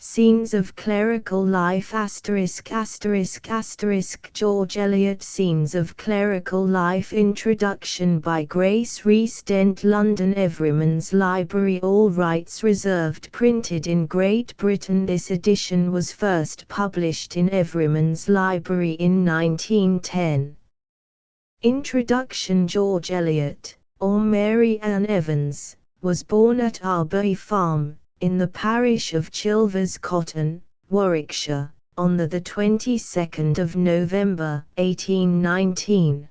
Scenes of Clerical Life ****** George Eliot Scenes of Clerical Life Introduction by Grace Rees Dent London Everyman's Library All rights reserved Printed in Great Britain This edition was first published in Everyman's Library in 1910. Introduction George Eliot, or Mary Ann Evans, was born at Arbury Farm, in the parish of Chilvers Cotton, Warwickshire, on the 22nd of November, 1819.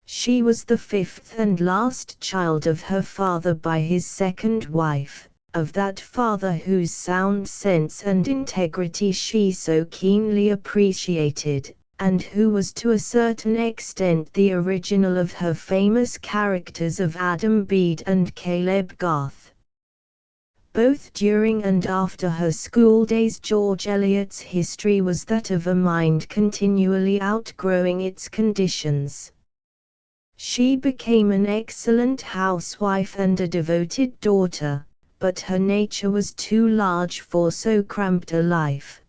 She was the fifth and last child of her father by his second wife, of that father whose sound sense and integrity she so keenly appreciated, and who was to a certain extent the original of her famous characters of Adam Bede and Caleb Garth. Both during and after her school days George Eliot's history was that of a mind continually outgrowing its conditions. She became an excellent housewife and a devoted daughter, but her nature was too large for so cramped a life.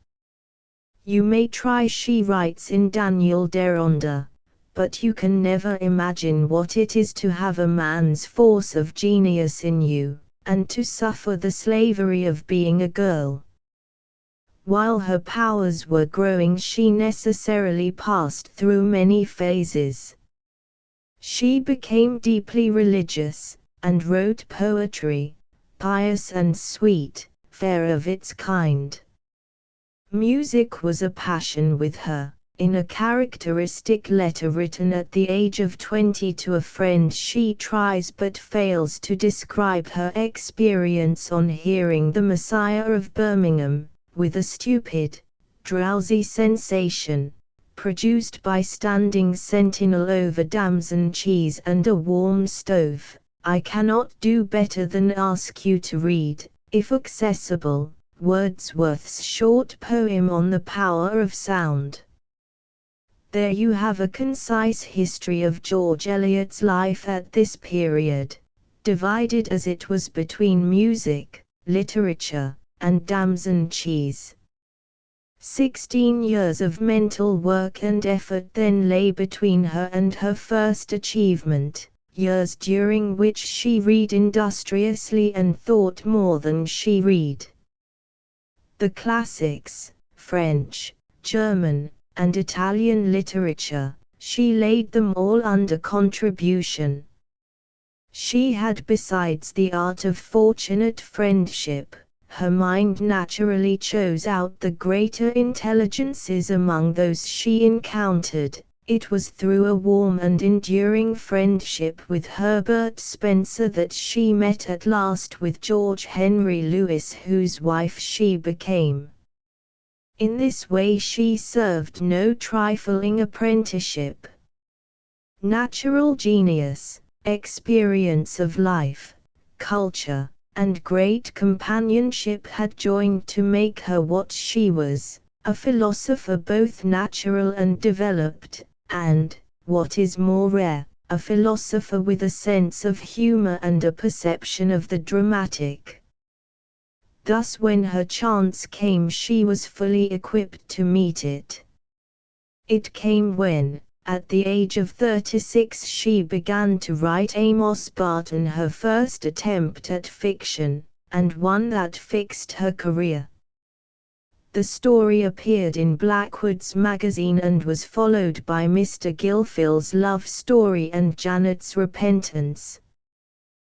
You may try, she writes in Daniel Deronda, but you can never imagine what it is to have a man's force of genius in you, and to suffer the slavery of being a girl. While her powers were growing she necessarily passed through many phases. She became deeply religious, and wrote poetry, pious and sweet, fair of its kind. Music was a passion with her. In a characteristic letter written at the age of 20 to a friend she tries but fails to describe her experience on hearing the Messiah of Birmingham, with a stupid, drowsy sensation, produced by standing sentinel over damson cheese and a warm stove. I cannot do better than ask you to read, if accessible, Wordsworth's short poem on the power of sound. There you have a concise history of George Eliot's life at this period, divided as it was between music, literature, and damson cheese. 16 years of mental work and effort then lay between her and her first achievement, years during which she read industriously and thought more than she read. The classics, French, German, and Italian literature, she laid them all under contribution. She had, besides the art of fortunate friendship, her mind naturally chose out the greater intelligences among those she encountered. It was through a warm and enduring friendship with Herbert Spencer that she met at last with George Henry Lewes, whose wife she became. In this way she served no trifling apprenticeship. Natural genius, experience of life, culture, and great companionship had joined to make her what she was, a philosopher both natural and developed, and, what is more rare, a philosopher with a sense of humor and a perception of the dramatic. Thus when her chance came she was fully equipped to meet it. It came when, at the age of 36 she began to write Amos Barton, her first attempt at fiction, and one that fixed her career. The story appeared in Blackwood's magazine and was followed by Mr. Gilfil's Love Story and Janet's Repentance.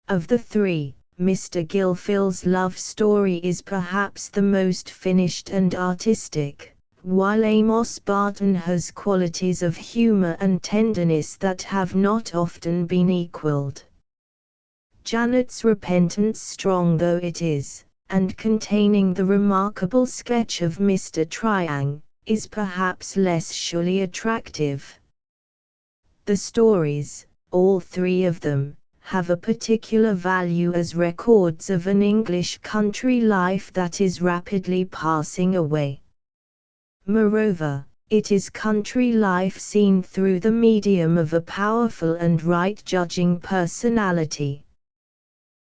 Of the three, Mr. Gilfil's Love Story is perhaps the most finished and artistic, while Amos Barton has qualities of humor and tenderness that have not often been equaled. Janet's Repentance, strong though it is, and containing the remarkable sketch of Mr. Triang, is perhaps less surely attractive. The stories, all three of them, have a particular value as records of an English country life that is rapidly passing away. Moreover, it is country life seen through the medium of a powerful and right-judging personality.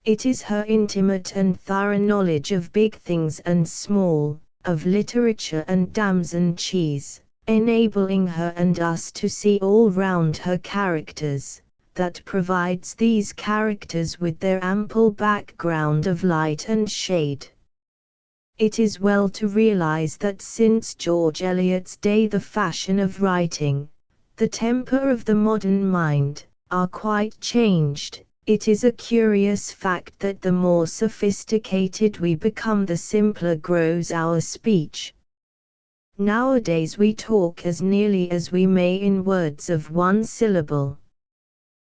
It is her intimate and thorough knowledge of big things and small, of literature and dams and cheese, enabling her and us to see all round her characters, that provides these characters with their ample background of light and shade. It is well to realize that since George Eliot's day the fashion of writing, the temper of the modern mind, are quite changed. It is a curious fact that the more sophisticated we become, the simpler grows our speech. Nowadays we talk as nearly as we may in words of one syllable.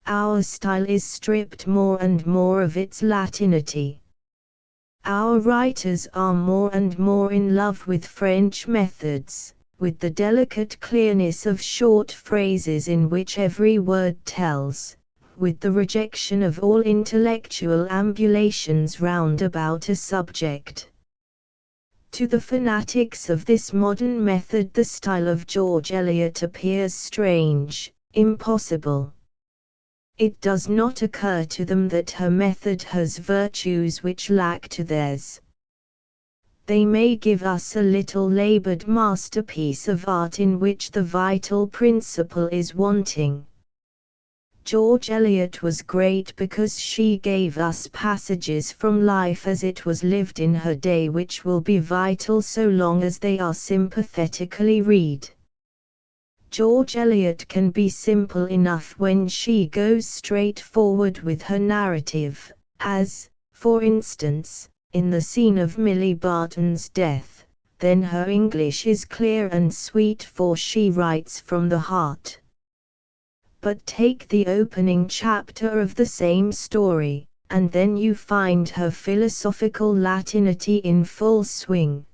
Our style is stripped more and more of its Latinity. Our writers are more and more in love with French methods, with the delicate clearness of short phrases in which every word tells, with the rejection of all intellectual ambulations round about a subject. To the fanatics of this modern method the style of George Eliot appears strange, impossible. It does not occur to them that her method has virtues which lack to theirs. They may give us a little labored masterpiece of art in which the vital principle is wanting. George Eliot was great because she gave us passages from life as it was lived in her day which will be vital so long as they are sympathetically read. George Eliot can be simple enough when she goes straight forward with her narrative, as, for instance, in the scene of Millie Barton's death. Then her English is clear and sweet, for she writes from the heart. But take the opening chapter of the same story, and then you find her philosophical Latinity in full swing.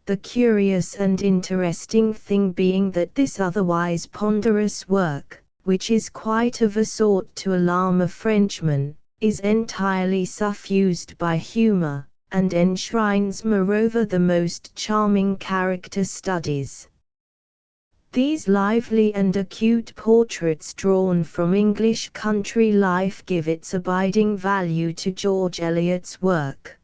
The curious and interesting thing being that this otherwise ponderous work, which is quite of a sort to alarm a Frenchman, is entirely suffused by humor, and enshrines moreover the most charming character studies. These lively and acute portraits drawn from English country life give its abiding value to George Eliot's work.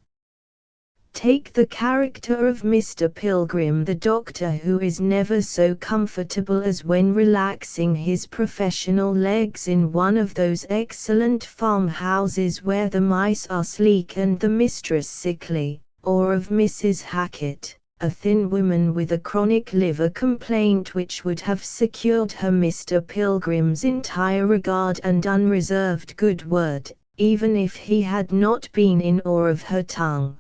Take the character of Mr. Pilgrim the doctor, who is never so comfortable as when relaxing his professional legs in one of those excellent farmhouses where the mice are sleek and the mistress sickly, or of Mrs. Hackett, a thin woman with a chronic liver complaint which would have secured her Mr. Pilgrim's entire regard and unreserved good word, even if he had not been in awe of her tongue.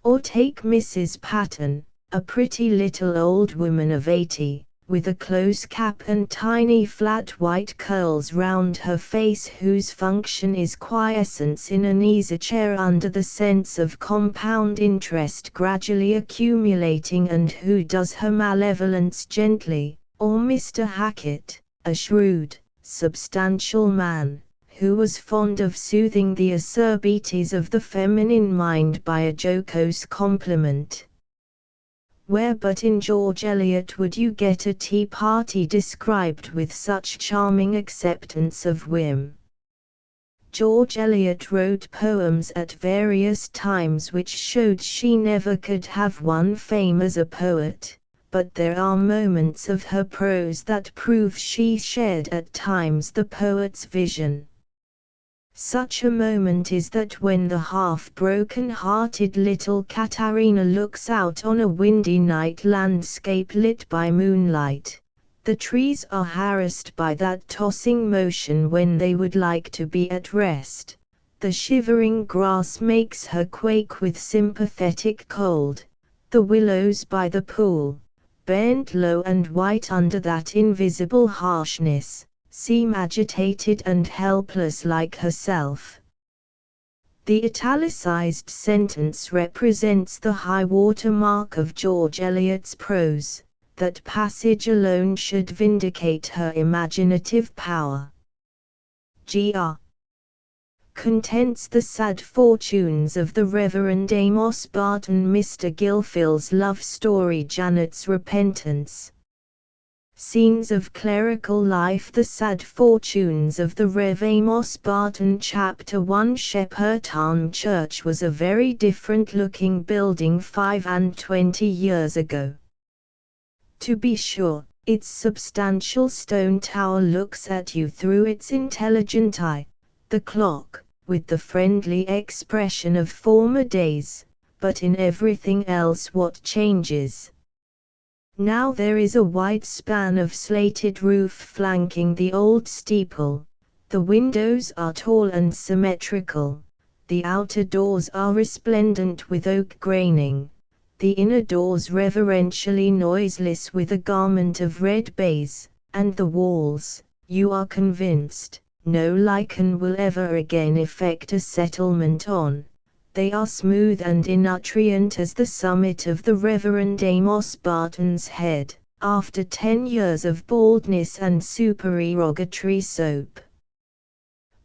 Or take Mrs. Patten, a pretty little old woman of 80, with a close cap and tiny flat white curls round her face, whose function is quiescence in an easy chair under the sense of compound interest gradually accumulating, and who does her malevolence gently. Or Mr. Hackett, a shrewd, substantial man, who was fond of soothing the acerbities of the feminine mind by a jocose compliment. Where but in George Eliot would you get a tea party described with such charming acceptance of whim? George Eliot wrote poems at various times which showed she never could have won fame as a poet, but there are moments of her prose that prove she shared at times the poet's vision. Such a moment is that when the half-broken-hearted little Katharina looks out on a windy night landscape lit by moonlight. The trees are harassed by that tossing motion when they would like to be at rest. The shivering grass makes her quake with sympathetic cold. The willows by the pool, bent low and white under that invisible harshness, seem agitated and helpless like herself. The italicized sentence represents the high-water mark of George Eliot's prose. That passage alone should vindicate her imaginative power. Gr. Contents the sad fortunes of the Reverend Amos Barton, Mr. Gilfil's love story, Janet's repentance. Scenes of clerical life. The sad fortunes of the Rev. Amos Barton. Chapter 1. Shepperton Church was a very different looking building 25 years ago. To be sure, its substantial stone tower looks at you through its intelligent eye, the clock, with the friendly expression of former days, but in everything else what changes? Now there is a wide span of slated roof flanking the old steeple, the windows are tall and symmetrical, the outer doors are resplendent with oak graining, the inner doors reverentially noiseless with a garment of red baize, and the walls, you are convinced, no lichen will ever again effect a settlement on. They are smooth and inutrient as the summit of the Reverend Amos Barton's head, after 10 years of baldness and supererogatory soap.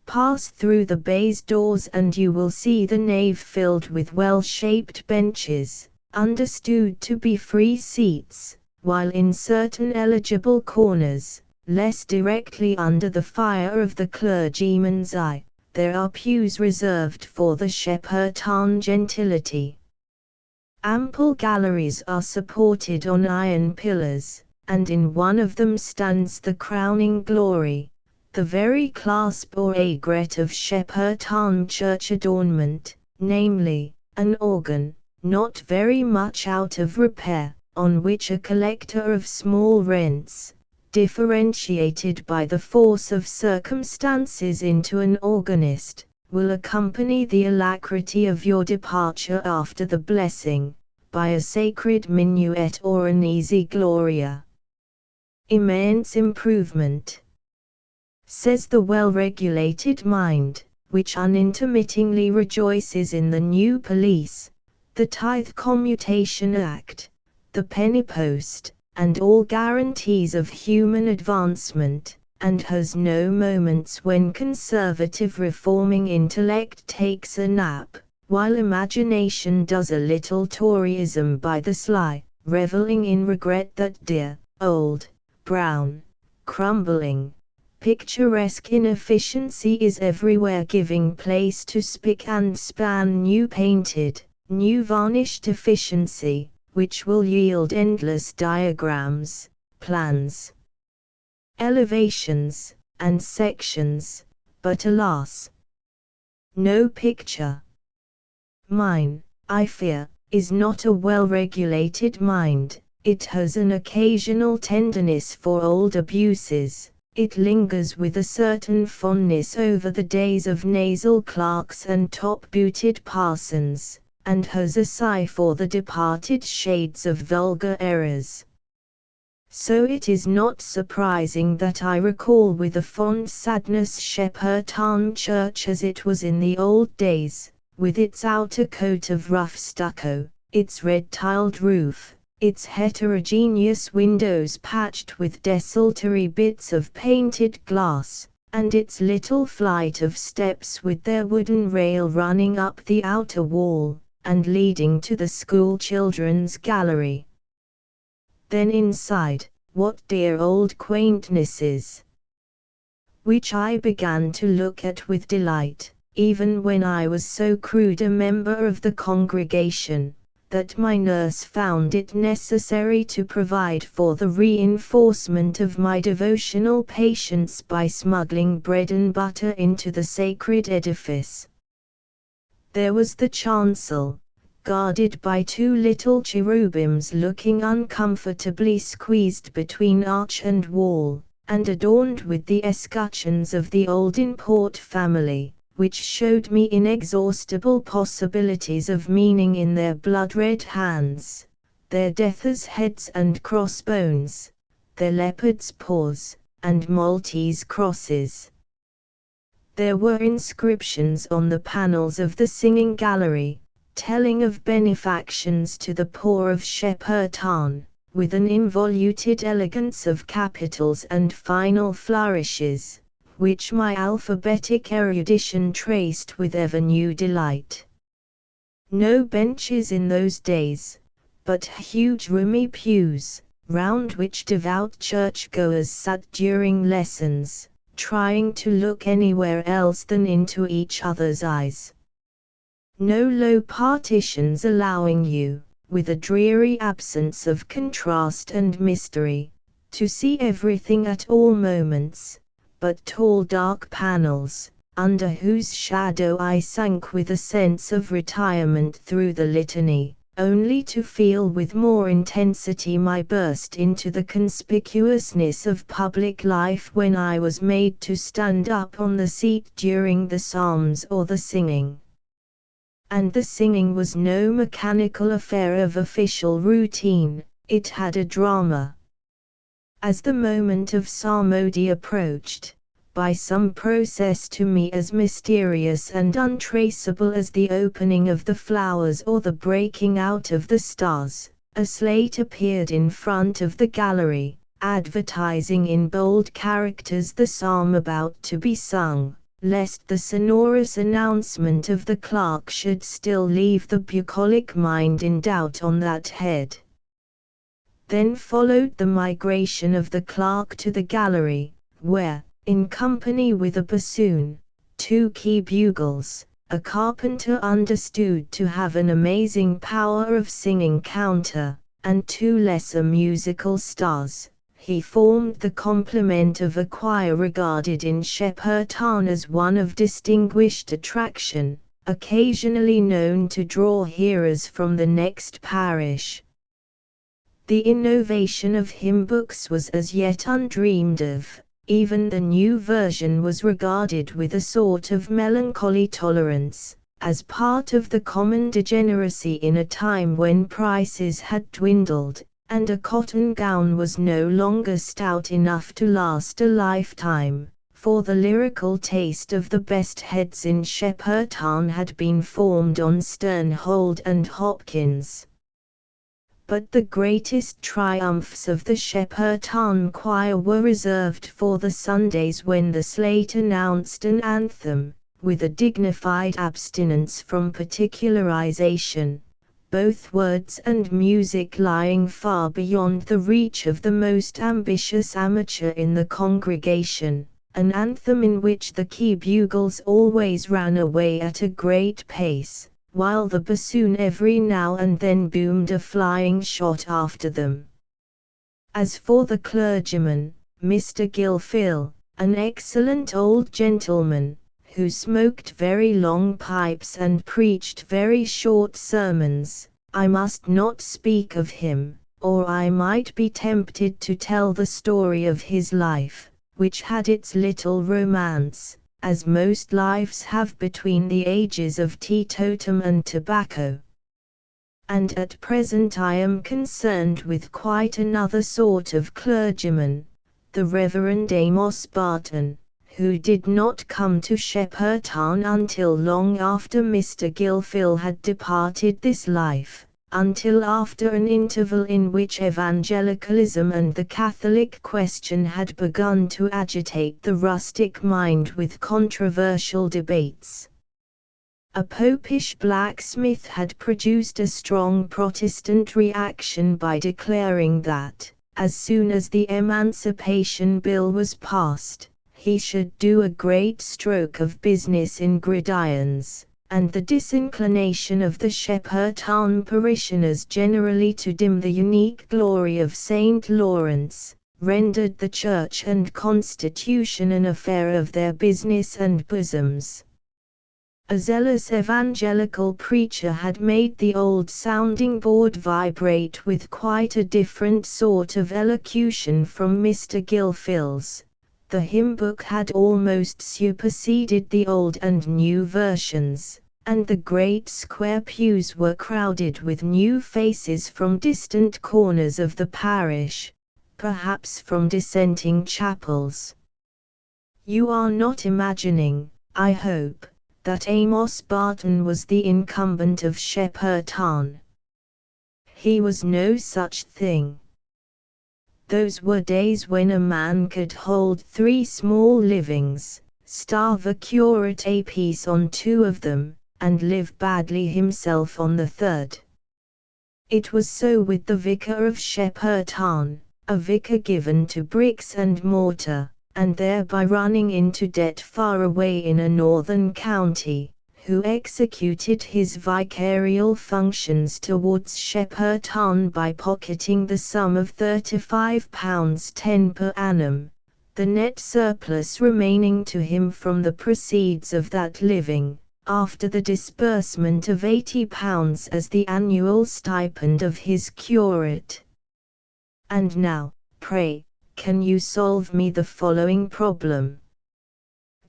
Pass through the baize doors and you will see the nave filled with well-shaped benches, understood to be free seats, while in certain eligible corners, less directly under the fire of the clergyman's eye, there are pews reserved for the Shepperton gentility. Ample galleries are supported on iron pillars, and in one of them stands the crowning glory, the very clasp or aigrette of Shepperton church adornment, namely, an organ, not very much out of repair, on which a collector of small rents, differentiated by the force of circumstances into an organist, will accompany the alacrity of your departure after the blessing, by a sacred minuet or an easy gloria. Immense improvement, says the well-regulated mind, which unintermittingly rejoices in the new police, the Tithe Commutation Act, the penny post, and all guarantees of human advancement, and has no moments when conservative reforming intellect takes a nap, while imagination does a little Toryism by the sly, reveling in regret that dear, old, brown, crumbling, picturesque inefficiency is everywhere giving place to spick and span new painted, new varnished efficiency, which will yield endless diagrams, plans, elevations, and sections, but alas, no picture. Mine, I fear, is not a well-regulated mind, it has an occasional tenderness for old abuses, it lingers with a certain fondness over the days of nasal clerks and top-booted parsons, and has a sigh for the departed shades of vulgar errors. So it is not surprising that I recall with a fond sadness Shepperton Church as it was in the old days, with its outer coat of rough stucco, its red-tiled roof, its heterogeneous windows patched with desultory bits of painted glass, and its little flight of steps with their wooden rail running up the outer wall, and leading to the school children's gallery. Then inside, what dear old quaintnesses, which I began to look at with delight, even when I was so crude a member of the congregation, that my nurse found it necessary to provide for the reinforcement of my devotional patience by smuggling bread and butter into the sacred edifice. There was the chancel, guarded by two little cherubims looking uncomfortably squeezed between arch and wall, and adorned with the escutcheons of the Oldinport family, which showed me inexhaustible possibilities of meaning in their blood-red hands, their death's heads and crossbones, their leopard's paws, and Maltese crosses. There were inscriptions on the panels of the singing gallery, telling of benefactions to the poor of Shepperton, with an involuted elegance of capitals and final flourishes, which my alphabetic erudition traced with ever new delight. No benches in those days, but huge roomy pews, round which devout churchgoers sat during lessons, trying to look anywhere else than into each other's eyes. No low partitions allowing you, with a dreary absence of contrast and mystery, to see everything at all moments, but tall dark panels, under whose shadow I sank with a sense of retirement through the litany, only to feel with more intensity my burst into the conspicuousness of public life when I was made to stand up on the seat during the psalms or the singing. And the singing was no mechanical affair of official routine, it had a drama. As the moment of psalmody approached, by some process to me as mysterious and untraceable as the opening of the flowers or the breaking out of the stars, a slate appeared in front of the gallery, advertising in bold characters the psalm about to be sung, lest the sonorous announcement of the clerk should still leave the bucolic mind in doubt on that head. Then followed the migration of the clerk to the gallery, where, in company with a bassoon, 2 key bugles, a carpenter understood to have an amazing power of singing counter, and 2 lesser musical stars, he formed the complement of a choir regarded in Shepperton as one of distinguished attraction, occasionally known to draw hearers from the next parish. The innovation of hymn books was as yet undreamed of. Even the new version was regarded with a sort of melancholy tolerance, as part of the common degeneracy in a time when prices had dwindled, and a cotton gown was no longer stout enough to last a lifetime, for the lyrical taste of the best heads in Shepperton had been formed on Sternhold and Hopkins. But the greatest triumphs of the Shepperton choir were reserved for the Sundays when the slate announced an anthem, with a dignified abstinence from particularization, both words and music lying far beyond the reach of the most ambitious amateur in the congregation, an anthem in which the key bugles always ran away at a great pace, while the bassoon every now and then boomed a flying shot after them. As for the clergyman, Mr. Gilfil, an excellent old gentleman, who smoked very long pipes and preached very short sermons, I must not speak of him, or I might be tempted to tell the story of his life, which had its little romance, as most lives have between the ages of teetotum and tobacco. And at present I am concerned with quite another sort of clergyman, the Reverend Amos Barton, who did not come to Shepperton until long after Mr. Gilfil had departed this life, until after an interval in which evangelicalism and the Catholic question had begun to agitate the rustic mind with controversial debates. A popish blacksmith had produced a strong Protestant reaction by declaring that, as soon as the Emancipation Bill was passed, he should do a great stroke of business in gridirons, and the disinclination of the Shepperton parishioners generally to dim the unique glory of St. Lawrence, rendered the Church and Constitution an affair of their business and bosoms. A zealous evangelical preacher had made the old sounding board vibrate with quite a different sort of elocution from Mr. Gilfil's. The hymn book had almost superseded the old and new versions, and the great square pews were crowded with new faces from distant corners of the parish, perhaps from dissenting chapels. You are not imagining, I hope, that Amos Barton was the incumbent of Shepperton. He was no such thing. Those were days when a man could hold 3 small livings, starve a curate apiece on 2 of them, and live badly himself on the 3rd. It was so with the vicar of Shepperton, a vicar given to bricks and mortar, and thereby running into debt far away in a northern county, who executed his vicarial functions towards Shepperton by pocketing the sum of £35.10 per annum, the net surplus remaining to him from the proceeds of that living, after the disbursement of £80 as the annual stipend of his curate. And now, pray, can you solve me the following problem?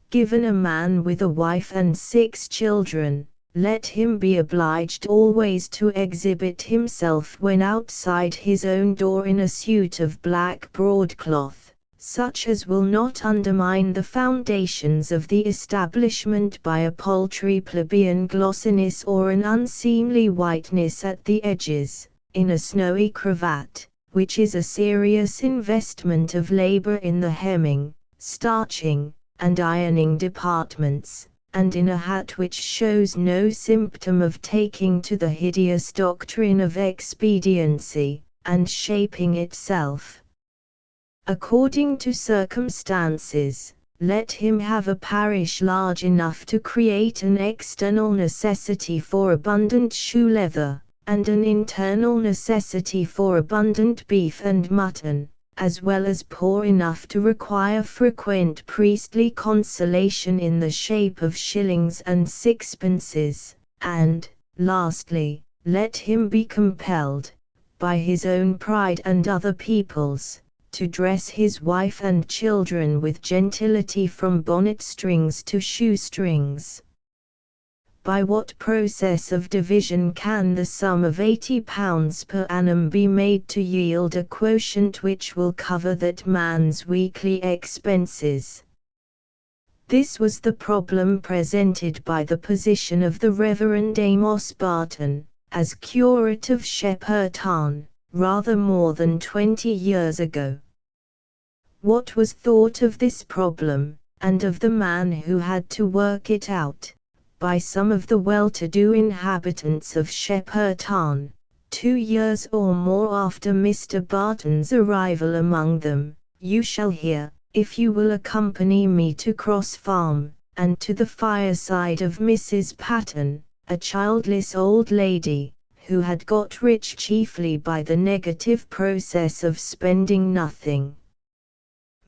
Given a man with a wife and 6 children, let him be obliged always to exhibit himself when outside his own door in a suit of black broadcloth, such as will not undermine the foundations of the establishment by a paltry plebeian glossiness or an unseemly whiteness at the edges, in a snowy cravat, which is a serious investment of labor in the hemming, starching, and ironing departments, and in a hat which shows no symptom of taking to the hideous doctrine of expediency, and shaping itself according to circumstances. Let him have a parish large enough to create an external necessity for abundant shoe leather, and an internal necessity for abundant beef and mutton, as well as poor enough to require frequent priestly consolation in the shape of shillings and sixpences, and, lastly, let him be compelled, by his own pride and other people's, to dress his wife and children with gentility from bonnet strings to shoestrings. By what process of division can the sum of £80 per annum be made to yield a quotient which will cover that man's weekly expenses? This was the problem presented by the position of the Reverend Amos Barton, as curate of Shepperton, rather more than 20 years ago. What was thought of this problem, and of the man who had to work it out, by some of the well-to-do inhabitants of Shepperton, 2 years or more after Mr. Barton's arrival among them, you shall hear, if you will accompany me to Cross Farm, and to the fireside of Mrs. Patten, a childless old lady, who had got rich chiefly by the negative process of spending nothing.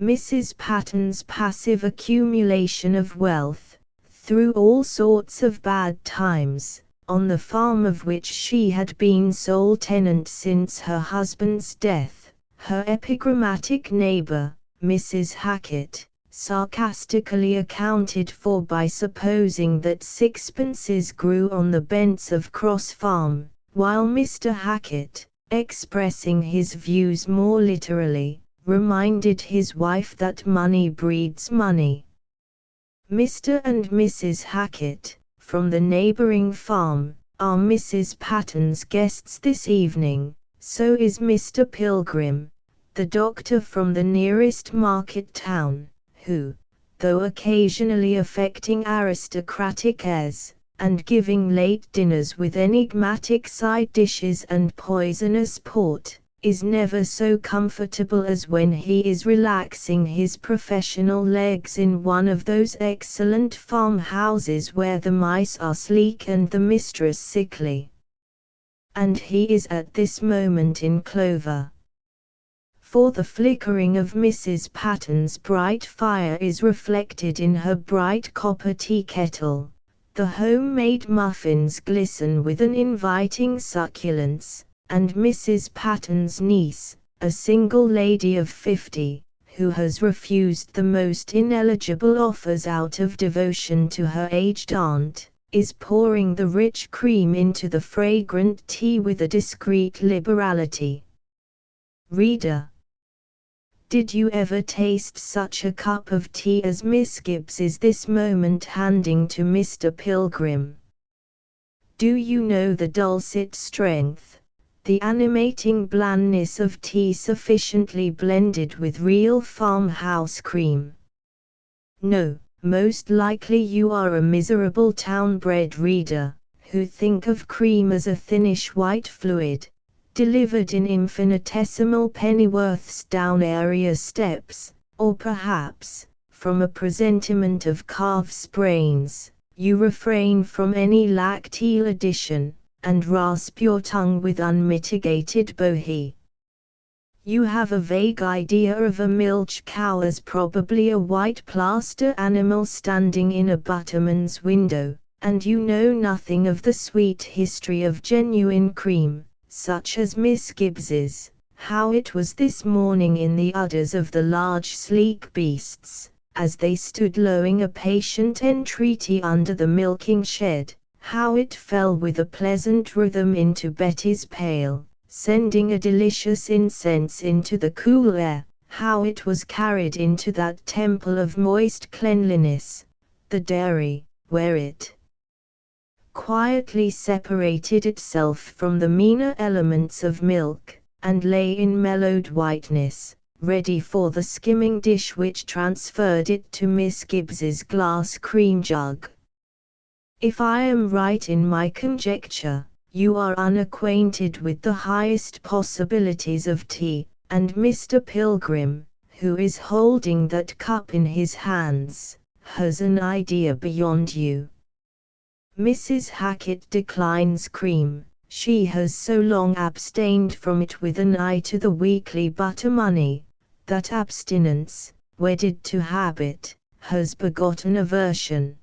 Mrs. Patten's passive accumulation of wealth, through all sorts of bad times, on the farm of which she had been sole tenant since her husband's death, her epigrammatic neighbor, Mrs. Hackett, sarcastically accounted for by supposing that sixpences grew on the bents of Cross Farm, while Mr. Hackett, expressing his views more literally, reminded his wife that money breeds money. Mr. and Mrs. Hackett, from the neighboring farm, are Mrs. Patten's guests this evening, so is Mr. Pilgrim, the doctor from the nearest market town, who, though occasionally affecting aristocratic airs, and giving late dinners with enigmatic side dishes and poisonous port, is never so comfortable as when he is relaxing his professional legs in one of those excellent farmhouses where the mice are sleek and the mistress sickly. And he is at this moment in clover. For the flickering of Mrs. Patten's bright fire is reflected in her bright copper tea kettle. The homemade muffins glisten with an inviting succulence, and Mrs. Patten's niece, a single lady of 50, who has refused the most ineligible offers out of devotion to her aged aunt, is pouring the rich cream into the fragrant tea with a discreet liberality. Reader, did you ever taste such a cup of tea as Miss Gibbs is this moment handing to Mr. Pilgrim? Do you know the dulcet strength, the animating blandness of tea sufficiently blended with real farmhouse cream? No, most likely you are a miserable town-bred reader, who think of cream as a thinnish white fluid, delivered in infinitesimal pennyworths down area steps, or perhaps, from a presentiment of calf sprains, you refrain from any lacteal addition, and rasp your tongue with unmitigated bohea. You have a vague idea of a milch cow as probably a white plaster animal standing in a butterman's window, and you know nothing of the sweet history of genuine cream, such as Miss Gibbs's, how it was this morning in the udders of the large sleek beasts, as they stood lowing a patient entreaty under the milking shed, how it fell with a pleasant rhythm into Betty's pail, sending a delicious incense into the cool air, how it was carried into that temple of moist cleanliness, the dairy, where it quietly separated itself from the meaner elements of milk, and lay in mellowed whiteness, ready for the skimming dish which transferred it to Miss Gibbs's glass cream jug. If I am right in my conjecture, you are unacquainted with the highest possibilities of tea, and Mr. Pilgrim, who is holding that cup in his hands, has an idea beyond you. Mrs. Hackett declines cream. She has so long abstained from it with an eye to the weekly butter money, that abstinence, wedded to habit, has begotten aversion.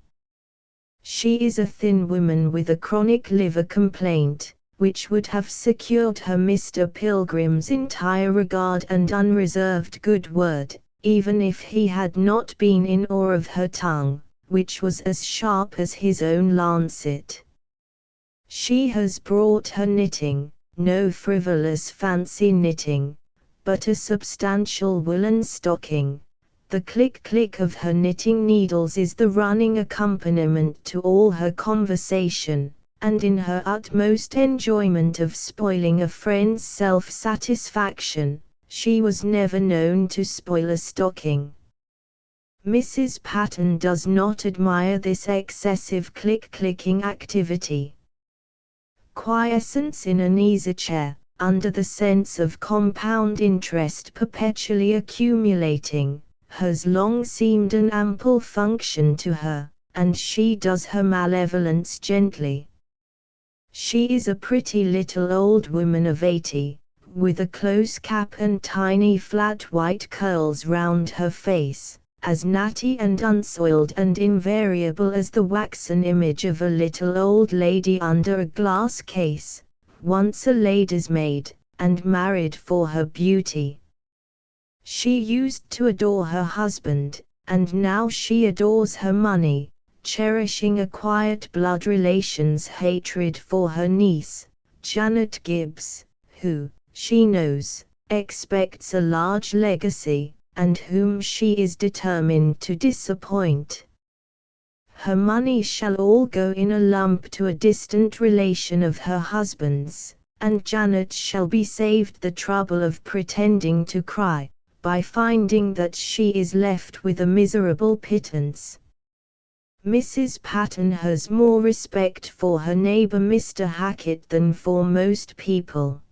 She is a thin woman with a chronic liver complaint, which would have secured her Mr. Pilgrim's entire regard and unreserved good word, even if he had not been in awe of her tongue, which was as sharp as his own lancet. She has brought her knitting, no frivolous fancy knitting, but a substantial woolen stocking. The click-click of her knitting needles is the running accompaniment to all her conversation, and in her utmost enjoyment of spoiling a friend's self-satisfaction, she was never known to spoil a stocking. Mrs. Patten does not admire this excessive click-clicking activity. Quiescence in an easy chair, under the sense of compound interest perpetually accumulating, has long seemed an ample function to her, and she does her malevolence gently. She is a pretty little old woman of 80, with a close cap and tiny flat white curls round her face, as natty and unsoiled and invariable as the waxen image of a little old lady under a glass case, once a lady's maid, and married for her beauty. She used to adore her husband, and now she adores her money, cherishing a quiet blood relation's hatred for her niece, Janet Gibbs, who, she knows, expects a large legacy, and whom she is determined to disappoint. Her money shall all go in a lump to a distant relation of her husband's, and Janet shall be saved the trouble of pretending to cry, by finding that she is left with a miserable pittance. Mrs. Patten has more respect for her neighbor Mr. Hackett than for most people.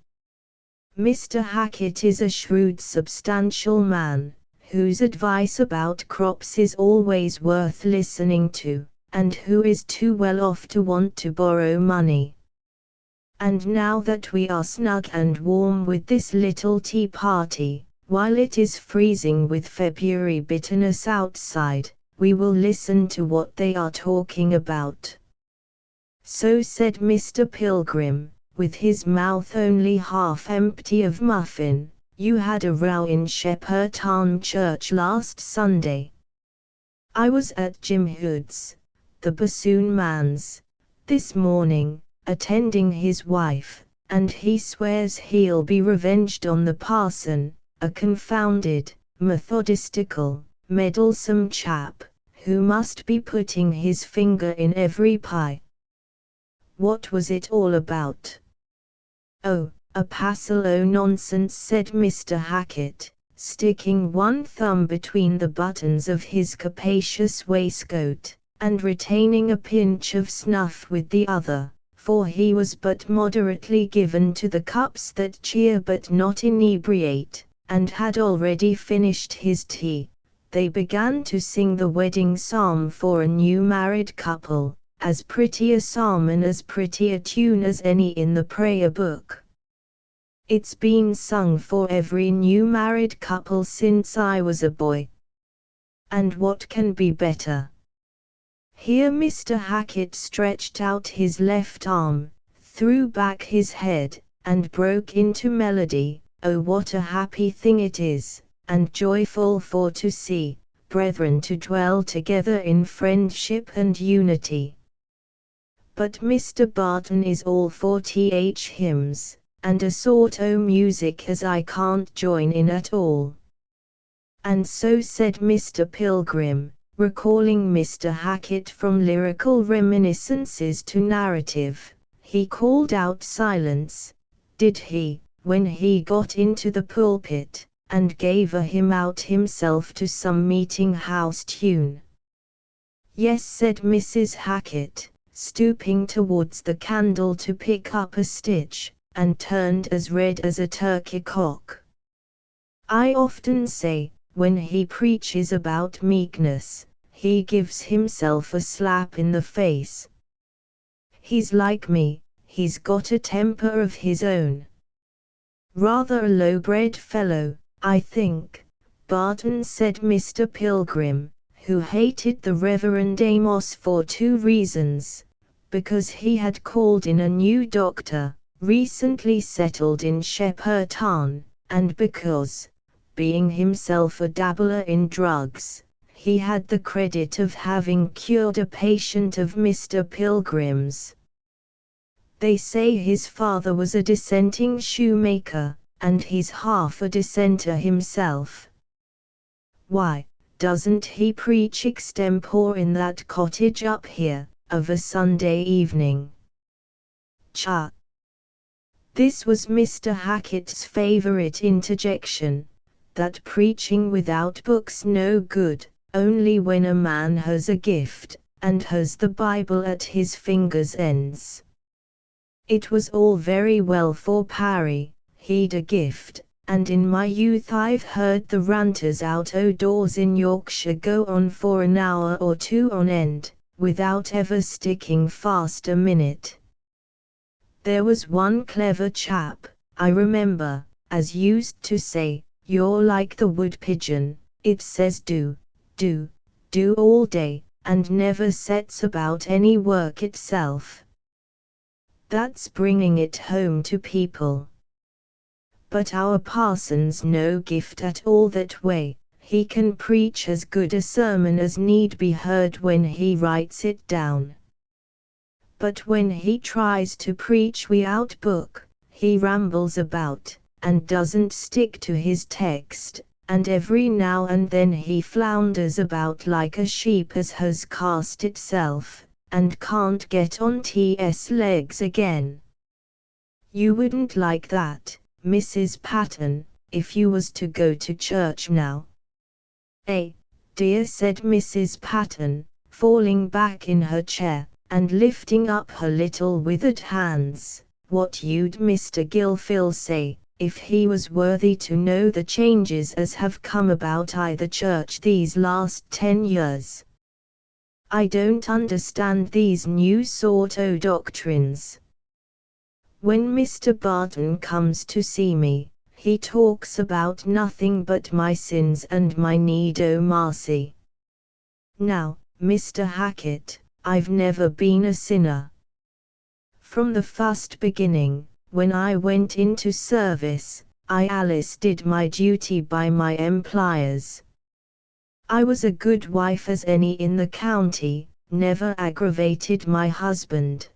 Mr. Hackett is a shrewd substantial man, whose advice about crops is always worth listening to, and who is too well off to want to borrow money. And now that we are snug and warm with this little tea party, while it is freezing with February bitterness outside, we will listen to what they are talking about. So said Mr. Pilgrim, with his mouth only half empty of muffin. You had a row in Shepperton Church last Sunday. I was at Jim Hood's, the bassoon man's, this morning, attending his wife, and he swears he'll be revenged on the parson, a confounded, methodistical, meddlesome chap, who must be putting his finger in every pie. What was it all about? Oh, a passel o' nonsense, said Mr. Hackett, sticking one thumb between the buttons of his capacious waistcoat, and retaining a pinch of snuff with the other, for he was but moderately given to the cups that cheer but not inebriate, and had already finished his tea. They began to sing the wedding psalm for a new married couple, as pretty a psalm and as pretty a tune as any in the prayer book. It's been sung for every new married couple since I was a boy. And what can be better? Here Mr. Hackett stretched out his left arm, threw back his head, and broke into melody. Oh, what a happy thing it is, and joyful for to see, brethren to dwell together in friendship and unity. But Mr. Barton is all for th hymns, and a sort o' music as I can't join in at all. And so said Mr. Pilgrim, recalling Mr. Hackett from lyrical reminiscences to narrative. He called out silence, did he, when he got into the pulpit, and gave a hymn out himself to some meeting-house tune? Yes, said Mrs. Hackett, stooping towards the candle to pick up a stitch, and turned as red as a turkey cock. I often say, when he preaches about meekness, he gives himself a slap in the face. He's like me, he's got a temper of his own. Rather a low-bred fellow, I think, Barton, said Mr. Pilgrim, who hated the Reverend Amos for two reasons: because he had called in a new doctor, recently settled in Shepperton, and because, being himself a dabbler in drugs, he had the credit of having cured a patient of Mr. Pilgrim's. They say his father was a dissenting shoemaker, and he's half a dissenter himself. Why, doesn't he preach extempore in that cottage up here, of a Sunday evening? Cha! This was Mr. Hackett's favourite interjection, that preaching without books no good, only when a man has a gift, and has the Bible at his fingers' ends. It was all very well for Parry, he'd a gift, and in my youth I've heard the ranters out o' doors in Yorkshire go on for an hour or two on end, without ever sticking fast a minute. There was one clever chap, I remember, as used to say, "You're like the wood pigeon, it says do, do, do all day, and never sets about any work itself." That's bringing it home to people. But our parson's no gift at all that way. He can preach as good a sermon as need be heard when he writes it down. But when he tries to preach without book, he rambles about, and doesn't stick to his text, and every now and then he flounders about like a sheep as has cast itself, and can't get on its legs again. You wouldn't like that, Mrs. Patten, if you was to go to church now. Eh, dear, said Mrs. Patten, falling back in her chair, and lifting up her little withered hands, what you'd Mr. Gilfil say, if he was worthy to know the changes as have come about I the church these last 10 years. I don't understand these new sort o' doctrines. When Mr. Barton comes to see me, he talks about nothing but my sins and my need o' mercy. Now, Mr. Hackett, I've never been a sinner. From the first beginning, when I went into service, I Alice did my duty by my employers. I was a good wife as any in the county, never aggravated my husband.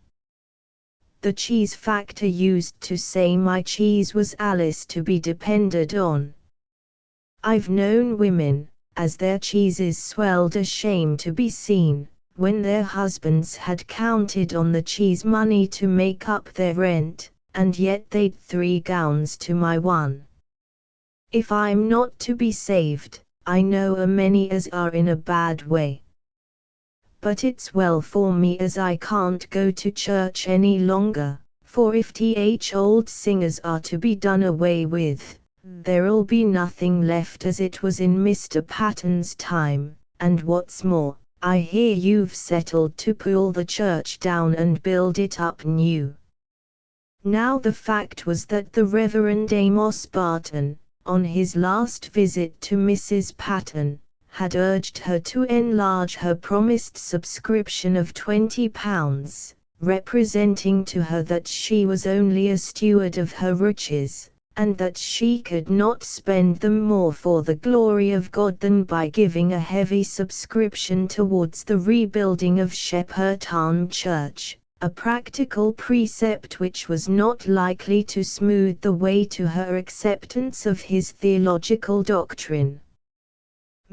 The cheese factor used to say my cheese was Alice to be depended on. I've known women, as their cheeses swelled a shame to be seen, when their husbands had counted on the cheese money to make up their rent, and yet they'd 3 gowns to my 1. If I'm not to be saved, I know a many as are in a bad way. but it's well for me as I can't go to church any longer, for if old singers are to be done away with, there'll be nothing left as it was in Mr. Patton's time, and what's more, I hear you've settled to pull the church down and build it up new." Now the fact was that the Reverend Amos Barton, on his last visit to Mrs. Patton, had urged her to enlarge her promised subscription of £20, representing to her that she was only a steward of her riches, and that she could not spend them more for the glory of God than by giving a heavy subscription towards the rebuilding of Shepperton Church, a practical precept which was not likely to smooth the way to her acceptance of his theological doctrine.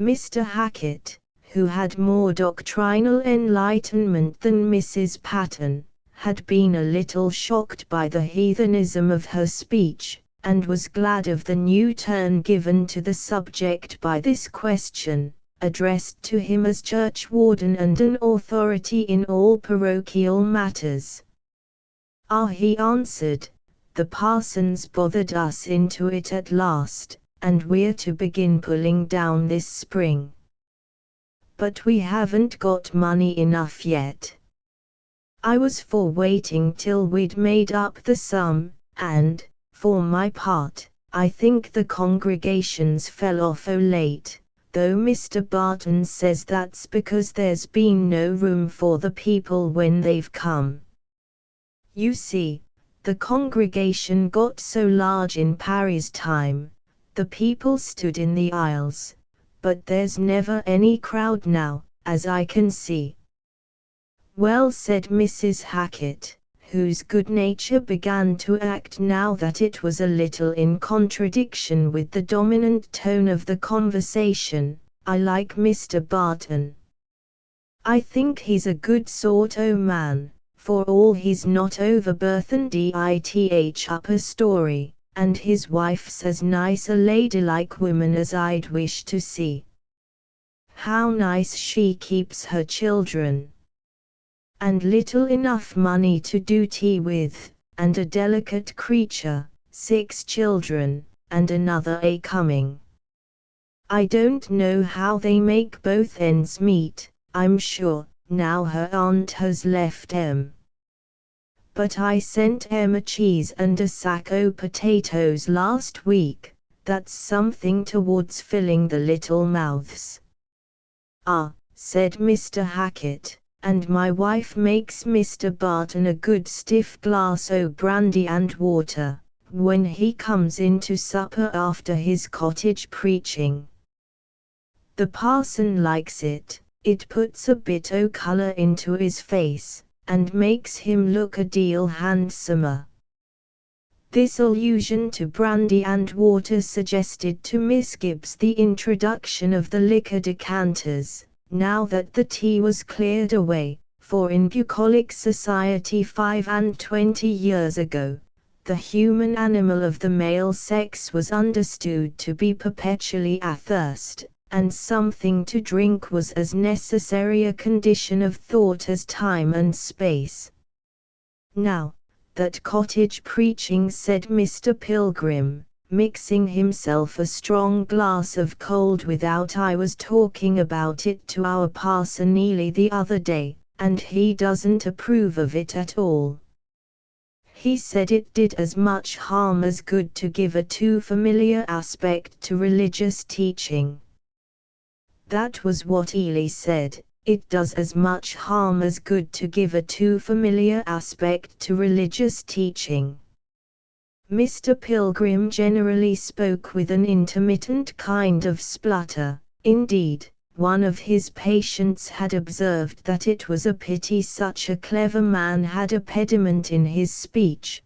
Mr. Hackett, who had more doctrinal enlightenment than Mrs. Patton, had been a little shocked by the heathenism of her speech, and was glad of the new turn given to the subject by this question, addressed to him as churchwarden and an authority in all parochial matters. "Ah," he answered, "the parson's bothered us into it at last, and we're to begin pulling down this spring. But we haven't got money enough yet. I was for waiting till we'd made up the sum, and, for my part, I think the congregations fell off late, though Mr. Barton says that's because there's been no room for the people when they've come. You see, the congregation got so large in Parry's time, the people stood in the aisles, but there's never any crowd now, as I can see." "Well," said Mrs. Hackett, whose good nature began to act now that it was a little in contradiction with the dominant tone of the conversation, "I like Mr. Barton. I think he's a good sort o' man, for all he's not overburthened it up a story, and his wife's as nice a ladylike woman as I'd wish to see. How nice she keeps her children! And little enough money to do tea with, and a delicate creature, 6 children, and another coming. I don't know how they make both ends meet, I'm sure, now her aunt has left em. But I sent em a cheese and a sack o' potatoes last week, that's something towards filling the little mouths." "Ah," said Mr. Hackett, "and my wife makes Mr. Barton a good stiff glass o' brandy and water, when he comes in to supper after his cottage preaching. The parson likes it, it puts a bit o' colour into his face, and makes him look a deal handsomer." This allusion to brandy and water suggested to Miss Gibbs the introduction of the liquor decanters, now that the tea was cleared away, for in bucolic society 25 years ago, the human animal of the male sex was understood to be perpetually athirst, and something to drink was as necessary a condition of thought as time and space. "Now, that cottage preaching," said Mr. Pilgrim, mixing himself a strong glass of cold without. "I was talking about it to our parson Ely the other day, and he doesn't approve of it at all. He said it did as much harm as good to give a too familiar aspect to religious teaching." That was what Ely said, it does as much harm as good to give a too familiar aspect to religious teaching. Mr. Pilgrim generally spoke with an intermittent kind of splutter. Indeed, one of his patients had observed that it was a pity such a clever man had a pediment in his speech.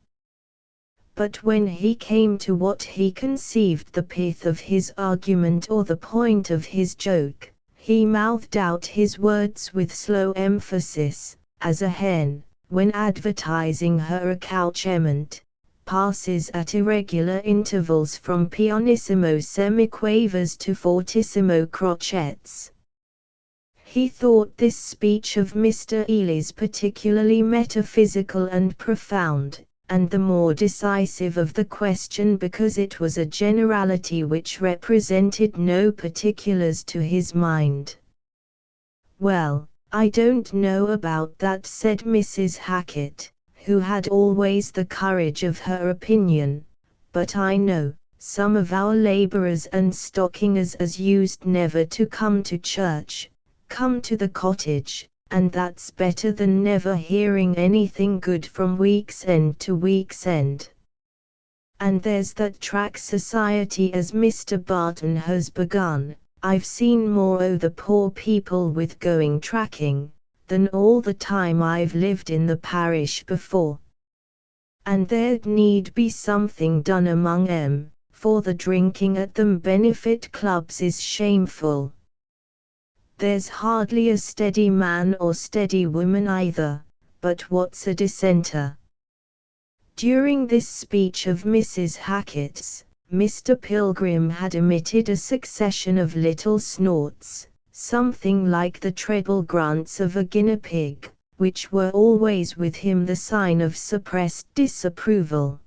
But when he came to what he conceived the pith of his argument or the point of his joke, he mouthed out his words with slow emphasis, as a hen, when advertising her accouchement, passes at irregular intervals from pianissimo semiquavers to fortissimo crotchets. He thought this speech of Mr. Ely's particularly metaphysical and profound, and the more decisive of the question because it was a generality which represented no particulars to his mind. "Well, I don't know about that," said Mrs. Hackett, who had always the courage of her opinion, "but I know some of our labourers and stockingers as used never to come to church, come to the cottage, and that's better than never hearing anything good from week's end to week's end. And there's that track society as Mr. Barton has begun. I've seen more o' the poor people with going tracking, than all the time I've lived in the parish before. And there'd need be something done among 'em, for the drinking at them benefit clubs is shameful. There's hardly a steady man or steady woman either, but what's a dissenter?" During this speech of Mrs. Hackett's, Mr. Pilgrim had emitted a succession of little snorts, something like the treble grunts of a guinea pig, which were always with him the sign of suppressed disapproval.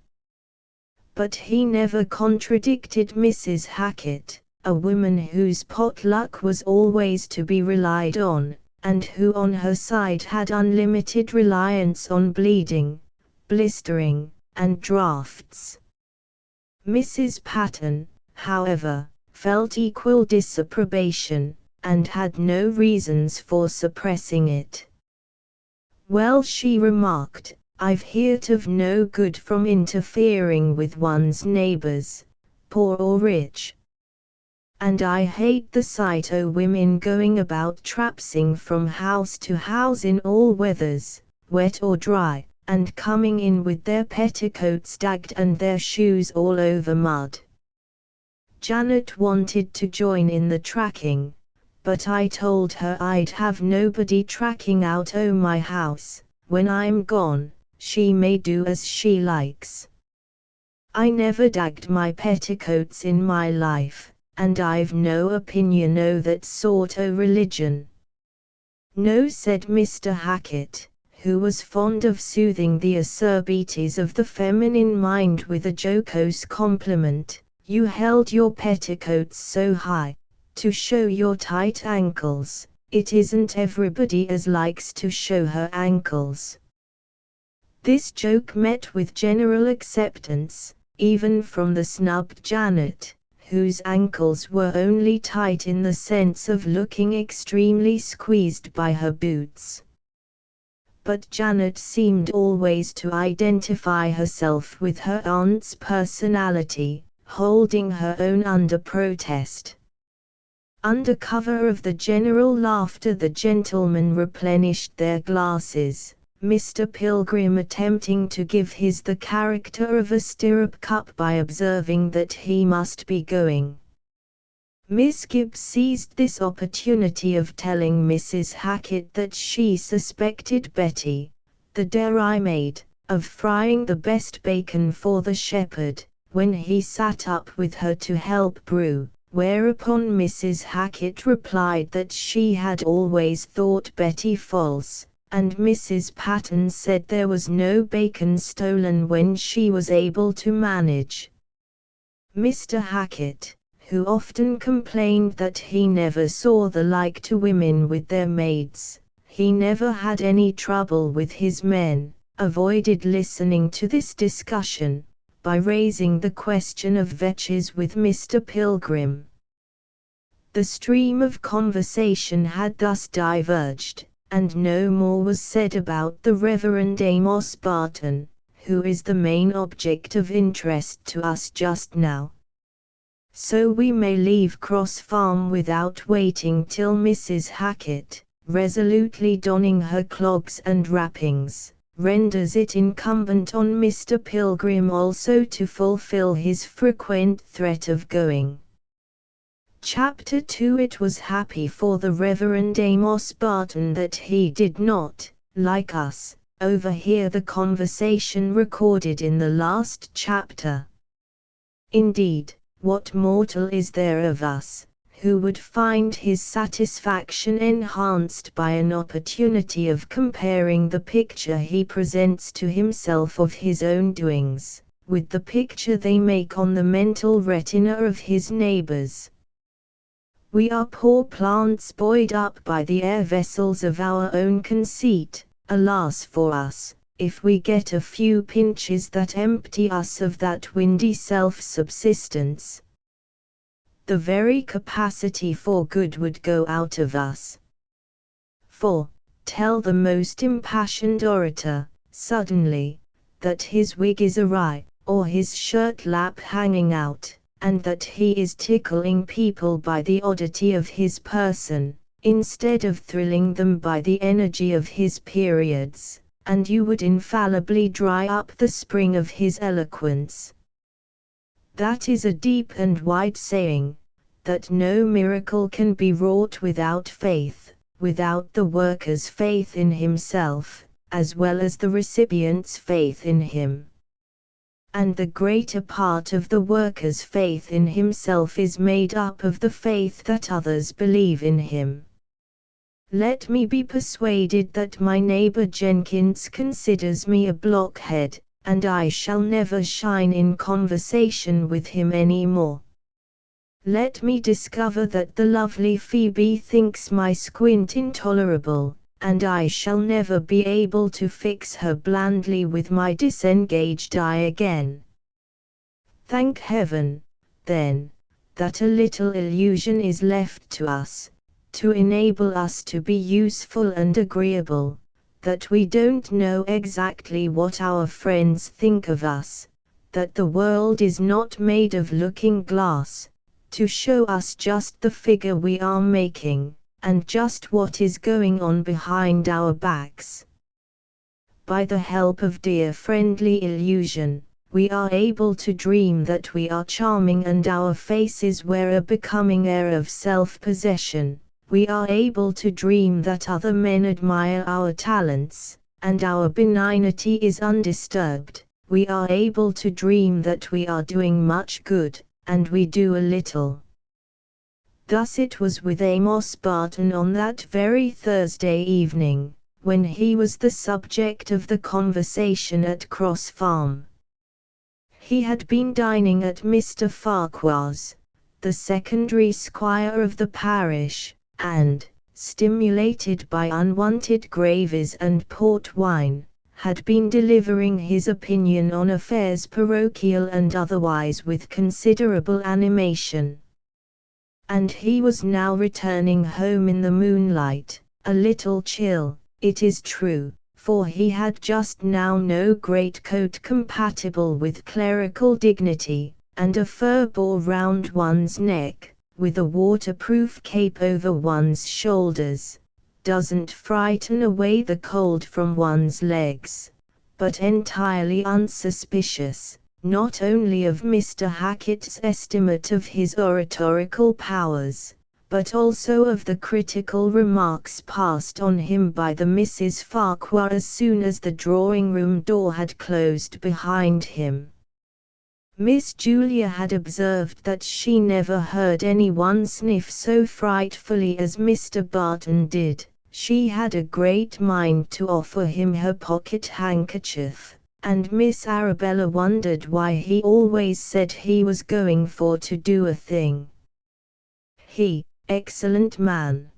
But he never contradicted Mrs. Hackett, a woman whose potluck was always to be relied on, and who on her side had unlimited reliance on bleeding, blistering, and draughts. Mrs. Patten, however, felt equal disapprobation, and had no reasons for suppressing it. "Well," she remarked, "I've heard of no good from interfering with one's neighbours, poor or rich. And I hate the sight o' women going about trapsing from house to house in all weathers, wet or dry, and coming in with their petticoats dagged and their shoes all over mud." Janet wanted to join in the tracking, but I told her I'd have nobody tracking out o' my house. When I'm gone, she may do as she likes. I never dagged my petticoats in my life, and I've no opinion o' that sort o' religion. "No," said Mr. Hackett, who was fond of soothing the acerbities of the feminine mind with a jocose compliment, "you held your petticoats so high, to show your tight ankles. It isn't everybody as likes to show her ankles." This joke met with general acceptance, even from the snubbed Janet, whose ankles were only tight in the sense of looking extremely squeezed by her boots. But Janet seemed always to identify herself with her aunt's personality, holding her own under protest. Under cover of the general laughter the gentlemen replenished their glasses, Mr. Pilgrim attempting to give his the character of a stirrup cup by observing that he must be going. Miss Gibbs seized this opportunity of telling Mrs. Hackett that she suspected Betty, the dairy maid, of frying the best bacon for the shepherd, when he sat up with her to help brew, whereupon Mrs. Hackett replied that she had always thought Betty false, and Mrs. Patten said there was no bacon stolen when she was able to manage. Mr. Hackett, who often complained that he never saw the like to women with their maids, he never had any trouble with his men, avoided listening to this discussion, by raising the question of vetches with Mr. Pilgrim. The stream of conversation had thus diverged, and no more was said about the Reverend Amos Barton, who is the main object of interest to us just now. So we may leave Cross Farm without waiting till Mrs. Hackett, resolutely donning her clogs and wrappings, renders it incumbent on Mr. Pilgrim also to fulfill his frequent threat of going. Chapter 2. It was happy for the Reverend Amos Barton that he did not, like us, overhear the conversation recorded in the last chapter. Indeed, what mortal is there of us, who would find his satisfaction enhanced by an opportunity of comparing the picture he presents to himself of his own doings, with the picture they make on the mental retina of his neighbors. We are poor plants buoyed up by the air vessels of our own conceit. Alas for us, if we get a few pinches that empty us of that windy self-subsistence. The very capacity for good would go out of us. For, tell the most impassioned orator, suddenly, that his wig is awry, or his shirt-lap hanging out, and that he is tickling people by the oddity of his person, instead of thrilling them by the energy of his periods, and you would infallibly dry up the spring of his eloquence. That is a deep and wide saying, that no miracle can be wrought without faith, without the worker's faith in himself, as well as the recipient's faith in him. And the greater part of the worker's faith in himself is made up of the faith that others believe in him. Let me be persuaded that my neighbor Jenkins considers me a blockhead, and I shall never shine in conversation with him any more. Let me discover that the lovely Phoebe thinks my squint intolerable, and I shall never be able to fix her blandly with my disengaged eye again. Thank heaven, then, that a little illusion is left to us, to enable us to be useful and agreeable, that we don't know exactly what our friends think of us, that the world is not made of looking glass, to show us just the figure we are making, and just what is going on behind our backs. By the help of dear friendly illusion, we are able to dream that we are charming and our faces wear a becoming air of self-possession. We are able to dream that other men admire our talents, and our benignity is undisturbed. We are able to dream that we are doing much good, and we do a little. Thus it was with Amos Barton on that very Thursday evening, when he was the subject of the conversation at Cross Farm. He had been dining at Mr. Farquhar's, the secondary squire of the parish, and, stimulated by unwonted gravies and port wine, had been delivering his opinion on affairs parochial and otherwise with considerable animation. And he was now returning home in the moonlight, a little chill, it is true, for he had just now no greatcoat compatible with clerical dignity, and a fur bore round one's neck, with a waterproof cape over one's shoulders, doesn't frighten away the cold from one's legs, but entirely unsuspicious, not only of Mr. Hackett's estimate of his oratorical powers, but also of the critical remarks passed on him by the Misses Farquhar as soon as the drawing-room door had closed behind him. Miss Julia had observed that she never heard anyone sniff so frightfully as Mr. Barton did. She had a great mind to offer him her pocket-handkerchief, and Miss Arabella wondered why he always said he was going for to do a thing. He, excellent man,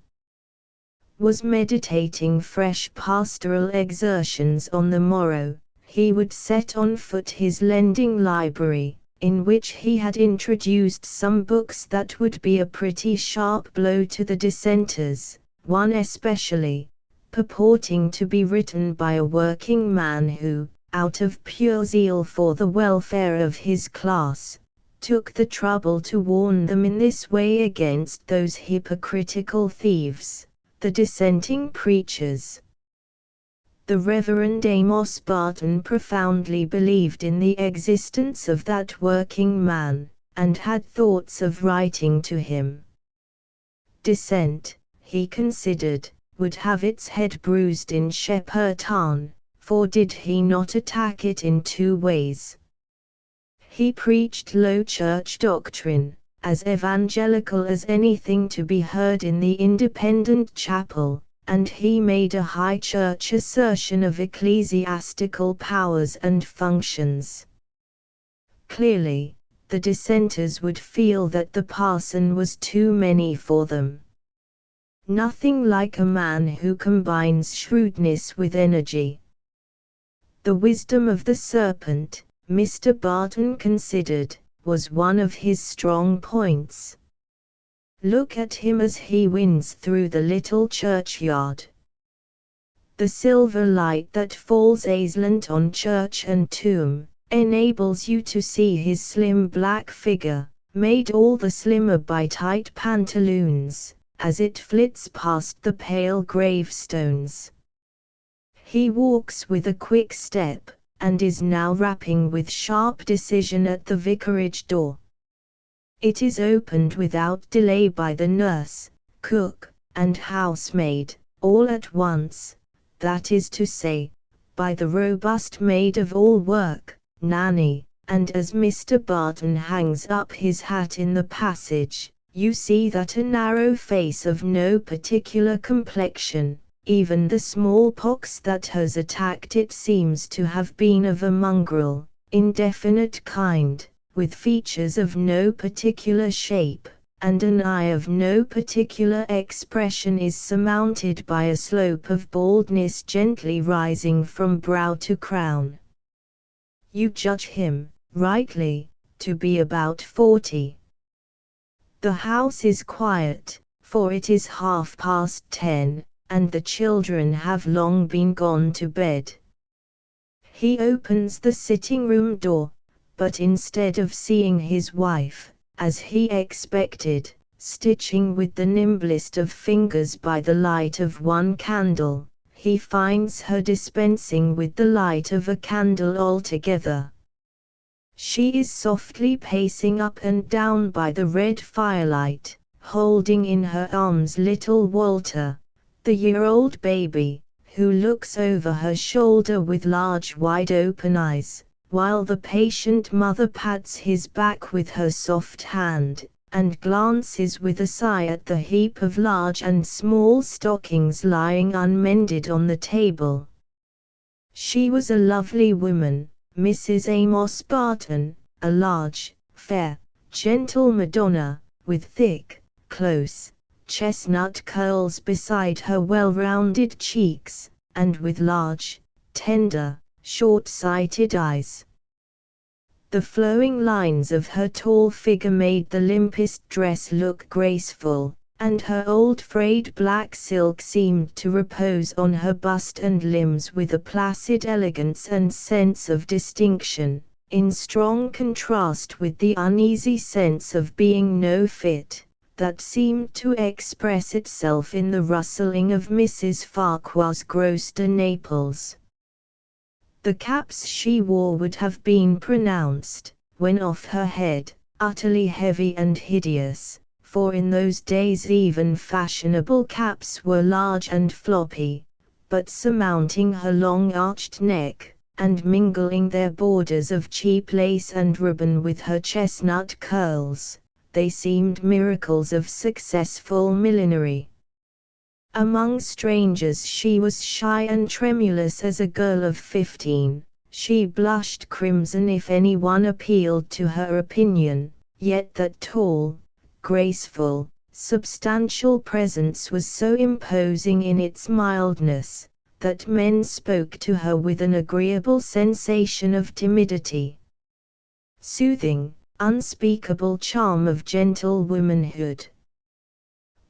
was meditating fresh pastoral exertions on the morrow. He would set on foot his lending library, in which he had introduced some books that would be a pretty sharp blow to the dissenters, one especially, purporting to be written by a working man who, out of pure zeal for the welfare of his class, took the trouble to warn them in this way against those hypocritical thieves, the dissenting preachers. The Reverend Amos Barton profoundly believed in the existence of that working man, and had thoughts of writing to him. Dissent, he considered, would have its head bruised in Shepperton, for did he not attack it in two ways? He preached low church doctrine, as evangelical as anything to be heard in the independent chapel, and he made a high church assertion of ecclesiastical powers and functions. Clearly, the dissenters would feel that the parson was too many for them. Nothing like a man who combines shrewdness with energy. The wisdom of the serpent, Mr. Barton considered, was one of his strong points. Look at him as he winds through the little churchyard. The silver light that falls aslant on church and tomb, enables you to see his slim black figure, made all the slimmer by tight pantaloons, as it flits past the pale gravestones. He walks with a quick step, and is now rapping with sharp decision at the vicarage door. It is opened without delay by the nurse, cook, and housemaid, all at once, that is to say, by the robust maid of all work, Nanny, and as Mr. Barton hangs up his hat in the passage, you see that a narrow face of no particular complexion, even the smallpox that has attacked it seems to have been of a mongrel, indefinite kind, with features of no particular shape, and an eye of no particular expression is surmounted by a slope of baldness gently rising from brow to crown. You judge him, rightly, to be about 40. The house is quiet, for it is 10:30, and the children have long been gone to bed. He opens the sitting-room door, but instead of seeing his wife, as he expected, stitching with the nimblest of fingers by the light of one candle, he finds her dispensing with the light of a candle altogether. She is softly pacing up and down by the red firelight, holding in her arms little Walter, the year-old baby, who looks over her shoulder with large wide-open eyes, while the patient mother pats his back with her soft hand, and glances with a sigh at the heap of large and small stockings lying unmended on the table. She was a lovely woman, Mrs. Amos Barton, a large, fair, gentle Madonna, with thick, close, chestnut curls beside her well-rounded cheeks, and with large, tender, short-sighted eyes. The flowing lines of her tall figure made the limpest dress look graceful, and her old frayed black silk seemed to repose on her bust and limbs with a placid elegance and sense of distinction, in strong contrast with the uneasy sense of being no fit, that seemed to express itself in the rustling of Mrs. Farquhar's Gros de Naples. The caps she wore would have been pronounced, when off her head, utterly heavy and hideous, for in those days even fashionable caps were large and floppy, but surmounting her long arched neck, and mingling their borders of cheap lace and ribbon with her chestnut curls, they seemed miracles of successful millinery. Among strangers she was shy and tremulous as a girl of 15, she blushed crimson if anyone appealed to her opinion, yet that tall, graceful, substantial presence was so imposing in its mildness, that men spoke to her with an agreeable sensation of timidity. Soothing, unspeakable charm of gentle womanhood,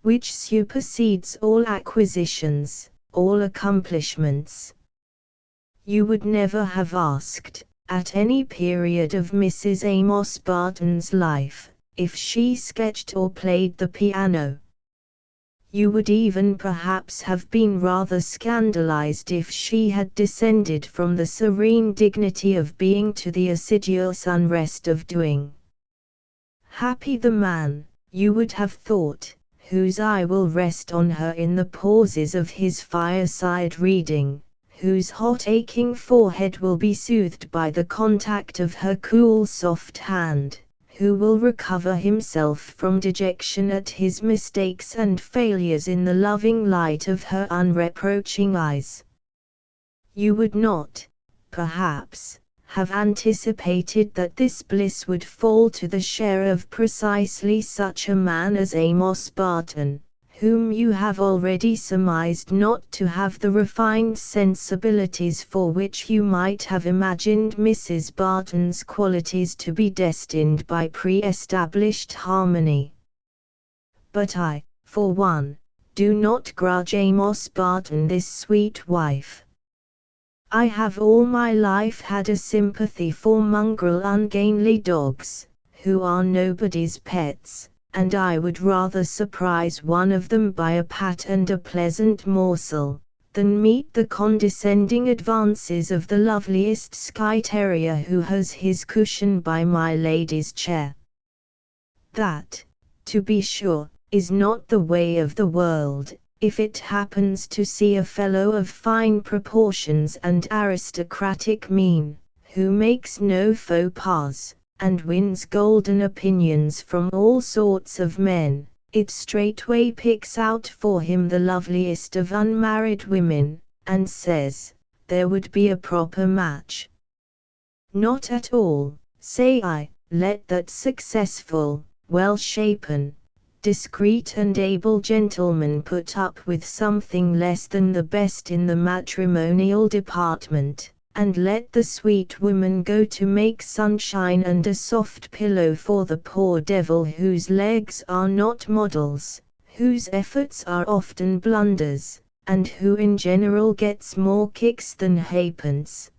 which supersedes all acquisitions, all accomplishments. You would never have asked, at any period of Mrs. Amos Barton's life, if she sketched or played the piano. You would even perhaps have been rather scandalized if she had descended from the serene dignity of being to the assiduous unrest of doing. Happy the man, you would have thought, whose eye will rest on her in the pauses of his fireside reading, whose hot aching forehead will be soothed by the contact of her cool soft hand, who will recover himself from dejection at his mistakes and failures in the loving light of her unreproaching eyes. You would not, perhaps, have anticipated that this bliss would fall to the share of precisely such a man as Amos Barton, whom you have already surmised not to have the refined sensibilities for which you might have imagined Mrs. Barton's qualities to be destined by pre-established harmony. But I, for one, do not grudge Amos Barton this sweet wife. I have all my life had a sympathy for mongrel ungainly dogs, who are nobody's pets, and I would rather surprise one of them by a pat and a pleasant morsel, than meet the condescending advances of the loveliest Skye terrier who has his cushion by my lady's chair. That, to be sure, is not the way of the world, if it happens to see a fellow of fine proportions and aristocratic mien, who makes no faux pas, and wins golden opinions from all sorts of men, it straightway picks out for him the loveliest of unmarried women, and says, there would be a proper match. Not at all, say I, let that successful, well-shapen, discreet and able gentleman put up with something less than the best in the matrimonial department, and let the sweet woman go to make sunshine and a soft pillow for the poor devil whose legs are not models, whose efforts are often blunders, and who in general gets more kicks than halfpence.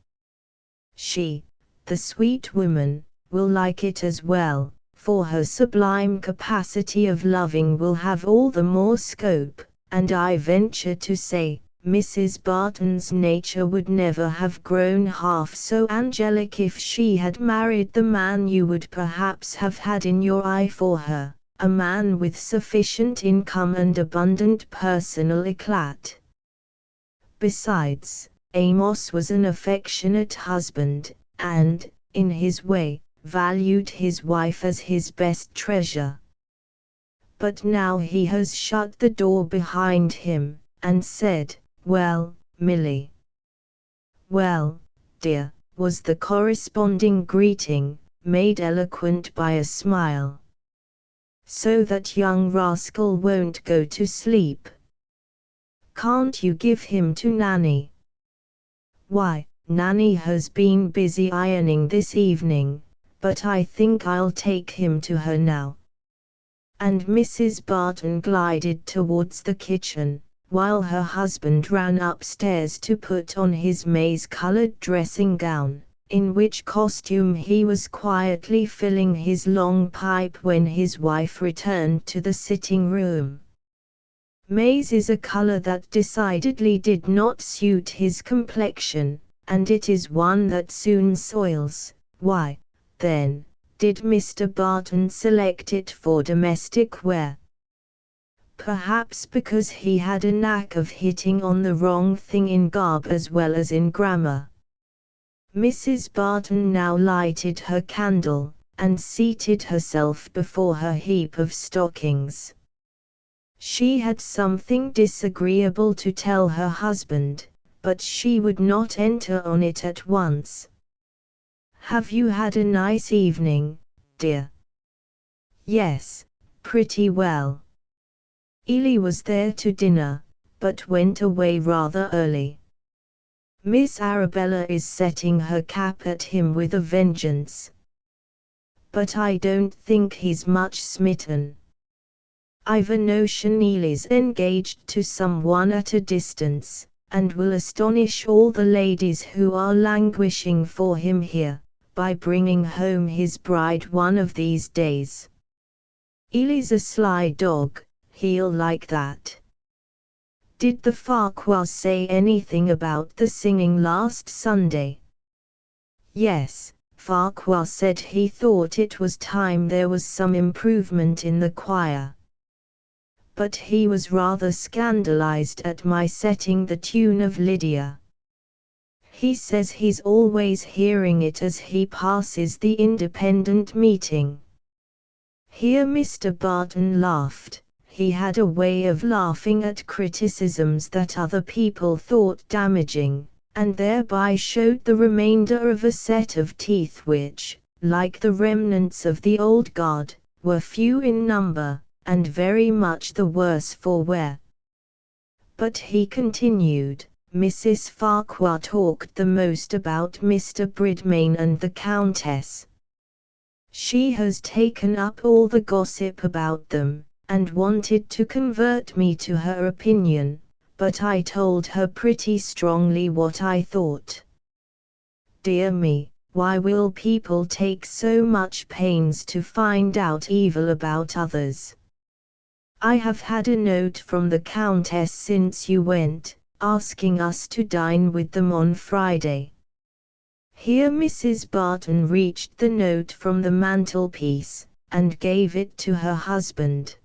She, the sweet woman, will like it as well, for her sublime capacity of loving will have all the more scope, and I venture to say, Mrs. Barton's nature would never have grown half so angelic if she had married the man you would perhaps have had in your eye for her, a man with sufficient income and abundant personal éclat. Besides, Amos was an affectionate husband, and, in his way, valued his wife as his best treasure. But now he has shut the door behind him, and said, well, Milly. Well, dear, was the corresponding greeting, made eloquent by a smile. So that young rascal won't go to sleep. Can't you give him to Nanny? Why, Nanny has been busy ironing this evening, but I think I'll take him to her now. And Mrs. Barton glided towards the kitchen, while her husband ran upstairs to put on his maize-colored dressing gown, in which costume he was quietly filling his long pipe when his wife returned to the sitting-room. Maize is a color that decidedly did not suit his complexion, and it is one that soon soils. Why, then, did Mr. Barton select it for domestic wear? Perhaps because he had a knack of hitting on the wrong thing in garb as well as in grammar. Mrs. Barton now lighted her candle, and seated herself before her heap of stockings. She had something disagreeable to tell her husband, but she would not enter on it at once. Have you had a nice evening, dear? Yes, pretty well. Ely was there to dinner, but went away rather early. Miss Arabella is setting her cap at him with a vengeance. But I don't think he's much smitten. I've a notion Ely's engaged to someone at a distance, and will astonish all the ladies who are languishing for him here, by bringing home his bride one of these days. Ely's a sly dog, he'll like that. Did the Farquhar say anything about the singing last Sunday? Yes, Farquhar said he thought it was time there was some improvement in the choir. But he was rather scandalized at my setting the tune of Lydia. He says he's always hearing it as he passes the independent meeting. Here Mr. Barton laughed. He had a way of laughing at criticisms that other people thought damaging, and thereby showed the remainder of a set of teeth which, like the remnants of the old guard, were few in number, and very much the worse for wear. But he continued, Mrs. Farquhar talked the most about Mr. Bridmain and the Countess. She has taken up all the gossip about them, and wanted to convert me to her opinion, but I told her pretty strongly what I thought. Dear me, why will people take so much pains to find out evil about others? I have had a note from the Countess since you went, asking us to dine with them on Friday. Here Mrs. Barton reached the note from the mantelpiece, and gave it to her husband.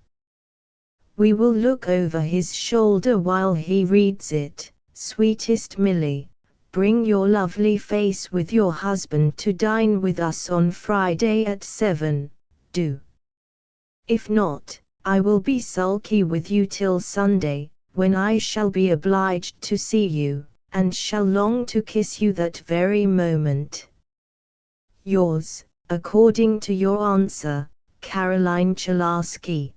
We will look over his shoulder while he reads it. Sweetest Milly, bring your lovely face with your husband to dine with us on Friday at 7, do. If not, I will be sulky with you till Sunday, when I shall be obliged to see you, and shall long to kiss you that very moment. Yours, according to your answer, Caroline Czerlaski.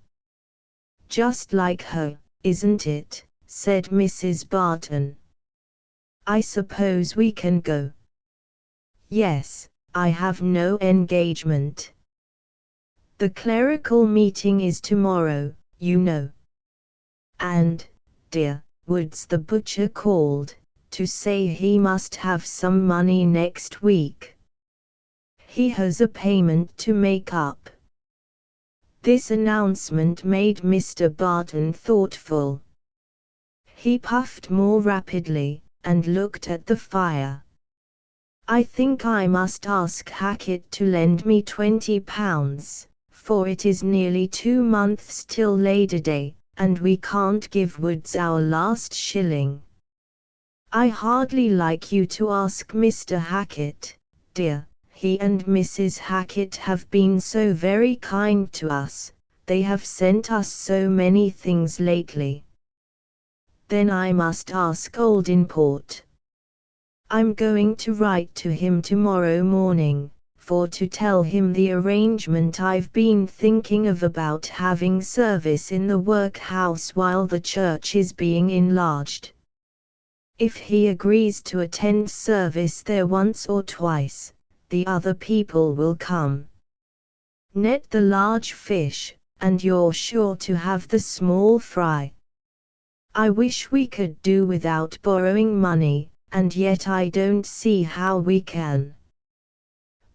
Just like her, isn't it? Said Mrs. Barton. I suppose we can go. Yes, I have no engagement. The clerical meeting is tomorrow, you know. And, dear, Woods the butcher called, to say he must have some money next week. He has a payment to make up. This announcement made Mr. Barton thoughtful. He puffed more rapidly, and looked at the fire. I think I must ask Hackett to lend me £20, for it is nearly 2 months till Labor Day, and we can't give Woods our last shilling. I hardly like you to ask Mr. Hackett, dear. He and Mrs. Hackett have been so very kind to us, they have sent us so many things lately. Then I must ask Oldinport. I'm going to write to him tomorrow morning, for to tell him the arrangement I've been thinking of about having service in the workhouse while the church is being enlarged. If he agrees to attend service there once or twice, the other people will come. Net the large fish, and you're sure to have the small fry. I wish we could do without borrowing money, and yet I don't see how we can.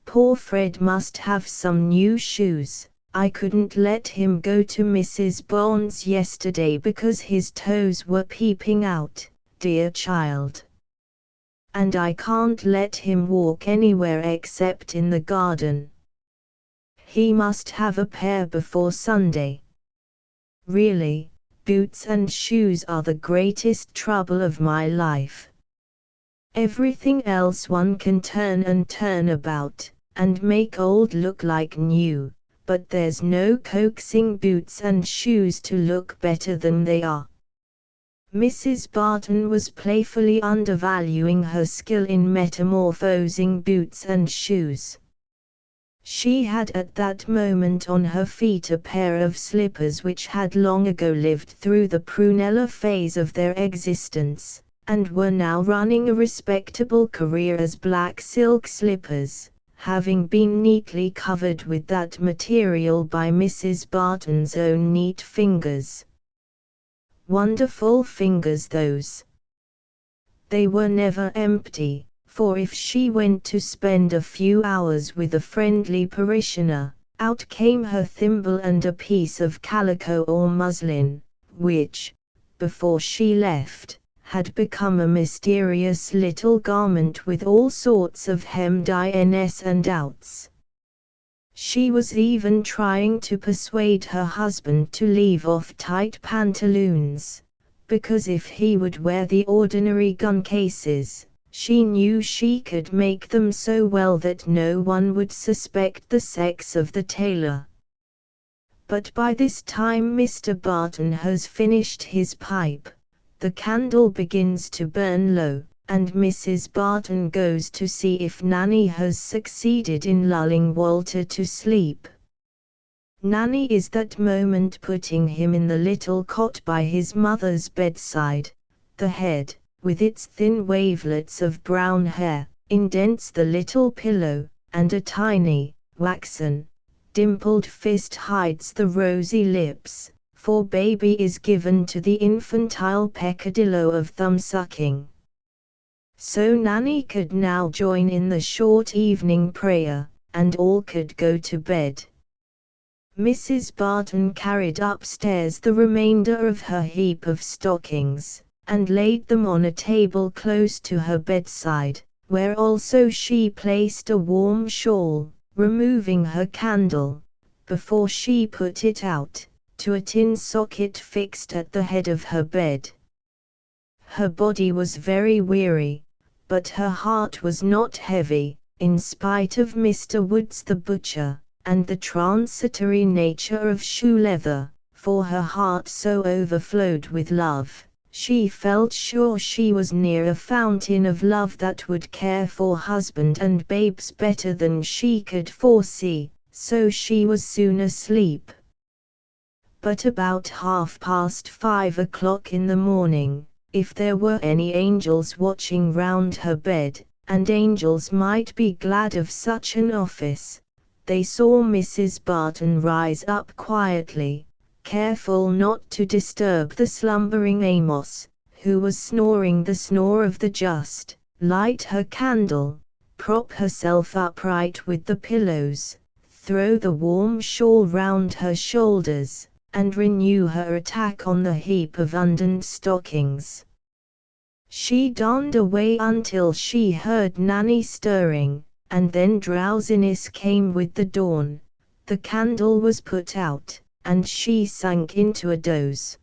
Poor Fred must have some new shoes. I couldn't let him go to Mrs. Bond's yesterday because his toes were peeping out, dear child. And I can't let him walk anywhere except in the garden. He must have a pair before Sunday. Really, boots and shoes are the greatest trouble of my life. Everything else one can turn and turn about, and make old look like new, but there's no coaxing boots and shoes to look better than they are. Mrs. Barton was playfully undervaluing her skill in metamorphosing boots and shoes. She had at that moment on her feet a pair of slippers which had long ago lived through the prunella phase of their existence, and were now running a respectable career as black silk slippers, having been neatly covered with that material by Mrs. Barton's own neat fingers. Wonderful fingers those. They were never empty, for if she went to spend a few hours with a friendly parishioner, out came her thimble and a piece of calico or muslin, which, before she left, had become a mysterious little garment with all sorts of hemmed ins and outs. She was even trying to persuade her husband to leave off tight pantaloons, because if he would wear the ordinary gun cases, she knew she could make them so well that no one would suspect the sex of the tailor. But by this time Mr. Barton has finished his pipe, the candle begins to burn low, and Mrs. Barton goes to see if Nanny has succeeded in lulling Walter to sleep. Nanny is that moment putting him in the little cot by his mother's bedside. The head, with its thin wavelets of brown hair, indents the little pillow, and a tiny, waxen, dimpled fist hides the rosy lips, for baby is given to the infantile peccadillo of thumb-sucking. So Nanny could now join in the short evening prayer, and all could go to bed. Mrs. Barton carried upstairs the remainder of her heap of stockings, and laid them on a table close to her bedside, where also she placed a warm shawl, removing her candle, before she put it out, to a tin socket fixed at the head of her bed. Her body was very weary, but her heart was not heavy, in spite of Mr. Woods the butcher, and the transitory nature of shoe leather, for her heart so overflowed with love. She felt sure she was near a fountain of love that would care for husband and babes better than she could foresee, so she was soon asleep. But about 5:30 o'clock in the morning, if there were any angels watching round her bed, and angels might be glad of such an office, they saw Mrs. Barton rise up quietly, careful not to disturb the slumbering Amos, who was snoring the snore of the just, light her candle, prop herself upright with the pillows, throw the warm shawl round her shoulders, and renew her attack on the heap of undone stockings. She donned away until she heard Nanny stirring, and then drowsiness came with the dawn, the candle was put out, and she sank into a doze.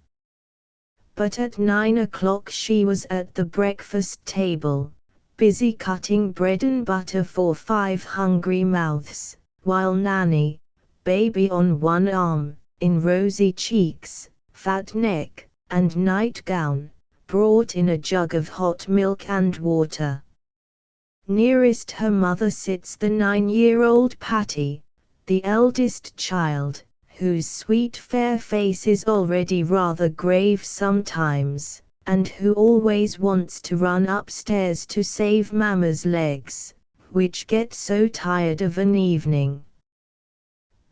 But at 9 o'clock she was at the breakfast table, busy cutting bread and butter for 5 hungry mouths, while Nanny, baby on one arm, in rosy cheeks, fat neck, and nightgown, brought in a jug of hot milk and water. Nearest her mother sits the 9-year-old Patty, the eldest child, whose sweet fair face is already rather grave sometimes, and who always wants to run upstairs to save Mamma's legs, which get so tired of an evening.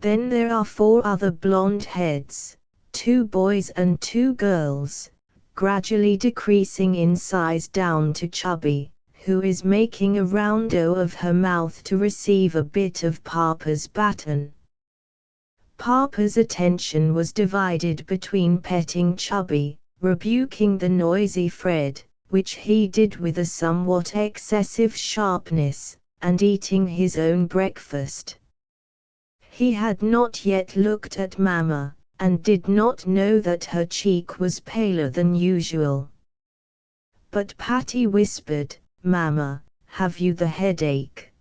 Then there are 4 other blonde heads, 2 boys and 2 girls, gradually decreasing in size down to Chubby, who is making a roundo of her mouth to receive a bit of Papa's baton. Papa's attention was divided between petting Chubby, rebuking the noisy Fred, which he did with a somewhat excessive sharpness, and eating his own breakfast. He had not yet looked at Mamma, and did not know that her cheek was paler than usual. But Patty whispered, "Mamma, have you the headache?"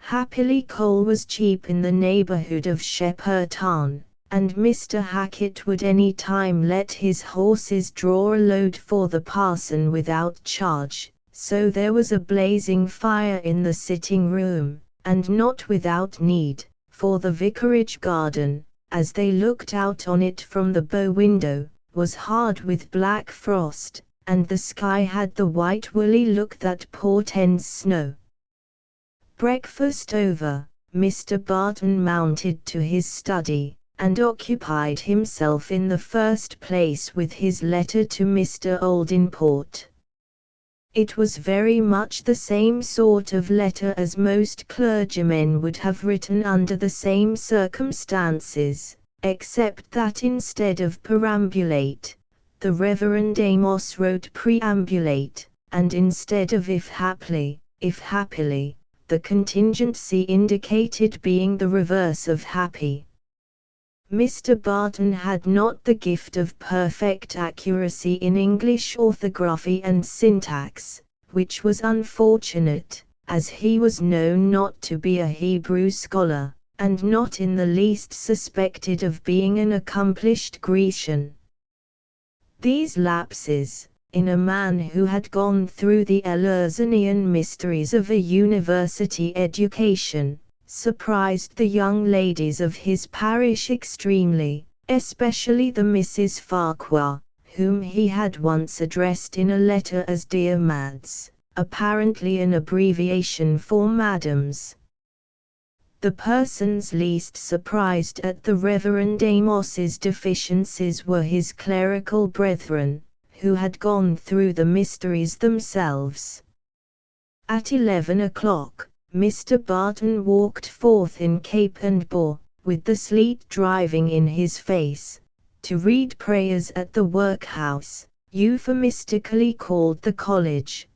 Happily coal was cheap in the neighborhood of Shepperton, and Mr. Hackett would any time let his horses draw a load for the parson without charge, so there was a blazing fire in the sitting room, and not without need, for the vicarage garden, as they looked out on it from the bow window, was hard with black frost, and the sky had the white woolly look that portends snow. Breakfast over, Mr. Barton mounted to his study, and occupied himself in the first place with his letter to Mr. Oldinport. It was very much the same sort of letter as most clergymen would have written under the same circumstances, except that instead of perambulate, the Reverend Amos wrote preambulate, and instead of if happily, the contingency indicated being the reverse of happy. Mr. Barton had not the gift of perfect accuracy in English orthography and syntax, which was unfortunate, as he was known not to be a Hebrew scholar, and not in the least suspected of being an accomplished Grecian. These lapses, in a man who had gone through the Eleusinian mysteries of a university education, surprised the young ladies of his parish extremely, especially the Misses Farquhar, whom he had once addressed in a letter as Dear Mads, apparently an abbreviation for Madams. The persons least surprised at the Reverend Amos's deficiencies were his clerical brethren, who had gone through the mysteries themselves. At 11 o'clock, Mr. Barton walked forth in cape and bow, with the sleet driving in his face, to read prayers at the workhouse, euphemistically called the college.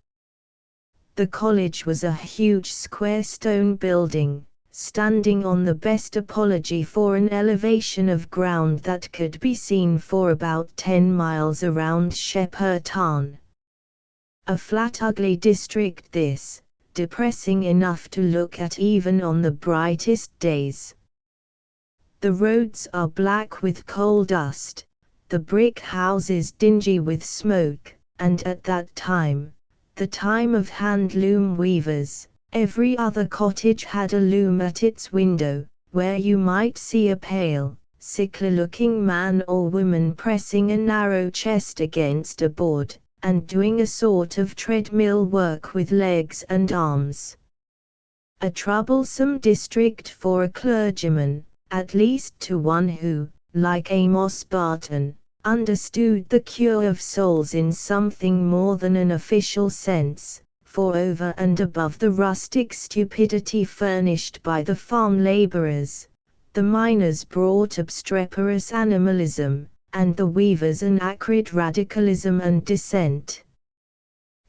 The college was a huge square stone building, standing on the best apology for an elevation of ground that could be seen for about 10 miles around Shepperton. A flat ugly district this, depressing enough to look at even on the brightest days. The roads are black with coal dust, the brick houses dingy with smoke, and at that time, the time of hand-loom weavers, every other cottage had a loom at its window, where you might see a pale, sickly-looking man or woman pressing a narrow chest against a board, and doing a sort of treadmill work with legs and arms. A troublesome district for a clergyman, at least to one who, like Amos Barton, understood the cure of souls in something more than an official sense, for over and above the rustic stupidity furnished by the farm labourers, the miners brought obstreperous animalism, and the weavers an acrid radicalism and dissent.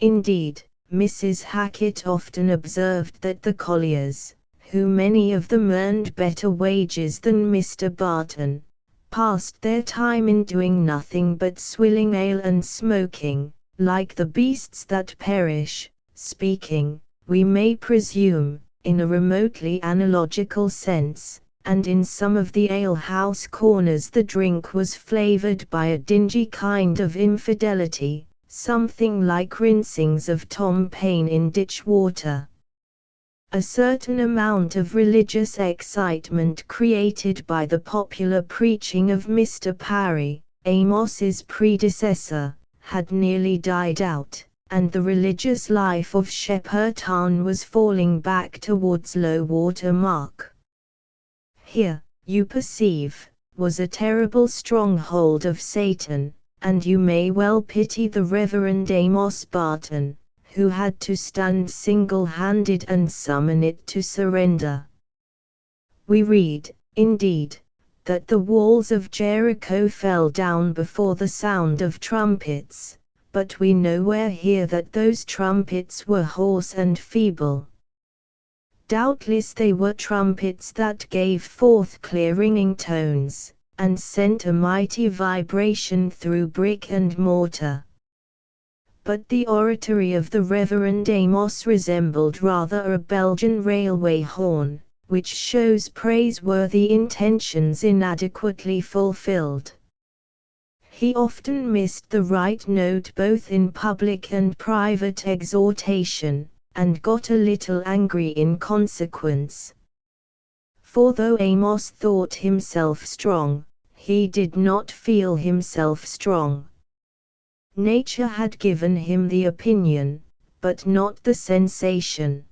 Indeed, Mrs. Hackett often observed that the colliers, who many of them earned better wages than Mr. Barton, passed their time in doing nothing but swilling ale and smoking, like the beasts that perish, speaking, we may presume, in a remotely analogical sense, and in some of the ale-house corners the drink was flavoured by a dingy kind of infidelity, something like rinsings of Tom Paine in ditch water. A certain amount of religious excitement created by the popular preaching of Mr. Parry, Amos's predecessor, had nearly died out, and the religious life of Shepperton was falling back towards low water mark. Here, you perceive, was a terrible stronghold of Satan, and you may well pity the Reverend Amos Barton, who had to stand single-handed and summon it to surrender. We read, indeed, that the walls of Jericho fell down before the sound of trumpets, but we nowhere hear that those trumpets were hoarse and feeble. Doubtless they were trumpets that gave forth clear ringing tones, and sent a mighty vibration through brick and mortar. But the oratory of the Reverend Amos resembled rather a Belgian railway horn, which shows praiseworthy intentions inadequately fulfilled. He often missed the right note both in public and private exhortation, and got a little angry in consequence. For though Amos thought himself strong, he did not feel himself strong. Nature had given him the opinion, but not the sensation.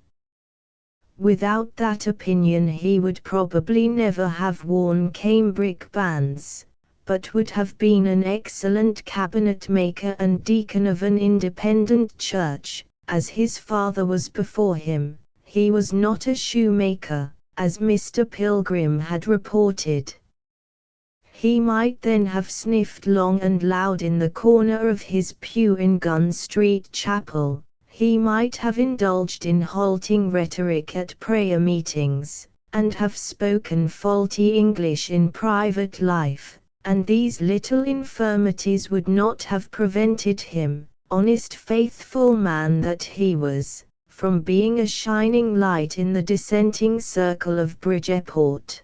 Without that opinion he would probably never have worn cambric bands, but would have been an excellent cabinet maker and deacon of an independent church, as his father was before him. He was not a shoemaker, as Mr. Pilgrim had reported. He might then have sniffed long and loud in the corner of his pew in Gun Street Chapel, he might have indulged in halting rhetoric at prayer meetings, and have spoken faulty English in private life, and these little infirmities would not have prevented him, honest faithful man that he was, from being a shining light in the dissenting circle of Bridgeport.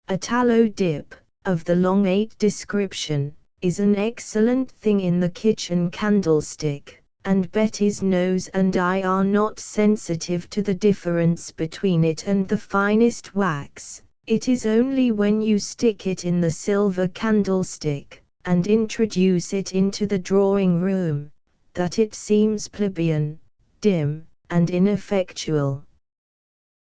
A tallow dip, of the long 8 description, is an excellent thing in the kitchen candlestick, and Betty's nose and I are not sensitive to the difference between it and the finest wax. It is only when you stick it in the silver candlestick, and introduce it into the drawing room, that it seems plebeian, dim, and ineffectual.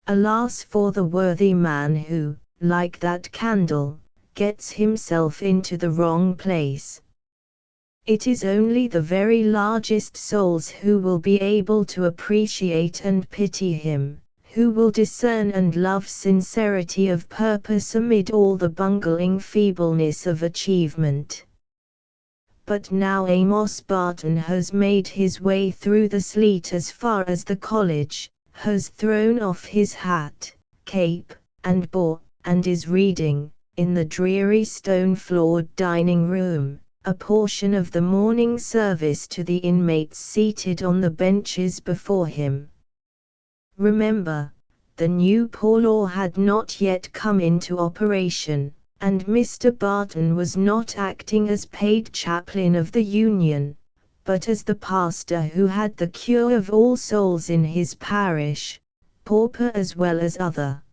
Alas for the worthy man who, like that candle, gets himself into the wrong place. It is only the very largest souls who will be able to appreciate and pity him, who will discern and love sincerity of purpose amid all the bungling feebleness of achievement. But now Amos Barton has made his way through the sleet as far as the college, has thrown off his hat, cape, and bow, and is reading, in the dreary stone-floored dining room, a portion of the morning service to the inmates seated on the benches before him. Remember, the new poor law had not yet come into operation, and Mr. Barton was not acting as paid chaplain of the Union, but as the pastor who had the cure of all souls in his parish, pauper as well as other.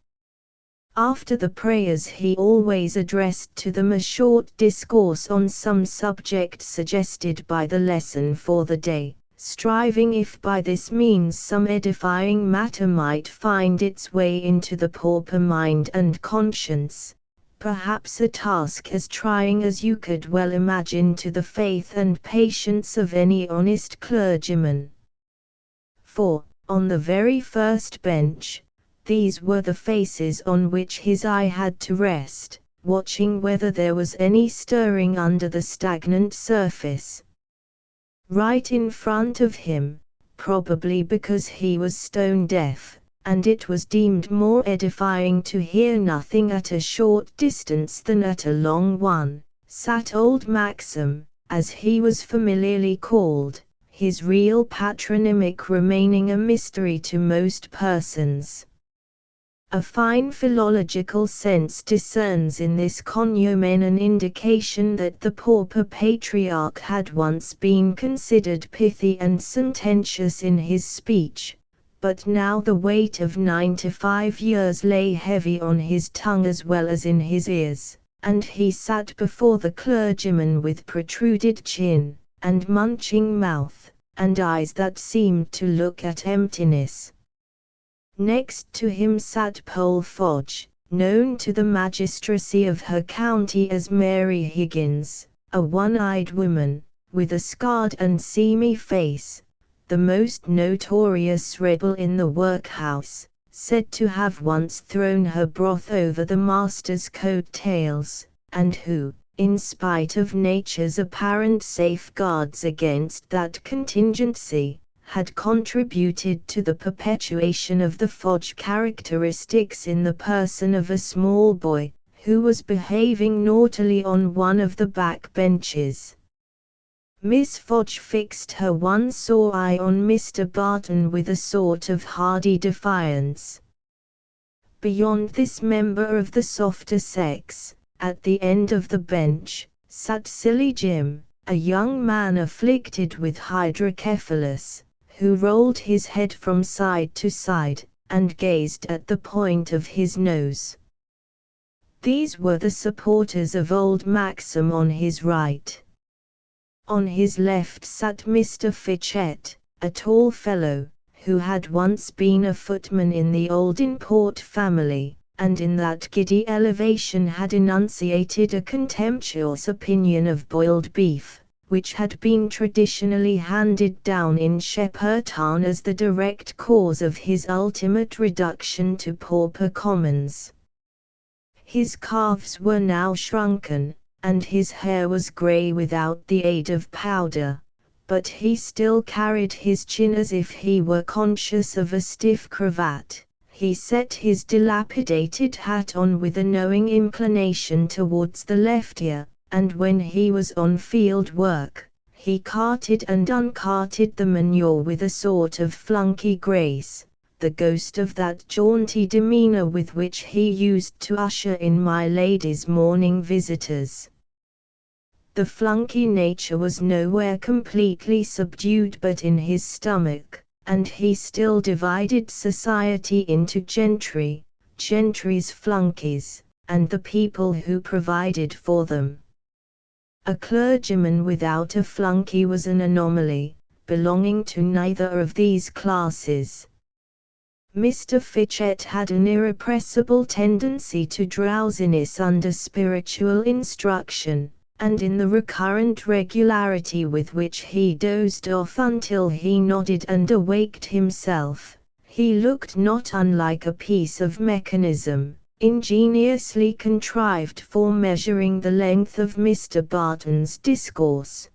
After the prayers he always addressed to them a short discourse on some subject suggested by the lesson for the day, striving if by this means some edifying matter might find its way into the pauper mind and conscience, perhaps a task as trying as you could well imagine to the faith and patience of any honest clergyman. For, on the very first bench, these were the faces on which his eye had to rest, watching whether there was any stirring under the stagnant surface. Right in front of him, probably because he was stone deaf, and it was deemed more edifying to hear nothing at a short distance than at a long one, sat old Maxim, as he was familiarly called, his real patronymic remaining a mystery to most persons. A fine philological sense discerns in this cognomen an indication that the pauper patriarch had once been considered pithy and sententious in his speech, but now the weight of 95 years lay heavy on his tongue as well as in his ears, and he sat before the clergyman with protruded chin, and munching mouth, and eyes that seemed to look at emptiness. Next to him sat Poll Fodge, known to the magistracy of her county as Mary Higgins, a one-eyed woman, with a scarred and seamy face, the most notorious rebel in the workhouse, said to have once thrown her broth over the master's coat-tails, and who, in spite of nature's apparent safeguards against that contingency, had contributed to the perpetuation of the Fodge characteristics in the person of a small boy, who was behaving naughtily on one of the back benches. Miss Fodge fixed her one sore eye on Mr. Barton with a sort of hardy defiance. Beyond this member of the softer sex, at the end of the bench, sat Silly Jim, a young man afflicted with hydrocephalus, who rolled his head from side to side, and gazed at the point of his nose. These were the supporters of old Maxim on his right. On his left sat Mr. Fitchett, a tall fellow, who had once been a footman in the Oldinport family, and in that giddy elevation had enunciated a contemptuous opinion of boiled beef, which had been traditionally handed down in Shepperton as the direct cause of his ultimate reduction to pauper commons. His calves were now shrunken, and his hair was grey without the aid of powder, but he still carried his chin as if he were conscious of a stiff cravat. He set his dilapidated hat on with a knowing inclination towards the left ear, and when he was on field work, he carted and uncarted the manure with a sort of flunky grace, the ghost of that jaunty demeanour with which he used to usher in my lady's morning visitors. The flunky nature was nowhere completely subdued but in his stomach, and he still divided society into gentry, gentry's flunkies, and the people who provided for them. A clergyman without a flunky was an anomaly, belonging to neither of these classes. Mr. Fitchett had an irrepressible tendency to drowsiness under spiritual instruction, and in the recurrent regularity with which he dozed off until he nodded and awaked himself, he looked not unlike a piece of mechanism, ingeniously contrived for measuring the length of Mr. Barton's discourse.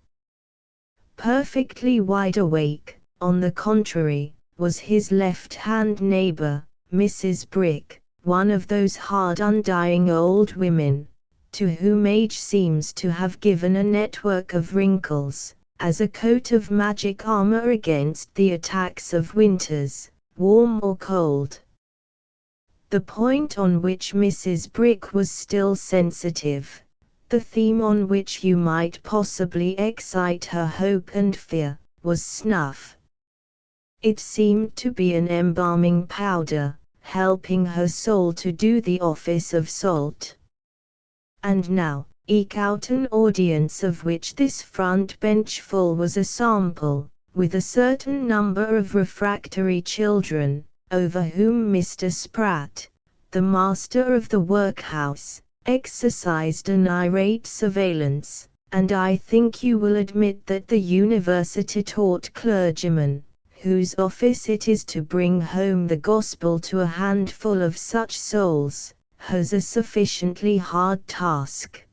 Perfectly wide awake, on the contrary, was his left-hand neighbour, Mrs. Brick, one of those hard undying old women, to whom age seems to have given a network of wrinkles, as a coat of magic armour against the attacks of winters, warm or cold. The point on which Mrs. Brick was still sensitive, the theme on which you might possibly excite her hope and fear, was snuff. It seemed to be an embalming powder, helping her soul to do the office of salt. And now, eke out an audience of which this front bench full was a sample, with a certain number of refractory children, over whom Mr. Spratt, the master of the workhouse, exercised an irate surveillance, and I think you will admit that the university-taught clergyman, whose office it is to bring home the gospel to a handful of such souls, has a sufficiently hard task.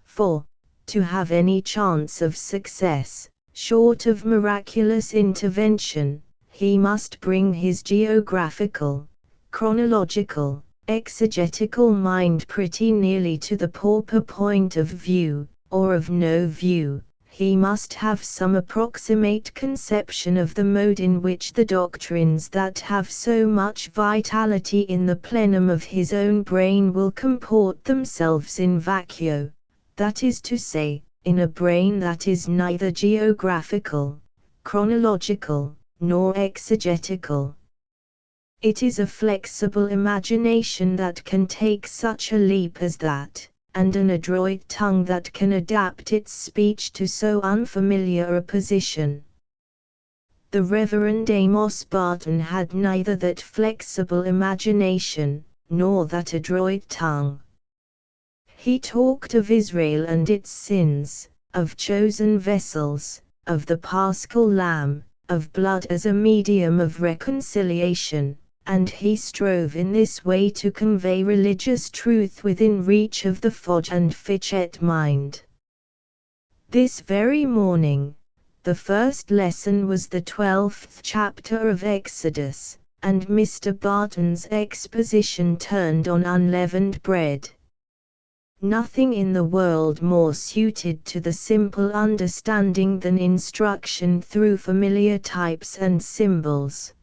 For, to have any chance of success, short of miraculous intervention, he must bring his geographical, chronological, exegetical mind pretty nearly to the pauper point of view, or of no view. He must have some approximate conception of the mode in which the doctrines that have so much vitality in the plenum of his own brain will comport themselves in vacuo, that is to say, in a brain that is neither geographical, chronological, nor exegetical. It is a flexible imagination that can take such a leap as that, and an adroit tongue that can adapt its speech to so unfamiliar a position. The Reverend Amos Barton had neither that flexible imagination, nor that adroit tongue. He talked of Israel and its sins, of chosen vessels, of the Paschal Lamb, of blood as a medium of reconciliation, and he strove in this way to convey religious truth within reach of the Fodge and Fitchett mind. This very morning, the first lesson was the 12th chapter of Exodus, and Mr. Barton's exposition turned on unleavened bread. Nothing in the world more suited to the simple understanding than instruction through familiar types and symbols.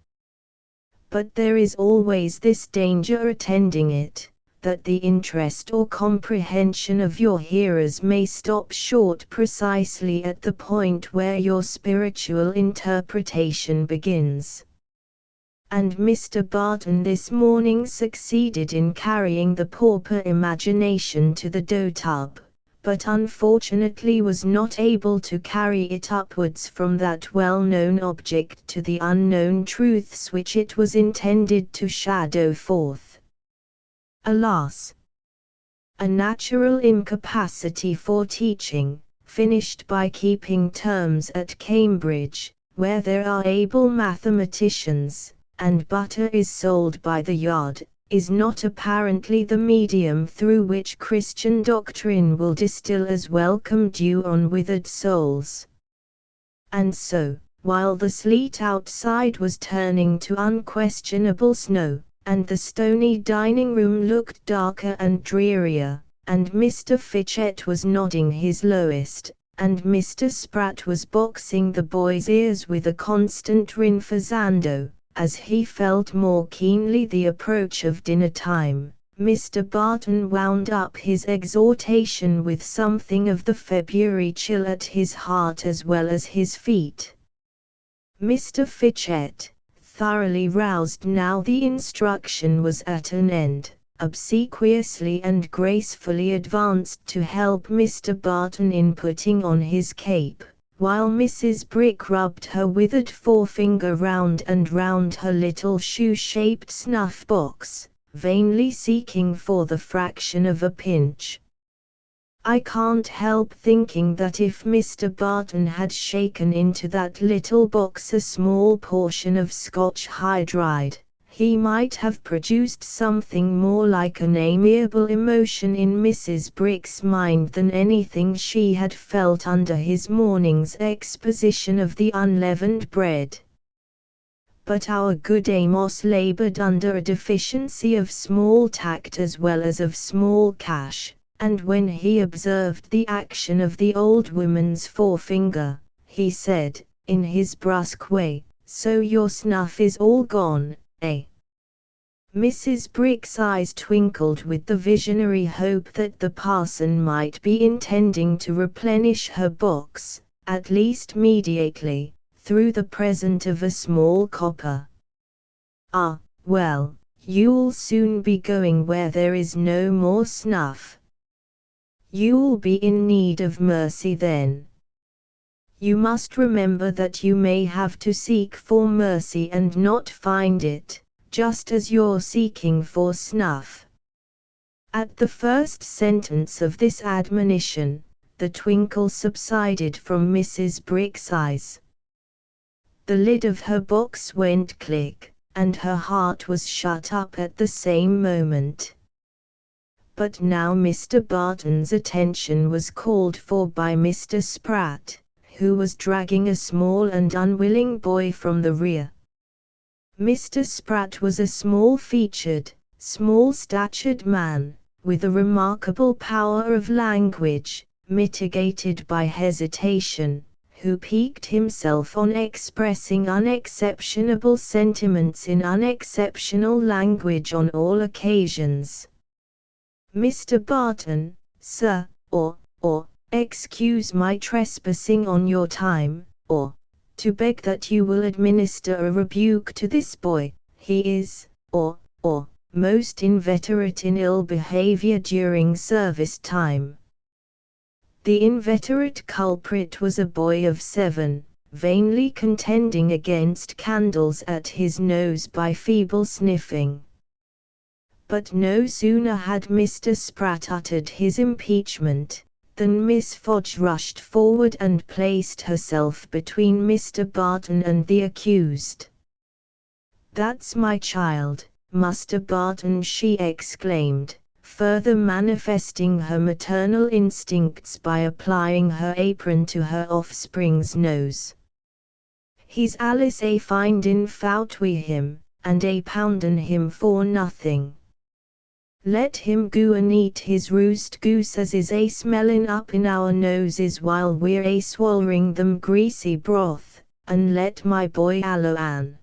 But there is always this danger attending it, that the interest or comprehension of your hearers may stop short precisely at the point where your spiritual interpretation begins. And Mr. Barton this morning succeeded in carrying the pauper imagination to the dough tub, but unfortunately was not able to carry it upwards from that well-known object to the unknown truths which it was intended to shadow forth. Alas! A natural incapacity for teaching, finished by keeping terms at Cambridge, where there are able mathematicians, and butter is sold by the yard, is not apparently the medium through which Christian doctrine will distill as welcome dew on withered souls. And so, while the sleet outside was turning to unquestionable snow, and the stony dining room looked darker and drearier, and Mr. Fitchett was nodding his lowest, and Mr. Spratt was boxing the boy's ears with a constant rinfazando, as he felt more keenly the approach of dinner time. Mr. Barton wound up his exhortation with something of the February chill at his heart as well as his feet. Mr. Fitchett, thoroughly roused now the instruction was at an end, obsequiously and gracefully advanced to help Mr. Barton in putting on his cape, while Mrs. Brick rubbed her withered forefinger round and round her little shoe-shaped snuff-box, vainly seeking for the fraction of a pinch. I can't help thinking that if Mr. Barton had shaken into that little box a small portion of Scotch hydride, he might have produced something more like an amiable emotion in Mrs. Brick's mind than anything she had felt under his morning's exposition of the unleavened bread. But our good Amos laboured under a deficiency of small tact as well as of small cash, and when he observed the action of the old woman's forefinger, he said, in his brusque way, "So your snuff is all gone, eh?" Mrs. Brick's eyes twinkled with the visionary hope that the parson might be intending to replenish her box, at least mediately, through the present of a small copper. "Ah, well, you'll soon be going where there is no more snuff. You'll be in need of mercy then. You must remember that you may have to seek for mercy and not find it, just as you're seeking for snuff." At the first sentence of this admonition, the twinkle subsided from Mrs. Brick's eyes. The lid of her box went click, and her heart was shut up at the same moment. But now Mr. Barton's attention was called for by Mr. Spratt, who was dragging a small and unwilling boy from the rear. Mr. Spratt was a small-featured, small-statured man, with a remarkable power of language, mitigated by hesitation, who piqued himself on expressing unexceptionable sentiments in unexceptional language on all occasions. "Mr. Barton, sir, or, excuse my trespassing on your time, or, to beg that you will administer a rebuke to this boy, he is, or, most inveterate in ill behavior during service time." The inveterate culprit was a boy of 7, vainly contending against candles at his nose by feeble sniffing. But no sooner had Mr. Spratt uttered his impeachment, than Miss Fodge rushed forward and placed herself between Mr. Barton and the accused. "That's my child, Master Barton," she exclaimed, further manifesting her maternal instincts by applying her apron to her offspring's nose. "He's allus a findin' fault wi' him, and a poundin' him for nothing. Let him go and eat his roost goose as is a smellin' up in our noses while we're a swallering them greasy broth, and let my boy allo an."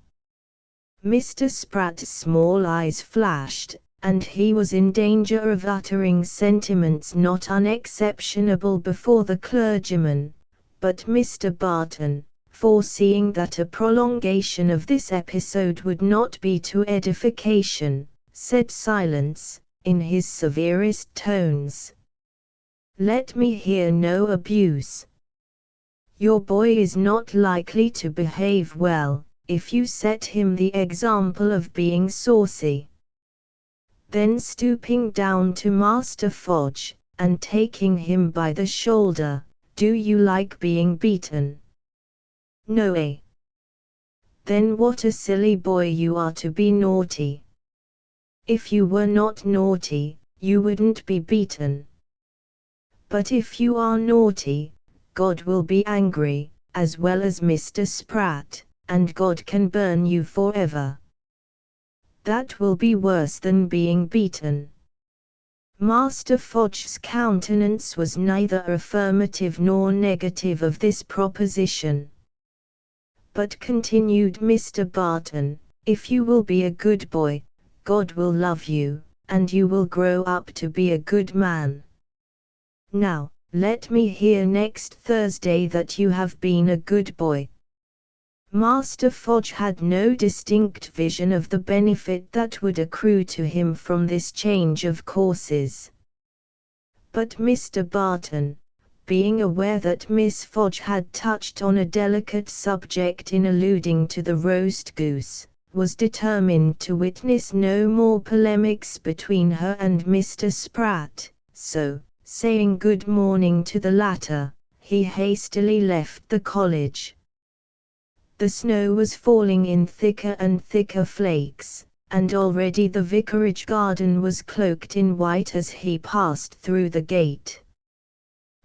Mr. Spratt's small eyes flashed, and he was in danger of uttering sentiments not unexceptionable before the clergyman, but Mr. Barton, foreseeing that a prolongation of this episode would not be to edification, said silence, in his severest tones. "Let me hear no abuse. Your boy is not likely to behave well, if you set him the example of being saucy." Then stooping down to Master Fodge, and taking him by the shoulder, "Do you like being beaten?" "No, eh?" "Then what a silly boy you are to be naughty. If you were not naughty, you wouldn't be beaten. But if you are naughty, God will be angry, as well as Mr. Spratt, and God can burn you forever. That will be worse than being beaten." Master Fodge's countenance was neither affirmative nor negative of this proposition. But continued Mr. Barton, if you will be a good boy, God will love you, and you will grow up to be a good man. Now, let me hear next Thursday that you have been a good boy. Master Fodge had no distinct vision of the benefit that would accrue to him from this change of courses. But Mr. Barton, being aware that Miss Fodge had touched on a delicate subject in alluding to the roast goose, was determined to witness no more polemics between her and Mr. Spratt, so, saying good morning to the latter, he hastily left the college. The snow was falling in thicker and thicker flakes, and already the vicarage garden was cloaked in white as he passed through the gate.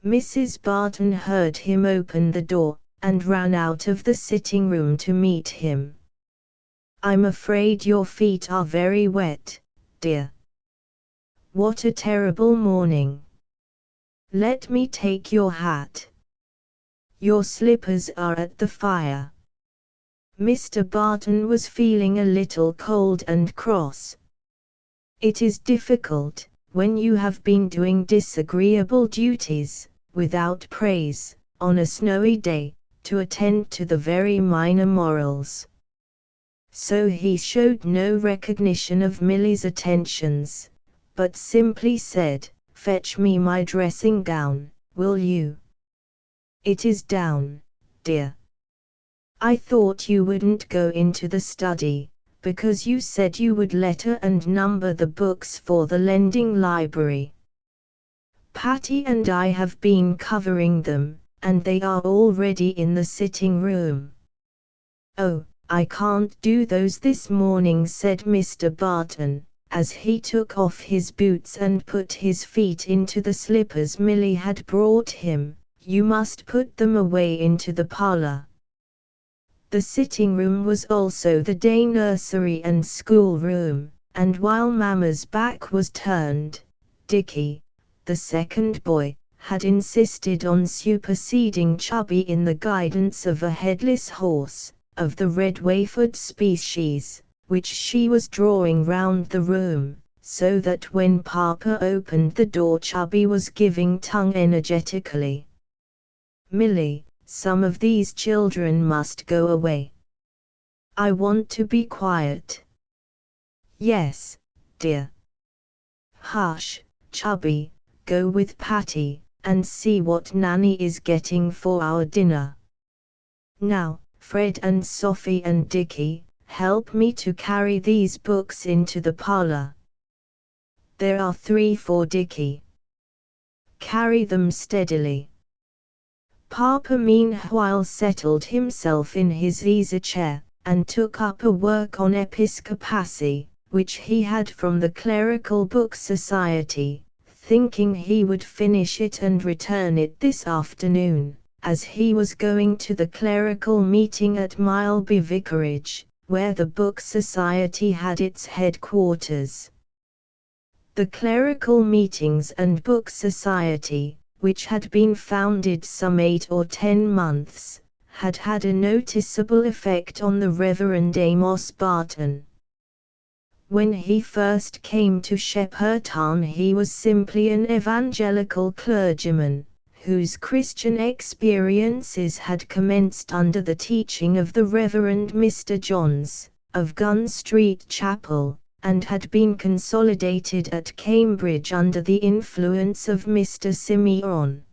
Mrs. Barton heard him open the door, and ran out of the sitting-room to meet him. "I'm afraid your feet are very wet, dear. What a terrible morning. Let me take your hat. Your slippers are at the fire." Mr. Barton was feeling a little cold and cross. It is difficult, when you have been doing disagreeable duties, without praise, on a snowy day, to attend to the very minor morals. So he showed no recognition of Milly's attentions, but simply said, "Fetch me my dressing gown, will you? It is down, dear. I thought you wouldn't go into the study, because you said you would letter and number the books for the lending library. Patty and I have been covering them, and they are already in the sitting-room." "Oh, I can't do those this morning," said Mr. Barton, as he took off his boots and put his feet into the slippers Milly had brought him. "You must put them away into the parlor." The sitting-room was also the day nursery and schoolroom, and while Mamma's back was turned, Dicky, the second boy, had insisted on superseding Chubby in the guidance of a headless horse, of the red wafered species, which she was drawing round the room, so that when Papa opened the door Chubby was giving tongue energetically. "Milly, some of these children must go away. I want to be quiet." "Yes, dear." "Hush, Chubby, go with Patty, and see what Nanny is getting for our dinner. Now, Fred and Sophie and Dicky, help me to carry these books into the parlor. There are 3 for Dicky. Carry them steadily." Papa meanwhile settled himself in his easy-chair, and took up a work on episcopacy, which he had from the Clerical Book Society, thinking he would finish it and return it this afternoon, as he was going to the clerical meeting at Mileby Vicarage, where the Book Society had its headquarters. The Clerical Meetings and Book Society, which had been founded some 8 or 10 months, had had a noticeable effect on the Reverend Amos Barton. When he first came to Shepperton he was simply an evangelical clergyman, whose Christian experiences had commenced under the teaching of the Reverend Mr. Johns, of Gun Street Chapel, and had been consolidated at Cambridge under the influence of Mr. Simeon.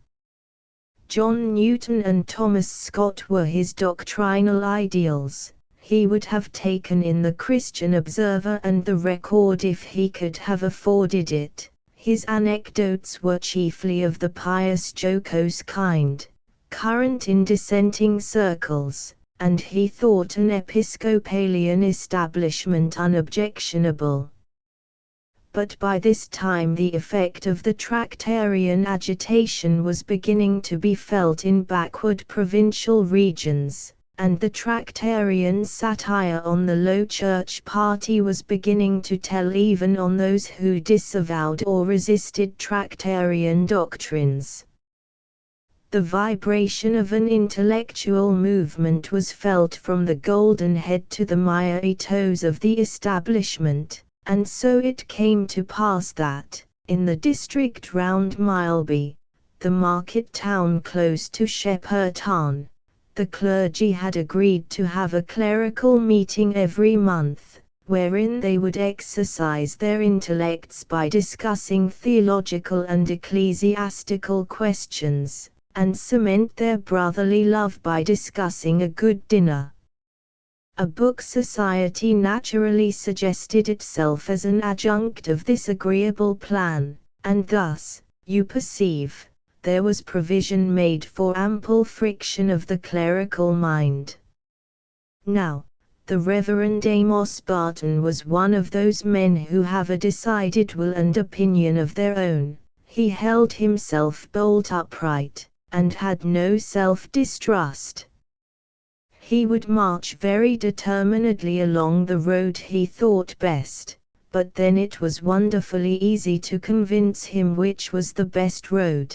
John Newton and Thomas Scott were his doctrinal ideals. He would have taken in the Christian Observer and the Record if he could have afforded it. His anecdotes were chiefly of the pious jocose kind, current in dissenting circles, and he thought an Episcopalian establishment unobjectionable. But by this time the effect of the Tractarian agitation was beginning to be felt in backward provincial regions, and the Tractarian satire on the Low Church party was beginning to tell even on those who disavowed or resisted Tractarian doctrines. The vibration of an intellectual movement was felt from the golden head to the miry toes of the establishment, and so it came to pass that, in the district round Mileby, the market town close to Shepperton, the clergy had agreed to have a clerical meeting every month, wherein they would exercise their intellects by discussing theological and ecclesiastical questions, and cement their brotherly love by discussing a good dinner. A book society naturally suggested itself as an adjunct of this agreeable plan, and thus, you perceive, there was provision made for ample friction of the clerical mind. Now, the Reverend Amos Barton was one of those men who have a decided will and opinion of their own. He held himself bolt upright, and had no self-distrust. He would march very determinedly along the road he thought best, but then it was wonderfully easy to convince him which was the best road.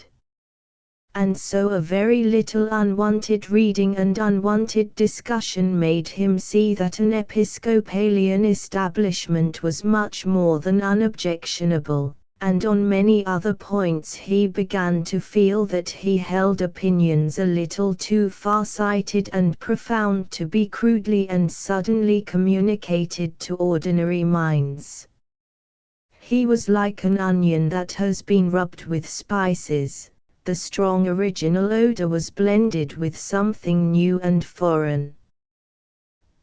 And so a very little unwanted reading and unwanted discussion made him see that an Episcopalian establishment was much more than unobjectionable, and on many other points he began to feel that he held opinions a little too far-sighted and profound to be crudely and suddenly communicated to ordinary minds. He was like an onion that has been rubbed with spices. The strong original odor was blended with something new and foreign.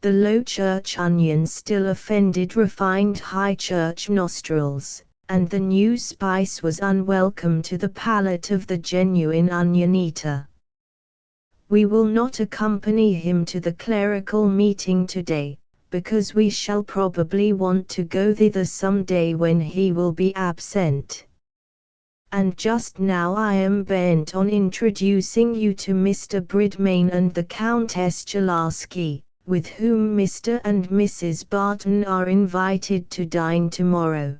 The Low Church onion still offended refined High Church nostrils, and the new spice was unwelcome to the palate of the genuine onion-eater. We will not accompany him to the clerical meeting today, because we shall probably want to go thither some day when he will be absent. And just now I am bent on introducing you to Mr. Bridmain and the Countess Jalarski, with whom Mr. and Mrs. Barton are invited to dine tomorrow.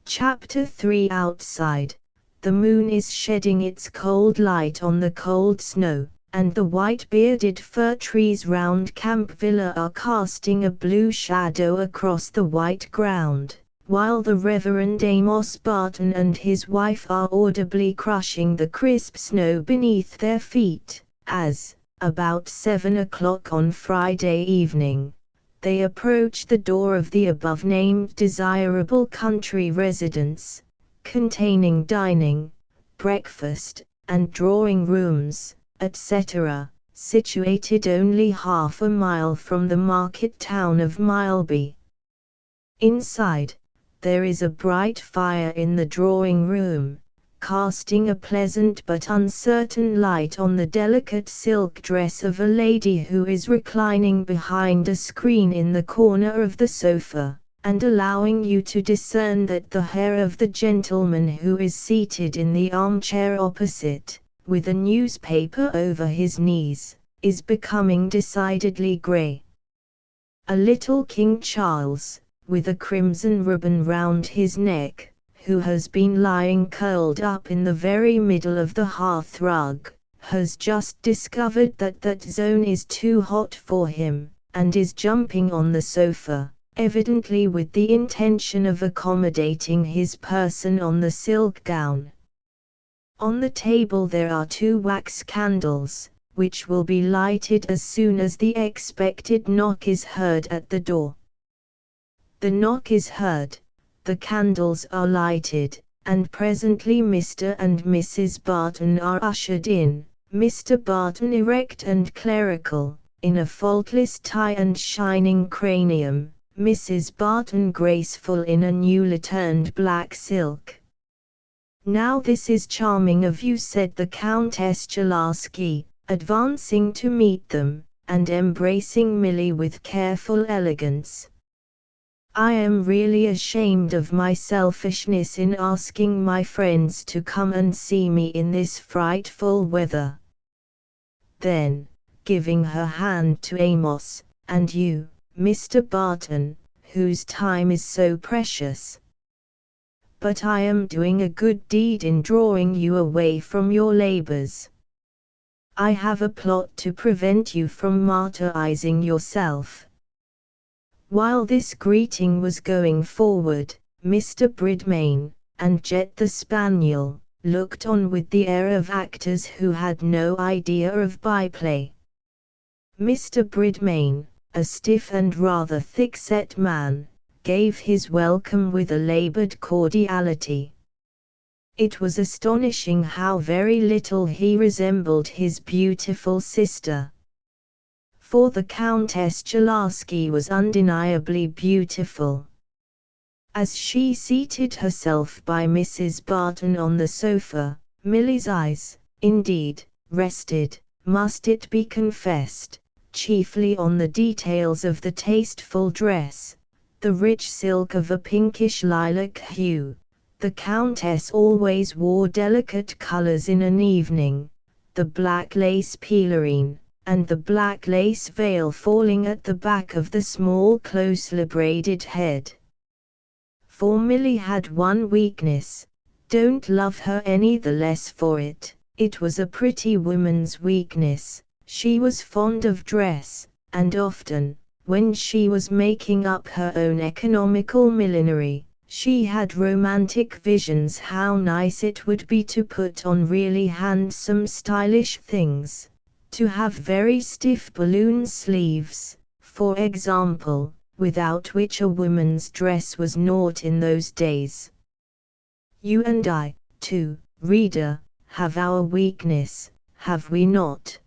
Chapter 3. Outside, the moon is shedding its cold light on the cold snow, and the white-bearded fir trees round Camp Villa are casting a blue shadow across the white ground, while the Reverend Amos Barton and his wife are audibly crushing the crisp snow beneath their feet, as, about 7 o'clock on Friday evening, they approach the door of the above-named desirable country residence, containing dining, breakfast, and drawing rooms, etc., situated only half a mile from the market town of Mileby. Inside, there is a bright fire in the drawing room, casting a pleasant but uncertain light on the delicate silk dress of a lady who is reclining behind a screen in the corner of the sofa, and allowing you to discern that the hair of the gentleman who is seated in the armchair opposite, with a newspaper over his knees, is becoming decidedly grey. A little King Charles, with a crimson ribbon round his neck, who has been lying curled up in the very middle of the hearth-rug, has just discovered that zone is too hot for him, and is jumping on the sofa, evidently with the intention of accommodating his person on the silk gown. On the table there are 2 wax candles, which will be lighted as soon as the expected knock is heard at the door. The knock is heard, the candles are lighted, and presently Mr. and Mrs. Barton are ushered in, Mr. Barton erect and clerical, in a faultless tie and shining cranium, Mrs. Barton graceful in a newly turned black silk. "Now this is charming of you," said the Countess Jalarski, advancing to meet them, and embracing Milly with careful elegance. "I am really ashamed of my selfishness in asking my friends to come and see me in this frightful weather." Then, giving her hand to Amos, "and you, Mr. Barton, whose time is so precious. But I am doing a good deed in drawing you away from your labors. I have a plot to prevent you from martyrizing yourself." While this greeting was going forward, Mr. Bridmain, and Jet the Spaniel, looked on with the air of actors who had no idea of byplay. Mr. Bridmain, a stiff and rather thick-set man, gave his welcome with a labored cordiality. It was astonishing how very little he resembled his beautiful sister. For the Countess Jalarski was undeniably beautiful. As she seated herself by Mrs. Barton on the sofa, Millie's eyes, indeed, rested, must it be confessed, chiefly on the details of the tasteful dress, the rich silk of a pinkish lilac hue. The Countess always wore delicate colors in an evening, the black lace pelerine, and the black lace veil falling at the back of the small closely braided head. For Millie had one weakness, don't love her any the less for it, it was a pretty woman's weakness. She was fond of dress, and often, when she was making up her own economical millinery, she had romantic visions how nice it would be to put on really handsome stylish things, to have very stiff balloon sleeves, for example, without which a woman's dress was naught in those days. You and I, too, reader, have our weakness, have we not?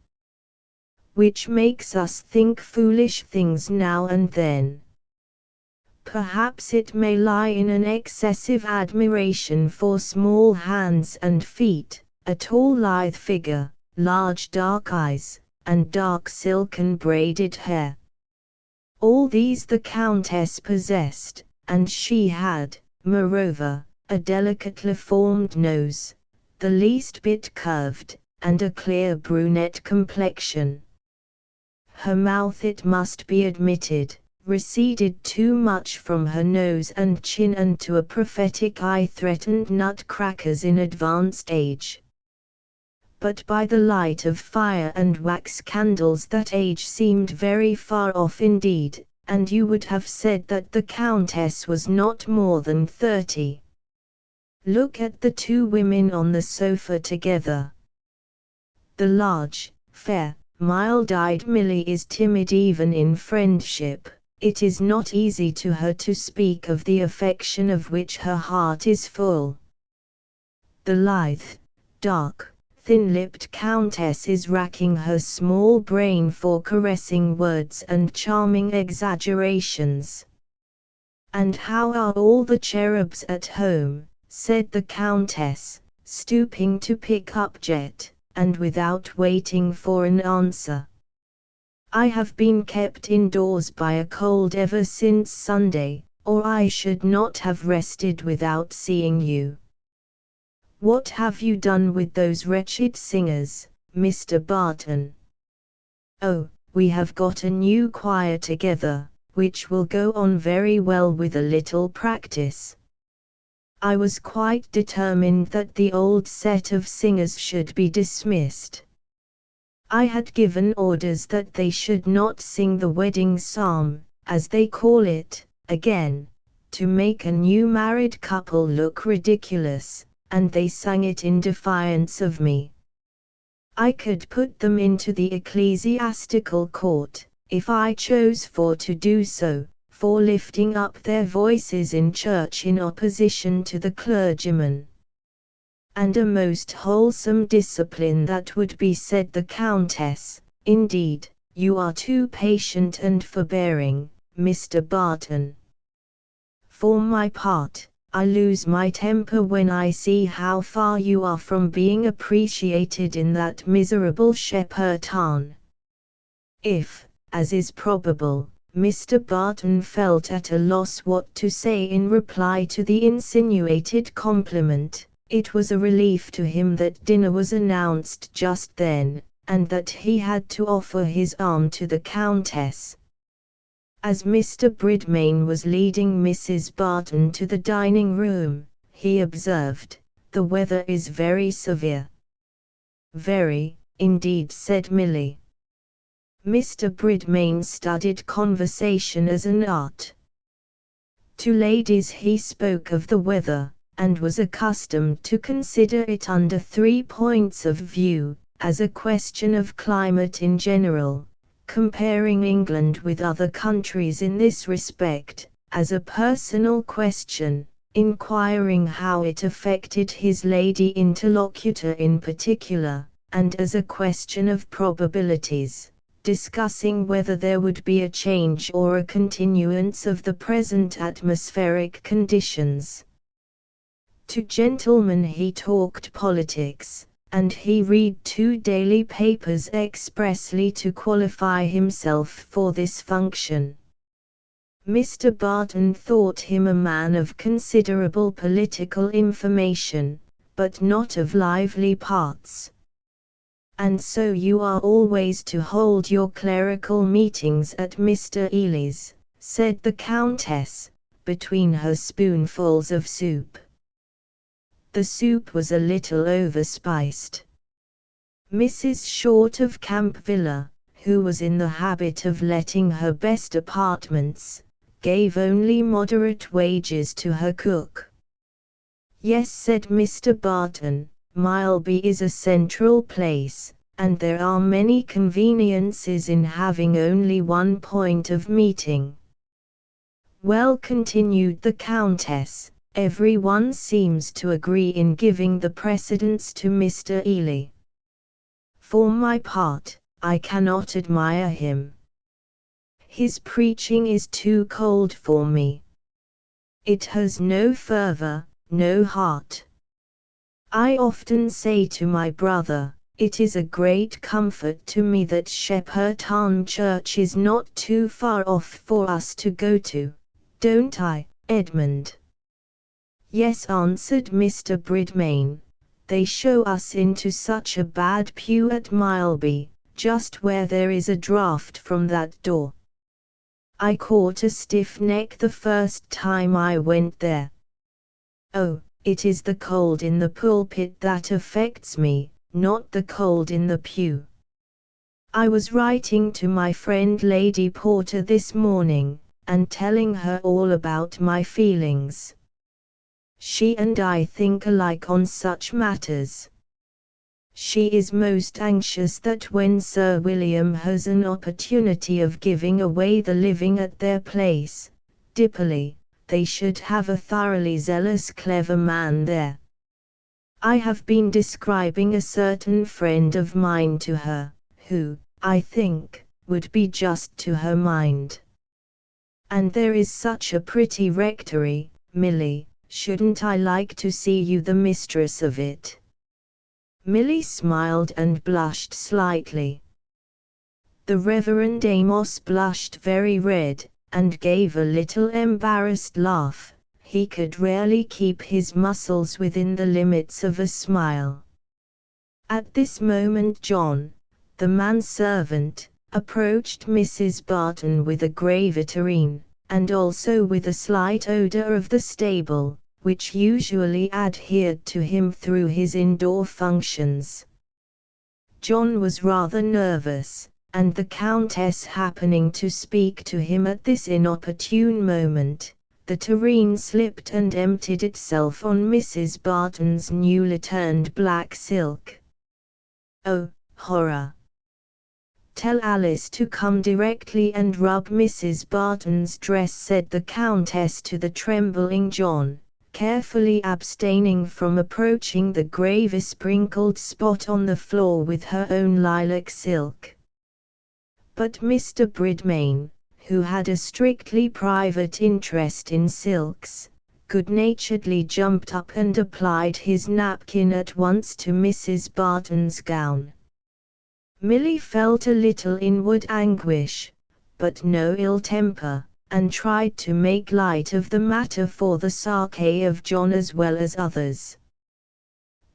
Which makes us think foolish things now and then. Perhaps it may lie in an excessive admiration for small hands and feet, a tall lithe figure, large dark eyes, and dark silken braided hair. All these the Countess possessed, and she had, moreover, a delicately formed nose, the least bit curved, and a clear brunette complexion. Her mouth, it must be admitted, receded too much from her nose and chin, and to a prophetic eye threatened nutcrackers in advanced age. But by the light of fire and wax candles that age seemed very far off indeed, and you would have said that the Countess was not more than 30. Look at the two women on the sofa together. The large, fair, mild-eyed Millie is timid even in friendship. It is not easy to her to speak of the affection of which her heart is full. The lithe, dark, thin-lipped Countess is racking her small brain for caressing words and charming exaggerations. "And how are all the cherubs at home?" said the Countess, stooping to pick up Jet, and without waiting for an answer. "I have been kept indoors by a cold ever since Sunday, or I should not have rested without seeing you. What have you done with those wretched singers, Mr. Barton?" "Oh, we have got a new choir together, which will go on very well with a little practice. I was quite determined that the old set of singers should be dismissed. I had given orders that they should not sing the wedding psalm, as they call it, again, to make a new married couple look ridiculous, and they sang it in defiance of me. I could put them into the ecclesiastical court, if I chose for to do so, for lifting up their voices in church in opposition to the clergyman. And a most wholesome discipline that would be, said the Countess. Indeed, you are too patient and forbearing, Mr. Barton. For my part, I lose my temper when I see how far you are from being appreciated in that miserable Shepperton." If, as is probable, Mr. Barton felt at a loss what to say in reply to the insinuated compliment, it was a relief to him that dinner was announced just then, and that he had to offer his arm to the Countess. As Mr. Bridmain was leading Mrs. Barton to the dining room, he observed, "The weather is very severe." "Very, indeed," said Milly. Mr. Bridmain studied conversation as an art. To ladies he spoke of the weather, and was accustomed to consider it under 3 points of view, as a question of climate in general, comparing England with other countries in this respect, as a personal question, inquiring how it affected his lady interlocutor in particular, and as a question of probabilities, discussing whether there would be a change or a continuance of the present atmospheric conditions. To gentlemen he talked politics, and he read 2 daily papers expressly to qualify himself for this function. Mr. Barton thought him a man of considerable political information, but not of lively parts. "And so you are always to hold your clerical meetings at Mr. Ely's," said the Countess, between her spoonfuls of soup. The soup was a little overspiced. Mrs. Short of Camp Villa, who was in the habit of letting her best apartments, gave only moderate wages to her cook. "Yes," said Mr. Barton, "Mileby is a central place, and there are many conveniences in having only one point of meeting." "Well," continued the Countess, "every one seems to agree in giving the precedence to Mr. Ely. For my part, I cannot admire him. His preaching is too cold for me. It has no fervor, no heart. I often say to my brother, it is a great comfort to me that Shepperton Church is not too far off for us to go to, don't I, Edmund?" "Yes," answered Mr. Bridmain, "they show us into such a bad pew at Mileby, just where there is a draught from that door. I caught a stiff neck the first time I went there. Oh, it is the cold in the pulpit that affects me, not the cold in the pew. I was writing to my friend Lady Porter this morning, and telling her all about my feelings. She and I think alike on such matters. She is most anxious that when Sir William has an opportunity of giving away the living at their place, Dipperley, they should have a thoroughly zealous clever man there. I have been describing a certain friend of mine to her, who, I think, would be just to her mind. And there is such a pretty rectory, Milly. Shouldn't I like to see you the mistress of it?" Milly smiled and blushed slightly. The Reverend Amos blushed very red, and gave a little embarrassed laugh. He could rarely keep his muscles within the limits of a smile. At this moment John, the manservant, approached Mrs. Barton with a grave tureen, and also with a slight odour of the stable, which usually adhered to him through his indoor functions. John was rather nervous, and the Countess happening to speak to him at this inopportune moment, the tureen slipped and emptied itself on Mrs. Barton's newly turned black silk. "Oh, horror! Tell Alice to come directly and rub Mrs. Barton's dress," said the Countess to the trembling John, carefully abstaining from approaching the gravy-sprinkled spot on the floor with her own lilac silk. But Mr. Bridmain, who had a strictly private interest in silks, good-naturedly jumped up and applied his napkin at once to Mrs. Barton's gown. Milly felt a little inward anguish, but no ill temper, and tried to make light of the matter for the sake of John as well as others.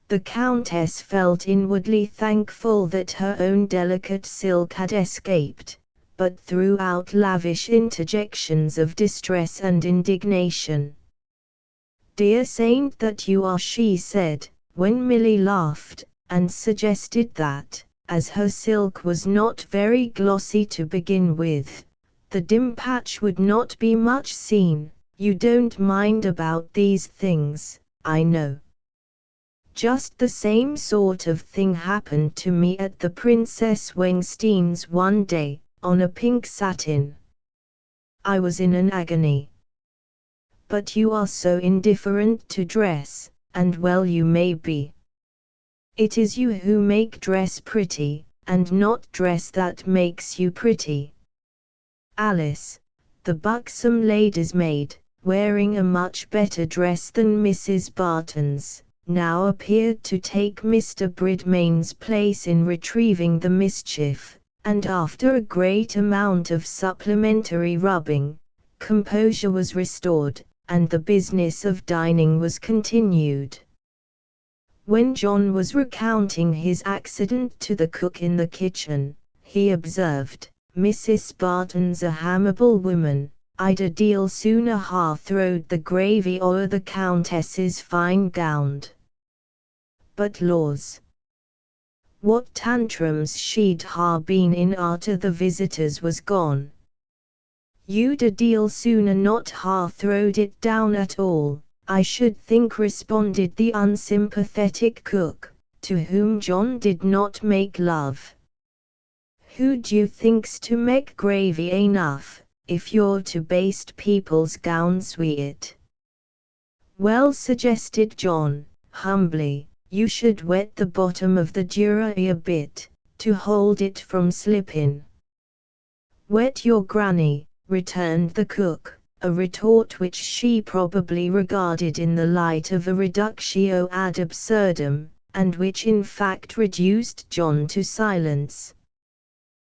The Countess felt inwardly thankful that her own delicate silk had escaped, but threw out lavish interjections of distress and indignation. "Dear saint that you are," she said, when Milly laughed, and suggested that, as her silk was not very glossy to begin with, the dim patch would not be much seen. "You don't mind about these things, I know. Just the same sort of thing happened to me at the Princess Wengstein's one day, on a pink satin. I was in an agony. But you are so indifferent to dress, and well you may be. It is you who make dress pretty, and not dress that makes you pretty." Alice, the buxom lady's maid, wearing a much better dress than Mrs. Barton's, now appeared to take Mr. Bridmain's place in retrieving the mischief, and after a great amount of supplementary rubbing, composure was restored, and the business of dining was continued. When John was recounting his accident to the cook in the kitchen, he observed, "Mrs. Barton's a hamable woman. I'd a deal sooner ha' throwed the gravy o'er the Countess's fine gownd. But laws, what tantrums she'd ha' been in arter the visitors was gone. You'd a deal sooner not ha' throwed it down at all, I should think," responded the unsympathetic cook, to whom John did not make love. "Who d'you think's to make gravy enough, if you're to baste people's gowns wi' it?" "Well," suggested John, humbly, "you should wet the bottom of the durry a bit, to hold it from slippin'." "Wet your granny," returned the cook, a retort which she probably regarded in the light of a reductio ad absurdum, and which in fact reduced John to silence.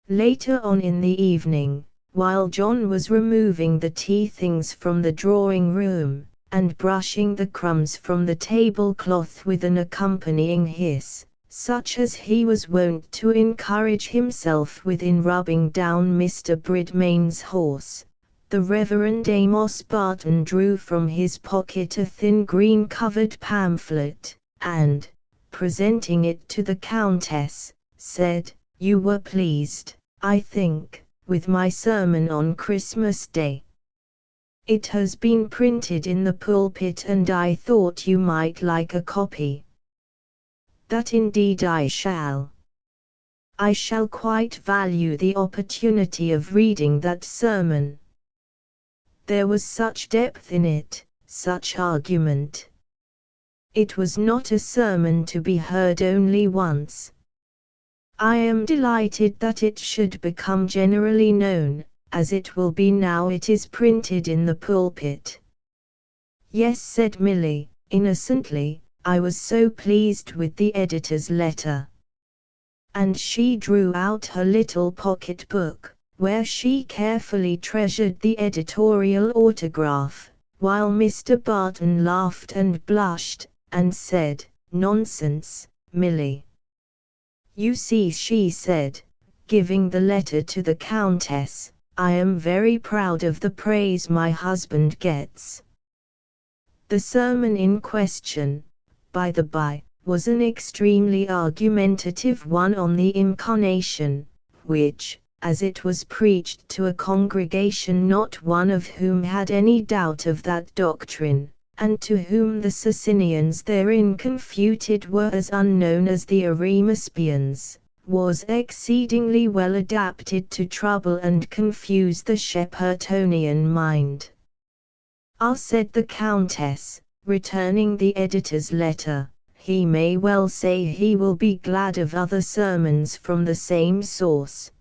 Later on in the evening, while John was removing the tea things from the drawing-room, and brushing the crumbs from the tablecloth with an accompanying hiss, such as he was wont to encourage himself with in rubbing down Mr. Bridmain's horse, the Reverend Amos Barton drew from his pocket a thin green-covered pamphlet, and, presenting it to the Countess, said, "You were pleased, I think, with my sermon on Christmas Day. It has been printed in the pulpit and I thought you might like a copy." "That indeed I shall. I shall quite value the opportunity of reading that sermon. There was such depth in it, such argument. It was not a sermon to be heard only once. I am delighted that it should become generally known, as it will be now it is printed in the pulpit." "Yes," said Milly, innocently, "I was so pleased with the editor's letter." And she drew out her little pocket-book, where she carefully treasured the editorial autograph, while Mr. Barton laughed and blushed, and said, "Nonsense, Milly. You see," she said, giving the letter to the Countess, "I am very proud of the praise my husband gets." The sermon in question, by the by, was an extremely argumentative one on the Incarnation, which, as it was preached to a congregation not one of whom had any doubt of that doctrine, and to whom the Socinians therein confuted were as unknown as the Arimaspians, was exceedingly well adapted to trouble and confuse the Sheppertonian mind. "Ah," said the Countess, returning the editor's letter, "he may well say he will be glad of other sermons from the same source.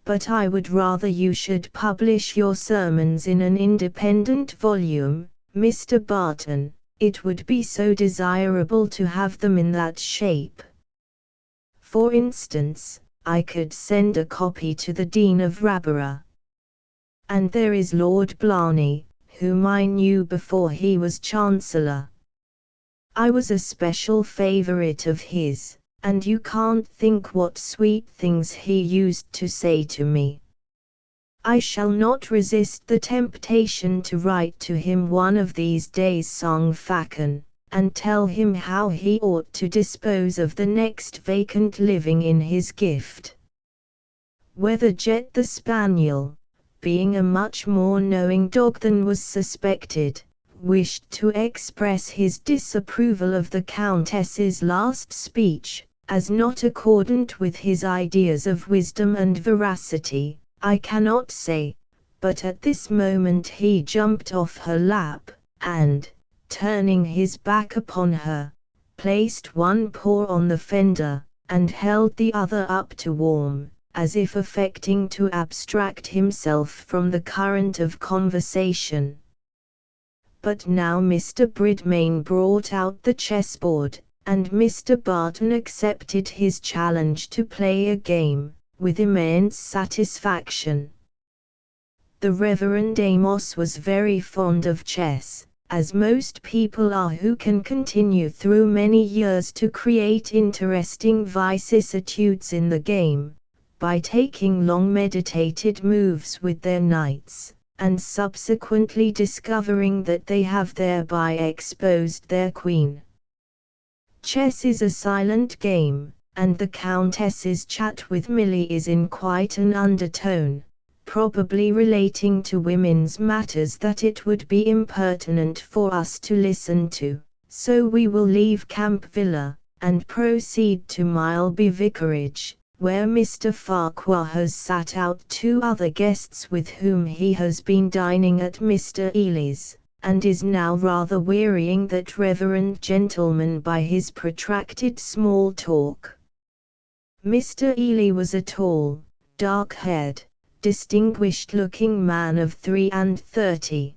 But I would rather you should publish your sermons in an independent volume, Mr. Barton. It would be so desirable to have them in that shape. For instance, I could send a copy to the Dean of Raborough. And there is Lord Blarney, whom I knew before he was Chancellor. I was a special favorite of his, and you can't think what sweet things he used to say to me. I shall not resist the temptation to write to him one of these days, sang Facon, and tell him how he ought to dispose of the next vacant living in his gift. Whether Jet the Spaniel, being a much more knowing dog than was suspected, wished to express his disapproval of the Countess's last speech, as not accordant with his ideas of wisdom and veracity, I cannot say, but at this moment he jumped off her lap, and, turning his back upon her, placed one paw on the fender, and held the other up to warm, as if affecting to abstract himself from the current of conversation. But now Mr. Bridmain brought out the chessboard, and Mr. Barton accepted his challenge to play a game, with immense satisfaction. The Reverend Amos was very fond of chess, as most people are who can continue through many years to create interesting vicissitudes in the game, by taking long meditated moves with their knights, and subsequently discovering that they have thereby exposed their queen. Chess is a silent game, and the Countess's chat with Milly is in quite an undertone, probably relating to women's matters that it would be impertinent for us to listen to, so we will leave Camp Villa, and proceed to Mileby Vicarage, where Mr. Farquhar has sat out 2 other guests with whom he has been dining at Mr. Ely's, and is now rather wearying that reverend gentleman by his protracted small talk. Mr. Ely was a tall, dark-haired, distinguished-looking man of 33.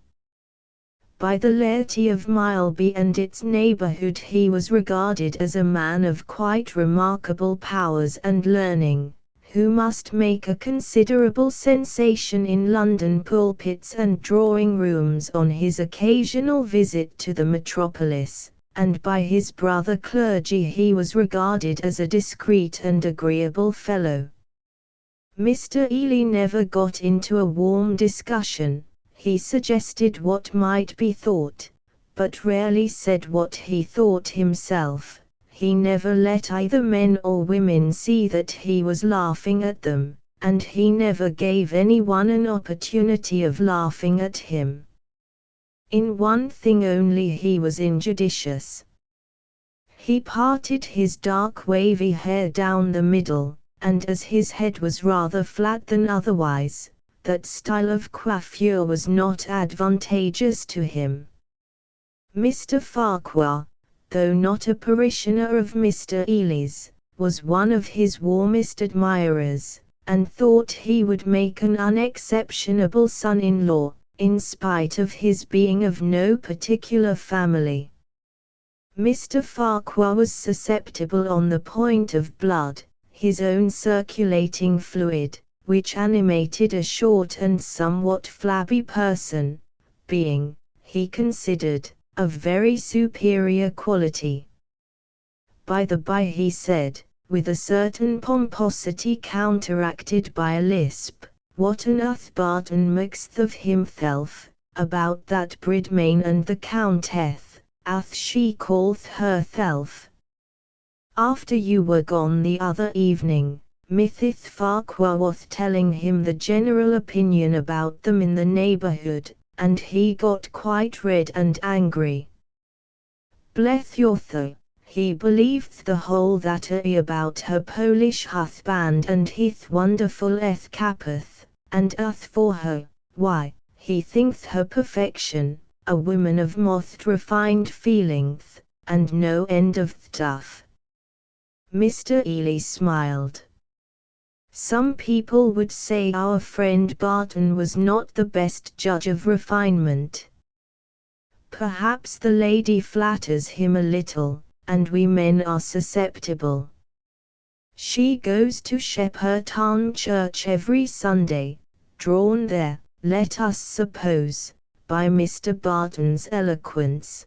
By the laity of Mileby and its neighbourhood he was regarded as a man of quite remarkable powers and learning, who must make a considerable sensation in London pulpits and drawing-rooms on his occasional visit to the metropolis, and by his brother clergy he was regarded as a discreet and agreeable fellow. Mr. Ely never got into a warm discussion. He suggested what might be thought, but rarely said what he thought himself. He never let either men or women see that he was laughing at them, and he never gave anyone an opportunity of laughing at him. In one thing only he was injudicious. He parted his dark wavy hair down the middle, and as his head was rather flat than otherwise, that style of coiffure was not advantageous to him. Mr. Farquhar, though not a parishioner of Mr. Ely's, was one of his warmest admirers, and thought he would make an unexceptionable son-in-law, in spite of his being of no particular family. Mr. Farquhar was susceptible on the point of blood, his own circulating fluid, which animated a short and somewhat flabby person, being, he considered, of very superior quality. By the by, he said, with a certain pomposity counteracted by a lisp, what on earth Barton makes of himself, about that Bridmain and the Countess, as she calleth herself. After you were gone the other evening, Mrs. Farquhar was telling him the general opinion about them in the neighbourhood, and he got quite red and angry. Bless your soul, he believed the whole that about her Polish husband and his wonderful escapades, and as for her, why, he thinks her perfection, a woman of most refined feelings, and no end of stuff. Mr. Ely smiled. Some people would say our friend Barton was not the best judge of refinement. Perhaps the lady flatters him a little, and we men are susceptible. She goes to Shepperton Church every Sunday, drawn there, let us suppose, by Mr. Barton's eloquence.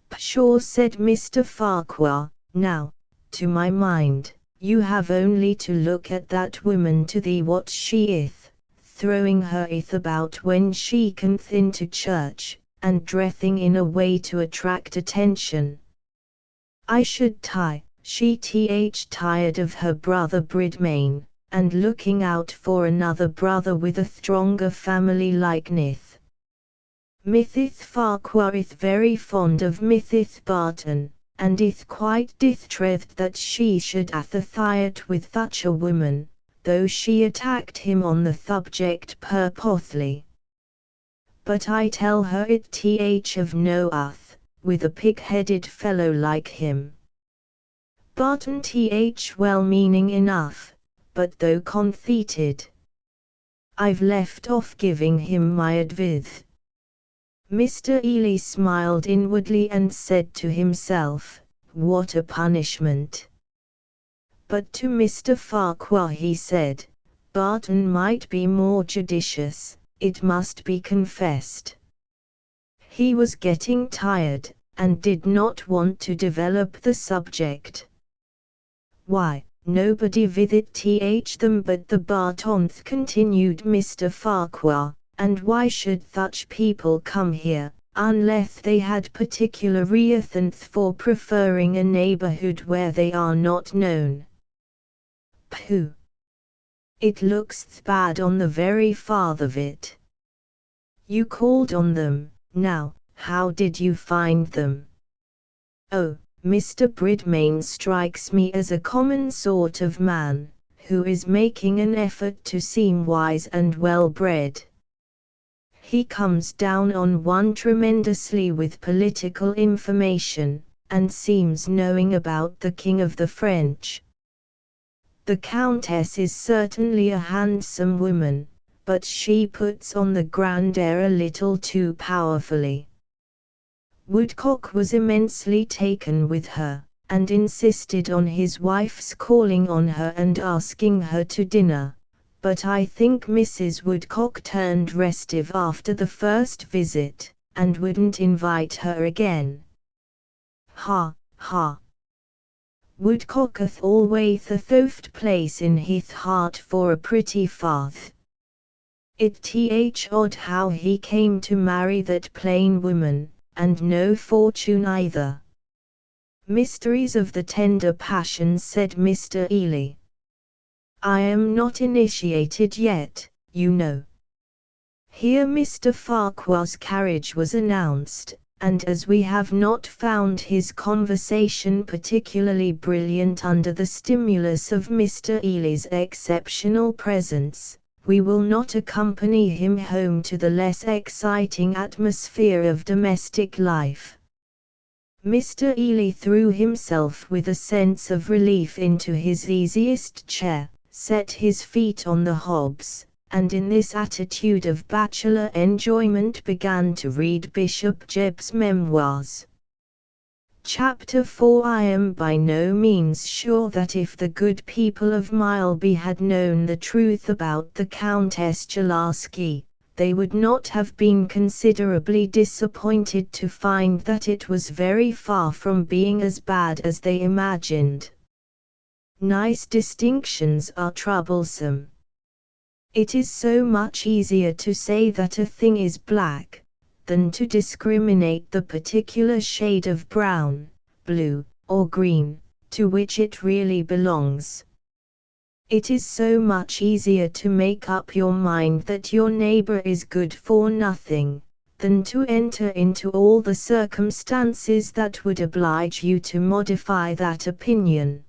"Pshaw," said Mr. Farquhar. "Now, to my mind, you have only to look at that woman to thee what she ith, throwing her ith about when she cometh into church, and dressing in a way to attract attention. I should she tired of her brother Bridmain, and looking out for another brother with a stronger family likeness. Mrs. Farquhar ith very fond of Mrs. Barton, and ith quite distressed that she should associate with such a woman, though she attacked him on the subject purposely. But I tell her it of no us, with a pig-headed fellow like him. Barton well-meaning enough, but though conceited. I've left off giving him my advice." Mr. Ely smiled inwardly and said to himself, "What a punishment!" But to Mr. Farquhar he said, "Barton might be more judicious, it must be confessed." He was getting tired, and did not want to develop the subject. "Why, nobody visit them but the Bartons," continued Mr. Farquhar, "and why should such people come here, unless they had particular reasons for preferring a neighborhood where they are not known?" "Pooh! It looks bad on the very farth of it." "You called on them, now, how did you find them?" "Oh, Mr. Bridmain strikes me as a common sort of man, who is making an effort to seem wise and well-bred. He comes down on one tremendously with political information, and seems knowing about the King of the French. The Countess is certainly a handsome woman, but she puts on the grand air a little too powerfully. Woodcock was immensely taken with her, and insisted on his wife's calling on her and asking her to dinner, but I think Mrs. Woodcock turned restive after the first visit, and wouldn't invite her again." "Ha, ha! Woodcock hath always a soft place in his heart for a pretty farth. It's odd how he came to marry that plain woman, and no fortune either." "Mysteries of the tender passion," said Mr. Ely. "I am not initiated yet, you know." Here Mr. Farquhar's carriage was announced, and as we have not found his conversation particularly brilliant under the stimulus of Mr. Ely's exceptional presence, we will not accompany him home to the less exciting atmosphere of domestic life. Mr. Ely threw himself with a sense of relief into his easiest chair, set his feet on the hobs, and in this attitude of bachelor enjoyment began to read Bishop Jebb's memoirs. Chapter 4. I am by no means sure that if the good people of Mileby had known the truth about the Countess Jalarski, they would not have been considerably disappointed to find that it was very far from being as bad as they imagined. Nice distinctions are troublesome. It is so much easier to say that a thing is black, than to discriminate the particular shade of brown, blue, or green, to which it really belongs. It is so much easier to make up your mind that your neighbor is good for nothing, than to enter into all the circumstances that would oblige you to modify that opinion.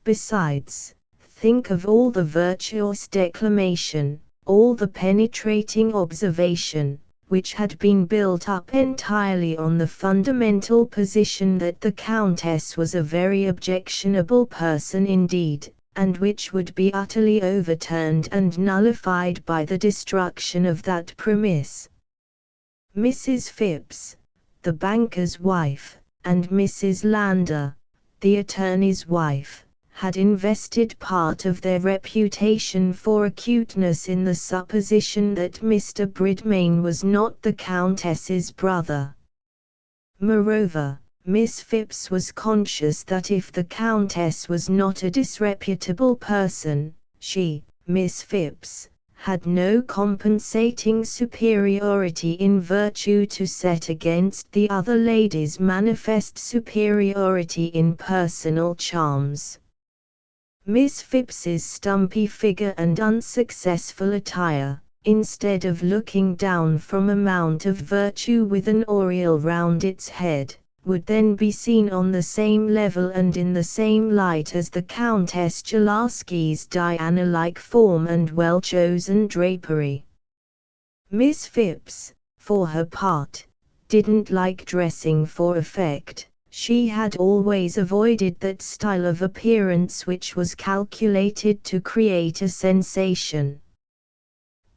Besides, think of all the virtuous declamation, all the penetrating observation, which had been built up entirely on the fundamental position that the Countess was a very objectionable person indeed, and which would be utterly overturned and nullified by the destruction of that premise. Mrs. Phipps, the banker's wife, and Mrs. Lander, the attorney's wife, had invested part of their reputation for acuteness in the supposition that Mr. Bridmain was not the Countess's brother. Moreover, Miss Phipps was conscious that if the Countess was not a disreputable person, she, Miss Phipps, had no compensating superiority in virtue to set against the other lady's manifest superiority in personal charms. Miss Phipps's stumpy figure and unsuccessful attire, instead of looking down from a mount of virtue with an aureole round its head, would then be seen on the same level and in the same light as the Countess Czelalski's Diana-like form and well-chosen drapery. Miss Phipps, for her part, didn't like dressing for effect. She had always avoided that style of appearance which was calculated to create a sensation.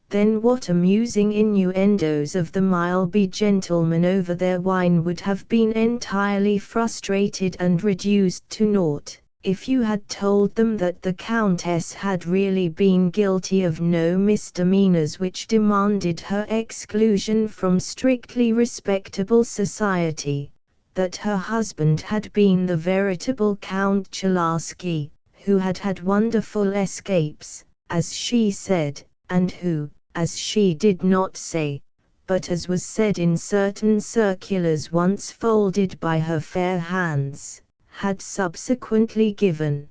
Then what amusing innuendos of the Mileby gentlemen over their wine would have been entirely frustrated and reduced to naught, if you had told them that the Countess had really been guilty of no misdemeanors which demanded her exclusion from strictly respectable society, that her husband had been the veritable Count Czelalski, who had had wonderful escapes, as she said, and who, as she did not say, but as was said in certain circulars once folded by her fair hands, had subsequently given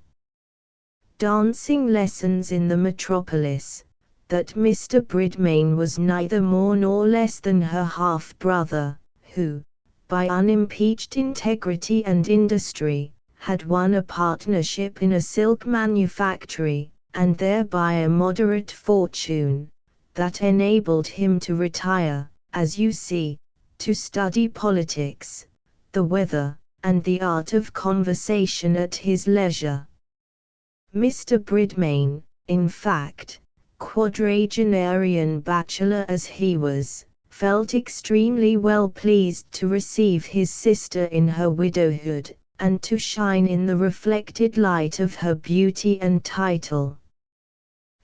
dancing lessons in the metropolis, that Mr. Bridmain was neither more nor less than her half-brother, who, by unimpeached integrity and industry, had won a partnership in a silk manufactory, and thereby a moderate fortune, that enabled him to retire, as you see, to study politics, the weather, and the art of conversation at his leisure. Mr. Bridmain, in fact, quadragenarian bachelor as he was, felt extremely well pleased to receive his sister in her widowhood, and to shine in the reflected light of her beauty and title.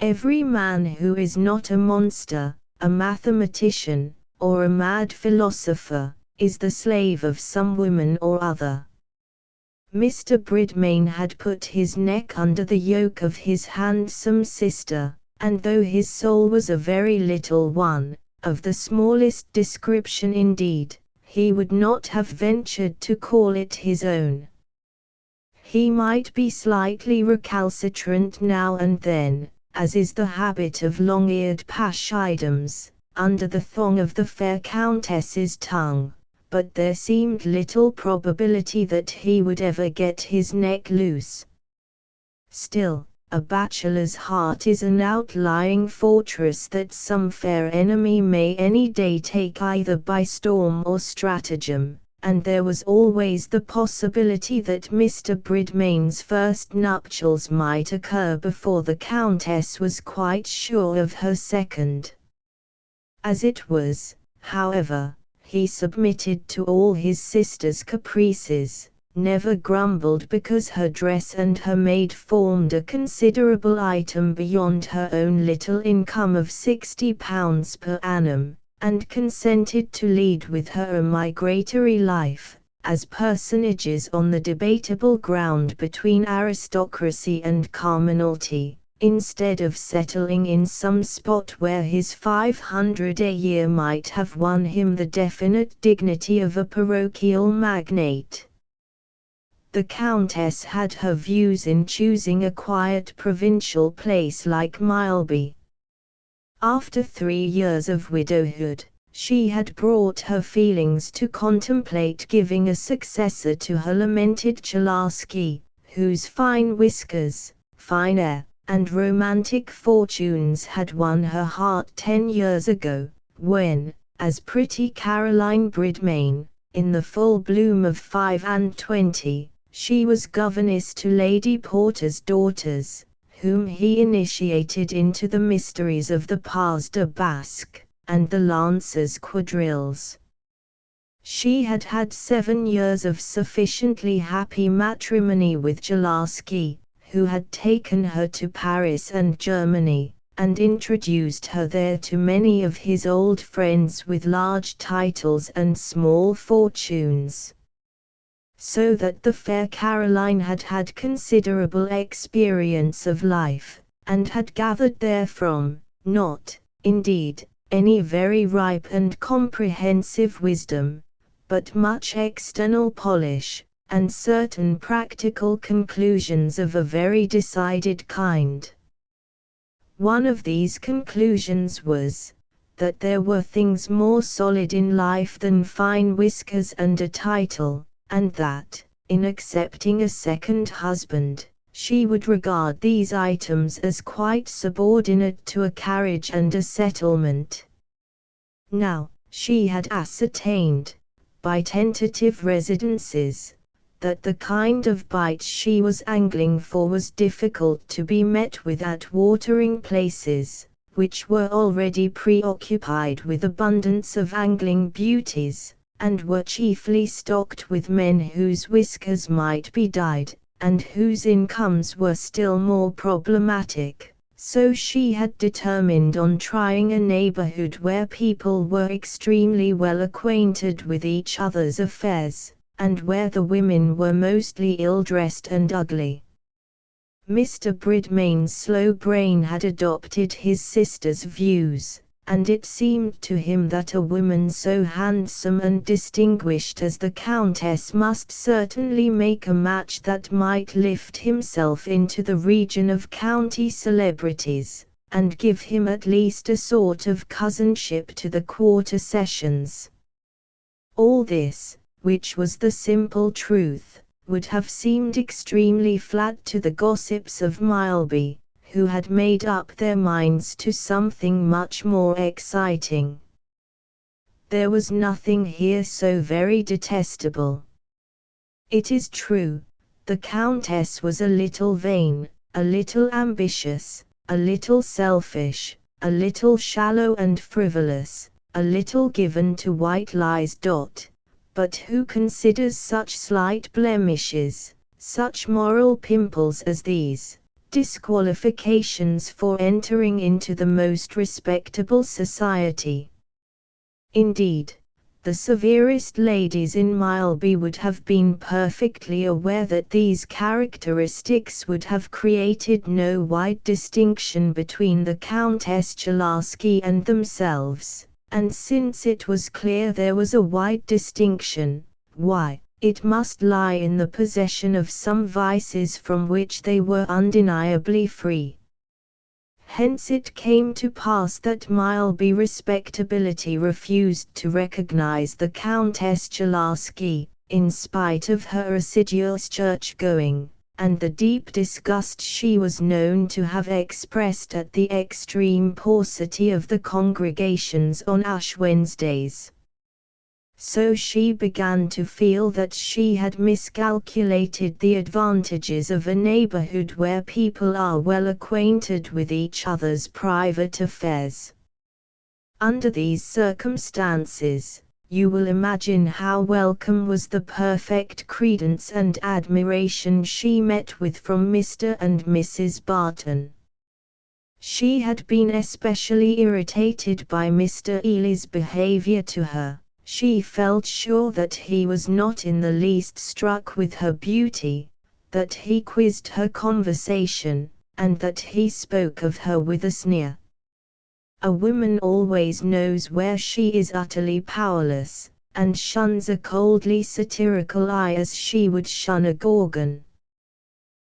Every man who is not a monster, a mathematician, or a mad philosopher, is the slave of some woman or other. Mr. Bridmain had put his neck under the yoke of his handsome sister, and though his soul was a very little one, of the smallest description indeed, he would not have ventured to call it his own. He might be slightly recalcitrant now and then, as is the habit of long-eared pachyderms, under the thong of the fair Countess's tongue, but there seemed little probability that he would ever get his neck loose. Still, a bachelor's heart is an outlying fortress that some fair enemy may any day take either by storm or stratagem, and there was always the possibility that Mr. Bridmain's first nuptials might occur before the Countess was quite sure of her second. As it was, however, he submitted to all his sister's caprices, never grumbled because her dress and her maid formed a considerable item beyond her own little income of £60 per annum, and consented to lead with her a migratory life, as personages on the debatable ground between aristocracy and commonalty, instead of settling in some spot where his 500 a year might have won him the definite dignity of a parochial magnate. The Countess had her views in choosing a quiet provincial place like Mileby. After 3 years of widowhood, she had brought her feelings to contemplate giving a successor to her lamented Czelalski, whose fine whiskers, fine air, and romantic fortunes had won her heart 10 years ago, when, as pretty Caroline Bridmain, in the full bloom of 25, she was governess to Lady Porter's daughters, whom he initiated into the mysteries of the Pas de Basque, and the Lancers quadrilles. She had had 7 years of sufficiently happy matrimony with Czelalski, who had taken her to Paris and Germany, and introduced her there to many of his old friends with large titles and small fortunes. So that the fair Caroline had had considerable experience of life, and had gathered therefrom, not, indeed, any very ripe and comprehensive wisdom, but much external polish, and certain practical conclusions of a very decided kind. One of these conclusions was, that there were things more solid in life than fine whiskers and a title, and that, in accepting a second husband, she would regard these items as quite subordinate to a carriage and a settlement. Now, she had ascertained, by tentative residences, that the kind of bite she was angling for was difficult to be met with at watering places, which were already preoccupied with abundance of angling beauties, and were chiefly stocked with men whose whiskers might be dyed, and whose incomes were still more problematic. So she had determined on trying a neighborhood where people were extremely well acquainted with each other's affairs, and where the women were mostly ill-dressed and ugly. Mr. Bridmain's slow brain had adopted his sister's views, and it seemed to him that a woman so handsome and distinguished as the Countess must certainly make a match that might lift himself into the region of county celebrities, and give him at least a sort of cousinship to the Quarter Sessions. All this, which was the simple truth, would have seemed extremely flat to the gossips of Mileby, who had made up their minds to something much more exciting. There was nothing here so very detestable. It is true, the Countess was a little vain, a little ambitious, a little selfish, a little shallow and frivolous, a little given to white lies. But who considers such slight blemishes, such moral pimples as these, disqualifications for entering into the most respectable society? Indeed, the severest ladies in Mileby would have been perfectly aware that these characteristics would have created no wide distinction between the Countess Czerlaski and themselves. And since it was clear there was a wide distinction, why, it must lie in the possession of some vices from which they were undeniably free. Hence it came to pass that Mileby respectability refused to recognize the Countess Czerlaski, in spite of her assiduous church-going, and the deep disgust she was known to have expressed at the extreme paucity of the congregations on Ash Wednesdays. So she began to feel that she had miscalculated the advantages of a neighborhood where people are well acquainted with each other's private affairs. Under these circumstances, you will imagine how welcome was the perfect credence and admiration she met with from Mr. and Mrs. Barton. She had been especially irritated by Mr. Ely's behavior to her. She felt sure that he was not in the least struck with her beauty, that he quizzed her conversation, and that he spoke of her with a sneer. A woman always knows where she is utterly powerless, and shuns a coldly satirical eye as she would shun a gorgon.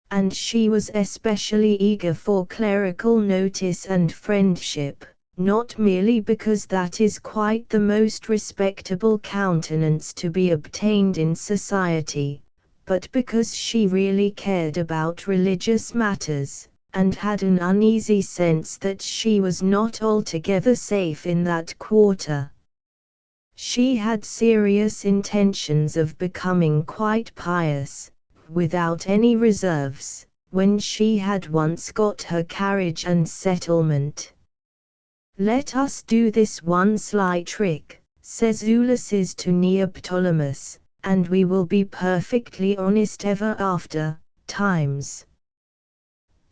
And she was especially eager for clerical notice and friendship, not merely because that is quite the most respectable countenance to be obtained in society, but because she really cared about religious matters, and had an uneasy sense that she was not altogether safe in that quarter. She had serious intentions of becoming quite pious, without any reserves, when she had once got her carriage and settlement. "Let us do this one sly trick," says Ulysses to Neoptolemus, "and we will be perfectly honest ever after times."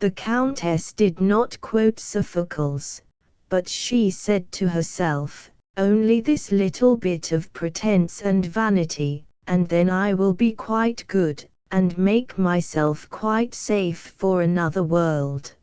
The Countess did not quote Sophocles, but she said to herself, "Only this little bit of pretense and vanity, and then I will be quite good, and make myself quite safe for another world."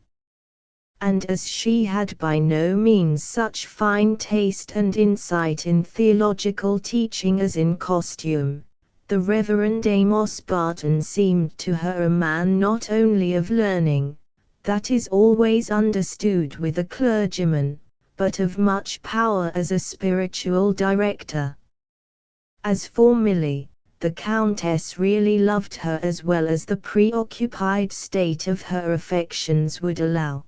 And as she had by no means such fine taste and insight in theological teaching as in costume, the Reverend Amos Barton seemed to her a man not only of learning, that is always understood with a clergyman, but of much power as a spiritual director. As for Milly, the Countess really loved her as well as the preoccupied state of her affections would allow.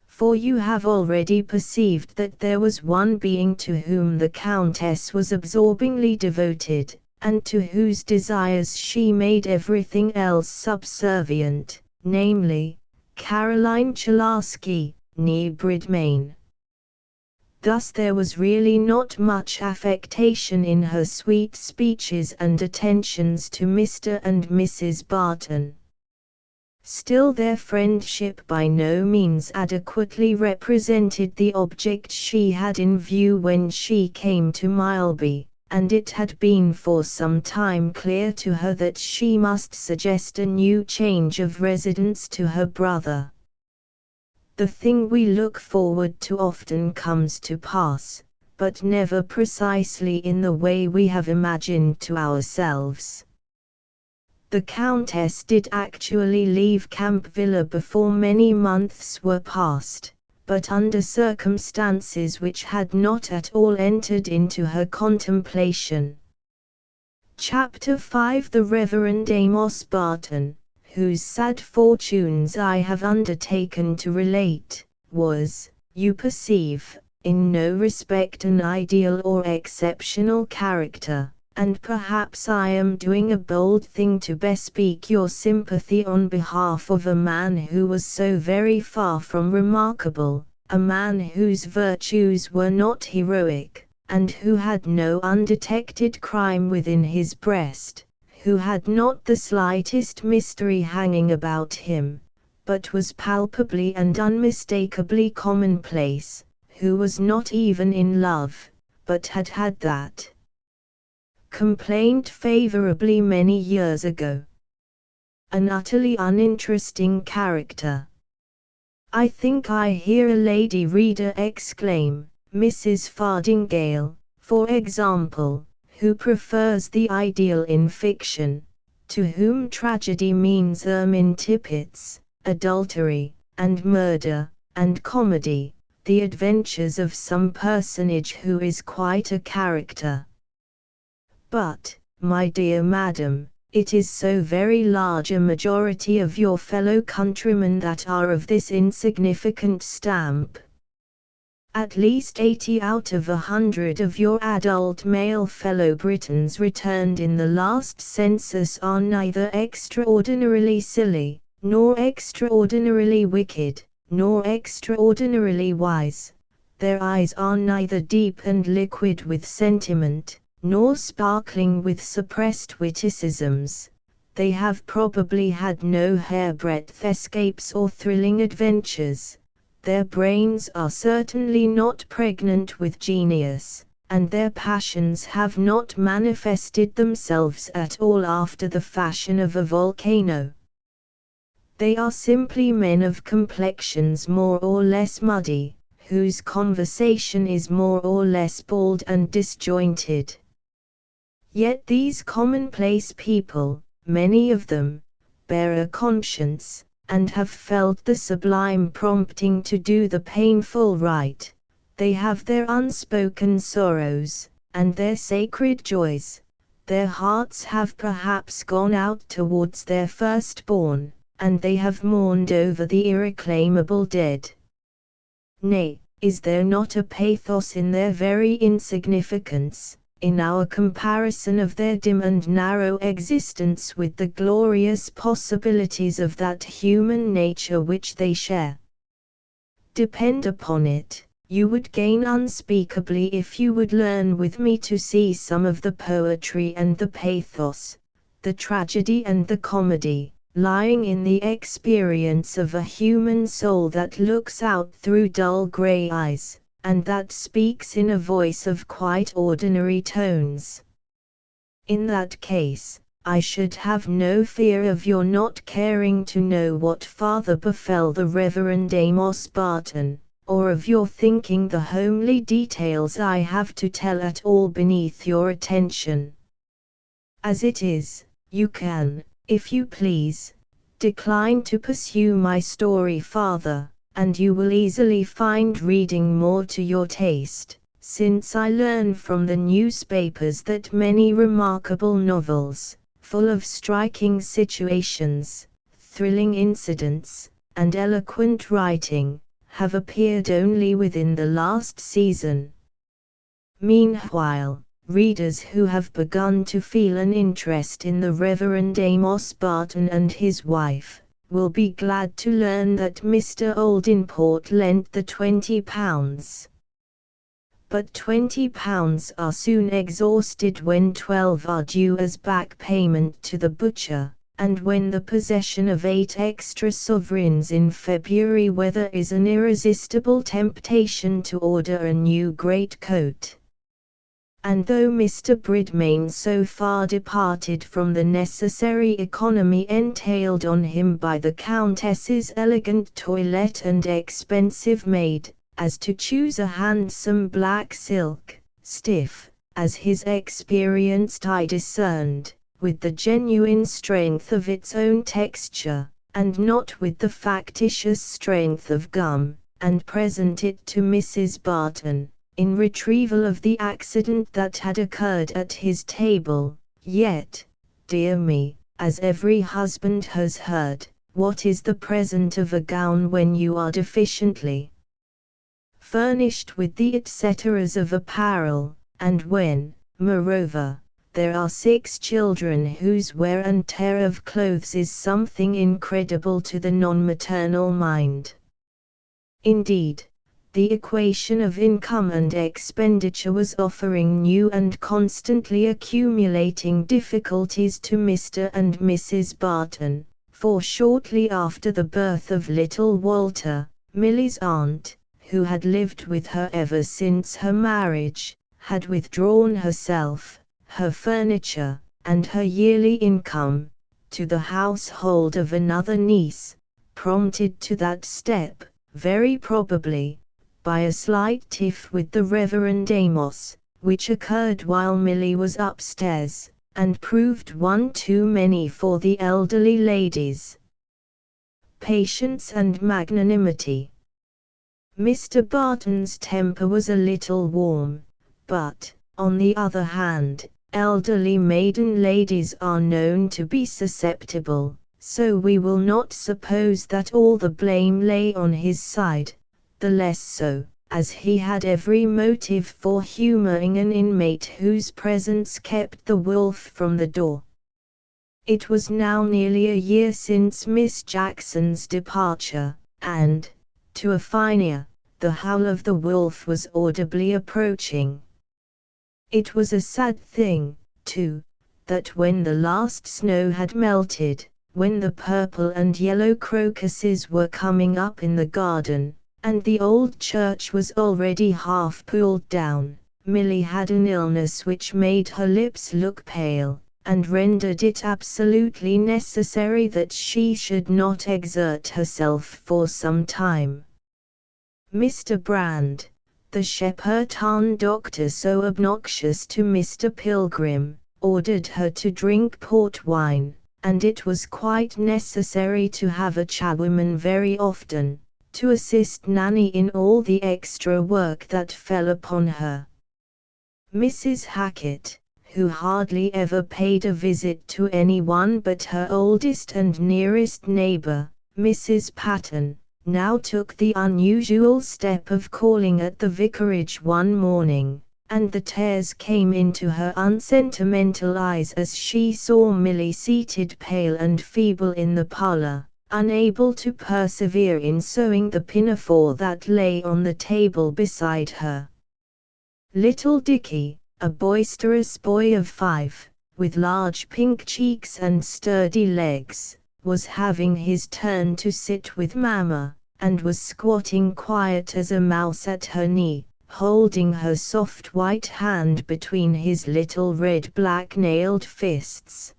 For you have already perceived that there was one being to whom the Countess was absorbingly devoted, and to whose desires she made everything else subservient, namely, Caroline Czerlaski, née Bridmain. Thus there was really not much affectation in her sweet speeches and attentions to Mr. and Mrs. Barton. Still their friendship by no means adequately represented the object she had in view when she came to Mileby, and it had been for some time clear to her that she must suggest a new change of residence to her brother. The thing we look forward to often comes to pass, but never precisely in the way we have imagined to ourselves. The Countess did actually leave Camp Villa before many months were past, but under circumstances which had not at all entered into her contemplation. Chapter 5. The Reverend Amos Barton, whose sad fortunes I have undertaken to relate, was, you perceive, in no respect an ideal or exceptional character, and perhaps I am doing a bold thing to bespeak your sympathy on behalf of a man who was so very far from remarkable, a man whose virtues were not heroic, and who had no undetected crime within his breast, who had not the slightest mystery hanging about him, but was palpably and unmistakably commonplace, who was not even in love, but had had that complaint favorably many years ago. An utterly uninteresting character. I think I hear a lady reader exclaim, Mrs. Fardingale, for example, who prefers the ideal in fiction, to whom tragedy means ermine tippets, adultery, and murder, and comedy, the adventures of some personage who is quite a character. But, my dear madam, it is so very large a majority of your fellow countrymen that are of this insignificant stamp. At least 80 out of 100 of your adult male fellow Britons returned in the last census are neither extraordinarily silly, nor extraordinarily wicked, nor extraordinarily wise. Their eyes are neither deep and liquid with sentiment, nor sparkling with suppressed witticisms. They have probably had no hairbreadth escapes or thrilling adventures. Their brains are certainly not pregnant with genius, and their passions have not manifested themselves at all after the fashion of a volcano. They are simply men of complexions more or less muddy, whose conversation is more or less bald and disjointed. Yet these commonplace people, many of them, bear a conscience, and have felt the sublime prompting to do the painful right. They have their unspoken sorrows, and their sacred joys. Their hearts have perhaps gone out towards their firstborn, and they have mourned over the irreclaimable dead. Nay, is there not a pathos in their very insignificance, in our comparison of their dim and narrow existence with the glorious possibilities of that human nature which they share? Depend upon it, you would gain unspeakably if you would learn with me to see some of the poetry and the pathos, the tragedy and the comedy, lying in the experience of a human soul that looks out through dull grey eyes, and that speaks in a voice of quite ordinary tones. In that case, I should have no fear of your not caring to know what farther befell the Reverend Amos Barton, or of your thinking the homely details I have to tell at all beneath your attention. As it is, you can, if you please, decline to pursue my story farther, and you will easily find reading more to your taste, since I learn from the newspapers that many remarkable novels, full of striking situations, thrilling incidents, and eloquent writing, have appeared only within the last season. Meanwhile, readers who have begun to feel an interest in the Reverend Amos Barton and his wife, will be glad to learn that Mr. Oldinport lent the £20. But £20 are soon exhausted when 12 are due as back payment to the butcher, and when the possession of 8 extra sovereigns in February weather is an irresistible temptation to order a new greatcoat. And though Mr. Bridmain so far departed from the necessary economy entailed on him by the Countess's elegant toilette and expensive maid, as to choose a handsome black silk, stiff, as his experienced eye discerned, with the genuine strength of its own texture, and not with the factitious strength of gum, and present it to Mrs. Barton, in retrieval of the accident that had occurred at his table. Yet, dear me, as every husband has heard, what is the present of a gown when you are deficiently furnished with the etceteras of apparel, and when, moreover, there are 6 children whose wear and tear of clothes is something incredible to the non-maternal mind. Indeed, the equation of income and expenditure was offering new and constantly accumulating difficulties to Mr. and Mrs. Barton, for shortly after the birth of little Walter, Milly's aunt, who had lived with her ever since her marriage, had withdrawn herself, her furniture, and her yearly income, to the household of another niece, prompted to that step, very probably, by a slight tiff with the Reverend Amos, which occurred while Milly was upstairs, and proved one too many for the elderly ladies. Patience and magnanimity. Mr. Barton's temper was a little warm, but, on the other hand, elderly maiden ladies are known to be susceptible, so we will not suppose that all the blame lay on his side, the less so, as he had every motive for humoring an inmate whose presence kept the wolf from the door. It was now nearly a year since Miss Jackson's departure, and, to a fine ear, the howl of the wolf was audibly approaching. It was a sad thing, too, that when the last snow had melted, when the purple and yellow crocuses were coming up in the garden, and the old church was already half pulled down, Milly had an illness which made her lips look pale, and rendered it absolutely necessary that she should not exert herself for some time. Mr. Brand, the Shepperton doctor so obnoxious to Mr. Pilgrim, ordered her to drink port wine, and it was quite necessary to have a charwoman very often, to assist Nanny in all the extra work that fell upon her. Mrs. Hackett, who hardly ever paid a visit to anyone but her oldest and nearest neighbor, Mrs. Patten, now took the unusual step of calling at the vicarage one morning, and the tears came into her unsentimental eyes as she saw Milly seated pale and feeble in the parlor, unable to persevere in sewing the pinafore that lay on the table beside her. Little Dicky, a boisterous boy of 5, with large pink cheeks and sturdy legs, was having his turn to sit with Mama, and was squatting quiet as a mouse at her knee, holding her soft white hand between his little red black-nailed fists.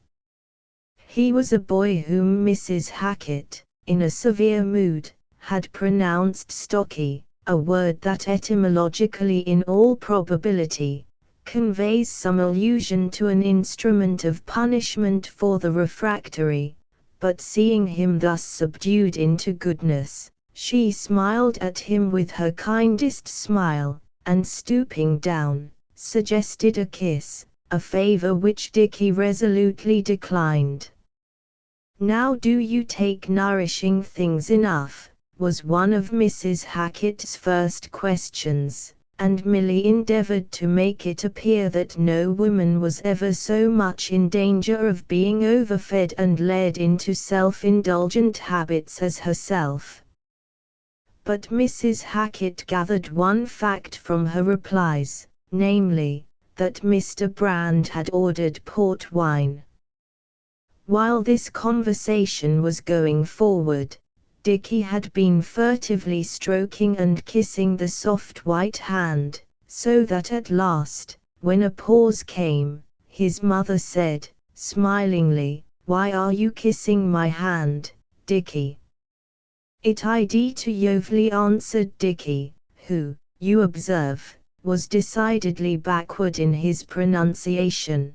He was a boy whom Mrs. Hackett, in a severe mood, had pronounced stocky, a word that etymologically in all probability conveys some allusion to an instrument of punishment for the refractory, but seeing him thus subdued into goodness, she smiled at him with her kindest smile, and stooping down, suggested a kiss, a favor which Dickie resolutely declined. "Now do you take nourishing things enough?" was one of Mrs. Hackett's first questions, and Milly endeavored to make it appear that no woman was ever so much in danger of being overfed and led into self-indulgent habits as herself. But Mrs. Hackett gathered one fact from her replies, namely, that Mr. Brand had ordered port wine. While this conversation was going forward, Dickie had been furtively stroking and kissing the soft white hand, so that at last, when a pause came, his mother said, smilingly, "Why are you kissing my hand, Dickie?" "It id to Yovely," answered Dickie, who, you observe, was decidedly backward in his pronunciation.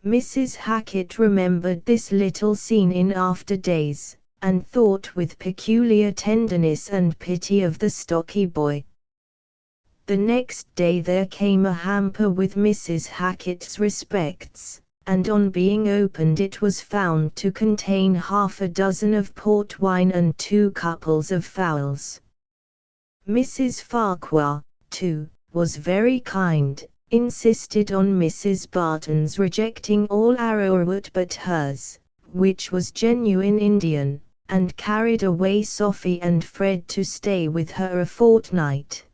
Mrs. Hackett remembered this little scene in after days, and thought with peculiar tenderness and pity of the stocky boy. The next day there came a hamper with Mrs. Hackett's respects, and on being opened it was found to contain half a dozen of port wine and 2 couples of fowls. Mrs. Farquhar, too, was very kind, insisted on Mrs. Barton's rejecting all arrowroot but hers, which was genuine Indian, and carried away Sophie and Fred to stay with her a fortnight.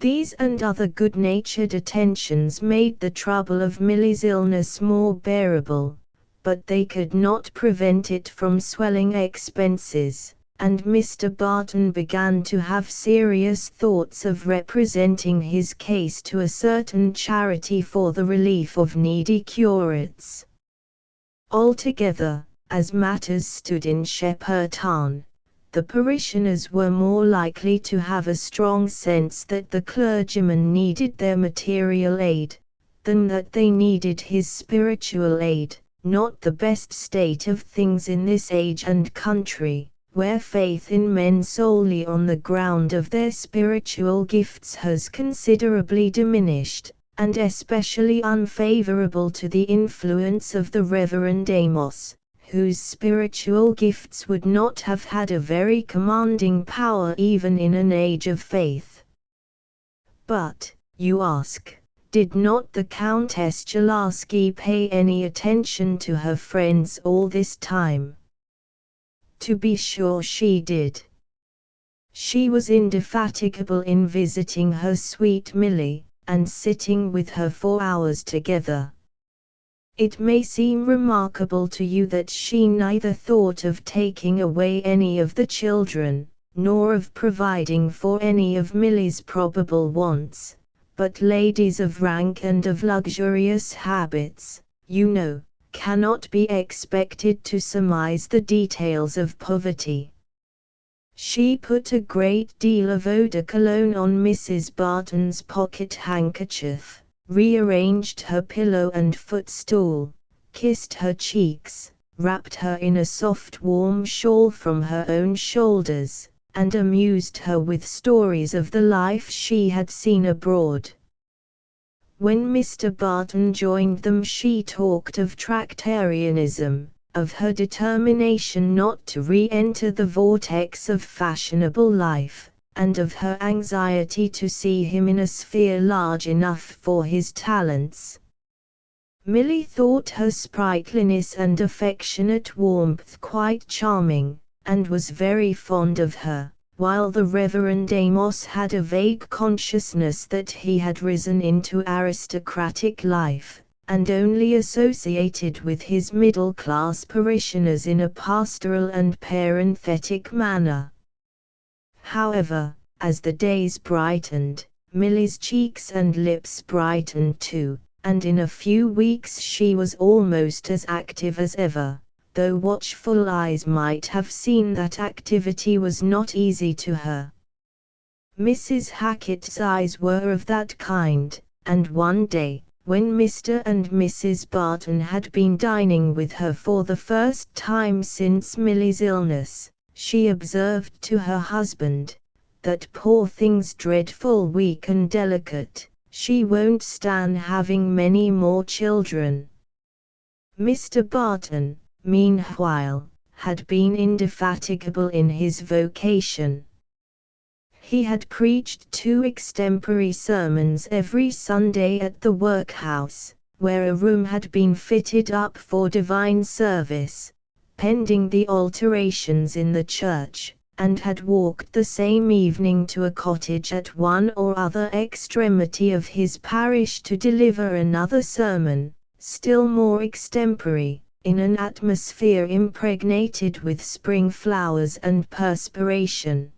These and other good-natured attentions made the trouble of Milly's illness more bearable, but they could not prevent it from swelling expenses, and Mr. Barton began to have serious thoughts of representing his case to a certain charity for the relief of needy curates. Altogether, as matters stood in Shepperton, the parishioners were more likely to have a strong sense that the clergyman needed their material aid, than that they needed his spiritual aid, not the best state of things in this age and country, where faith in men solely on the ground of their spiritual gifts has considerably diminished, and especially unfavorable to the influence of the Reverend Amos, whose spiritual gifts would not have had a very commanding power even in an age of faith. But, you ask, did not the Countess Jalaski pay any attention to her friends all this time? To be sure she did. She was indefatigable in visiting her sweet Milly, and sitting with her for hours together. It may seem remarkable to you that she neither thought of taking away any of the children, nor of providing for any of Milly's probable wants, but ladies of rank and of luxurious habits, you know, cannot be expected to surmise the details of poverty. She put a great deal of eau de cologne on Mrs. Barton's pocket handkerchief, rearranged her pillow and footstool, kissed her cheeks, wrapped her in a soft warm shawl from her own shoulders, and amused her with stories of the life she had seen abroad. When Mr. Barton joined them she talked of Tractarianism, of her determination not to re-enter the vortex of fashionable life, and of her anxiety to see him in a sphere large enough for his talents. Milly thought her sprightliness and affectionate warmth quite charming, and was very fond of her, while the Reverend Amos had a vague consciousness that he had risen into aristocratic life, and only associated with his middle-class parishioners in a pastoral and parenthetic manner. However, as the days brightened, Milly's cheeks and lips brightened too, and in a few weeks she was almost as active as ever, though watchful eyes might have seen that activity was not easy to her. Mrs. Hackett's eyes were of that kind, and one day, when Mr. and Mrs. Barton had been dining with her for the first time since Milly's illness, she observed to her husband, "That poor thing's dreadful weak and delicate, she won't stand having many more children." Mr. Barton, meanwhile, had been indefatigable in his vocation. He had preached 2 extempore sermons every Sunday at the workhouse, where a room had been fitted up for divine service, pending the alterations in the church, and had walked the same evening to a cottage at one or other extremity of his parish to deliver another sermon, still more extempore, in an atmosphere impregnated with spring flowers and perspiration.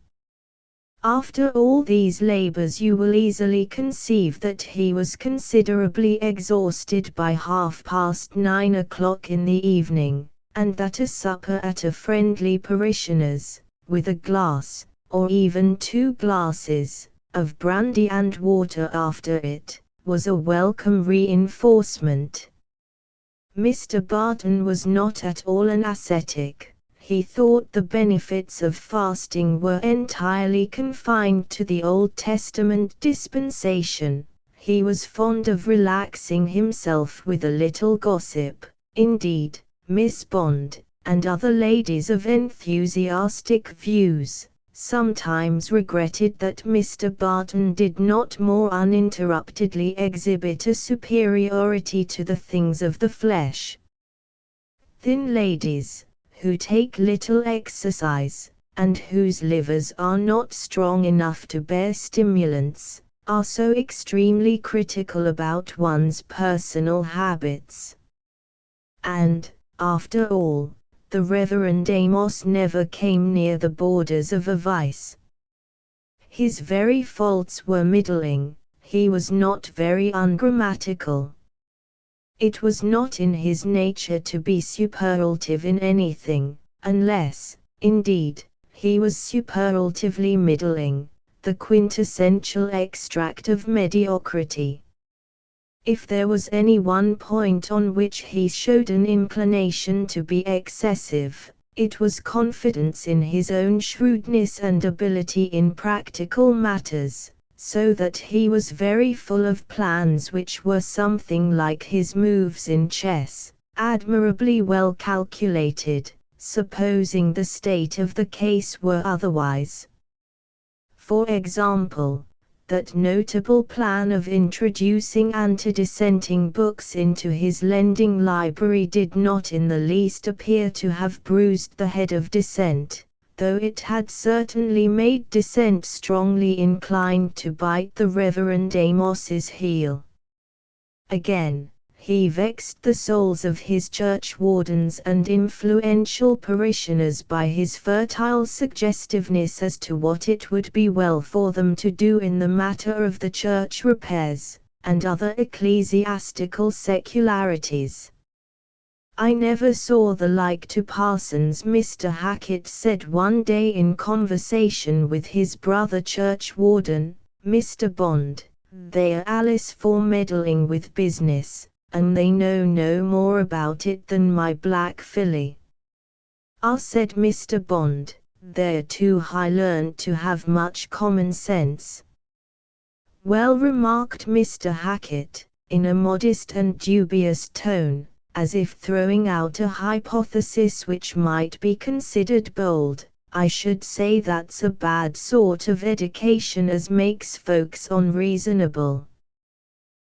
After all these labors, you will easily conceive that he was considerably exhausted by 9:30 in the evening, and that a supper at a friendly parishioner's, with a glass, or even 2 glasses, of brandy and water after it, was a welcome reinforcement. Mr. Barton was not at all an ascetic. He thought the benefits of fasting were entirely confined to the Old Testament dispensation. He was fond of relaxing himself with a little gossip. Indeed, Miss Bond, and other ladies of enthusiastic views, sometimes regretted that Mr. Barton did not more uninterruptedly exhibit a superiority to the things of the flesh. Thin ladies, who take little exercise, and whose livers are not strong enough to bear stimulants, are so extremely critical about one's personal habits. And, after all, the Reverend Amos never came near the borders of a vice. His very faults were middling. He was not very ungrammatical. It was not in his nature to be superlative in anything, unless, indeed, he was superlatively middling, the quintessential extract of mediocrity. If there was any one point on which he showed an inclination to be excessive, it was confidence in his own shrewdness and ability in practical matters, so that he was very full of plans which were something like his moves in chess, admirably well calculated, supposing the state of the case were otherwise. For example, that notable plan of introducing antedissenting books into his lending library did not in the least appear to have bruised the head of dissent, though it had certainly made dissent strongly inclined to bite the Reverend Amos's heel. Again, he vexed the souls of his churchwardens and influential parishioners by his fertile suggestiveness as to what it would be well for them to do in the matter of the church repairs, and other ecclesiastical secularities. "I never saw the like to parsons," Mr. Hackett said one day in conversation with his brother churchwarden, Mr. Bond. "They are Alice for meddling with business, and they know no more about it than my black filly." "Ah," said Mr. Bond, "they're too high learned to have much common sense." "Well," remarked Mr. Hackett, in a modest and dubious tone, as if throwing out a hypothesis which might be considered bold, "I should say that's a bad sort of education as makes folks unreasonable."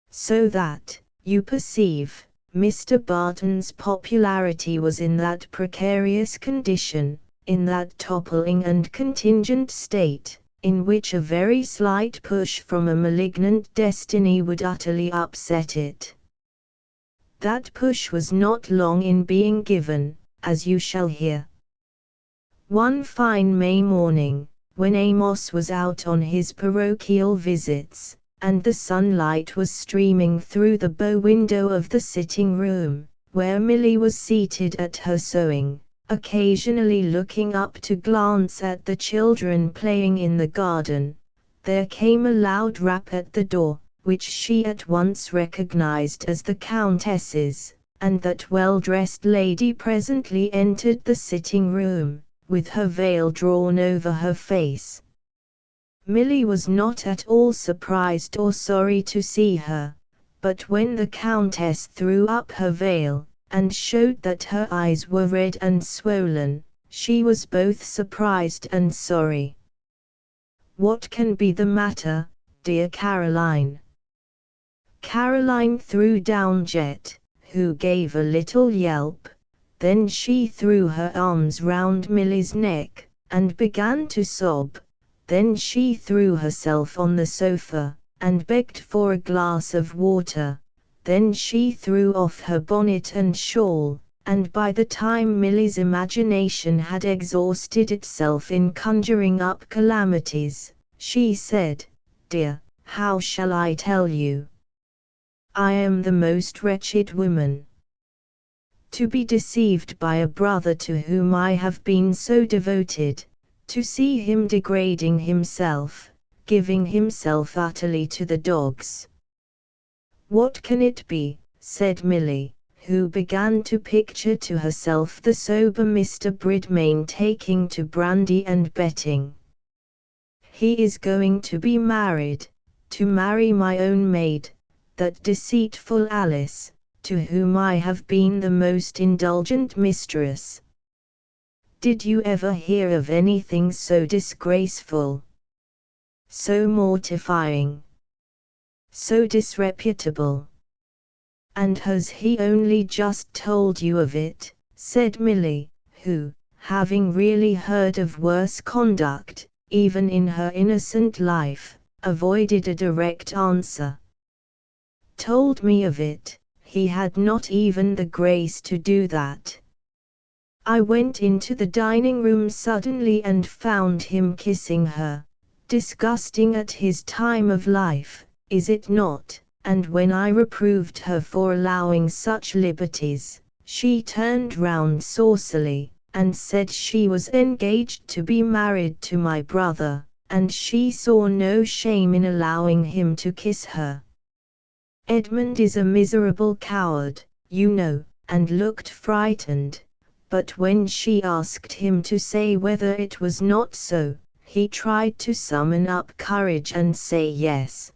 So that, you perceive, Mr. Barton's popularity was in that precarious condition, in that toppling and contingent state, in which a very slight push from a malignant destiny would utterly upset it. That push was not long in being given, as you shall hear. One fine May morning, when Amos was out on his parochial visits, and the sunlight was streaming through the bow window of the sitting room, where Milly was seated at her sewing, occasionally looking up to glance at the children playing in the garden, there came a loud rap at the door, which she at once recognized as the Countess's, and that well-dressed lady presently entered the sitting room, with her veil drawn over her face. Milly was not at all surprised or sorry to see her, but when the Countess threw up her veil, and showed that her eyes were red and swollen, she was both surprised and sorry. "What can be the matter, dear Caroline?" Caroline threw down Jet, who gave a little yelp. Then she threw her arms round Milly's neck, and began to sob. Then she threw herself on the sofa, and begged for a glass of water. Then she threw off her bonnet and shawl, and by the time Milly's imagination had exhausted itself in conjuring up calamities, she said, "Dear, how shall I tell you? I am the most wretched woman. To be deceived by a brother to whom I have been so devoted, to see him degrading himself, giving himself utterly to the dogs." "What can it be?" said Milly, who began to picture to herself the sober Mr. Bridmain taking to brandy and betting. "He is going to be married, to marry my own maid, that deceitful Alice, to whom I have been the most indulgent mistress. Did you ever hear of anything so disgraceful? So mortifying? So disreputable? And has he only just told you of it?" said Milly, who, having really heard of worse conduct, even in her innocent life, avoided a direct answer. "Told me of it? He had not even the grace to do that. I went into the dining room suddenly and found him kissing her. Disgusting at his time of life, is it not? And when I reproved her for allowing such liberties, she turned round saucily, and said she was engaged to be married to my brother, and she saw no shame in allowing him to kiss her. Edmund is a miserable coward, you know, and looked frightened, but when she asked him to say whether it was not so, he tried to summon up courage and say yes.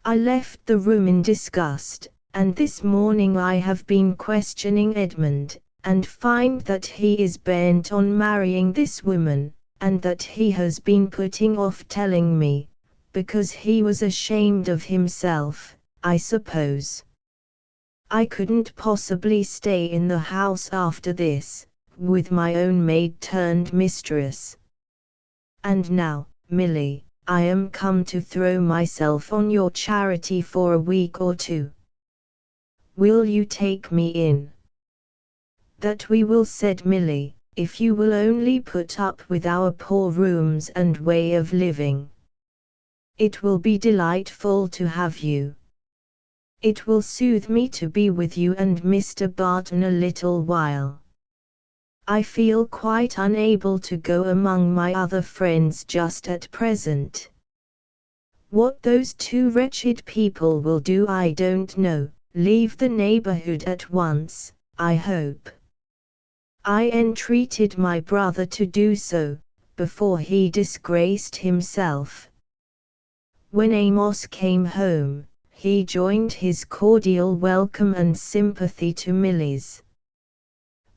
I left the room in disgust, and this morning I have been questioning Edmund, and find that he is bent on marrying this woman, and that he has been putting off telling me, because he was ashamed of himself, I suppose. I couldn't possibly stay in the house after this, with my own maid turned mistress. And now, Milly, I am come to throw myself on your charity for a week or two. Will you take me in?" "That we will," said Milly, "if you will only put up with our poor rooms and way of living. It will be delightful to have you. It will soothe me to be with you and Mr. Barton a little while. I feel quite unable to go among my other friends just at present. What those two wretched people will do I don't know, leave the neighborhood at once, I hope. I entreated my brother to do so, before he disgraced himself." When Amos came home, he joined his cordial welcome and sympathy to Milly's.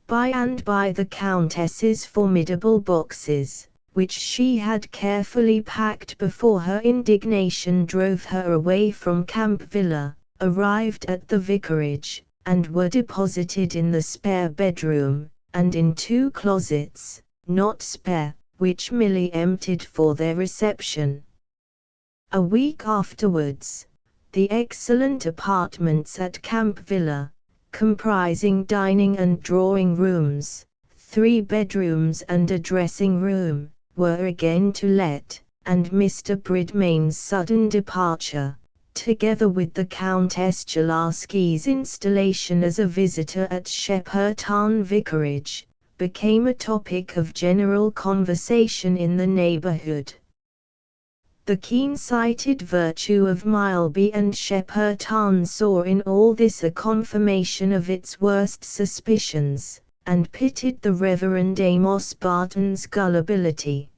By and by the Countess's formidable boxes, which she had carefully packed before her indignation drove her away from Camp Villa, arrived at the vicarage, and were deposited in the spare bedroom, and in two closets, not spare, which Milly emptied for their reception. A week afterwards, the excellent apartments at Camp Villa, comprising dining and drawing rooms, 3 bedrooms and a dressing room, were again to let, and Mr. Bridmain's sudden departure, together with the Countess Jalarski's installation as a visitor at Shepperton Vicarage, became a topic of general conversation in the neighbourhood. The keen-sighted virtue of Mileby and Shepperton saw in all this a confirmation of its worst suspicions, and pitied the Reverend Amos Barton's gullibility.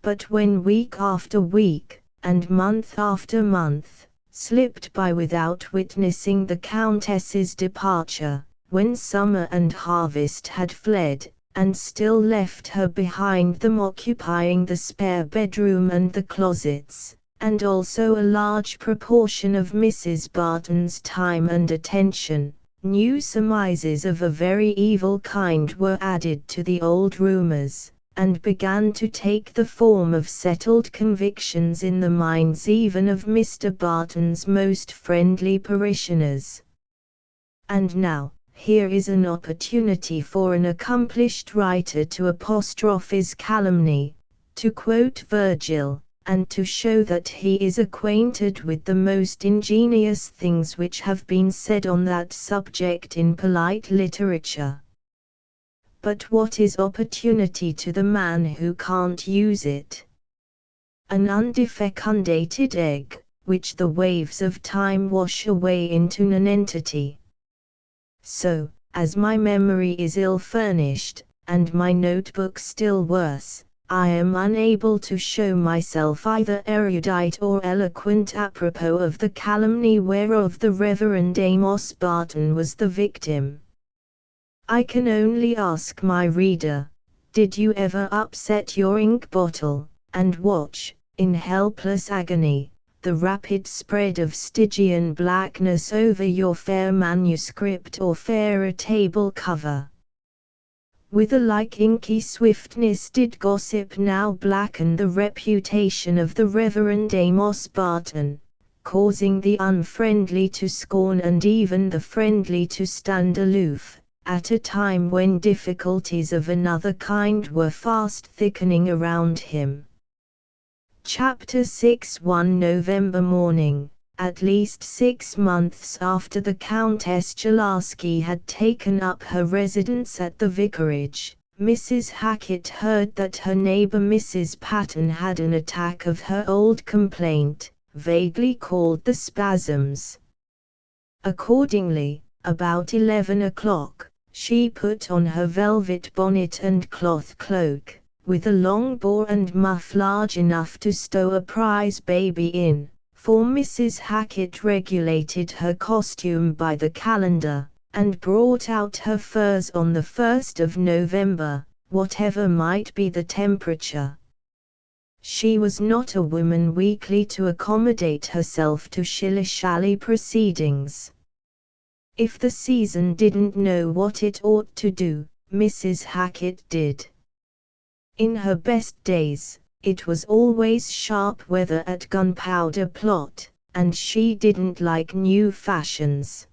But when week after week, and month after month, slipped by without witnessing the Countess's departure, when summer and harvest had fled, and still left her behind them occupying the spare bedroom and the closets, and also a large proportion of Mrs. Barton's time and attention, new surmises of a very evil kind were added to the old rumours, and began to take the form of settled convictions in the minds even of Mr. Barton's most friendly parishioners. And now, here is an opportunity for an accomplished writer to apostrophize calumny, to quote Virgil, and to show that he is acquainted with the most ingenious things which have been said on that subject in polite literature. But what is opportunity to the man who can't use it? An undefecundated egg, which the waves of time wash away into nonentity. So, as my memory is ill-furnished, and my notebook still worse, I am unable to show myself either erudite or eloquent apropos of the calumny whereof the Reverend Amos Barton was the victim. I can only ask my reader, did you ever upset your ink bottle, and watch, in helpless agony, the rapid spread of Stygian blackness over your fair manuscript or fairer table cover? With a like inky swiftness did gossip now blacken the reputation of the Reverend Amos Barton, causing the unfriendly to scorn and even the friendly to stand aloof, at a time when difficulties of another kind were fast thickening around him. Chapter 6. One November morning, at least 6 months after the Countess Jalarski had taken up her residence at the vicarage, Mrs. Hackett heard that her neighbour Mrs. Patten had an attack of her old complaint, vaguely called the spasms. Accordingly, about 11 o'clock, she put on her velvet bonnet and cloth cloak, with a long bore and muff large enough to stow a prize baby in, for Mrs. Hackett regulated her costume by the calendar, and brought out her furs on the 1st of November, whatever might be the temperature. She was not a woman weakly to accommodate herself to shilly-shally proceedings. If the season didn't know what it ought to do, Mrs. Hackett did. In her best days, it was always sharp weather at Gunpowder Plot, and she didn't like new fashions.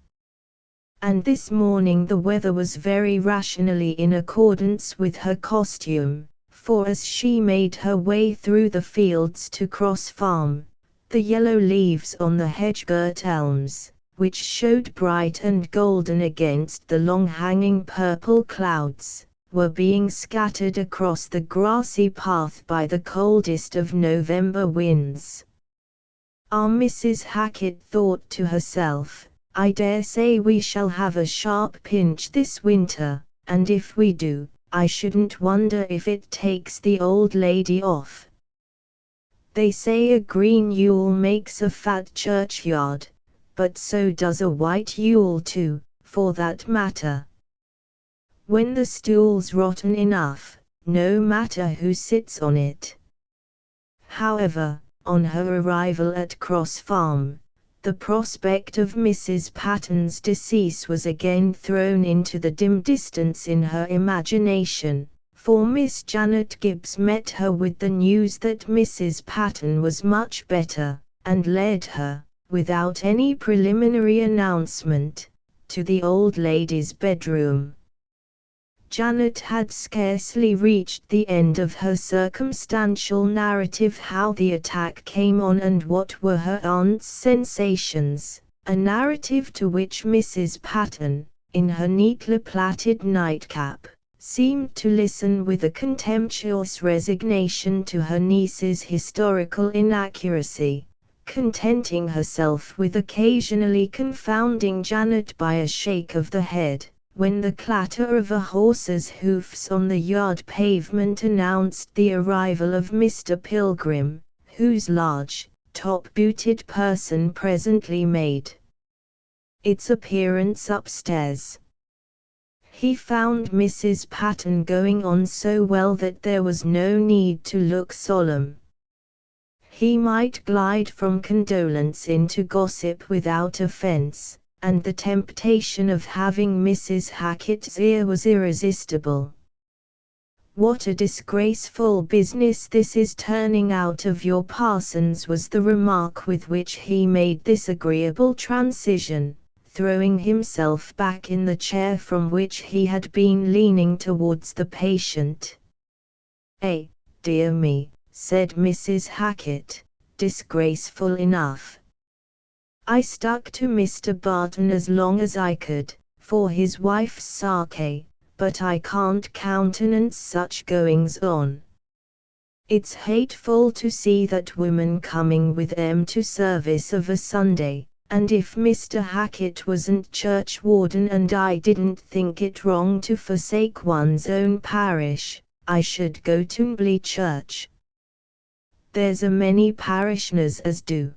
And this morning the weather was very rationally in accordance with her costume, for as she made her way through the fields to Cross Farm, the yellow leaves on the hedge-girt elms, which showed bright and golden against the long-hanging purple clouds, were being scattered across the grassy path by the coldest of November winds. Our Mrs. Hackett thought to herself, I dare say we shall have a sharp pinch this winter, and if we do, I shouldn't wonder if it takes the old lady off. They say a green Yule makes a fat churchyard, but so does a white Yule too, for that matter. When the stool's rotten enough, no matter who sits on it. However, on her arrival at Cross Farm, the prospect of Mrs. Patten's decease was again thrown into the dim distance in her imagination, for Miss Janet Gibbs met her with the news that Mrs. Patten was much better, and led her, without any preliminary announcement, to the old lady's bedroom. Janet had scarcely reached the end of her circumstantial narrative how the attack came on and what were her aunt's sensations, a narrative to which Mrs. Patten, in her neatly plaited nightcap, seemed to listen with a contemptuous resignation to her niece's historical inaccuracy, contenting herself with occasionally confounding Janet by a shake of the head, when the clatter of a horse's hoofs on the yard pavement announced the arrival of Mr. Pilgrim, whose large, top-booted person presently made its appearance upstairs. He found Mrs. Patten going on so well that there was no need to look solemn. He might glide from condolence into gossip without offence, and the temptation of having Mrs. Hackett's ear was irresistible. "What a disgraceful business this is turning out of your parsons," was the remark with which he made this agreeable transition, throwing himself back in the chair from which he had been leaning towards the patient. Dear me," said Mrs. Hackett, "disgraceful enough. I stuck to Mr. Barton as long as I could, for his wife's sake, but I can't countenance such goings on. It's hateful to see that woman coming with them to service of a Sunday, and if Mr. Hackett wasn't churchwarden and I didn't think it wrong to forsake one's own parish, I should go to Mbley Church. There's a many parishioners as do."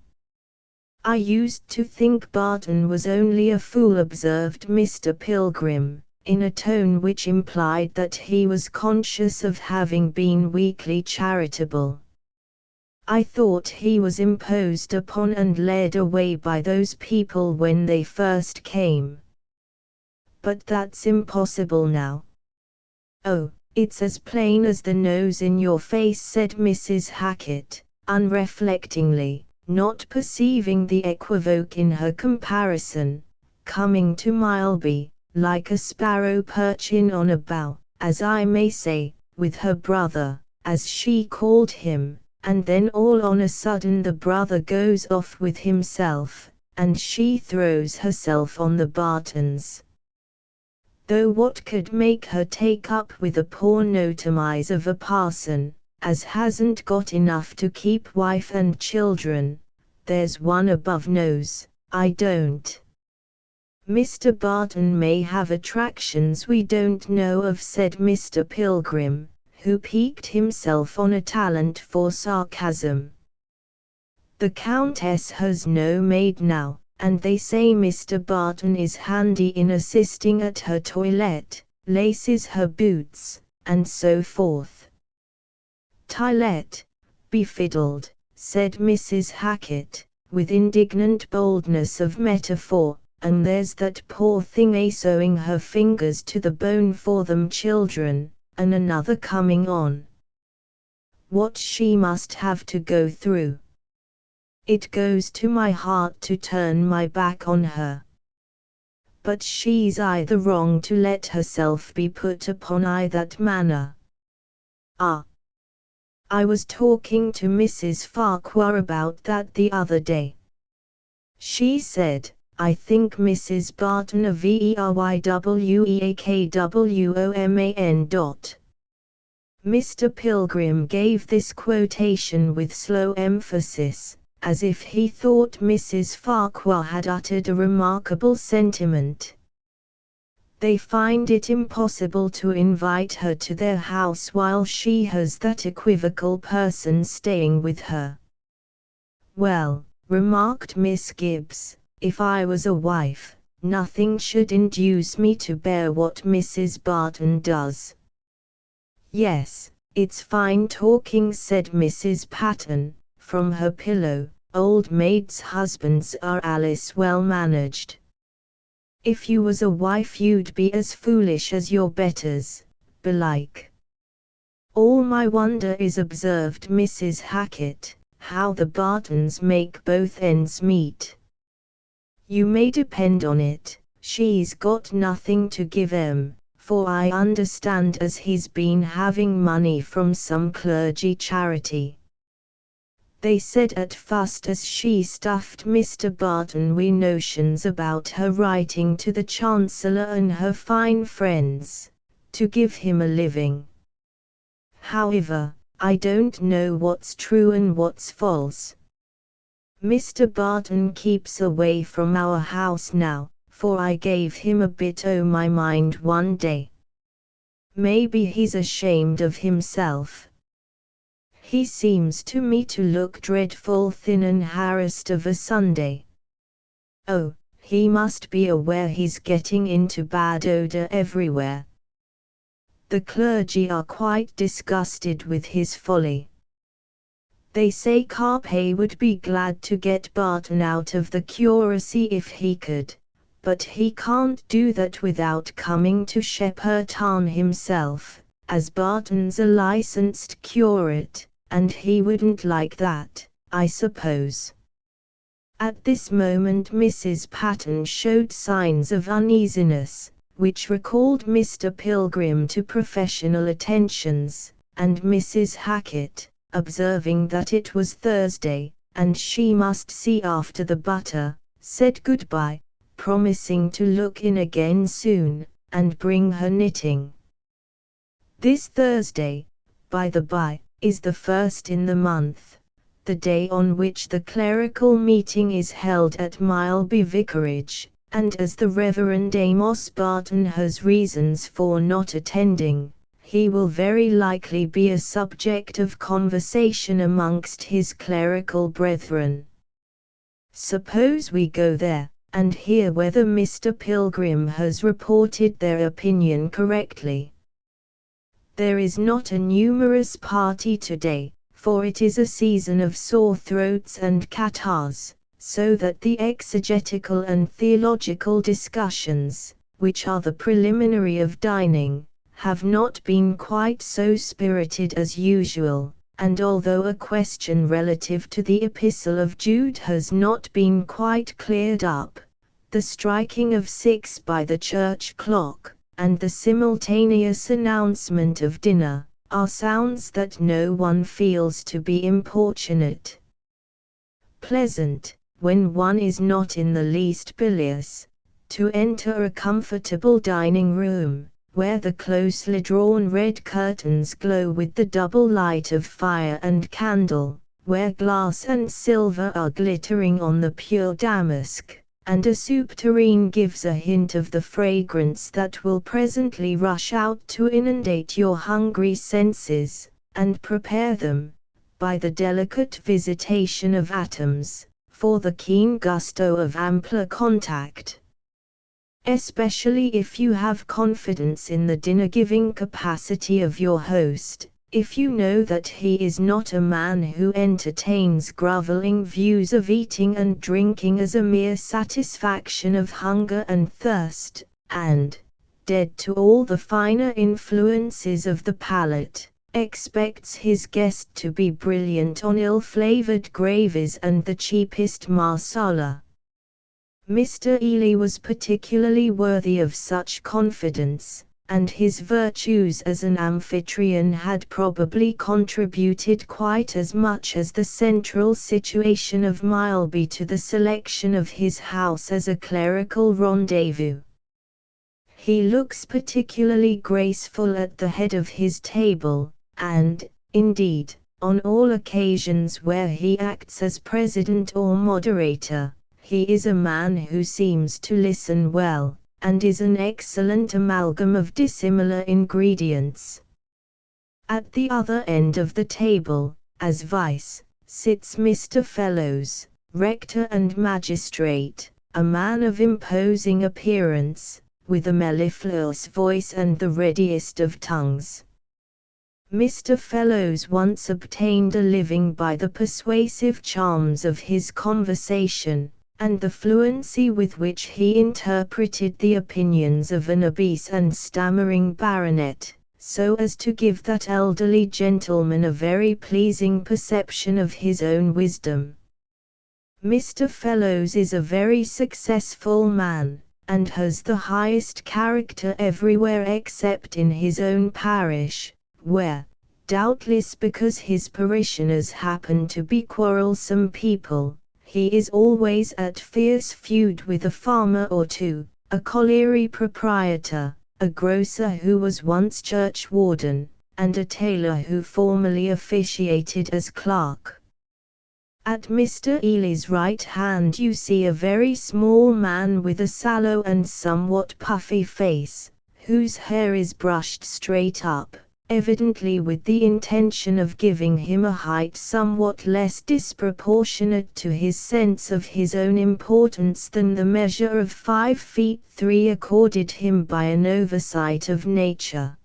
"I used to think Barton was only a fool," observed Mr. Pilgrim, in a tone which implied that he was conscious of having been weakly charitable. "I thought he was imposed upon and led away by those people when they first came. But that's impossible now." "Oh, it's as plain as the nose in your face," said Mrs. Hackett, unreflectingly, not perceiving the equivoque in her comparison, "coming to Mileby, like a sparrow perching on a bough, as I may say, with her brother, as she called him, and then all on a sudden the brother goes off with himself, and she throws herself on the Bartons. Though what could make her take up with a poor notomise of a parson, as hasn't got enough to keep wife and children, there's one above knows, I don't." "Mr. Barton may have attractions we don't know of," said Mr. Pilgrim, who piqued himself on a talent for sarcasm. "The Countess has no maid now, and they say Mr. Barton is handy in assisting at her toilette, laces her boots, and so forth." "Toilette, be fiddled," said Mrs. Hackett, with indignant boldness of metaphor, "and there's that poor thing sewing her fingers to the bone for them children, and another coming on. What she must have to go through. It goes to my heart to turn my back on her. But she's either wrong to let herself be put upon that manner. Ah! I was talking to Mrs. Farquhar about that the other day. She said, I think Mrs. Barton of Verywakwoman. Mr. Pilgrim gave this quotation with slow emphasis, as if he thought Mrs. Farquhar had uttered a remarkable sentiment. They find it impossible to invite her to their house while she has that equivocal person staying with her. Well, remarked Miss Gibbs, if I was a wife, nothing should induce me to bear what Mrs. Barton does. Yes, it's fine talking, said Mrs. Patten, from her pillow. Old maids' husbands are Alice well managed. If you was a wife you'd be as foolish as your betters, belike. All my wonder is, observed Mrs. Hackett, how the Bartons make both ends meet. You may depend on it, She's got nothing to give 'em, for I understand as he's been having money from some clergy charity. They said at first as she stuffed Mr. Barton wi' notions about her writing to the Chancellor and her fine friends, to give him a living. However, I don't know what's true and what's false. Mr. Barton keeps away from our house now, for I gave him a bit o' my mind one day. Maybe he's ashamed of himself. He seems to me to look dreadful thin and harassed of a Sunday. Oh, he must be aware he's getting into bad odour everywhere. The clergy are quite disgusted with his folly. They say Carpe would be glad to get Barton out of the curacy if he could, but he can't do that without coming to Shepperton himself, as Barton's a licensed curate, and he wouldn't like that, I suppose. At this moment Mrs. Patten showed signs of uneasiness, which recalled Mr. Pilgrim to professional attentions, and Mrs. Hackett, observing that it was Thursday, and she must see after the butter, said goodbye, promising to look in again soon, and bring her knitting. This Thursday, by the by, is the first in the month, the day on which the clerical meeting is held at Mileby Vicarage, and as the Reverend Amos Barton has reasons for not attending, he will very likely be a subject of conversation amongst his clerical brethren. Suppose we go there, and hear whether Mr. Pilgrim has reported their opinion correctly. There is not a numerous party today, for it is a season of sore throats and catarrhs, so that the exegetical and theological discussions, which are the preliminary of dining, have not been quite so spirited as usual, and although a question relative to the Epistle of Jude has not been quite cleared up, the striking of 6 by the church clock, and the simultaneous announcement of dinner, are sounds that no one feels to be importunate. Pleasant, when one is not in the least bilious, to enter a comfortable dining room, where the closely drawn red curtains glow with the double light of fire and candle, where glass and silver are glittering on the pure damask, and a soup tureen gives a hint of the fragrance that will presently rush out to inundate your hungry senses, and prepare them, by the delicate visitation of atoms, for the keen gusto of ampler contact. Especially if you have confidence in the dinner-giving capacity of your host, if you know that he is not a man who entertains grovelling views of eating and drinking as a mere satisfaction of hunger and thirst, and, dead to all the finer influences of the palate, expects his guest to be brilliant on ill-flavored gravies and the cheapest marsala. Mr. Ely was particularly worthy of such confidence, and his virtues as an amphitryon had probably contributed quite as much as the central situation of Mileby to the selection of his house as a clerical rendezvous. He looks particularly graceful at the head of his table, and, indeed, on all occasions where he acts as president or moderator, he is a man who seems to listen well, and is an excellent amalgam of dissimilar ingredients. At the other end of the table, as vice, sits Mr. Fellows, rector and magistrate, a man of imposing appearance, with a mellifluous voice and the readiest of tongues. Mr. Fellows once obtained a living by the persuasive charms of his conversation, and the fluency with which he interpreted the opinions of an obese and stammering baronet, so as to give that elderly gentleman a very pleasing perception of his own wisdom. Mr. Fellows is a very successful man, and has the highest character everywhere except in his own parish, where, doubtless because his parishioners happen to be quarrelsome people, he is always at fierce feud with a farmer or two, a colliery proprietor, a grocer who was once churchwarden, and a tailor who formerly officiated as clerk. At Mr. Ely's right hand you see a very small man with a sallow and somewhat puffy face, whose hair is brushed straight up, evidently with the intention of giving him a height somewhat less disproportionate to his sense of his own importance than the measure of 5 feet 3 accorded him by an oversight of nature.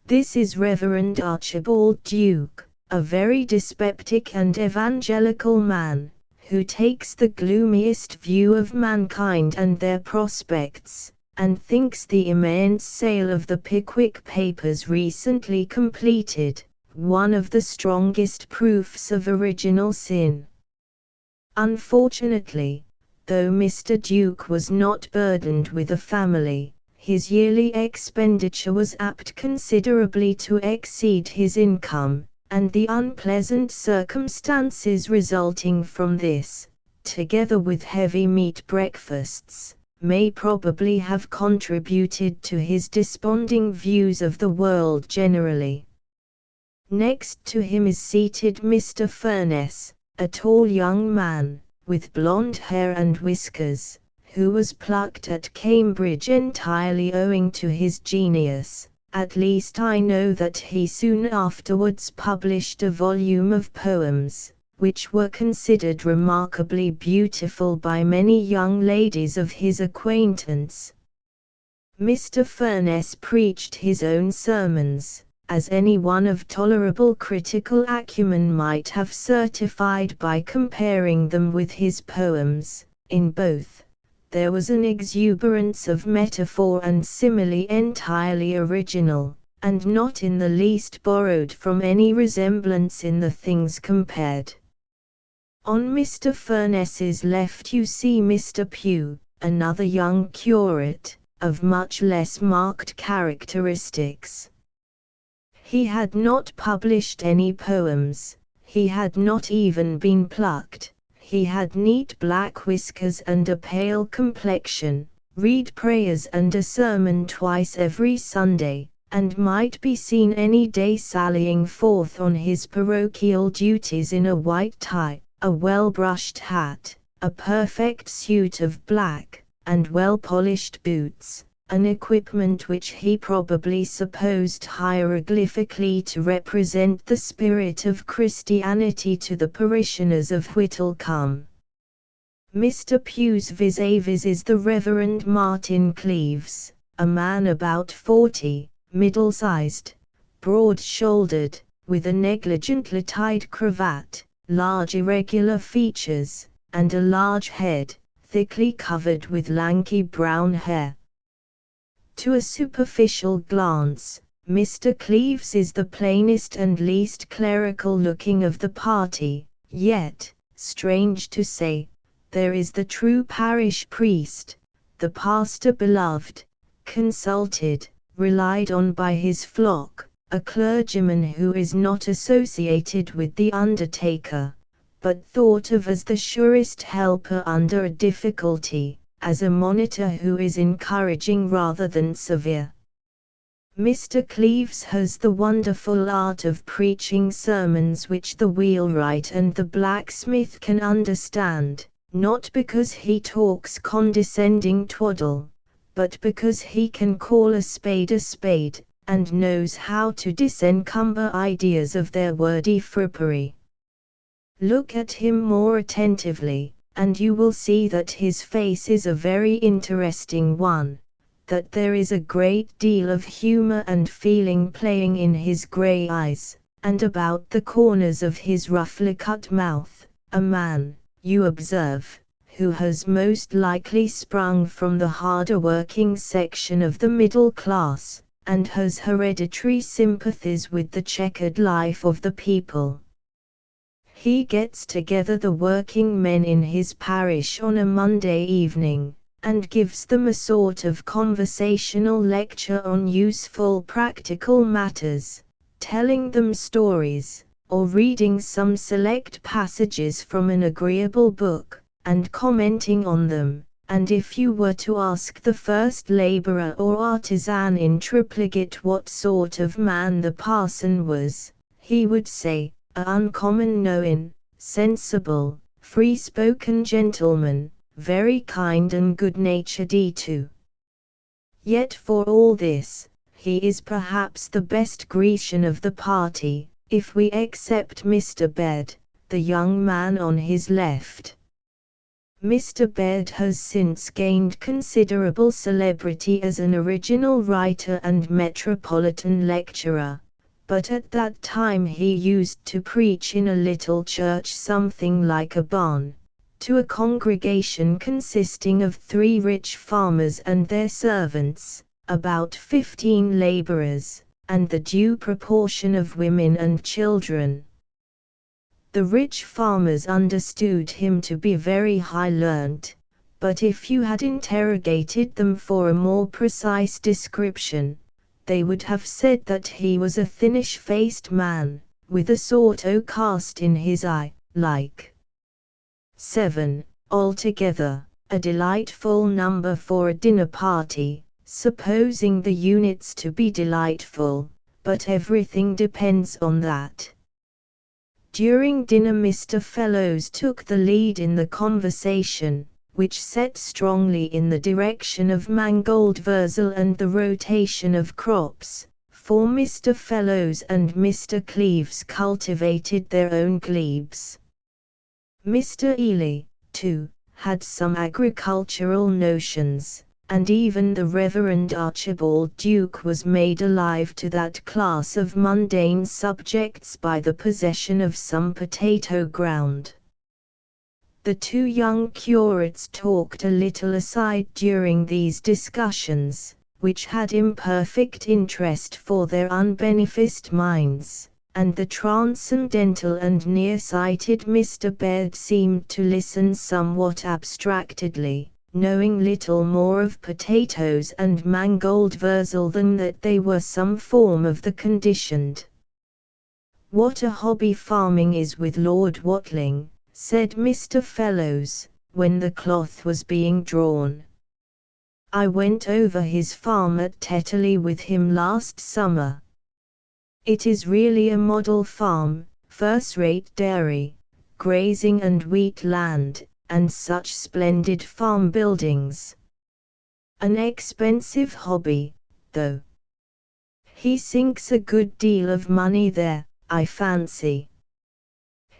This is Reverend Archibald Duke, a very dyspeptic and evangelical man, who takes the gloomiest view of mankind and their prospects, and thinks the immense sale of the Pickwick papers recently completed, one of the strongest proofs of original sin. Unfortunately, though Mr. Duke was not burdened with a family, his yearly expenditure was apt considerably to exceed his income, and the unpleasant circumstances resulting from this, together with heavy meat breakfasts, may probably have contributed to his desponding views of the world generally. Next to him is seated Mr. Furness, a tall young man, with blonde hair and whiskers, who was plucked at Cambridge entirely owing to his genius. At least I know that he soon afterwards published a volume of poems, which were considered remarkably beautiful by many young ladies of his acquaintance. Mr. Furness preached his own sermons, as any one of tolerable critical acumen might have certified by comparing them with his poems. In both, there was an exuberance of metaphor and simile entirely original, and not in the least borrowed from any resemblance in the things compared. On Mr. Furness's left you see Mr. Pugh, another young curate, of much less marked characteristics. He had not published any poems, he had not even been plucked. He had neat black whiskers and a pale complexion, read prayers and a sermon twice every Sunday, and might be seen any day sallying forth on his parochial duties in a white tie, a well-brushed hat, a perfect suit of black, and well-polished boots, an equipment which he probably supposed hieroglyphically to represent the spirit of Christianity to the parishioners of Whittlecombe. Mr. Pugh's vis-a-vis is the Reverend Martin Cleves, a man about 40, middle-sized, broad-shouldered, with a negligently tied cravat, large irregular features, and a large head, thickly covered with lanky brown hair. To a superficial glance, Mr. Cleves is the plainest and least clerical-looking of the party, yet, strange to say, there is the true parish priest, the pastor beloved, consulted, relied on by his flock, a clergyman who is not associated with the undertaker, but thought of as the surest helper under a difficulty, as a monitor who is encouraging rather than severe. Mr. Cleves has the wonderful art of preaching sermons which the wheelwright and the blacksmith can understand, not because he talks condescending twaddle, but because he can call a spade, and knows how to disencumber ideas of their wordy frippery. Look at him more attentively, and you will see that his face is a very interesting one, that there is a great deal of humor and feeling playing in his gray eyes, and about the corners of his roughly cut mouth, a man, you observe, who has most likely sprung from the harder working section of the middle class, and has hereditary sympathies with the checkered life of the people. He gets together the working men in his parish on a Monday evening, and gives them a sort of conversational lecture on useful practical matters, telling them stories, or reading some select passages from an agreeable book, and commenting on them. And if you were to ask the first laborer or artisan in Triplicate what sort of man the parson was, he would say, "A uncommon knowing, sensible, free-spoken gentleman, very kind and good-natured too." Yet for all this, he is perhaps the best Grecian of the party, if we except Mr. Bed, the young man on his left. Mr. Bed has since gained considerable celebrity as an original writer and metropolitan lecturer, but at that time he used to preach in a little church something like a barn, to a congregation consisting of 3 rich farmers and their servants, about 15 laborers, and the due proportion of women and children. The rich farmers understood him to be very high learnt, but if you had interrogated them for a more precise description, they would have said that he was a thinnish-faced man, with a sort o' cast in his eye, like 7, altogether, a delightful number for a dinner party, supposing the units to be delightful, but everything depends on that. During dinner Mr. Fellows took the lead in the conversation, which set strongly in the direction of mangold wurzel and the rotation of crops, for Mr. Fellows and Mr. Cleves cultivated their own glebes. Mr. Ely, too, had some agricultural notions, and even the Reverend Archibald Duke was made alive to that class of mundane subjects by the possession of some potato ground. The 2 young curates talked a little aside during these discussions, which had imperfect interest for their unbeneficed minds, and the transcendental and near-sighted Mr. Baird seemed to listen somewhat abstractedly, knowing little more of potatoes and mangold wurzel than that they were some form of the conditioned. "What a hobby farming is with Lord Watling," said Mr. Fellows, when the cloth was being drawn. "I went over his farm at Tetterley with him last summer. It is really a model farm, first-rate dairy, grazing and wheat land, and such splendid farm buildings. An expensive hobby, though. He sinks a good deal of money there, I fancy.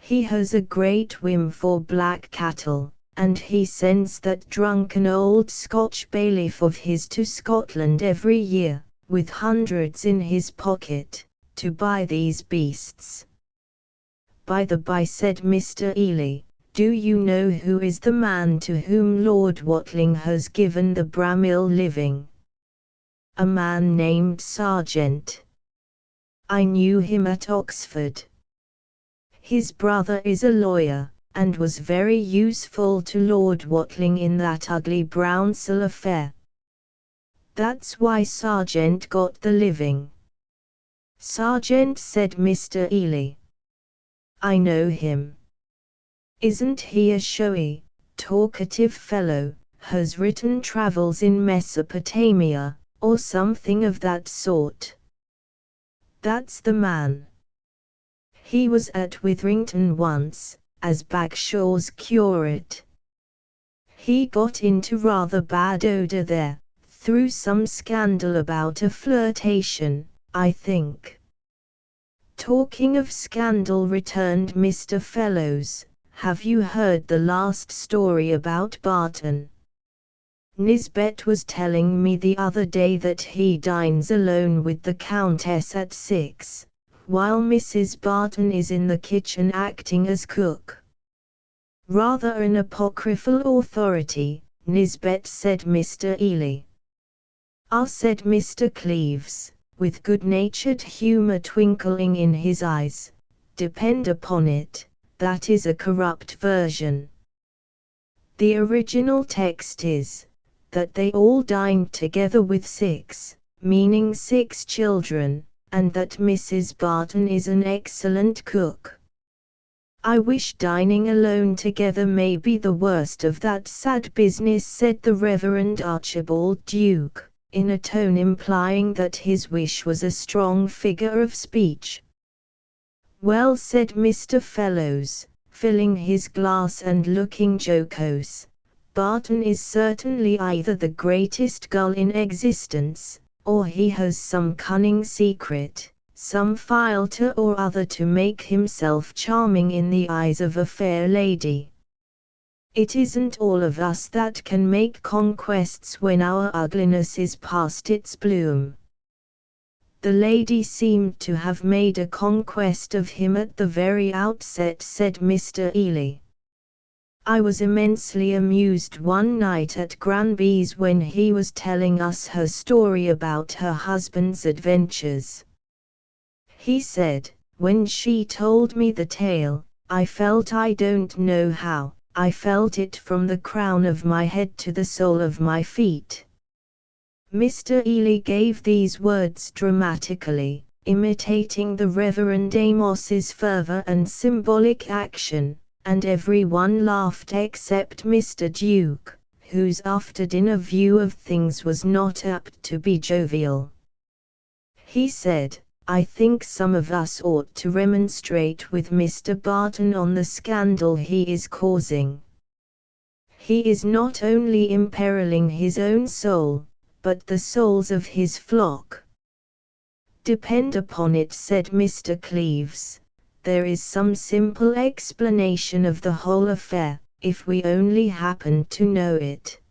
He has a great whim for black cattle, and he sends that drunken old Scotch bailiff of his to Scotland every year, with hundreds in his pocket, to buy these beasts." "By the by," said Mr. Ely, "do you know who is the man to whom Lord Watling has given the Bramhill living?" "A man named Sargent. I knew him at Oxford. His brother is a lawyer, and was very useful to Lord Watling in that ugly Brownsell affair. That's why Sargent got the living." "Sargent," said Mr. Ely. "I know him. Isn't he a showy, talkative fellow, has written travels in Mesopotamia, or something of that sort?" "That's the man. He was at Witherington once, as Bagshaw's curate. He got into rather bad odour there, through some scandal about a flirtation, I think." "Talking of scandal," returned Mr. Fellows, "have you heard the last story about Barton? Nisbet was telling me the other day that he dines alone with the Countess at 6, while Mrs. Barton is in the kitchen acting as cook." "Rather an apocryphal authority," Nisbet said Mr. Ely. "Ah," said Mr. Cleves, with good-natured humour twinkling in his eyes, "depend upon it, that is a corrupt version. The original text is, that they all dined together with 6, meaning 6 children, and that Mrs. Barton is an excellent cook. I wish dining alone together may be the worst of that sad business, said the Reverend Archibald Duke, in a tone implying that his wish was a strong figure of speech. Well, said Mr. Fellows, filling his glass and looking jocose, Barton is certainly either the greatest gull in existence, or he has some cunning secret, some philtre or other to make himself charming in the eyes of a fair lady. It isn't all of us that can make conquests when our ugliness is past its bloom. The lady seemed to have made a conquest of him at the very outset, said Mr. Ely. I was immensely amused one night at Granby's when he was telling us her story about her husband's adventures. He said, when she told me the tale, I felt, I don't know how, I felt it from the crown of my head to the sole of my feet. Mr. Ely gave these words dramatically, imitating the Reverend Amos's fervor and symbolic action, and everyone laughed except Mr. Duke, whose after-dinner view of things was not apt to be jovial. He said, I think some of us ought to remonstrate with Mr. Barton on the scandal he is causing. He is not only imperiling his own soul, but the souls of his flock. Depend upon it, said Mr. Cleves, there is some simple explanation of the whole affair, if we only happen to know it.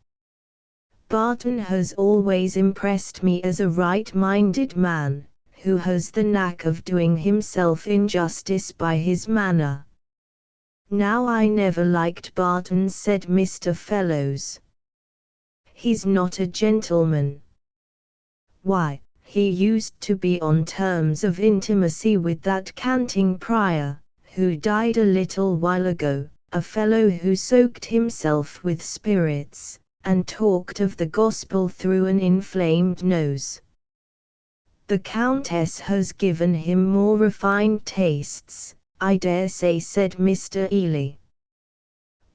Barton has always impressed me as a right-minded man, who has the knack of doing himself injustice by his manner. Now I never liked Barton, said Mr. Fellows. He's not a gentleman. Why, he used to be on terms of intimacy with that canting prior, who died a little while ago, a fellow who soaked himself with spirits, and talked of the gospel through an inflamed nose. The Countess has given him more refined tastes, I dare say, said Mr. Ely.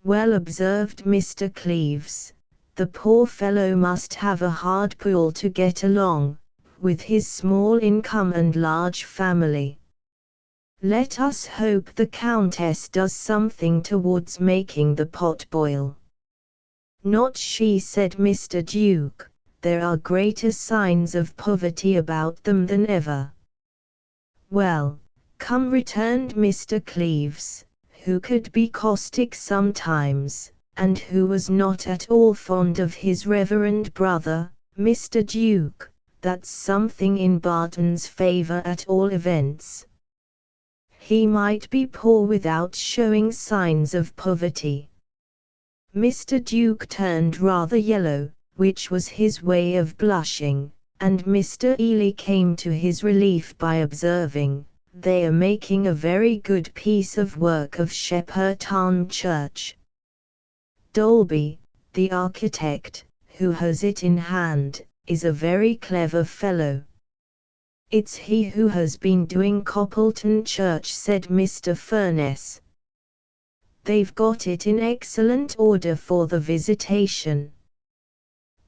Well observed Mr. Cleves, the poor fellow must have a hard pull to get along, with his small income and large family. Let us hope the Countess does something towards making the pot boil. Not she, said Mr. Duke, there are greater signs of poverty about them than ever. Well, come, returned Mr. Cleves, who could be caustic sometimes, and who was not at all fond of his reverend brother, Mr. Duke. That's something in Barton's favour at all events. He might be poor without showing signs of poverty. Mr. Duke turned rather yellow, which was his way of blushing, and Mr. Ely came to his relief by observing, they are making a very good piece of work of Shepperton Church. Dolby, the architect, who has it in hand, is a very clever fellow. It's he who has been doing Coppleton Church, said Mr. Furness. They've got it in excellent order for the Visitation.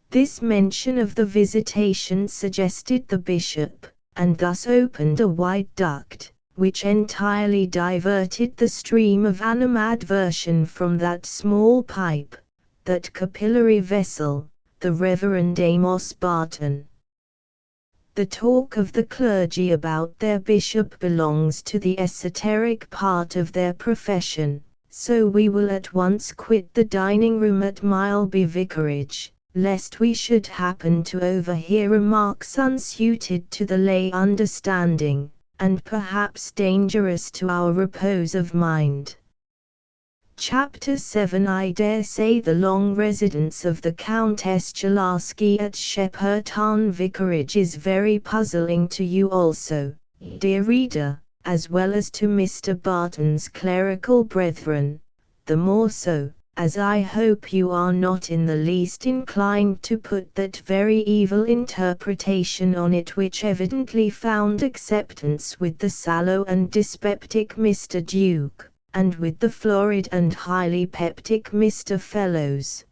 This mention of the Visitation suggested the bishop, and thus opened a wide duct, which entirely diverted the stream of animadversion from that small pipe, that capillary vessel, the Reverend Amos Barton. The talk of the clergy about their bishop belongs to the esoteric part of their profession, so we will at once quit the dining room at Mileby Vicarage, lest we should happen to overhear remarks unsuited to the lay understanding, and perhaps dangerous to our repose of mind. Chapter 7. I dare say the long residence of the Countess Jalarski at Shepperton Vicarage is very puzzling to you also, dear reader, as well as to Mr. Barton's clerical brethren, the more so, as I hope you are not in the least inclined to put that very evil interpretation on it which evidently found acceptance with the sallow and dyspeptic Mr. Duke, and with the florid and highly peptic Mr. Fellows.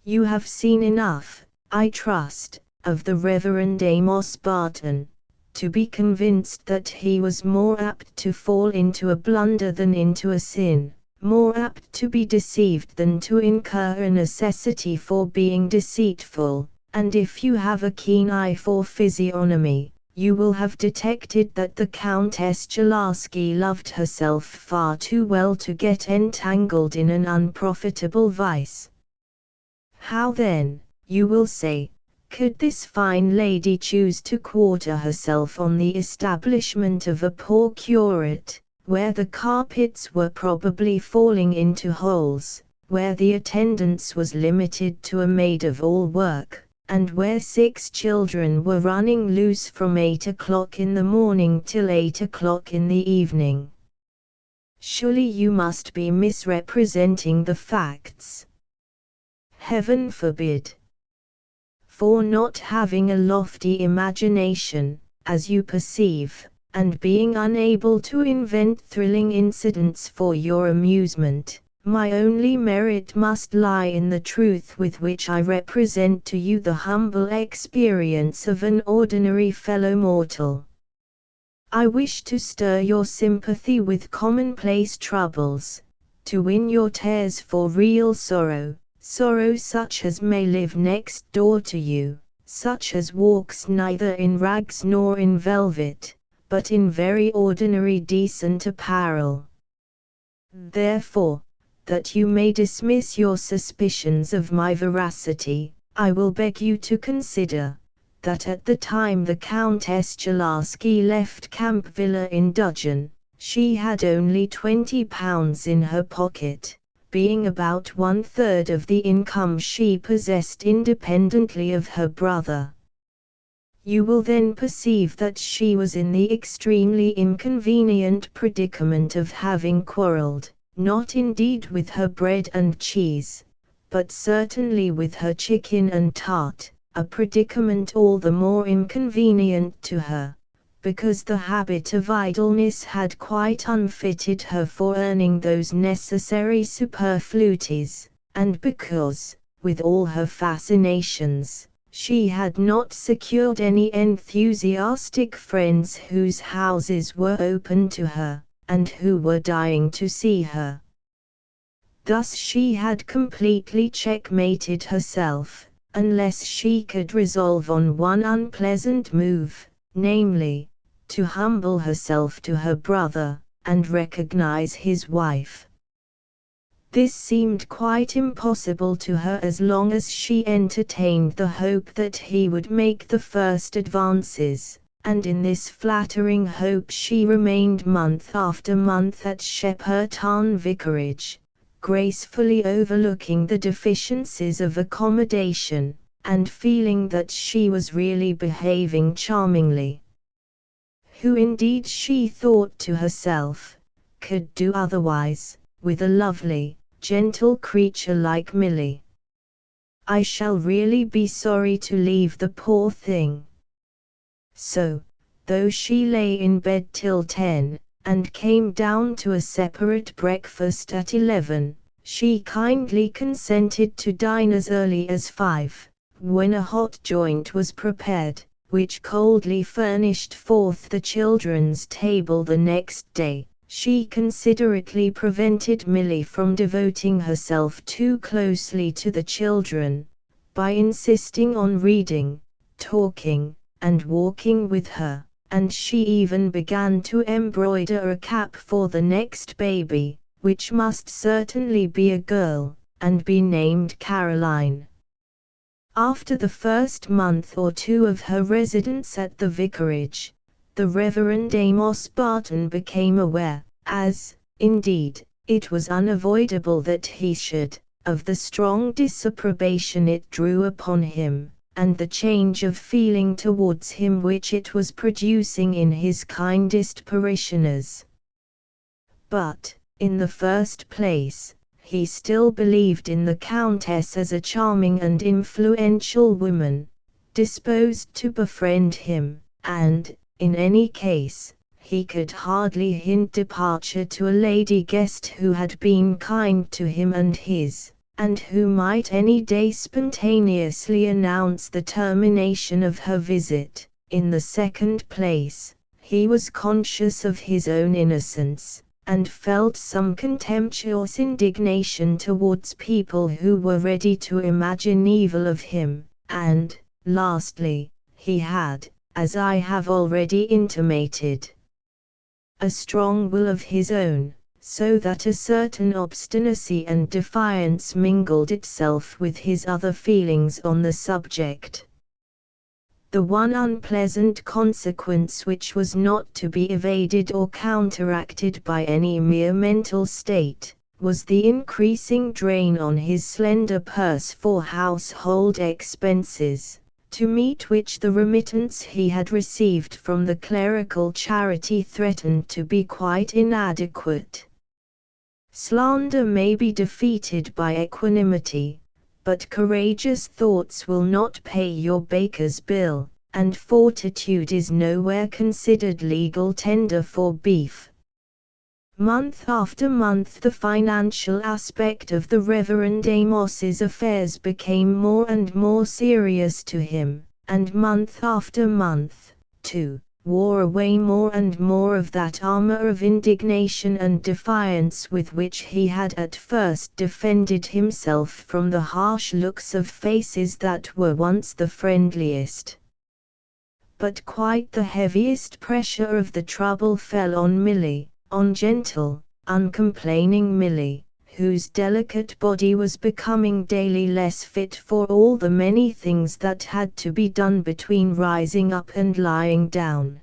You have seen enough, I trust, of the Reverend Amos Barton, to be convinced that he was more apt to fall into a blunder than into a sin, more apt to be deceived than to incur a necessity for being deceitful, and if you have a keen eye for physiognomy, you will have detected that the Countess Czerlaski loved herself far too well to get entangled in an unprofitable vice. How then, you will say, could this fine lady choose to quarter herself on the establishment of a poor curate, where the carpets were probably falling into holes, where the attendance was limited to a maid of all work, and where 6 children were running loose from 8 o'clock in the morning till 8 o'clock in the evening? Surely you must be misrepresenting the facts. Heaven forbid! For not having a lofty imagination, as you perceive, and being unable to invent thrilling incidents for your amusement, my only merit must lie in the truth with which I represent to you the humble experience of an ordinary fellow mortal. I wish to stir your sympathy with commonplace troubles, to win your tears for real sorrow, sorrow such as may live next door to you, such as walks neither in rags nor in velvet, but in very ordinary decent apparel. Therefore, that you may dismiss your suspicions of my veracity, I will beg you to consider, that at the time the Countess Czerlaski left Camp Villa in dudgeon, she had only £20 in her pocket, being about 1/3 of the income she possessed independently of her brother. You will then perceive that she was in the extremely inconvenient predicament of having quarrelled, not indeed with her bread and cheese, but certainly with her chicken and tart, a predicament all the more inconvenient to her, because the habit of idleness had quite unfitted her for earning those necessary superfluities, and because, with all her fascinations, she had not secured any enthusiastic friends whose houses were open to her, and who were dying to see her. Thus she had completely checkmated herself, unless she could resolve on one unpleasant move, namely, to humble herself to her brother, and recognize his wife. This seemed quite impossible to her as long as she entertained the hope that he would make the first advances, and in this flattering hope she remained month after month at Shepperton Vicarage, gracefully overlooking the deficiencies of accommodation, and feeling that she was really behaving charmingly. Who indeed, she thought to herself, could do otherwise, with a lovely, gentle creature like Milly? I shall really be sorry to leave the poor thing. So, though she lay in bed till 10, and came down to a separate breakfast at 11, she kindly consented to dine as early as 5, when a hot joint was prepared, which coldly furnished forth the children's table the next day. She considerately prevented Milly from devoting herself too closely to the children, by insisting on reading, talking, and walking with her, and she even began to embroider a cap for the next baby, which must certainly be a girl, and be named Caroline. After the first month or two of her residence at the vicarage, the Reverend Amos Barton became aware, as, indeed, it was unavoidable that he should, of the strong disapprobation it drew upon him, and the change of feeling towards him which it was producing in his kindest parishioners. But, in the first place, he still believed in the Countess as a charming and influential woman, disposed to befriend him, and, in any case, he could hardly hint departure to a lady guest who had been kind to him and his, and who might any day spontaneously announce the termination of her visit. In the second place, he was conscious of his own innocence, and felt some contemptuous indignation towards people who were ready to imagine evil of him, and, lastly, he had, as I have already intimated, a strong will of his own, so that a certain obstinacy and defiance mingled itself with his other feelings on the subject. The one unpleasant consequence which was not to be evaded or counteracted by any mere mental state, was the increasing drain on his slender purse for household expenses, to meet which the remittance he had received from the clerical charity threatened to be quite inadequate. Slander may be defeated by equanimity, but courageous thoughts will not pay your baker's bill, and fortitude is nowhere considered legal tender for beef. Month after month the financial aspect of the Reverend Amos's affairs became more and more serious to him, and month after month, too, wore away more and more of that armor of indignation and defiance with which he had at first defended himself from the harsh looks of faces that were once the friendliest. But quite the heaviest pressure of the trouble fell on Milly, on gentle, uncomplaining Milly, whose delicate body was becoming daily less fit for all the many things that had to be done between rising up and lying down.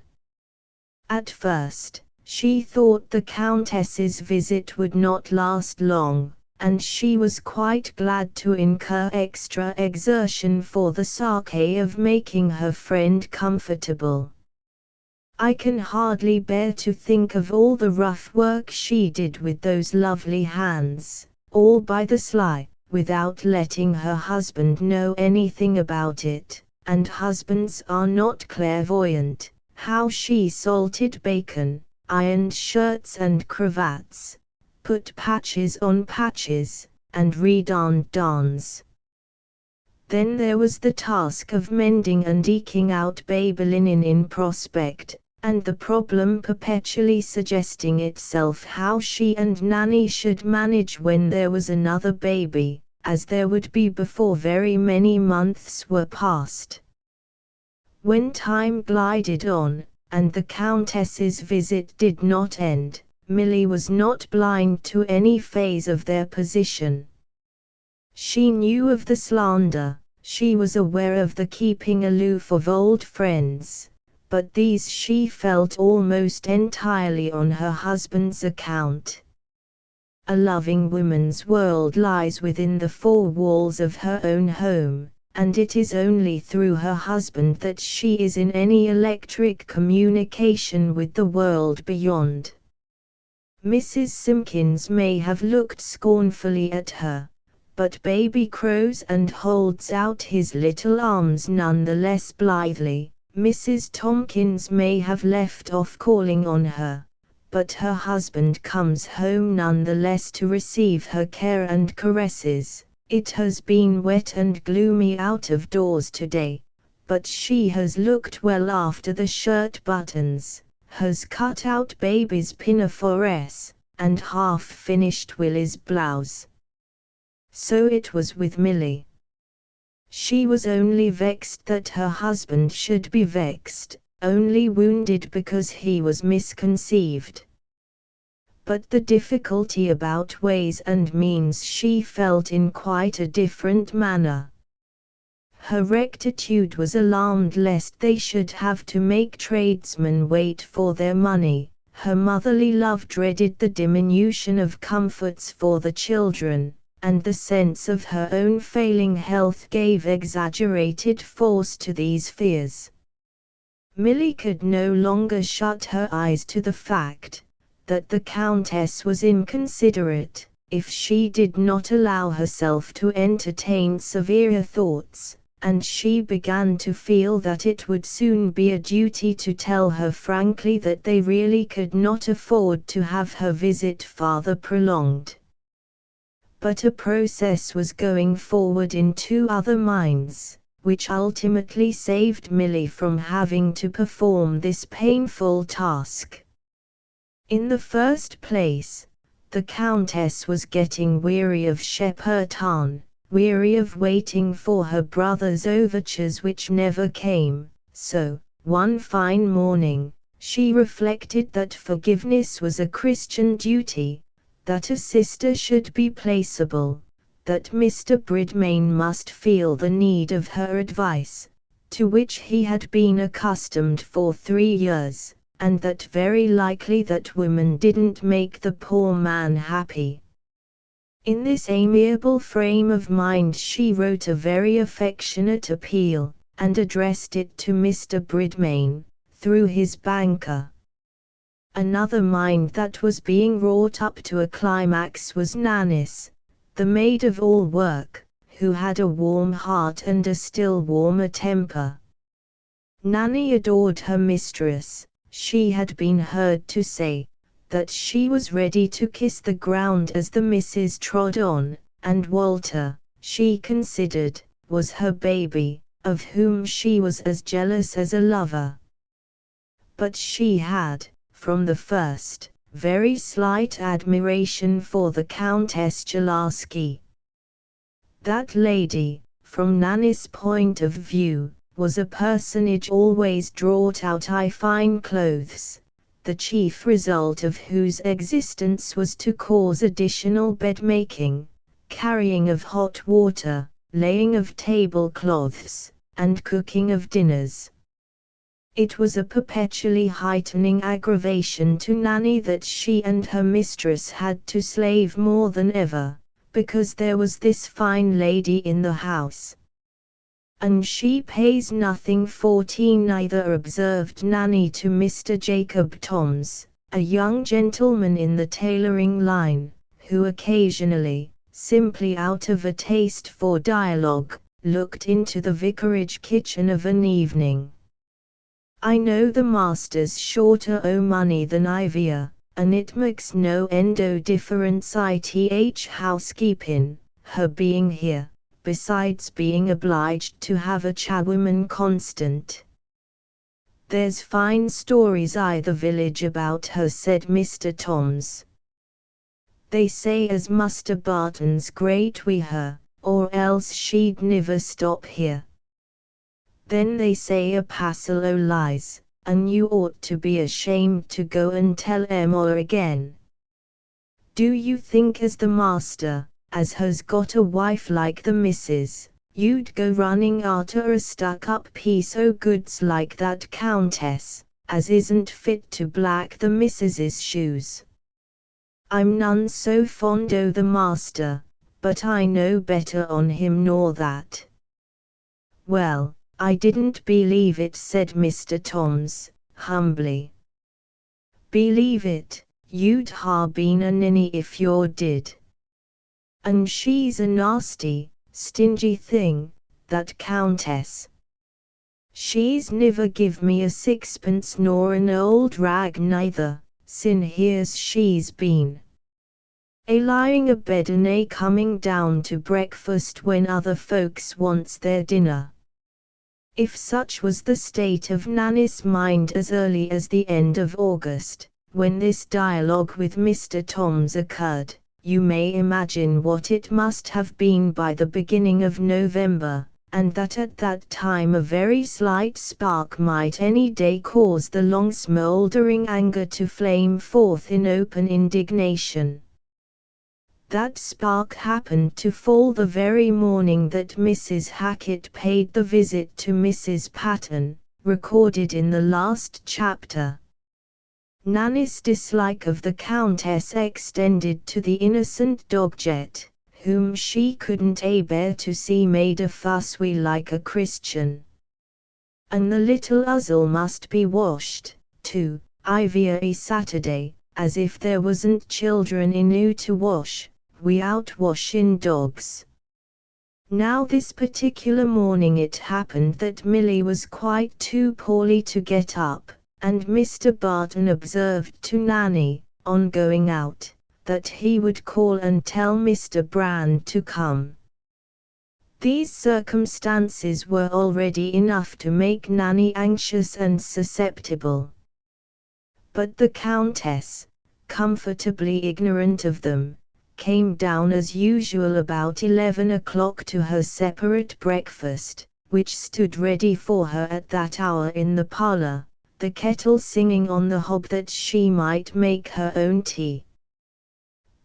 At first, she thought the Countess's visit would not last long, and she was quite glad to incur extra exertion for the sake of making her friend comfortable. I can hardly bear to think of all the rough work she did with those lovely hands, all by the sly, without letting her husband know anything about it, and husbands are not clairvoyant. How she salted bacon, ironed shirts and cravats, put patches on patches, and redarned darns. Then there was the task of mending and eking out baby linen in prospect, and the problem perpetually suggesting itself how she and Nanny should manage when there was another baby, as there would be before very many months were past. When time glided on, and the Countess's visit did not end, Milly was not blind to any phase of their position. She knew of the slander, she was aware of the keeping aloof of old friends, but these she felt almost entirely on her husband's account. A loving woman's world lies within the four walls of her own home, and it is only through her husband that she is in any electric communication with the world beyond. Mrs. Simpkins may have looked scornfully at her, but baby crows and holds out his little arms none the less blithely. Mrs. Tompkins may have left off calling on her, but her husband comes home none the less to receive her care and caresses. It has been wet and gloomy out of doors today, but she has looked well after the shirt buttons, has cut out baby's pinafores, and half finished Willie's blouse. So it was with Milly. She was only vexed that her husband should be vexed, only wounded because he was misconceived. But the difficulty about ways and means she felt in quite a different manner. Her rectitude was alarmed lest they should have to make tradesmen wait for their money. Her motherly love dreaded the diminution of comforts for the children, and the sense of her own failing health gave exaggerated force to these fears. Milly could no longer shut her eyes to the fact that the Countess was inconsiderate, if she did not allow herself to entertain severe thoughts, and she began to feel that it would soon be a duty to tell her frankly that they really could not afford to have her visit farther prolonged. But a process was going forward in two other minds, which ultimately saved Milly from having to perform this painful task. In the first place, the Countess was getting weary of Shepperton, weary of waiting for her brother's overtures which never came, so, one fine morning, she reflected that forgiveness was a Christian duty, that a sister should be placeable, that Mr. Bridmain must feel the need of her advice, to which he had been accustomed for 3 years, and that very likely that woman didn't make the poor man happy. In this amiable frame of mind she wrote a very affectionate appeal, and addressed it to Mr. Bridmain, through his banker. Another mind that was being wrought up to a climax was Nannis, the maid-of-all-work, who had a warm heart and a still warmer temper. Nanny adored her mistress. She had been heard to say that she was ready to kiss the ground as the missus trod on, and Walter, she considered, was her baby, of whom she was as jealous as a lover. But she had, from the first, very slight admiration for the Countess Jalarski. That lady, from Nanny's point of view, was a personage always draught out in fine clothes, the chief result of whose existence was to cause additional bed-making, carrying of hot water, laying of tablecloths, and cooking of dinners. It was a perpetually heightening aggravation to Nanny that she and her mistress had to slave more than ever, because there was this fine lady in the house. And she pays nothing for tea neither, observed Nanny to Mr. Jacob Toms, a young gentleman in the tailoring line, who occasionally, simply out of a taste for dialogue, looked into the vicarage kitchen of an evening. I know the master's shorter o' money than Ivia, and it makes no end o' difference ith housekeeping, her being here, besides being obliged to have a charwoman constant. There's fine stories I the village about her, said Mr. Toms. They say as Muster Barton's great wi' her, or else she'd niver stop here. Then they say a passel o' lies, and you ought to be ashamed to go and tell 'em o'er again. Do you think as the master, as has got a wife like the missus, you'd go running arter a stuck-up piece o' goods like that Countess, as isn't fit to black the missus's shoes? I'm none so fond o' the master, but I know better on him nor that. Well, I didn't believe it, said Mr. Toms, humbly. Believe it, you'd ha' been a ninny if you did. And she's a nasty, stingy thing, that Countess. She's niver give me a sixpence nor an old rag neither, sin' here's she's been a lying abed and a coming down to breakfast when other folks wants their dinner. If such was the state of Nanny's mind as early as the end of August, when this dialogue with Mr. Toms occurred, you may imagine what it must have been by the beginning of November, and that at that time a very slight spark might any day cause the long smouldering anger to flame forth in open indignation. That spark happened to fall the very morning that Mrs. Hackett paid the visit to Mrs. Patten, recorded in the last chapter. Nanny's dislike of the Countess extended to the innocent Dogjet, whom she couldn't bear to see made a fuss wi' like a Christian. And the little Uzzle must be washed, too, ivy Saturday, as if there wasn't children enough to wash, we out washin' dogs. Now this particular morning it happened that Milly was quite too poorly to get up, and Mr. Barton observed to Nanny, on going out, that he would call and tell Mr. Brand to come. These circumstances were already enough to make Nanny anxious and susceptible. But the Countess, comfortably ignorant of them, came down as usual about 11 o'clock to her separate breakfast, which stood ready for her at that hour in the parlour, the kettle singing on the hob that she might make her own tea.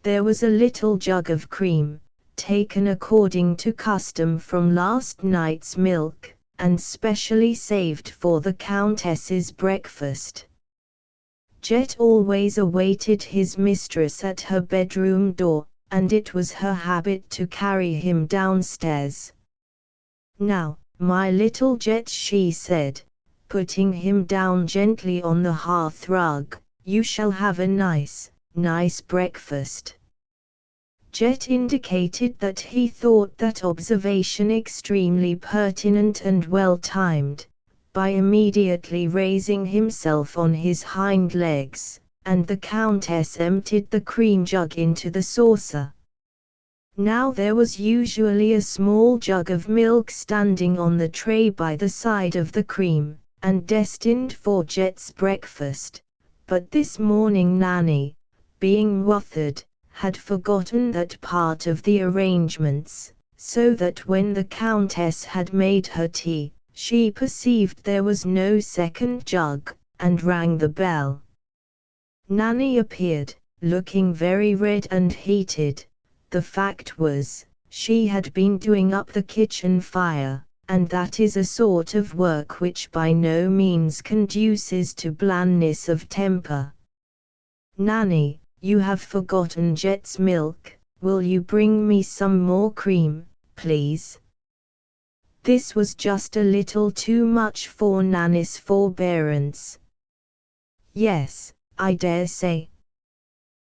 There was a little jug of cream, taken according to custom from last night's milk, and specially saved for the Countess's breakfast. Jet always awaited his mistress at her bedroom door, and it was her habit to carry him downstairs. "Now, my little Jet," she said, putting him down gently on the hearth rug, "you shall have a nice breakfast." Jet indicated that he thought that observation extremely pertinent and well timed, by immediately raising himself on his hind legs, and the Countess emptied the cream jug into the saucer. Now there was usually a small jug of milk standing on the tray by the side of the cream, and destined for Jet's breakfast, but this morning Nanny, being wuthered, had forgotten that part of the arrangements, so that when the Countess had made her tea, she perceived there was no second jug, and rang the bell. Nanny appeared, looking very red and heated. The fact was, she had been doing up the kitchen fire, and that is a sort of work which by no means conduces to blandness of temper. "Nanny, you have forgotten Jet's milk. Will you bring me some more cream, please?" This was just a little too much for Nanny's forbearance. "Yes, I dare say.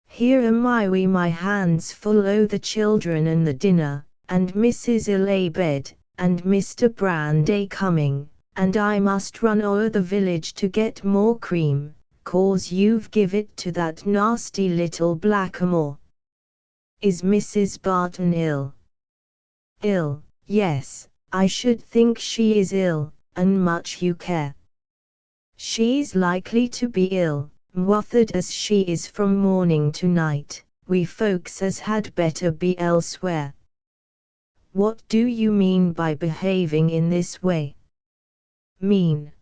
Here am I wi' my hands full o' the children and the dinner, and Mrs. ill a bed, and Mr. Brand a coming, and I must run o'er the village to get more cream, 'cause you've give it to that nasty little blackamoor." "Is Mrs. Barton ill?" "Ill, yes. I should think she is ill, and much you care. She's likely to be ill, wuthered as she is from morning to night. We folks as had better be elsewhere." "What do you mean by behaving in this way?" "Mean?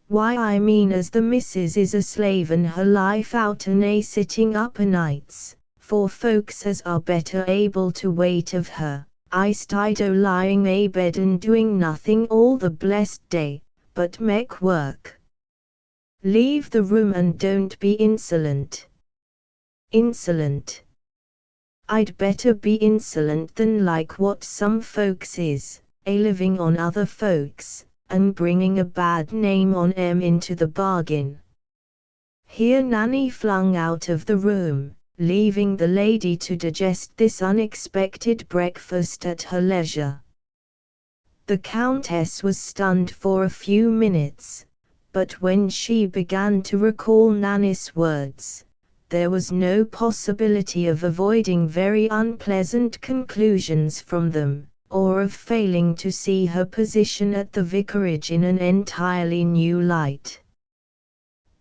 Why, I mean as the missus is a slavin' her life out and a sitting up o' nights, for folks as are better able to wait of her, i'stid o' lying a bed and doing nothing all the blessed day, but mek work. Leave the room and don't be insolent." "Insolent? I'd better be insolent than like what some folks is, a living on other folks, and bringing a bad name on 'em into the bargain." Here Nanny flung out of the room, leaving the lady to digest this unexpected breakfast at her leisure. The Countess was stunned for a few minutes, but when she began to recall Nanny's words, there was no possibility of avoiding very unpleasant conclusions from them, or of failing to see her position at the vicarage in an entirely new light.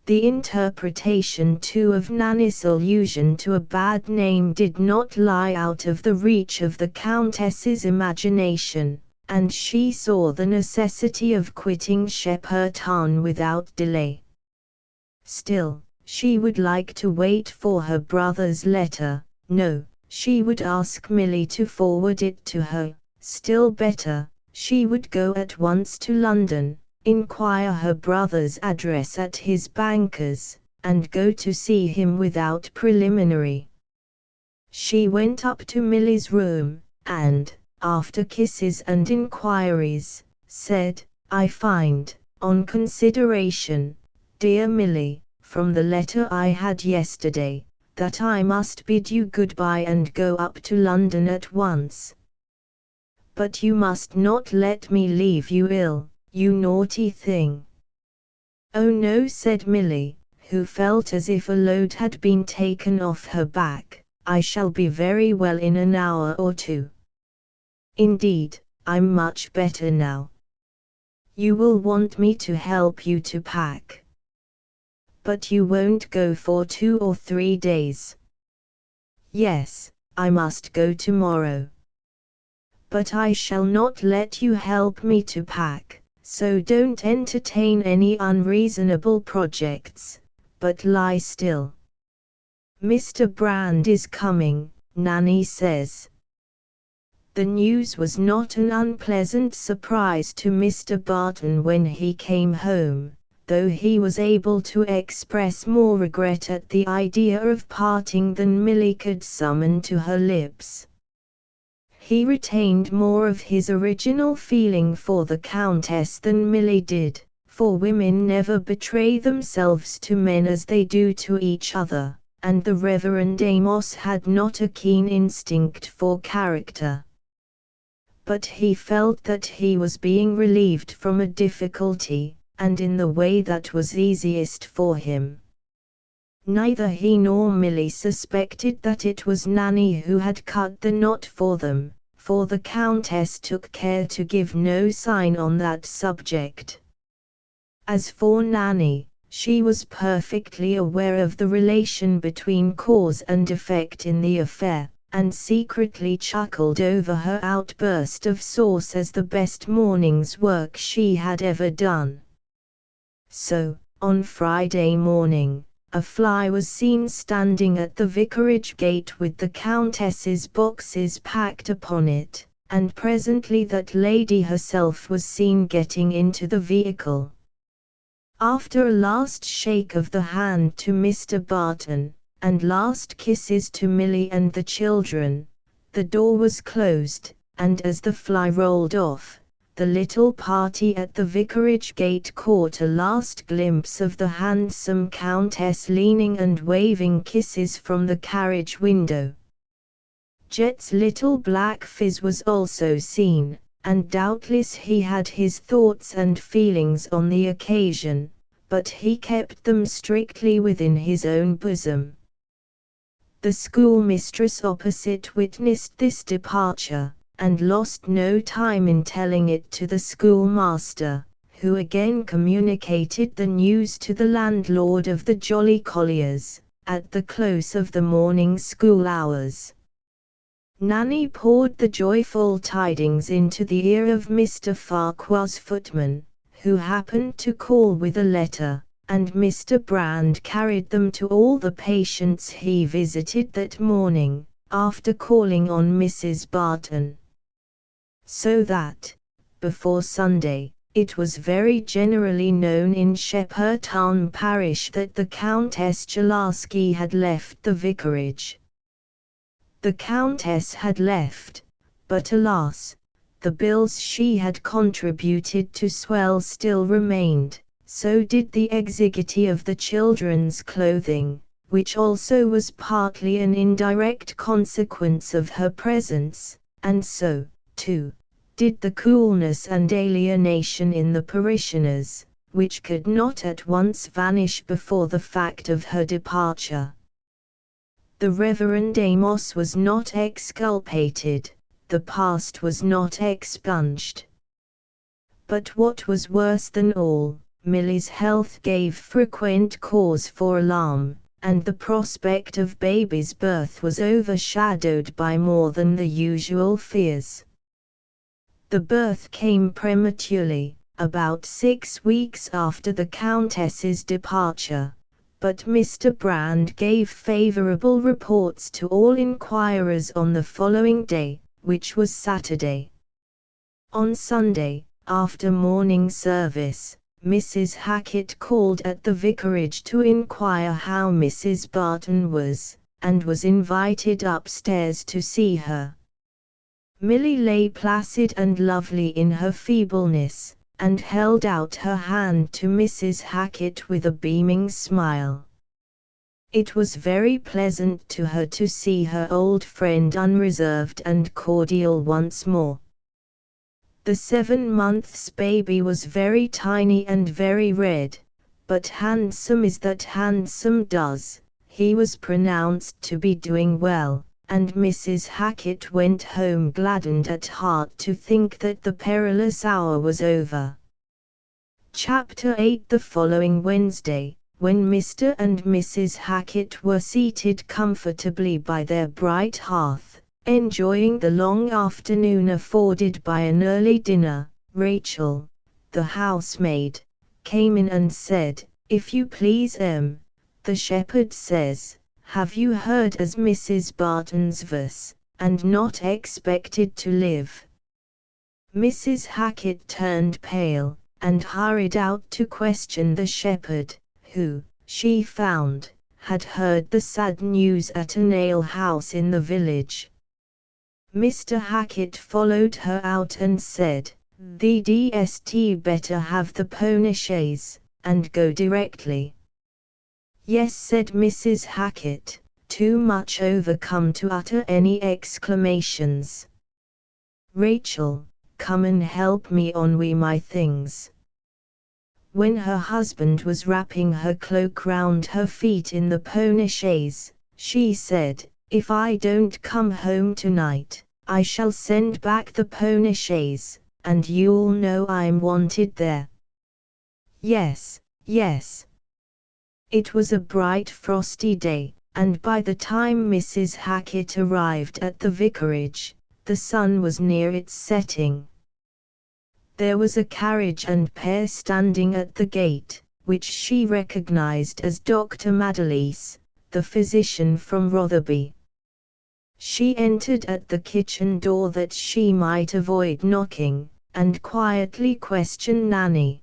The interpretation too of Nanny's allusion to a bad name did not lie out of the reach of the Countess's imagination, and she saw the necessity of quitting Shepperton without delay. Still, she would like to wait for her brother's letter. No, she would ask Milly to forward it to her. Still better, she would go at once to London, inquire her brother's address at his banker's, and go to see him without preliminary. She went up to Milly's room, and, after kisses and inquiries, said, "I find, on consideration, dear Milly, from the letter I had yesterday, that I must bid you goodbye and go up to London at once. But you must not let me leave you ill, you naughty thing." "Oh no," said Milly, who felt as if a load had been taken off her back. "I shall be very well in an hour or two. Indeed, I'm much better now." "You will want me to help you to pack." "But you won't go for 2 or 3 days." "Yes, I must go tomorrow. But I shall not let you help me to pack, so don't entertain any unreasonable projects, but lie still. Mr. Brand is coming, Nanny says." The news was not an unpleasant surprise to Mr. Barton when he came home, though he was able to express more regret at the idea of parting than Milly could summon to her lips. He retained more of his original feeling for the Countess than Milly did, for women never betray themselves to men as they do to each other, and the Reverend Amos had not a keen instinct for character. But he felt that he was being relieved from a difficulty, and in the way that was easiest for him. Neither he nor Milly suspected that it was Nanny who had cut the knot for them, for the Countess took care to give no sign on that subject. As for Nanny, she was perfectly aware of the relation between cause and effect in the affair, and secretly chuckled over her outburst of sauce as the best morning's work she had ever done. So, on Friday morning, a fly was seen standing at the vicarage gate with the Countess's boxes packed upon it, and presently that lady herself was seen getting into the vehicle. After a last shake of the hand to Mr. Barton, and last kisses to Milly and the children, the door was closed, and as the fly rolled off, the little party at the vicarage gate caught a last glimpse of the handsome Countess leaning and waving kisses from the carriage window. Jet's little black phiz was also seen, and doubtless he had his thoughts and feelings on the occasion, but he kept them strictly within his own bosom. The schoolmistress opposite witnessed this departure, and lost no time in telling it to the schoolmaster, who again communicated the news to the landlord of the Jolly Colliers, at the close of the morning school hours. Nanny poured the joyful tidings into the ear of Mr. Farquhar's footman, who happened to call with a letter, and Mr. Brand carried them to all the patients he visited that morning, after calling on Mrs. Barton. So that, before Sunday, it was very generally known in Shepperton parish that the Countess Jalarski had left the vicarage. The Countess had left, but alas, the bills she had contributed to swell still remained, so did the exiguity of the children's clothing, which also was partly an indirect consequence of her presence, and so, too, did the coolness and alienation in the parishioners, which could not at once vanish before the fact of her departure. The Reverend Amos was not exculpated, the past was not expunged. But what was worse than all, Milly's health gave frequent cause for alarm, and the prospect of baby's birth was overshadowed by more than the usual fears. The birth came prematurely, about 6 weeks after the Countess's departure, but Mr. Brand gave favourable reports to all inquirers on the following day, which was Saturday. On Sunday, after morning service, Mrs. Hackett called at the vicarage to inquire how Mrs. Barton was, and was invited upstairs to see her. Milly lay placid and lovely in her feebleness, and held out her hand to Mrs. Hackett with a beaming smile. It was very pleasant to her to see her old friend unreserved and cordial once more. The 7 months baby was very tiny and very red, but handsome is that handsome does. He was pronounced to be doing well, and Mrs. Hackett went home gladdened at heart to think that the perilous hour was over. Chapter 8. The following Wednesday, when Mr. and Mrs. Hackett were seated comfortably by their bright hearth, enjoying the long afternoon afforded by an early dinner, Rachel, the housemaid, came in and said, "If you please, the shepherd says, have you heard as Mrs. Barton's verse, and not expected to live?" Mrs. Hackett turned pale, and hurried out to question the shepherd, who, she found, had heard the sad news at an alehouse in the village. Mr. Hackett followed her out and said, "The dst better have the pony chaise, and go directly." "Yes," said Mrs. Hackett, too much overcome to utter any exclamations. "Rachel, come and help me on wi' my things." When her husband was wrapping her cloak round her feet in the pony chaise, she said, "If I don't come home tonight, I shall send back the pony chaise, and you'll know I'm wanted there." Yes, yes. It was a bright frosty day, and by the time Mrs. Hackett arrived at the vicarage, the sun was near its setting. There was a carriage and pair standing at the gate, which she recognized as Dr. Madalees, the physician from Rotherby. She entered at the kitchen door that she might avoid knocking, and quietly questioned Nanny.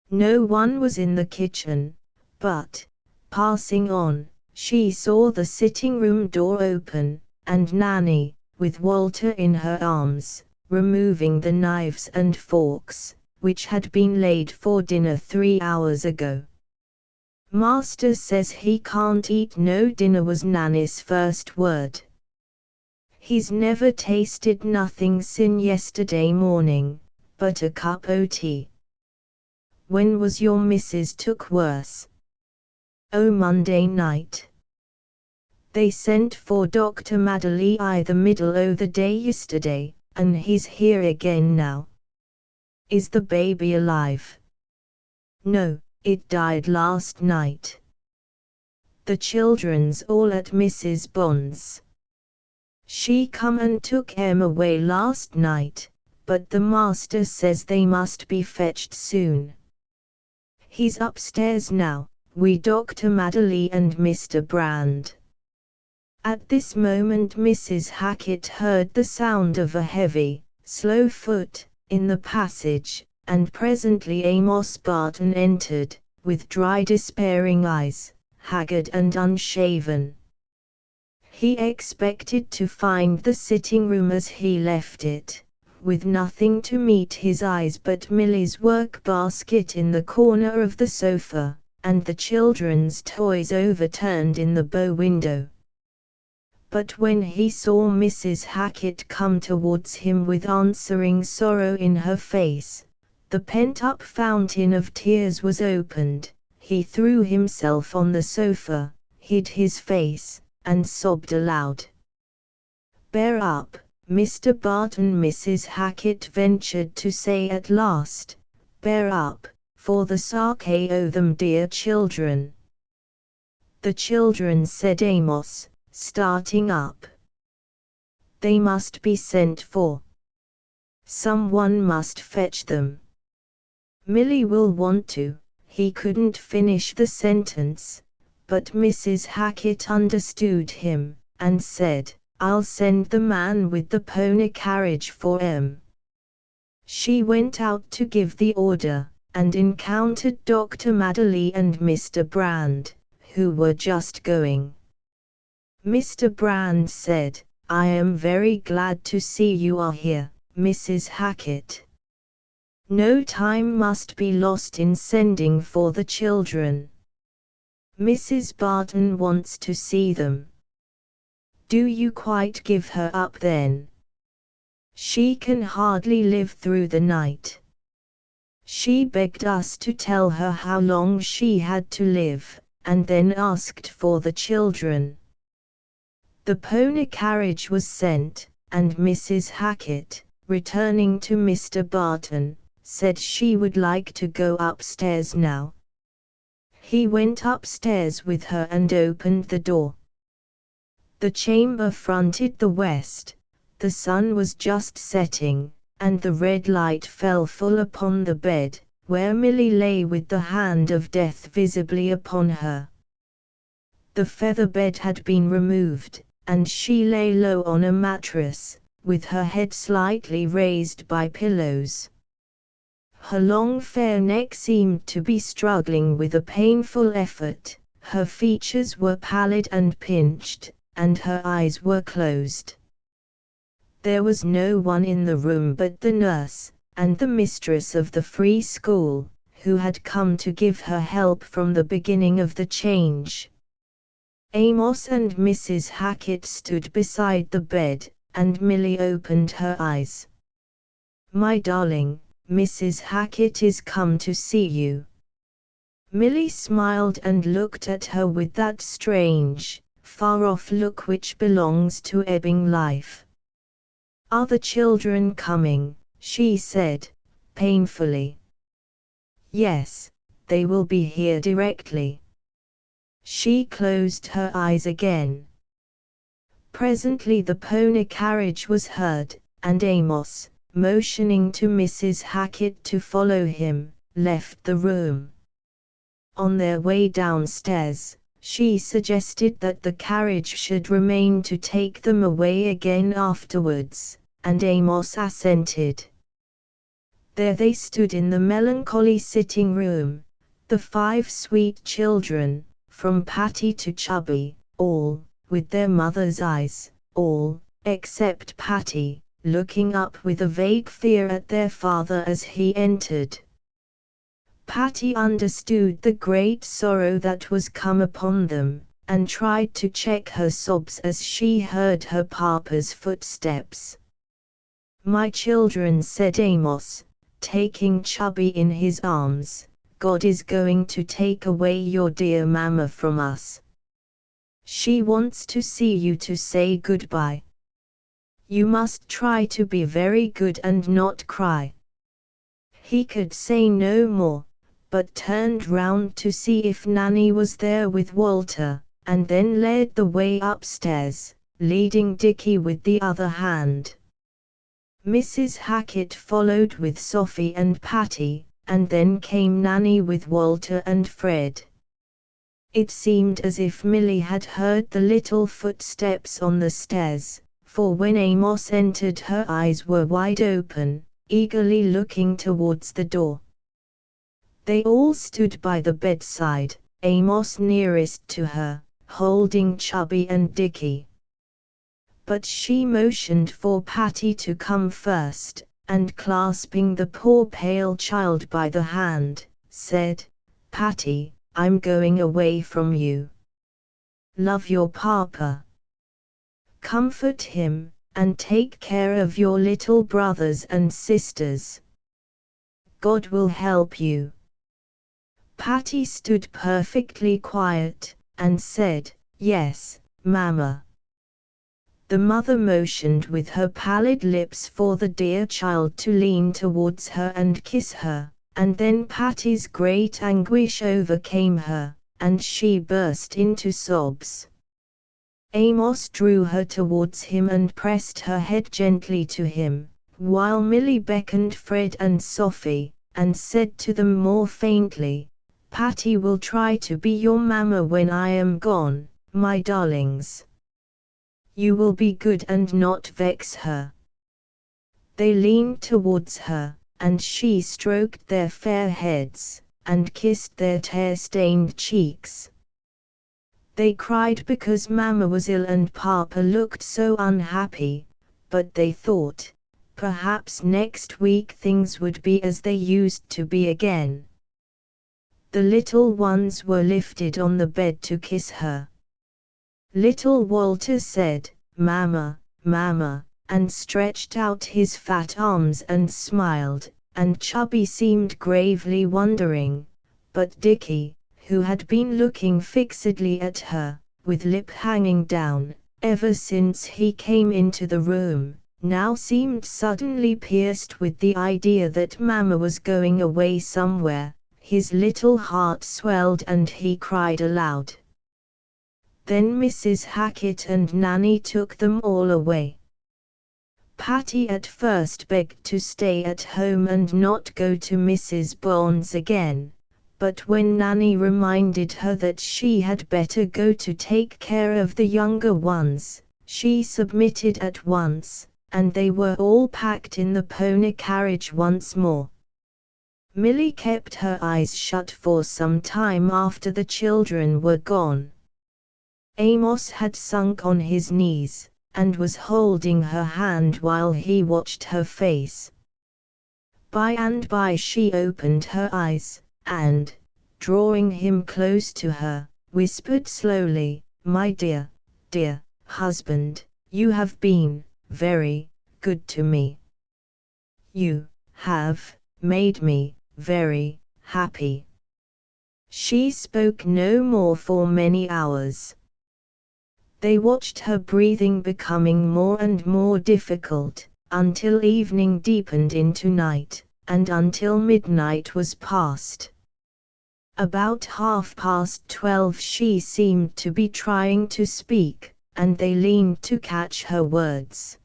No one was in the kitchen, but, passing on, she saw the sitting-room door open, and Nanny, with Walter in her arms, removing the knives and forks, which had been laid for dinner 3 hours ago. "Master says he can't eat no dinner," was Nanny's first word. "He's never tasted nothing sin yesterday morning, but a cup o' tea." "When was your missus took worse?" "Oh, Monday night. They sent for Dr. Madeley I the middle o' the day yesterday, and he's here again now." "Is the baby alive?" "No, it died last night. The children's all at Mrs. Bond's. She come and took em away last night, but the master says they must be fetched soon. He's upstairs now, wi' Dr. Madeley and Mr. Brand." At this moment Mrs. Hackett heard the sound of a heavy, slow foot, in the passage, and presently Amos Barton entered, with dry despairing eyes, haggard and unshaven. He expected to find the sitting-room as he left it, with nothing to meet his eyes but Milly's work-basket in the corner of the sofa, and the children's toys overturned in the bow window. But when he saw Mrs. Hackett come towards him with answering sorrow in her face, the pent-up fountain of tears was opened, he threw himself on the sofa, hid his face, and sobbed aloud. "Bear up, Mr. Barton," Mrs. Hackett ventured to say at last. "Bear up, for the sake o' them dear children." "The children," said Amos, starting up. "They must be sent for. Someone must fetch them. Milly will want to." He couldn't finish the sentence, but Mrs. Hackett understood him, and said, "I'll send the man with the pony carriage for em." She went out to give the order, and encountered Dr. Madeley and Mr. Brand, who were just going. Mr. Brand said, "I am very glad to see you are here, Mrs. Hackett. No time must be lost in sending for the children." Mrs. Barton wants to see them. Do you quite give her up then? She can hardly live through the night. She begged us to tell her how long she had to live, and then asked for the children. The pony carriage was sent, and Mrs. Hackett, returning to Mr. Barton, said she would like to go upstairs now. He went upstairs with her and opened the door. The chamber fronted the west, the sun was just setting, and the red light fell full upon the bed, where Milly lay with the hand of death visibly upon her. The feather bed had been removed, and she lay low on a mattress, with her head slightly raised by pillows. Her long fair neck seemed to be struggling with a painful effort, her features were pallid and pinched, and her eyes were closed. There was no one in the room but the nurse, and the mistress of the free school, who had come to give her help from the beginning of the change. Amos and Mrs. Hackett stood beside the bed, and Milly opened her eyes. "My darling, Mrs. Hackett is come to see you." Milly smiled and looked at her with that strange, far-off look which belongs to ebbing life. "Are the children coming?" she said, painfully. "Yes, they will be here directly." She closed her eyes again. Presently the pony carriage was heard, and Amos, motioning to Mrs. Hackett to follow him, left the room. On their way downstairs, she suggested that the carriage should remain to take them away again afterwards, and Amos assented. There they stood in the melancholy sitting-room, the 5 sweet children, from Patty to Chubby, all, with their mother's eyes, all, except Patty, looking up with a vague fear at their father as he entered. Patty understood the great sorrow that was come upon them, and tried to check her sobs as she heard her papa's footsteps. "My children," said Amos, taking Chubby in his arms, "God is going to take away your dear mamma from us. She wants to see you to say goodbye. You must try to be very good and not cry." He could say no more, but turned round to see if Nanny was there with Walter, and then led the way upstairs, leading Dickie with the other hand. Mrs. Hackett followed with Sophie and Patty, and then came Nanny with Walter and Fred. It seemed as if Milly had heard the little footsteps on the stairs, for when Amos entered her eyes were wide open, eagerly looking towards the door. They all stood by the bedside, Amos nearest to her, holding Chubby and Dickie. But she motioned for Patty to come first, and clasping the poor pale child by the hand, said, "Patty, I'm going away from you. Love your papa. Comfort him, and take care of your little brothers and sisters. God will help you." Patty stood perfectly quiet, and said, "Yes, Mamma." The mother motioned with her pallid lips for the dear child to lean towards her and kiss her, and then Patty's great anguish overcame her, and she burst into sobs. Amos drew her towards him and pressed her head gently to him, while Milly beckoned Fred and Sophie, and said to them more faintly, "Patty will try to be your mamma when I am gone, my darlings. You will be good and not vex her." They leaned towards her, and she stroked their fair heads, and kissed their tear-stained cheeks. They cried because Mamma was ill and Papa looked so unhappy, but they thought, perhaps next week things would be as they used to be again. The little ones were lifted on the bed to kiss her. Little Walter said, "Mama, Mama," and stretched out his fat arms and smiled, and Chubby seemed gravely wondering, but Dickie, who had been looking fixedly at her, with lip hanging down, ever since he came into the room, now seemed suddenly pierced with the idea that Mama was going away somewhere. His little heart swelled and he cried aloud. Then Mrs. Hackett and Nanny took them all away. Patty at first begged to stay at home and not go to Mrs. Bond's again, but when Nanny reminded her that she had better go to take care of the younger ones, she submitted at once, and they were all packed in the pony carriage once more. Milly kept her eyes shut for some time after the children were gone. Amos had sunk on his knees, and was holding her hand while he watched her face. By and by she opened her eyes, and, drawing him close to her, whispered slowly, "My dear, dear husband, you have been very good to me. You have made me very happy." She spoke no more for many hours. They watched her breathing becoming more and more difficult, until evening deepened into night, and until midnight was past. About 12:30 she seemed to be trying to speak, and they leaned to catch her words.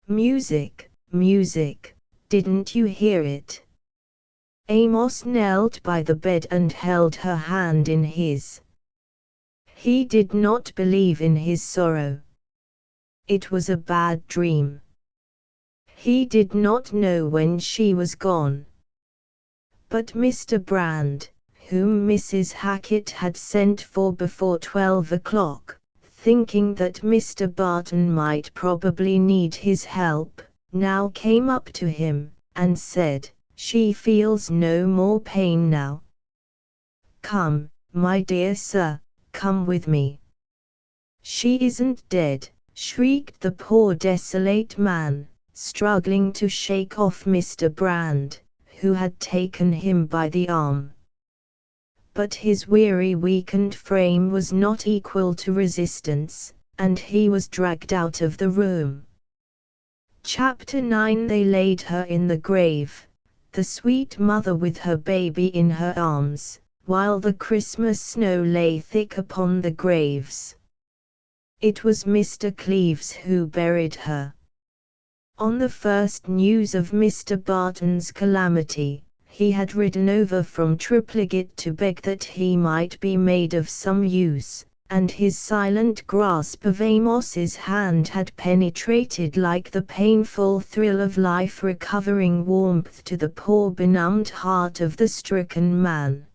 "Music, music, didn't you hear it?" Amos knelt by the bed and held her hand in his. He did not believe in his sorrow. It was a bad dream. He did not know when she was gone. But Mr. Brand, whom Mrs. Hackett had sent for before 12 o'clock, thinking that Mr. Barton might probably need his help, now came up to him, and said, "She feels no more pain now. Come, my dear sir, come with me." "She isn't dead," shrieked the poor desolate man, struggling to shake off Mr. Brand, who had taken him by the arm. But his weary, weakened frame was not equal to resistance, and he was dragged out of the room. Chapter 9. They laid her in the grave, the sweet mother with her baby in her arms, while the Christmas snow lay thick upon the graves. It was Mr. Cleves who buried her. On the first news of Mr. Barton's calamity, he had ridden over from Triplegate to beg that he might be made of some use, and his silent grasp of Amos's hand had penetrated like the painful thrill of life recovering warmth to the poor benumbed heart of the stricken man.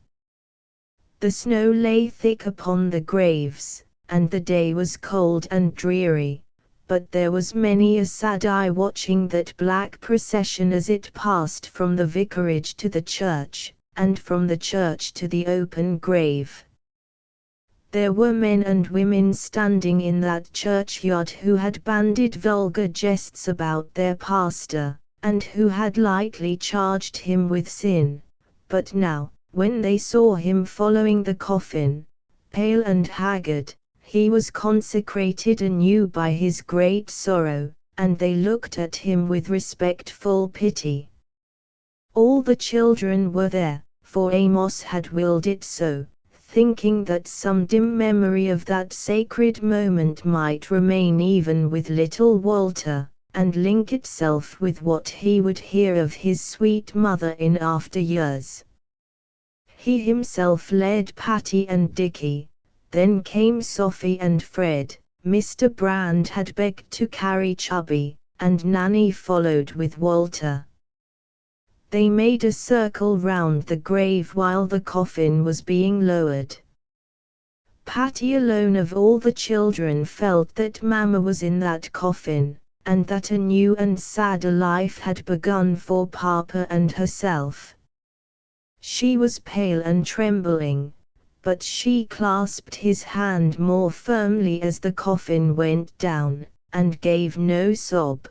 The snow lay thick upon the graves, and the day was cold and dreary, but there was many a sad eye watching that black procession as it passed from the vicarage to the church, and from the church to the open grave. There were men and women standing in that churchyard who had bandied vulgar jests about their pastor, and who had lightly charged him with sin, but now, when they saw him following the coffin, pale and haggard, he was consecrated anew by his great sorrow, and they looked at him with respectful pity. All the children were there, for Amos had willed it so, thinking that some dim memory of that sacred moment might remain even with little Walter, and link itself with what he would hear of his sweet mother in after years. He himself led Patty and Dickie, then came Sophie and Fred. Mr. Brand had begged to carry Chubby, and Nanny followed with Walter. They made a circle round the grave while the coffin was being lowered. Patty alone of all the children felt that Mamma was in that coffin, and that a new and sadder life had begun for Papa and herself. She was pale and trembling, but she clasped his hand more firmly as the coffin went down, and gave no sob.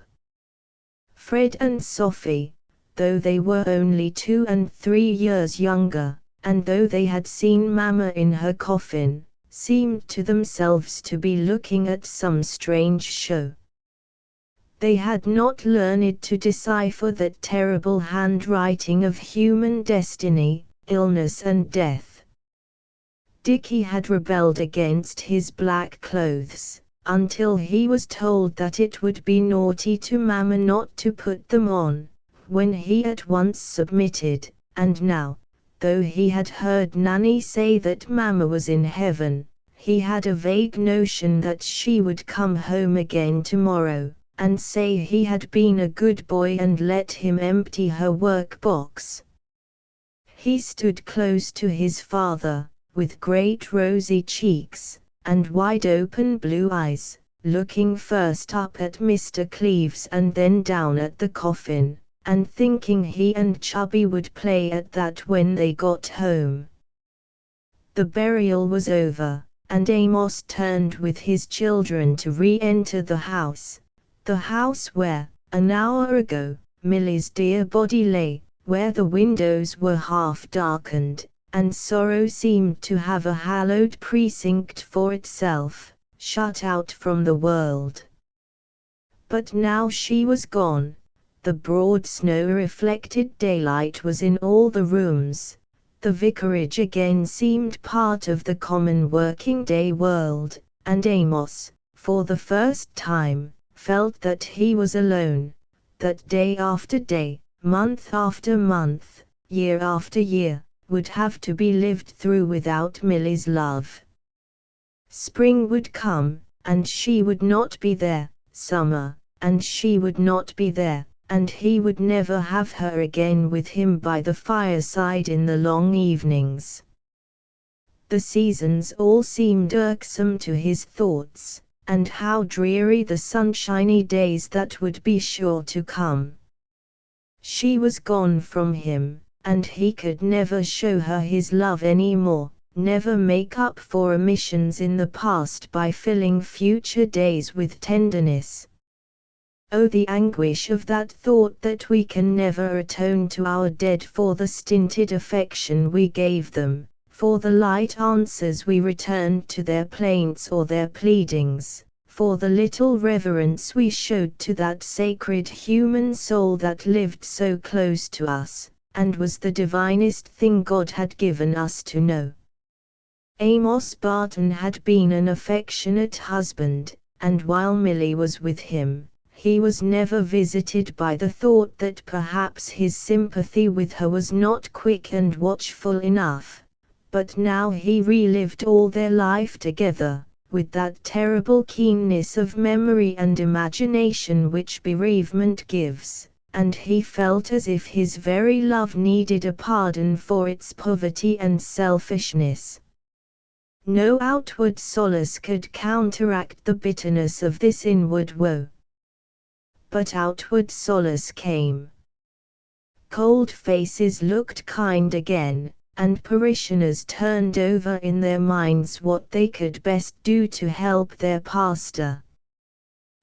Fred and Sophie, though they were only 2 and 3 years younger, and though they had seen Mamma in her coffin, seemed to themselves to be looking at some strange show. They had not learned to decipher that terrible handwriting of human destiny, illness and death. Dickie had rebelled against his black clothes, until he was told that it would be naughty to Mamma not to put them on, when he at once submitted, and now, though he had heard Nanny say that Mamma was in heaven, he had a vague notion that she would come home again tomorrow, and say he had been a good boy and let him empty her work-box. He stood close to his father, with great rosy cheeks, and wide-open blue eyes, looking first up at Mr. Cleves and then down at the coffin, and thinking he and Chubby would play at that when they got home. The burial was over, and Amos turned with his children to re-enter the house where, an hour ago, Milly's dear body lay, where the windows were half darkened, and sorrow seemed to have a hallowed precinct for itself, shut out from the world. But now she was gone. The broad snow-reflected daylight was in all the rooms. The vicarage again seemed part of the common working-day world, and Amos, for the first time, felt that he was alone, that day after day, month after month, year after year, would have to be lived through without Milly's love. Spring would come, and she would not be there, summer, and she would not be there, and he would never have her again with him by the fireside in the long evenings. The seasons all seemed irksome to his thoughts, and how dreary the sunshiny days that would be sure to come. She was gone from him, and he could never show her his love any more, never make up for omissions in the past by filling future days with tenderness. Oh, the anguish of that thought that we can never atone to our dead for the stinted affection we gave them, for the light answers we returned to their plaints or their pleadings, for the little reverence we showed to that sacred human soul that lived so close to us, and was the divinest thing God had given us to know. Amos Barton had been an affectionate husband, and while Milly was with him, he was never visited by the thought that perhaps his sympathy with her was not quick and watchful enough. But now he relived all their life together, with that terrible keenness of memory and imagination which bereavement gives, and he felt as if his very love needed a pardon for its poverty and selfishness. No outward solace could counteract the bitterness of this inward woe. But outward solace came. Cold faces looked kind again, and parishioners turned over in their minds what they could best do to help their pastor.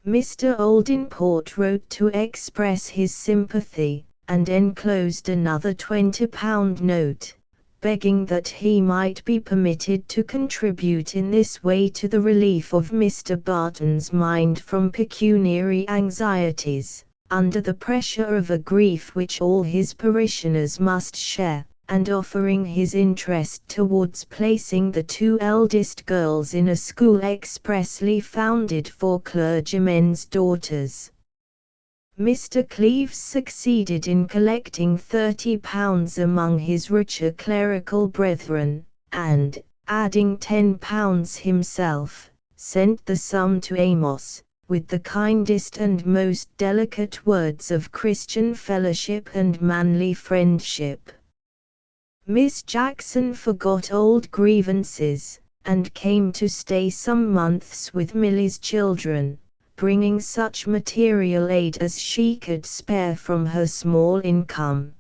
Mr. Oldinport wrote to express his sympathy, and enclosed another £20 note, begging that he might be permitted to contribute in this way to the relief of Mr. Barton's mind from pecuniary anxieties, under the pressure of a grief which all his parishioners must share, and offering his interest towards placing the 2 eldest girls in a school expressly founded for clergymen's daughters. Mr. Cleves succeeded in collecting £30 among his richer clerical brethren, and, adding £10 himself, sent the sum to Amos, with the kindest and most delicate words of Christian fellowship and manly friendship. Miss Jackson forgot old grievances, and came to stay some months with Milly's children, bringing such material aid as she could spare from her small income.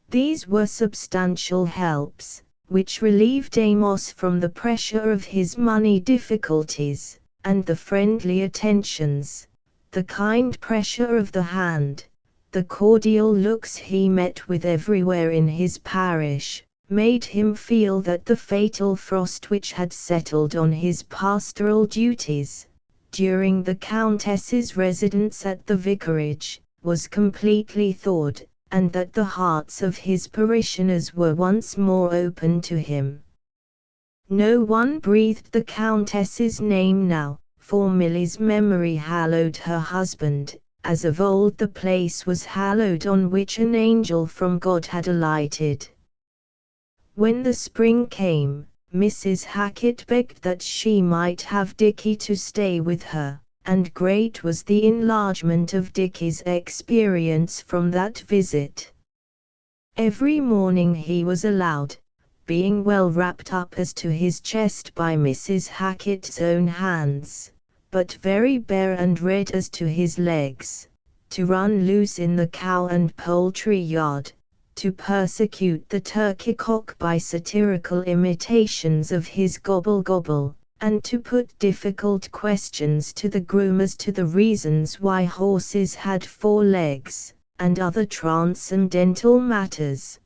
These were substantial helps, which relieved Amos from the pressure of his money difficulties, and the friendly attentions, the kind pressure of the hand, the cordial looks he met with everywhere in his parish, made him feel that the fatal frost which had settled on his pastoral duties, during the Countess's residence at the vicarage, was completely thawed, and that the hearts of his parishioners were once more open to him. No one breathed the Countess's name now, for Milly's memory hallowed her husband, as of old the place was hallowed on which an angel from God had alighted. When the spring came, Mrs. Hackett begged that she might have Dicky to stay with her, and great was the enlargement of Dicky's experience from that visit. Every morning he was allowed, being well wrapped up as to his chest by Mrs. Hackett's own hands, but very bare and red as to his legs, to run loose in the cow and poultry yard, to persecute the turkey-cock by satirical imitations of his gobble-gobble, and to put difficult questions to the groom as to the reasons why horses had 4 legs, and other transcendental matters.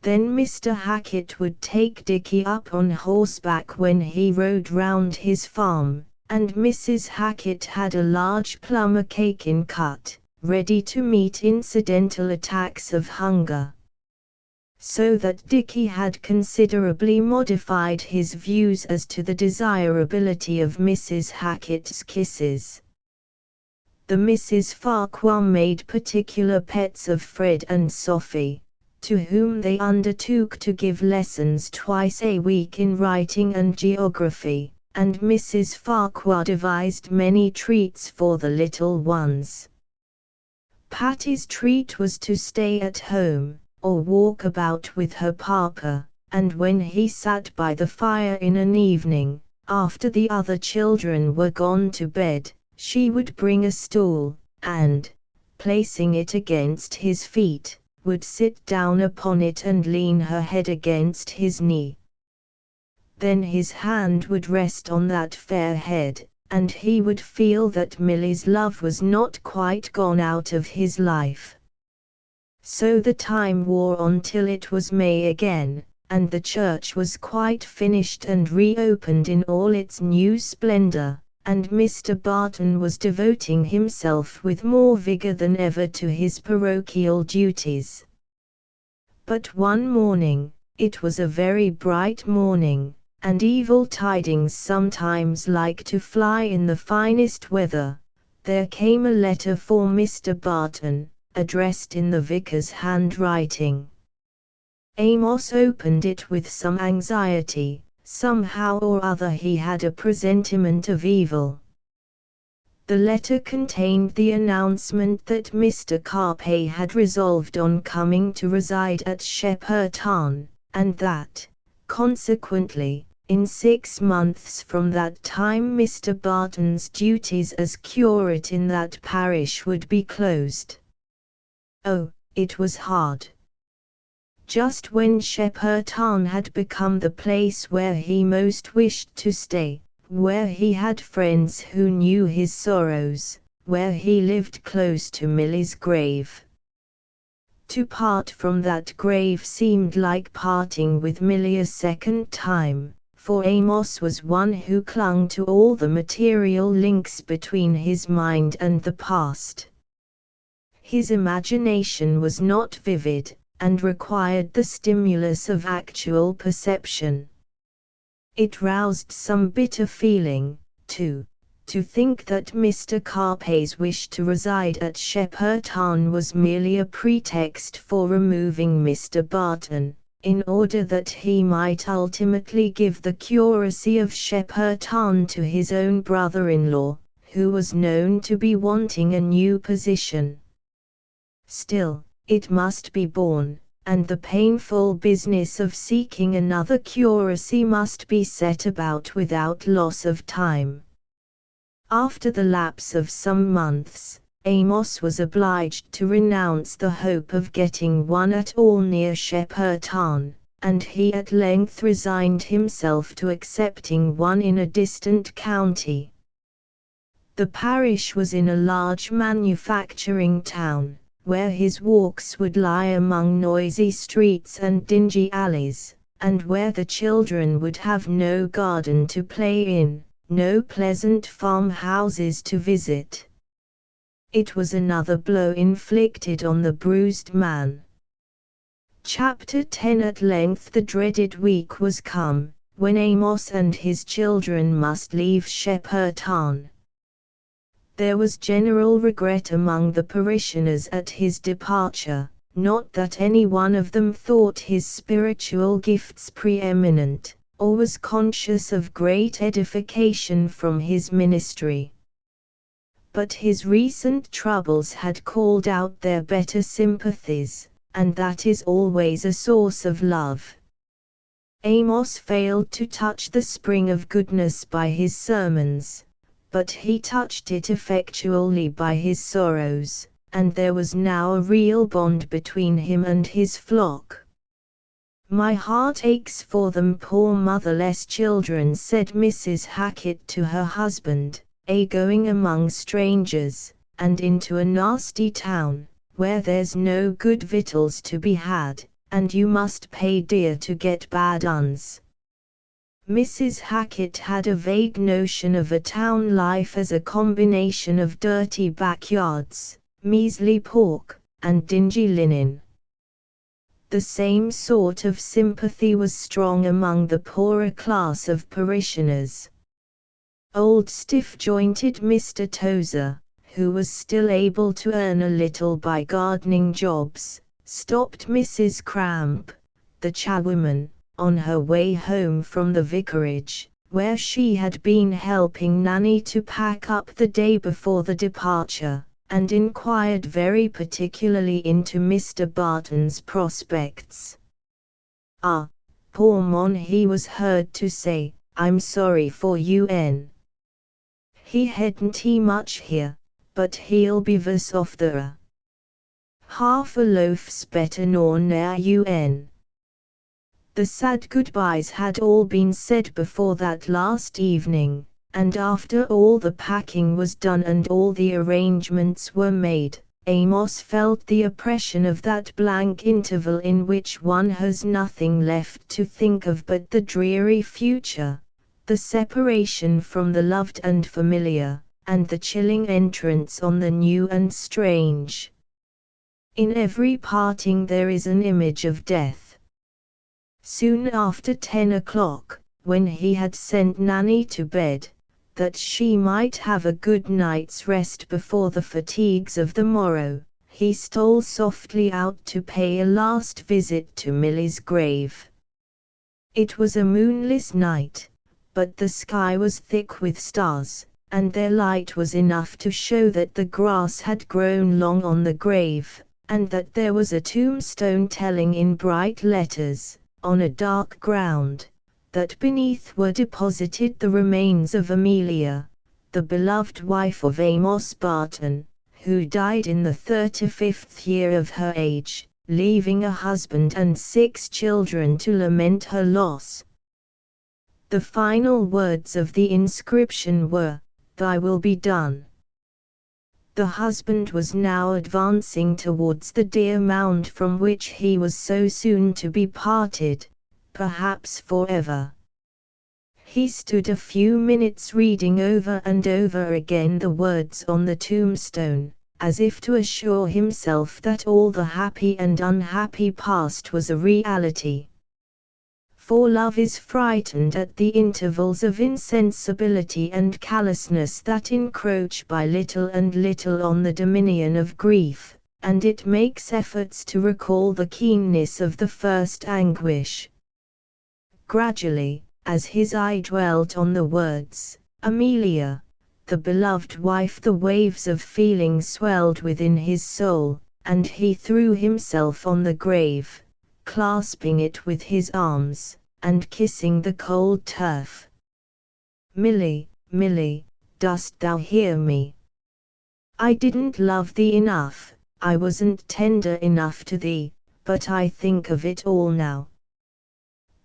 Then Mr. Hackett would take Dicky up on horseback when he rode round his farm, and Mrs. Hackett had a large plum cake in cut, ready to meet incidental attacks of hunger. So that Dicky had considerably modified his views as to the desirability of Mrs. Hackett's kisses. The Misses Farquhar made particular pets of Fred and Sophie, to whom they undertook to give lessons twice a week in writing and geography, and Mrs. Farquhar devised many treats for the little ones. Patty's treat was to stay at home, or walk about with her papa, and when he sat by the fire in an evening, after the other children were gone to bed, she would bring a stool, and, placing it against his feet, would sit down upon it and lean her head against his knee. Then his hand would rest on that fair head, and he would feel that Milly's love was not quite gone out of his life. So the time wore on till it was May again, and the church was quite finished and reopened in all its new splendor, and Mr. Barton was devoting himself with more vigor than ever to his parochial duties. But one morning, it was a very bright morning, and evil tidings sometimes like to fly in the finest weather, there came a letter for Mr. Barton, addressed in the vicar's handwriting. Amos opened it with some anxiety. Somehow or other he had a presentiment of evil. The letter contained the announcement that Mr. Carpe had resolved on coming to reside at Shepperton, and that, consequently, in 6 months from that time Mr. Barton's duties as curate in that parish would be closed. Oh, it was hard. Just when Shepperton had become the place where he most wished to stay, where he had friends who knew his sorrows, where he lived close to Milly's grave. To part from that grave seemed like parting with Milly a second time, for Amos was one who clung to all the material links between his mind and the past. His imagination was not vivid, and required the stimulus of actual perception. It roused some bitter feeling, too, to think that Mr. Carpe's wish to reside at Shepperton was merely a pretext for removing Mr. Barton, in order that he might ultimately give the curacy of Shepperton to his own brother-in-law, who was known to be wanting a new position. Still, it must be borne, and the painful business of seeking another curacy must be set about without loss of time. After the lapse of some months, Amos was obliged to renounce the hope of getting one at all near Shepperton, and he at length resigned himself to accepting one in a distant county. The parish was in a large manufacturing town, where his walks would lie among noisy streets and dingy alleys, and where the children would have no garden to play in, no pleasant farmhouses to visit. It was another blow inflicted on the bruised man. Chapter 10. At length the dreaded week was come, when Amos and his children must leave Shepperton. There was general regret among the parishioners at his departure, not that any one of them thought his spiritual gifts preeminent, or was conscious of great edification from his ministry. But his recent troubles had called out their better sympathies, and that is always a source of love. Amos failed to touch the spring of goodness by his sermons, but he touched it effectually by his sorrows, and there was now a real bond between him and his flock. "My heart aches for them poor motherless children," said Mrs. Hackett to her husband, "going among strangers, and into a nasty town, where there's no good victuals to be had, and you must pay dear to get bad uns." Mrs. Hackett had a vague notion of a town life as a combination of dirty backyards, measly pork, and dingy linen. The same sort of sympathy was strong among the poorer class of parishioners. Old stiff-jointed Mr. Tozer, who was still able to earn a little by gardening jobs, stopped Mrs. Cramp, the charwoman, on her way home from the vicarage, where she had been helping Nanny to pack up the day before the departure, and inquired very particularly into Mr. Barton's prospects. "Ah, poor mon," he was heard to say, "I'm sorry for you. He hadn't much here, but he'll be worse off there. Half a loaf's better nor ne'er you. The sad goodbyes had all been said before that last evening, and after all the packing was done and all the arrangements were made, Amos felt the oppression of that blank interval in which one has nothing left to think of but the dreary future, the separation from the loved and familiar, and the chilling entrance on the new and strange. In every parting there is an image of death. Soon after 10 o'clock, when he had sent Nanny to bed, that she might have a good night's rest before the fatigues of the morrow, he stole softly out to pay a last visit to Milly's grave. It was a moonless night, but the sky was thick with stars, and their light was enough to show that the grass had grown long on the grave, and that there was a tombstone telling in bright letters, on a dark ground, that beneath were deposited the remains of Amelia, the beloved wife of Amos Barton, who died in the 35th year of her age, leaving a husband and 6 children to lament her loss. The final words of the inscription were, "Thy will be done." The husband was now advancing towards the dear mound from which he was so soon to be parted, perhaps forever. He stood a few minutes reading over and over again the words on the tombstone, as if to assure himself that all the happy and unhappy past was a reality. For love is frightened at the intervals of insensibility and callousness that encroach by little and little on the dominion of grief, and it makes efforts to recall the keenness of the first anguish. Gradually, as his eye dwelt on the words, "Amelia, the beloved wife," the waves of feeling swelled within his soul, and he threw himself on the grave, clasping it with his arms, and kissing the cold turf. "Milly, Milly, dost thou hear me? I didn't love thee enough, I wasn't tender enough to thee, but I think of it all now.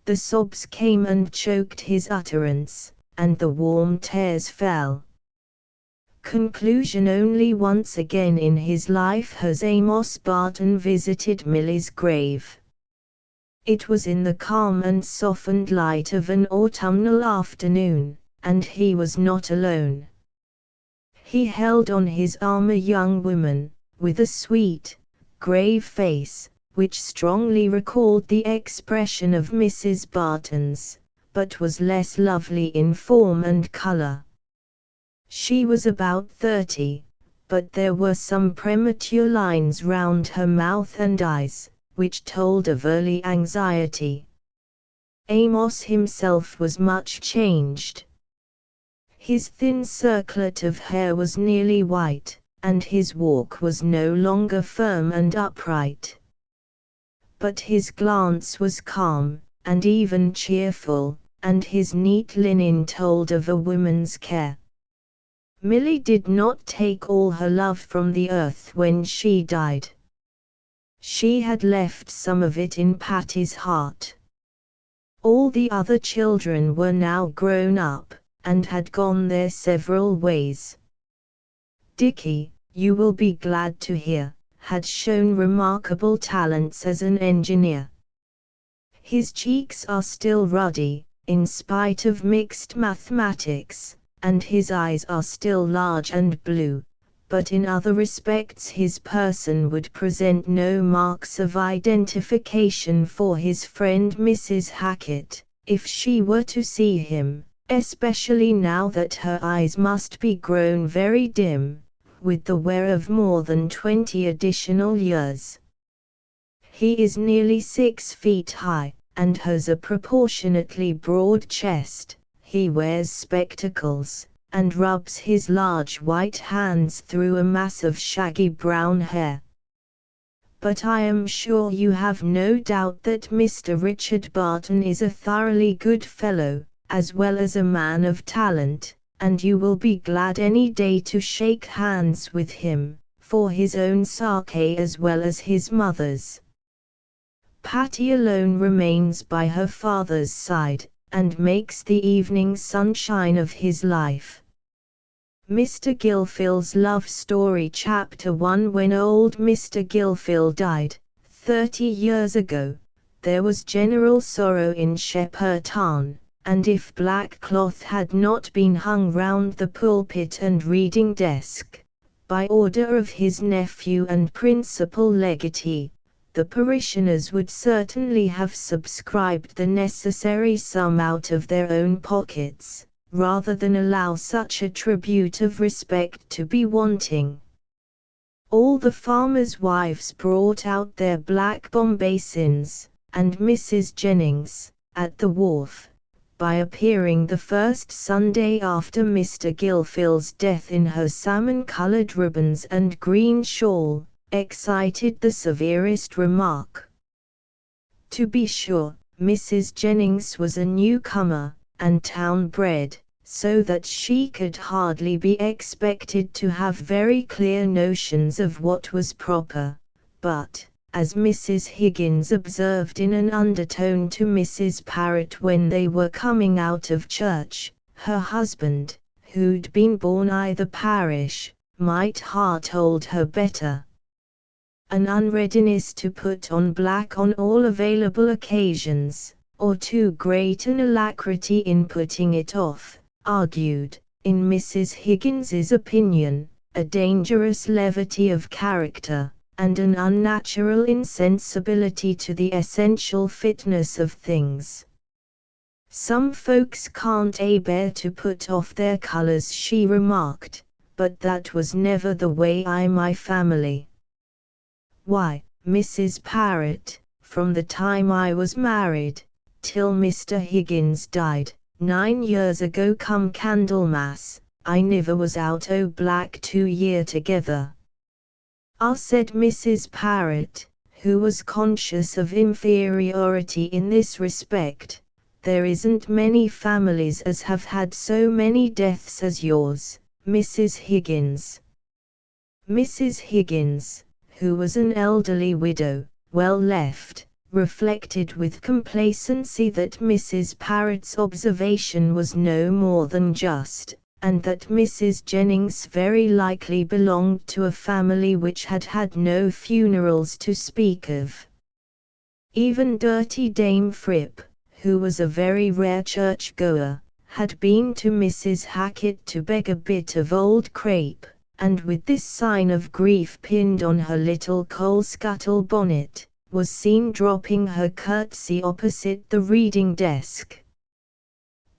The sobs came and choked his utterance, and the warm tears fell. Conclusion: only once again in his life has Amos Barton visited Milly's grave. It was in the calm and softened light of an autumnal afternoon, and he was not alone. He held on his arm a young woman, with a sweet, grave face, which strongly recalled the expression of Mrs. Barton's, but was less lovely in form and color. She was about 30, but there were some premature lines round her mouth and eyes, which told of early anxiety. Amos himself was much changed. His thin circlet of hair was nearly white, and his walk was no longer firm and upright. But his glance was calm, and even cheerful, and his neat linen told of a woman's care. Milly did not take all her love from the earth when she died. She had left some of it in Patty's heart. All the other children were now grown up, and had gone their several ways. Dickie, you will be glad to hear, had shown remarkable talents as an engineer. His cheeks are still ruddy, in spite of mixed mathematics, and his eyes are still large and blue, but in other respects his person would present no marks of identification for his friend Mrs. Hackett, if she were to see him, especially now that her eyes must be grown very dim, with the wear of more than 20 additional years. He is nearly 6 feet high, and has a proportionately broad chest. He wears spectacles, and rubs his large white hands through a mass of shaggy brown hair. But I am sure you have no doubt that Mr. Richard Barton is a thoroughly good fellow, as well as a man of talent, and you will be glad any day to shake hands with him, for his own sake as well as his mother's. Patty alone remains by her father's side, and makes the evening sunshine of his life. Mr. Gilfil's Love Story Chapter 1. When old Mr. Gilfil died, 30 years ago, there was general sorrow in Shepperton, and if black cloth had not been hung round the pulpit and reading desk, by order of his nephew and principal legatee, the parishioners would certainly have subscribed the necessary sum out of their own pockets, rather than allow such a tribute of respect to be wanting. All the farmers' wives brought out their black bombasins, and Mrs. Jennings, at the wharf, by appearing the first Sunday after Mr. Gilfil's death in her salmon-coloured ribbons and green shawl, excited the severest remark. To be sure, Mrs. Jennings was a newcomer, and town-bred, so that she could hardly be expected to have very clear notions of what was proper, but, as Mrs. Higgins observed in an undertone to Mrs. Parrott when they were coming out of church, her husband, who'd been born i' the parish, might ha' told her better. An unreadiness to put on black on all available occasions, or too great an alacrity in putting it off, argued, in Mrs. Higgins's opinion, a dangerous levity of character, and an unnatural insensibility to the essential fitness of things. Some folks can't bear to put off their colours, she remarked, but that was never the way I my family. Why, Mrs. Parrott, from the time I was married, till Mr. Higgins died, 9 years ago come Candlemas, I niver was out o' black 2 year together. Ah, said Mrs. Parrott, who was conscious of inferiority in this respect, there isn't many families as have had so many deaths as yours, Mrs. Higgins. Mrs. Higgins, who was an elderly widow, well left, reflected with complacency that Mrs. Parrott's observation was no more than just, and that Mrs. Jennings very likely belonged to a family which had had no funerals to speak of. Even dirty Dame Fripp, who was a very rare church-goer, had been to Mrs. Hackett to beg a bit of old crape, and with this sign of grief pinned on her little coal-scuttle bonnet, was seen dropping her curtsy opposite the reading desk.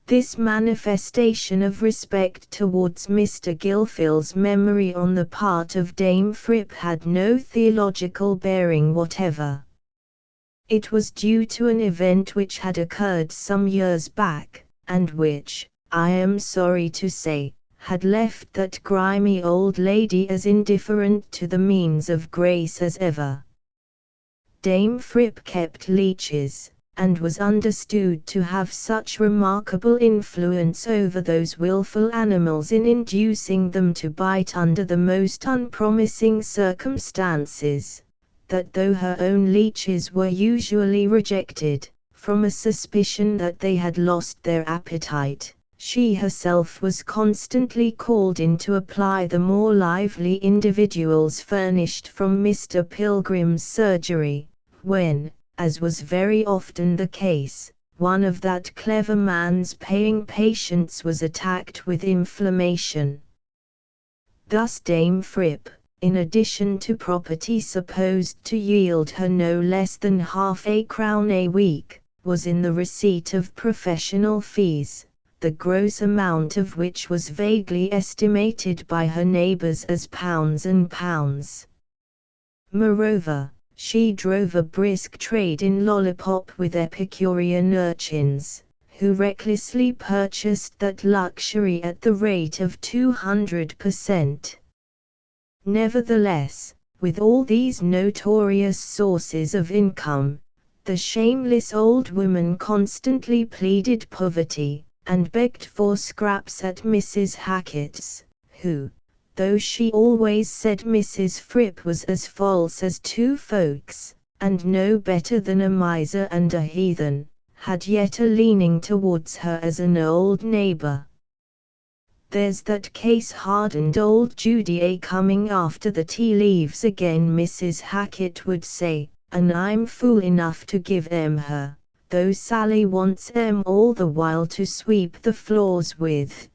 This manifestation of respect towards Mr. Gilfil's memory on the part of Dame Fripp had no theological bearing whatever. It was due to an event which had occurred some years back, and which, I am sorry to say, had left that grimy old lady as indifferent to the means of grace as ever. Dame Fripp kept leeches, and was understood to have such remarkable influence over those wilful animals in inducing them to bite under the most unpromising circumstances, that though her own leeches were usually rejected, from a suspicion that they had lost their appetite, she herself was constantly called in to apply the more lively individuals furnished from Mr. Pilgrim's surgery, when, as was very often the case, one of that clever man's paying patients was attacked with inflammation. Thus Dame Fripp, in addition to property supposed to yield her no less than £half-a-crown a week, was in the receipt of professional fees, the gross amount of which was vaguely estimated by her neighbours as pounds and pounds. Moreover, she drove a brisk trade in lollipop with Epicurean urchins, who recklessly purchased that luxury at the rate of 200%. Nevertheless, with all these notorious sources of income, the shameless old woman constantly pleaded poverty, and begged for scraps at Mrs. Hackett's, who, though she always said Mrs. Fripp was as false as two folks, and no better than a miser and a heathen, had yet a leaning towards her as an old neighbour. "There's that case-hardened old Judy a-coming after the tea leaves again," Mrs. Hackett would say, "and I'm fool enough to give em her, though Sally wants em all the while to sweep the floors with."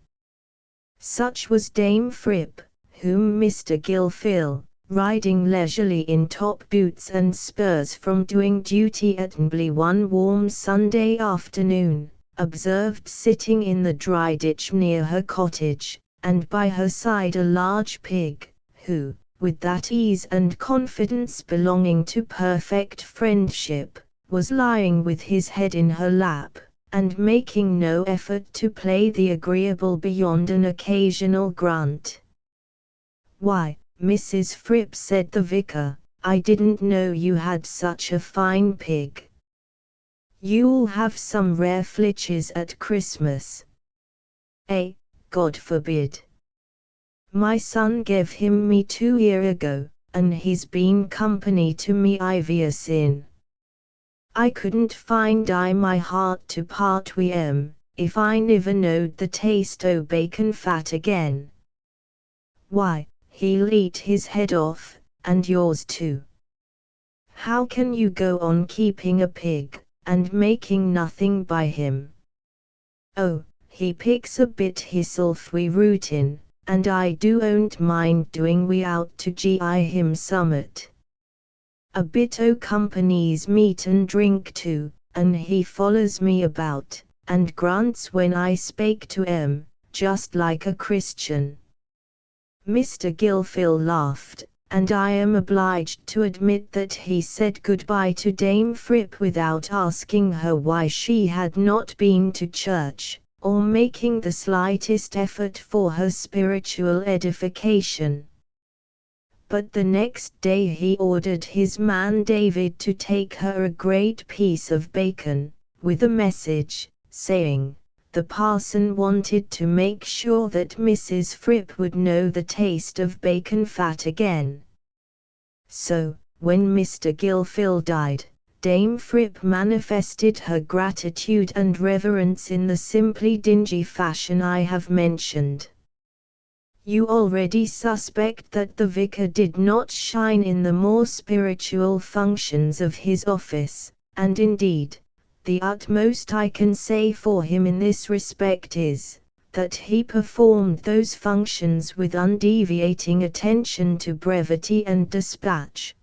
Such was Dame Fripp, whom Mr. Gilfil, riding leisurely in top boots and spurs from doing duty at Nbley one warm Sunday afternoon, observed sitting in the dry ditch near her cottage, and by her side a large pig, who, with that ease and confidence belonging to perfect friendship, was lying with his head in her lap, and making no effort to play the agreeable beyond an occasional grunt. "Why, Mrs. Fripp," said the vicar, "I didn't know you had such a fine pig. You'll have some rare flitches at Christmas." "Eh, God forbid. My son gave him me 2 year ago, and he's been company to me iver sin'. I couldn't find I my heart to part wi' em, if I niver knowed the taste o' bacon fat again. Why, he'll eat his head off, and yours too. How can you go on keeping a pig, and making nothing by him? Oh, he picks a bit hisself wi' rootin', and I don't mind doing wi'out to gi' him summat. A bit o' company's meat and drink too, and he follows me about, and grunts when I spake to em, just like a Christian." Mr. Gilfil laughed, and I am obliged to admit that he said goodbye to Dame Fripp without asking her why she had not been to church, or making the slightest effort for her spiritual edification. But the next day he ordered his man David to take her a great piece of bacon, with a message, saying, the parson wanted to make sure that Mrs. Fripp would know the taste of bacon fat again. So, when Mr. Gilfil died, Dame Fripp manifested her gratitude and reverence in the simply dingy fashion I have mentioned. You already suspect that the vicar did not shine in the more spiritual functions of his office, and indeed, the utmost I can say for him in this respect is, that he performed those functions with undeviating attention to brevity and dispatch.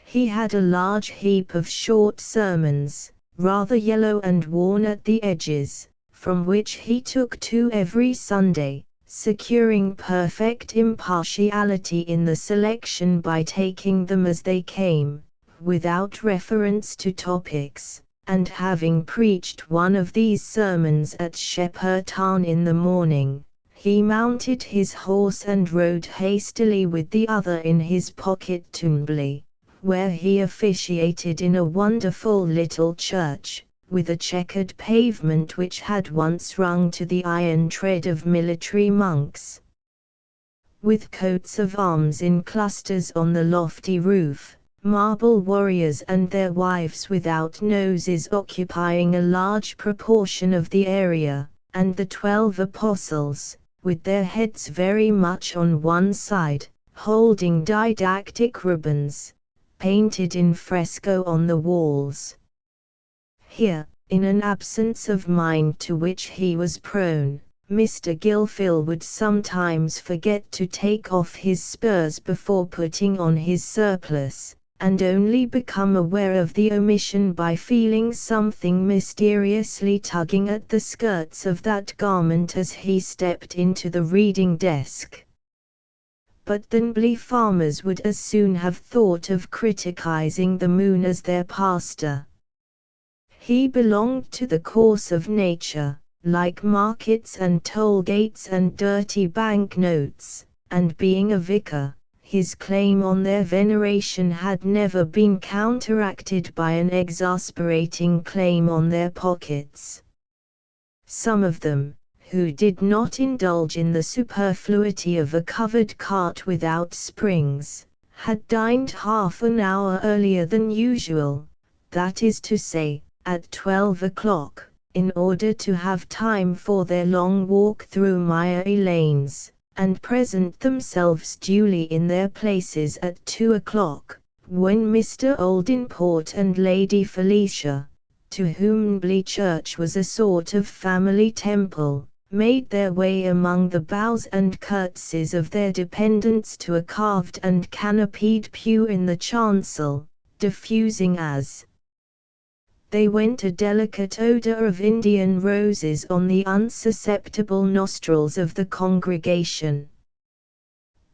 He had a large heap of short sermons, rather yellow and worn at the edges, from which he took 2 every Sunday, securing perfect impartiality in the selection by taking them as they came, without reference to topics, and having preached one of these sermons at Shepperton in the morning, he mounted his horse and rode hastily with the other in his pocket to Embley, where he officiated in a wonderful little church, with a checkered pavement which had once rung to the iron tread of military monks. With coats of arms in clusters on the lofty roof, marble warriors and their wives without noses occupying a large proportion of the area, and the 12 apostles, with their heads very much on one side, holding didactic ribbons, painted in fresco on the walls. Here, in an absence of mind to which he was prone, Mr. Gilfil would sometimes forget to take off his spurs before putting on his surplice, and only become aware of the omission by feeling something mysteriously tugging at the skirts of that garment as he stepped into the reading desk. But the Embley farmers would as soon have thought of criticizing the moon as their pastor. He belonged to the course of nature, like markets and toll gates and dirty bank notes, and being a vicar, his claim on their veneration had never been counteracted by an exasperating claim on their pockets. Some of them, who did not indulge in the superfluity of a covered cart without springs, had dined half an hour earlier than usual, that is to say, at 12 o'clock, in order to have time for their long walk through miry lanes, and present themselves duly in their places at 2 o'clock, when Mr. Oldinport and Lady Felicia, to whom Embley Church was a sort of family temple, made their way among the bows and curtsies of their dependants to a carved and canopied pew in the chancel, diffusing as they went a delicate odor of Indian roses on the unsusceptible nostrils of the congregation.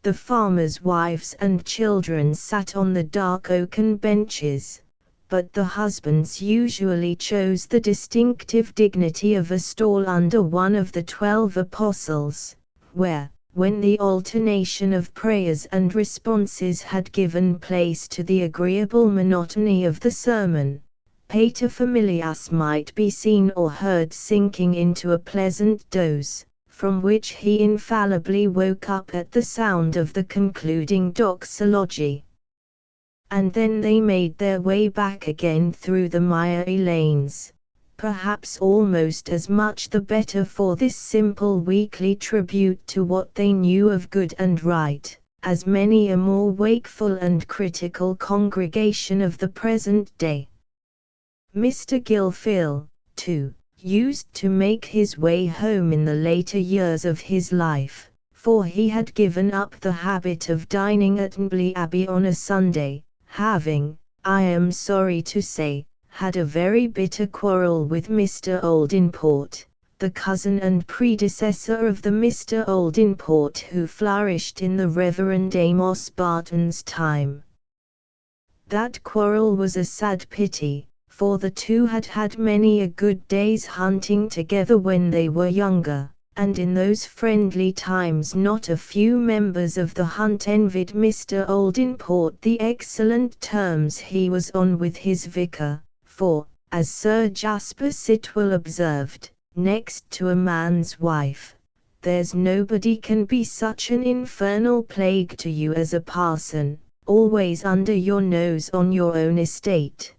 The farmers' wives and children sat on the dark oaken benches, but the husbands usually chose the distinctive dignity of a stall under one of the 12 apostles, where, when the alternation of prayers and responses had given place to the agreeable monotony of the sermon, paterfamilias might be seen or heard sinking into a pleasant doze, from which he infallibly woke up at the sound of the concluding doxology. And then they made their way back again through the miry lanes, perhaps almost as much the better for this simple weekly tribute to what they knew of good and right, as many a more wakeful and critical congregation of the present day. Mr. Gilfil, too, used to make his way home in the later years of his life, for he had given up the habit of dining at Embley Abbey on a Sunday, having, I am sorry to say, had a very bitter quarrel with Mr. Oldinport, the cousin and predecessor of the Mr. Oldinport who flourished in the Reverend Amos Barton's time. That quarrel was a sad pity, for the two had had many a good day's hunting together when they were younger, and in those friendly times not a few members of the hunt envied Mr. Oldinport the excellent terms he was on with his vicar, for, as Sir Jasper Sitwell observed, next to a man's wife, there's nobody can be such an infernal plague to you as a parson, always under your nose on your own estate.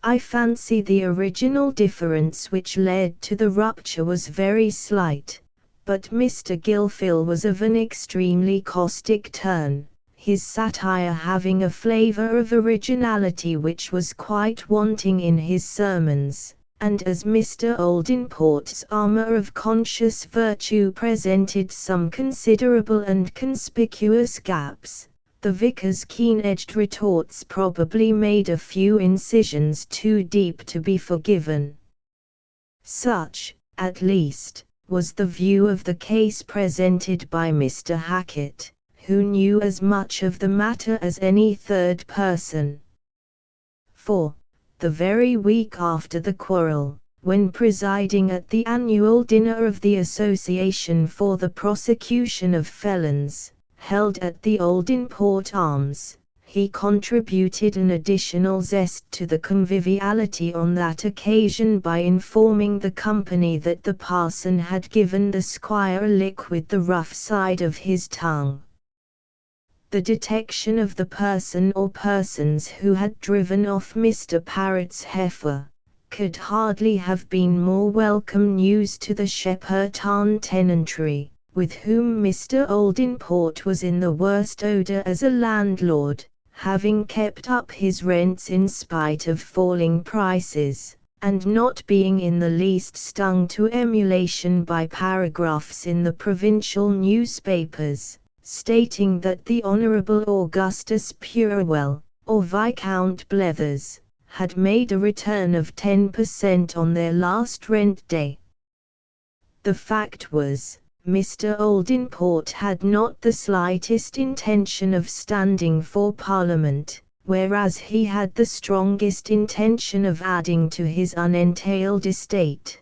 I fancy the original difference which led to the rupture was very slight, but Mr. Gilfil was of an extremely caustic turn, his satire having a flavour of originality which was quite wanting in his sermons, and as Mr. Oldinport's armour of conscious virtue presented some considerable and conspicuous gaps, the vicar's keen-edged retorts probably made a few incisions too deep to be forgiven. Such, at least, was the view of the case presented by Mr. Hackett, who knew as much of the matter as any third person. For, the very week after the quarrel, when presiding at the annual dinner of the Association for the Prosecution of Felons, held at the Oldinport Arms, he contributed an additional zest to the conviviality on that occasion by informing the company that the parson had given the squire a lick with the rough side of his tongue. The detection of the person or persons who had driven off Mr. Parrott's heifer could hardly have been more welcome news to the Shepperton tenantry, with whom Mr. Oldinport was in the worst odour as a landlord, having kept up his rents in spite of falling prices, and not being in the least stung to emulation by paragraphs in the provincial newspapers, stating that the Honourable Augustus Purewell, or Viscount Blethers, had made a return of 10% on their last rent day. The fact was, Mr. Oldinport had not the slightest intention of standing for Parliament, whereas he had the strongest intention of adding to his unentailed estate.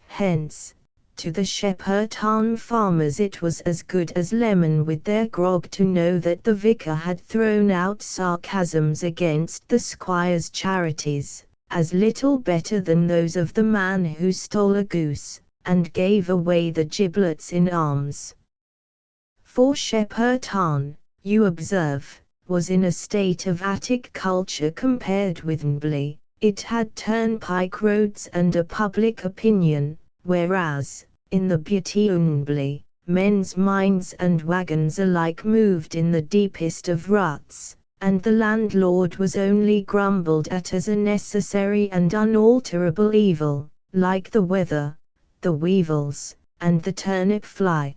Hence, to the Shepperton farmers it was as good as lemon with their grog to know that the vicar had thrown out sarcasms against the squire's charities, as little better than those of the man who stole a goose, and gave away the giblets in arms. For Shepperton, you observe, was in a state of Attic culture compared with Mbley. It had turnpike roads and a public opinion, whereas, in the Buttonbly, men's minds and wagons alike moved in the deepest of ruts, and the landlord was only grumbled at as a necessary and unalterable evil, like the weather, the weevils, and the turnip fly.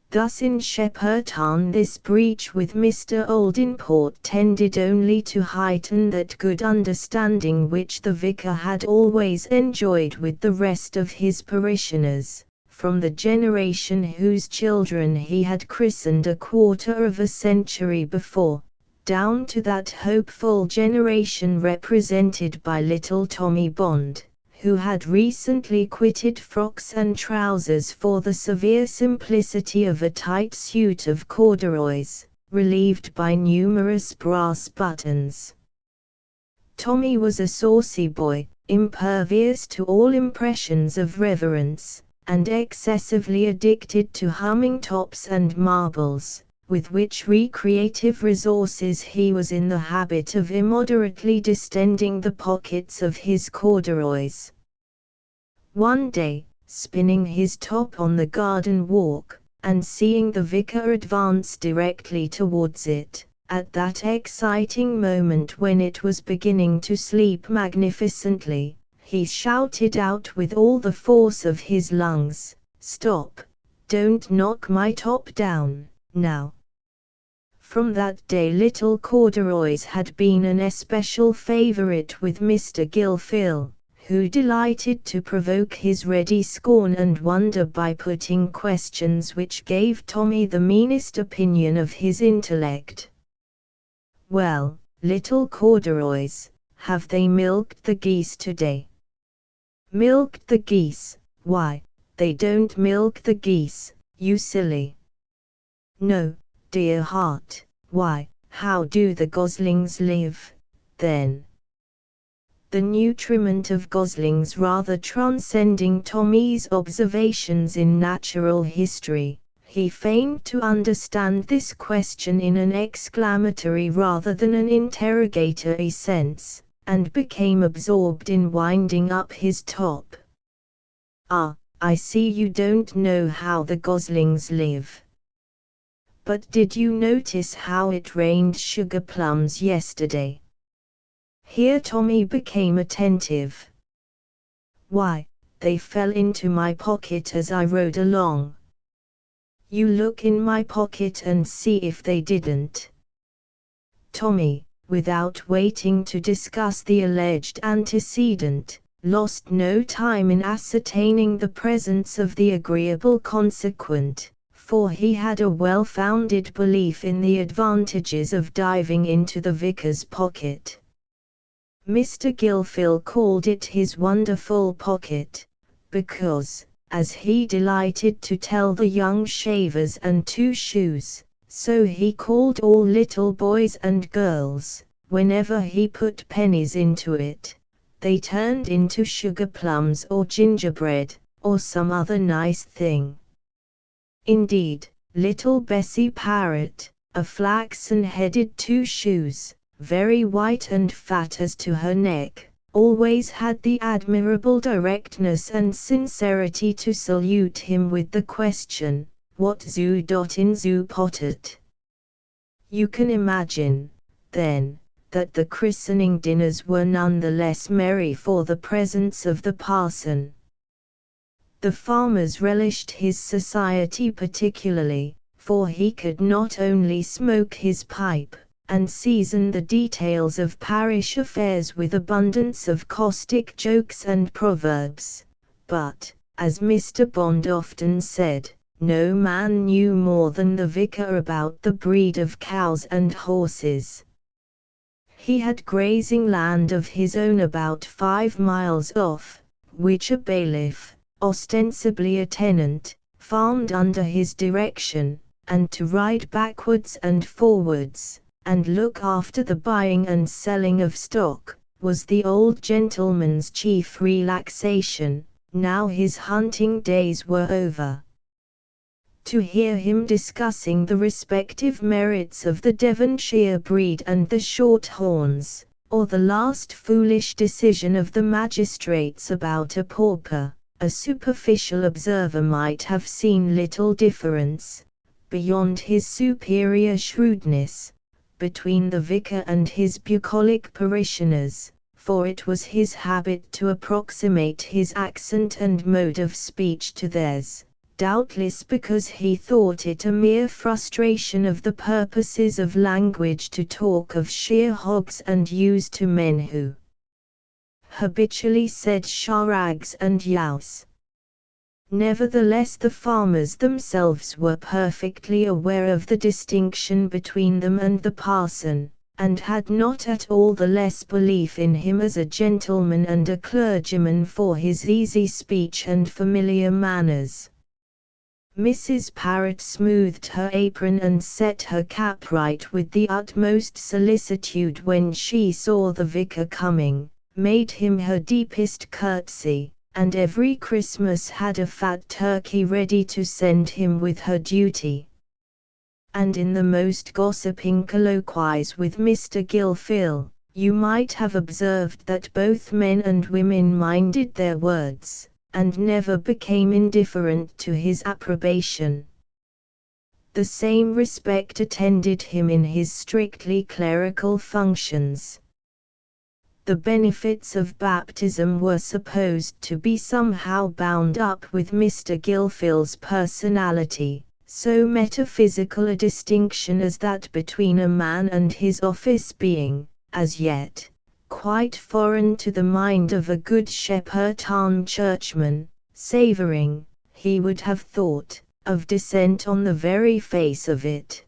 Thus in Shepperton this breach with Mr. Oldinport tended only to heighten that good understanding which the vicar had always enjoyed with the rest of his parishioners, from the generation whose children he had christened a quarter of a century before, down to that hopeful generation represented by little Tommy Bond, who had recently quitted frocks and trousers for the severe simplicity of a tight suit of corduroys, relieved by numerous brass buttons. Tommy was a saucy boy, impervious to all impressions of reverence, and excessively addicted to humming tops and marbles, with which recreative resources he was in the habit of immoderately distending the pockets of his corduroys. One day, spinning his top on the garden walk, and seeing the vicar advance directly towards it, at that exciting moment when it was beginning to sleep magnificently, he shouted out with all the force of his lungs, "Stop! Don't knock my top down, now!" From that day little corduroys had been an especial favourite with Mr. Gilfil, who delighted to provoke his ready scorn and wonder by putting questions which gave Tommy the meanest opinion of his intellect. "Well, little corduroys, have they milked the geese today?" "Milked the geese? Why, they don't milk the geese, you silly." "No, dear heart, why, how do the goslings live, then?" the nutriment of goslings rather transcending Tommy's observations in natural history. He feigned to understand this question in an exclamatory rather than an interrogatory sense, and became absorbed in winding up his top. "Ah, I see you don't know how the goslings live. But did you notice how it rained sugar plums yesterday?" Here Tommy became attentive. "Why, they fell into my pocket as I rode along." "You look in my pocket and see if they didn't." Tommy, without waiting to discuss the alleged antecedent, lost no time in ascertaining the presence of the agreeable consequent, for he had a well-founded belief in the advantages of diving into the vicar's pocket. Mr. Gilfil called it his wonderful pocket, because, as he delighted to tell the young shavers and two shoes, so he called all little boys and girls, whenever he put pennies into it, they turned into sugar plums or gingerbread, or some other nice thing. Indeed, little Bessie Parrot, a flaxen-headed two shoes, very white and fat as to her neck, always had the admirable directness and sincerity to salute him with the question, "What zoo in zoo potted?" You can imagine, then, that the christening dinners were none the less merry for the presence of the parson. The farmers relished his society particularly, for he could not only smoke his pipe, and season the details of parish affairs with abundance of caustic jokes and proverbs, but, as Mr. Bond often said, no man knew more than the vicar about the breed of cows and horses. He had grazing land of his own about 5 miles off, which a bailiff, ostensibly a tenant, farmed under his direction, and to ride backwards and forwards, and look after the buying and selling of stock, was the old gentleman's chief relaxation, now his hunting days were over. To hear him discussing the respective merits of the Devonshire breed and the Shorthorns, or the last foolish decision of the magistrates about a pauper, a superficial observer might have seen little difference, beyond his superior shrewdness, between the vicar and his bucolic parishioners, for it was his habit to approximate his accent and mode of speech to theirs, doubtless because he thought it a mere frustration of the purposes of language to talk of sheer hogs and ewes to men who habitually said sharags and yows. Nevertheless, the farmers themselves were perfectly aware of the distinction between them and the parson, and had not at all the less belief in him as a gentleman and a clergyman for his easy speech and familiar manners. Mrs. Parrot smoothed her apron and set her cap right with the utmost solicitude when she saw the vicar coming, made him her deepest curtsy, and every Christmas had a fat turkey ready to send him with her duty. And in the most gossiping colloquies with Mr. Gilfil, you might have observed that both men and women minded their words, and never became indifferent to his approbation. The same respect attended him in his strictly clerical functions. The benefits of baptism were supposed to be somehow bound up with Mr. Gilfil's personality, so metaphysical a distinction as that between a man and his office being, as yet, quite foreign to the mind of a good Shepperton churchman, savouring, he would have thought, of dissent on the very face of it.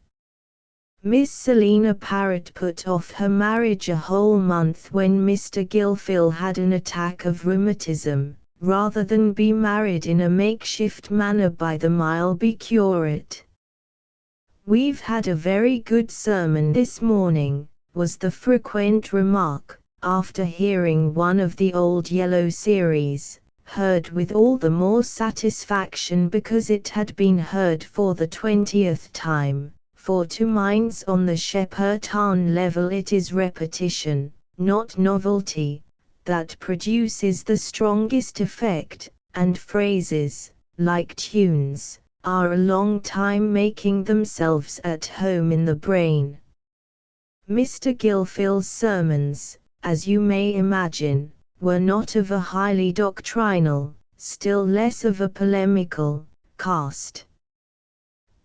Miss Selina Parrot put off her marriage a whole month when Mr. Gilfil had an attack of rheumatism, rather than be married in a makeshift manner by the Mileby curate. "We've had a very good sermon this morning," was the frequent remark, after hearing one of the old yellow series, heard with all the more satisfaction because it had been heard for the 20th time, for to minds on the Shepperton level it is repetition, not novelty, that produces the strongest effect, and phrases, like tunes, are a long time making themselves at home in the brain. Mr. Gilfil's sermons, as you may imagine, were not of a highly doctrinal, still less of a polemical, cast.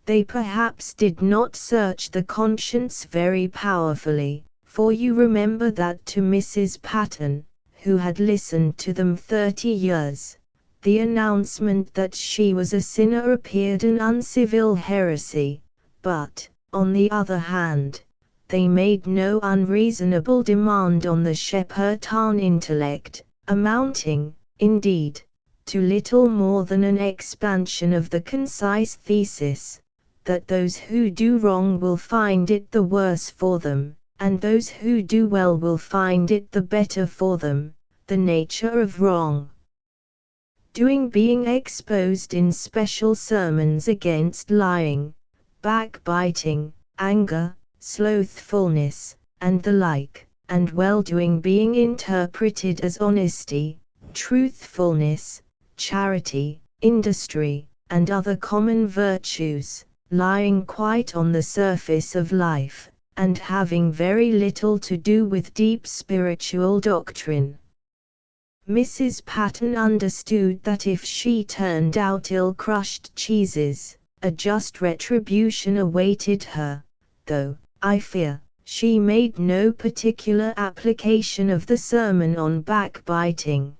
They perhaps did not search the conscience very powerfully, for you remember that to Mrs. Patten, who had listened to them 30 years, the announcement that she was a sinner appeared an uncivil heresy, but, on the other hand, they made no unreasonable demand on the Shepperton intellect, amounting, indeed, to little more than an expansion of the concise thesis, that those who do wrong will find it the worse for them, and those who do well will find it the better for them, the nature of wrong doing being exposed in special sermons against lying, backbiting, anger, slothfulness, and the like, and well-doing being interpreted as honesty, truthfulness, charity, industry, and other common virtues, lying quite on the surface of life, and having very little to do with deep spiritual doctrine. Mrs. Patten understood that if she turned out ill-crushed cheeses, a just retribution awaited her, though, I fear, she made no particular application of the sermon on backbiting.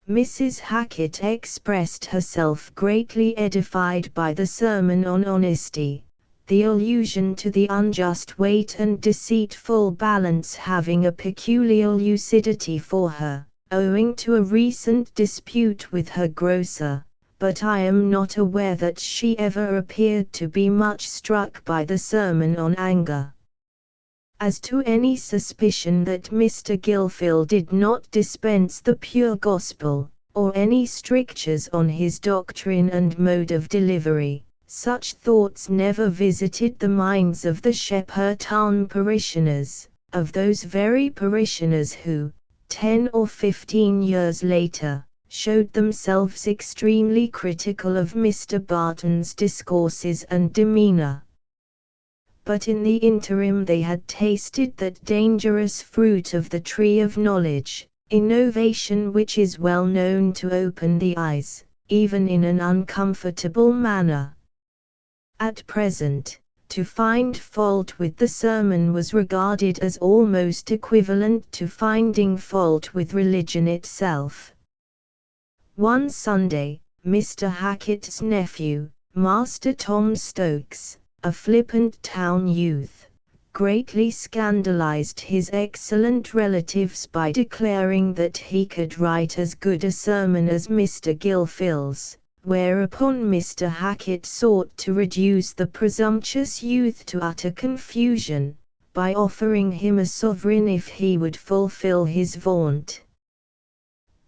Mrs. Hackett expressed herself greatly edified by the sermon on honesty, the allusion to the unjust weight and deceitful balance having a peculiar lucidity for her, owing to a recent dispute with her grocer, but I am not aware that she ever appeared to be much struck by the sermon on anger. As to any suspicion that Mr. Gilfil did not dispense the pure gospel, or any strictures on his doctrine and mode of delivery, such thoughts never visited the minds of the Shepperton parishioners, of those very parishioners who, 10 or 15 years later, showed themselves extremely critical of Mr. Barton's discourses and demeanour. But in the interim they had tasted that dangerous fruit of the tree of knowledge, innovation which is well known to open the eyes, even in an uncomfortable manner. At present, to find fault with the sermon was regarded as almost equivalent to finding fault with religion itself. One Sunday, Mr. Hackett's nephew, Master Tom Stokes, a flippant town youth, greatly scandalized his excellent relatives by declaring that he could write as good a sermon as Mr. Gilfil's, whereupon Mr. Hackett sought to reduce the presumptuous youth to utter confusion, by offering him a sovereign if he would fulfill his vaunt.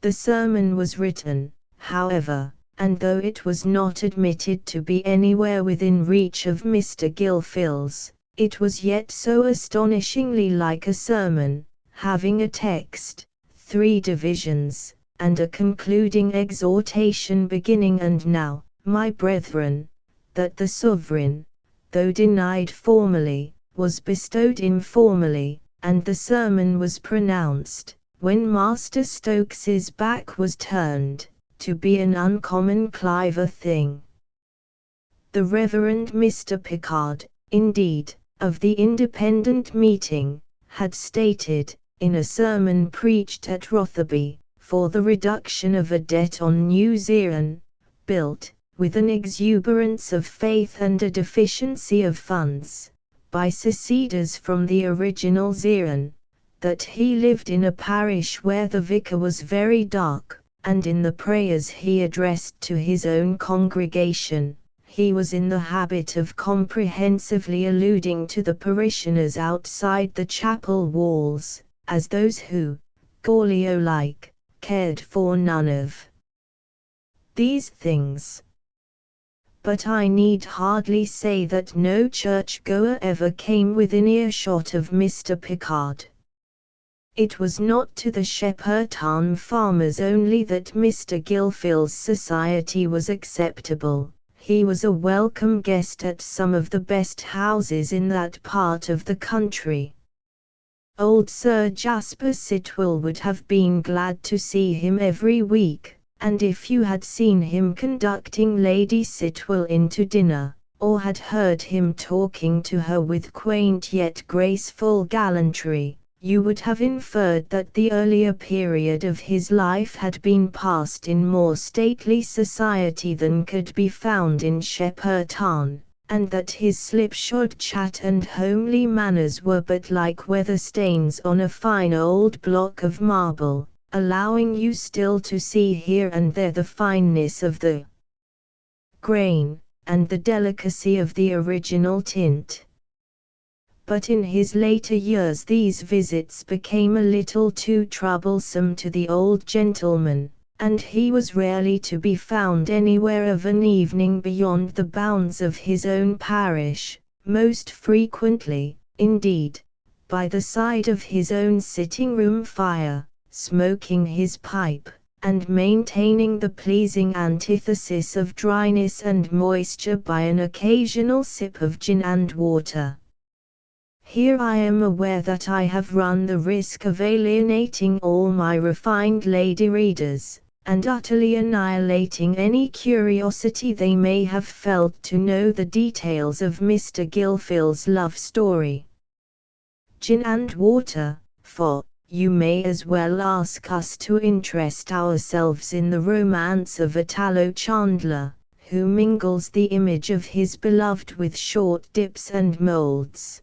The sermon was written, however, and though it was not admitted to be anywhere within reach of Mr. Gilfil's, it was yet so astonishingly like a sermon, having a text, 3 divisions, and a concluding exhortation beginning "And now, my brethren," that the sovereign, though denied formally, was bestowed informally, and the sermon was pronounced, when Master Stokes's back was turned, to be an uncommon clever thing. The Reverend Mr. Pickard, indeed, of the Independent meeting, had stated, in a sermon preached at Rotherby, for the reduction of a debt on New Zealand, built, with an exuberance of faith and a deficiency of funds, by seceders from the original Zealand, that he lived in a parish where the vicar was very dark, and in the prayers he addressed to his own congregation, he was in the habit of comprehensively alluding to the parishioners outside the chapel walls, as those who, Gallio-like, cared for none of these things. But I need hardly say that no church-goer ever came within earshot of Mr. Pickard. It was not to the Shepperton farmers only that Mr. Gilfil's society was acceptable. He was a welcome guest at some of the best houses in that part of the country. Old Sir Jasper Sitwell would have been glad to see him every week, and if you had seen him conducting Lady Sitwell into dinner, or had heard him talking to her with quaint yet graceful gallantry, you would have inferred that the earlier period of his life had been passed in more stately society than could be found in Shepperton, and that his slipshod chat and homely manners were but like weather stains on a fine old block of marble, allowing you still to see here and there the fineness of the grain, and the delicacy of the original tint. But in his later years these visits became a little too troublesome to the old gentleman, and he was rarely to be found anywhere of an evening beyond the bounds of his own parish, most frequently, indeed, by the side of his own sitting-room fire, smoking his pipe, and maintaining the pleasing antithesis of dryness and moisture by an occasional sip of gin and water. Here I am aware that I have run the risk of alienating all my refined lady readers, and utterly annihilating any curiosity they may have felt to know the details of Mr. Gilfil's love story. Gin and water, for you may as well ask us to interest ourselves in the romance of a tallow chandler, who mingles the image of his beloved with short dips and moulds.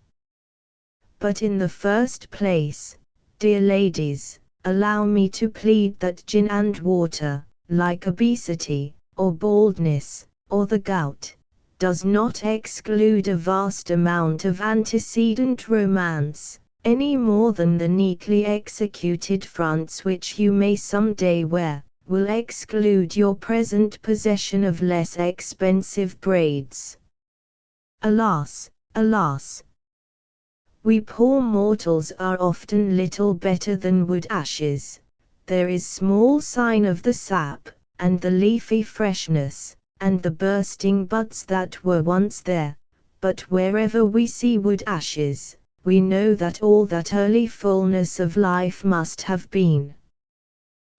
But in the first place, dear ladies, allow me to plead that gin and water, like obesity, or baldness, or the gout, does not exclude a vast amount of antecedent romance, any more than the neatly executed fronts which you may some day wear, will exclude your present possession of less expensive braids. Alas, alas! We poor mortals are often little better than wood ashes. There is small sign of the sap, and the leafy freshness, and the bursting buds that were once there, but wherever we see wood ashes, we know that all that early fullness of life must have been.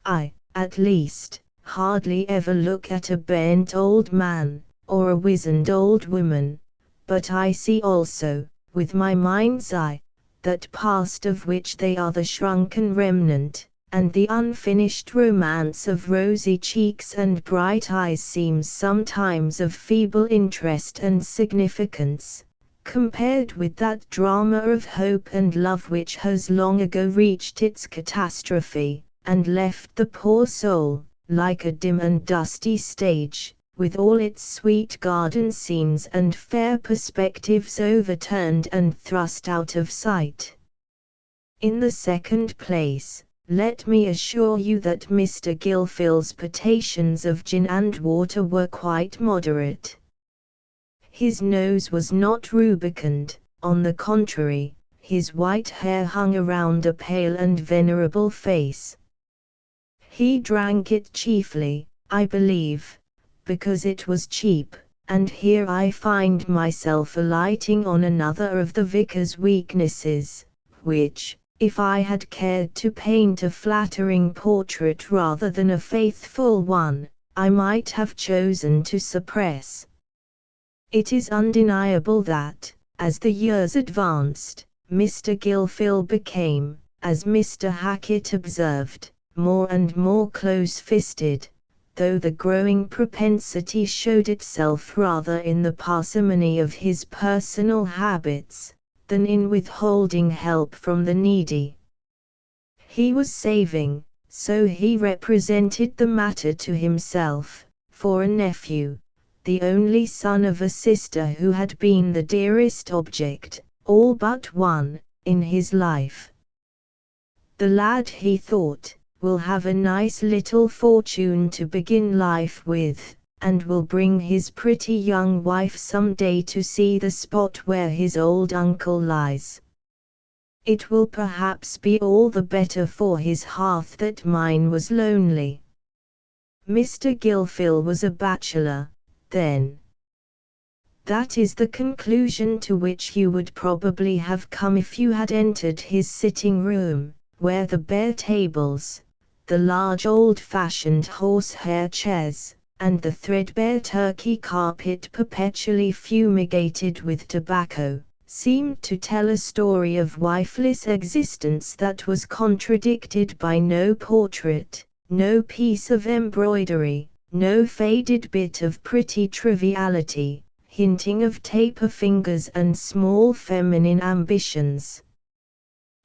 I, at least, hardly ever look at a bent old man, or a wizened old woman, but I see also, with my mind's eye, that past of which they are the shrunken remnant, and the unfinished romance of rosy cheeks and bright eyes seems sometimes of feeble interest and significance, compared with that drama of hope and love which has long ago reached its catastrophe, and left the poor soul, like a dim and dusty stage, with all its sweet garden scenes and fair perspectives overturned and thrust out of sight. In the second place, let me assure you that Mr. Gilfil's potations of gin and water were quite moderate. His nose was not rubicund, on the contrary, his white hair hung around a pale and venerable face. He drank it chiefly, I believe, because it was cheap, and here I find myself alighting on another of the vicar's weaknesses, which, if I had cared to paint a flattering portrait rather than a faithful one, I might have chosen to suppress. It is undeniable that, as the years advanced, Mr. Gilfil became, as Mr. Hackett observed, more and more close-fisted, though the growing propensity showed itself rather in the parsimony of his personal habits, than in withholding help from the needy. He was saving, so he represented the matter to himself, for a nephew, the only son of a sister who had been the dearest object, all but one, in his life. The lad, he thought, will have a nice little fortune to begin life with, and will bring his pretty young wife some day to see the spot where his old uncle lies. It will perhaps be all the better for his hearth that mine was lonely. Mr. Gilfil was a bachelor, then. That is the conclusion to which you would probably have come if you had entered his sitting room, where the bare tables, the large old-fashioned horsehair chairs, and the threadbare Turkey carpet perpetually fumigated with tobacco, seemed to tell a story of wifeless existence that was contradicted by no portrait, no piece of embroidery, no faded bit of pretty triviality, hinting of taper fingers and small feminine ambitions.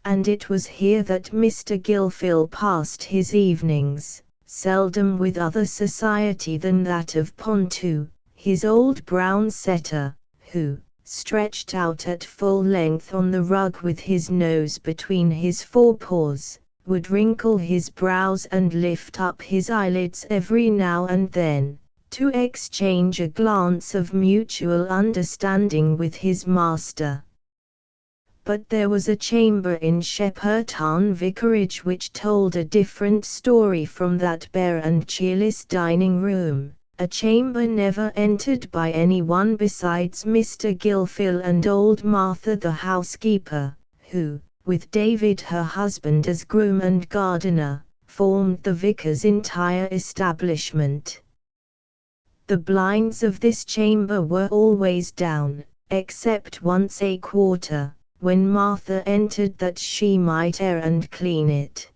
And it was here that Mr. Gilfil passed his evenings, seldom with other society than that of Pontou, his old brown setter, who, stretched out at full length on the rug with his nose between his forepaws, would wrinkle his brows and lift up his eyelids every now and then, to exchange a glance of mutual understanding with his master. But there was a chamber in Shepperton Vicarage which told a different story from that bare and cheerless dining room, a chamber never entered by any one besides Mr. Gilfil and old Martha the housekeeper, who, with David her husband as groom and gardener, formed the vicar's entire establishment. The blinds of this chamber were always down, except once a quarter, when Martha entered that she might air and clean it.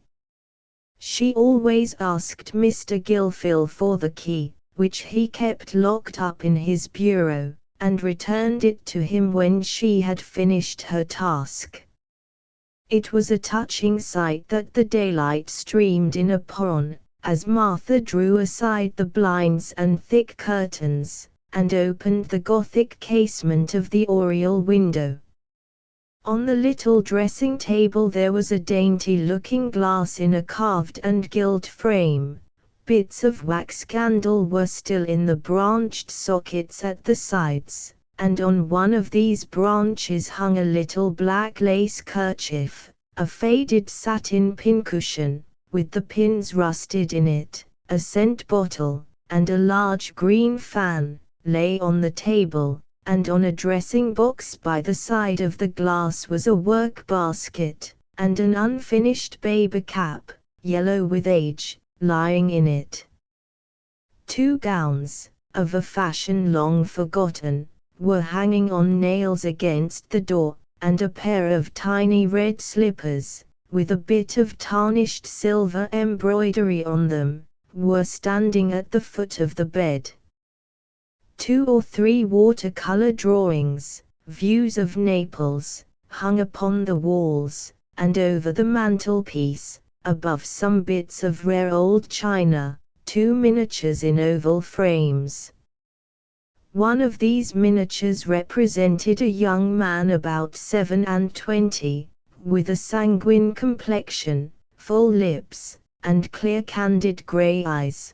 She always asked Mr. Gilfil for the key, which he kept locked up in his bureau, and returned it to him when she had finished her task. It was a touching sight that the daylight streamed in upon, as Martha drew aside the blinds and thick curtains, and opened the Gothic casement of the oriel window. On the little dressing table there was a dainty looking glass in a carved and gilt frame. Bits of wax candle were still in the branched sockets at the sides, and on one of these branches hung a little black lace kerchief, a faded satin pincushion, with the pins rusted in it, a scent bottle, and a large green fan, lay on the table, and on a dressing box by the side of the glass was a work basket, and an unfinished baby cap, yellow with age, lying in it. 2 gowns, of a fashion long forgotten, were hanging on nails against the door, and a pair of tiny red slippers, with a bit of tarnished silver embroidery on them, were standing at the foot of the bed. 2 or 3 watercolor drawings, views of Naples, hung upon the walls, and over the mantelpiece, above some bits of rare old china, 2 miniatures in oval frames. One of these miniatures represented a young man about 27, with a sanguine complexion, full lips, and clear candid grey eyes.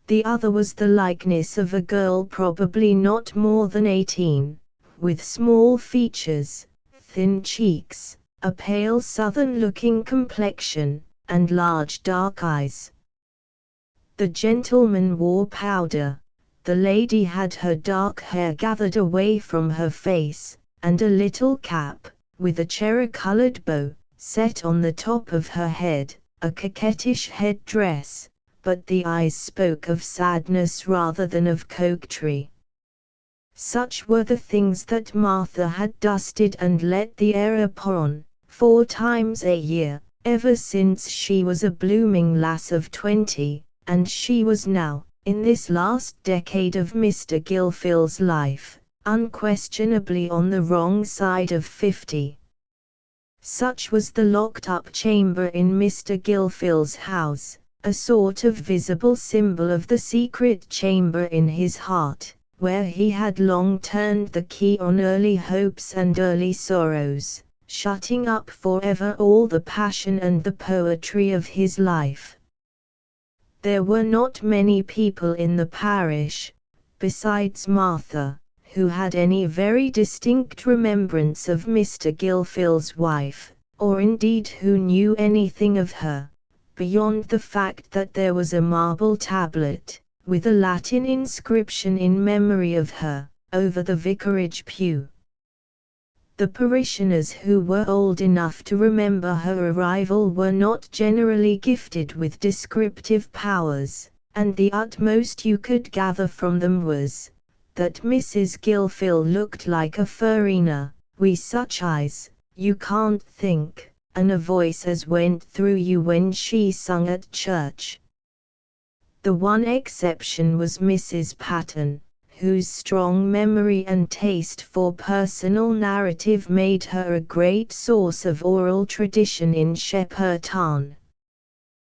The other was the likeness of a girl probably not more than 18, with small features, thin cheeks, a pale southern-looking complexion, and large dark eyes. The gentleman wore powder, the lady had her dark hair gathered away from her face, and a little cap, with a cherry-colored bow, set on the top of her head, a coquettish head-dress, but the eyes spoke of sadness rather than of coquetry. Such were the things that Martha had dusted and let the air upon, 4 times a year, ever since she was a blooming lass of 20, and she was now, in this last decade of Mr. Gilfil's life, unquestionably on the wrong side of 50. Such was the locked-up chamber in Mr. Gilfil's house, a sort of visible symbol of the secret chamber in his heart, where he had long turned the key on early hopes and early sorrows, shutting up forever all the passion and the poetry of his life. There were not many people in the parish, besides Martha, who had any very distinct remembrance of Mr. Gilfil's wife, or indeed who knew anything of her, beyond the fact that there was a marble tablet, with a Latin inscription in memory of her, over the vicarage pew. The parishioners who were old enough to remember her arrival were not generally gifted with descriptive powers, and the utmost you could gather from them was, that Mrs. Gilfil looked like a Farina, wi' such eyes, you can't think, and a voice as went through you when she sung at church. The one exception was Mrs. Patten, whose strong memory and taste for personal narrative made her a great source of oral tradition in Shepperton.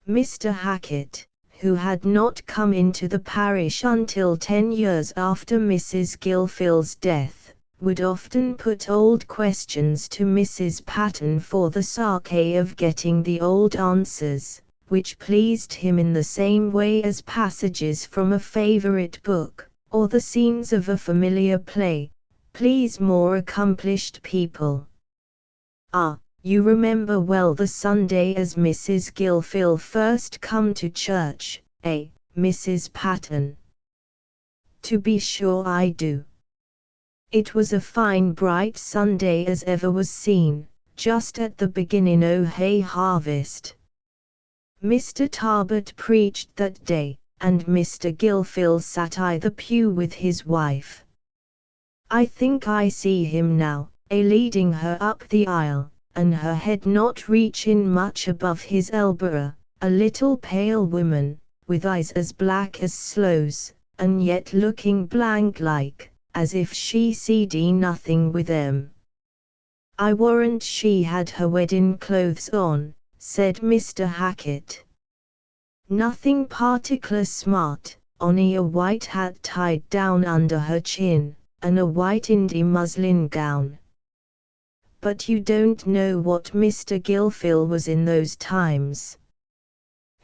Mr. Hackett, who had not come into the parish until 10 years after Mrs. Gilfil's death, would often put old questions to Mrs. Patten for the sake of getting the old answers, which pleased him in the same way as passages from a favourite book, or the scenes of a familiar play, please more accomplished people. Ah, you remember well the Sunday as Mrs. Gilfil first come to church, eh, Mrs. Patten? To be sure I do. It was a fine bright Sunday as ever was seen, just at the beginning o' hay harvest. Mr. Tarbert preached that day, and Mr. Gilfil sat I the pew with his wife. I think I see him now, leading her up the aisle, and her head not reaching much above his elbow, a little pale woman, with eyes as black as sloes, and yet looking blank-like, as if she seed nothing with them. I warrant she had her wedding clothes on, said Mr. Hackett. Nothing particular smart, only a white hat tied down under her chin, and a white Indy muslin gown. But you don't know what Mr. Gilfil was in those times.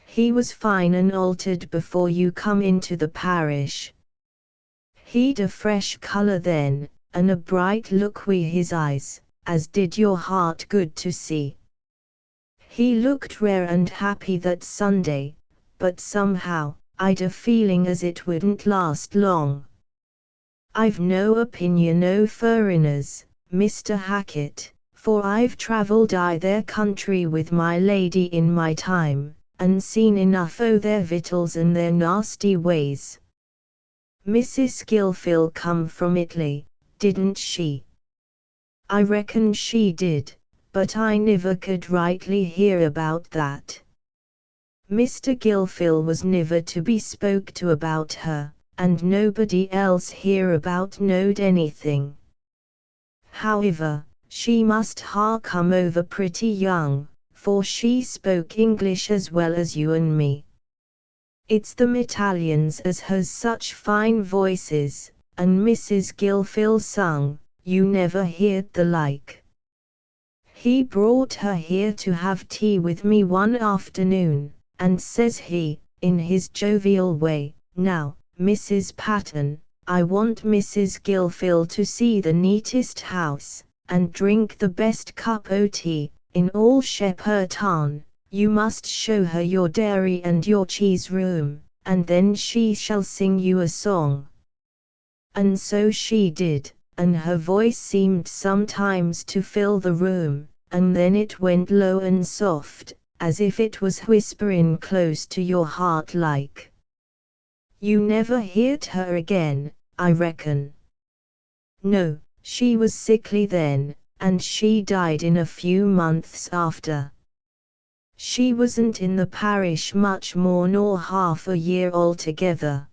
He was fine and altered before you come into the parish. He'd a fresh colour then, and a bright look wi' his eyes, as did your heart good to see. He looked rare and happy that Sunday, but somehow, I'd a feeling as it wouldn't last long. I've no opinion o' foreigners, Mr. Hackett, for I've travelled I their country with my lady in my time, and seen enough o' their victuals and their nasty ways. Mrs. Gilfil come from Italy, didn't she? I reckon she did, but I niver could rightly hear about that. Mr. Gilfil was niver to be spoke to about her, and nobody else here about knowed anything. However, she must ha' come over pretty young, for she spoke English as well as you and me. It's them Italians as has such fine voices, and Mrs. Gilfil sung, you never heard the like. He brought her here to have tea with me one afternoon, and says he, in his jovial way, now, Mrs. Patten, I want Mrs. Gilfil to see the neatest house, and drink the best cup o' tea, in all Shepperton. You must show her your dairy and your cheese room, and then she shall sing you a song. And so she did, and her voice seemed sometimes to fill the room, and then it went low and soft, as if it was whispering close to your heart like. You never heard her again, I reckon. No, she was sickly then, and she died in a few months after. She wasn't in the parish much more nor half a year altogether.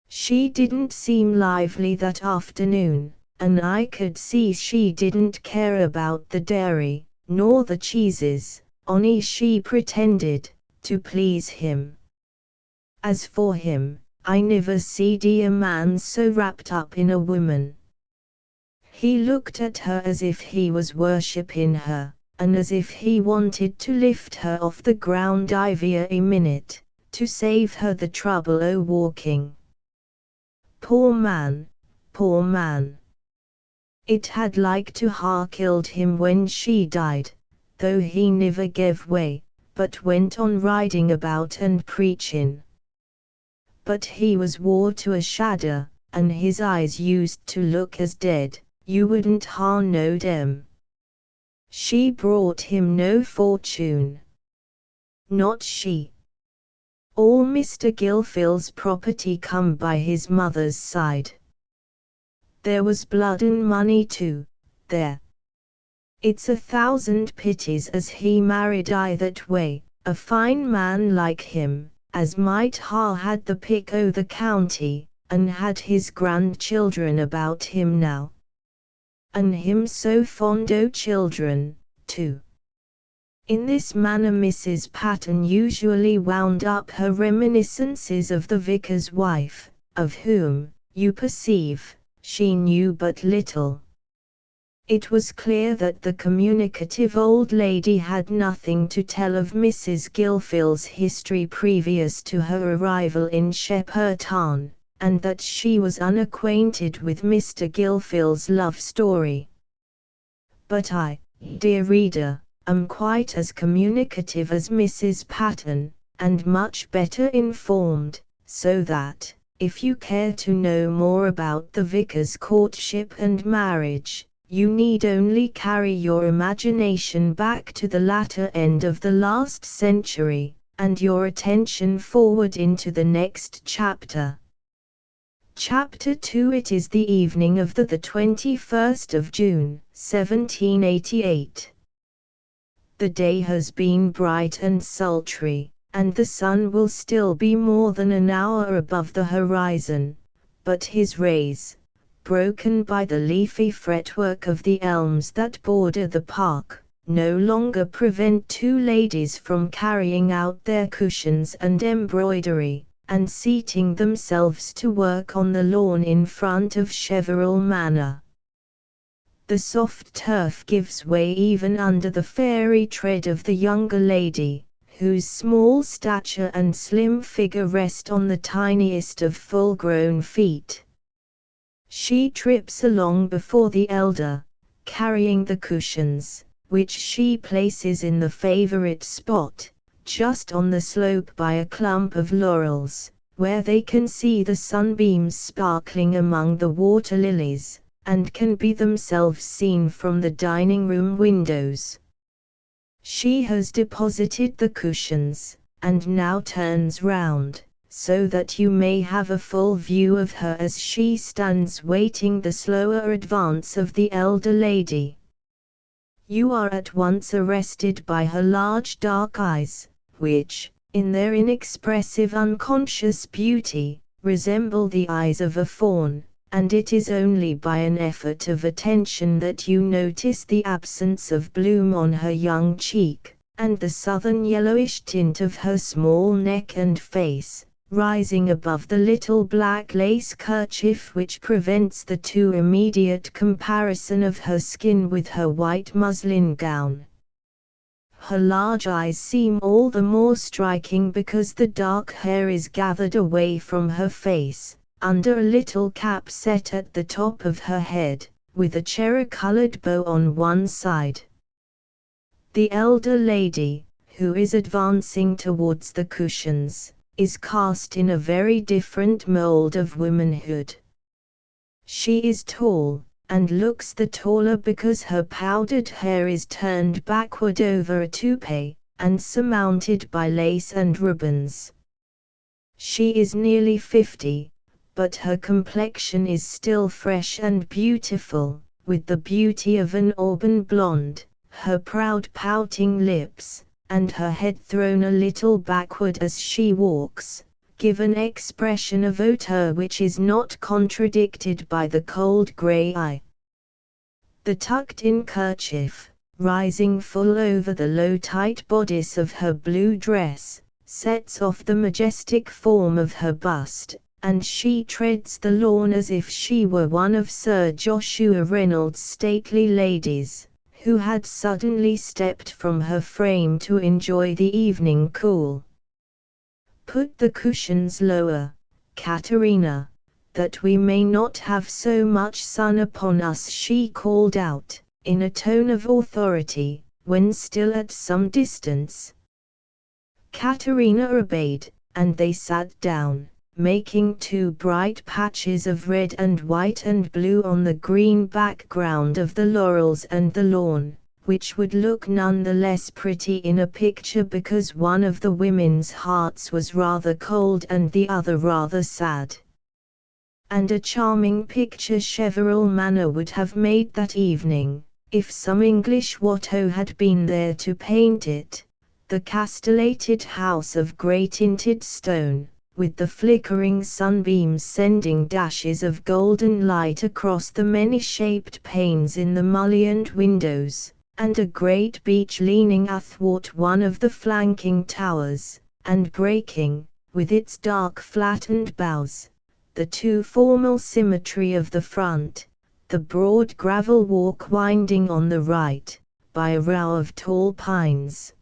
She didn't seem lively that afternoon, and I could see she didn't care about the dairy, nor the cheeses, only she pretended, to please him. As for him, I never seed a man so wrapped up in a woman. He looked at her as if he was worshipping her, and as if he wanted to lift her off the ground a minute, to save her the trouble o' walking. Poor man, poor man. It had like to ha' killed him when she died, though he niver gave way, but went on riding about and preachin'. But he was wore to a shadder, and his eyes used to look as dead, you wouldn't ha' knowed 'em. She brought him no fortune. Not she. All Mr. Gilfil's property come by his mother's side. There was blood and money too, there. It's 1,000 pities as he married I that way, a fine man like him, as might ha' had the pick o' the county, and had his grandchildren about him now. And him so fond o' children, too. In this manner Mrs. Patten usually wound up her reminiscences of the vicar's wife, of whom, you perceive, she knew but little. It was clear that the communicative old lady had nothing to tell of Mrs. Gilfil's history previous to her arrival in Shepperton, and that she was unacquainted with Mr. Gilfil's love story. But I, dear reader, am quite as communicative as Mrs. Patten, and much better informed, so that, if you care to know more about the vicar's courtship and marriage, you need only carry your imagination back to the latter end of the last century, and your attention forward into the next chapter. Chapter 2. It is the evening of the 21st of June, 1788. The day has been bright and sultry, and the sun will still be more than an hour above the horizon, but his rays, broken by the leafy fretwork of the elms that border the park, no longer prevent two ladies from carrying out their cushions and embroidery, and seating themselves to work on the lawn in front of Cheverel Manor. The soft turf gives way even under the fairy tread of the younger lady, whose small stature and slim figure rest on the tiniest of full-grown feet. She trips along before the elder, carrying the cushions, which she places in the favorite spot, just on the slope by a clump of laurels, where they can see the sunbeams sparkling among the water lilies, and can be themselves seen from the dining-room windows. She has deposited the cushions, and now turns round, so that you may have a full view of her as she stands waiting the slower advance of the elder lady. You are at once arrested by her large dark eyes, which, in their inexpressive unconscious beauty, resemble the eyes of a fawn, and it is only by an effort of attention that you notice the absence of bloom on her young cheek, and the southern yellowish tint of her small neck and face, rising above the little black lace kerchief which prevents the too immediate comparison of her skin with her white muslin gown. Her large eyes seem all the more striking because the dark hair is gathered away from her face, under a little cap set at the top of her head, with a cherry-colored bow on one side. The elder lady, who is advancing towards the cushions, is cast in a very different mold of womanhood. She is tall, and looks the taller because her powdered hair is turned backward over a toupee, and surmounted by lace and ribbons. She is nearly 50, but her complexion is still fresh and beautiful, with the beauty of an auburn blonde, her proud pouting lips, and her head thrown a little backward as she walks, give an expression of hauteur which is not contradicted by the cold grey eye. The tucked-in kerchief, rising full over the low tight bodice of her blue dress, sets off the majestic form of her bust, and she treads the lawn as if she were one of Sir Joshua Reynolds' stately ladies, who had suddenly stepped from her frame to enjoy the evening cool. "Put the cushions lower, Katerina, that we may not have so much sun upon us," she called out, in a tone of authority, when still at some distance. Katerina obeyed, and they sat down, making two bright patches of red and white and blue on the green background of the laurels and the lawn, which would look none the less pretty in a picture because one of the women's hearts was rather cold and the other rather sad. And a charming picture Cheverel Manor would have made that evening, if some English Watteau had been there to paint it. The castellated house of grey tinted stone, with the flickering sunbeams sending dashes of golden light across the many-shaped panes in the mullioned windows, and a great beech leaning athwart one of the flanking towers, and breaking, with its dark flattened boughs, the too formal symmetry of the front, the broad gravel walk winding on the right, by a row of tall pines.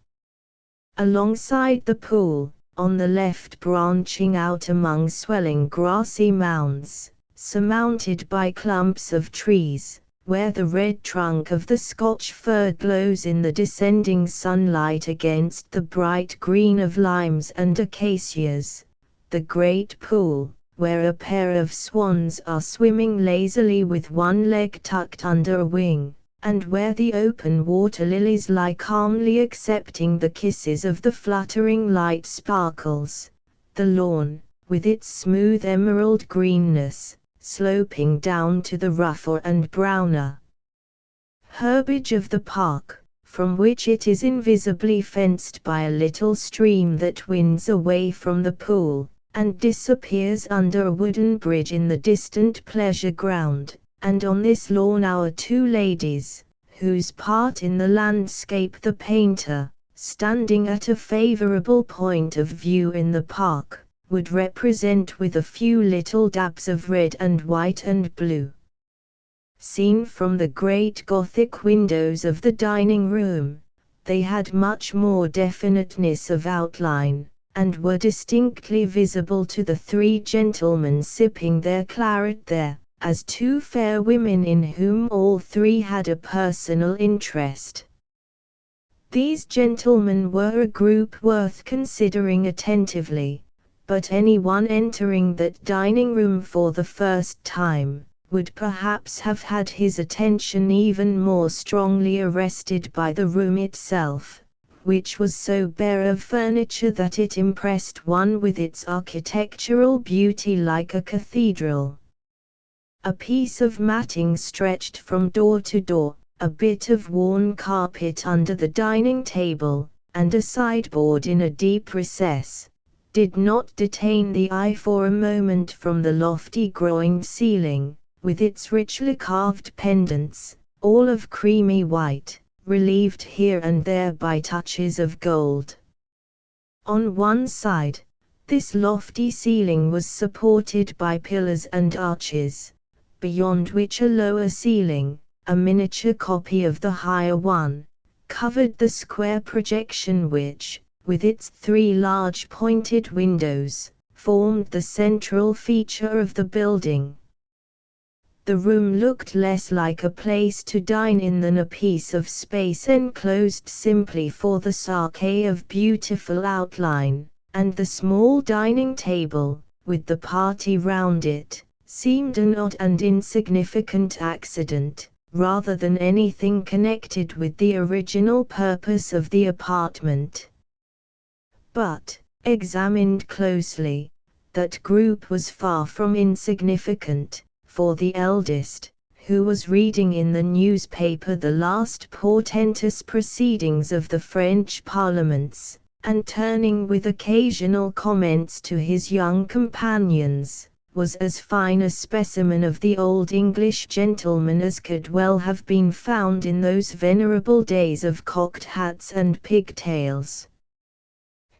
Alongside the pool, on the left branching out among swelling grassy mounds, surmounted by clumps of trees, where the red trunk of the Scotch fir glows in the descending sunlight against the bright green of limes and acacias, the great pool, where a pair of swans are swimming lazily with one leg tucked under a wing, and where the open water lilies lie calmly accepting the kisses of the fluttering light sparkles, the lawn, with its smooth emerald greenness, sloping down to the rougher and browner herbage of the park, from which it is invisibly fenced by a little stream that winds away from the pool, and disappears under a wooden bridge in the distant pleasure ground. And on this lawn our two ladies, whose part in the landscape the painter, standing at a favourable point of view in the park, would represent with a few little dabs of red and white and blue. Seen from the great Gothic windows of the dining room, they had much more definiteness of outline, and were distinctly visible to the three gentlemen sipping their claret there, as two fair women in whom all three had a personal interest. These gentlemen were a group worth considering attentively, but any one entering that dining room for the first time, would perhaps have had his attention even more strongly arrested by the room itself, which was so bare of furniture that it impressed one with its architectural beauty like a cathedral. A piece of matting stretched from door to door, a bit of worn carpet under the dining table, and a sideboard in a deep recess, did not detain the eye for a moment from the lofty groined ceiling, with its richly carved pendants, all of creamy white, relieved here and there by touches of gold. On one side, this lofty ceiling was supported by pillars and arches, beyond which a lower ceiling, a miniature copy of the higher one, covered the square projection which, with its three large pointed windows, formed the central feature of the building. The room looked less like a place to dine in than a piece of space enclosed simply for the sake of beautiful outline, and the small dining table, with the party round it, seemed an odd and insignificant accident, rather than anything connected with the original purpose of the apartment. But, examined closely, that group was far from insignificant, for the eldest, who was reading in the newspaper the last portentous proceedings of the French parliaments, and turning with occasional comments to his young companions, was as fine a specimen of the old English gentleman as could well have been found in those venerable days of cocked hats and pigtails.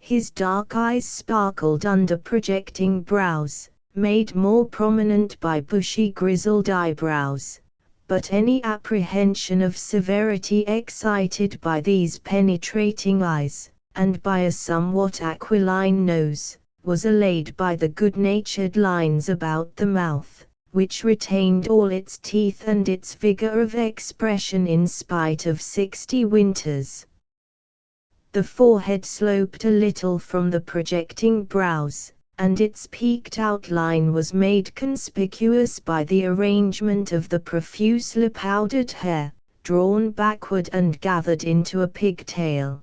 His dark eyes sparkled under projecting brows, made more prominent by bushy grizzled eyebrows, but any apprehension of severity excited by these penetrating eyes, and by a somewhat aquiline nose, was allayed by the good-natured lines about the mouth, which retained all its teeth and its vigor of expression in spite of 60 winters. The forehead sloped a little from the projecting brows, and its peaked outline was made conspicuous by the arrangement of the profusely powdered hair, drawn backward and gathered into a pigtail.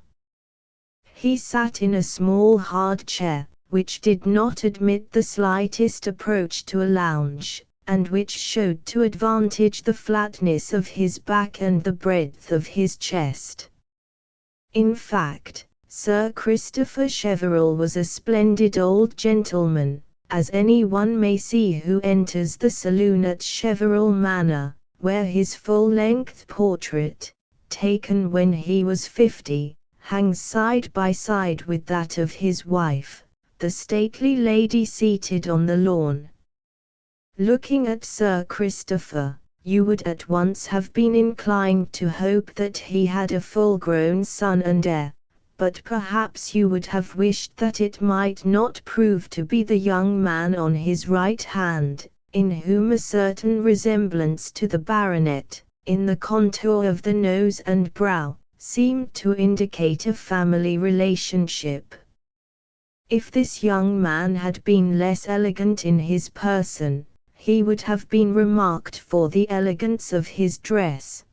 He sat in a small hard chair, which did not admit the slightest approach to a lounge, and which showed to advantage the flatness of his back and the breadth of his chest. In fact, Sir Christopher Cheverel was a splendid old gentleman, as any one may see who enters the saloon at Cheverel Manor, where his full-length portrait, taken when he was 50, hangs side by side with that of his wife, the stately lady seated on the lawn. Looking at Sir Christopher, you would at once have been inclined to hope that he had a full-grown son and heir, but perhaps you would have wished that it might not prove to be the young man on his right hand, in whom a certain resemblance to the baronet, in the contour of the nose and brow, seemed to indicate a family relationship. If this young man had been less elegant in his person, he would have been remarked for the elegance of his dress.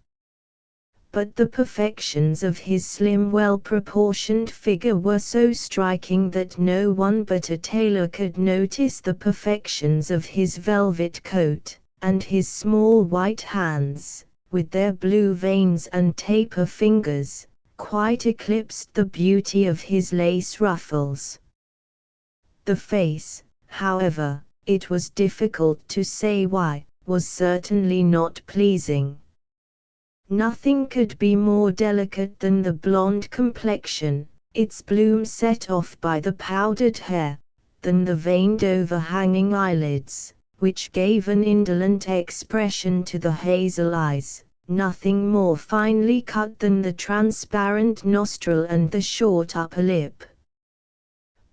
But the perfections of his slim well-proportioned figure were so striking that no one but a tailor could notice the perfections of his velvet coat, and his small white hands, with their blue veins and taper fingers, quite eclipsed the beauty of his lace ruffles. The face, however, it was difficult to say why, was certainly not pleasing. Nothing could be more delicate than the blonde complexion, its bloom set off by the powdered hair, than the veined overhanging eyelids, which gave an indolent expression to the hazel eyes, nothing more finely cut than the transparent nostril and the short upper lip.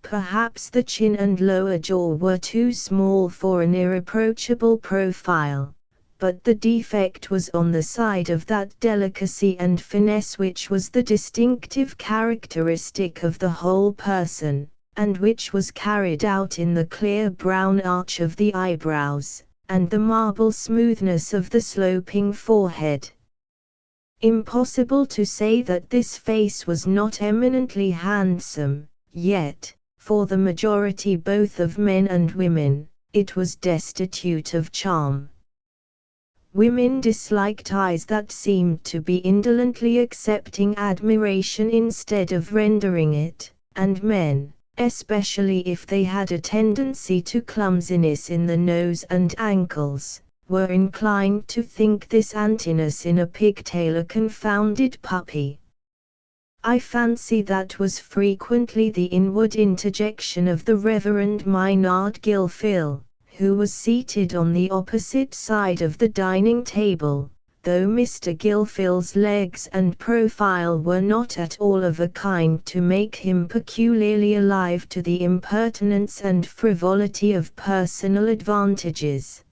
Perhaps the chin and lower jaw were too small for an irreproachable profile, but the defect was on the side of that delicacy and finesse which was the distinctive characteristic of the whole person, and which was carried out in the clear brown arch of the eyebrows, and the marble smoothness of the sloping forehead. Impossible to say that this face was not eminently handsome, yet, for the majority both of men and women, it was destitute of charm. Women disliked eyes that seemed to be indolently accepting admiration instead of rendering it, and men, especially if they had a tendency to clumsiness in the nose and ankles, were inclined to think this antinousness in a pigtail a confounded puppy. I fancy that was frequently the inward interjection of the Reverend Maynard Gilfil, who was seated on the opposite side of the dining table, though Mr. Gilfil's legs and profile were not at all of a kind to make him peculiarly alive to the impertinence and frivolity of personal advantages.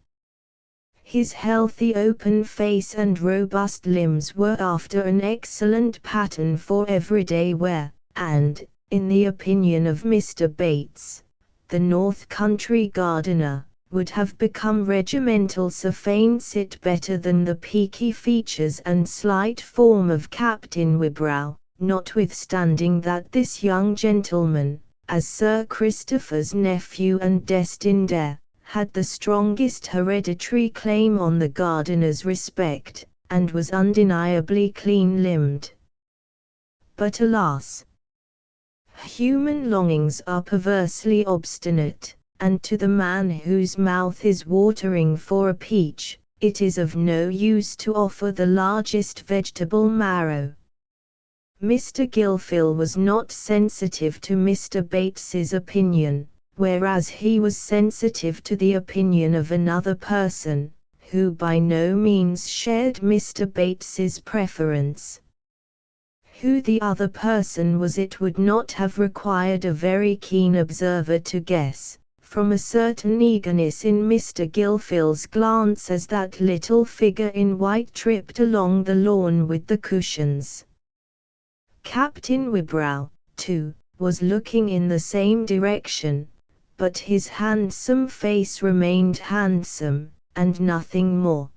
His healthy open face and robust limbs were after an excellent pattern for everyday wear, and, in the opinion of Mr. Bates, the North Country gardener, would have become regimental so faint better than the peaky features and slight form of Captain Wybrow, notwithstanding that this young gentleman, as Sir Christopher's nephew and destined heir, had the strongest hereditary claim on the gardener's respect, and was undeniably clean-limbed. But alas! Human longings are perversely obstinate, and to the man whose mouth is watering for a peach, it is of no use to offer the largest vegetable marrow. Mr. Gilfil was not sensitive to Mr. Bates's opinion, whereas he was sensitive to the opinion of another person, who by no means shared Mr. Bates's preference. Who the other person was it would not have required a very keen observer to guess, from a certain eagerness in Mr. Gilfil's glance as that little figure in white tripped along the lawn with the cushions. Captain Wybrow, too, was looking in the same direction, but his handsome face remained handsome, and nothing more.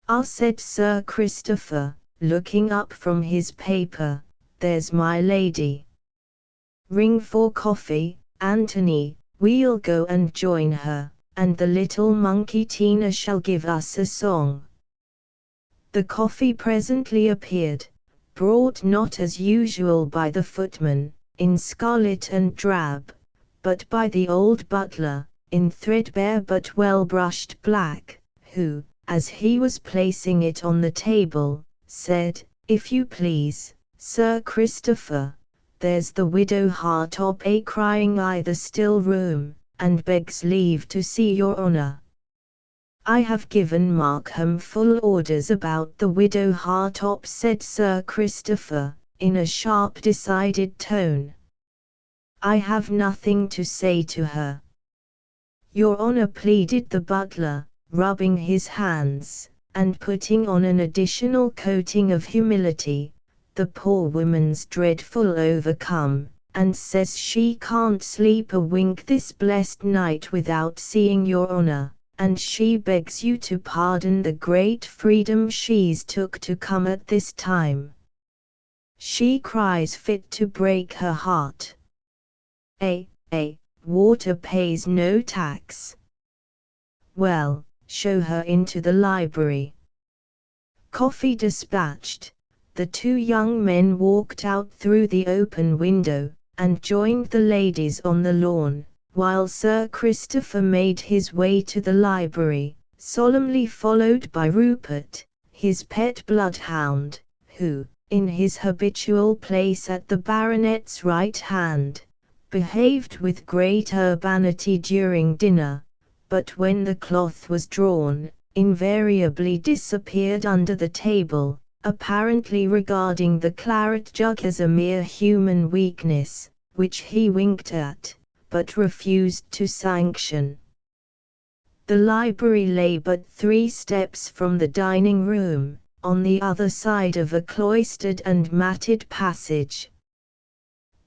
"Ah," said Sir Christopher, looking up from his paper, "there's my lady. Ring for coffee, Anthony, we'll go and join her, and the little monkey Tina shall give us a song." The coffee presently appeared, brought not as usual by the footman, in scarlet and drab, but by the old butler, in threadbare but well-brushed black, who, as he was placing it on the table, said, "If you please, Sir Christopher, there's the widow Hartop crying I the still room, and begs leave to see your honour." "I have given Markham full orders about the widow Hartop," said Sir Christopher, in a sharp decided tone. "I have nothing to say to her." "Your honour," pleaded the butler, rubbing his hands, and putting on an additional coating of humility, "the poor woman's dreadful overcome, and says she can't sleep a wink this blessed night without seeing your honour, and she begs you to pardon the great freedom she's took to come at this time. She cries fit to break her heart. Water pays no tax. Well, show her into the library." Coffee dispatched, the two young men walked out through the open window, and joined the ladies on the lawn, while Sir Christopher made his way to the library, solemnly followed by Rupert, his pet bloodhound, who, in his habitual place at the baronet's right hand, behaved with great urbanity during dinner, but when the cloth was drawn, invariably disappeared under the table, apparently regarding the claret jug as a mere human weakness, which he winked at, but refused to sanction. The library lay but 3 steps from the dining room, on the other side of a cloistered and matted passage.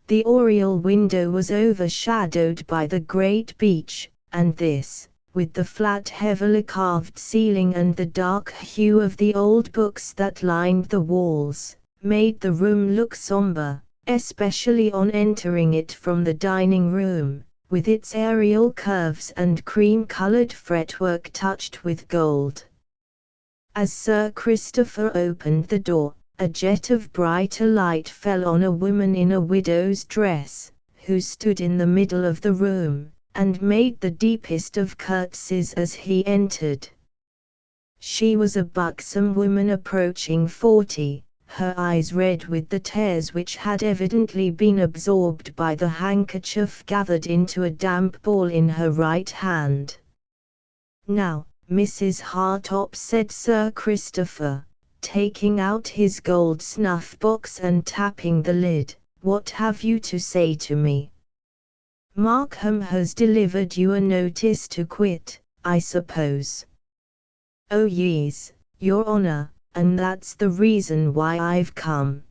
The oriel window was overshadowed by the great beech, and this, with the flat heavily carved ceiling and the dark hue of the old books that lined the walls, made the room look sombre, especially on entering it from the dining room, with its aerial curves and cream-coloured fretwork touched with gold. As Sir Christopher opened the door, a jet of brighter light fell on a woman in a widow's dress, who stood in the middle of the room, and made the deepest of curtsies as he entered. She was a buxom woman approaching 40, her eyes red with the tears which had evidently been absorbed by the handkerchief gathered into a damp ball in her right hand. "Now, Mrs. Hartop," said Sir Christopher, taking out his gold snuff-box and tapping the lid, "what have you to say to me? Markham has delivered you a notice to quit, I suppose?" "Oh yes, your honour, and that's the reason why I've come.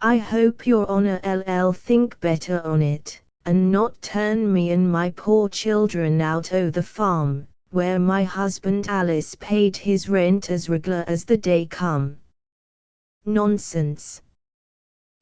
I hope your honour'll think better on it, and not turn me and my poor children out o' the farm, where my husband Alice paid his rent as reg'lar as the day come." "Nonsense.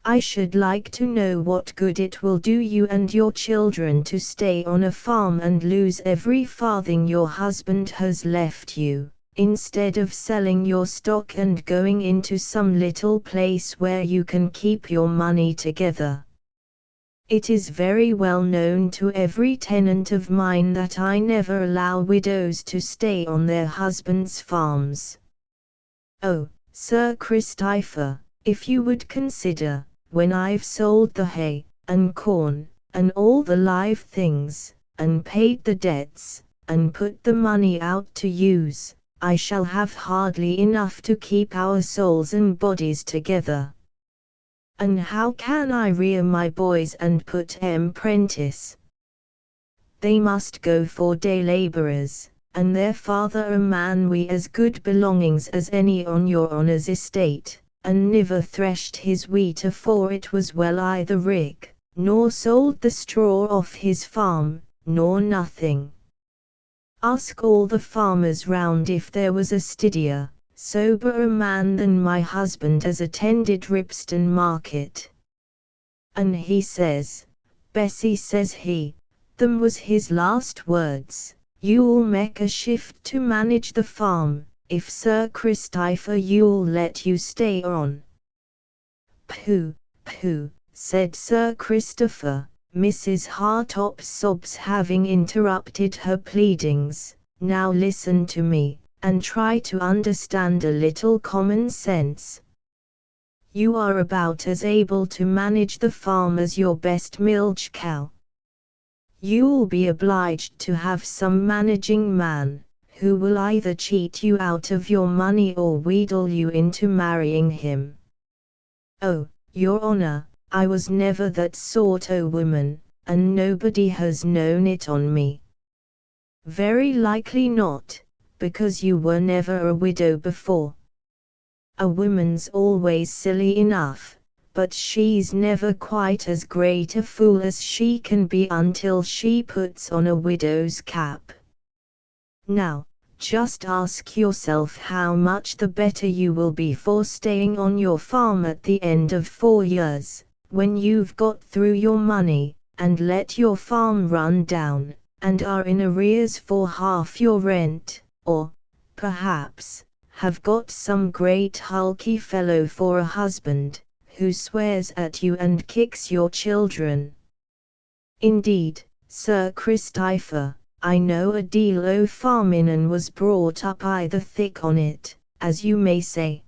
I should like to know what good it will do you and your children to stay on a farm and lose every farthing your husband has left you, instead of selling your stock and going into some little place where you can keep your money together. It is very well known to every tenant of mine that I never allow widows to stay on their husbands' farms. Oh, Sir Christopher, if you would consider, when I've sold the hay, and corn, and all the live things, and paid the debts, and put the money out to use, I shall have hardly enough to keep our souls and bodies together. And how can I rear my boys and put 'em 'prentice? They must go for day labourers, and their father a man wi' as good belongings as any on your honour's estate, and niver threshed his wheat afore it was well I the rick, nor sold the straw off his farm, nor nothing. Ask all the farmers round if there was a steadier, soberer man than my husband as attended Ripston market. And he says, Bessie says he, them was his last words, you'll make a shift to manage the farm, if Sir Christopher you'll let you stay on. Pooh, pooh, said Sir Christopher, Mrs. Hartop's sobs having interrupted her pleadings. Now listen to me, and try to understand a little common sense. You are about as able to manage the farm as your best milch cow. You'll be obliged to have some managing man, who will either cheat you out of your money or wheedle you into marrying him. Oh, your honour, I was never that sort o' woman, and nobody has known it on me. Very likely not, because you were never a widow before. A woman's always silly enough, but she's never quite as great a fool as she can be until she puts on a widow's cap. Now, just ask yourself how much the better you will be for staying on your farm at the end of 4 years, when you've got through your money, and let your farm run down, and are in arrears for half your rent, or, perhaps, have got some great hulky fellow for a husband, who swears at you and kicks your children. Indeed, Sir Christopher, I know a deal o' farmin' and was brought up either thick on it, as you may say.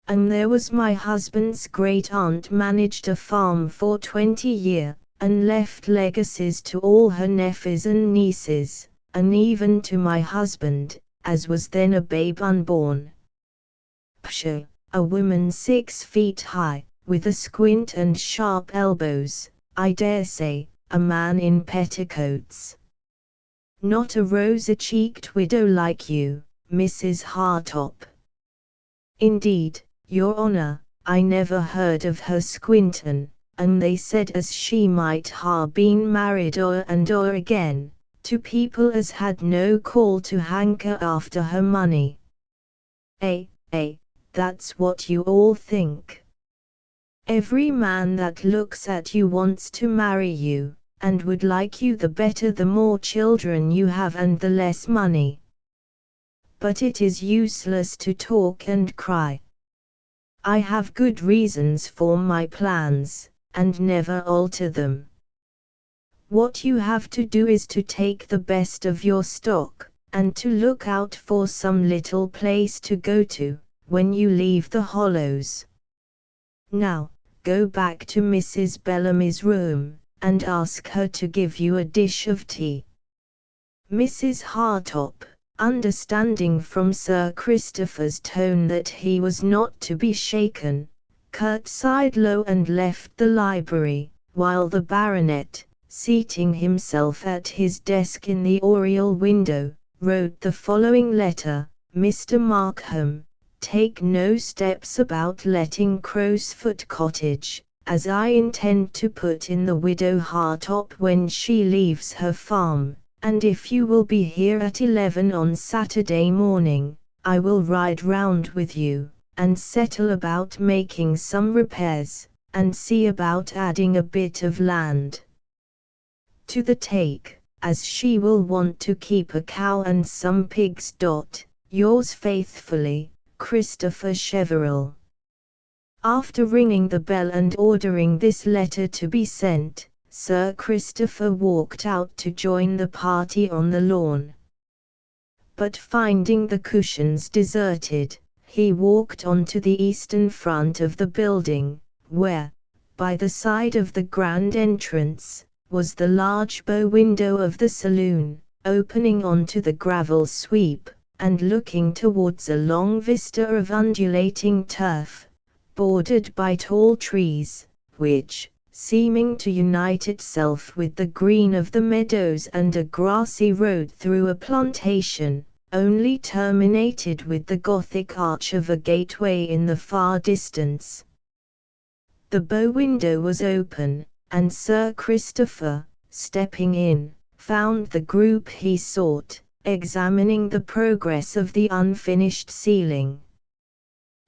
And there was my husband's great aunt managed a farm for 20 year, and left legacies to all her nephews and nieces, and even to my husband, as was then a babe unborn. Pshaw, a woman 6 feet high, with a squint and sharp elbows, I dare say, a man in petticoats. Not a rosy-cheeked widow like you, Mrs. Hartop. Indeed, your honour, I never heard of her squintin', and they said as she might ha' been married o'er and o'er again, to people as had no call to hanker after her money. That's what you all think. Every man that looks at you wants to marry you, and would like you the better the more children you have and the less money. But it is useless to talk and cry. I have good reasons for my plans, and never alter them. What you have to do is to take the best of your stock, and to look out for some little place to go to, when you leave the Hollows. Now, go back to Mrs. Bellamy's room, and ask her to give you a dish of tea. Mrs. Hartop, understanding from Sir Christopher's tone that he was not to be shaken, curtsied low and left the library, while the baronet, seating himself at his desk in the oriel window, wrote the following letter: Mr. Markham, take no steps about letting Crowsfoot Cottage, as I intend to put in the widow Hartop when she leaves her farm, and if you will be here at 11 on Saturday morning, I will ride round with you, and settle about making some repairs, and see about adding a bit of land to the take, as she will want to keep a cow and some pigs. Yours faithfully, Christopher Cheverell. After ringing the bell and ordering this letter to be sent, Sir Christopher walked out to join the party on the lawn. But finding the cushions deserted, he walked on to the eastern front of the building, where, by the side of the grand entrance, was the large bow window of the saloon, opening onto the gravel sweep, and looking towards a long vista of undulating turf, bordered by tall trees, which, seeming to unite itself with the green of the meadows and a grassy road through a plantation, only terminated with the Gothic arch of a gateway in the far distance. The bow window was open, and Sir Christopher, stepping in, found the group he sought, examining the progress of the unfinished ceiling.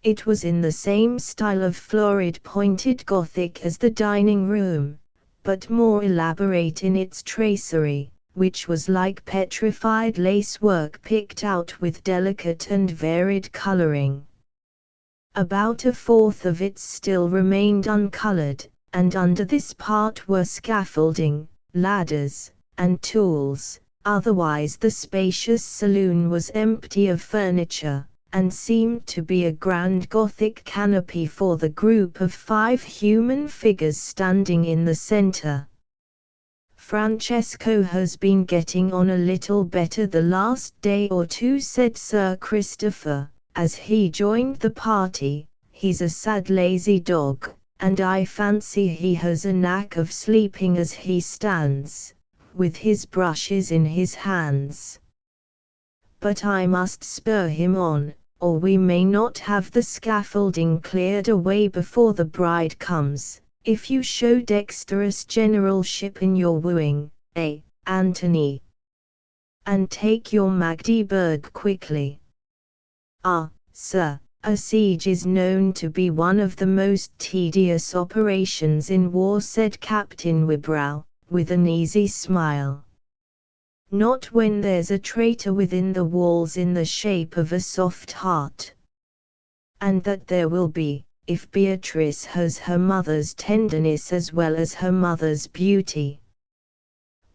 It was in the same style of florid pointed Gothic as the dining room, but more elaborate in its tracery, which was like petrified lacework picked out with delicate and varied coloring. About a fourth of it still remained uncolored, and under this part were scaffolding, ladders, and tools. Otherwise the spacious saloon was empty of furniture, and seemed to be a grand Gothic canopy for the group of 5 human figures standing in the center. "Francesco has been getting on a little better the last day or two," said Sir Christopher, as he joined the party. "He's a sad lazy dog, and I fancy he has a knack of sleeping as he stands, with his brushes in his hands. But I must spur him on, or we may not have the scaffolding cleared away before the bride comes, if you show dexterous generalship in your wooing, Anthony. And take your Magdeburg quickly." "Ah, sir, a siege is known to be one of the most tedious operations in war," said Captain Wybrow, with an easy smile. "Not when there's a traitor within the walls in the shape of a soft heart. And that there will be, if Beatrice has her mother's tenderness as well as her mother's beauty."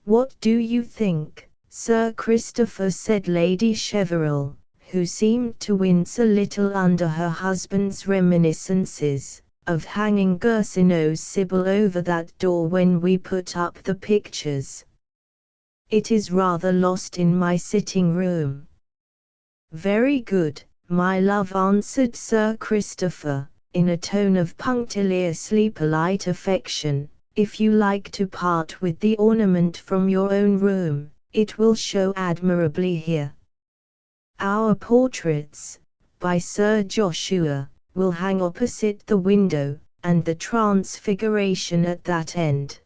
"What do you think, Sir Christopher?" said Lady Cheverel, who seemed to wince a little under her husband's reminiscences, of hanging Guercino's Sibyl over that door when we put up the pictures. "It is rather lost in my sitting room." "Very good, my love," answered Sir Christopher, in a tone of punctiliously polite affection. "If you like to part with the ornament from your own room, it will show admirably here. Our portraits, by Sir Joshua, will hang opposite the window, and the Transfiguration at that end.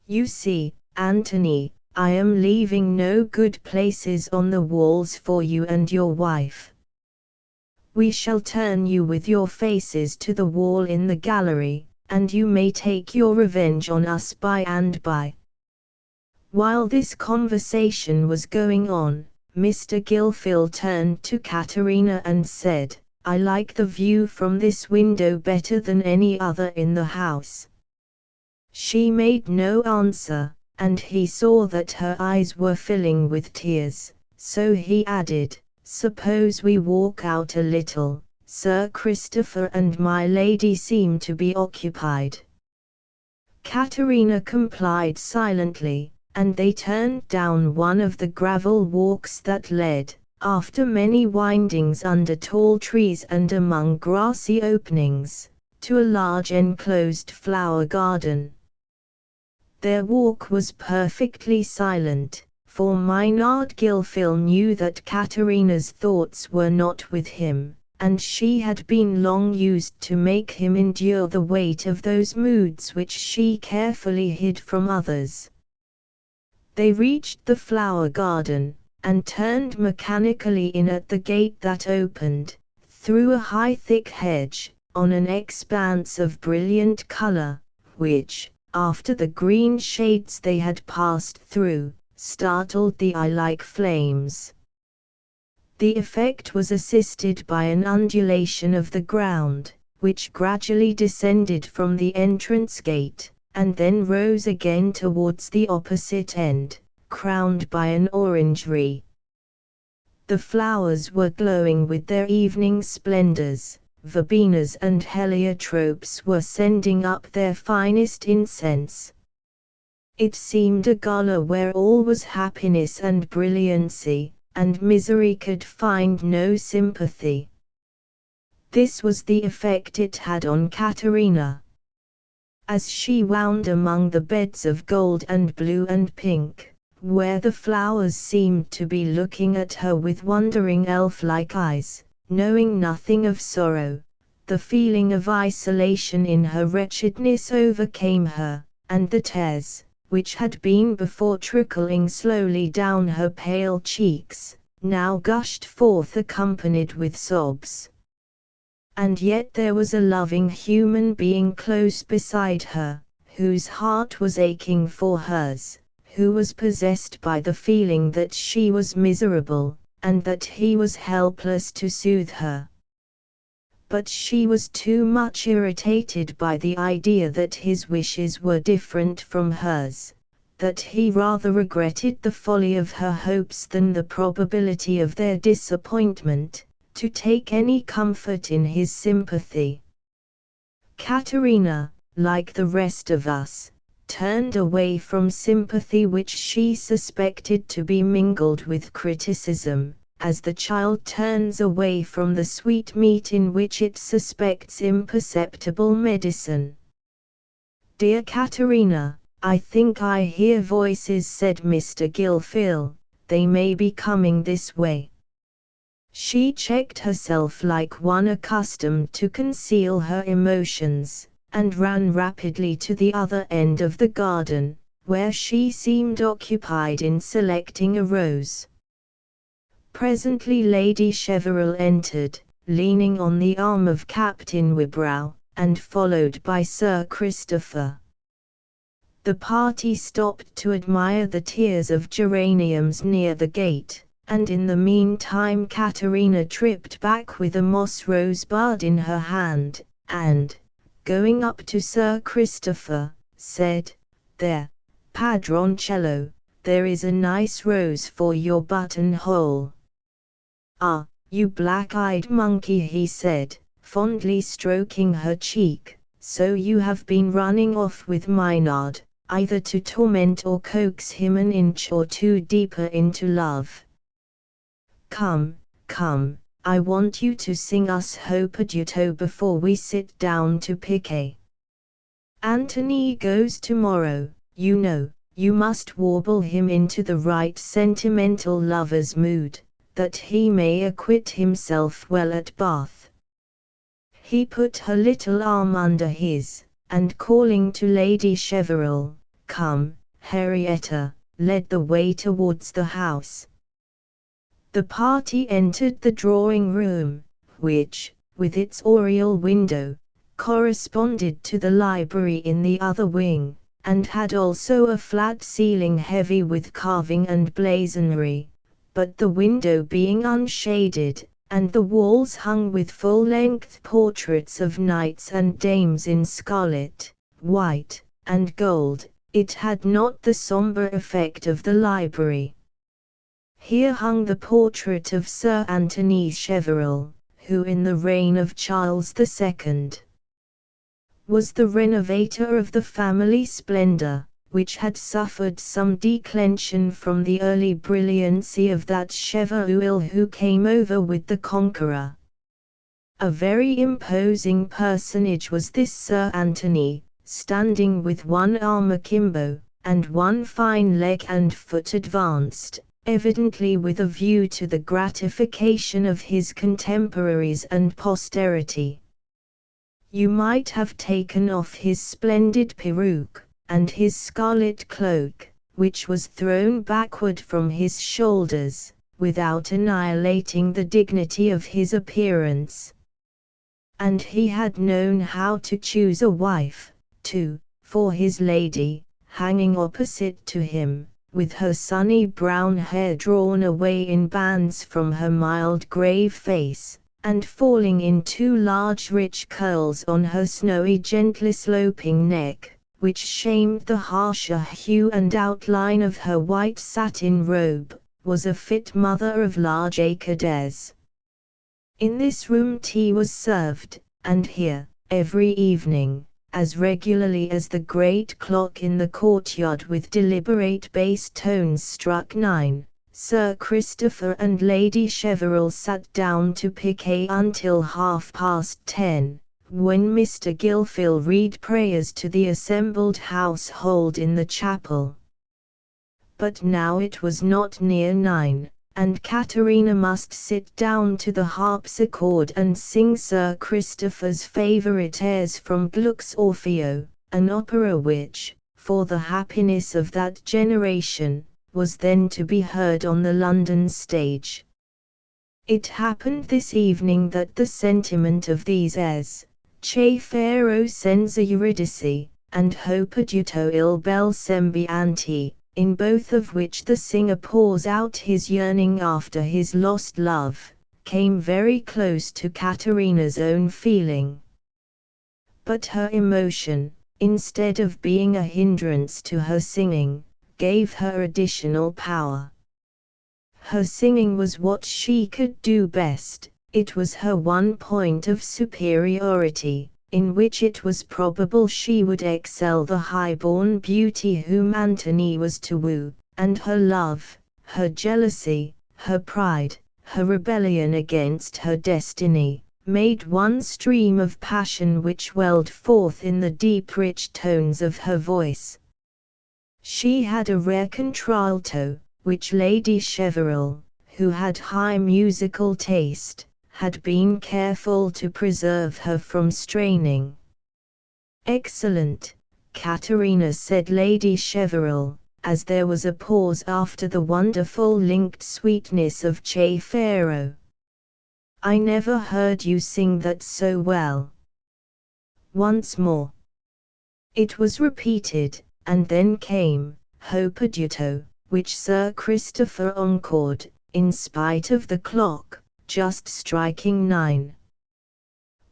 You see, Anthony, I am leaving no good places on the walls for you and your wife. We shall turn you with your faces to the wall in the gallery, and you may take your revenge on us by and by." While this conversation was going on, Mr. Gilfil turned to Caterina and said, "I like the view from this window better than any other in the house." She made no answer, and he saw that her eyes were filling with tears, so he added, "Suppose we walk out a little, Sir Christopher and my lady seem to be occupied." Caterina complied silently, and they turned down one of the gravel walks that led, after many windings under tall trees and among grassy openings, to a large enclosed flower garden. Their walk was perfectly silent, for Maynard Gilfil knew that Caterina's thoughts were not with him, and she had been long used to make him endure the weight of those moods which she carefully hid from others. They reached the flower garden, and turned mechanically in at the gate that opened, through a high thick hedge, on an expanse of brilliant color, which, after the green shades they had passed through, startled the eye like flames. The effect was assisted by an undulation of the ground, which gradually descended from the entrance gate, and then rose again towards the opposite end, crowned by an orangery. The flowers were glowing with their evening splendors, verbenas and heliotropes were sending up their finest incense. It seemed a gala where all was happiness and brilliancy, and misery could find no sympathy. This was the effect it had on Katerina. As she wound among the beds of gold and blue and pink, where the flowers seemed to be looking at her with wondering elf-like eyes, knowing nothing of sorrow, the feeling of isolation in her wretchedness overcame her, and the tears, which had been before trickling slowly down her pale cheeks, now gushed forth accompanied with sobs. And yet there was a loving human being close beside her, whose heart was aching for hers, who was possessed by the feeling that she was miserable, and that he was helpless to soothe her. But she was too much irritated by the idea that his wishes were different from hers, that he rather regretted the folly of her hopes than the probability of their disappointment, to take any comfort in his sympathy. Katerina, like the rest of us, turned away from sympathy which she suspected to be mingled with criticism, as the child turns away from the sweetmeat in which it suspects imperceptible medicine. "Dear Katerina, I think I hear voices," said Mr. Gilfil. "They may be coming this way." She checked herself like one accustomed to conceal her emotions, and ran rapidly to the other end of the garden, where she seemed occupied in selecting a rose. Presently Lady Cheverel entered, leaning on the arm of Captain Wybrow, and followed by Sir Christopher. The party stopped to admire the tiers of geraniums near the gate, and in the meantime Katerina tripped back with a moss rosebud in her hand, and, going up to Sir Christopher, said, "There, Padroncello, there is a nice rose for your buttonhole." "Ah, you black-eyed monkey," he said, fondly stroking her cheek, "so you have been running off with Maynard, either to torment or coax him an inch or two deeper into love. Come, come, I want you to sing us Hopadutto before we sit down to piquet. Antony goes tomorrow, you know, you must warble him into the right sentimental lover's mood, that he may acquit himself well at Bath." He put her little arm under his, and calling to Lady Cheverel, "Come, Henrietta," led the way towards the house. The party entered the drawing-room, which, with its oriel window, corresponded to the library in the other wing, and had also a flat ceiling heavy with carving and blazonry, but the window being unshaded, and the walls hung with full-length portraits of knights and dames in scarlet, white, and gold, it had not the sombre effect of the library. Here hung the portrait of Sir Anthony Cheverel, who in the reign of Charles II was the renovator of the family splendor, which had suffered some declension from the early brilliancy of that Cheverel who came over with the Conqueror. A very imposing personage was this Sir Anthony, standing with one arm akimbo, and one fine leg and foot advanced, evidently with a view to the gratification of his contemporaries and posterity. You might have taken off his splendid peruke, and his scarlet cloak, which was thrown backward from his shoulders, without annihilating the dignity of his appearance. And he had known how to choose a wife, too, for his lady, hanging opposite to him, with her sunny brown hair drawn away in bands from her mild grave face, and falling in two large rich curls on her snowy gently sloping neck, which shamed the harsher hue and outline of her white satin robe, was a fit mother of large acres. In this room tea was served, and here, every evening, as regularly as the great clock in the courtyard with deliberate bass tones struck 9, Sir Christopher and Lady Cheverel sat down to piquet until 10:30, when Mr. Gilfil read prayers to the assembled household in the chapel. But now it was not near 9, and Caterina must sit down to the harpsichord and sing Sir Christopher's favourite airs from Gluck's Orfeo, an opera which, for the happiness of that generation, was then to be heard on the London stage. It happened this evening that the sentiment of these airs, Che Fero senza Eurydice, and Ho perduto il bel sembiante, in both of which the singer pours out his yearning after his lost love, came very close to Caterina's own feeling. But her emotion, instead of being a hindrance to her singing, gave her additional power. Her singing was what she could do best, it was her one point of superiority, in which it was probable she would excel the high-born beauty whom Antony was to woo, and her love, her jealousy, her pride, her rebellion against her destiny, made one stream of passion which welled forth in the deep rich tones of her voice. She had a rare contralto, which Lady Cheverel, who had high musical taste, had been careful to preserve her from straining. "Excellent, Caterina," said Lady Cheverel, as there was a pause after the wonderful linked sweetness of Che Fero. "I never heard you sing that so well." Once more it was repeated, and then came Ho perduto, which Sir Christopher encored, in spite of the clock just striking 9.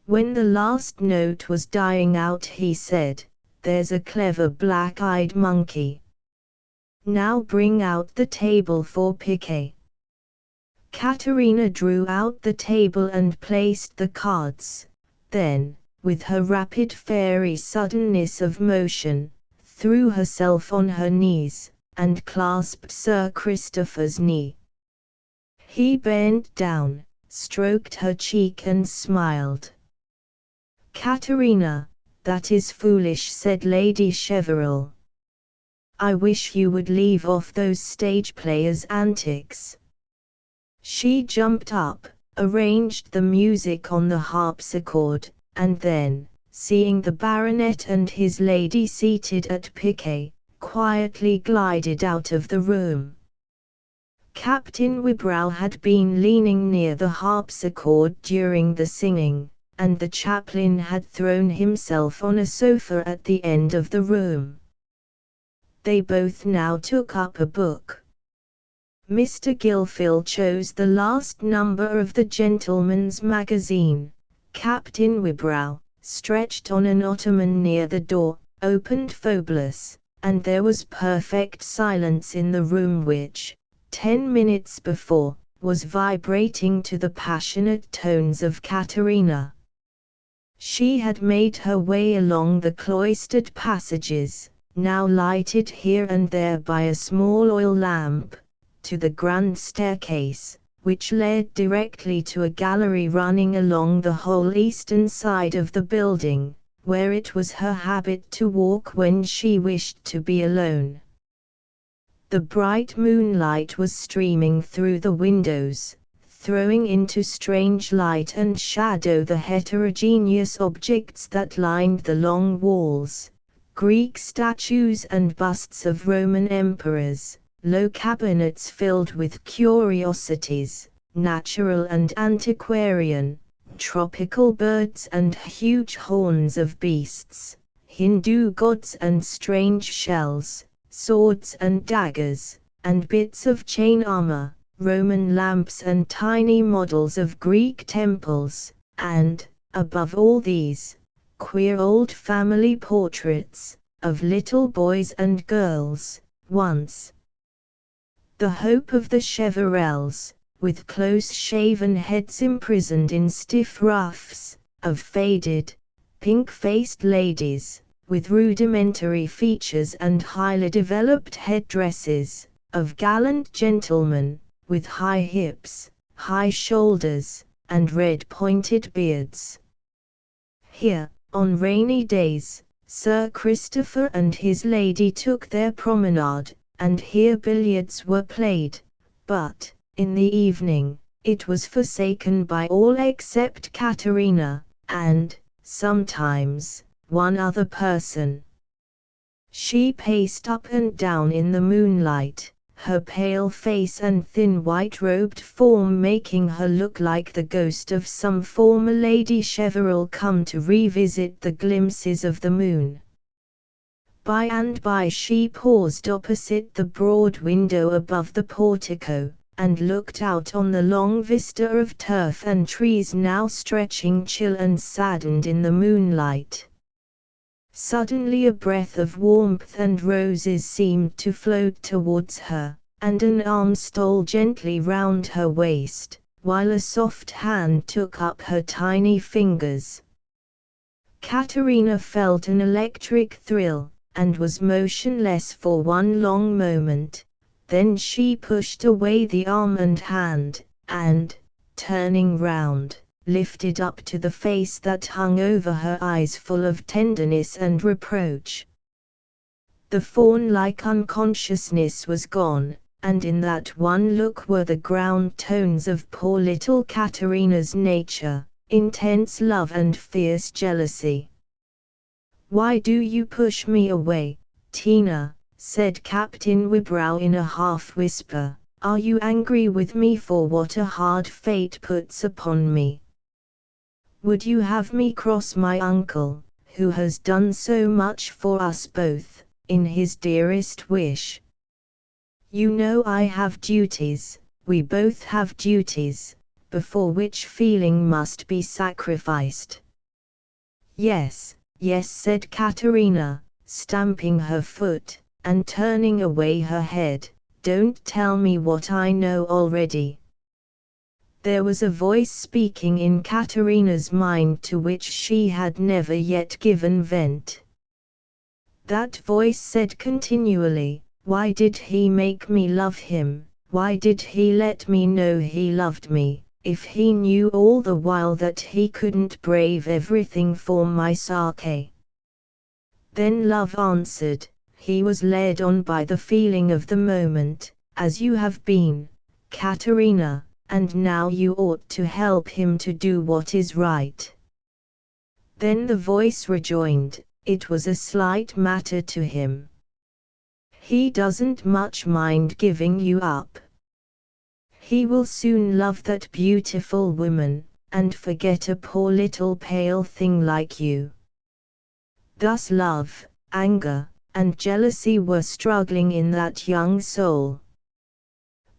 When the last note was dying out he said, "There's a clever black-eyed monkey. Now bring out the table for piquet." Caterina drew out the table and placed the cards, then, with her rapid fairy suddenness of motion, threw herself on her knees, and clasped Sir Christopher's knee. He bent down, stroked her cheek and smiled. "Caterina, that is foolish," said Lady Cheverel. "I wish you would leave off those stage players' antics." She jumped up, arranged the music on the harpsichord, and then, seeing the baronet and his lady seated at piquet, quietly glided out of the room. Captain Wybrow had been leaning near the harpsichord during the singing, and the chaplain had thrown himself on a sofa at the end of the room. They both now took up a book. Mr. Gilfil chose the last number of the Gentleman's Magazine. Captain Wybrow, stretched on an ottoman near the door, opened Phobos, and there was perfect silence in the room which, 10 minutes before, was vibrating to the passionate tones of Caterina. She had made her way along the cloistered passages, now lighted here and there by a small oil lamp, to the grand staircase, which led directly to a gallery running along the whole eastern side of the building, where it was her habit to walk when she wished to be alone. The bright moonlight was streaming through the windows, throwing into strange light and shadow the heterogeneous objects that lined the long walls, Greek statues and busts of Roman emperors, low cabinets filled with curiosities, natural and antiquarian, tropical birds and huge horns of beasts, Hindu gods and strange shells, swords and daggers, and bits of chain armor, Roman lamps and tiny models of Greek temples, and, above all these, queer old family portraits, of little boys and girls, once the hope of the Cheverels, with close-shaven heads imprisoned in stiff ruffs, of faded, pink-faced ladies, with rudimentary features and highly developed headdresses, of gallant gentlemen, with high hips, high shoulders, and red-pointed beards. Here, on rainy days, Sir Christopher and his lady took their promenade, and here billiards were played, but, in the evening, it was forsaken by all except Katerina, and, sometimes, one other person. She paced up and down in the moonlight, her pale face and thin white-robed form making her look like the ghost of some former Lady Cheverel come to revisit the glimpses of the moon. By and by she paused opposite the broad window above the portico, and looked out on the long vista of turf and trees now stretching chill and saddened in the moonlight. Suddenly a breath of warmth and roses seemed to float towards her, and an arm stole gently round her waist, while a soft hand took up her tiny fingers. Katerina felt an electric thrill, and was motionless for one long moment. Then she pushed away the arm and hand, and, turning round, lifted up to the face that hung over her eyes full of tenderness and reproach. The fawn-like unconsciousness was gone, and in that one look were the ground tones of poor little Katerina's nature, intense love and fierce jealousy. "Why do you push me away, Tina?" said Captain Wybrow in a half-whisper. "Are you angry with me for what a hard fate puts upon me? Would you have me cross my uncle, who has done so much for us both, in his dearest wish? You know I have duties, we both have duties, before which feeling must be sacrificed." "Yes, yes," said Katerina, stamping her foot, and turning away her head. "Don't tell me what I know already." There was a voice speaking in Katerina's mind to which she had never yet given vent. That voice said continually, "Why did he make me love him? Why did he let me know he loved me, if he knew all the while that he couldn't brave everything for my Sake?" Then love answered. He was led on by the feeling of the moment, "As you have been, Katerina, and now you ought to help him to do what is right." Then the voice rejoined, "It was a slight matter to him. He doesn't much mind giving you up. He will soon love that beautiful woman, and forget a poor little pale thing like you." Thus love, anger, and jealousy were struggling in that young soul.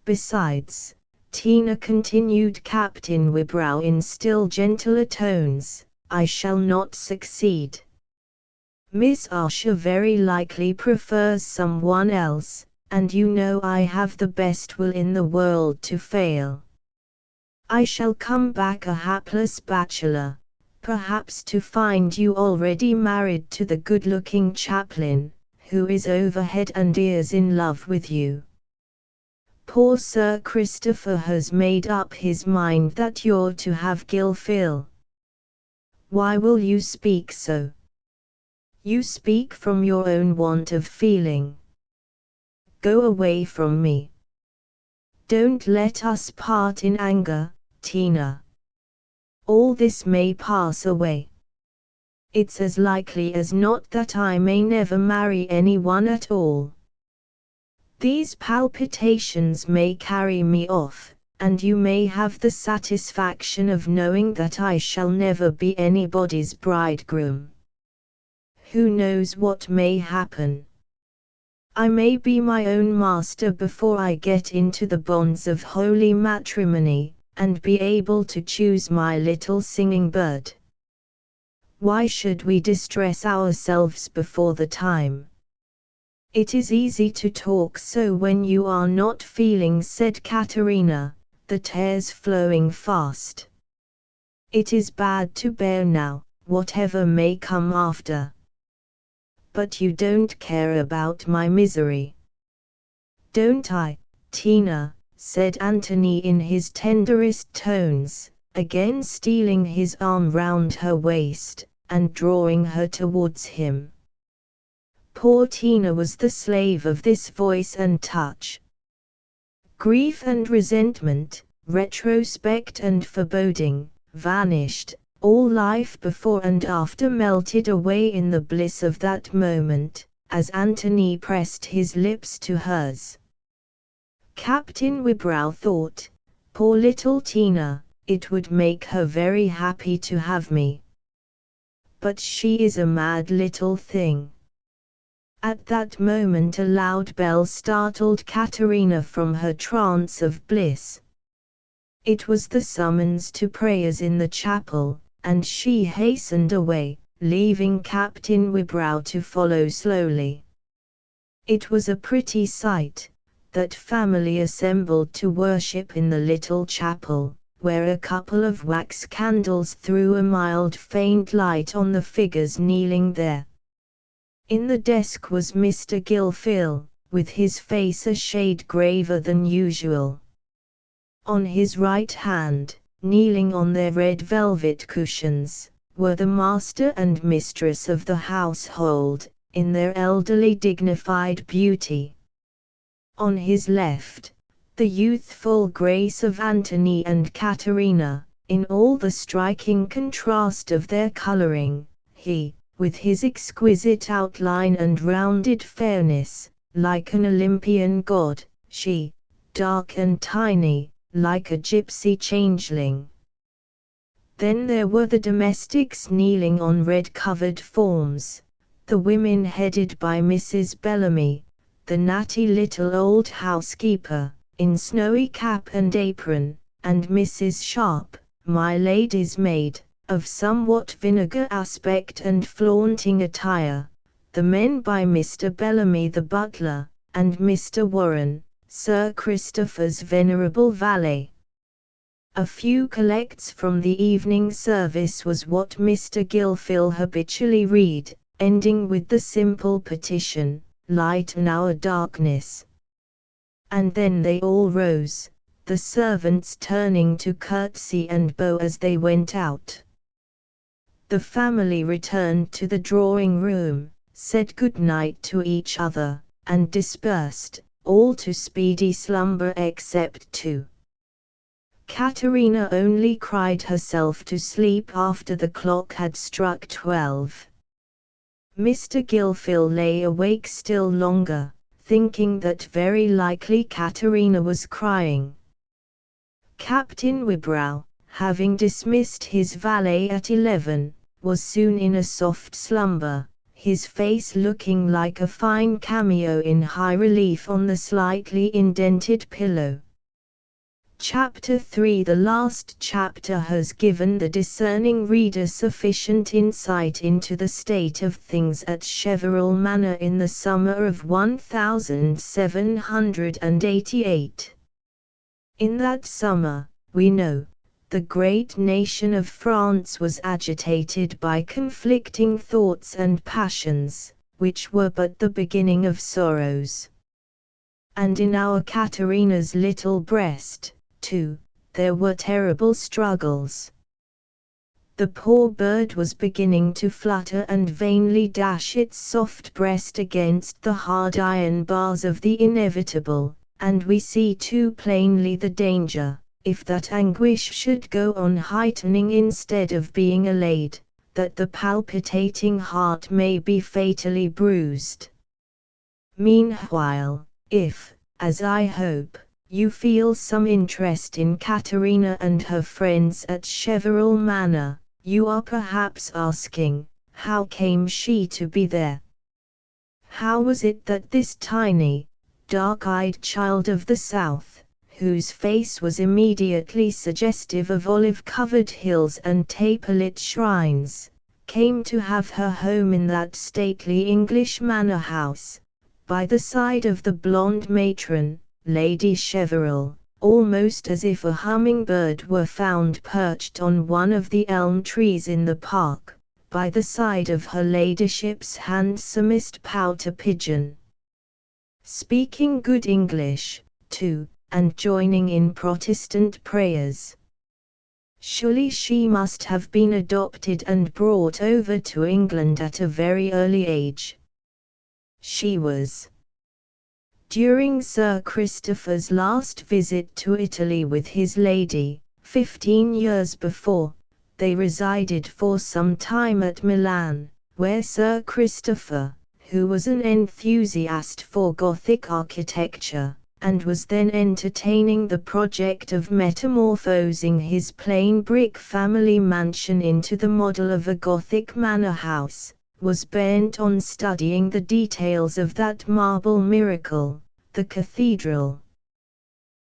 "Besides," Tina continued Captain Wybrow in still gentler tones, "I shall not succeed. Miss Asher very likely prefers someone else, and you know I have the best will in the world to fail. I shall come back a hapless bachelor, perhaps to find you already married to the good-looking chaplain, who is over head and ears in love with you. Poor Sir Christopher has made up his mind that you're to have Gilfil. Why will you speak so? You speak from your own want of feeling. Go away from me. Don't let us part in anger, Tina. All this may pass away. It's as likely as not that I may never marry anyone at all. These palpitations may carry me off, and you may have the satisfaction of knowing that I shall never be anybody's bridegroom. Who knows what may happen? I may be my own master before I get into the bonds of holy matrimony, and be able to choose my little singing bird. Why should we distress ourselves before the time? It is easy to talk so when you are not feeling," said Katerina. "The the tears flowing fast. It is bad to bear now, whatever may come after. But you don't care about my misery. Don't I, Tina? Said Anthony in his tenderest tones, again stealing his arm round her waist, and drawing her towards him. Poor Tina was the slave of this voice and touch. Grief and resentment, retrospect and foreboding, vanished, all life before and after melted away in the bliss of that moment, as Anthony pressed his lips to hers. Captain Wibrow thought, poor little Tina, it would make her very happy to have me. But she is a mad little thing. At that moment a loud bell startled Katerina from her trance of bliss. It was the summons to prayers in the chapel, and she hastened away, leaving Captain Wibrow to follow slowly. It was a pretty sight, that family assembled to worship in the little chapel, where a couple of wax candles threw a mild faint light on the figures kneeling there. In the desk was Mr. Gilfil, with his face a shade graver than usual. On his right hand, kneeling on their red velvet cushions, were the master and mistress of the household, in their elderly dignified beauty. On his left, the youthful grace of Anthony and Katerina, in all the striking contrast of their coloring, he, with his exquisite outline and rounded fairness, like an Olympian god, she, dark and tiny, like a gypsy changeling. Then there were the domestics kneeling on red-covered forms, the women headed by Mrs. Bellamy, the natty little old housekeeper, in snowy cap and apron, and Mrs. Sharp, my lady's maid, of somewhat vinegar aspect and flaunting attire, the men by Mr. Bellamy the butler, and Mr. Warren, Sir Christopher's venerable valet. A few collects from the evening service was what Mr. Gilfil habitually read, ending with the simple petition, "Lighten our darkness." And then they all rose, the servants turning to curtsy and bow as they went out. The family returned to the drawing-room, said good night to each other, and dispersed, all to speedy slumber except two. Katerina only cried herself to sleep after the clock had struck 12. Mr. Gilfil lay awake still longer, thinking that very likely Katerina was crying. Captain Wibrow, having dismissed his valet at 11, was soon in a soft slumber, his face looking like a fine cameo in high relief on the slightly indented pillow. Chapter 3. The last chapter has given the discerning reader sufficient insight into the state of things at Cheverel Manor in the summer of 1788. In that summer, we know, the great nation of France was agitated by conflicting thoughts and passions, which were but the beginning of sorrows. And in our Katerina's little breast, too, there were terrible struggles. The poor bird was beginning to flutter and vainly dash its soft breast against the hard iron bars of the inevitable, and we see too plainly the danger, if that anguish should go on heightening instead of being allayed, that the palpitating heart may be fatally bruised. Meanwhile, if, as I hope, you feel some interest in Katerina and her friends at Cheverel Manor, you are perhaps asking, how came she to be there? How was it that this tiny, dark-eyed child of the South, whose face was immediately suggestive of olive-covered hills and taper-lit shrines, came to have her home in that stately English manor-house, by the side of the blonde matron, Lady Cheverel, almost as if a hummingbird were found perched on one of the elm trees in the park, by the side of her ladyship's handsomest pouter pigeon. Speaking good English, too, and joining in Protestant prayers. Surely she must have been adopted and brought over to England at a very early age. She was. During Sir Christopher's last visit to Italy with his lady, 15 years before, they resided for some time at Milan, where Sir Christopher, who was an enthusiast for Gothic architecture, and was then entertaining the project of metamorphosing his plain brick family mansion into the model of a Gothic manor house, was bent on studying the details of that marble miracle, the cathedral.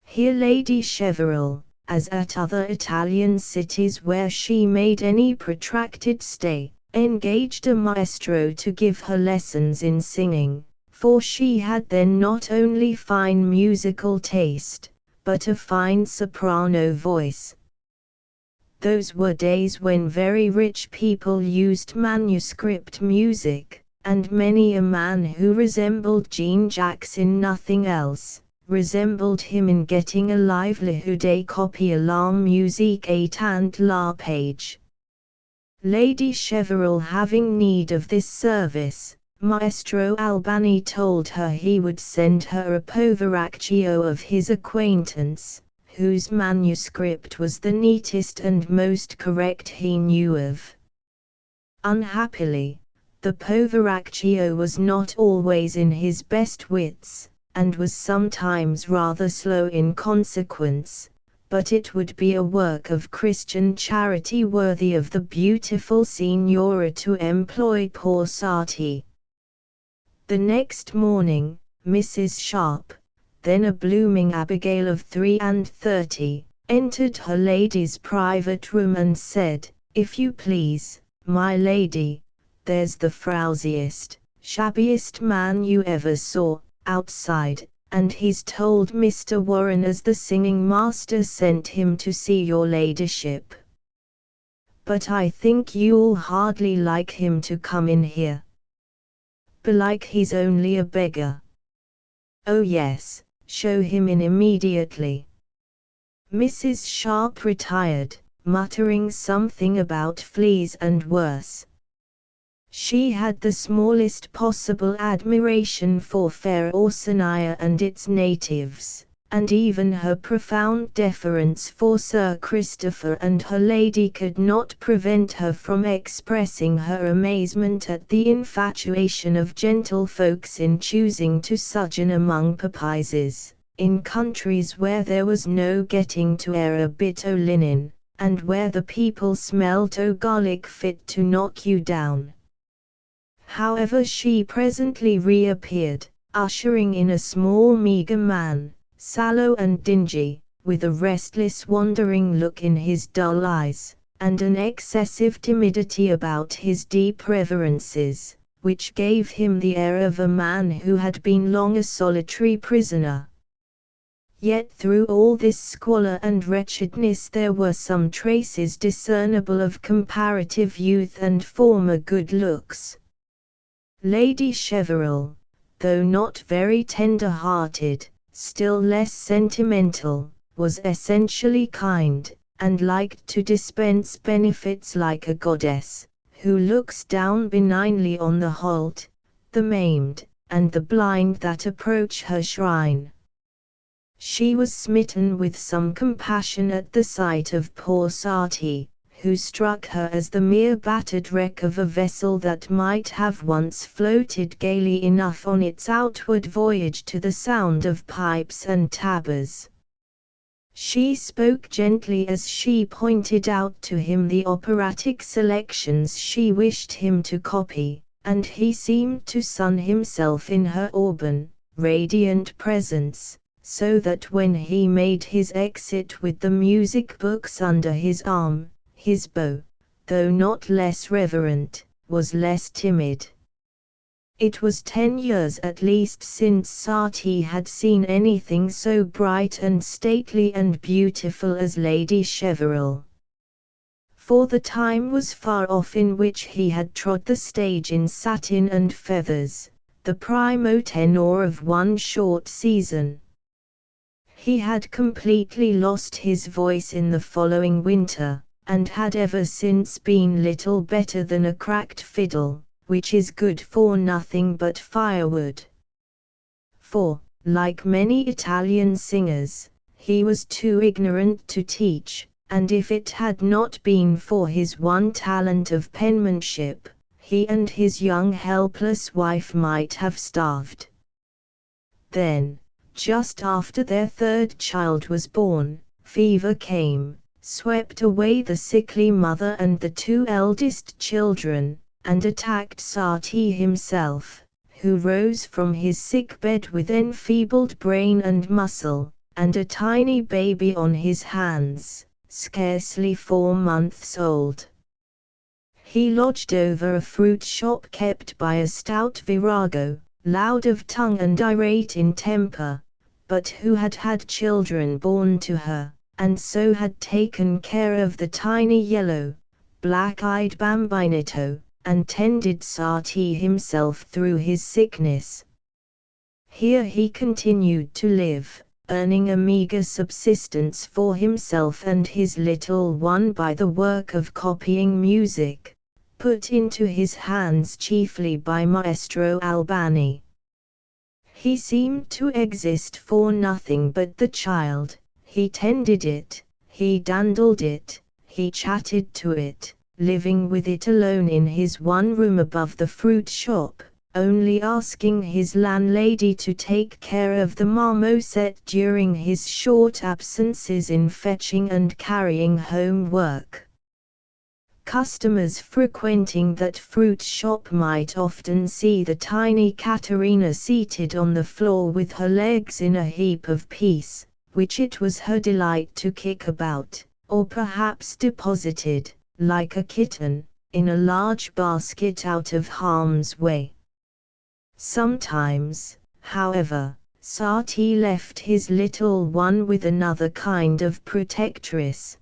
Here Lady Cheverel, as at other Italian cities where she made any protracted stay, engaged a maestro to give her lessons in singing, for she had then not only fine musical taste, but a fine soprano voice. Those were days when very rich people used manuscript music, and many a man who resembled Jean-Jacques in nothing else, resembled him in getting a livelihood à copier la musique et l'arpège. Lady Cheverel having need of this service, Maestro Albani told her he would send her a poveraccio of his acquaintance, whose manuscript was the neatest and most correct he knew of. Unhappily, the poveraccio was not always in his best wits, and was sometimes rather slow in consequence, but it would be a work of Christian charity worthy of the beautiful Signora to employ poor Sarti. The next morning, Mrs. Sharp, then a blooming Abigail of 33, entered her lady's private room and said, "If you please, my lady, there's the frowsiest, shabbiest man you ever saw, outside, and he's told Mr. Warren as the singing master sent him to see your ladyship. But I think you'll hardly like him to come in here. Belike he's only a beggar." "Oh yes, show him in immediately." Mrs. Sharp retired, muttering something about fleas and worse. She had the smallest possible admiration for fair Orsania and its natives, and even her profound deference for Sir Christopher and her lady could not prevent her from expressing her amazement at the infatuation of gentlefolks in choosing to sojourn among papises, in countries where there was no getting to e'er a bit o' linen, and where the people smelt o' garlic fit to knock you down. However, she presently reappeared, ushering in a small meagre man, sallow and dingy, with a restless wandering look in his dull eyes, and an excessive timidity about his deep reverences, which gave him the air of a man who had been long a solitary prisoner. Yet through all this squalor and wretchedness there were some traces discernible of comparative youth and former good looks. Lady Cheverel, though not very tender-hearted, still less sentimental, was essentially kind, and liked to dispense benefits like a goddess, who looks down benignly on the halt, the maimed, and the blind that approach her shrine. She was smitten with some compassion at the sight of poor Sarti, who struck her as the mere battered wreck of a vessel that might have once floated gaily enough on its outward voyage to the sound of pipes and tabors. She spoke gently as she pointed out to him the operatic selections she wished him to copy, and he seemed to sun himself in her auburn, radiant presence, so that when he made his exit with the music books under his arm, his bow, though not less reverent, was less timid. It was 10 years at least since Sati had seen anything so bright and stately and beautiful as Lady Cheveril. For the time was far off in which he had trod the stage in satin and feathers, the primo tenor of one short season. He had completely lost his voice in the following winter, and had ever since been little better than a cracked fiddle, which is good for nothing but firewood. For, like many Italian singers, he was too ignorant to teach, and if it had not been for his one talent of penmanship, he and his young helpless wife might have starved. Then, just after their third child was born, fever came, swept away the sickly mother and the two eldest children, and attacked Sati himself, who rose from his sickbed with enfeebled brain and muscle, and a tiny baby on his hands, scarcely 4 months old. He lodged over a fruit shop kept by a stout virago, loud of tongue and irate in temper, but who had had children born to her, and so had taken care of the tiny yellow, black-eyed bambinito, and tended Sati himself through his sickness. Here he continued to live, earning a meager subsistence for himself and his little one by the work of copying music, put into his hands chiefly by Maestro Albani. He seemed to exist for nothing but the child. He tended it, he dandled it, he chatted to it, living with it alone in his one room above the fruit shop, only asking his landlady to take care of the marmoset during his short absences in fetching and carrying home work. Customers frequenting that fruit shop might often see the tiny Caterina seated on the floor with her legs in a heap of peas, which it was her delight to kick about, or perhaps deposited, like a kitten, in a large basket out of harm's way. Sometimes, however, Sati left his little one with another kind of protectress.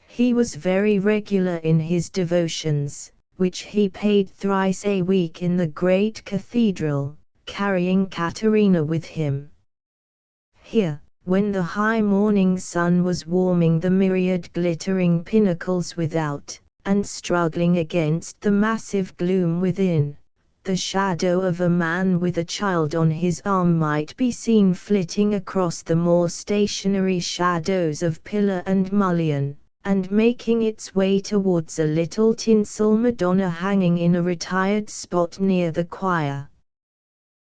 He was very regular in his devotions, which he paid thrice a week in the great cathedral, carrying Caterina with him. Here, when the high morning sun was warming the myriad glittering pinnacles without, and struggling against the massive gloom within, the shadow of a man with a child on his arm might be seen flitting across the more stationary shadows of pillar and mullion, and making its way towards a little tinsel Madonna hanging in a retired spot near the choir.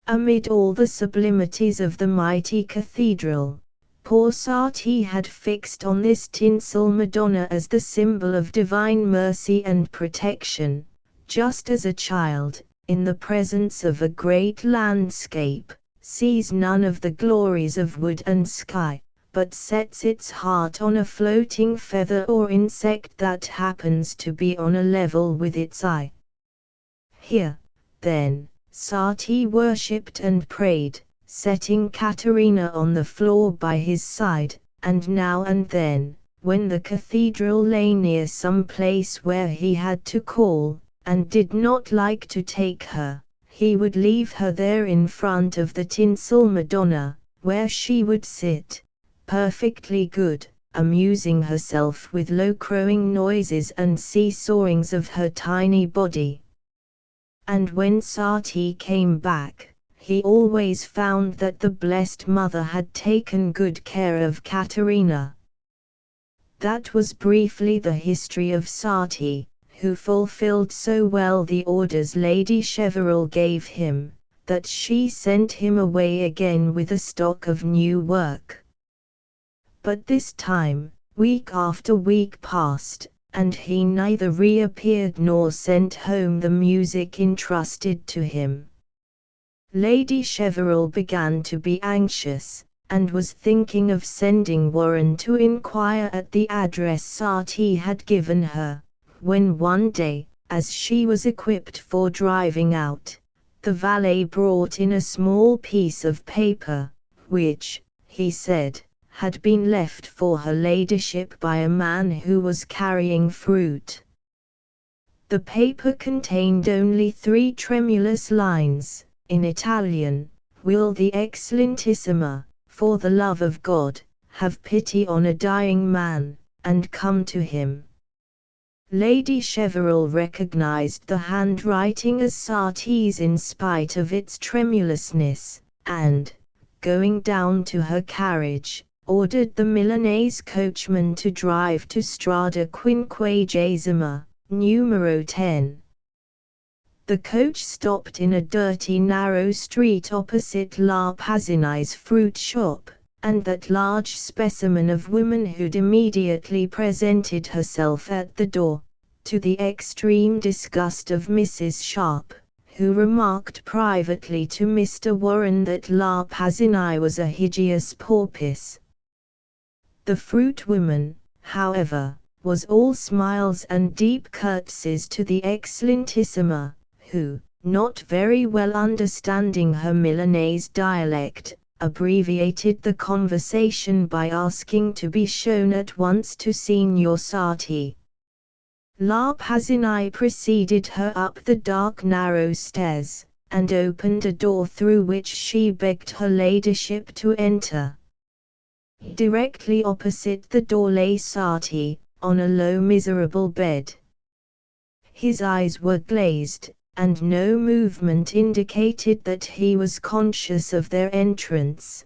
Amid all the sublimities of the mighty cathedral, poor Sati had fixed on this tinsel Madonna as the symbol of divine mercy and protection, just as a child, in the presence of a great landscape, sees none of the glories of wood and sky, but sets its heart on a floating feather or insect that happens to be on a level with its eye. Here, then, Sati worshipped and prayed, setting Caterina on the floor by his side, and now and then, when the cathedral lay near some place where he had to call, and did not like to take her, he would leave her there in front of the tinsel Madonna, where she would sit, perfectly good, amusing herself with low crowing noises and see-sawings of her tiny body. And when Sati came back, he always found that the Blessed Mother had taken good care of Caterina. That was briefly the history of Sati, who fulfilled so well the orders Lady Cheveril gave him, that she sent him away again with a stock of new work. But this time, week after week passed, and he neither reappeared nor sent home the music entrusted to him. Lady Cheveril began to be anxious, and was thinking of sending Warren to inquire at the address Sati had given her, when one day, as she was equipped for driving out, the valet brought in a small piece of paper, which, he said, had been left for her ladyship by a man who was carrying fruit. The paper contained only 3 tremulous lines, in Italian: "Will the Excellentissima, for the love of God, have pity on a dying man, and come to him." Lady Cheverel recognized the handwriting as Sarti's in spite of its tremulousness, and, going down to her carriage, ordered the Milanese coachman to drive to Strada Quinquagesima, numero 10. The coach stopped in a dirty narrow street opposite La Pazzini's fruit shop, and that large specimen of womanhood immediately presented herself at the door, to the extreme disgust of Mrs. Sharp, who remarked privately to Mr. Warren that La Pazzini was a hideous porpoise. The fruit woman, however, was all smiles and deep curtsies to the Excellentissima, who, not very well understanding her Milanese dialect, abbreviated the conversation by asking to be shown at once to Signor Sarti. La Pazzini preceded her up the dark narrow stairs, and opened a door through which she begged her ladyship to enter. Directly opposite the door lay Sarti, on a low miserable bed. His eyes were glazed, and no movement indicated that he was conscious of their entrance.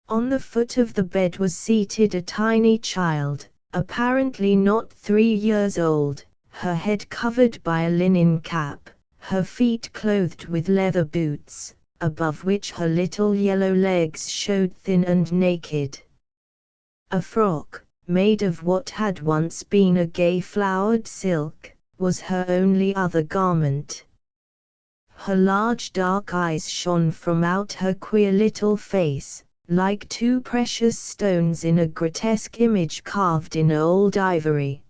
On the foot of the bed was seated a tiny child, apparently not 3 years old, her head covered by a linen cap, her feet clothed with leather boots, above which her little yellow legs showed thin and naked. A frock, made of what had once been a gay flowered silk, was her only other garment. Her large dark eyes shone from out her queer little face, like 2 precious stones in a grotesque image carved in old ivory.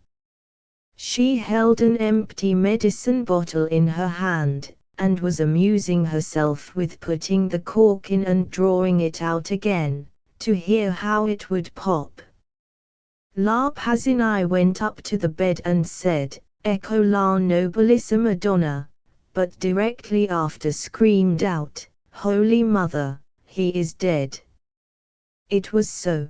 She held an empty medicine bottle in her hand, and was amusing herself with putting the cork in and drawing it out again, to hear how it would pop. La Pazzini went up to the bed and said, "Ecco la nobilissima donna," but directly after screamed out, "Holy Mother, he is dead." It was so.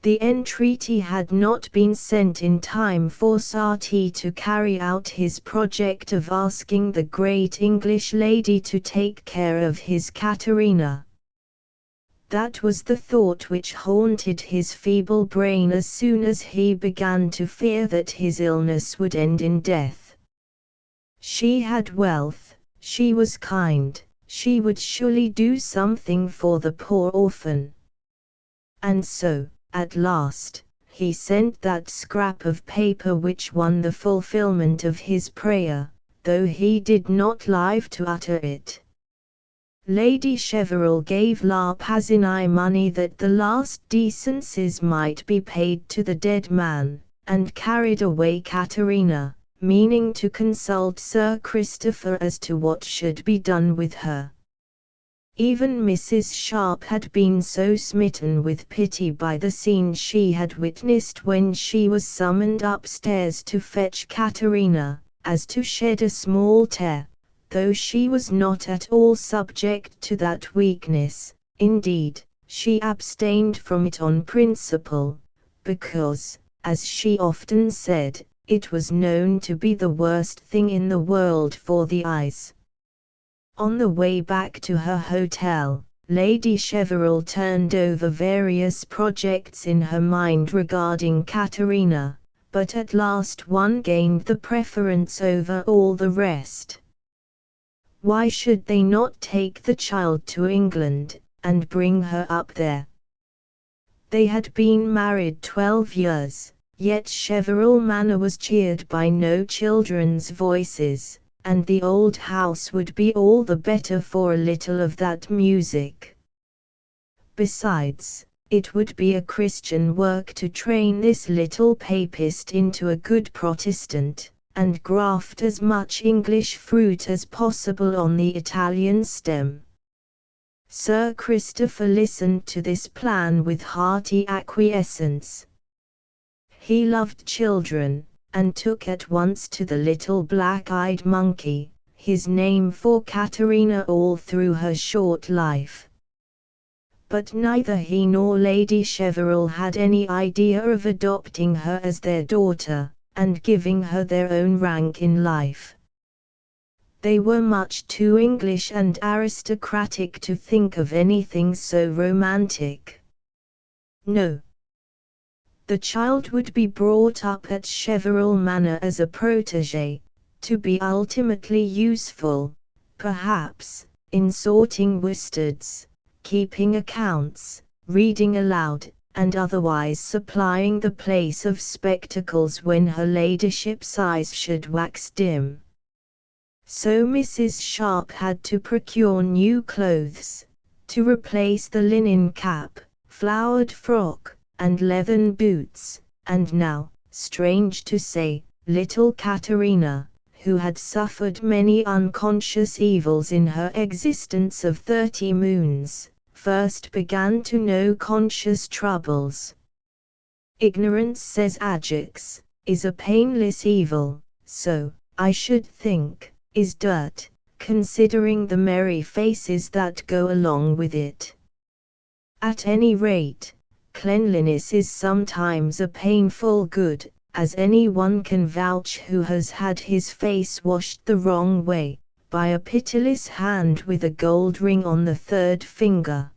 The entreaty had not been sent in time for Sarti to carry out his project of asking the great English lady to take care of his Caterina. That was the thought which haunted his feeble brain as soon as he began to fear that his illness would end in death. She had wealth, she was kind, she would surely do something for the poor orphan. And so, at last, he sent that scrap of paper which won the fulfillment of his prayer, though he did not live to utter it. Lady Cheverel gave La Pazzini money that the last decencies might be paid to the dead man, and carried away Caterina, meaning to consult Sir Christopher as to what should be done with her. Even Mrs. Sharp had been so smitten with pity by the scene she had witnessed when she was summoned upstairs to fetch Caterina, as to shed a small tear, though she was not at all subject to that weakness. Indeed, she abstained from it on principle, because, as she often said, it was known to be the worst thing in the world for the eyes. On the way back to her hotel, Lady Cheverel turned over various projects in her mind regarding Caterina, but at last one gained the preference over all the rest. Why should they not take the child to England, and bring her up there? They had been married 12 years, yet Cheverel Manor was cheered by no children's voices, and the old house would be all the better for a little of that music. Besides, it would be a Christian work to train this little papist into a good Protestant, and graft as much English fruit as possible on the Italian stem. Sir Christopher listened to this plan with hearty acquiescence. He loved children, and took at once to the little black-eyed monkey, his name for Caterina all through her short life. But neither he nor Lady Cheverel had any idea of adopting her as their daughter, and giving her their own rank in life. They were much too English and aristocratic to think of anything so romantic. No. The child would be brought up at Cheverel Manor as a protégé, to be ultimately useful, perhaps, in sorting worsteds, keeping accounts, reading aloud, and otherwise supplying the place of spectacles when her ladyship's eyes should wax dim. So Mrs. Sharp had to procure new clothes, to replace the linen cap, flowered frock, and leathern boots, and now, strange to say, little Caterina, who had suffered many unconscious evils in her existence of 30 moons, first began to know conscious troubles. Ignorance, says Ajax, is a painless evil, so, I should think, is dirt, considering the merry faces that go along with it. At any rate, cleanliness is sometimes a painful good, as any one can vouch who has had his face washed the wrong way, by a pitiless hand with a gold ring on the third finger.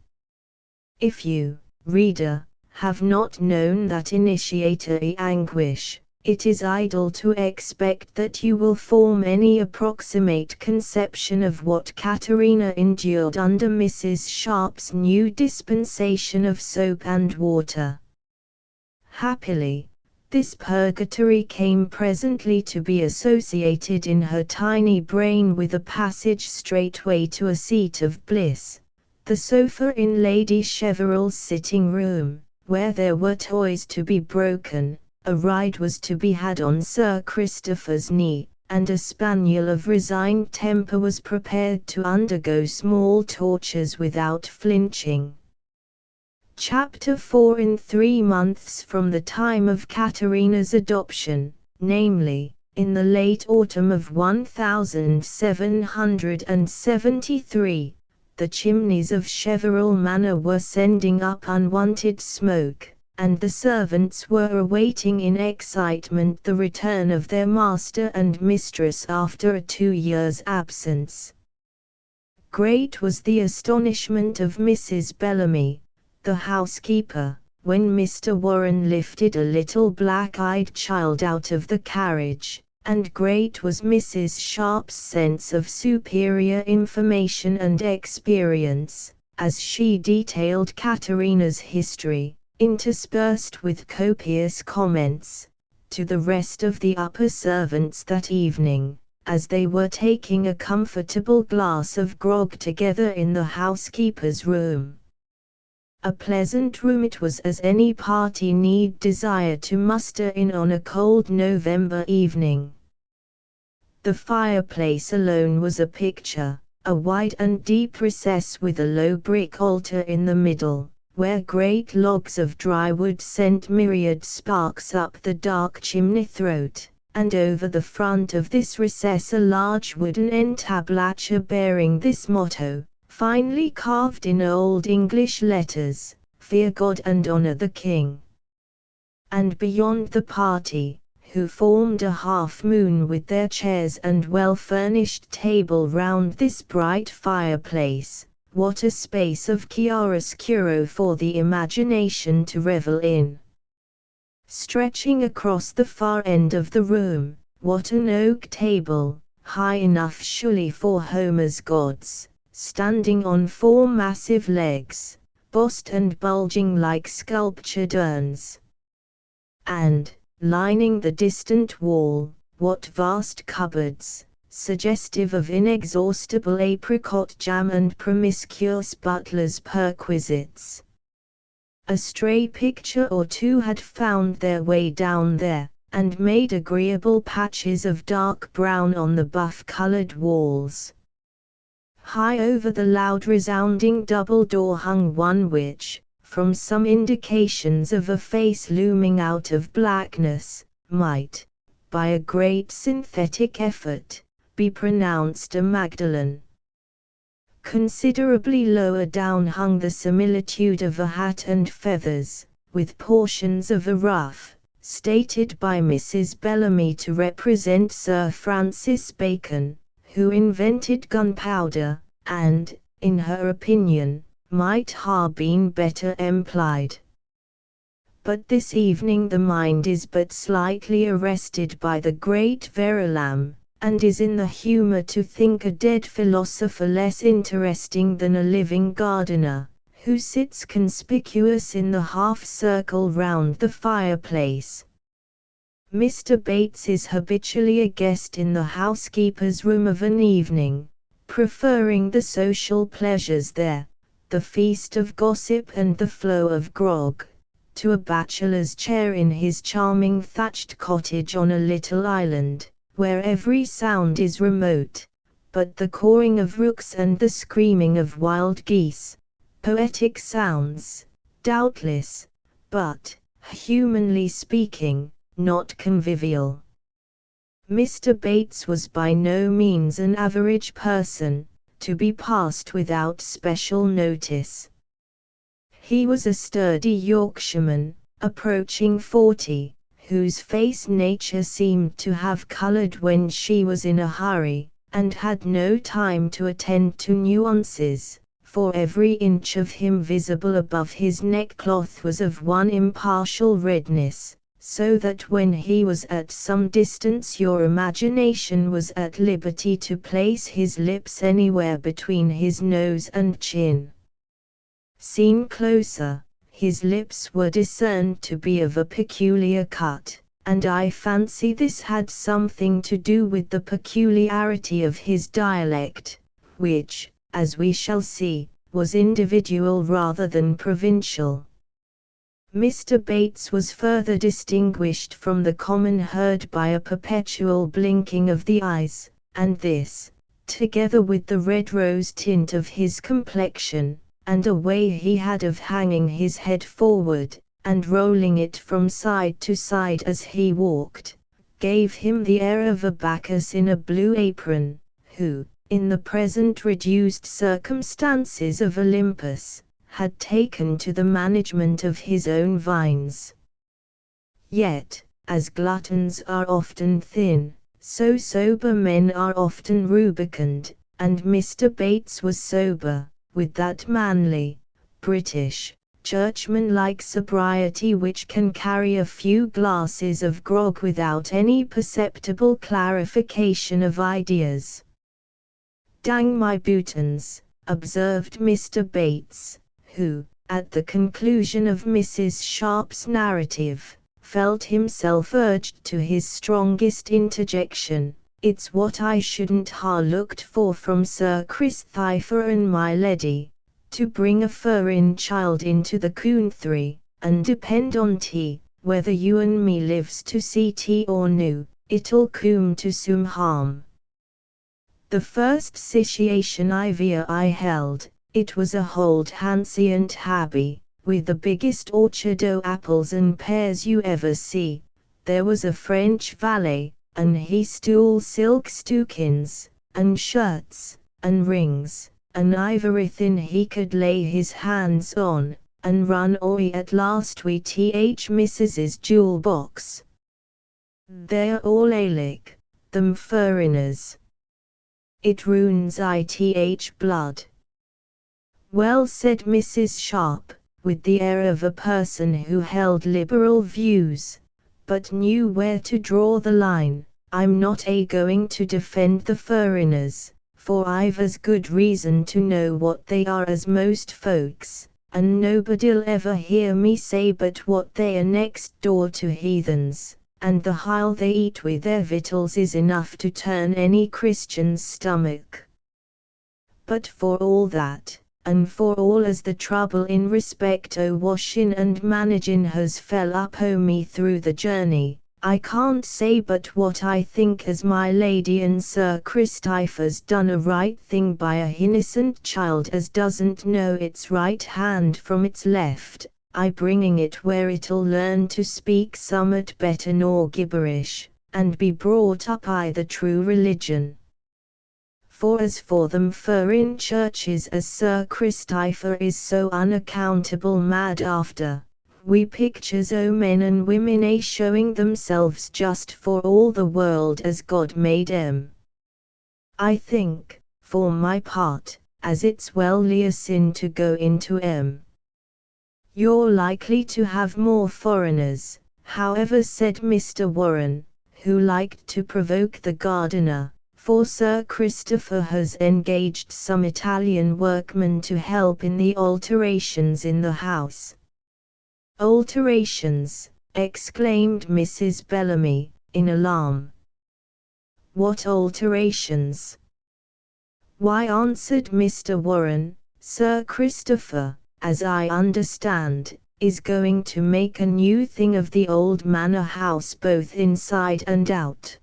If you, reader, have not known that initiatory anguish, it is idle to expect that you will form any approximate conception of what Caterina endured under Mrs. Sharp's new dispensation of soap and water. Happily, this purgatory came presently to be associated in her tiny brain with a passage straightway to a seat of bliss, the sofa in Lady Cheverel's sitting-room, where there were toys to be broken, a ride was to be had on Sir Christopher's knee, and a spaniel of resigned temper was prepared to undergo small tortures without flinching. Chapter 4. In 3 months from the time of Caterina's adoption, namely, in the late autumn of 1773, the chimneys of Cheverel Manor were sending up unwanted smoke, and the servants were awaiting in excitement the return of their master and mistress after a 2 years' absence. Great was the astonishment of Mrs. Bellamy, the housekeeper, when Mr. Warren lifted a little black-eyed child out of the carriage, and great was Mrs. Sharp's sense of superior information and experience, as she detailed Caterina's history, interspersed with copious comments, to the rest of the upper servants that evening, as they were taking a comfortable glass of grog together in the housekeeper's room. A pleasant room it was, as any party need desire to muster in on a cold November evening. The fireplace alone was a picture, a wide and deep recess with a low brick altar in the middle, where great logs of dry wood sent myriad sparks up the dark chimney throat, and over the front of this recess a large wooden entablature bearing this motto, finely carved in old English letters, "Fear God and honor the King." And beyond the party, who formed a half-moon with their chairs and well-furnished table round this bright fireplace, what a space of chiaroscuro for the imagination to revel in! Stretching across the far end of the room, what an oak table, high enough surely for Homer's gods, standing on 4 massive legs, bossed and bulging like sculptured urns. And, lining the distant wall, what vast cupboards, suggestive of inexhaustible apricot jam and promiscuous butler's perquisites. A stray picture or two had found their way down there, and made agreeable patches of dark brown on the buff-colored walls. High over the loud resounding double door hung one which, from some indications of a face looming out of blackness, might, by a great synthetic effort, be pronounced a Magdalene. Considerably lower down hung the similitude of a hat and feathers, with portions of a ruff, stated by Mrs. Bellamy to represent Sir Francis Bacon, who invented gunpowder, and, in her opinion, might ha' been better employed. But this evening the mind is but slightly arrested by the great Verulam, and is in the humour to think a dead philosopher less interesting than a living gardener, who sits conspicuous in the half-circle round the fireplace. Mr. Bates is habitually a guest in the housekeeper's room of an evening, preferring the social pleasures there, the feast of gossip and the flow of grog, to a bachelor's chair in his charming thatched cottage on a little island, where every sound is remote, but the cawing of rooks and the screaming of wild geese, poetic sounds, doubtless, but, humanly speaking, not convivial. Mr. Bates was by no means an average person, to be passed without special notice. He was a sturdy Yorkshireman, approaching 40, whose face nature seemed to have coloured when she was in a hurry, and had no time to attend to nuances, for every inch of him visible above his neckcloth was of one impartial redness, so that when he was at some distance your imagination was at liberty to place his lips anywhere between his nose and chin. Seen closer, his lips were discerned to be of a peculiar cut, and I fancy this had something to do with the peculiarity of his dialect, which, as we shall see, was individual rather than provincial. Mr. Bates was further distinguished from the common herd by a perpetual blinking of the eyes, and this, together with the red rose tint of his complexion, and a way he had of hanging his head forward, and rolling it from side to side as he walked, gave him the air of a Bacchus in a blue apron, who, in the present reduced circumstances of Olympus, had taken to the management of his own vines. Yet, as gluttons are often thin, so sober men are often rubicund, and Mr. Bates was sober, with that manly, British, churchman-like sobriety which can carry a few glasses of grog without any perceptible clarification of ideas. "Dang my buttons," observed Mr. Bates, who, at the conclusion of Mrs. Sharp's narrative, felt himself urged to his strongest interjection. "It's what I shouldn't ha' looked for from Sir Christopher and my leddy, to bring a furrin child into the country, and depend on tea, whether you and me lives to see tea or no, it'll coom to some harm." The first sitiation I held, it was a hold Hansient Abbey, with the biggest orchard o' apples and pears you ever see. There was a French valet, and he stole silk stookins, and shirts, and rings, and iverything he could lay his hands on, and run away at last wi' Mrs.'s jewel box. They're all alike, them furriners. It ruins blood. Well said Mrs. Sharp, with the air of a person who held liberal views, but knew where to draw the line. "I'm not going to defend the furriners, for I've as good reason to know what they are as most folks, and nobody'll ever hear me say but what they are next door to heathens, and the hile they eat with their victuals is enough to turn any Christian's stomach. But for all that, and for all as the trouble in respect o' washing and managing has fell up o' me through the journey, I can't say but what I think as my lady and Sir Christopher's done a right thing by a innocent child as doesn't know its right hand from its left, I bringing it where it'll learn to speak summat better nor gibberish, and be brought up i' the true religion. For as for them furrin churches as Sir Christopher is so unaccountable mad after, we pictures o' men and women a showing themselves just for all the world as God made 'em. I think, for my part, as it's well a sin to go into 'em. You're likely to have more foreigners, however, said Mr. Warren, who liked to provoke the gardener, for Sir Christopher has engaged some Italian workmen to help in the alterations in the house. Alterations, exclaimed Mrs. Bellamy, in alarm. What alterations? Why, answered Mr. Warren, Sir Christopher, as I understand, is going to make a new thing of the old manor house both inside and out.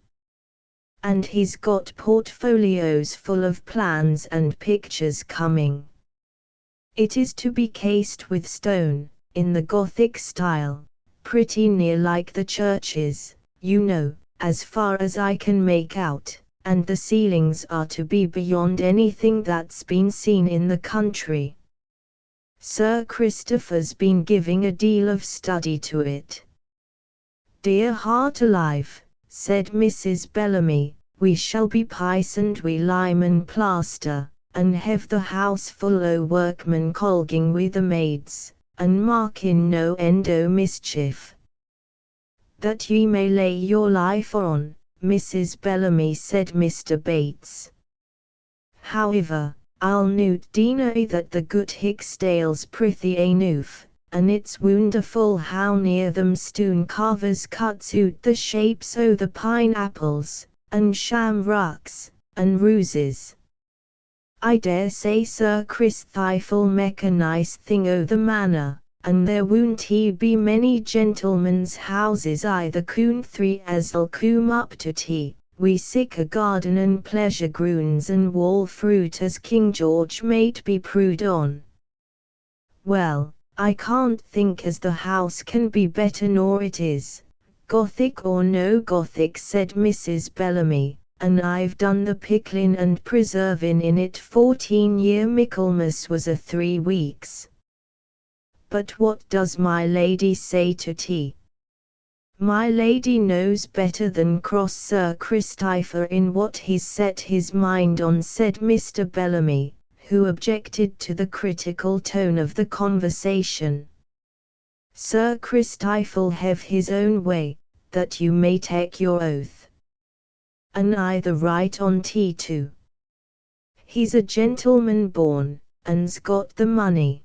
And he's got portfolios full of plans and pictures coming. It is to be cased with stone, in the Gothic style, pretty near like the churches, you know, as far as I can make out, and the ceilings are to be beyond anything that's been seen in the country. Sir Christopher's been giving a deal of study to it. Dear heart alive, said Mrs. Bellamy, we shall be pisoned wi' lime and plaster, and hev the house full o' workmen colging wi' the maids, and marking no end o' mischief. That ye may lay your life on, Mrs. Bellamy, said Mr. Bates. However, I'll note deny that the good Hicksdale's prithee enoof, and it's wonderful how near them stone carvers cuts out the shapes o' the pineapples, and shamrocks, and roses. I dare say Sir Christopher'll make a nice thing o' the manor, and there won't he be many gentlemen's houses i' the country as'll come up to tea, wi' sic a garden and pleasure grounds and wall fruit as King George might be proud on. Well, I can't think as the house can be better nor it is, Gothic or no Gothic, said Mrs. Bellamy, and I've done the pickling and preserving in it 14 year. Michaelmas was a 3 weeks. But what does my lady say to tea? My lady knows better than cross Sir Christopher in what he's set his mind on, said Mr. Bellamy, who objected to the critical tone of the conversation. Sir Christopher'll have his own way, that you may take your oath. And I the right on tea too. He's a gentleman born, and's got the money.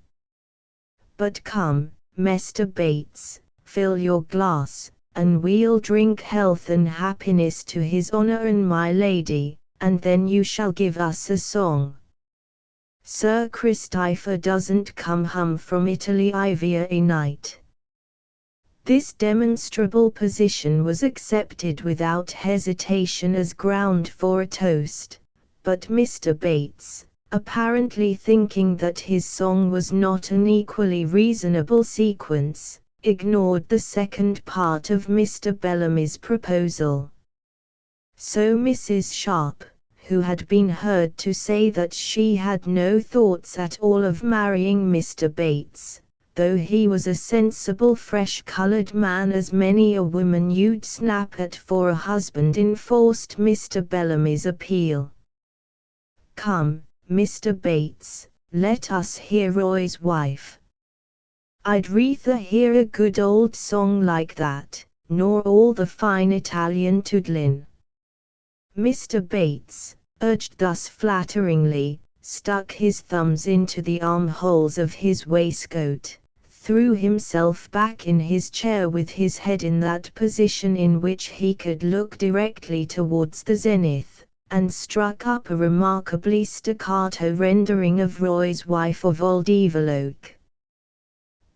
But come, Mr. Bates, fill your glass, and we'll drink health and happiness to his honour and my lady, and then you shall give us a song. Sir Christopher doesn't come home from Italy via a night. This demonstrable position was accepted without hesitation as ground for a toast, but Mr. Bates, apparently thinking that his song was not an equally reasonable sequence, ignored the second part of Mr. Bellamy's proposal. So Mrs. Sharp, who had been heard to say that she had no thoughts at all of marrying Mr. Bates, though he was a sensible fresh-coloured man as many a woman you'd snap at for a husband, enforced Mr. Bellamy's appeal. Come, Mr. Bates, let us hear Roy's Wife. I'd rather hear a good old song like that, nor all the fine Italian toodlin'. Mr. Bates, urged thus flatteringly, stuck his thumbs into the armholes of his waistcoat, threw himself back in his chair with his head in that position in which he could look directly towards the zenith, and struck up a remarkably staccato rendering of Roy's Wife of Old Eveloke.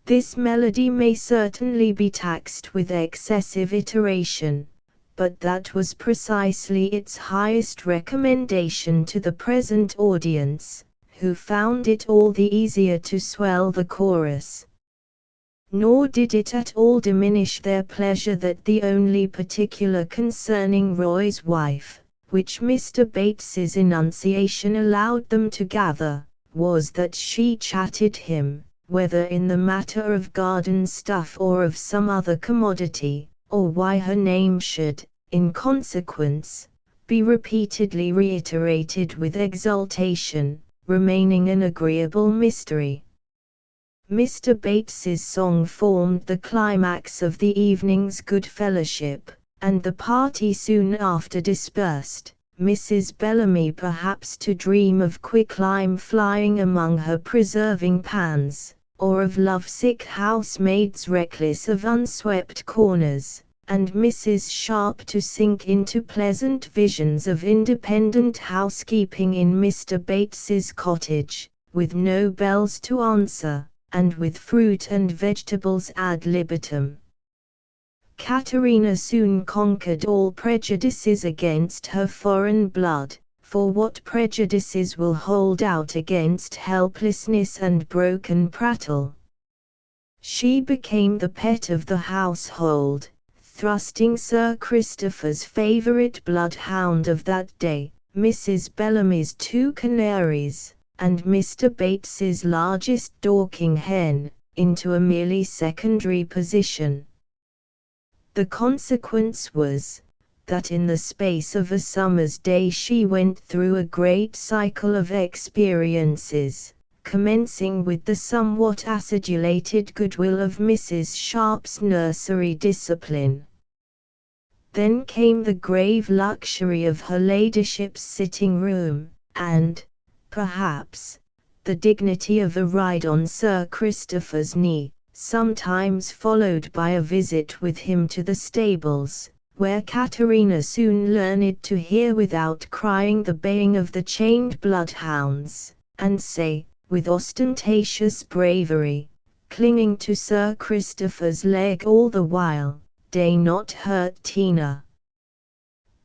This melody may certainly be taxed with excessive iteration, but that was precisely its highest recommendation to the present audience, who found it all the easier to swell the chorus. Nor did it at all diminish their pleasure that the only particular concerning Roy's wife, which Mr. Bates's enunciation allowed them to gather, was that she chatted him, whether in the matter of garden stuff or of some other commodity, or why her name should, in consequence, be repeatedly reiterated with exultation, remaining an agreeable mystery. Mr. Bates's song formed the climax of the evening's good fellowship, and the party soon after dispersed, Mrs. Bellamy perhaps to dream of quicklime flying among her preserving pans, or of lovesick housemaids reckless of unswept corners, and Mrs. Sharp to sink into pleasant visions of independent housekeeping in Mr. Bates's cottage, with no bells to answer, and with fruit and vegetables ad libitum. Caterina soon conquered all prejudices against her foreign blood, for what prejudices will hold out against helplessness and broken prattle? She became the pet of the household, thrusting Sir Christopher's favourite bloodhound of that day, Mrs. Bellamy's 2 canaries, and Mr. Bates's largest Dorking hen, into a merely secondary position. The consequence was, that in the space of a summer's day she went through a great cycle of experiences, commencing with the somewhat acidulated goodwill of Mrs. Sharp's nursery discipline. Then came the grave luxury of her ladyship's sitting-room, and, perhaps, the dignity of a ride on Sir Christopher's knee, sometimes followed by a visit with him to the stables, where Caterina soon learned to hear without crying the baying of the chained bloodhounds, and say, with ostentatious bravery, clinging to Sir Christopher's leg all the while, "Day not hurt Tina."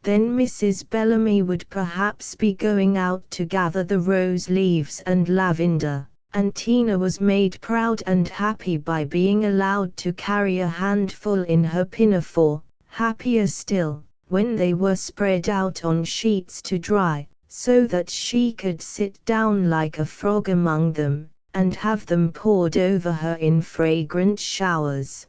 Then Mrs. Bellamy would perhaps be going out to gather the rose leaves and lavender, and Tina was made proud and happy by being allowed to carry a handful in her pinafore, happier still, when they were spread out on sheets to dry, so that she could sit down like a frog among them, and have them poured over her in fragrant showers.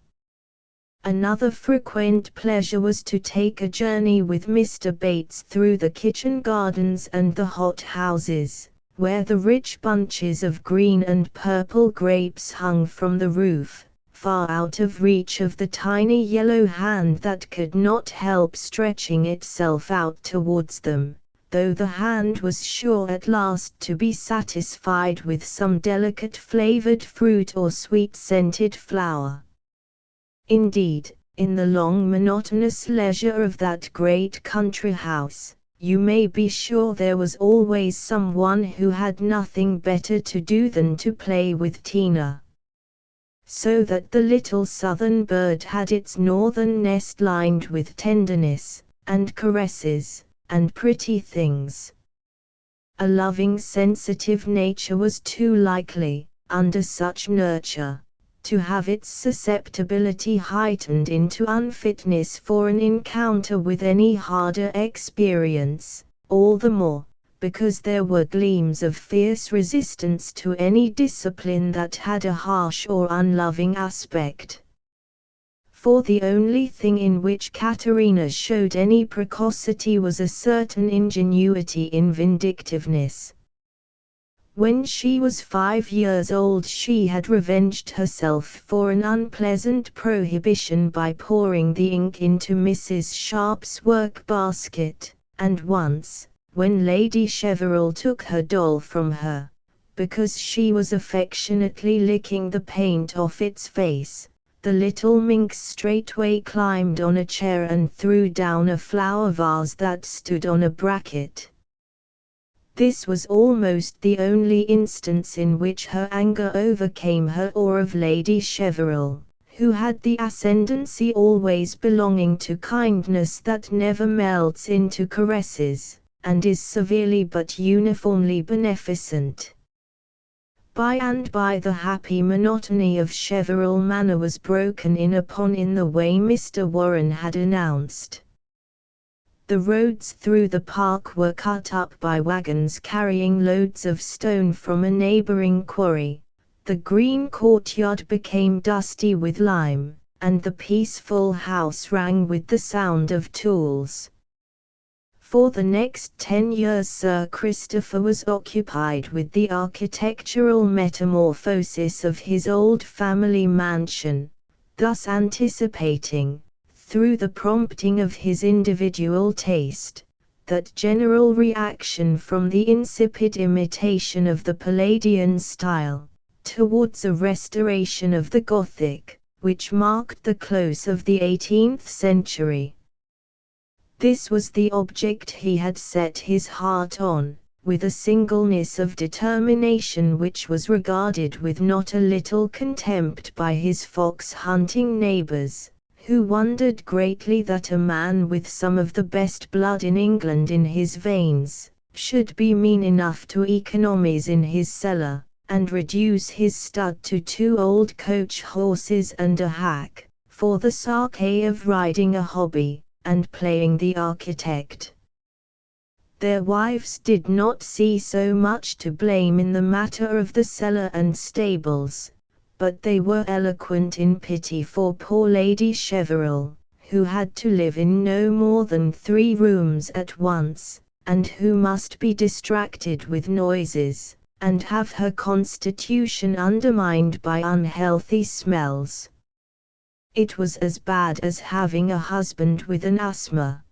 Another frequent pleasure was to take a journey with Mr. Bates through the kitchen gardens and the hot houses, where the rich bunches of green and purple grapes hung from the roof, far out of reach of the tiny yellow hand that could not help stretching itself out towards them, though the hand was sure at last to be satisfied with some delicate flavored fruit or sweet-scented flower. Indeed, in the long monotonous leisure of that great country house, you may be sure there was always some one who had nothing better to do than to play with Tina. So that the little southern bird had its northern nest lined with tenderness, and caresses, and pretty things. A loving sensitive nature was too likely, under such nurture, to have its susceptibility heightened into unfitness for an encounter with any harder experience, all the more, because there were gleams of fierce resistance to any discipline that had a harsh or unloving aspect. For the only thing in which Caterina showed any precocity was a certain ingenuity in vindictiveness. When she was 5 years old she had revenged herself for an unpleasant prohibition by pouring the ink into Mrs. Sharp's work-basket, and once, when Lady Cheverel took her doll from her, because she was affectionately licking the paint off its face, the little minx straightway climbed on a chair and threw down a flower vase that stood on a bracket. This was almost the only instance in which her anger overcame her awe of Lady Cheverel, who had the ascendancy always belonging to kindness that never melts into caresses, and is severely but uniformly beneficent. By and by the happy monotony of Cheverel Manor was broken in upon in the way Mr. Warren had announced. The roads through the park were cut up by wagons carrying loads of stone from a neighbouring quarry, the green courtyard became dusty with lime, and the peaceful house rang with the sound of tools. For the next 10 years Sir Christopher was occupied with the architectural metamorphosis of his old family mansion, thus anticipating, through the prompting of his individual taste, that general reaction from the insipid imitation of the Palladian style, towards a restoration of the Gothic, which marked the close of the 18th century. This was the object he had set his heart on, with a singleness of determination which was regarded with not a little contempt by his fox-hunting neighbours, who wondered greatly that a man with some of the best blood in England in his veins, should be mean enough to economise in his cellar, and reduce his stud to 2 old coach horses and a hack, for the sake of riding a hobby, and playing the architect. Their wives did not see so much to blame in the matter of the cellar and stables, but they were eloquent in pity for poor Lady Cheverel, who had to live in no more than 3 rooms at once, and who must be distracted with noises, and have her constitution undermined by unhealthy smells. It was as bad as having a husband with an asthma.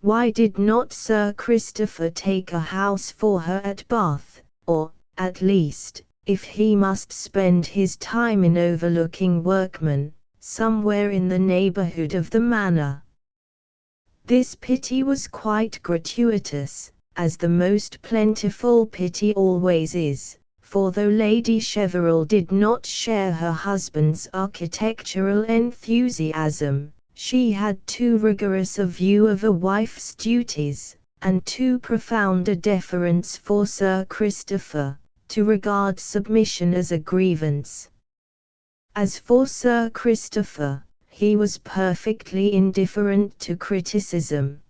Why did not Sir Christopher take a house for her at Bath, or, at least, if he must spend his time in overlooking workmen, somewhere in the neighbourhood of the manor? This pity was quite gratuitous, as the most plentiful pity always is, for though Lady Cheverel did not share her husband's architectural enthusiasm, she had too rigorous a view of a wife's duties, and too profound a deference for Sir Christopher, to regard submission as a grievance. As for Sir Christopher, he was perfectly indifferent to criticism.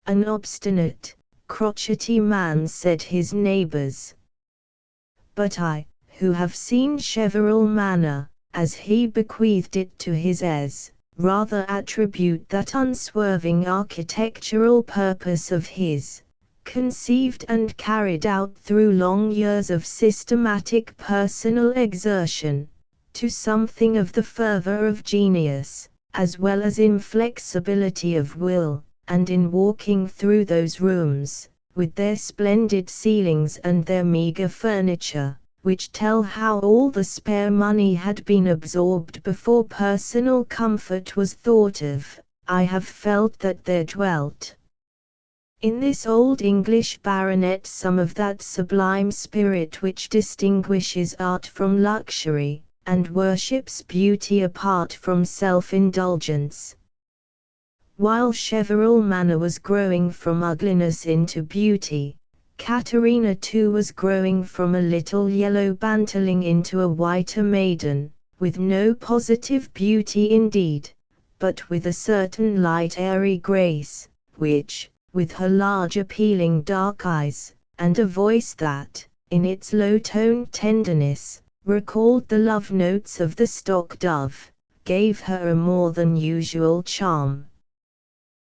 An obstinate, crotchety man, said his neighbours. But I, who have seen Cheverel Manor, as he bequeathed it to his heirs, rather attribute that unswerving architectural purpose of his, conceived and carried out through long years of systematic personal exertion, to something of the fervour of genius, as well as inflexibility of will, and in walking through those rooms, with their splendid ceilings and their meagre furniture, which tell how all the spare money had been absorbed before personal comfort was thought of, I have felt that there dwelt in this old English baronet some of that sublime spirit which distinguishes art from luxury, and worships beauty apart from self-indulgence. While Cheverel Manor was growing from ugliness into beauty, Caterina too was growing from a little yellow bantling into a whiter maiden, with no positive beauty indeed, but with a certain light airy grace, which, with her large appealing dark eyes, and a voice that, in its low-toned tenderness, recalled the love notes of the stock dove, gave her a more than usual charm.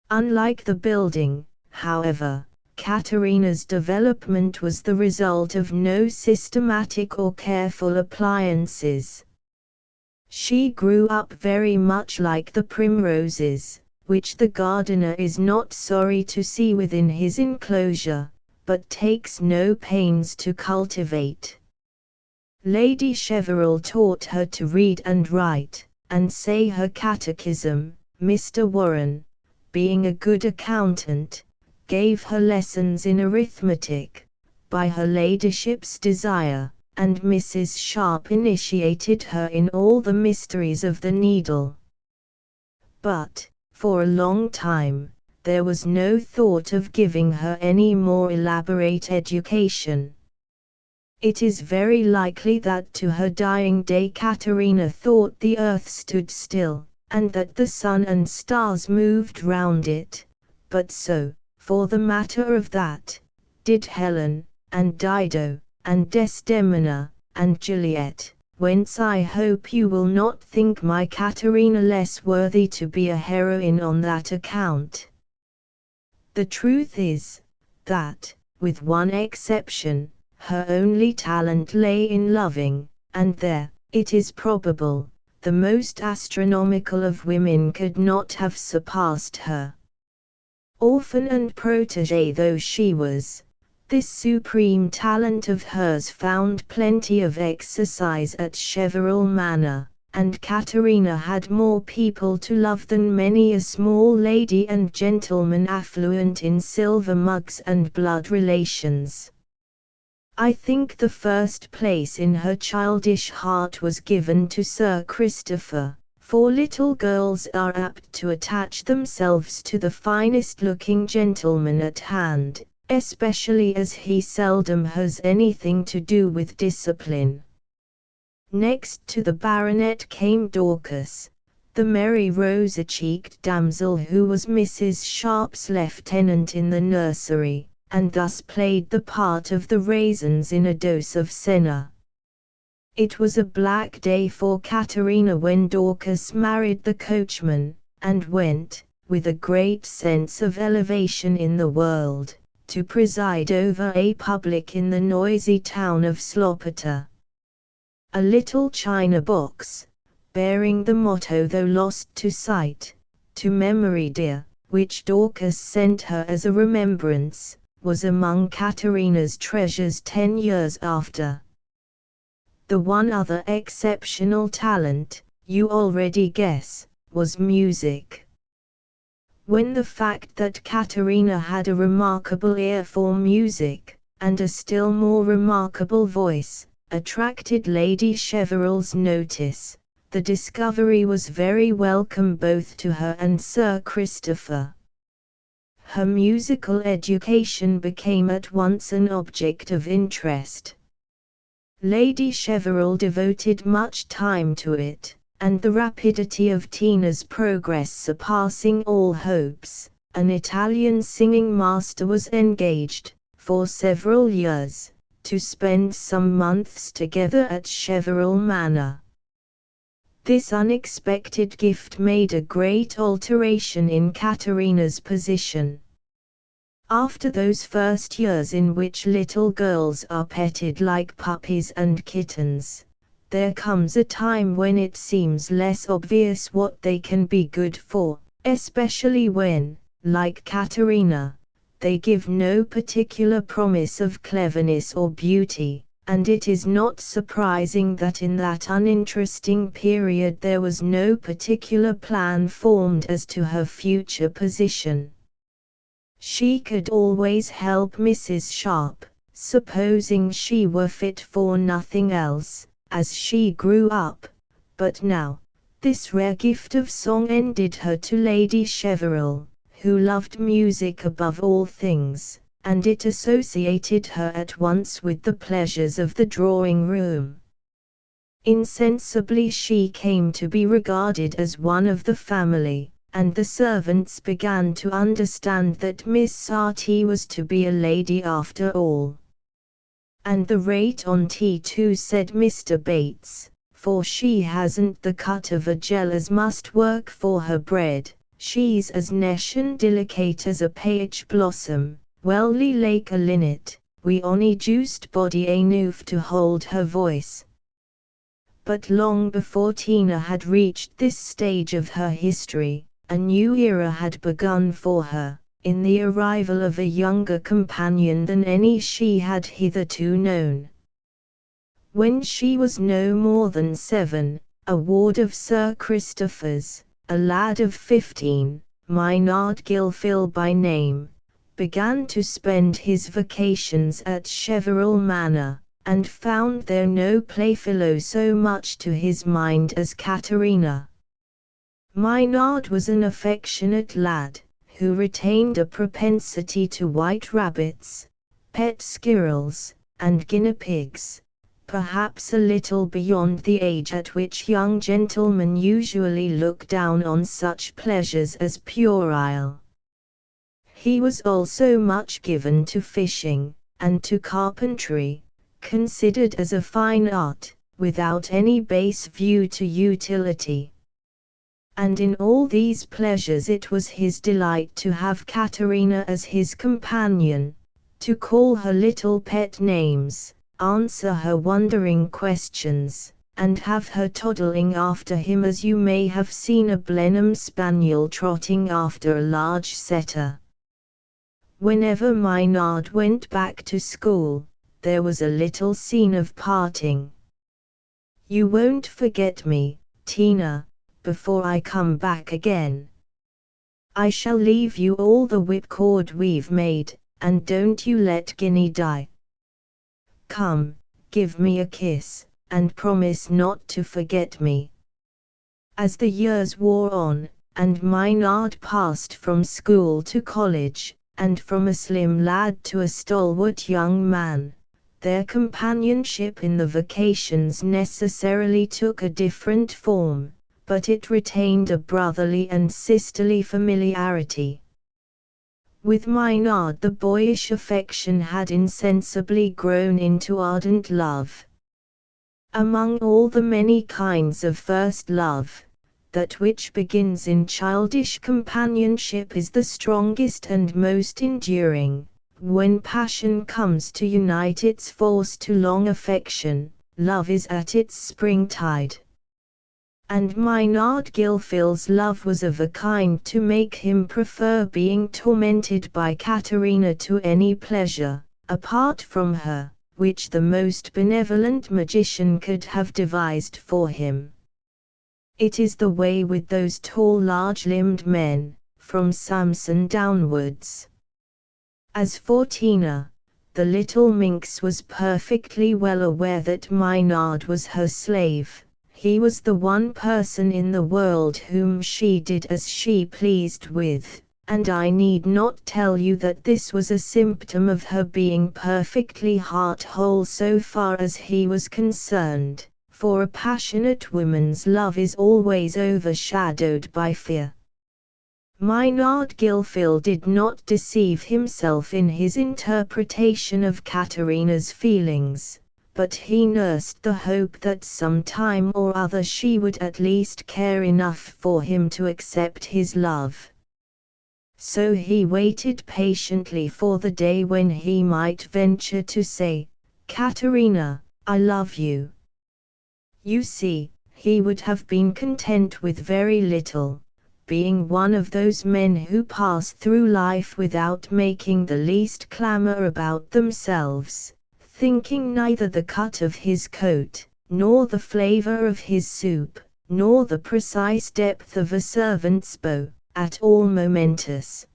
Unlike the building, however, Caterina's development was the result of no systematic or careful appliances. She grew up very much like the primroses, which the gardener is not sorry to see within his enclosure, but takes no pains to cultivate. Lady Cheverel taught her to read and write, and say her catechism. Mr. Warren, being a good accountant, gave her lessons in arithmetic, by her ladyship's desire, and Mrs. Sharp initiated her in all the mysteries of the needle. But, for a long time, there was no thought of giving her any more elaborate education. It is very likely that to her dying day Katerina thought the earth stood still, and that the sun and stars moved round it, but so, for the matter of that, did Helen, and Dido, and Desdemona, and Juliet, whence I hope you will not think my Katerina less worthy to be a heroine on that account. The truth is, that, with one exception, her only talent lay in loving, and there, it is probable, the most astronomical of women could not have surpassed her. Orphan and protégée though she was, this supreme talent of hers found plenty of exercise at Cheverel Manor, and Katerina had more people to love than many a small lady and gentleman affluent in silver mugs and blood relations. I think the first place in her childish heart was given to Sir Christopher, for little girls are apt to attach themselves to the finest-looking gentleman at hand, especially as he seldom has anything to do with discipline. Next to the baronet came Dorcas, the merry rosy-cheeked damsel who was Mrs. Sharp's lieutenant in the nursery, and thus played the part of the raisins in a dose of senna. It was a black day for Katerina when Dorcas married the coachman, and went, with a great sense of elevation in the world, to preside over a public in the noisy town of Slopeta. A little china box, bearing the motto though lost to sight, "To memory dear," which Dorcas sent her as a remembrance, was among Katerina's treasures 10 years after. The one other exceptional talent, you already guess, was music. When the fact that Katerina had a remarkable ear for music, and a still more remarkable voice, attracted Lady Cheverel's notice, the discovery was very welcome both to her and Sir Christopher. Her musical education became at once an object of interest. Lady Cheverel devoted much time to it, and the rapidity of Tina's progress surpassing all hopes, an Italian singing master was engaged, for several years, to spend some months together at Cheverel Manor. This unexpected gift made a great alteration in Katerina's position. After those first years in which little girls are petted like puppies and kittens, there comes a time when it seems less obvious what they can be good for, especially when, like Katerina, they give no particular promise of cleverness or beauty, and it is not surprising that in that uninteresting period there was no particular plan formed as to her future position. She could always help Mrs. Sharp, supposing she were fit for nothing else, as she grew up, but now, this rare gift of song ended her to Lady Cheverel, who loved music above all things, and it associated her at once with the pleasures of the drawing-room. Insensibly she came to be regarded as one of the family, and the servants began to understand that Miss Sarti was to be a lady after all. "And the rate on tea too," said Mr. Bates, "for she hasn't the cut of a gel as must work for her bread, she's as nesh and delicate as a peach blossom, welly like a linnet, we onny juiced body enough to hold her voice." But long before Tina had reached this stage of her history, a new era had begun for her, in the arrival of a younger companion than any she had hitherto known. When she was no more than 7, a ward of Sir Christopher's, a lad of 15, Maynard Gilfil by name, began to spend his vacations at Cheverel Manor, and found there no playfellow so much to his mind as Caterina. Maynard was an affectionate lad, who retained a propensity to white rabbits, pet squirrels, and guinea pigs, perhaps a little beyond the age at which young gentlemen usually look down on such pleasures as puerile. He was also much given to fishing, and to carpentry, considered as a fine art, without any base view to utility. And in all these pleasures it was his delight to have Caterina as his companion, to call her little pet names, answer her wondering questions, and have her toddling after him as you may have seen a Blenheim spaniel trotting after a large setter. Whenever Maynard went back to school, there was a little scene of parting. "You won't forget me, Tina, before I come back again. I shall leave you all the whipcord we've made, and don't you let Guinea die. Come, give me a kiss, and promise not to forget me." As the years wore on, and Maynard passed from school to college, and from a slim lad to a stalwart young man, their companionship in the vacations necessarily took a different form, but it retained a brotherly and sisterly familiarity. With Maynard the boyish affection had insensibly grown into ardent love. Among all the many kinds of first love, that which begins in childish companionship is the strongest and most enduring. When passion comes to unite its force to long affection, love is at its springtide. And Maynard Gilfil's love was of a kind to make him prefer being tormented by Caterina to any pleasure, apart from her, which the most benevolent magician could have devised for him. It is the way with those tall large-limbed men, from Samson downwards. As for Tina, the little minx was perfectly well aware that Maynard was her slave. He was the one person in the world whom she did as she pleased with, and I need not tell you that this was a symptom of her being perfectly heart-whole so far as he was concerned. For a passionate woman's love is always overshadowed by fear. Maynard Gilfil did not deceive himself in his interpretation of Caterina's feelings, but he nursed the hope that some time or other she would at least care enough for him to accept his love. So he waited patiently for the day when he might venture to say, "Caterina, I love you." You see, he would have been content with very little, being one of those men who pass through life without making the least clamor about themselves, thinking neither the cut of his coat, nor the flavor of his soup, nor the precise depth of a servant's bow, at all momentous.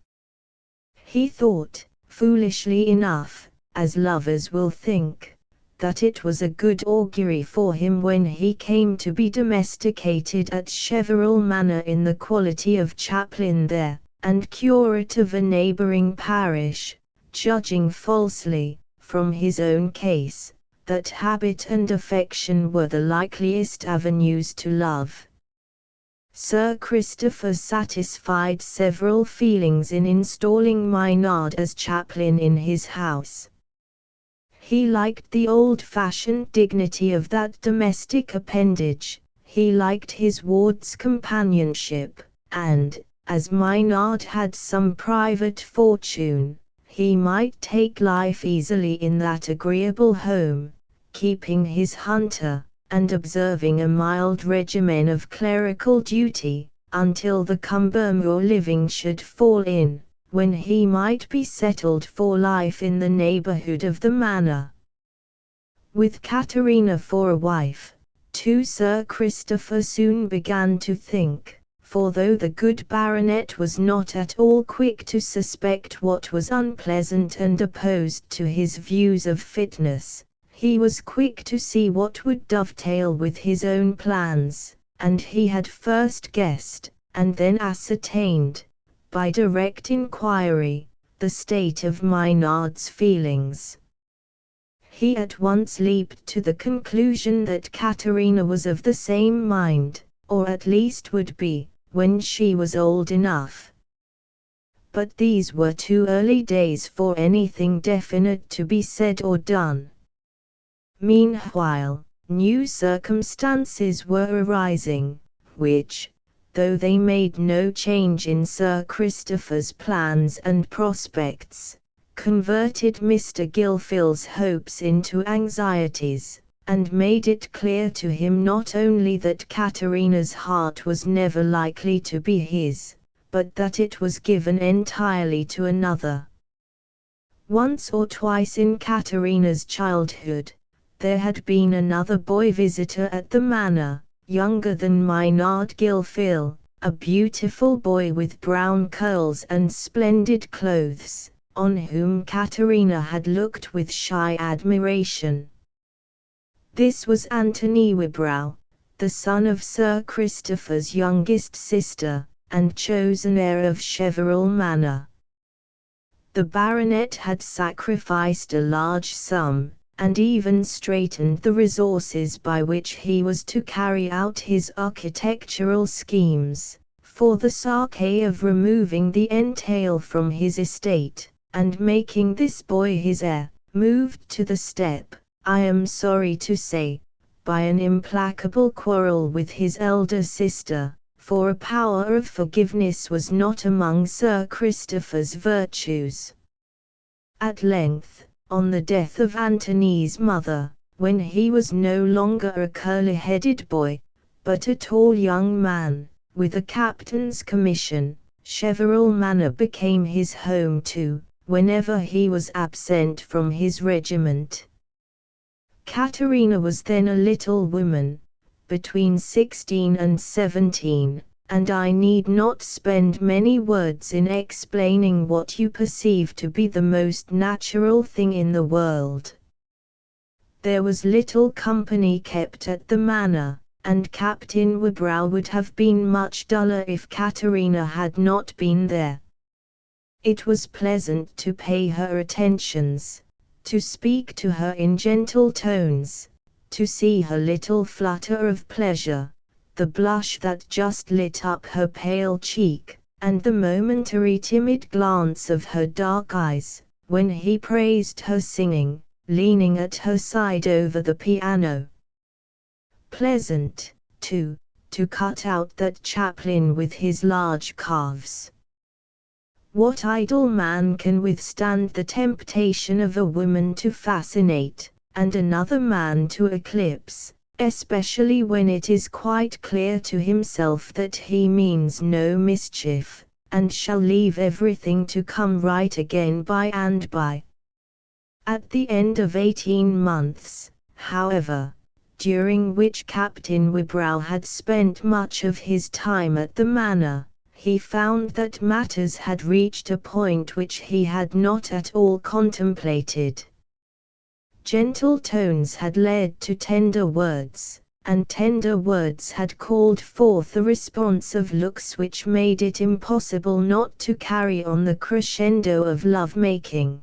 He thought, foolishly enough, as lovers will think, that it was a good augury for him when he came to be domesticated at Cheverel Manor in the quality of chaplain there, and curate of a neighbouring parish, judging falsely, from his own case, that habit and affection were the likeliest avenues to love. Sir Christopher satisfied several feelings in installing Maynard as chaplain in his house. He liked the old-fashioned dignity of that domestic appendage, he liked his ward's companionship, and, as Maynard had some private fortune, he might take life easily in that agreeable home, keeping his hunter, and observing a mild regimen of clerical duty, until the Cumbermoor living should fall in, when he might be settled for life in the neighborhood of the manor. With Caterina for a wife, too, Sir Christopher soon began to think, for though the good baronet was not at all quick to suspect what was unpleasant and opposed to his views of fitness, he was quick to see what would dovetail with his own plans, and he had first guessed, and then ascertained, by direct inquiry, the state of Maynard's feelings. He at once leaped to the conclusion that Caterina was of the same mind, or at least would be, when she was old enough. But these were too early days for anything definite to be said or done. Meanwhile, new circumstances were arising, which, though they made no change in Sir Christopher's plans and prospects, converted Mr. Gilfil's hopes into anxieties, and made it clear to him not only that Caterina's heart was never likely to be his, but that it was given entirely to another. Once or twice in Caterina's childhood, there had been another boy visitor at the manor, younger than Maynard Gilfil, a beautiful boy with brown curls and splendid clothes, on whom Caterina had looked with shy admiration. This was Anthony Wybrow, the son of Sir Christopher's youngest sister, and chosen heir of Cheverel Manor. The baronet had sacrificed a large sum, and even straitened the resources by which he was to carry out his architectural schemes, for the sake of removing the entail from his estate, and making this boy his heir, moved to the step, I am sorry to say, by an implacable quarrel with his elder sister, for a power of forgiveness was not among Sir Christopher's virtues. At length, on the death of Anthony's mother, when he was no longer a curly-headed boy, but a tall young man, with a captain's commission, Cheverel Manor became his home too, whenever he was absent from his regiment. Caterina was then a little woman, between 16 and 17, and I need not spend many words in explaining what you perceive to be the most natural thing in the world. There was little company kept at the manor, and Captain Wybrow would have been much duller if Caterina had not been there. It was pleasant to pay her attentions, to speak to her in gentle tones, to see her little flutter of pleasure, the blush that just lit up her pale cheek, and the momentary timid glance of her dark eyes, when he praised her singing, leaning at her side over the piano. Pleasant, too, to cut out that chaplain with his large calves. What idle man can withstand the temptation of a woman to fascinate, and another man to eclipse, especially when it is quite clear to himself that he means no mischief, and shall leave everything to come right again by and by? At the end of 18 months, however, during which Captain Wybrow had spent much of his time at the manor, he found that matters had reached a point which he had not at all contemplated. Gentle tones had led to tender words, and tender words had called forth a response of looks which made it impossible not to carry on the crescendo of love-making.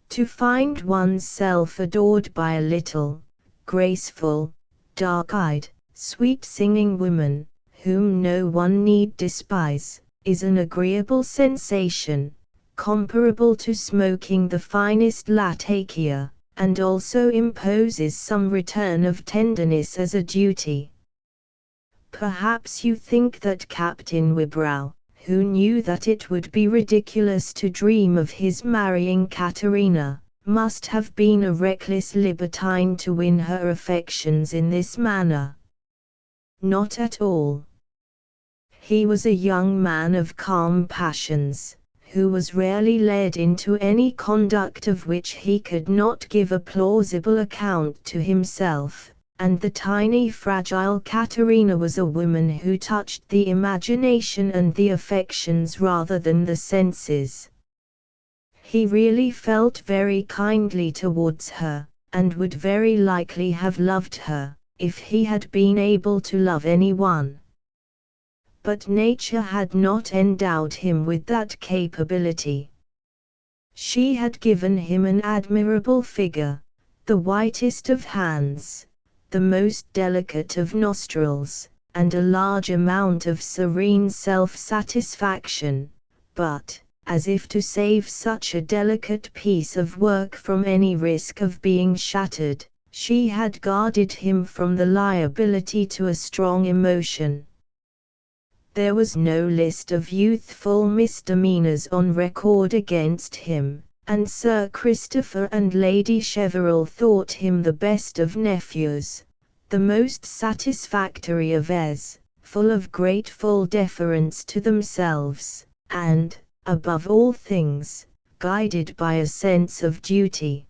To find oneself adored by a little, graceful, dark-eyed, sweet-singing woman, whom no one need despise, is an agreeable sensation, comparable to smoking the finest latakia, and also imposes some return of tenderness as a duty. Perhaps you think that Captain Wybrow, who knew that it would be ridiculous to dream of his marrying Caterina, must have been a reckless libertine to win her affections in this manner. Not at all. He was a young man of calm passions, who was rarely led into any conduct of which he could not give a plausible account to himself, and the tiny fragile Katerina was a woman who touched the imagination and the affections rather than the senses. He really felt very kindly towards her, and would very likely have loved her, if he had been able to love anyone. But nature had not endowed him with that capability. She had given him an admirable figure, the whitest of hands, the most delicate of nostrils, and a large amount of serene self-satisfaction, but, as if to save such a delicate piece of work from any risk of being shattered, she had guarded him from the liability to a strong emotion. There was no list of youthful misdemeanors on record against him, and Sir Christopher and Lady Cheverel thought him the best of nephews, the most satisfactory of heirs, full of grateful deference to themselves, and, above all things, guided by a sense of duty.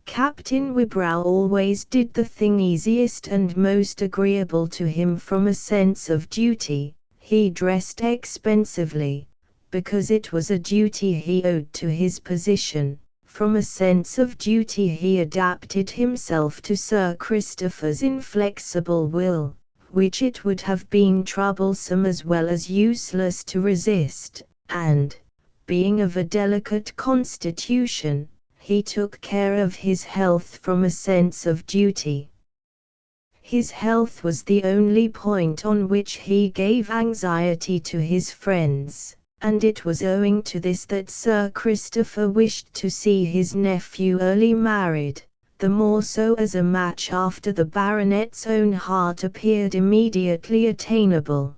Captain Wybrow always did the thing easiest and most agreeable to him from a sense of duty. He dressed expensively, because it was a duty he owed to his position. From a sense of duty he adapted himself to Sir Christopher's inflexible will, which it would have been troublesome as well as useless to resist, and, being of a delicate constitution, he took care of his health from a sense of duty. His health was the only point on which he gave anxiety to his friends, and it was owing to this that Sir Christopher wished to see his nephew early married, the more so as a match after the baronet's own heart appeared immediately attainable.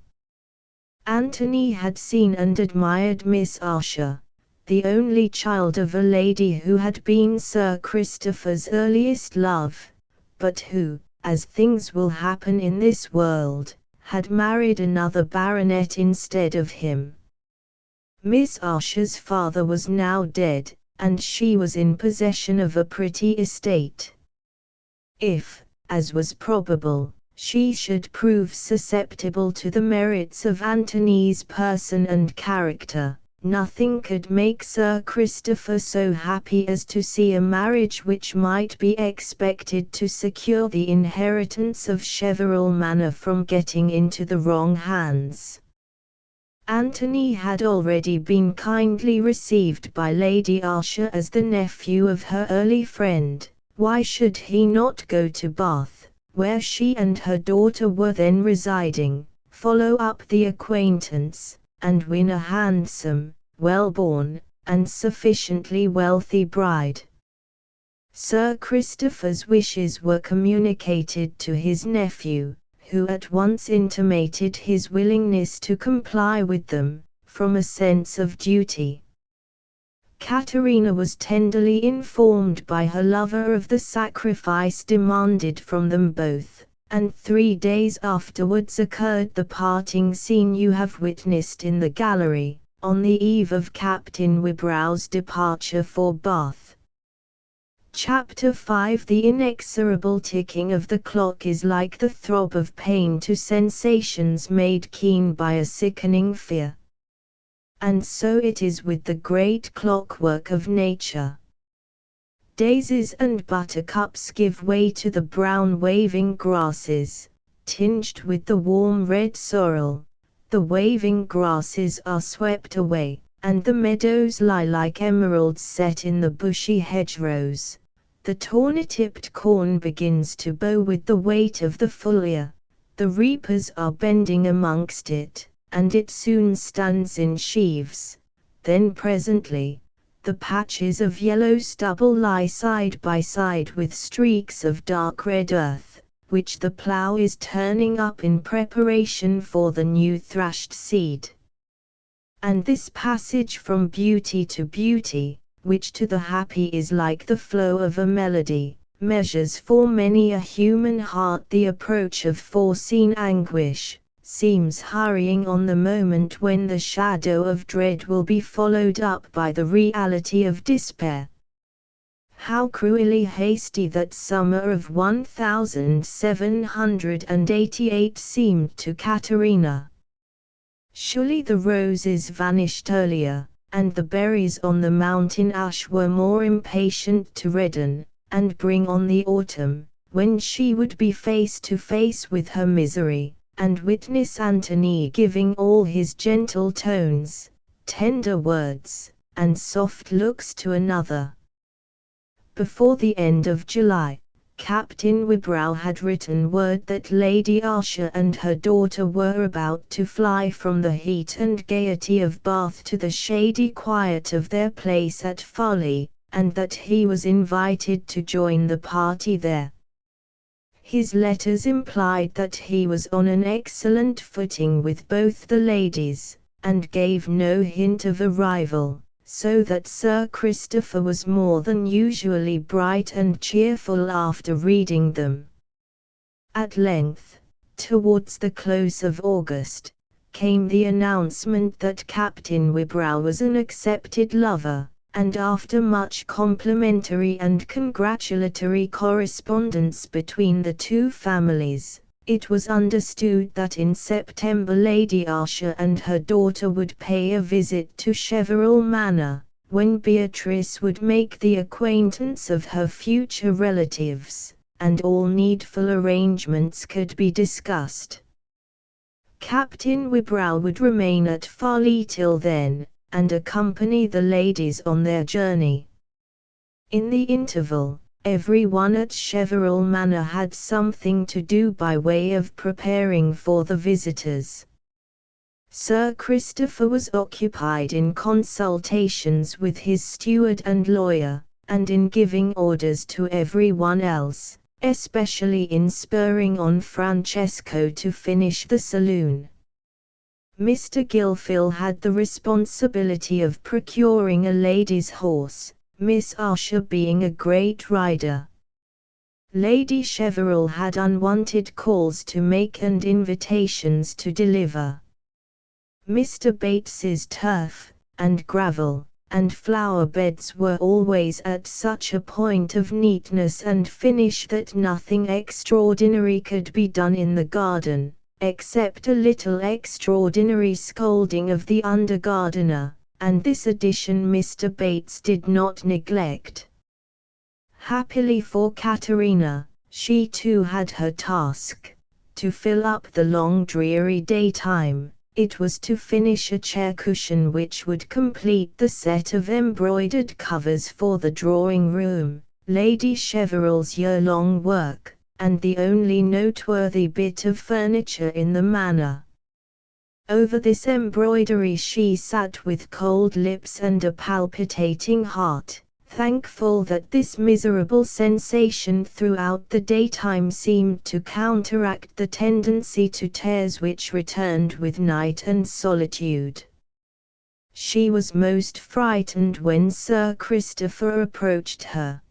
Anthony had seen and admired Miss Usher, the only child of a lady who had been Sir Christopher's earliest love, but who, as things will happen in this world, had married another baronet instead of him. Miss Usher's father was now dead, and she was in possession of a pretty estate. If, as was probable, she should prove susceptible to the merits of Anthony's person and character, nothing could make Sir Christopher so happy as to see a marriage which might be expected to secure the inheritance of Cheverel Manor from getting into the wrong hands. Anthony had already been kindly received by Lady Usher as the nephew of her early friend. Why should he not go to Bath, where she and her daughter were then residing, follow up the acquaintance, and win a handsome, well-born, and sufficiently wealthy bride? Sir Christopher's wishes were communicated to his nephew, who at once intimated his willingness to comply with them, from a sense of duty. Katerina was tenderly informed by her lover of the sacrifice demanded from them both, and 3 days afterwards occurred the parting scene you have witnessed in the gallery, on the eve of Captain Wybrow's departure for Bath. Chapter 5. The inexorable ticking of the clock is like the throb of pain to sensations made keen by a sickening fear. And so it is with the great clockwork of nature. Daisies and buttercups give way to the brown waving grasses, tinged with the warm red sorrel. The waving grasses are swept away, and the meadows lie like emeralds set in the bushy hedgerows. The tawny-tipped corn begins to bow with the weight of the full ear. The reapers are bending amongst it, and it soon stands in sheaves. Then presently, the patches of yellow stubble lie side by side with streaks of dark red earth, which the plough is turning up in preparation for the new thrashed seed. And this passage from beauty to beauty, which to the happy is like the flow of a melody, measures for many a human heart the approach of foreseen anguish, seems hurrying on the moment when the shadow of dread will be followed up by the reality of despair. How cruelly hasty that summer of 1788 seemed to Katerina. Surely the roses vanished earlier, and the berries on the mountain ash were more impatient to redden and bring on the autumn, when she would be face to face with her misery, and witness Antony giving all his gentle tones, tender words, and soft looks to another. Before the end of July, Captain Wybrow had written word that Lady Archer and her daughter were about to fly from the heat and gaiety of Bath to the shady quiet of their place at Farleigh, and that he was invited to join the party there. His letters implied that he was on an excellent footing with both the ladies, and gave no hint of a rival, so that Sir Christopher was more than usually bright and cheerful after reading them. At length, towards the close of August, came the announcement that Captain Wybrow was an accepted lover, and after much complimentary and congratulatory correspondence between the two families, it was understood that in September Lady Archer and her daughter would pay a visit to Cheverel Manor, when Beatrice would make the acquaintance of her future relatives, and all needful arrangements could be discussed. Captain Wybrow would remain at Farleigh till then, and accompany the ladies on their journey. In the interval, everyone at Cheverel Manor had something to do by way of preparing for the visitors. Sir Christopher was occupied in consultations with his steward and lawyer, and in giving orders to everyone else, especially in spurring on Francesco to finish the saloon. Mr. Gilfil had the responsibility of procuring a lady's horse, Miss Archer being a great rider. Lady Cheverel had unwonted calls to make and invitations to deliver. Mr. Bates's turf, and gravel, and flower beds were always at such a point of neatness and finish that nothing extraordinary could be done in the garden, except a little extraordinary scolding of the under-gardener, and this addition Mr. Bates did not neglect. Happily for Katerina, she too had her task. To fill up the long dreary daytime, it was to finish a chair cushion which would complete the set of embroidered covers for the drawing-room, Lady Cheverel's year-long work, and the only noteworthy bit of furniture in the manor. Over this embroidery she sat with cold lips and a palpitating heart, thankful that this miserable sensation throughout the daytime seemed to counteract the tendency to tears which returned with night and solitude. She was most frightened when Sir Christopher approached her.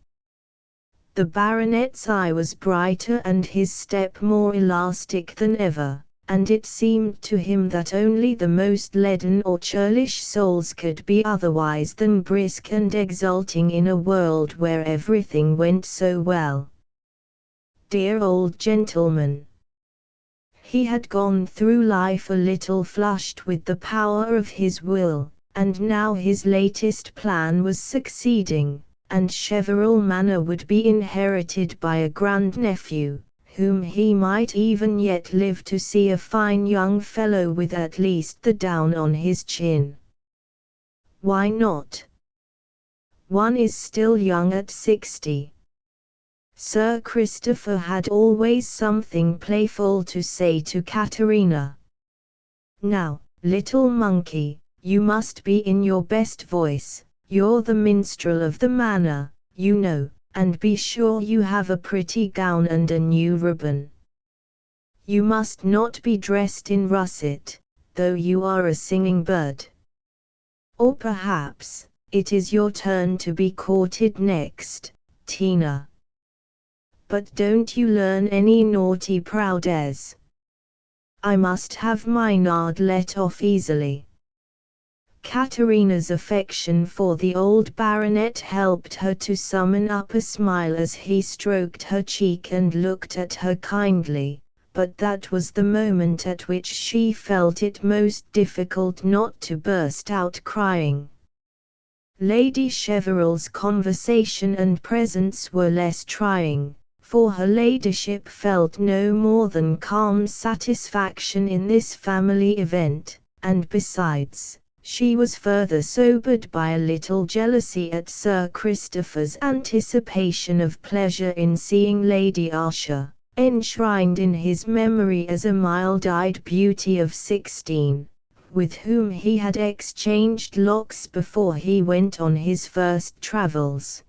The baronet's eye was brighter and his step more elastic than ever, and it seemed to him that only the most leaden or churlish souls could be otherwise than brisk and exulting in a world where everything went so well. Dear old gentleman! He had gone through life a little flushed with the power of his will, and now his latest plan was succeeding, and Cheverel Manor would be inherited by a grandnephew, whom he might even yet live to see a fine young fellow with at least the down on his chin. Why not? One is still young at 60. Sir Christopher had always something playful to say to Katerina. Now, little monkey, you must be in your best voice, you're the minstrel of the manor, you know. And be sure you have a pretty gown and a new ribbon. You must not be dressed in russet, though you are a singing bird. Or perhaps, it is your turn to be courted next, Tina. But don't you learn any naughty proud airs. I must have my nard let off easily. Katerina's affection for the old baronet helped her to summon up a smile as he stroked her cheek and looked at her kindly, but that was the moment at which she felt it most difficult not to burst out crying. Lady Cheverel's conversation and presence were less trying, for her ladyship felt no more than calm satisfaction in this family event, and besides, she was further sobered by a little jealousy at Sir Christopher's anticipation of pleasure in seeing Lady Usher, enshrined in his memory as a mild-eyed beauty of 16, with whom he had exchanged looks before he went on his first travels.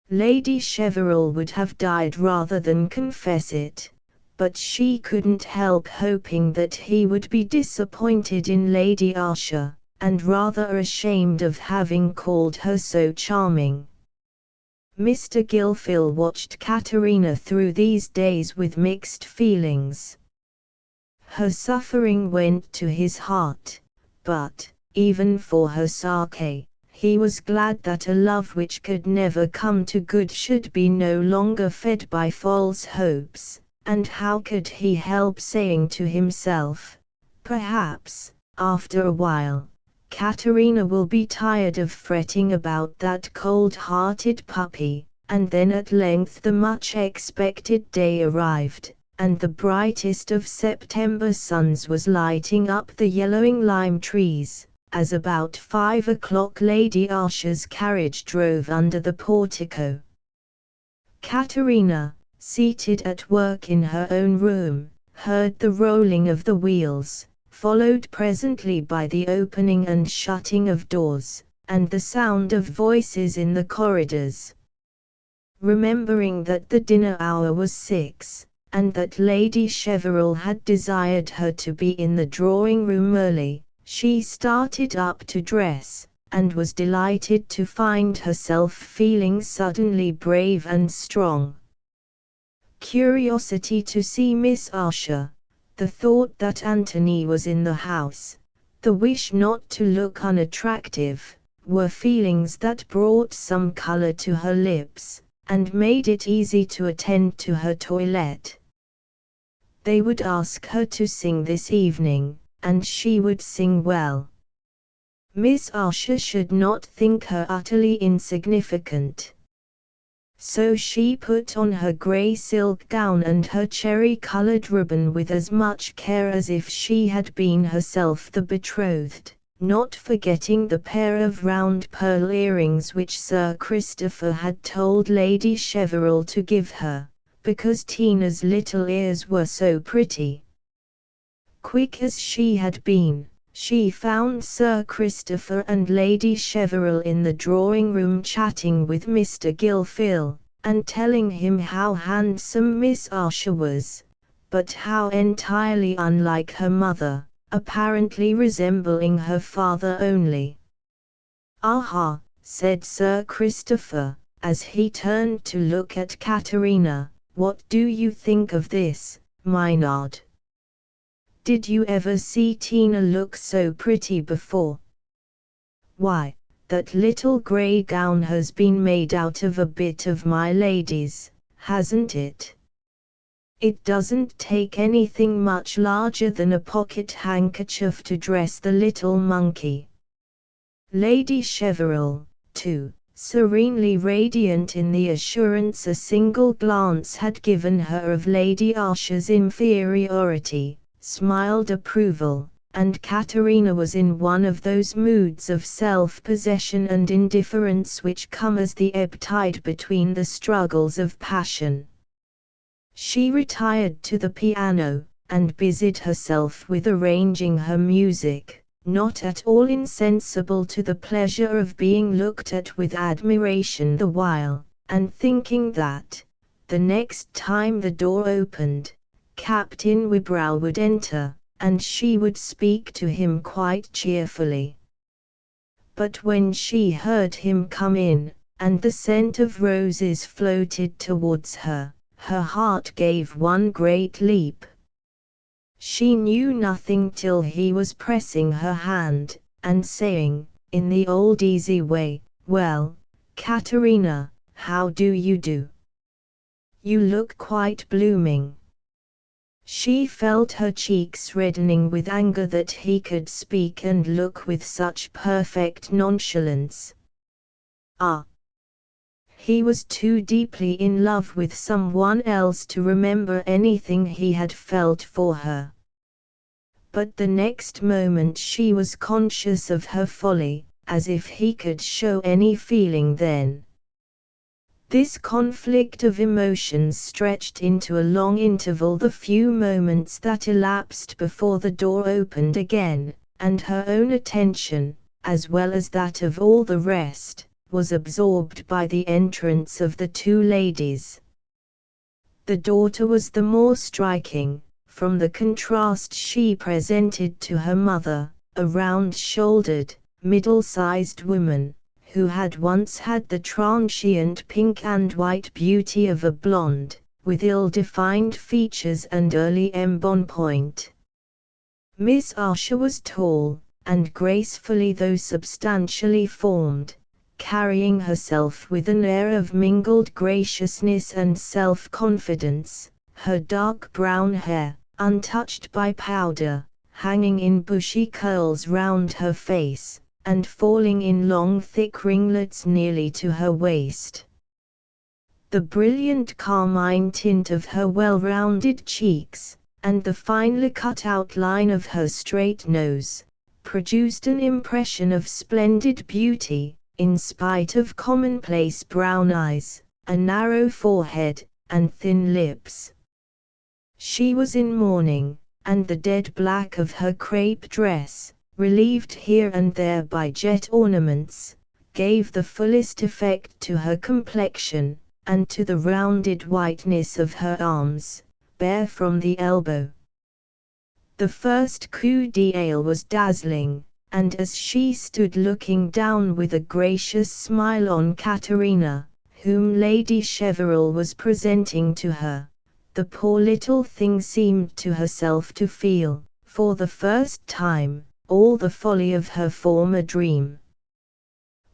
Lady Cheverel would have died rather than confess it, but she couldn't help hoping that he would be disappointed in Lady Usher, and rather ashamed of having called her so charming. Mr. Gilfil watched Katerina through these days with mixed feelings. Her suffering went to his heart, but, even for her sake, he was glad that a love which could never come to good should be no longer fed by false hopes. And how could he help saying to himself, perhaps, after a while, Katerina will be tired of fretting about that cold-hearted puppy, and then at length the much-expected day arrived, and the brightest of September suns was lighting up the yellowing lime trees, as about 5 o'clock Lady Usher's carriage drove under the portico. Katerina, seated at work in her own room, heard the rolling of the wheels, followed presently by the opening and shutting of doors, and the sound of voices in the corridors. Remembering that the dinner hour was 6, and that Lady Cheverel had desired her to be in the drawing-room early, she started up to dress, and was delighted to find herself feeling suddenly brave and strong. Curiosity to see Miss Usher, the thought that Anthony was in the house, the wish not to look unattractive, were feelings that brought some color to her lips, and made it easy to attend to her toilette. They would ask her to sing this evening, and she would sing well. Miss Usher should not think her utterly insignificant. So she put on her grey silk gown and her cherry-coloured ribbon with as much care as if she had been herself the betrothed, not forgetting the pair of round pearl earrings which Sir Christopher had told Lady Cheverel to give her, because Tina's little ears were so pretty. Quick as she had been, she found Sir Christopher and Lady Cheverel in the drawing-room chatting with Mr. Gilfil, and telling him how handsome Miss Usher was, but how entirely unlike her mother, apparently resembling her father only. "Aha," said Sir Christopher, as he turned to look at Katerina, "what do you think of this, Maynard? Did you ever see Tina look so pretty before? Why, that little grey gown has been made out of a bit of my lady's, hasn't it? It doesn't take anything much larger than a pocket handkerchief to dress the little monkey." Lady Cheverel, too, serenely radiant in the assurance a single glance had given her of Lady Usher's inferiority, smiled approval, and Katerina was in one of those moods of self-possession and indifference which come as the ebb tide between the struggles of passion. She retired to the piano, and busied herself with arranging her music, not at all insensible to the pleasure of being looked at with admiration the while, and thinking that, the next time the door opened, Captain Wibrow would enter, and she would speak to him quite cheerfully. But when she heard him come in, and the scent of roses floated towards her, her heart gave one great leap. She knew nothing till he was pressing her hand, and saying, in the old easy way, "Well, Katerina, how do you do? You look quite blooming." She felt her cheeks reddening with anger that he could speak and look with such perfect nonchalance. Ah! He was too deeply in love with someone else to remember anything he had felt for her. But the next moment she was conscious of her folly, as if he could show any feeling then. This conflict of emotions stretched into a long interval, the few moments that elapsed before the door opened again, and her own attention, as well as that of all the rest, was absorbed by the entrance of the two ladies. The daughter was the more striking, from the contrast she presented to her mother, a round-shouldered, middle-sized woman, who had once had the transient pink and white beauty of a blonde, with ill-defined features and early embonpoint. Miss Usher was tall, and gracefully though substantially formed, carrying herself with an air of mingled graciousness and self-confidence, her dark brown hair, untouched by powder, hanging in bushy curls round her face, and falling in long thick ringlets nearly to her waist. The brilliant carmine tint of her well-rounded cheeks, and the finely cut outline of her straight nose, produced an impression of splendid beauty, in spite of commonplace brown eyes, a narrow forehead, and thin lips. She was in mourning, and the dead black of her crepe dress, relieved here and there by jet ornaments, gave the fullest effect to her complexion, and to the rounded whiteness of her arms, bare from the elbow. The first coup d'œil was dazzling, and as she stood looking down with a gracious smile on Katerina, whom Lady Cheverel was presenting to her, the poor little thing seemed to herself to feel, for the first time, all the folly of her former dream.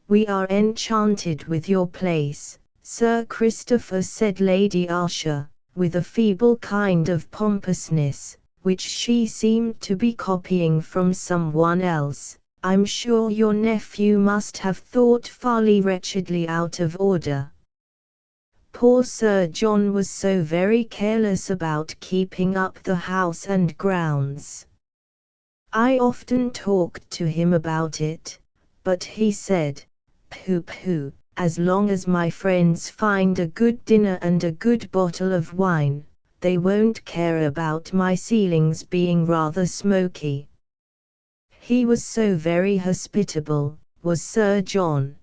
"We are enchanted with your place, Sir Christopher," said Lady Usher, with a feeble kind of pompousness, which she seemed to be copying from someone else. "I'm sure your nephew must have thought Farley wretchedly out of order. Poor Sir John was so very careless about keeping up the house and grounds. I often talked to him about it, but he said, 'Pooh, as long as my friends find a good dinner and a good bottle of wine, they won't care about my ceilings being rather smoky.' He was so very hospitable, was Sir John.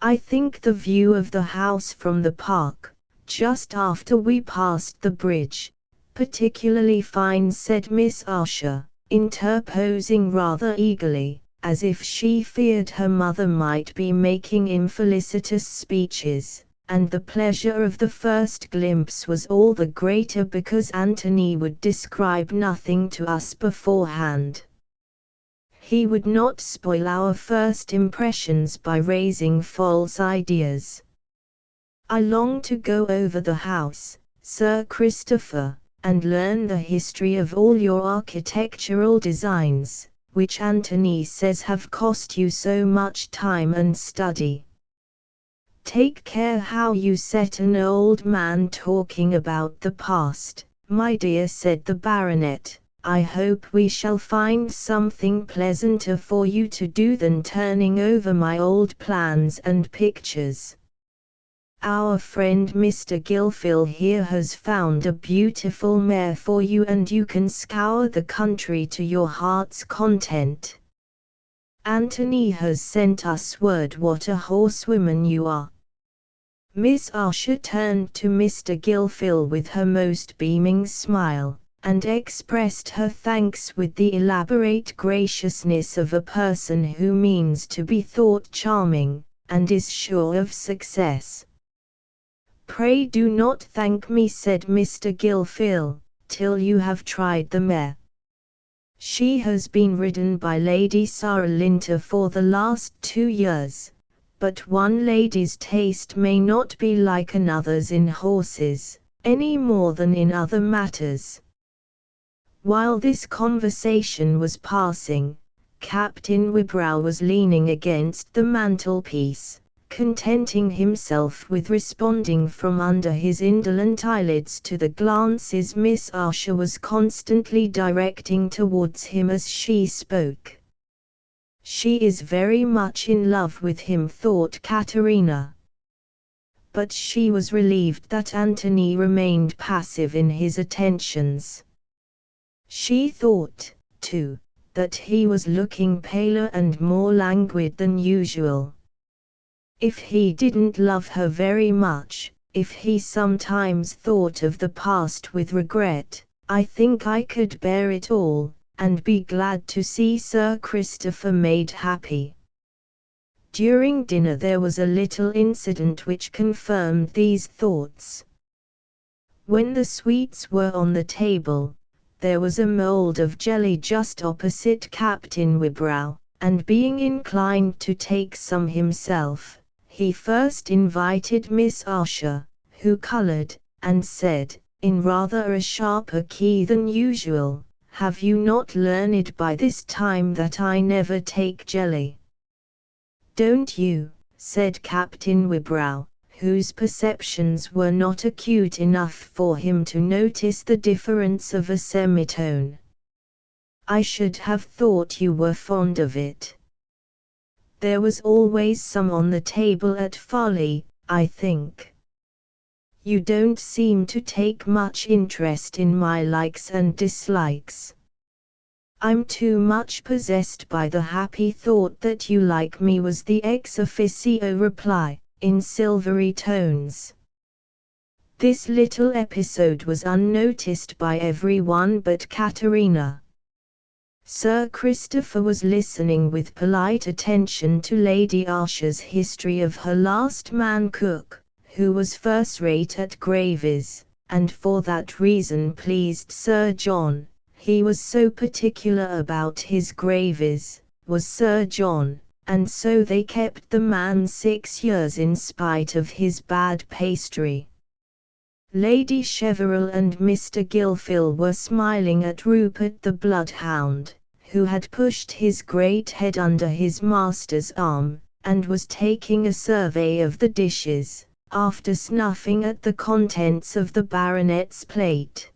I think the view of the house from the park, just after we passed the bridge, particularly fine," said Miss Usher, interposing rather eagerly, as if she feared her mother might be making infelicitous speeches, and the pleasure of the first glimpse was all the greater because Anthony would describe nothing to us beforehand. He would not spoil our first impressions by raising false ideas. I long to go over the house, Sir Christopher, and learn the history of all your architectural designs, which Anthony says have cost you so much time and study." "Take care how you set an old man talking about the past, my dear," said the baronet. "I hope we shall find something pleasanter for you to do than turning over my old plans and pictures. Our friend Mr. Gilfil here has found a beautiful mare for you, and you can scour the country to your heart's content. Anthony has sent us word what a horsewoman you are." Miss Usher turned to Mr. Gilfil with her most beaming smile, and expressed her thanks with the elaborate graciousness of a person who means to be thought charming, and is sure of success. "Pray do not thank me," said Mr. Gilfil, "till you have tried the mare. She has been ridden by Lady Sarah Linter for the last 2 years, but one lady's taste may not be like another's in horses, any more than in other matters. While this conversation was passing, Captain Wibrow was leaning against the mantelpiece, contenting himself with responding from under his indolent eyelids to the glances Miss Archer was constantly directing towards him as she spoke. She is very much in love with him, thought Katerina. But she was relieved that Anthony remained passive in his attentions. She thought, too, that he was looking paler and more languid than usual. If he didn't love her very much, if he sometimes thought of the past with regret, I think I could bear it all, and be glad to see Sir Christopher made happy. During dinner there was a little incident which confirmed these thoughts. When the sweets were on the table, there was a mould of jelly just opposite Captain Wibrow, and being inclined to take some himself, he first invited Miss Archer, who coloured, and said, in rather a sharper key than usual, "Have you not learned by this time that I never take jelly?" "Don't you?" said Captain Wibrow, whose perceptions were not acute enough for him to notice the difference of a semitone. "I should have thought you were fond of it. There was always some on the table at Farley, I think. You don't seem to take much interest in my likes and dislikes." "I'm too much possessed by the happy thought that you like me," was the ex officio reply, in silvery tones. This little episode was unnoticed by everyone but Katerina. Sir Christopher was listening with polite attention to Lady Archer's history of her last man cook, who was first-rate at Gravy's, and for that reason pleased Sir John. He was so particular about his Gravy's, was Sir John, and so they kept the man 6 years in spite of his bad pastry. Lady Cheverel and Mr. Gilfil were smiling at Rupert the bloodhound, who had pushed his great head under his master's arm, and was taking a survey of the dishes, after snuffing at the contents of the baronet's plate.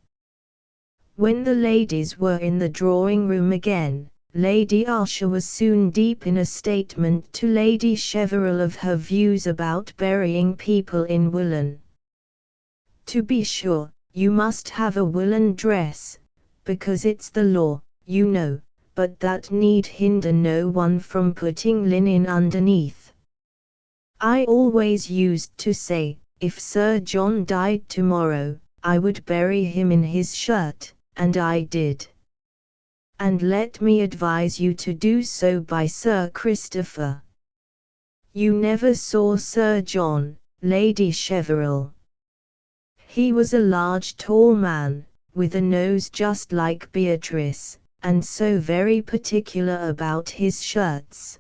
When the ladies were in the drawing-room again, Lady Archer was soon deep in a statement to Lady Cheverel of her views about burying people in woolen. "To be sure, you must have a woolen dress, because it's the law, you know, but that need hinder no one from putting linen underneath. I always used to say, if Sir John died tomorrow, I would bury him in his shirt, and I did. And let me advise you to do so by Sir Christopher." "You never saw Sir John, Lady Cheverel." "He was a large tall man, with a nose just like Beatrice, and so very particular about his shirts."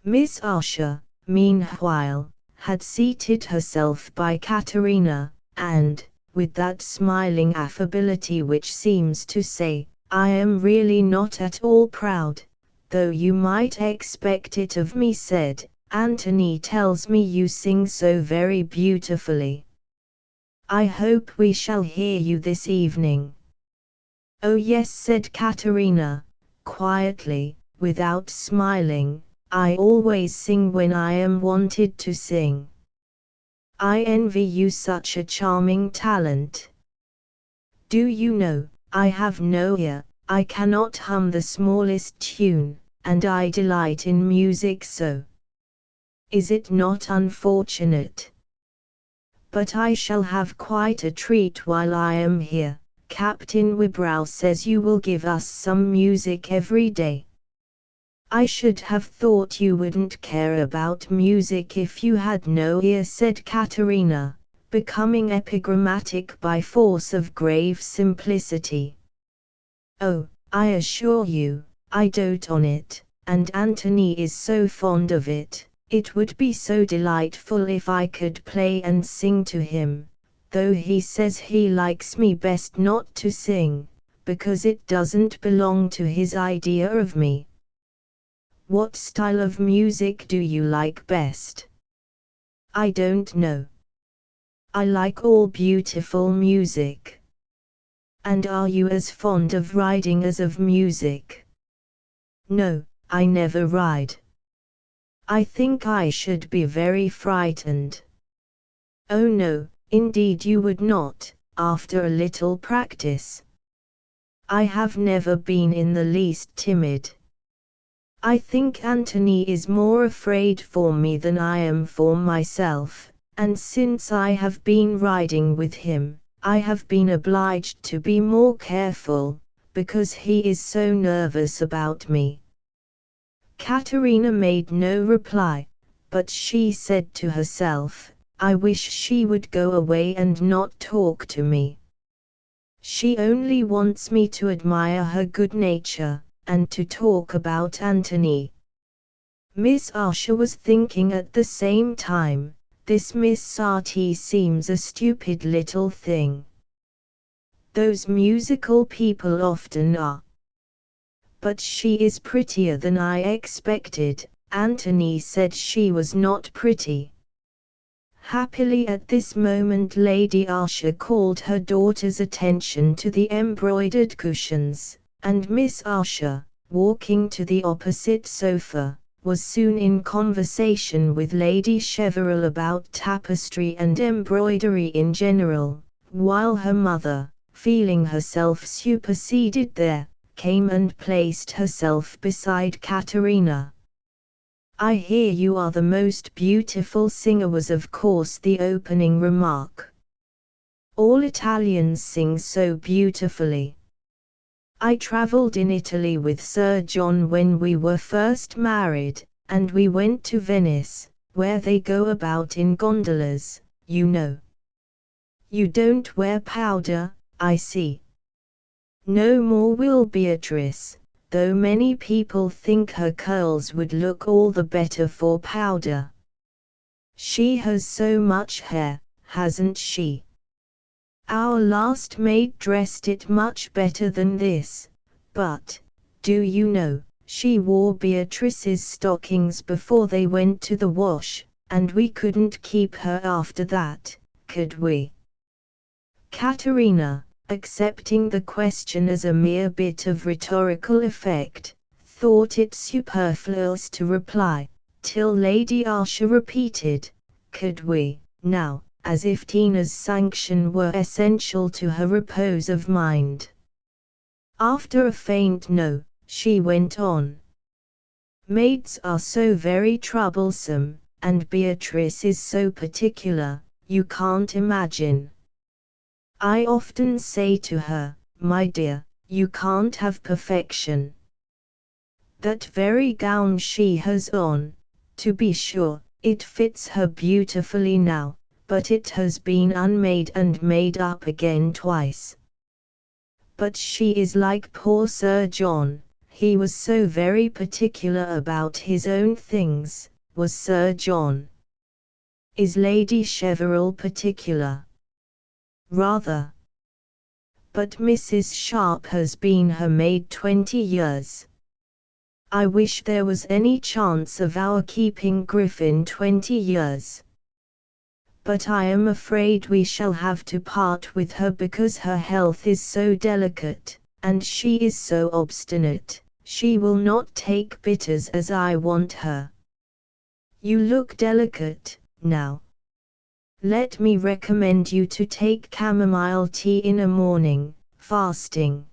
Miss Archer, meanwhile, had seated herself by Katerina, and, with that smiling affability which seems to say, "I am really not at all proud, though you might expect it of me," said, "Anthony tells me you sing so very beautifully. I hope we shall hear you this evening." "Oh yes," said Katerina, quietly, without smiling, "I always sing when I am wanted to sing. I envy you such a charming talent. Do you know, I have no ear, I cannot hum the smallest tune, and I delight in music so. Is it not unfortunate? But I shall have quite a treat while I am here. Captain Wibrow says you will give us some music every day." "I should have thought you wouldn't care about music if you had no ear," said Katerina, becoming epigrammatic by force of grave simplicity. "Oh, I assure you, I dote on it, and Anthony is so fond of it. It would be so delightful if I could play and sing to him, though he says he likes me best not to sing, because it doesn't belong to his idea of me. What style of music do you like best? I don't know. I like all beautiful music. And are you as fond of riding as of music? No, I never ride. I think I should be very frightened. Oh no, indeed you would not, after a little practice. I have never been in the least timid. I think Anthony is more afraid for me than I am for myself, and since I have been riding with him, I have been obliged to be more careful, because he is so nervous about me. Katerina made no reply, but she said to herself, I wish she would go away and not talk to me. She only wants me to admire her good nature, and to talk about Anthony. Miss Asher was thinking at the same time, this Miss Sarti seems a stupid little thing. Those musical people often are. But she is prettier than I expected. Anthony said she was not pretty. Happily at this moment Lady Asher called her daughter's attention to the embroidered cushions, and Miss Asher, walking to the opposite sofa, was soon in conversation with Lady Cheverel about tapestry and embroidery in general, while her mother, feeling herself superseded there, came and placed herself beside Katerina. I hear you are the most beautiful singer was of course the opening remark. All Italians sing so beautifully. I travelled in Italy with Sir John when we were first married, and we went to Venice, where they go about in gondolas, you know. You don't wear powder, I see. No more will Beatrice, though many people think her curls would look all the better for powder. She has so much hair, hasn't she? Our last maid dressed it much better than this, but, do you know, she wore Beatrice's stockings before they went to the wash, and we couldn't keep her after that, could we? Katerina, accepting the question as a mere bit of rhetorical effect, thought it superfluous to reply, till Lady Asher repeated, could we, now, as if Tina's sanction were essential to her repose of mind. After a faint no, she went on. Maids are so very troublesome, and Beatrice is so particular, you can't imagine. I often say to her, my dear, you can't have perfection. That very gown she has on, to be sure, it fits her beautifully now, but it has been unmade and made up again twice. But she is like poor Sir John, he was so very particular about his own things, was Sir John. Is Lady Cheverel particular? Rather. But Mrs. Sharp has been her maid 20 years. I wish there was any chance of our keeping Griffin 20 years. But I am afraid we shall have to part with her because her health is so delicate, and she is so obstinate, she will not take bitters as I want her. You look delicate, now. Let me recommend you to take chamomile tea in a morning, fasting.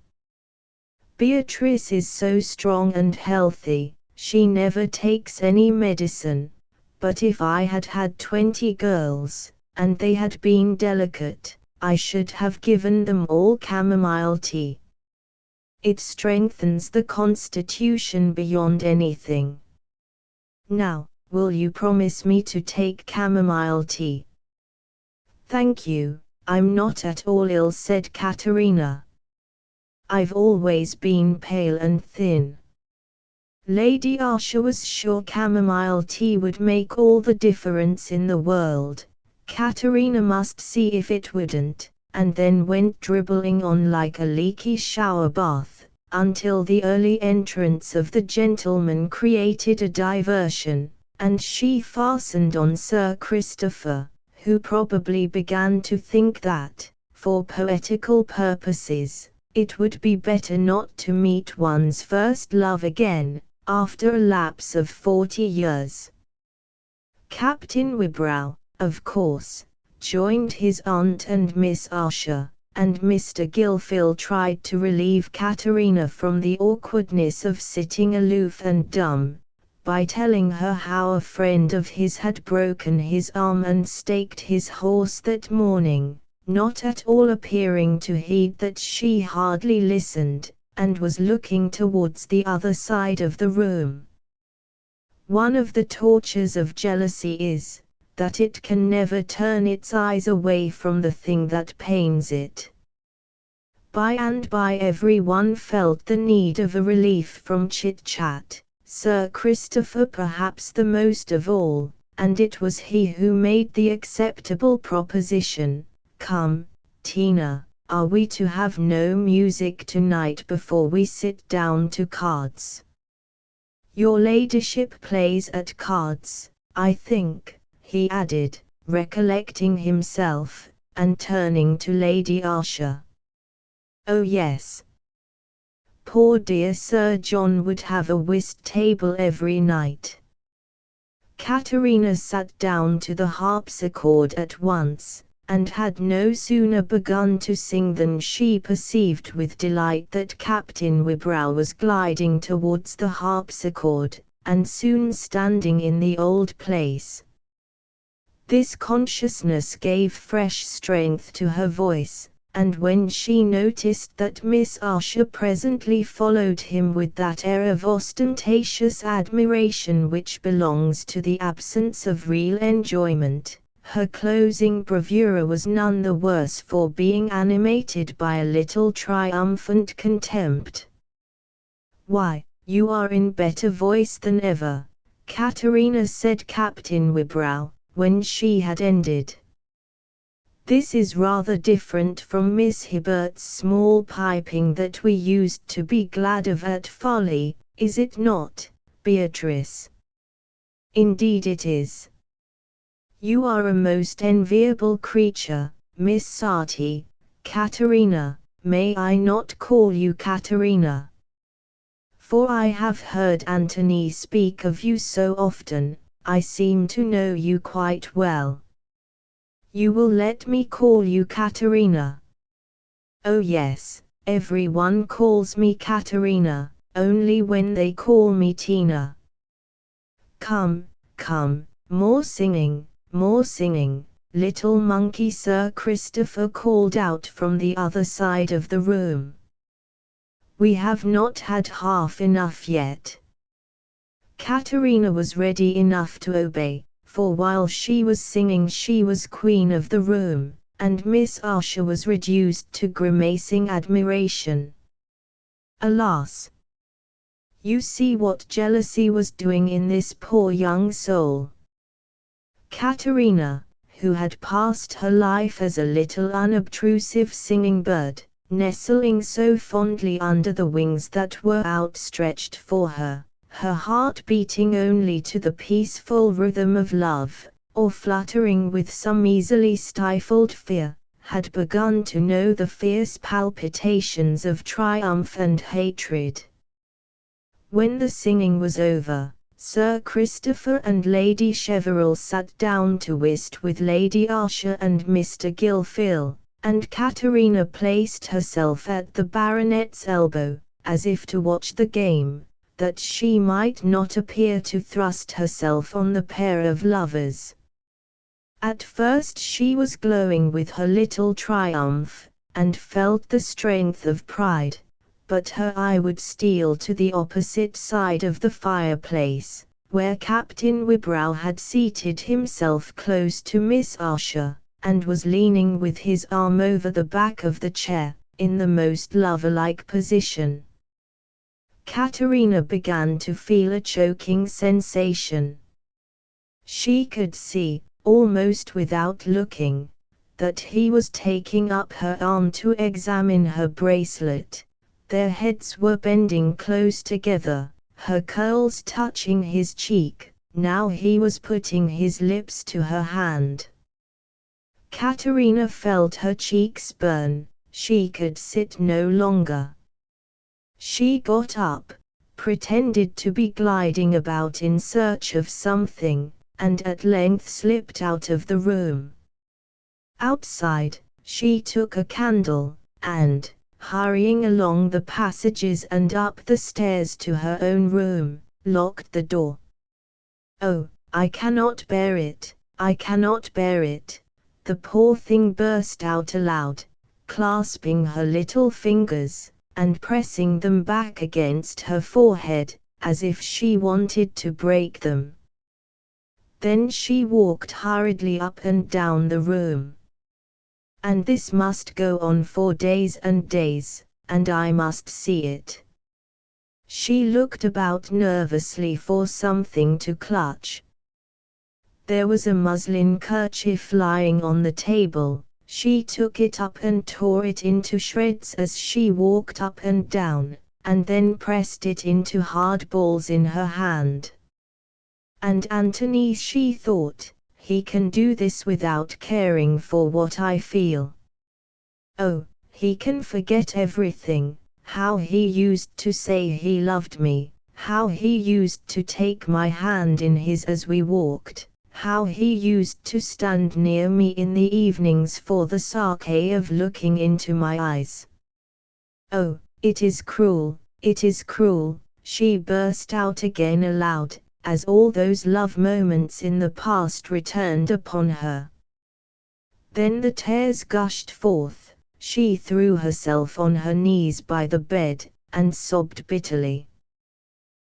Beatrice is so strong and healthy, she never takes any medicine. But if I had had 20 girls, and they had been delicate, I should have given them all chamomile tea. It strengthens the constitution beyond anything. Now, will you promise me to take chamomile tea? Thank you, I'm not at all ill, said Katerina. I've always been pale and thin. Lady Archer was sure chamomile tea would make all the difference in the world. Katerina must see if it wouldn't, and then went dribbling on like a leaky shower bath, until the early entrance of the gentleman created a diversion, and she fastened on Sir Christopher, who probably began to think that, for poetical purposes, it would be better not to meet one's first love again, after a lapse of 40 years. Captain Wybrow, of course, joined his aunt and Miss Archer, and Mr. Gilfil tried to relieve Katerina from the awkwardness of sitting aloof and dumb, by telling her how a friend of his had broken his arm and staked his horse that morning, not at all appearing to heed that she hardly listened, and was looking towards the other side of the room. One of the tortures of jealousy is, that it can never turn its eyes away from the thing that pains it. By and by everyone felt the need of a relief from chit-chat, Sir Christopher perhaps the most of all, and it was he who made the acceptable proposition, "Come, Tina, are we to have no music tonight before we sit down to cards? Your ladyship plays at cards, I think," he added, recollecting himself, and turning to Lady Archer. "Oh yes. Poor dear Sir John would have a whist table every night." Katerina sat down to the harpsichord at once, and had no sooner begun to sing than she perceived with delight that Captain Wybrow was gliding towards the harpsichord, and soon standing in the old place. This consciousness gave fresh strength to her voice, and when she noticed that Miss Archer presently followed him with that air of ostentatious admiration which belongs to the absence of real enjoyment, her closing bravura was none the worse for being animated by a little triumphant contempt. "Why, you are in better voice than ever," Katerina said Captain Wybrow, when she had ended. "This is rather different from Miss Hibbert's small piping that we used to be glad of at Farley, is it not, Beatrice?" "Indeed it is. You are a most enviable creature, Miss Sarti. Katerina, may I not call you Katerina? For I have heard Anthony speak of you so often, I seem to know you quite well." "You will let me call you Katerina?" "Oh yes, everyone calls me Katerina, only when they call me Tina." "Come, come, more singing, little monkey," Sir Christopher called out from the other side of the room. "We have not had half enough yet." Katerina was ready enough to obey, for while she was singing she was queen of the room, and Miss Archer was reduced to grimacing admiration. Alas! You see what jealousy was doing in this poor young soul. Katerina, who had passed her life as a little unobtrusive singing bird, nestling so fondly under the wings that were outstretched for her, her heart beating only to the peaceful rhythm of love, or fluttering with some easily stifled fear, had begun to know the fierce palpitations of triumph and hatred. When the singing was over, Sir Christopher and Lady Cheverel sat down to whist with Lady Archer and Mr. Gilfil, and Katerina placed herself at the baronet's elbow, as if to watch the game, that she might not appear to thrust herself on the pair of lovers. At first she was glowing with her little triumph, and felt the strength of pride, but her eye would steal to the opposite side of the fireplace, where Captain Wybrow had seated himself close to Miss Archer, and was leaning with his arm over the back of the chair, in the most lover-like position. Katerina began to feel a choking sensation. She could see, almost without looking, that he was taking up her arm to examine her bracelet. Their heads were bending close together, her curls touching his cheek. Now he was putting his lips to her hand. Katerina felt her cheeks burn. She could sit no longer. She got up, pretended to be gliding about in search of something, and at length slipped out of the room. Outside, she took a candle, and, hurrying along the passages and up the stairs to her own room, locked the door. "Oh, I cannot bear it, I cannot bear it," the poor thing burst out aloud, clasping her little fingers, and pressing them back against her forehead, as if she wanted to break them. Then she walked hurriedly up and down the room. "And this must go on for days and days, and I must see it." She looked about nervously for something to clutch. There was a muslin kerchief lying on the table. She took it up and tore it into shreds as she walked up and down, and then pressed it into hard balls in her hand. "And Anthony," she thought, "he can do this without caring for what I feel. Oh, he can forget everything, how he used to say he loved me, how he used to take my hand in his as we walked, how he used to stand near me in the evenings for the sake of looking into my eyes. Oh, it is cruel, she burst out again aloud, as all those love moments in the past returned upon her. Then the tears gushed forth. She threw herself on her knees by the bed, and sobbed bitterly.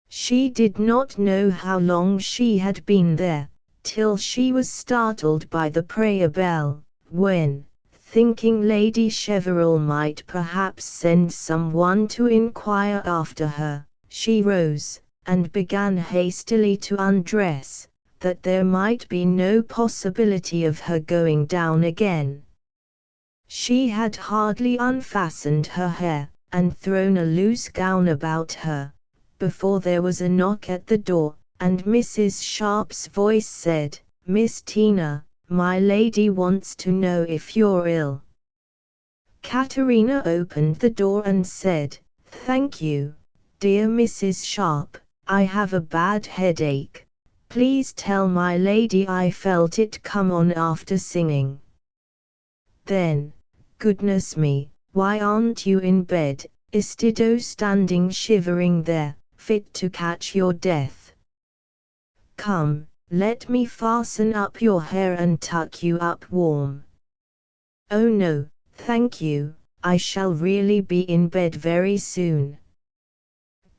She did not know how long she had been there, till she was startled by the prayer bell, when, thinking Lady Cheverel might perhaps send someone to inquire after her, she rose, and began hastily to undress, that there might be no possibility of her going down again. She had hardly unfastened her hair, and thrown a loose gown about her, before there was a knock at the door, and Mrs. Sharp's voice said, "Miss Tina, my lady wants to know if you're ill." Katerina opened the door and said, "Thank you, dear Mrs. Sharp, I have a bad headache. Please tell my lady I felt it come on after singing." Then, "Goodness me, why aren't you in bed, Istido, standing shivering there, fit to catch your death? Come, let me fasten up your hair and tuck you up warm." "Oh no, thank you, I shall really be in bed very soon."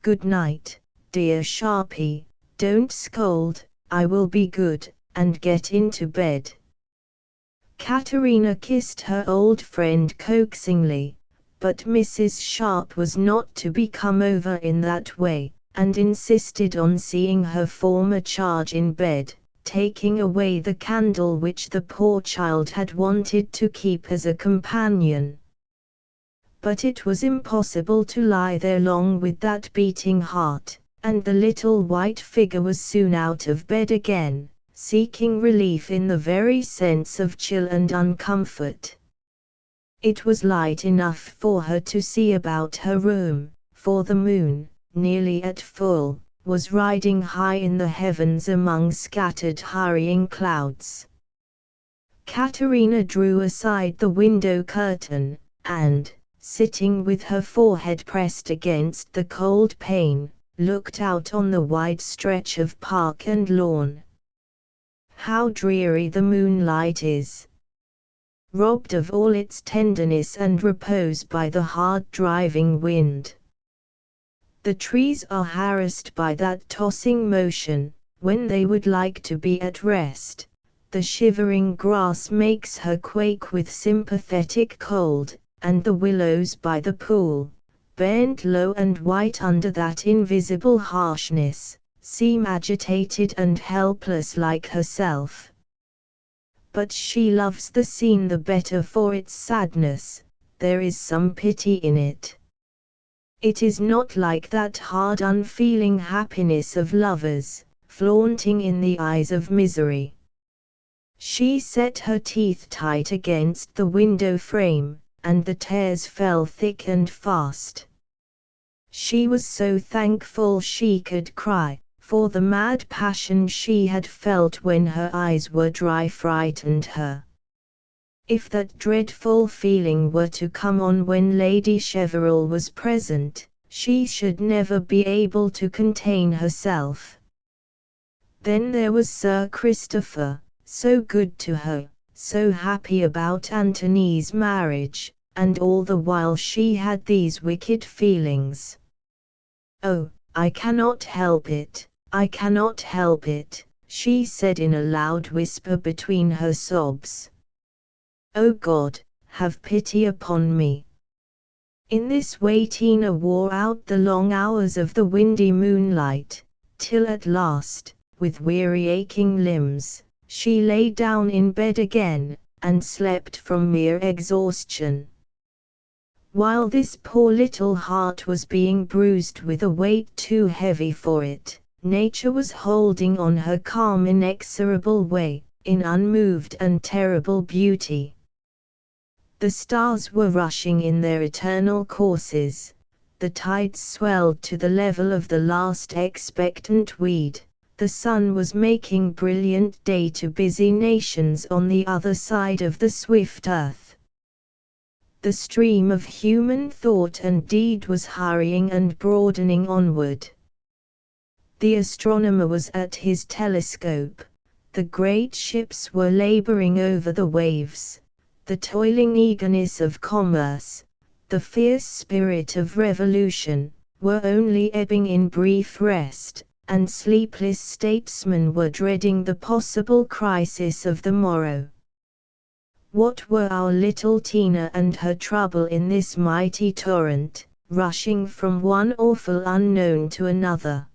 "Good night, dear Sharpie, don't scold, I will be good, and get into bed." Katerina kissed her old friend coaxingly, but Mrs. Sharp was not to be come over in that way, and insisted on seeing her former charge in bed, taking away the candle which the poor child had wanted to keep as a companion. But it was impossible to lie there long with that beating heart, and the little white figure was soon out of bed again, seeking relief in the very sense of chill and uncomfort. It was light enough for her to see about her room, for the moon, nearly at full, was riding high in the heavens among scattered hurrying clouds. Katerina drew aside the window curtain, and, sitting with her forehead pressed against the cold pane, looked out on the wide stretch of park and lawn. How dreary the moonlight is! Robbed of all its tenderness and repose by the hard driving wind. The trees are harassed by that tossing motion, when they would like to be at rest. The shivering grass makes her quake with sympathetic cold, and the willows by the pool, bent low and white under that invisible harshness, seem agitated and helpless like herself. But she loves the scene the better for its sadness, there is some pity in it. It is not like that hard unfeeling happiness of lovers, flaunting in the eyes of misery. She set her teeth tight against the window frame, and the tears fell thick and fast. She was so thankful she could cry, for the mad passion she had felt when her eyes were dry frightened her. If that dreadful feeling were to come on when Lady Cheverel was present, she should never be able to contain herself. Then there was Sir Christopher, so good to her, so happy about Antony's marriage, and all the while she had these wicked feelings. "Oh, I cannot help it, I cannot help it," she said in a loud whisper between her sobs. "Oh God, have pity upon me." In this way Tina wore out the long hours of the windy moonlight, till at last, with weary aching limbs, she lay down in bed again, and slept from mere exhaustion. While this poor little heart was being bruised with a weight too heavy for it, nature was holding on her calm inexorable way, in unmoved and terrible beauty. The stars were rushing in their eternal courses, the tides swelled to the level of the last expectant weed, the sun was making brilliant day to busy nations on the other side of the swift earth. The stream of human thought and deed was hurrying and broadening onward. The astronomer was at his telescope, the great ships were laboring over the waves, the toiling eagerness of commerce, the fierce spirit of revolution, were only ebbing in brief rest, and sleepless statesmen were dreading the possible crisis of the morrow. What were our little Tina and her trouble in this mighty torrent, rushing from one awful unknown to another?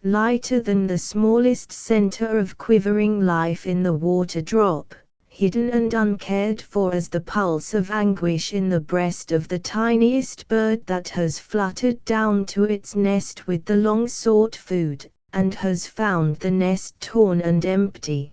Lighter than the smallest center of quivering life in the water drop, hidden and uncared for as the pulse of anguish in the breast of the tiniest bird that has fluttered down to its nest with the long-sought food, and has found the nest torn and empty.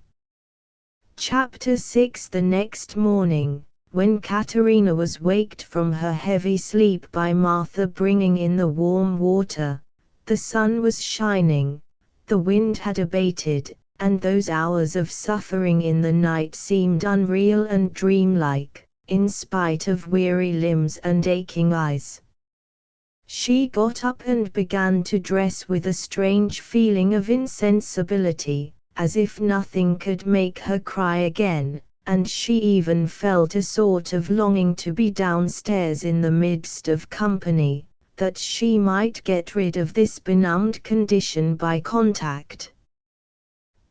Chapter 6. The next morning, when Katerina was waked from her heavy sleep by Martha bringing in the warm water, the sun was shining, the wind had abated, and those hours of suffering in the night seemed unreal and dreamlike, in spite of weary limbs and aching eyes. She got up and began to dress with a strange feeling of insensibility, as if nothing could make her cry again, and she even felt a sort of longing to be downstairs in the midst of company, that she might get rid of this benumbed condition by contact.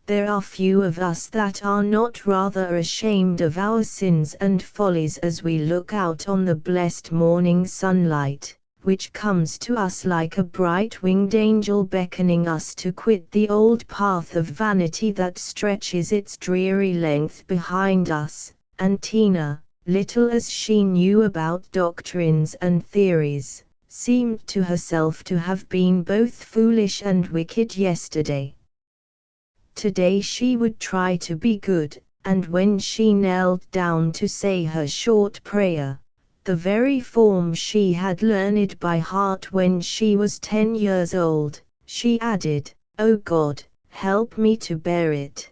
There are few of us that are not rather ashamed of our sins and follies as we look out on the blessed morning sunlight, which comes to us like a bright-winged angel beckoning us to quit the old path of vanity that stretches its dreary length behind us, and Tina, little as she knew about doctrines and theories, seemed to herself to have been both foolish and wicked yesterday. Today she would try to be good, and when she knelt down to say her short prayer, the very form she had learned by heart when she was 10 years old, she added, "O God, help me to bear it."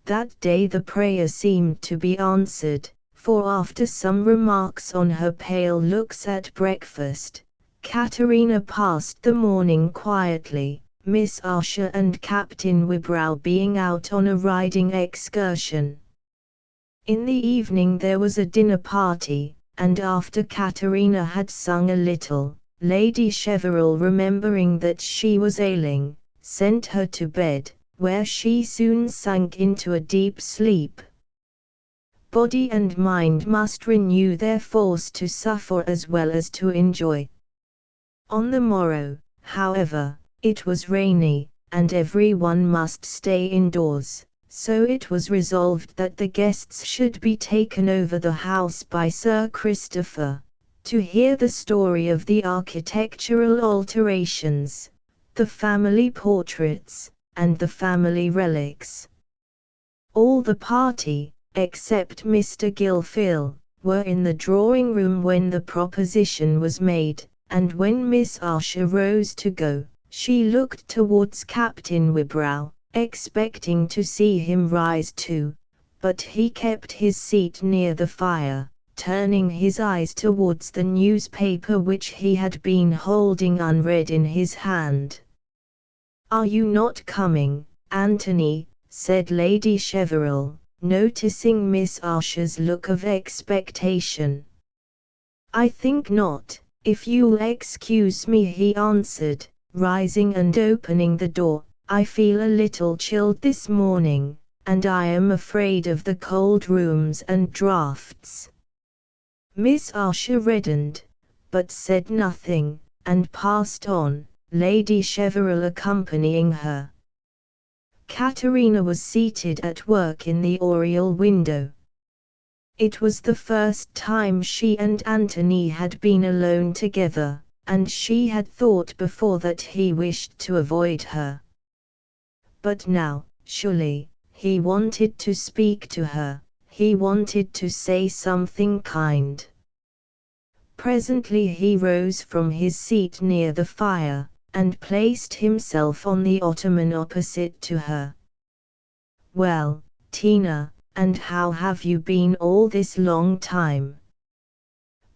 That day the prayer seemed to be answered, for after some remarks on her pale looks at breakfast, Katerina passed the morning quietly, Miss Usher and Captain Wibrow being out on a riding excursion. In the evening there was a dinner party, and after Katerina had sung a little, Lady Cheverel, remembering that she was ailing, sent her to bed, where she soon sank into a deep sleep. Body and mind must renew their force to suffer as well as to enjoy. On the morrow, however, it was rainy, and every one must stay indoors, so it was resolved that the guests should be taken over the house by Sir Christopher, to hear the story of the architectural alterations, the family portraits, and the family relics. All the party, except Mr. Gilfil, were in the drawing-room when the proposition was made, and when Miss Usher rose to go, she looked towards Captain Wybrow, expecting to see him rise too, but he kept his seat near the fire, turning his eyes towards the newspaper which he had been holding unread in his hand. "Are you not coming, Anthony?" said Lady Cheverel, noticing Miss Usher's look of expectation. "I think not, if you'll excuse me," he answered, rising and opening the door. "I feel a little chilled this morning, and I am afraid of the cold rooms and draughts." Miss Usher reddened, but said nothing, and passed on, Lady Cheverel accompanying her. Caterina was seated at work in the oriel window. It was the first time she and Anthony had been alone together, and she had thought before that he wished to avoid her. But now, surely, he wanted to speak to her, he wanted to say something kind. Presently he rose from his seat near the fire, and placed himself on the ottoman opposite to her. "Well, Tina, and how have you been all this long time?"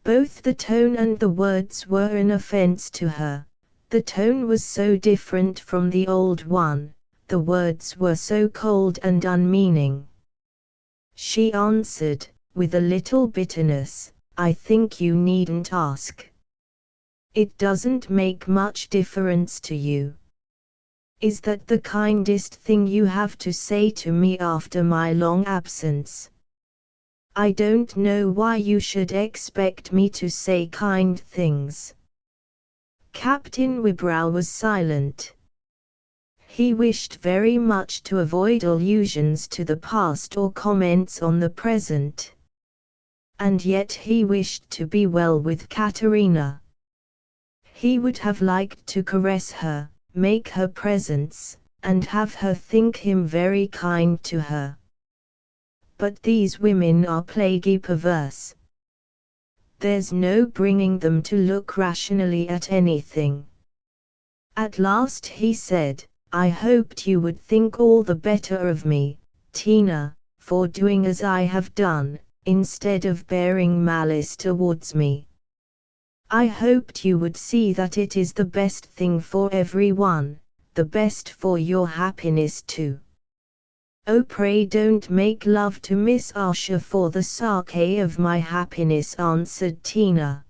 Both the tone and the words were an offense to her. The tone was so different from the old one, the words were so cold and unmeaning. She answered, with a little bitterness, "I think you needn't ask. It doesn't make much difference to you. Is that the kindest thing you have to say to me after my long absence? I don't know why you should expect me to say kind things." Captain Wybrow was silent. He wished very much to avoid allusions to the past or comments on the present. And yet he wished to be well with Caterina. He would have liked to caress her, make her presents, and have her think him very kind to her. But these women are plaguey perverse. There's no bringing them to look rationally at anything. At last he said, "I hoped you would think all the better of me, Tina, for doing as I have done, instead of bearing malice towards me. I hoped you would see that it is the best thing for everyone, the best for your happiness too." "Oh, pray don't make love to Miss Usher for the sake of my happiness," answered Tina.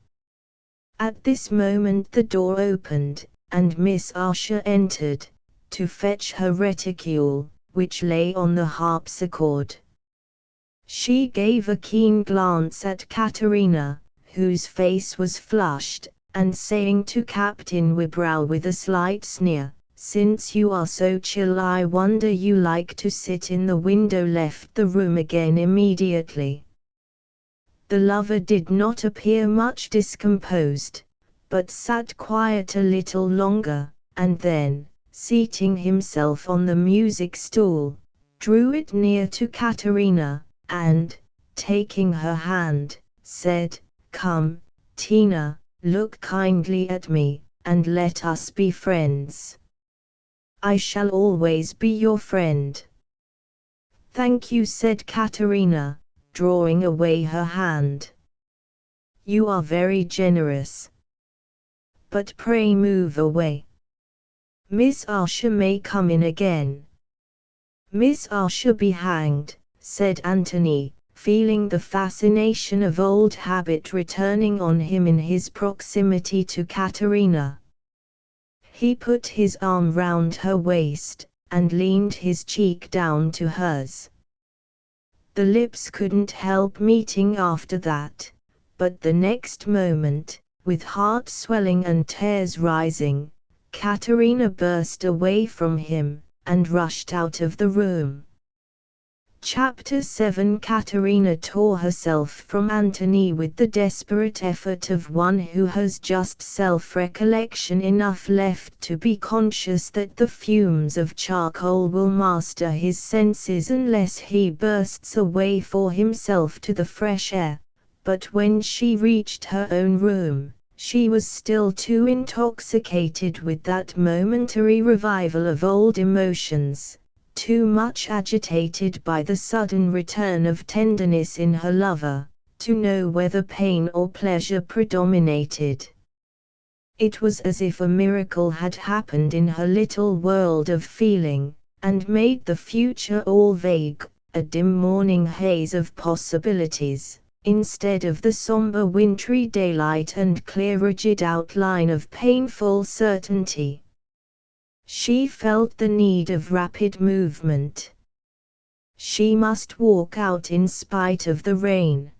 At this moment the door opened, and Miss Usher entered, to fetch her reticule, which lay on the harpsichord. She gave a keen glance at Caterina, whose face was flushed, and saying to Captain Wybrow with a slight sneer, "Since you are so chill I wonder you like to sit in the window," left the room again immediately. The lover did not appear much discomposed, but sat quiet a little longer, and then, seating himself on the music stool, drew it near to Caterina, and, taking her hand, said, "Come, Tina, look kindly at me, and let us be friends. I shall always be your friend." "Thank you," said Caterina, drawing away her hand. "You are very generous. But pray move away. Miss Usher may come in again." "Miss Usher be hanged," said Anthony, feeling the fascination of old habit returning on him in his proximity to Caterina. He put his arm round her waist, and leaned his cheek down to hers. The lips couldn't help meeting after that, but the next moment, with heart swelling and tears rising, Katerina burst away from him, and rushed out of the room. Chapter 7. Katerina tore herself from Antony with the desperate effort of one who has just self-recollection enough left to be conscious that the fumes of charcoal will master his senses unless he bursts away for himself to the fresh air. But when she reached her own room, she was still too intoxicated with that momentary revival of old emotions, too much agitated by the sudden return of tenderness in her lover, to know whether pain or pleasure predominated. It was as if a miracle had happened in her little world of feeling, and made the future all vague, a dim morning haze of possibilities, instead of the somber wintry daylight and clear rigid outline of painful certainty. She felt the need of rapid movement. She must walk out in spite of the rain.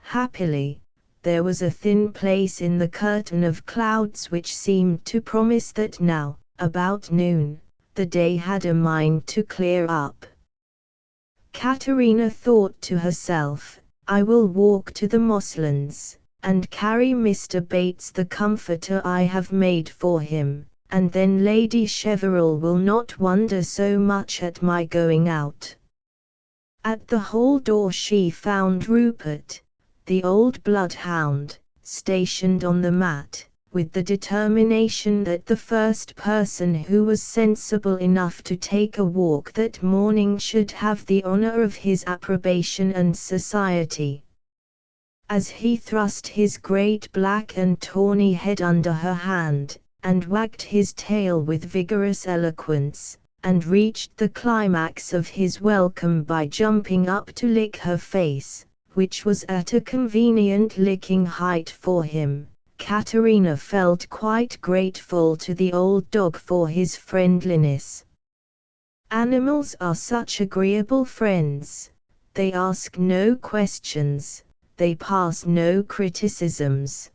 Happily, there was a thin place in the curtain of clouds which seemed to promise that now, about noon, the day had a mind to clear up. Katerina thought to herself, "I will walk to the Moslands, and carry Mr. Bates the comforter I have made for him, and then Lady Cheverel will not wonder so much at my going out." At the hall door she found Rupert, the old bloodhound, stationed on the mat, with the determination that the first person who was sensible enough to take a walk that morning should have the honor of his approbation and society. As he thrust his great black and tawny head under her hand, and wagged his tail with vigorous eloquence, and reached the climax of his welcome by jumping up to lick her face, which was at a convenient licking height for him, Katerina felt quite grateful to the old dog for his friendliness. Animals are such agreeable friends. They ask no questions, they pass no criticisms.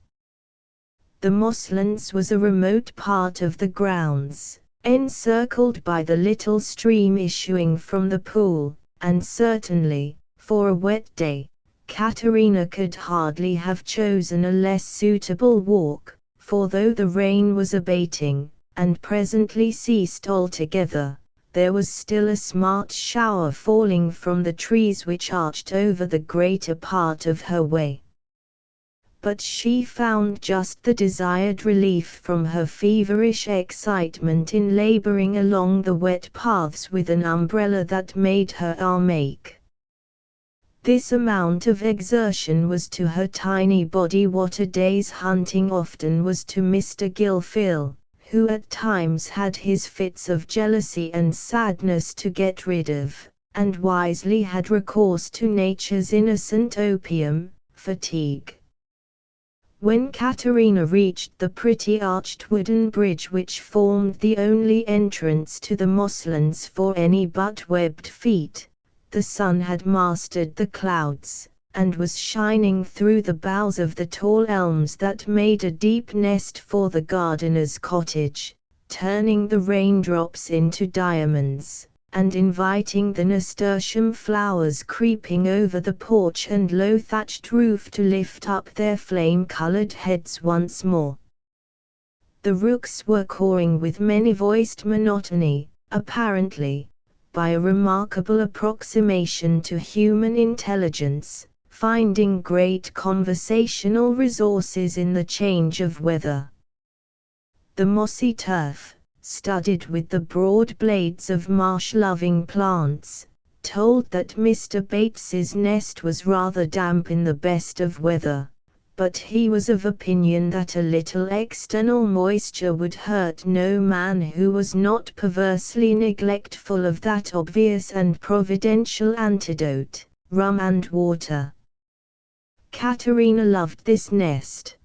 The Moslands was a remote part of the grounds, encircled by the little stream issuing from the pool, and certainly, for a wet day, Katerina could hardly have chosen a less suitable walk, for though the rain was abating, and presently ceased altogether, there was still a smart shower falling from the trees which arched over the greater part of her way. But she found just the desired relief from her feverish excitement in laboring along the wet paths with an umbrella that made her arm ache. This amount of exertion was to her tiny body what a day's hunting often was to Mr. Gilfil, who at times had his fits of jealousy and sadness to get rid of, and wisely had recourse to nature's innocent opium, fatigue. When Katerina reached the pretty arched wooden bridge which formed the only entrance to the Moslands for any but webbed feet, the sun had mastered the clouds, and was shining through the boughs of the tall elms that made a deep nest for the gardener's cottage, turning the raindrops into diamonds, and inviting the nasturtium flowers creeping over the porch and low thatched roof to lift up their flame-colored heads once more. The rooks were cawing with many-voiced monotony, apparently, by a remarkable approximation to human intelligence, finding great conversational resources in the change of weather. The mossy turf, studded with the broad blades of marsh-loving plants, told that Mr. Bates's nest was rather damp in the best of weather, but he was of opinion that a little external moisture would hurt no man who was not perversely neglectful of that obvious and providential antidote, rum and water. Katerina loved this nest.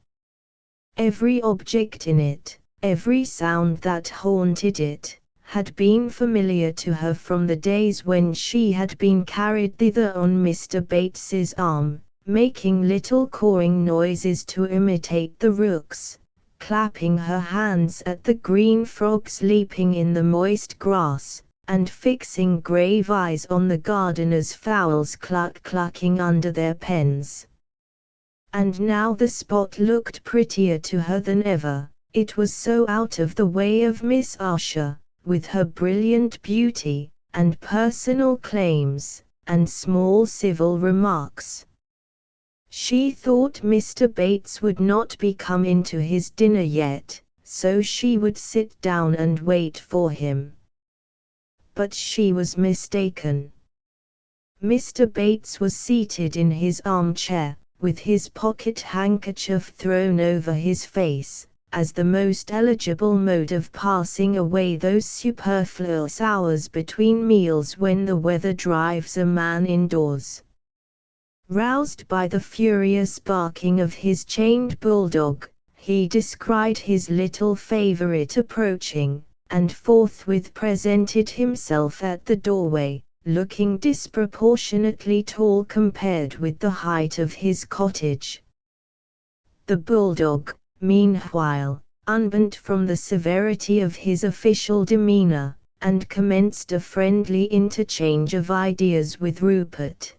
Every object in it, every sound that haunted it, had been familiar to her from the days when she had been carried thither on Mr. Bates's arm, making little cawing noises to imitate the rooks, clapping her hands at the green frogs leaping in the moist grass, and fixing grave eyes on the gardener's fowls clucking under their pens. And now the spot looked prettier to her than ever. It was so out of the way of Miss Usher, with her brilliant beauty, and personal claims, and small civil remarks. She thought Mr. Bates would not be come into his dinner yet, so she would sit down and wait for him. But she was mistaken. Mr. Bates was seated in his armchair, with his pocket handkerchief thrown over his face, as the most eligible mode of passing away those superfluous hours between meals when the weather drives a man indoors. Roused by the furious barking of his chained bulldog, he descried his little favorite approaching, and forthwith presented himself at the doorway, looking disproportionately tall compared with the height of his cottage. The bulldog, meanwhile, unbent from the severity of his official demeanor, and commenced a friendly interchange of ideas with Rupert.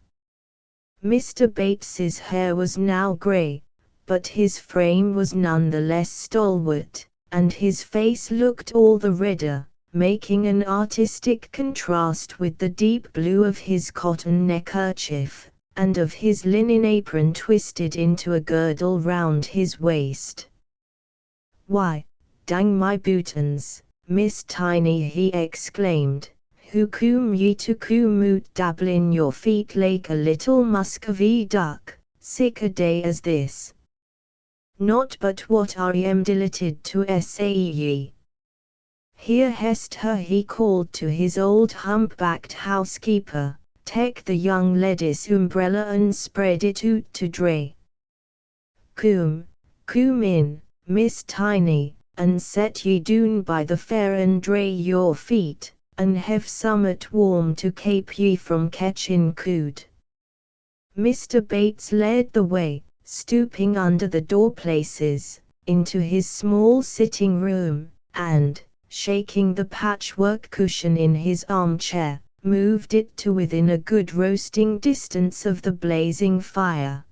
Mr. Bates's hair was now grey, but his frame was none the less stalwart, and his face looked all the redder, making an artistic contrast with the deep blue of his cotton neckerchief, and of his linen apron twisted into a girdle round his waist. "Why, dang my buttons, Miss Tiny," he exclaimed, "who coom ye to coom dabblin your feet like a little Muscovy duck, sick a day as this? Not but what I am delighted to say ye. Here hest her," he called to his old humpbacked housekeeper, "take the young lady's umbrella and spread it out to dry. Coom in, Miss Tiny, and set ye doon by the fire and dry your feet, and have summat warm to kape ye from catchin' cold." Mr. Bates led the way, stooping under the door-places, into his small sitting-room, and, shaking the patchwork cushion in his armchair, moved it to within a good roasting distance of the blazing fire.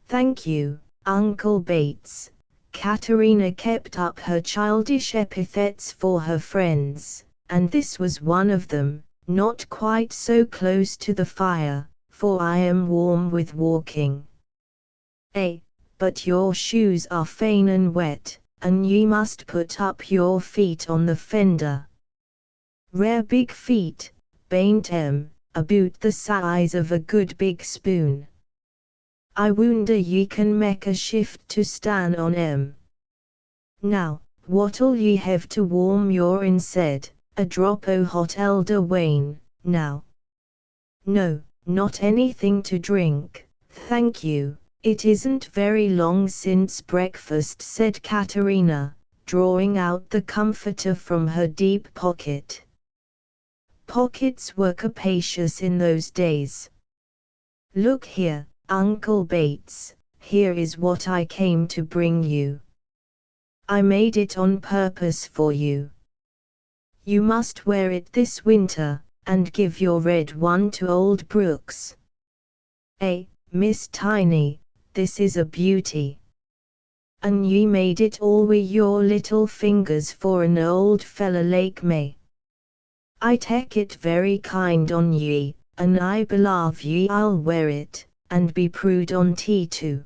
"Thank you, Uncle Bates." Katerina kept up her childish epithets for her friends, and this was one of them, "not quite so close to the fire, for I am warm with walking. But your shoes are fain and wet, and ye must put up your feet on the fender. Rare big feet, bain't aboot the size of a good big spoon. I wonder ye can make a shift to stan on 'em. Now, what'll ye have to warm your inside? A drop o' hot elder wine, now?" "No, not anything to drink, thank you. It isn't very long since breakfast," said Katerina, drawing out the comforter from her deep pocket. Pockets were capacious in those days. "Look here, Uncle Bates, here is what I came to bring you. I made it on purpose for you. You must wear it this winter, and give your red one to old Brooks. Miss Tiny, this is a beauty. And ye made it all wi' your little fingers for an old fella like me. I take it very kind on ye, and I believe ye I'll wear it, and be proud on tea too.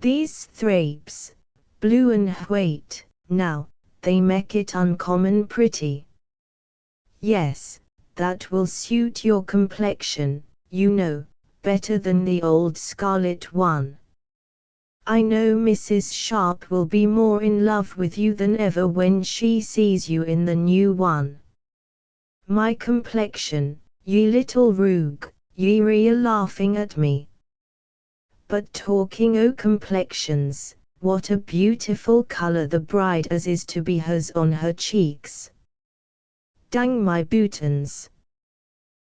These stripes, blue and white, now, they make it uncommon pretty. Yes, that will suit your complexion, you know, better than the old scarlet one. I know Mrs. Sharp will be more in love with you than ever when she sees you in the new one. My complexion, ye little rogue, ye real laughing at me. But talking o' complexions, what a beautiful color the bride as is to be has on her cheeks. Dang my buttons!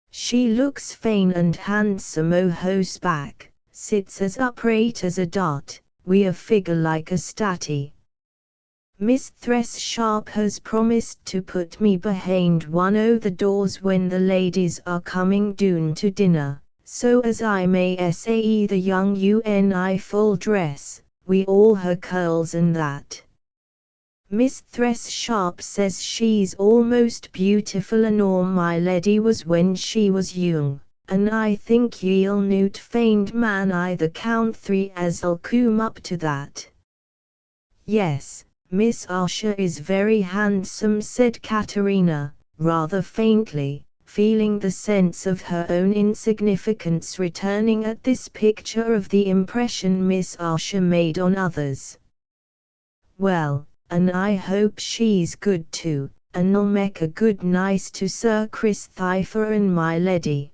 She looks fine and handsome o' horseback, sits as upright as a dart, wi' a figure like a statue. Mistress Sharp has promised to put me behind one o' the doors when the ladies are coming doon to dinner, so as I may see the young uni full dress, wi' all her curls and that. Mistress Sharp says she's almost beautiful nor my lady was when she was young, and I think ye'll not find man I the country as'll come up to that. Yes, Miss Asher is very handsome, said Katerina, rather faintly, feeling the sense of her own insignificance returning at this picture of the impression Miss Asher made on others. Well, and I hope she's good too, and'll make a good nice to Sir Christopher and my lady.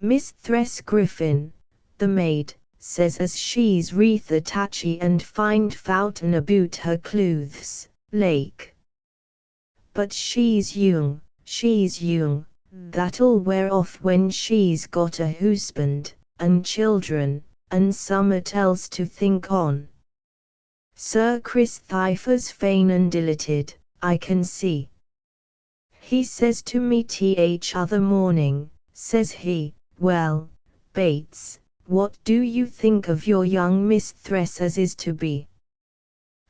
Mistress Griffin, the maid, says as she's wreath the tatchy and find fountain about her clothes, like. But she's young, that'll wear off when she's got a husband, and children, and summat else to think on. Sir Christopher's fain and delighted, I can see. He says to me t'other morning, says he, well, Bates, what do you think of your young mistress as is to be?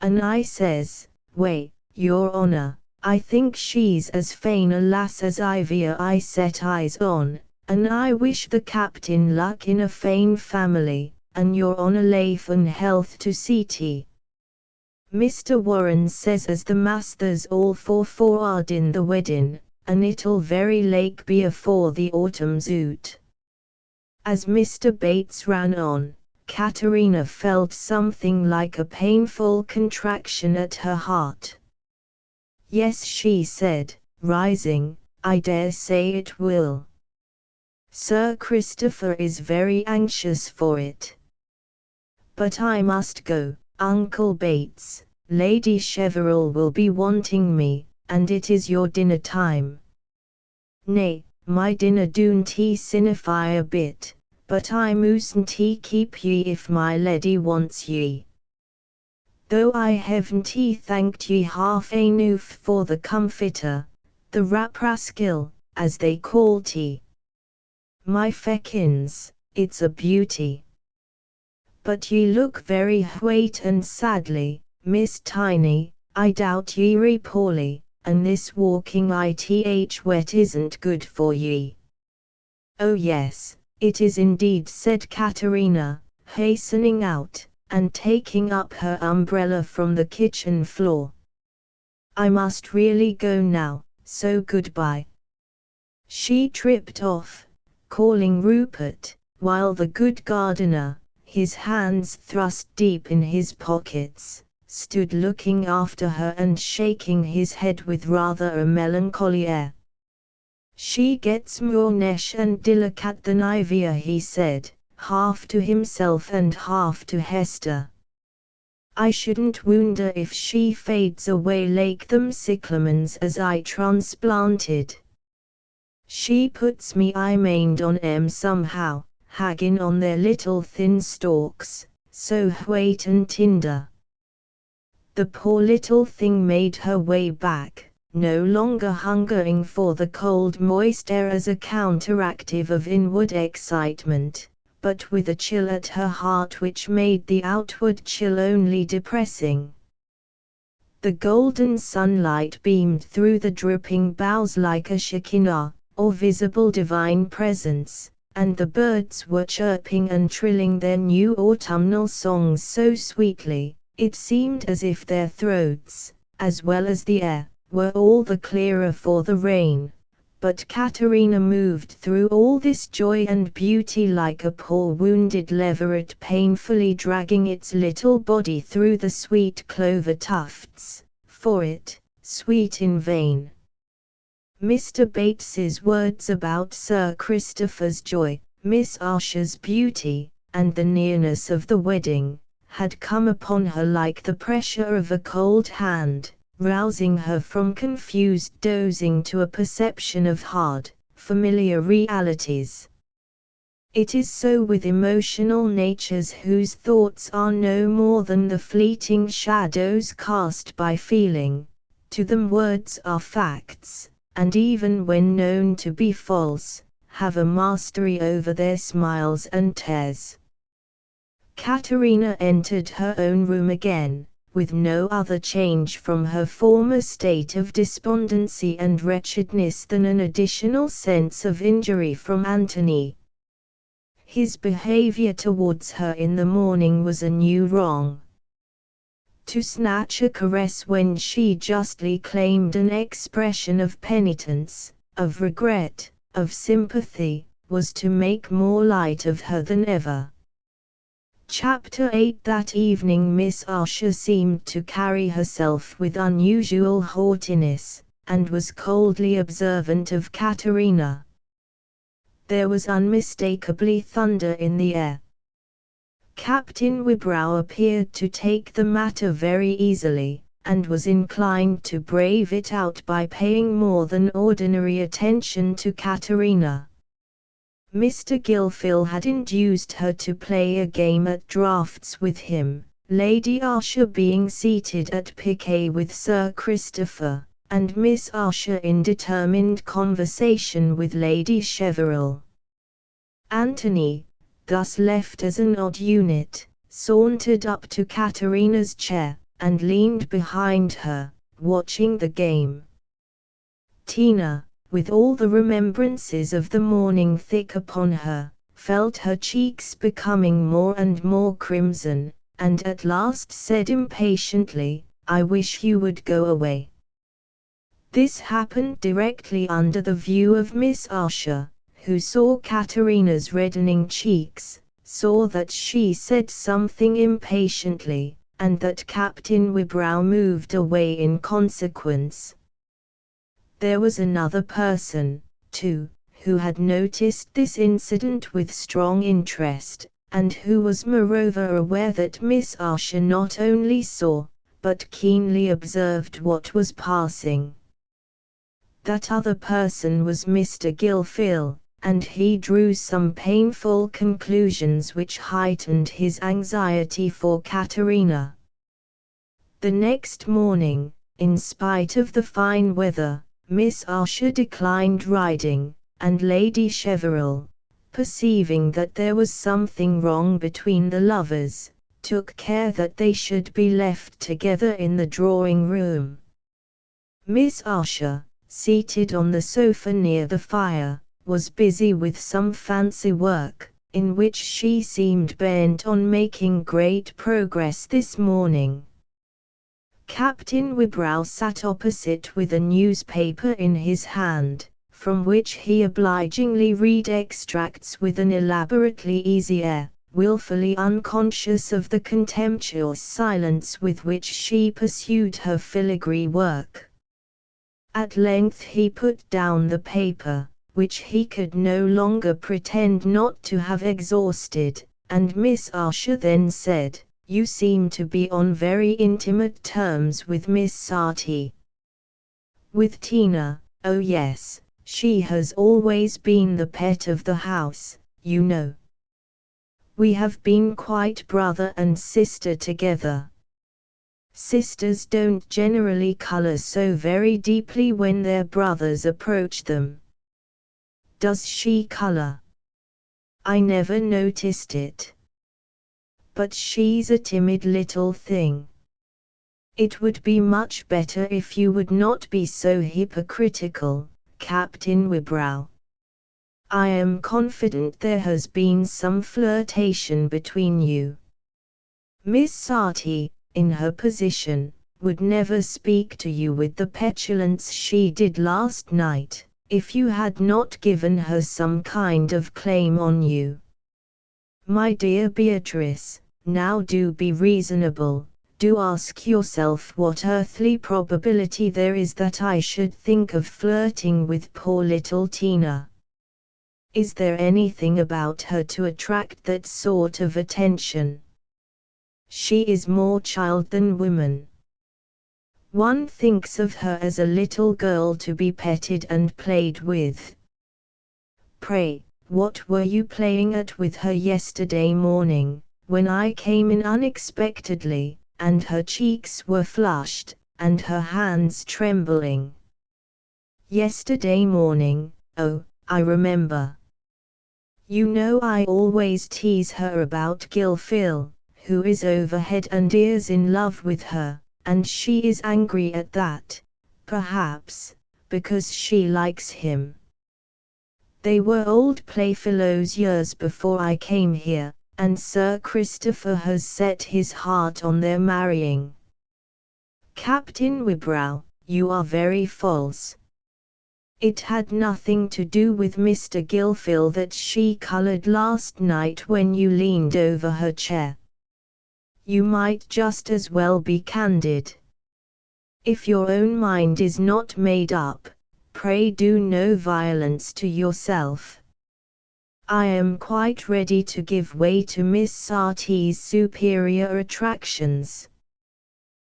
And I says, why, your honour, I think she's as fine a lass as I set eyes on, and I wish the captain luck in a fine family, and your honour life and health to see tea. Mr. Warren says as the masters all forward in the wedding, and it'll very like be afore the autumn's out. As Mr. Bates ran on, Katerina felt something like a painful contraction at her heart. Yes, she said, rising, I dare say it will. Sir Christopher is very anxious for it. But I must go, Uncle Bates, Lady Cheverel will be wanting me, and it is your dinner time. Nay, my dinner doon't signify a bit, but I mustn't keep ye if my lady wants ye. Though I haven't thanked ye half enough for the comforter, the rapraskill, as they call tea. My feckins, it's a beauty. But ye look very white and sadly, Miss Tiny, I doubt ye re poorly, and this walking wet isn't good for ye. Oh yes, it is indeed, said Katerina, hastening out, and taking up her umbrella from the kitchen floor. I must really go now, so goodbye. She tripped off, calling Rupert, while the good gardener, his hands thrust deep in his pockets, stood looking after her and shaking his head with rather a melancholy air. She gets more nesh and delicate than Ivia, he said, half to himself and half to Hester. I shouldn't wonder if she fades away like them cyclamens as I transplanted. She puts me I mind on 'em somehow, haggin' on their little thin stalks, so white and tender. The poor little thing made her way back, no longer hungering for the cold moist air as a counteractive of inward excitement, but with a chill at her heart which made the outward chill only depressing. The golden sunlight beamed through the dripping boughs like a Shekinah, or visible divine presence, and the birds were chirping and trilling their new autumnal songs so sweetly, it seemed as if their throats, as well as the air, were all the clearer for the rain. But Katerina moved through all this joy and beauty like a poor wounded leveret painfully dragging its little body through the sweet clover tufts, for it, sweet in vain. Mr. Bates's words about Sir Christopher's joy, Miss Asher's beauty, and the nearness of the wedding, had come upon her like the pressure of a cold hand, rousing her from confused dozing to a perception of hard, familiar realities. It is so with emotional natures whose thoughts are no more than the fleeting shadows cast by feeling. To them words are facts, and even when known to be false, have a mastery over their smiles and tears. Katerina entered her own room again, with no other change from her former state of despondency and wretchedness than an additional sense of injury from Antony. His behavior towards her in the morning was a new wrong. To snatch a caress when she justly claimed an expression of penitence, of regret, of sympathy, was to make more light of her than ever. Chapter 8. That evening Miss Usher seemed to carry herself with unusual haughtiness, and was coldly observant of Katerina. There was unmistakably thunder in the air. Captain Wybrow appeared to take the matter very easily, and was inclined to brave it out by paying more than ordinary attention to Katerina. Mr. Gilfil had induced her to play a game at draughts with him, Lady Usher being seated at piquet with Sir Christopher, and Miss Usher in determined conversation with Lady Cheverel. Antony, thus left as an odd unit, sauntered up to Katerina's chair, and leaned behind her, watching the game. Tina, with all the remembrances of the morning thick upon her, felt her cheeks becoming more and more crimson, and at last said impatiently, "I wish you would go away." This happened directly under the view of Miss Usher, who saw Katerina's reddening cheeks, saw that she said something impatiently, and that Captain Wybrow moved away in consequence. There was another person, too, who had noticed this incident with strong interest, and who was moreover aware that Miss Usher not only saw, but keenly observed what was passing. That other person was Mr. Gilfil, and he drew some painful conclusions which heightened his anxiety for Katerina. The next morning, in spite of the fine weather, Miss Usher declined riding, and Lady Cheverel, perceiving that there was something wrong between the lovers, took care that they should be left together in the drawing-room. Miss Usher, seated on the sofa near the fire, was busy with some fancy work, in which she seemed bent on making great progress this morning. Captain Wybrow sat opposite with a newspaper in his hand, from which he obligingly read extracts with an elaborately easy air, wilfully unconscious of the contemptuous silence with which she pursued her filigree work. At length he put down the paper, which he could no longer pretend not to have exhausted, and Miss Usher then said, "You seem to be on very intimate terms with Miss Sarti." "With Tina, oh yes, she has always been the pet of the house, you know. We have been quite brother and sister together. Sisters don't generally color so very deeply when their brothers approach them." "Does she color?" "I never noticed it. But she's a timid little thing. It would be much better if you would not be so hypocritical, Captain Wybrow. I am confident there has been some flirtation between you. Miss Sarti, in her position, would never speak to you with the petulance she did last night, if you had not given her some kind of claim on you. My dear Beatrice, now do be reasonable, do ask yourself what earthly probability there is that I should think of flirting with poor little Tina. Is there anything about her to attract that sort of attention? She is more child than woman. One thinks of her as a little girl to be petted and played with. Pray, what were you playing at with her yesterday morning, when I came in unexpectedly, and her cheeks were flushed, and her hands trembling? Yesterday morning, oh, I remember. You know I always tease her about Gilphil, who is over head and ears in love with her, and she is angry at that, perhaps, because she likes him. They were old playfellows years before I came here, and Sir Christopher has set his heart on their marrying. Captain Wybrow, you are very false. It had nothing to do with Mr. Gilphil that she colored last night when you leaned over her chair. You might just as well be candid. If your own mind is not made up, pray do no violence to yourself. I am quite ready to give way to Miss Sarti's superior attractions.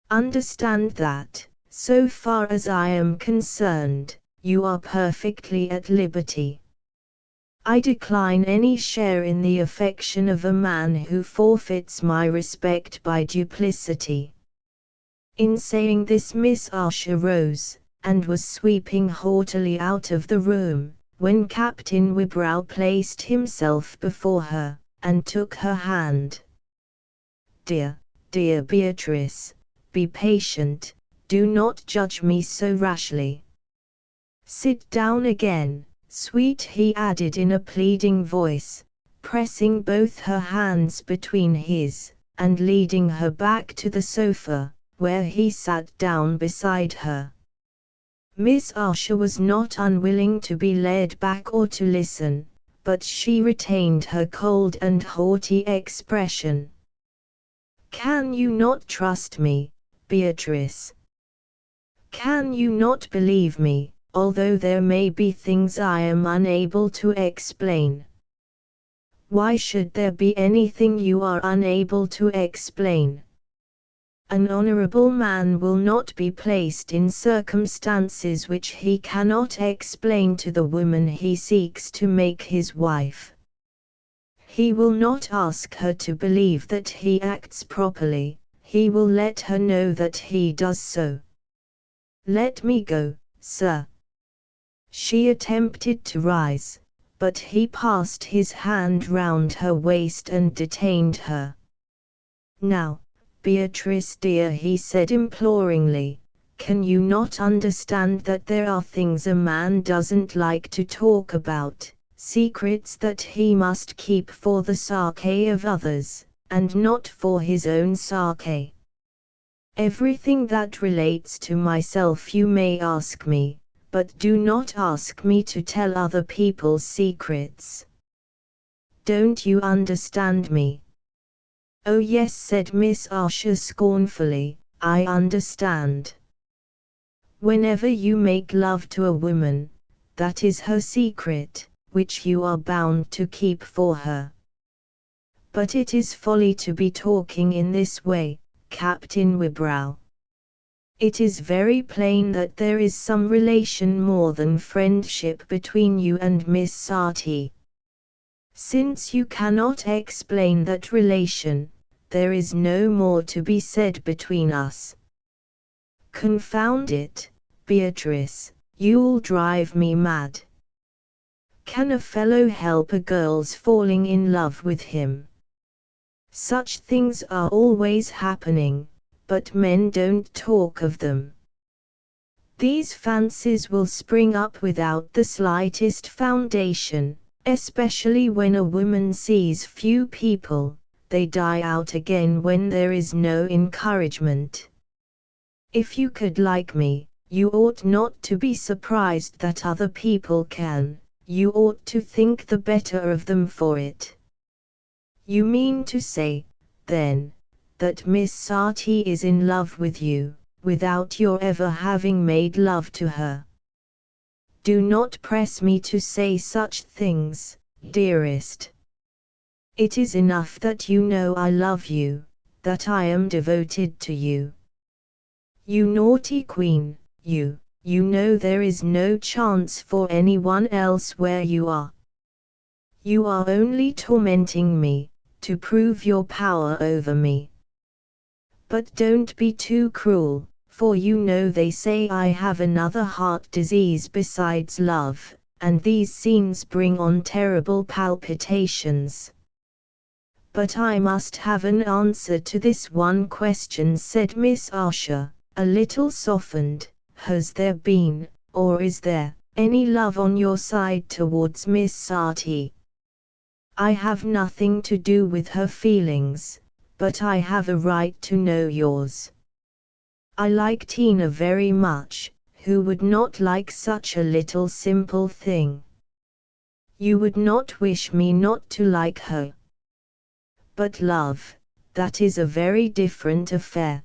Understand that, so far as I am concerned, you are perfectly at liberty. I decline any share in the affection of a man who forfeits my respect by duplicity. In saying this, Miss Usher rose, and was sweeping haughtily out of the room, when Captain Wybrow placed himself before her, and took her hand. Dear, dear Beatrice, be patient, do not judge me so rashly. Sit down again, sweet, he added in a pleading voice, pressing both her hands between his, and leading her back to the sofa, where he sat down beside her. Miss Usher was not unwilling to be led back or to listen, but she retained her cold and haughty expression. Can you not trust me, Beatrice? Can you not believe me, although there may be things I am unable to explain? Why should there be anything you are unable to explain? An honorable man will not be placed in circumstances which he cannot explain to the woman he seeks to make his wife. He will not ask her to believe that he acts properly, he will let her know that he does so. Let me go, sir. She attempted to rise, but he passed his hand round her waist and detained her. Now, Beatrice dear, he said imploringly, can you not understand that there are things a man doesn't like to talk about, secrets that he must keep for the sake of others, and not for his own sake? Everything that relates to myself you may ask me, but do not ask me to tell other people's secrets. Don't you understand me? Oh yes, said Miss Usher scornfully, I understand. Whenever you make love to a woman, that is her secret, which you are bound to keep for her. But it is folly to be talking in this way, Captain Wybrow. It is very plain that there is some relation more than friendship between you and Miss Sarti. Since you cannot explain that relation, there is no more to be said between us. Confound it, Beatrice, you'll drive me mad. Can a fellow help a girl's falling in love with him? Such things are always happening, but men don't talk of them. These fancies will spring up without the slightest foundation, especially when a woman sees few people. They die out again when there is no encouragement. If you could like me, you ought not to be surprised that other people can, you ought to think the better of them for it. You mean to say, then, that Miss Sarti is in love with you, without your ever having made love to her? Do not press me to say such things, dearest. It is enough that you know I love you, that I am devoted to you. You naughty queen, you know there is no chance for anyone else where you are. You are only tormenting me, to prove your power over me. But don't be too cruel, for you know they say I have another heart disease besides love, and these scenes bring on terrible palpitations. But I must have an answer to this one question, said Miss Asher, a little softened. Has there been, or is there, any love on your side towards Miss Sarti? I have nothing to do with her feelings, but I have a right to know yours. I like Tina very much. Who would not like such a little simple thing? You would not wish me not to like her. But love, that is a very different affair.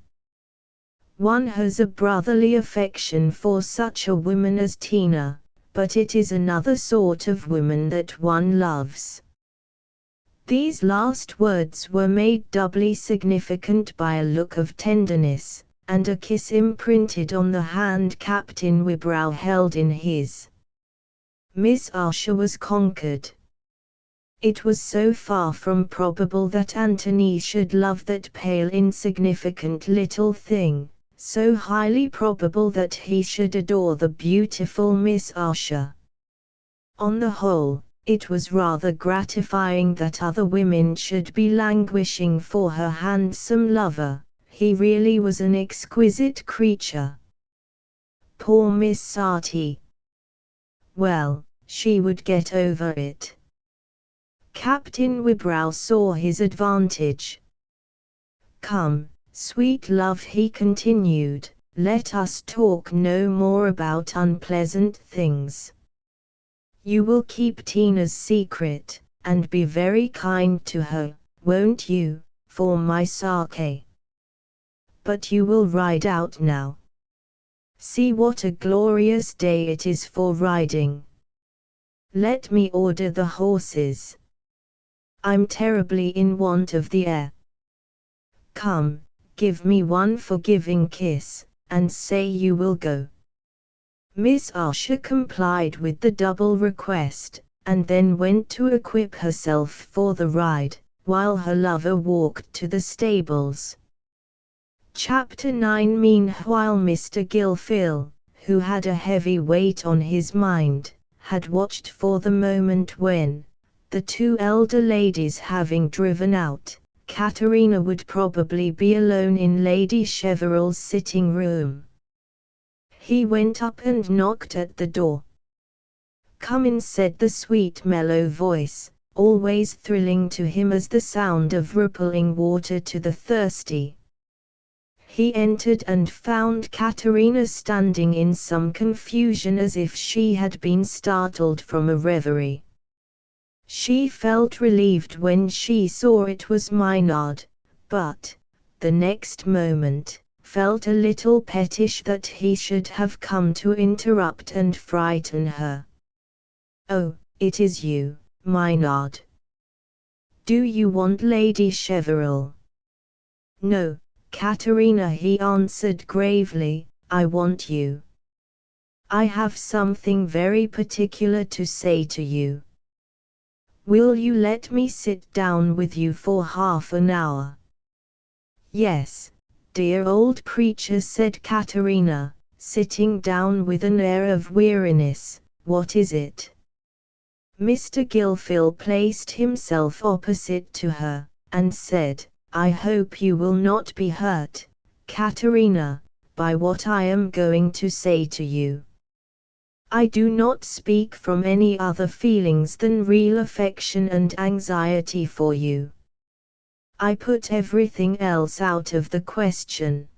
One has a brotherly affection for such a woman as Tina, but it is another sort of woman that one loves. These last words were made doubly significant by a look of tenderness, and a kiss imprinted on the hand Captain Wybrow held in his. Miss Asher was conquered. It was so far from probable that Anthony should love that pale insignificant little thing, so highly probable that he should adore the beautiful Miss Asher. On the whole, it was rather gratifying that other women should be languishing for her handsome lover. He really was an exquisite creature. Poor Miss Sarti. Well, she would get over it. Captain Wybrow saw his advantage. Come, sweet love, he continued, let us talk no more about unpleasant things. You will keep Tina's secret, and be very kind to her, won't you, for my sake? But you will ride out now. See what a glorious day it is for riding. Let me order the horses. I'm terribly in want of the air. Come, give me one forgiving kiss, and say you will go. Miss Asher complied with the double request, and then went to equip herself for the ride, while her lover walked to the stables. Chapter 9. Meanwhile Mr. Gilfil, who had a heavy weight on his mind, had watched for the moment when, the two elder ladies having driven out, Caterina would probably be alone in Lady Cheverel's sitting room. He went up and knocked at the door. "Come in," said the sweet mellow voice, always thrilling to him as the sound of rippling water to the thirsty. He entered and found Caterina standing in some confusion as if she had been startled from a reverie. She felt relieved when she saw it was Maynard, but, the next moment, felt a little pettish that he should have come to interrupt and frighten her. "Oh, it is you, Maynard. Do you want Lady Cheverel?" "No, Caterina," he answered gravely, "I want you. I have something very particular to say to you. Will you let me sit down with you for half an hour?" "Yes, dear old preacher," said Caterina, sitting down with an air of weariness. "What is it?" Mr. Gilfil placed himself opposite to her, and said, "I hope you will not be hurt, Caterina, by what I am going to say to you. I do not speak from any other feelings than real affection and anxiety for you. I put everything else out of the question.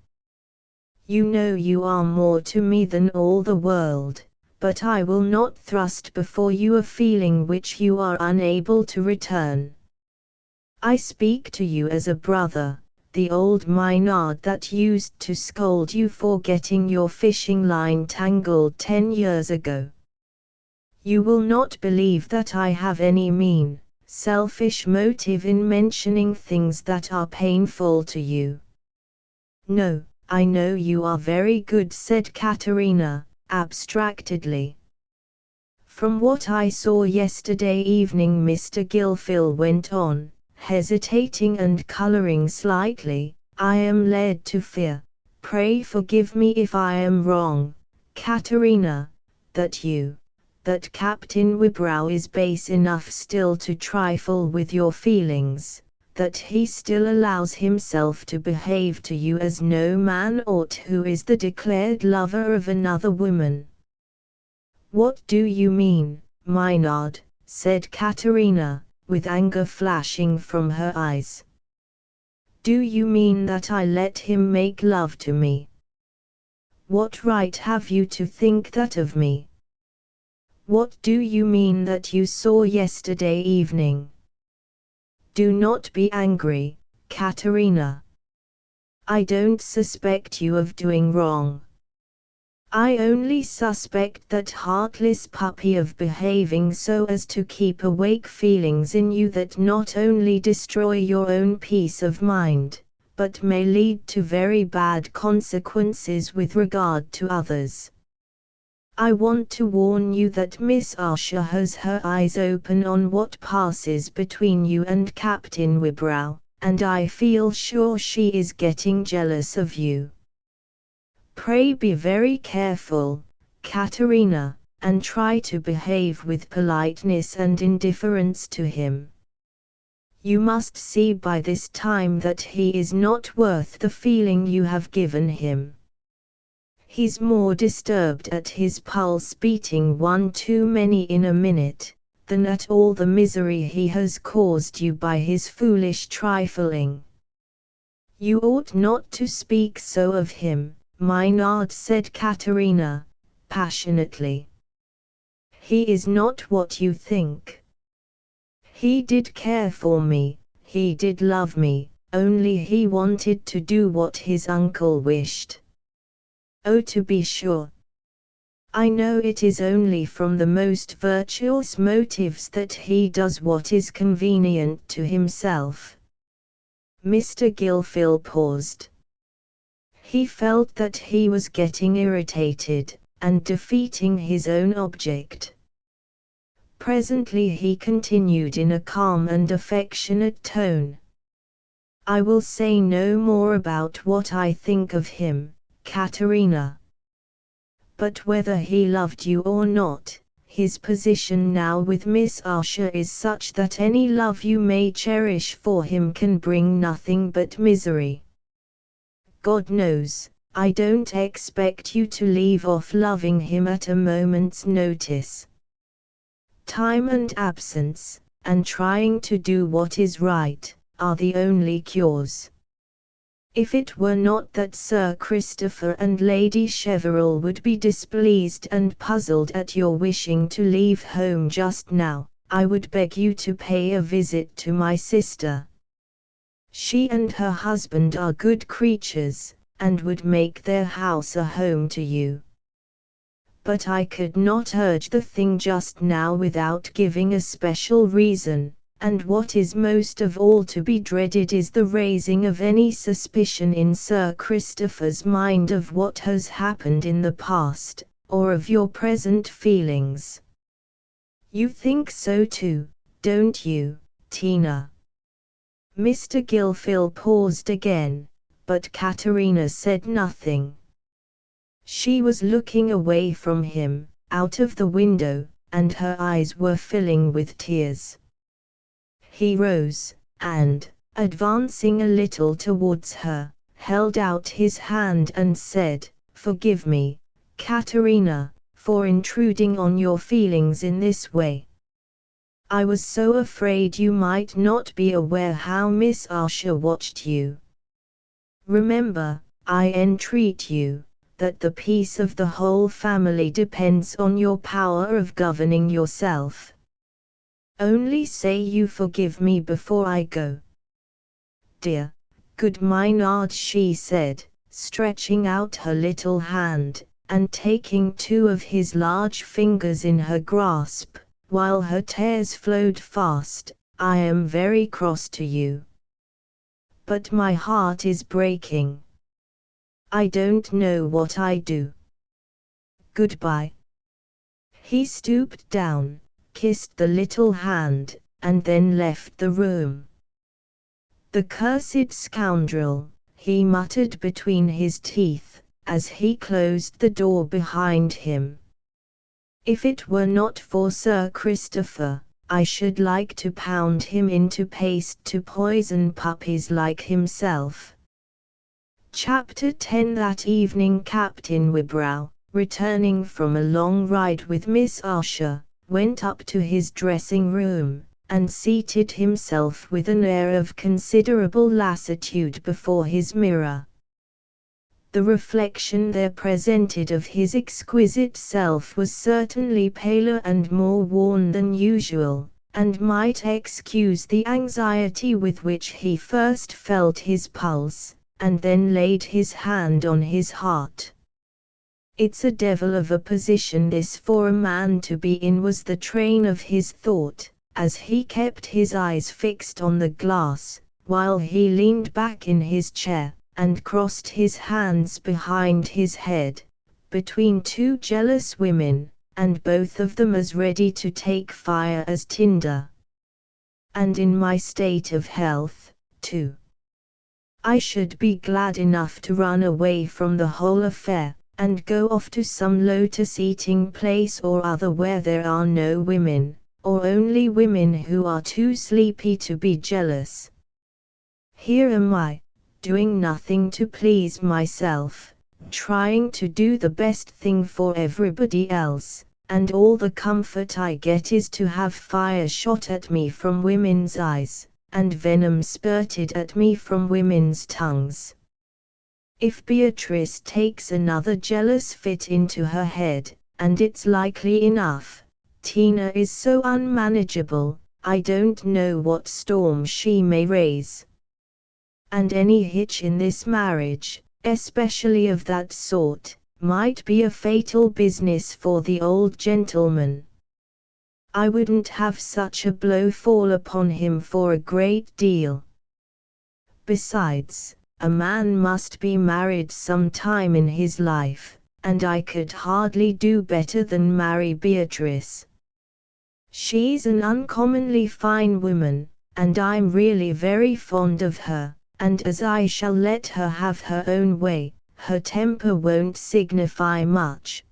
You know you are more to me than all the world, but I will not thrust before you a feeling which you are unable to return. I speak to you as a brother, the old Maynard that used to scold you for getting your fishing line tangled 10 years ago. You will not believe that I have any mean, selfish motive in mentioning things that are painful to you. No, I know you are very good, said Katerina, abstractedly. From what I saw yesterday evening, Mr. Gilfil went on, hesitating and colouring slightly, I am led to fear, pray forgive me if I am wrong, Katerina, that Captain Wybrow is base enough still to trifle with your feelings, that he still allows himself to behave to you as no man ought who is the declared lover of another woman. What do you mean, Maynard? Said Katerina, with anger flashing from her eyes. Do you mean that I let him make love to me? What right have you to think that of me? What do you mean that you saw yesterday evening? Do not be angry, Katerina. I don't suspect you of doing wrong. I only suspect that heartless puppy of behaving so as to keep awake feelings in you that not only destroy your own peace of mind, but may lead to very bad consequences with regard to others. I want to warn you that Miss Archer has her eyes open on what passes between you and Captain Wybrow, and I feel sure she is getting jealous of you. Pray be very careful, Katerina, and try to behave with politeness and indifference to him. You must see by this time that he is not worth the feeling you have given him. He's more disturbed at his pulse beating one too many in a minute, than at all the misery he has caused you by his foolish trifling. You ought not to speak so of him, Maynard, said Katerina, passionately. He is not what you think. He did care for me, he did love me, only he wanted to do what his uncle wished. Oh, to be sure. I know it is only from the most virtuous motives that he does what is convenient to himself. Mr. Gilfil paused. He felt that he was getting irritated, and defeating his own object. Presently he continued in a calm and affectionate tone. I will say no more about what I think of him, Katerina. But whether he loved you or not, his position now with Miss Archer is such that any love you may cherish for him can bring nothing but misery. God knows, I don't expect you to leave off loving him at a moment's notice. Time and absence, and trying to do what is right, are the only cures. If it were not that Sir Christopher and Lady Cheverel would be displeased and puzzled at your wishing to leave home just now, I would beg you to pay a visit to my sister. She and her husband are good creatures, and would make their house a home to you. But I could not urge the thing just now without giving a special reason. And what is most of all to be dreaded is the raising of any suspicion in Sir Christopher's mind of what has happened in the past, or of your present feelings. You think so too, don't you, Tina? Mr. Gilfil paused again, but Katerina said nothing. She was looking away from him, out of the window, and her eyes were filling with tears. He rose, and, advancing a little towards her, held out his hand and said, Forgive me, Katerina, for intruding on your feelings in this way. I was so afraid you might not be aware how Miss Archer watched you. Remember, I entreat you, that the peace of the whole family depends on your power of governing yourself. Only say you forgive me before I go. Dear, good Maynard, she said, stretching out her little hand, and taking two of his large fingers in her grasp, while her tears flowed fast, I am very cross to you. But my heart is breaking. I don't know what I do. Goodbye. He stooped down, kissed the little hand, and then left the room. The cursed scoundrel, he muttered between his teeth, as he closed the door behind him. If it were not for Sir Christopher, I should like to pound him into paste to poison puppies like himself. Chapter 10. That evening Captain Wybrow, returning from a long ride with Miss Usher, went up to his dressing room, and seated himself with an air of considerable lassitude before his mirror. The reflection there presented of his exquisite self was certainly paler and more worn than usual, and might excuse the anxiety with which he first felt his pulse, and then laid his hand on his heart. "It's a devil of a position this for a man to be in," was the train of his thought, as he kept his eyes fixed on the glass, while he leaned back in his chair, and crossed his hands behind his head, between two jealous women, and both of them as ready to take fire as tinder. And in my state of health, too. I should be glad enough to run away from the whole affair, and go off to some lotus-eating place or other where there are no women, or only women who are too sleepy to be jealous. Here am I, doing nothing to please myself, trying to do the best thing for everybody else, and all the comfort I get is to have fire shot at me from women's eyes, and venom spurted at me from women's tongues. If Beatrice takes another jealous fit into her head, and it's likely enough, Tina is so unmanageable, I don't know what storm she may raise. And any hitch in this marriage, especially of that sort, might be a fatal business for the old gentleman. I wouldn't have such a blow fall upon him for a great deal. Besides, a man must be married some time in his life, and I could hardly do better than marry Beatrice. She's an uncommonly fine woman, and I'm really very fond of her, and as I shall let her have her own way, her temper won't signify much.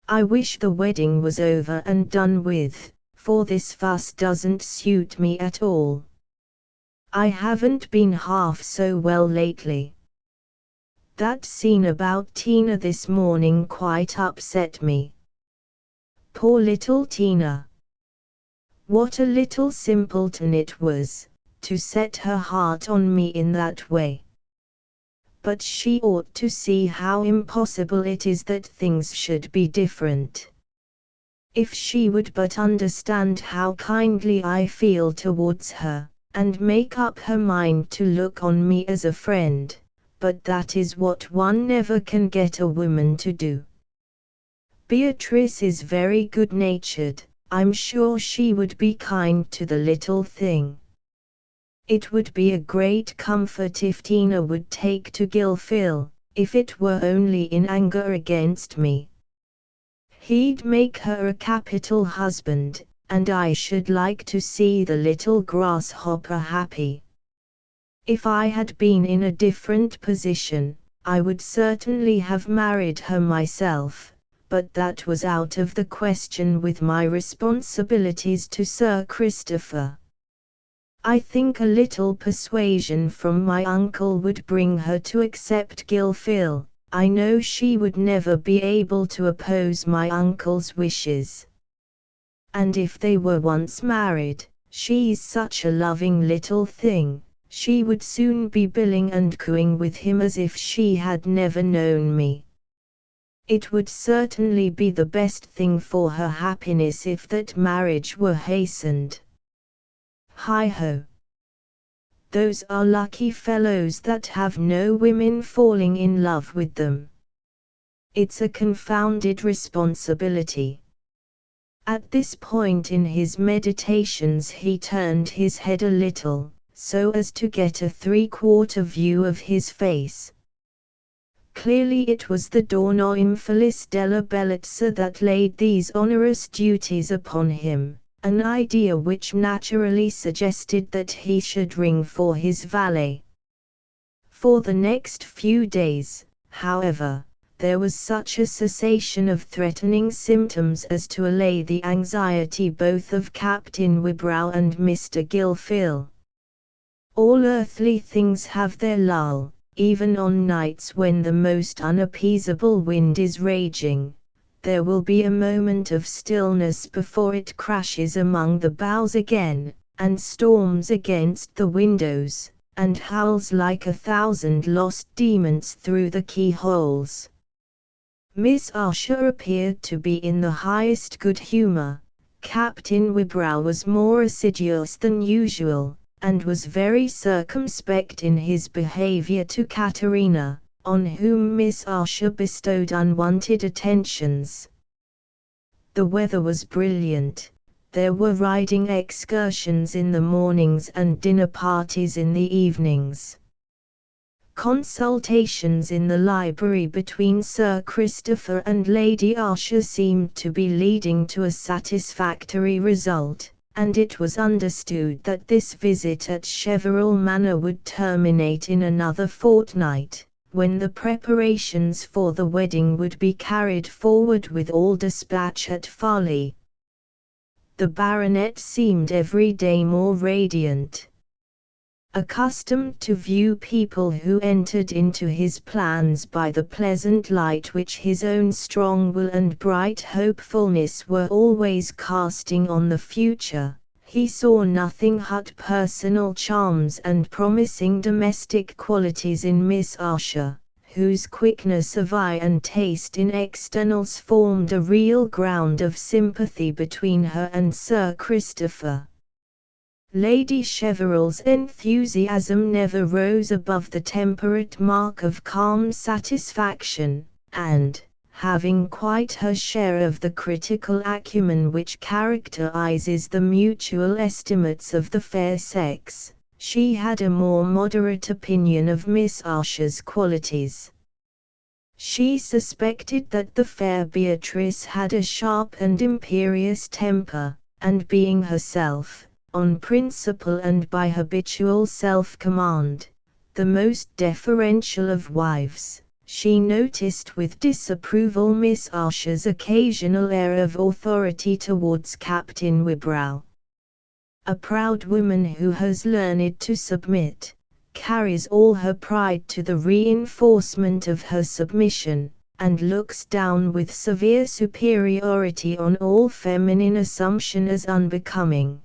I wish the wedding was over and done with, for this fuss doesn't suit me at all. I haven't been half so well lately. That scene about Tina this morning quite upset me. Poor little Tina. What a little simpleton it was, to set her heart on me in that way. But she ought to see how impossible it is that things should be different. If she would but understand how kindly I feel towards her, and make up her mind to look on me as a friend, but that is what one never can get a woman to do. Beatrice is very good-natured, I'm sure she would be kind to the little thing. It would be a great comfort if Tina would take to Gilfil, if it were only in anger against me. He'd make her a capital husband, and I should like to see the little grasshopper happy. If I had been in a different position, I would certainly have married her myself, but that was out of the question with my responsibilities to Sir Christopher. I think a little persuasion from my uncle would bring her to accept Gilfil. I know she would never be able to oppose my uncle's wishes. And if they were once married, she's such a loving little thing, she would soon be billing and cooing with him as if she had never known me. It would certainly be the best thing for her happiness if that marriage were hastened. Hi-ho! Those are lucky fellows that have no women falling in love with them. It's a confounded responsibility. At this point in his meditations he turned his head a little, so as to get a three-quarter view of his face. Clearly it was the Donna Infelis della Bellezza that laid these onerous duties upon him, an idea which naturally suggested that he should ring for his valet. For the next few days, however, there was such a cessation of threatening symptoms as to allay the anxiety both of Captain Wybrow and Mr. Gilfil. All earthly things have their lull, even on nights when the most unappeasable wind is raging. There will be a moment of stillness before it crashes among the boughs again, and storms against the windows, and howls like 1,000 lost demons through the keyholes. Miss Usher appeared to be in the highest good humor. Captain Wybrow was more assiduous than usual, and was very circumspect in his behavior to Caterina, on whom Miss Usher bestowed unwonted attentions. The weather was brilliant. There were riding excursions in the mornings and dinner parties in the evenings. Consultations in the library between Sir Christopher and Lady Usher seemed to be leading to a satisfactory result, and it was understood that this visit at Cheverel Manor would terminate in another fortnight, when the preparations for the wedding would be carried forward with all dispatch at Farleigh. The baronet seemed every day more radiant. Accustomed to view people who entered into his plans by the pleasant light which his own strong will and bright hopefulness were always casting on the future, he saw nothing but personal charms and promising domestic qualities in Miss Usher, whose quickness of eye and taste in externals formed a real ground of sympathy between her and Sir Christopher. Lady Cheverel's enthusiasm never rose above the temperate mark of calm satisfaction, and, having quite her share of the critical acumen which characterizes the mutual estimates of the fair sex, she had a more moderate opinion of Miss Usher's qualities. She suspected that the fair Beatrice had a sharp and imperious temper, and being herself, on principle and by habitual self-command, the most deferential of wives, she noticed with disapproval Miss Usher's occasional air of authority towards Captain Wybrow. A proud woman who has learned to submit, carries all her pride to the reinforcement of her submission, and looks down with severe superiority on all feminine assumption as unbecoming.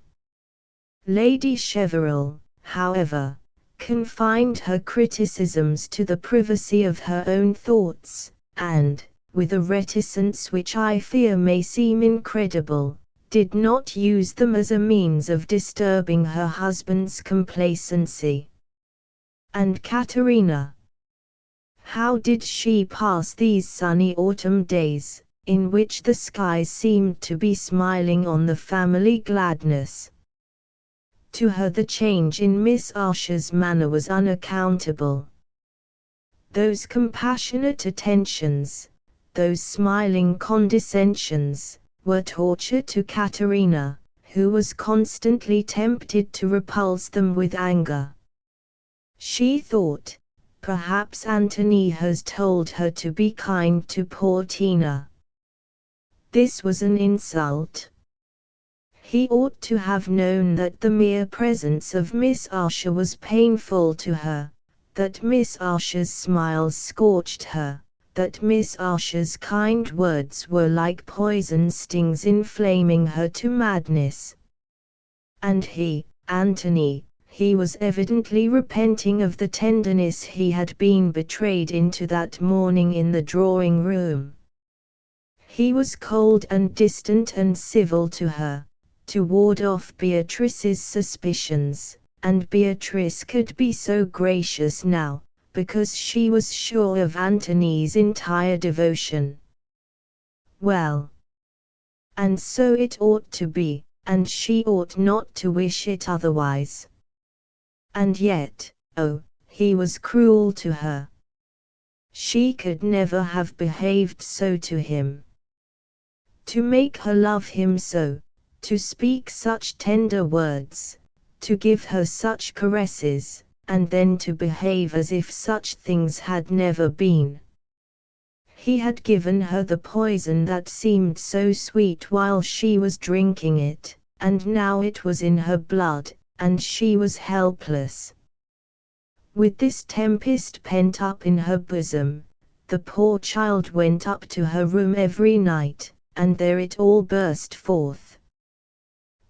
Lady Cheverel, however, confined her criticisms to the privacy of her own thoughts, and, with a reticence which I fear may seem incredible, did not use them as a means of disturbing her husband's complacency. And Caterina? How did she pass these sunny autumn days, in which the skies seemed to be smiling on the family gladness? To her the change in Miss Usher's manner was unaccountable. Those compassionate attentions, those smiling condescensions, were torture to Caterina, who was constantly tempted to repulse them with anger. She thought, perhaps Antony has told her to be kind to poor Tina. This was an insult. He ought to have known that the mere presence of Miss Usher was painful to her, that Miss Usher's smiles scorched her, that Miss Usher's kind words were like poison stings inflaming her to madness. And he, Antony, he was evidently repenting of the tenderness he had been betrayed into that morning in the drawing room. He was cold and distant and civil to her, to ward off Beatrice's suspicions, and Beatrice could be so gracious now, because she was sure of Antony's entire devotion. Well, and so it ought to be, and she ought not to wish it otherwise. And yet, oh, he was cruel to her. She could never have behaved so to him. To make her love him so, to speak such tender words, to give her such caresses, and then to behave as if such things had never been. He had given her the poison that seemed so sweet while she was drinking it, and now it was in her blood, and she was helpless. With this tempest pent up in her bosom, the poor child went up to her room every night, and there it all burst forth.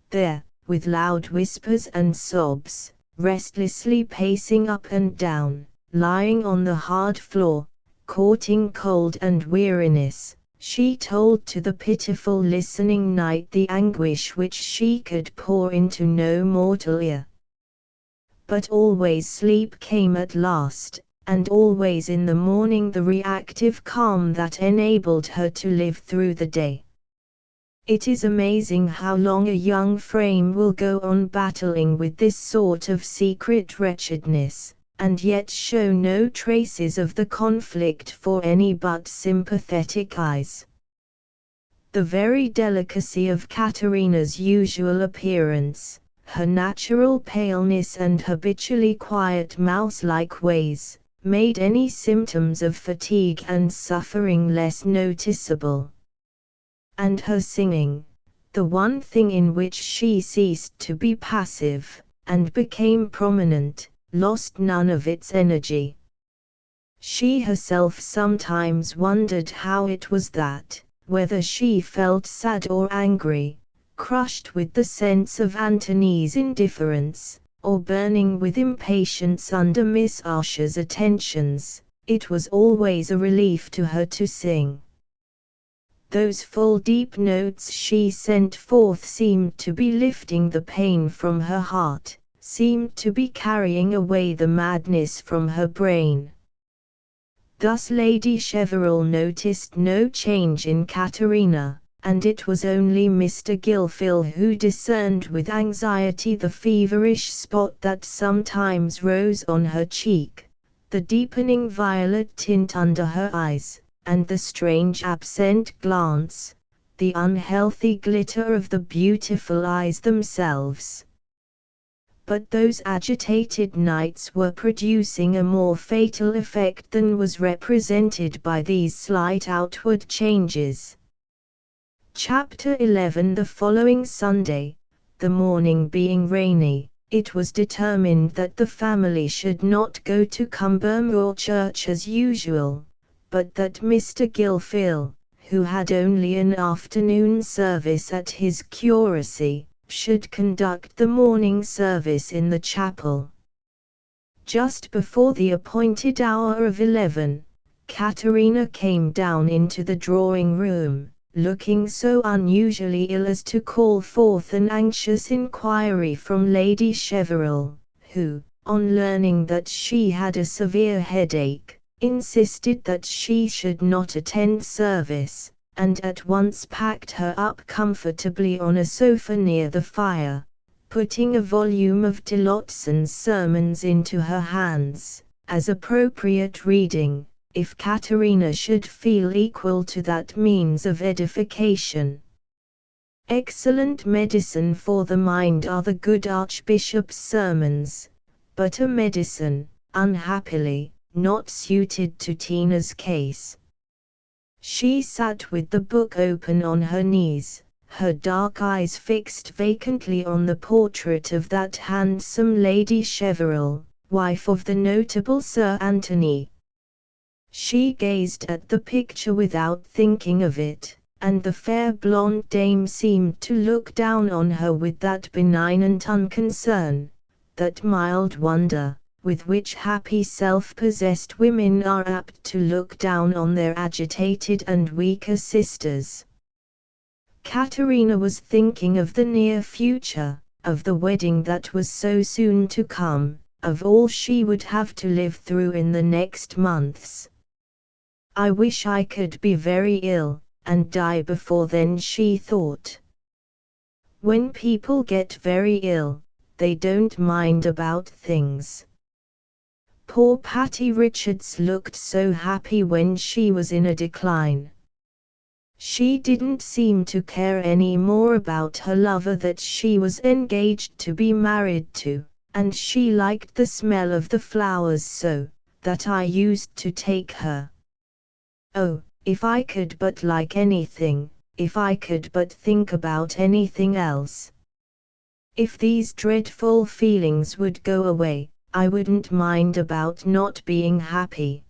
There, with loud whispers and sobs, restlessly pacing up and down, lying on the hard floor, courting cold and weariness, she told to the pitiful listening night the anguish which she could pour into no mortal ear. But always sleep came at last, and always in the morning the reactive calm that enabled her to live through the day. It is amazing how long a young frame will go on battling with this sort of secret wretchedness, and yet show no traces of the conflict for any but sympathetic eyes. The very delicacy of Katerina's usual appearance, her natural paleness and habitually quiet mouse-like ways, made any symptoms of fatigue and suffering less noticeable. And her singing, the one thing in which she ceased to be passive, and became prominent, lost none of its energy. She herself sometimes wondered how it was that, whether she felt sad or angry, crushed with the sense of Antony's indifference, or burning with impatience under Miss Usher's attentions, it was always a relief to her to sing. Those full deep notes she sent forth seemed to be lifting the pain from her heart, seemed to be carrying away the madness from her brain. Thus Lady Cheverel noticed no change in Katerina, and it was only Mr. Gilfil who discerned with anxiety the feverish spot that sometimes rose on her cheek, the deepening violet tint under her eyes, and the strange absent glance, the unhealthy glitter of the beautiful eyes themselves. But those agitated nights were producing a more fatal effect than was represented by these slight outward changes. Chapter 11. The following Sunday, the morning being rainy, it was determined that the family should not go to Cumbermoor Church as usual, but that Mr. Gilfil, who had only an afternoon service at his curacy, should conduct the morning service in the chapel. Just before the appointed hour of 11, Katerina came down into the drawing-room, looking so unusually ill as to call forth an anxious inquiry from Lady Cheverel, who, on learning that she had a severe headache, insisted that she should not attend service, and at once packed her up comfortably on a sofa near the fire, putting a volume of Tillotson's sermons into her hands, as appropriate reading, if Katerina should feel equal to that means of edification. Excellent medicine for the mind are the good Archbishop's sermons, but a medicine, unhappily, not suited to Tina's case. She sat with the book open on her knees, her dark eyes fixed vacantly on the portrait of that handsome Lady Cheverel, wife of the notable Sir Anthony. She gazed at the picture without thinking of it, and the fair blonde dame seemed to look down on her with that benignant unconcern, that mild wonder, with which happy self-possessed women are apt to look down on their agitated and weaker sisters. Katerina was thinking of the near future, of the wedding that was so soon to come, of all she would have to live through in the next months. "I wish I could be very ill, and die before then," she thought. When people get very ill, they don't mind about things. Poor Patty Richards looked so happy when she was in a decline. She didn't seem to care any more about her lover that she was engaged to be married to, and she liked the smell of the flowers so, that I used to take her. Oh, if I could but like anything, if I could but think about anything else. If these dreadful feelings would go away, I wouldn't mind about not being happy.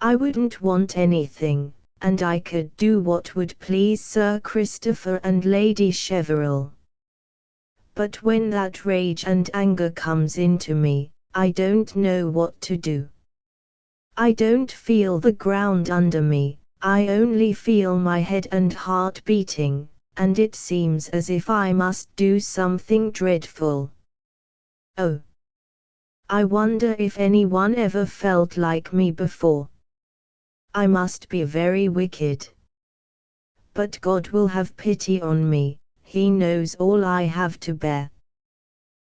I wouldn't want anything, and I could do what would please Sir Christopher and Lady Cheverel. But when that rage and anger comes into me, I don't know what to do. I don't feel the ground under me, I only feel my head and heart beating, and it seems as if I must do something dreadful. Oh! I wonder if anyone ever felt like me before. I must be very wicked. But God will have pity on me, He knows all I have to bear.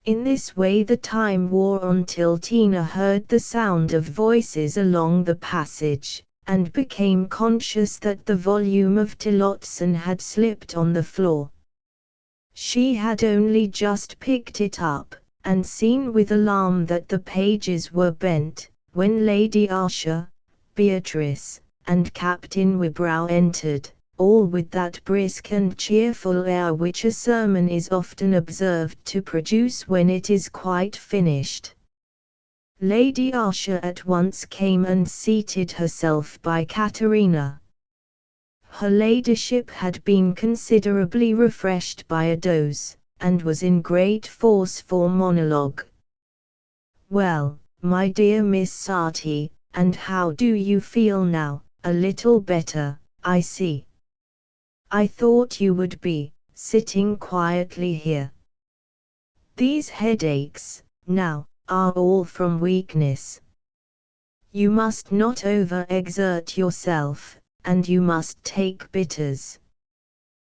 In this way the time wore on till Tina heard the sound of voices along the passage, and became conscious that the volume of Tillotson had slipped on the floor. She had only just picked it up, and seen with alarm that the pages were bent, when Lady Usher, Beatrice, and Captain Wybrow entered, all with that brisk and cheerful air which a sermon is often observed to produce when it is quite finished. Lady Usher at once came and seated herself by Caterina. Her ladyship had been considerably refreshed by a doze, and was in great force for monologue. "Well, my dear Miss Sarti, and how do you feel now? A little better, I see. I thought you would be, sitting quietly here. These headaches, now, are all from weakness. You must not over-exert yourself, and you must take bitters.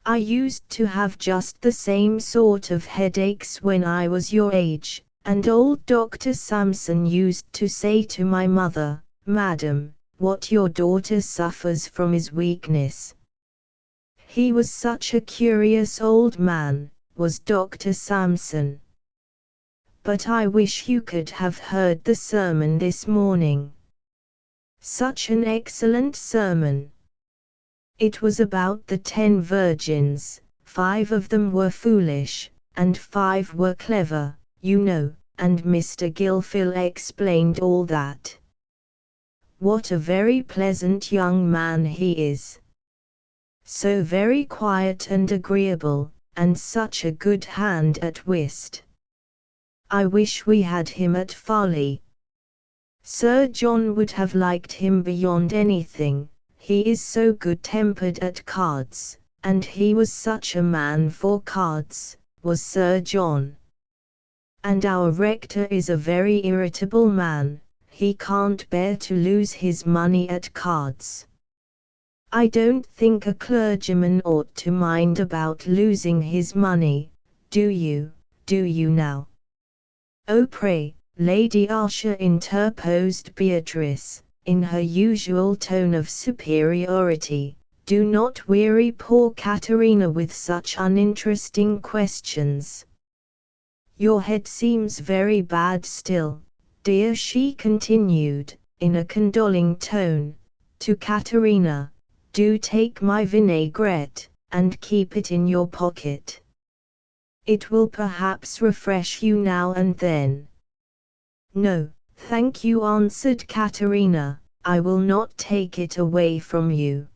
I used to have just the same sort of headaches when I was your age, and old Dr. Sampson used to say to my mother, 'Madam, what your daughter suffers from is weakness.' He was such a curious old man, was Dr. Sampson. But I wish you could have heard the sermon this morning. Such an excellent sermon. It was about the 10 virgins, 5 of them were foolish, and 5 were clever, you know, and Mr. Gilfil explained all that. What a very pleasant young man he is. So very quiet and agreeable, and such a good hand at whist. I wish we had him at Farley. Sir John would have liked him beyond anything. He is so good-tempered at cards, and he was such a man for cards, was Sir John. And our rector is a very irritable man, he can't bear to lose his money at cards. I don't think a clergyman ought to mind about losing his money, do you now? Oh pray, Lady Usher, interposed Beatrice, in her usual tone of superiority, do not weary poor Caterina with such uninteresting questions. Your head seems very bad still, dear, she continued, in a condoling tone, to Caterina. Do take my vinaigrette, and keep it in your pocket. It will perhaps refresh you now and then. No, thank you, answered Caterina, I will not take it away from you.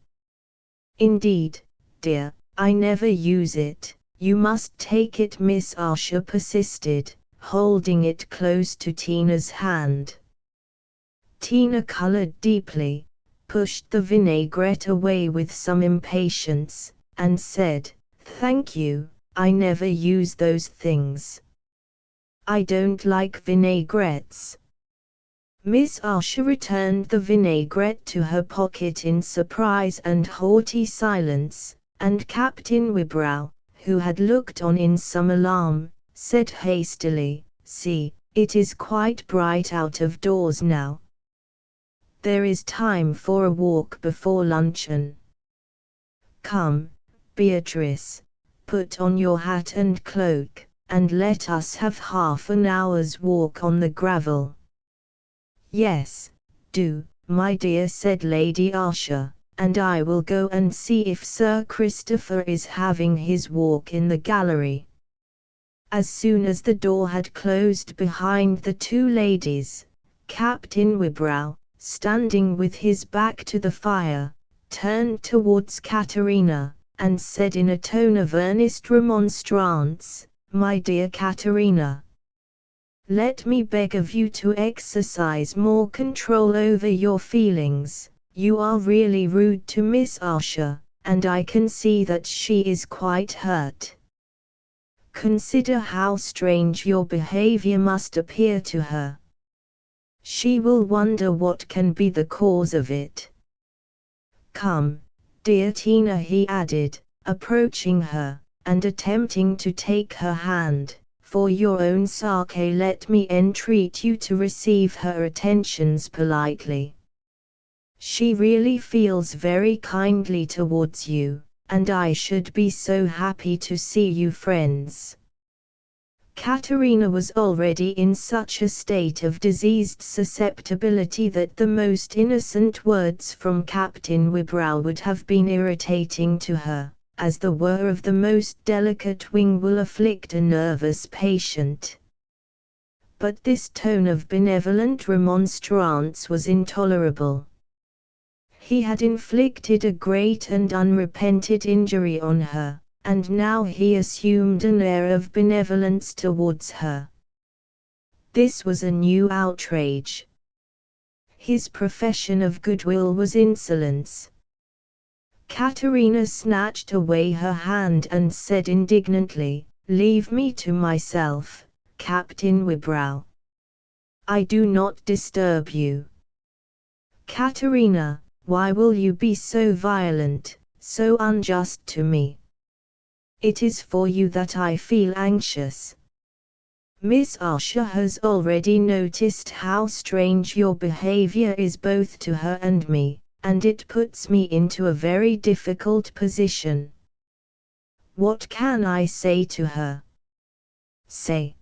Indeed, dear, I never use it, you must take it, Miss Usher persisted, holding it close to Tina's hand. Tina colored deeply, pushed the vinaigrette away with some impatience, and said, "Thank you, I never use those things. I don't like vinaigrettes." Miss Usher returned the vinaigrette to her pocket in surprise and haughty silence, and Captain Wybrow, who had looked on in some alarm, said hastily, "See, It is quite bright out of doors now. There is time for a walk before luncheon. Come, Beatrice, put on your hat and cloak, and let us have half an hour's walk on the gravel." "Yes, do, my dear," said Lady Ursha, "and I will go and see if Sir Christopher is having his walk in the gallery." As soon as the door had closed behind the two ladies, Captain Wybrow, standing with his back to the fire, turned towards Katerina, and said in a tone of earnest remonstrance, "My dear Katerina, let me beg of you to exercise more control over your feelings. You are really rude to Miss Ursha, and I can see that she is quite hurt. Consider how strange your behavior must appear to her. She will wonder what can be the cause of it. Come, dear Tina," he added, approaching her, and attempting to take her hand, "for your own sake let me entreat you to receive her attentions politely. She really feels very kindly towards you, and I should be so happy to see you friends." Katerina was already in such a state of diseased susceptibility that the most innocent words from Captain Wybrow would have been irritating to her, as the whir of the most delicate wing will afflict a nervous patient. But this tone of benevolent remonstrance was intolerable. He had inflicted a great and unrepented injury on her, and now he assumed an air of benevolence towards her. This was a new outrage. His profession of goodwill was insolence. Katerina snatched away her hand and said indignantly, "Leave me to myself, Captain Wybrow. I do not disturb you." "Katerina, why will you be so violent, so unjust to me? It is for you that I feel anxious. Miss Ursha has already noticed how strange your behavior is both to her and me, and it puts me into a very difficult position. What can I say to her?" "Say,"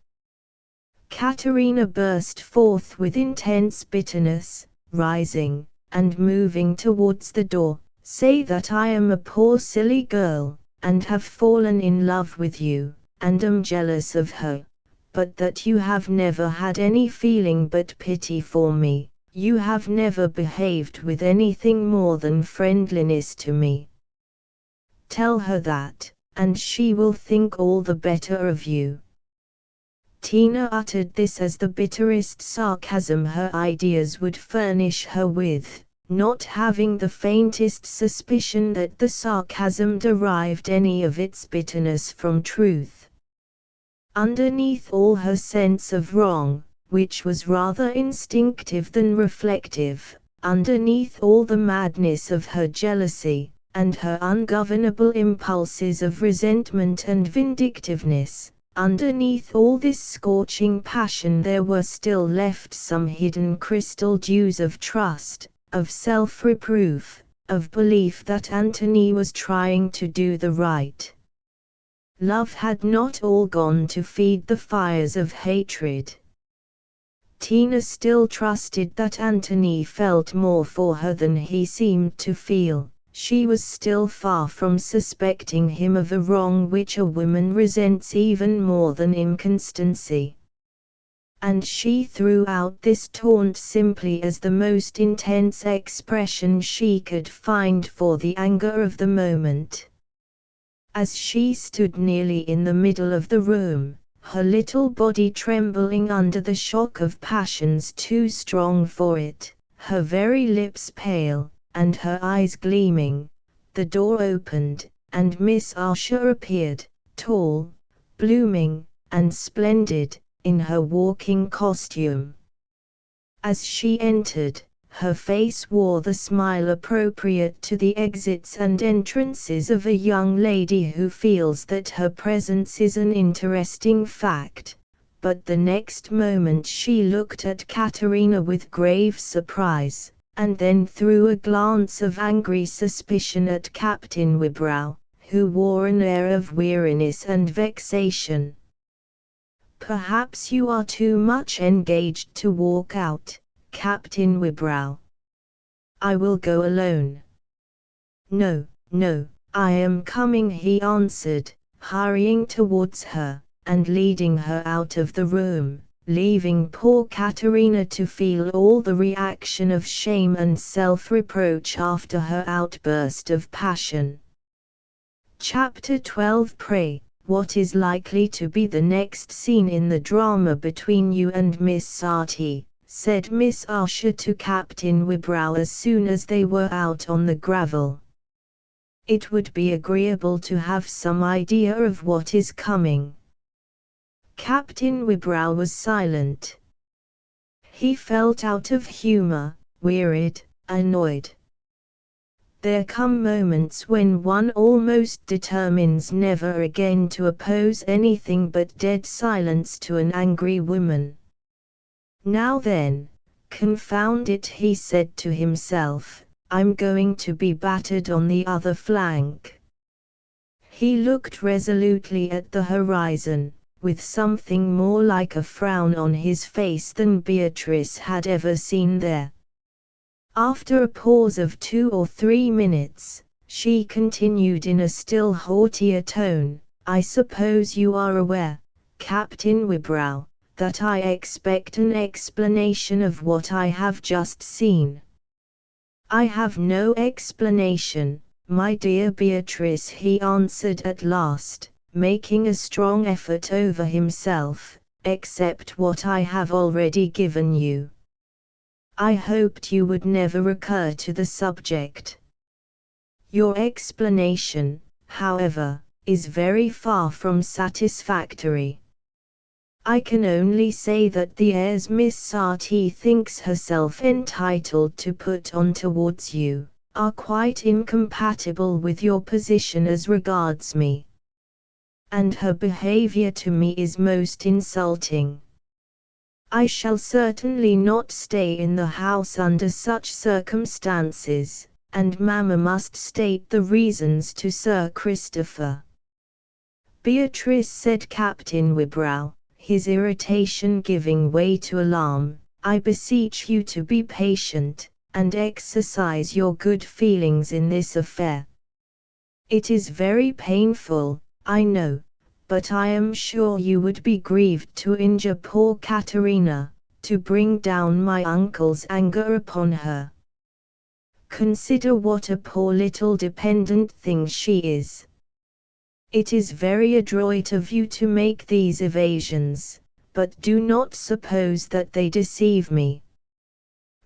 Katerina burst forth with intense bitterness, rising, and moving towards the door, "say that I am a poor silly girl, and have fallen in love with you, and am jealous of her, but that you have never had any feeling but pity for me, you have never behaved with anything more than friendliness to me. Tell her that, and she will think all the better of you." Tina uttered this as the bitterest sarcasm her ideas would furnish her with, not having the faintest suspicion that the sarcasm derived any of its bitterness from truth. Underneath all her sense of wrong, which was rather instinctive than reflective, underneath all the madness of her jealousy, and her ungovernable impulses of resentment and vindictiveness, underneath all this scorching passion there were still left some hidden crystal dews of trust, of self-reproof, of belief that Antony was trying to do the right. Love had not all gone to feed the fires of hatred. Tina still trusted that Antony felt more for her than he seemed to feel. She was still far from suspecting him of a wrong which a woman resents even more than inconstancy. And she threw out this taunt simply as the most intense expression she could find for the anger of the moment. As she stood nearly in the middle of the room, her little body trembling under the shock of passions too strong for it, her very lips pale, and her eyes gleaming, the door opened, and Miss Ursha appeared, tall, blooming, and splendid, in her walking costume. As she entered, her face wore the smile appropriate to the exits and entrances of a young lady who feels that her presence is an interesting fact, but the next moment she looked at Katerina with grave surprise, and then threw a glance of angry suspicion at Captain Wybrow, who wore an air of weariness and vexation. "Perhaps you are too much engaged to walk out, Captain Wybrow. I will go alone." "No, no, I am coming," he answered, hurrying towards her, and leading her out of the room, leaving poor Katerina to feel all the reaction of shame and self-reproach after her outburst of passion. Chapter 12. Pray, what is likely to be the next scene in the drama between you and Miss Sarti?" said Miss Usher to Captain Wybrow as soon as they were out on the gravel. "It would be agreeable to have some idea of what is coming." Captain Wybrow was silent. He felt out of humor, wearied, annoyed. There come moments when one almost determines never again to oppose anything but dead silence to an angry woman. "Now then, confound it," he said to himself, "I'm going to be battered on the other flank." He looked resolutely at the horizon, with something more like a frown on his face than Beatrice had ever seen there. After a pause of 2 or 3 minutes, she continued in a still haughtier tone, "I suppose you are aware, Captain Wybrow, that I expect an explanation of what I have just seen." "I have no explanation, my dear Beatrice," he answered at last, making a strong effort over himself, "except what I have already given you. I hoped you would never recur to the subject. Your explanation, however, is very far from satisfactory. I can only say that the airs Miss Sarti thinks herself entitled to put on towards you, are quite incompatible with your position as regards me. And her behavior to me is most insulting. I shall certainly not stay in the house under such circumstances, and Mamma must state the reasons to Sir Christopher." "Beatrice," said Captain Wybrow, his irritation giving way to alarm, "I beseech you to be patient, and exercise your good feelings in this affair. It is very painful, I know, but I am sure you would be grieved to injure poor Katerina, to bring down my uncle's anger upon her. Consider what a poor little dependent thing she is. It is very adroit of you to make these evasions, but do not suppose that they deceive me.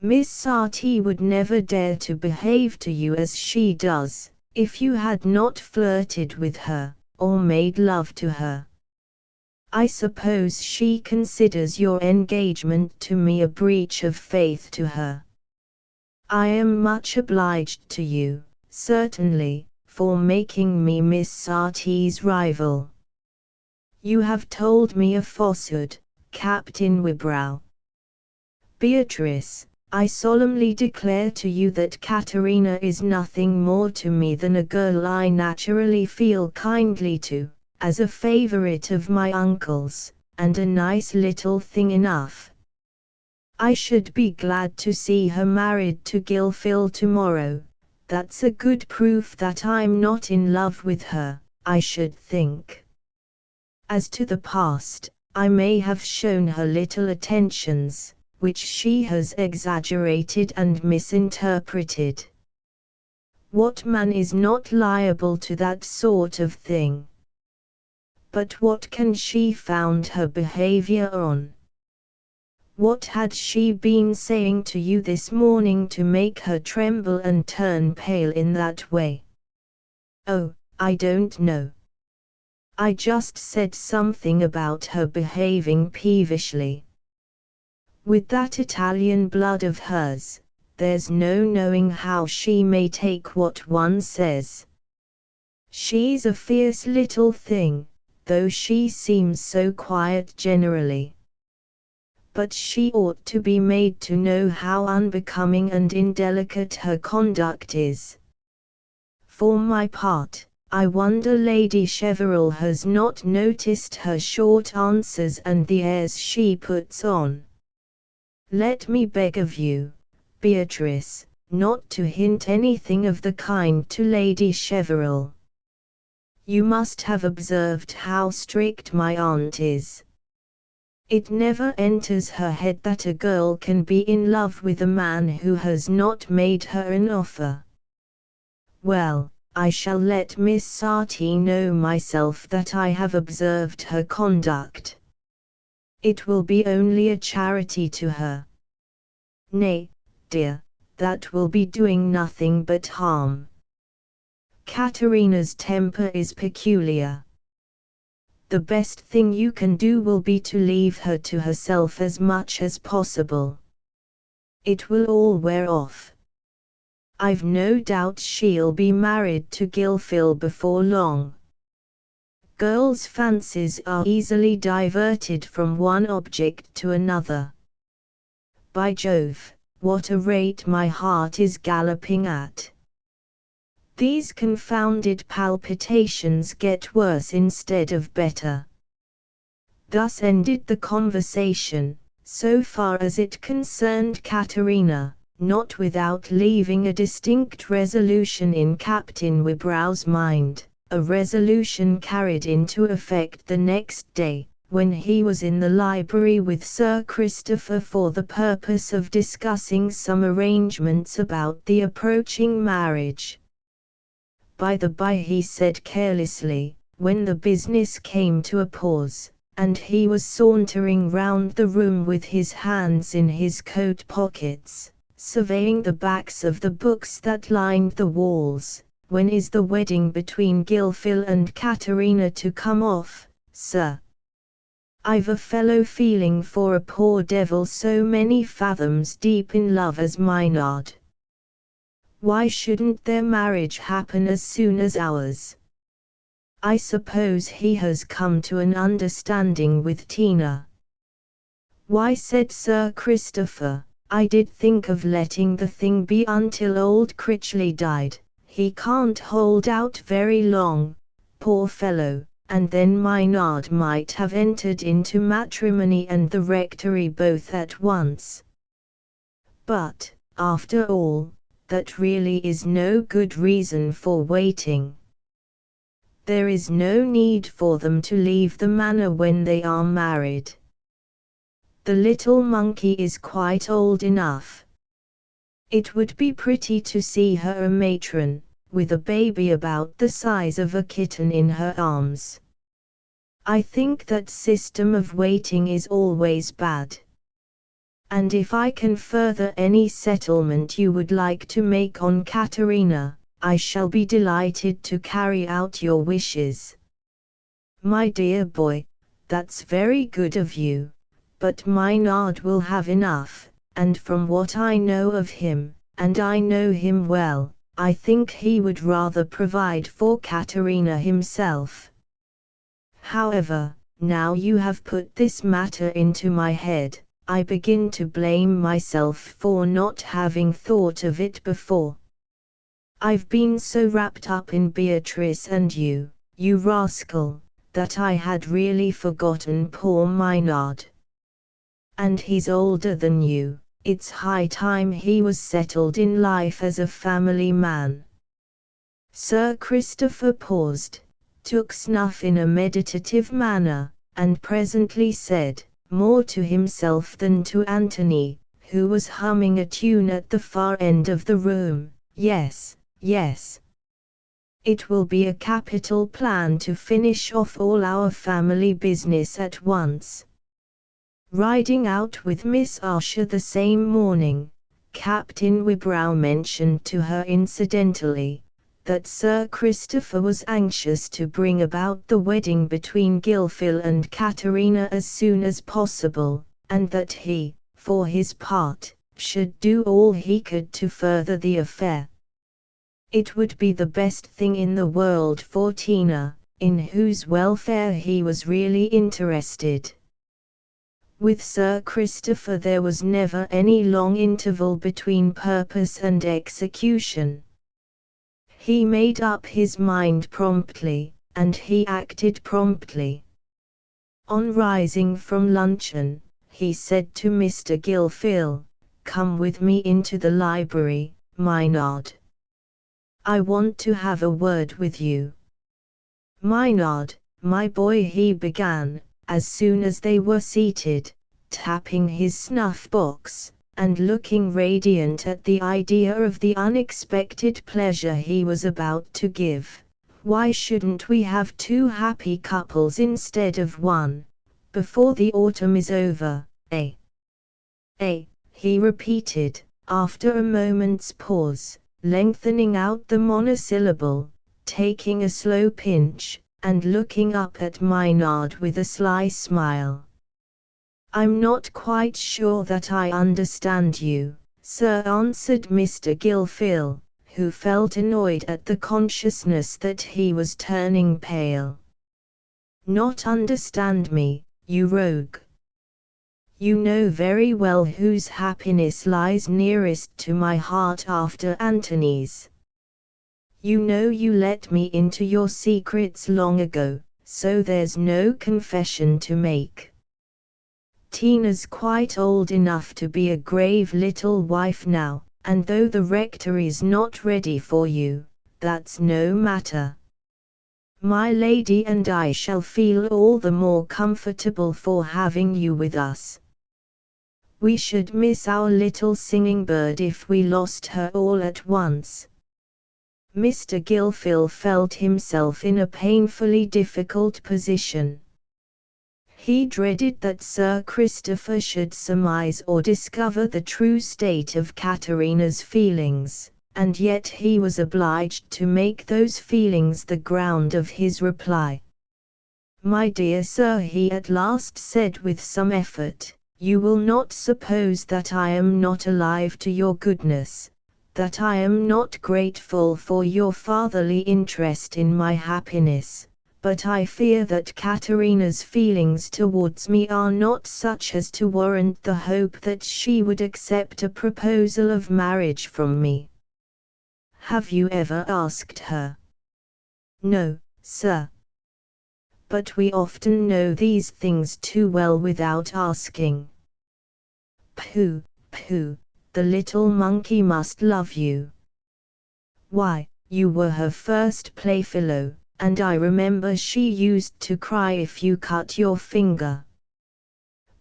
Miss Sarti would never dare to behave to you as she does, if you had not flirted with her, or made love to her. I suppose she considers your engagement to me a breach of faith to her. I am much obliged to you, certainly, for making me Miss Sarti's rival. You have told me a falsehood, Captain Wybrow. Beatrice, I solemnly declare to you that Katerina is nothing more to me than a girl I naturally feel kindly to, as a favorite of my uncle's, and a nice little thing enough. I should be glad to see her married to Gilfil tomorrow. That's a good proof that I'm not in love with her, I should think. As to the past, I may have shown her little attentions, which she has exaggerated and misinterpreted. What man is not liable to that sort of thing? But what can she found her behavior on? What had she been saying to you this morning to make her tremble and turn pale in that way? Oh, I don't know. I just said something about her behaving peevishly. With that Italian blood of hers, there's no knowing how she may take what one says. She's a fierce little thing, though she seems so quiet generally. But she ought to be made to know how unbecoming and indelicate her conduct is. For my part, I wonder Lady Cheverel has not noticed her short answers and the airs she puts on. Let me beg of you, Beatrice, not to hint anything of the kind to Lady Cheverel. You must have observed how strict my aunt is. It never enters her head that a girl can be in love with a man who has not made her an offer. Well, I shall let Miss Sarti know myself that I have observed her conduct. It will be only a charity to her. Nay, dear, that will be doing nothing but harm. Katerina's temper is peculiar. The best thing you can do will be to leave her to herself as much as possible. It will all wear off. I've no doubt she'll be married to Gilfil before long. Girls' fancies are easily diverted from one object to another. By Jove, what a rate my heart is galloping at! These confounded palpitations get worse instead of better. Thus ended the conversation, so far as it concerned Katerina, not without leaving a distinct resolution in Captain Wibrow's mind, a resolution carried into effect the next day, when he was in the library with Sir Christopher for the purpose of discussing some arrangements about the approaching marriage. By the by, he said carelessly, when the business came to a pause, and he was sauntering round the room with his hands in his coat pockets, surveying the backs of the books that lined the walls, "When is the wedding between Gilfil and Katerina to come off, sir? I've a fellow feeling for a poor devil so many fathoms deep in love as Maynard. Why shouldn't their marriage happen as soon as ours? I suppose he has come to an understanding with Tina." "Why," said Sir Christopher, "I did think of letting the thing be until old Critchley died. He can't hold out very long, poor fellow, and then Maynard might have entered into matrimony and the rectory both at once. But, after all, that really is no good reason for waiting. There is no need for them to leave the manor when they are married. The little monkey is quite old enough. It would be pretty to see her a matron, with a baby about the size of a kitten in her arms. I think that system of waiting is always bad. And if I can further any settlement you would like to make on Katerina, I shall be delighted to carry out your wishes." "My dear boy, that's very good of you, but Maynard will have enough, and from what I know of him, and I know him well, I think he would rather provide for Katerina himself. However, now you have put this matter into my head, I begin to blame myself for not having thought of it before. I've been so wrapped up in Beatrice and you rascal, that I had really forgotten poor Maynard. And he's older than you, it's high time he was settled in life as a family man." Sir Christopher paused, took snuff in a meditative manner, and presently said, more to himself than to Anthony, who was humming a tune at the far end of the room, "Yes, yes. It will be a capital plan to finish off all our family business at once." Riding out with Miss Usher the same morning, Captain Wibrow mentioned to her incidentally, that Sir Christopher was anxious to bring about the wedding between Gilfil and Katerina as soon as possible, and that he, for his part, should do all he could to further the affair. "It would be the best thing in the world for Tina," in whose welfare he was really interested. With Sir Christopher there was never any long interval between purpose and execution. He made up his mind promptly, and he acted promptly. On rising from luncheon, he said to Mr. Gilfil, "Come with me into the library, Maynard. I want to have a word with you." "Maynard, my boy," he began, as soon as they were seated, tapping his snuff-box, and looking radiant at the idea of the unexpected pleasure he was about to give. "Why shouldn't we have two happy couples instead of one, before the autumn is over, eh?" "Eh," he repeated, after a moment's pause, lengthening out the monosyllable, taking a slow pinch, and looking up at Maynard with a sly smile. "I'm not quite sure that I understand you, sir," answered Mr. Gilfil, who felt annoyed at the consciousness that he was turning pale. "Not understand me, you rogue? You know very well whose happiness lies nearest to my heart after Antony's. You know you let me into your secrets long ago, so there's no confession to make. Tina's quite old enough to be a grave little wife now, and though the rectory's not ready for you, that's no matter. My lady and I shall feel all the more comfortable for having you with us. We should miss our little singing bird if we lost her all at once." Mr. Gilfil felt himself in a painfully difficult position. He dreaded that Sir Christopher should surmise or discover the true state of Caterina's feelings, and yet he was obliged to make those feelings the ground of his reply. "My dear sir," he at last said with some effort, "you will not suppose that I am not alive to your goodness, that I am not grateful for your fatherly interest in my happiness. But I fear that Caterina's feelings towards me are not such as to warrant the hope that she would accept a proposal of marriage from me." "Have you ever asked her?" "No, sir. But we often know these things too well without asking." "Pooh, pooh, the little monkey must love you. Why, you were her first playfellow, and I remember she used to cry if you cut your finger.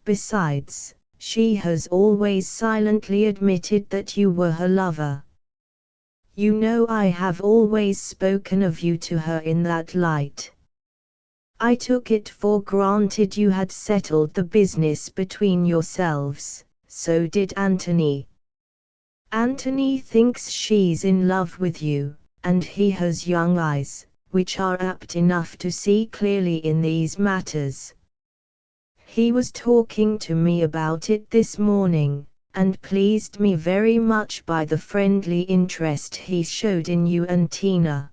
Besides, she has always silently admitted that you were her lover. You know I have always spoken of you to her in that light. I took it for granted you had settled the business between yourselves, so did Antony. Antony thinks she's in love with you, and he has young eyes, which are apt enough to see clearly in these matters. He was talking to me about it this morning, and pleased me very much by the friendly interest he showed in you and Tina."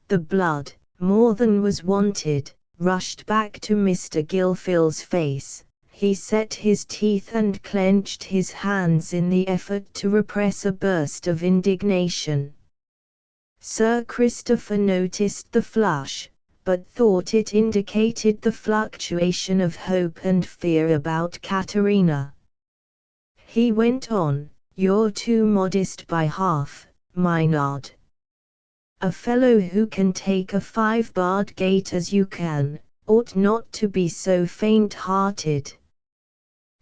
The blood, more than was wanted, rushed back to Mr. Gilfil's face. He set his teeth and clenched his hands in the effort to repress a burst of indignation. Sir Christopher noticed the flush, but thought it indicated the fluctuation of hope and fear about Caterina. He went on, "You're too modest by half, Maynard. A fellow who can take a 5-barred gate as you can, ought not to be so faint-hearted.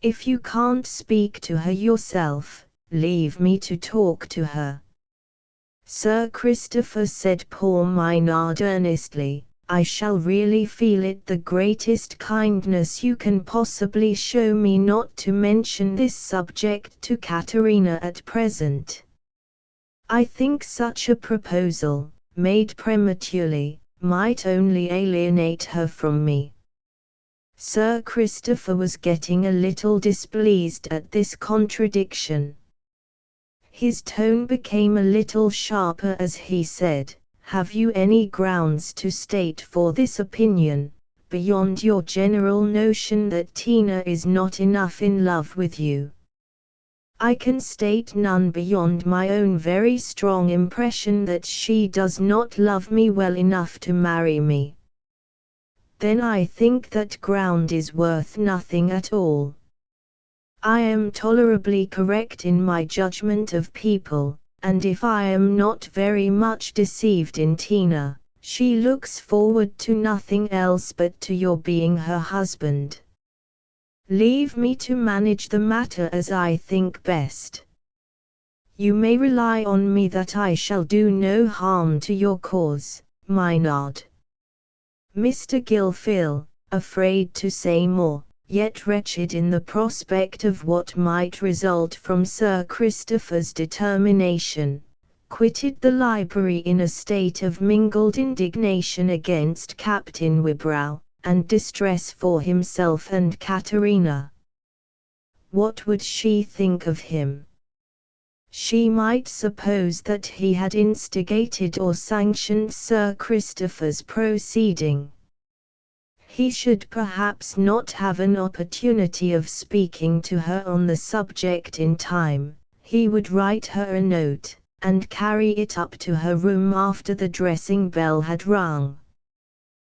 If you can't speak to her yourself, leave me to talk to her." "Sir Christopher," said poor Maynard earnestly, "I shall really feel it the greatest kindness you can possibly show me not to mention this subject to Caterina at present. I think such a proposal, made prematurely, might only alienate her from me." Sir Christopher was getting a little displeased at this contradiction. His tone became a little sharper as he said, Have you any grounds to state for this opinion, beyond your general notion that Tina is not enough in love with you? I can state none beyond my own very strong impression that she does not love me well enough to marry me. Then I think that ground is worth nothing at all. I am tolerably correct in my judgment of people, and if I am not very much deceived in Tina, she looks forward to nothing else but to your being her husband. Leave me to manage the matter as I think best. You may rely on me that I shall do no harm to your cause, Maynard. Mr. Gilfil, afraid to say more, yet wretched in the prospect of what might result from Sir Christopher's determination, quitted the library in a state of mingled indignation against Captain Wybrow, and distress for himself and Caterina. What would she think of him? She might suppose that he had instigated or sanctioned Sir Christopher's proceeding. He should perhaps not have an opportunity of speaking to her on the subject in time. He would write her a note, and carry it up to her room after the dressing bell had rung.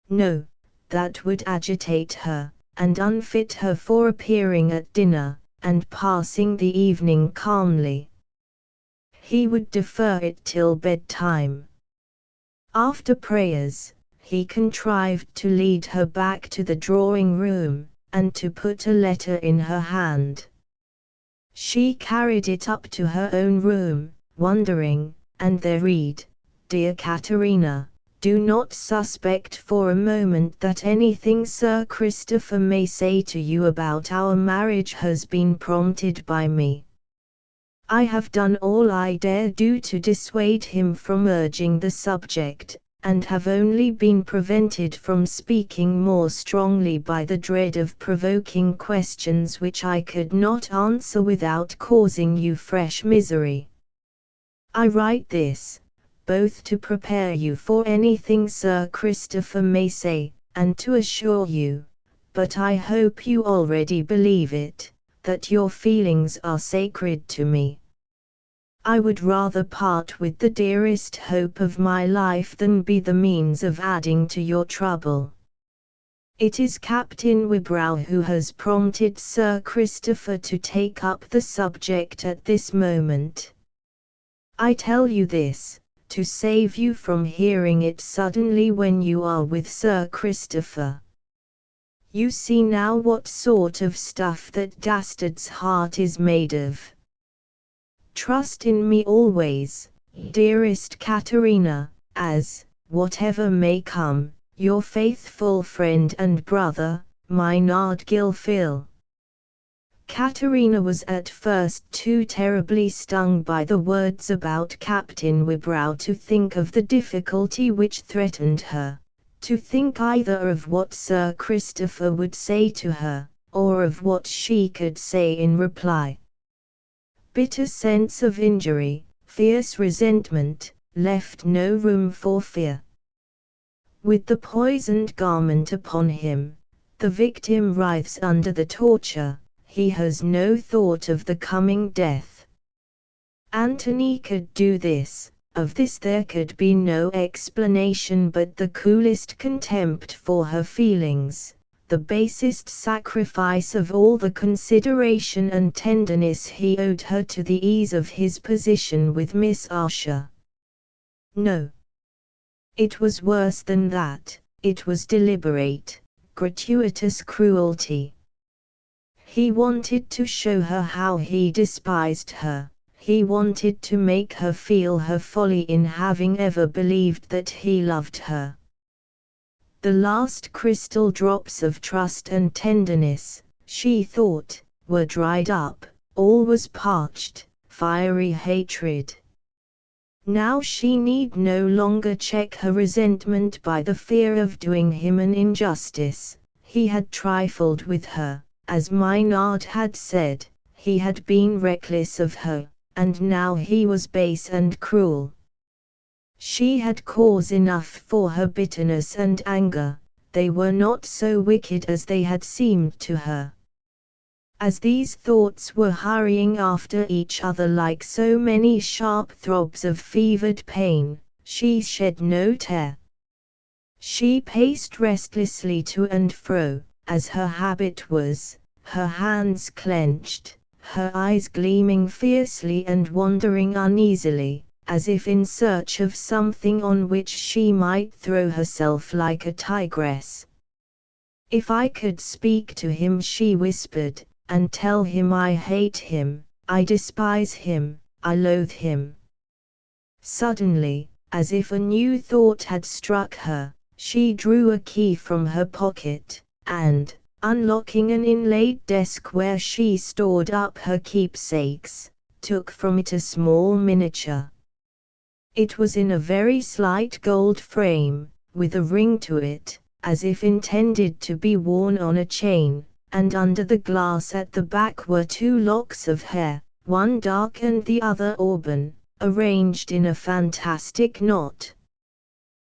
No, that would agitate her, and unfit her for appearing at dinner, and passing the evening calmly. He would defer it till bedtime. After prayers, he contrived to lead her back to the drawing-room, and to put a letter in her hand. She carried it up to her own room, wondering, and there read, "Dear Caterina, do not suspect for a moment that anything Sir Christopher may say to you about our marriage has been prompted by me. I have done all I dare do to dissuade him from urging the subject, and have only been prevented from speaking more strongly by the dread of provoking questions which I could not answer without causing you fresh misery. I write this, both to prepare you for anything Sir Christopher may say, and to assure you, but I hope you already believe it, that your feelings are sacred to me. I would rather part with the dearest hope of my life than be the means of adding to your trouble. It is Captain Wybrow who has prompted Sir Christopher to take up the subject at this moment. I tell you this, to save you from hearing it suddenly when you are with Sir Christopher. You see now what sort of stuff that dastard's heart is made of. Trust in me always, dearest Caterina, as, whatever may come, your faithful friend and brother, Maynard Gilfil." Caterina was at first too terribly stung by the words about Captain Wybrow to think of the difficulty which threatened her, to think either of what Sir Christopher would say to her, or of what she could say in reply. Bitter sense of injury, fierce resentment, left no room for fear. With the poisoned garment upon him, the victim writhes under the torture, he has no thought of the coming death. Antony could do this, of this there could be no explanation but the coolest contempt for her feelings, the basest sacrifice of all the consideration and tenderness he owed her to the ease of his position with Miss Usher. No. It was worse than that, it was deliberate, gratuitous cruelty. He wanted to show her how he despised her, he wanted to make her feel her folly in having ever believed that he loved her. The last crystal drops of trust and tenderness, she thought, were dried up, all was parched, fiery hatred. Now she need no longer check her resentment by the fear of doing him an injustice. He had trifled with her, as Maynard had said, he had been reckless of her, and now he was base and cruel. She had cause enough for her bitterness and anger, they were not so wicked as they had seemed to her. As these thoughts were hurrying after each other like so many sharp throbs of fevered pain, she shed no tear. She paced restlessly to and fro, as her habit was, her hands clenched, her eyes gleaming fiercely and wandering uneasily, as if in search of something on which she might throw herself like a tigress. "If I could speak to him," she whispered, "and tell him I hate him, I despise him, I loathe him." Suddenly, as if a new thought had struck her, she drew a key from her pocket, and, unlocking an inlaid desk where she stored up her keepsakes, took from it a small miniature. It was in a very slight gold frame, with a ring to it, as if intended to be worn on a chain, and under the glass at the back were two locks of hair, one dark and the other auburn, arranged in a fantastic knot.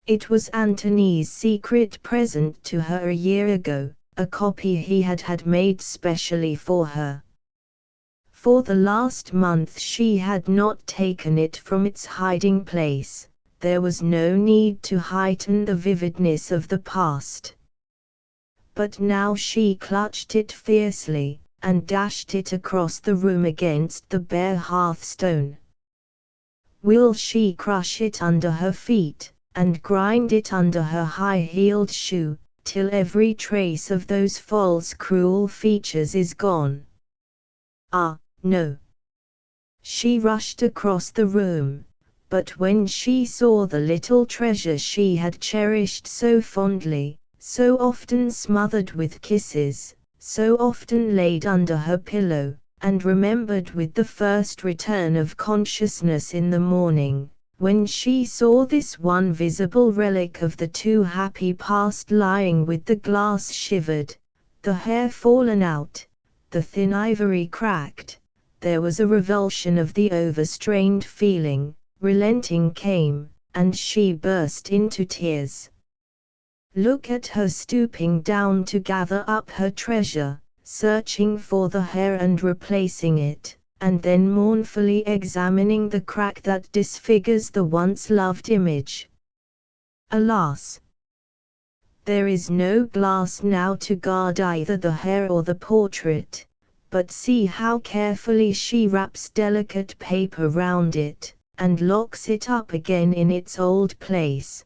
It was Antony's secret present to her a year ago, a copy he had made specially for her. For the last month she had not taken it from its hiding place. There was no need to heighten the vividness of the past. But now she clutched it fiercely, and dashed it across the room against the bare hearthstone. Will she crush it under her feet, and grind it under her high-heeled shoe, till every trace of those false cruel features is gone? Ah, no. She rushed across the room, but when she saw the little treasure she had cherished so fondly, so often smothered with kisses, so often laid under her pillow, and remembered with the first return of consciousness in the morning, when she saw this one visible relic of the too happy past lying with the glass shivered, the hair fallen out, the thin ivory cracked, there was a revulsion of the overstrained feeling, relenting came, and she burst into tears. Look at her stooping down to gather up her treasure, searching for the hair and replacing it, and then mournfully examining the crack that disfigures the once loved image. Alas! There is no glass now to guard either the hair or the portrait, but see how carefully she wraps delicate paper round it, and locks it up again in its old place.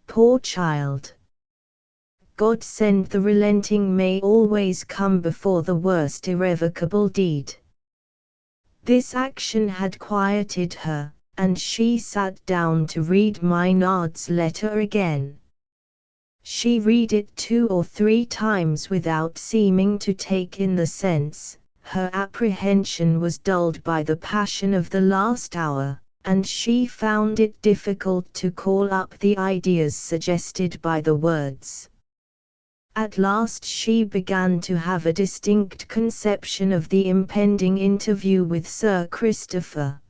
Poor child! God send the relenting may always come before the worst irrevocable deed. This action had quieted her, and she sat down to read Maynard's letter again. She read it 2 or 3 times without seeming to take in the sense. Her apprehension was dulled by the passion of the last hour, and she found it difficult to call up the ideas suggested by the words. At last she began to have a distinct conception of the impending interview with Sir Christopher.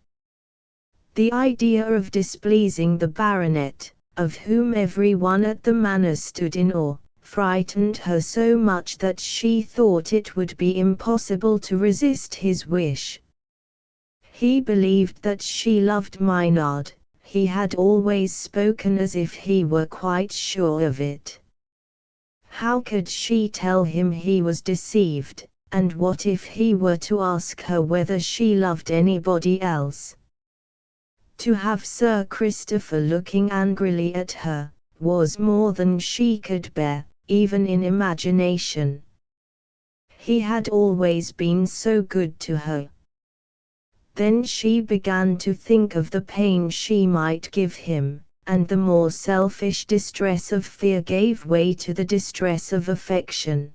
The idea of displeasing the baronet, of whom every one at the manor stood in awe, frightened her so much that she thought it would be impossible to resist his wish. He believed that she loved Maynard, he had always spoken as if he were quite sure of it. How could she tell him he was deceived, and what if he were to ask her whether she loved anybody else? To have Sir Christopher looking angrily at her, was more than she could bear, even in imagination. He had always been so good to her. Then she began to think of the pain she might give him, and the more selfish distress of fear gave way to the distress of affection.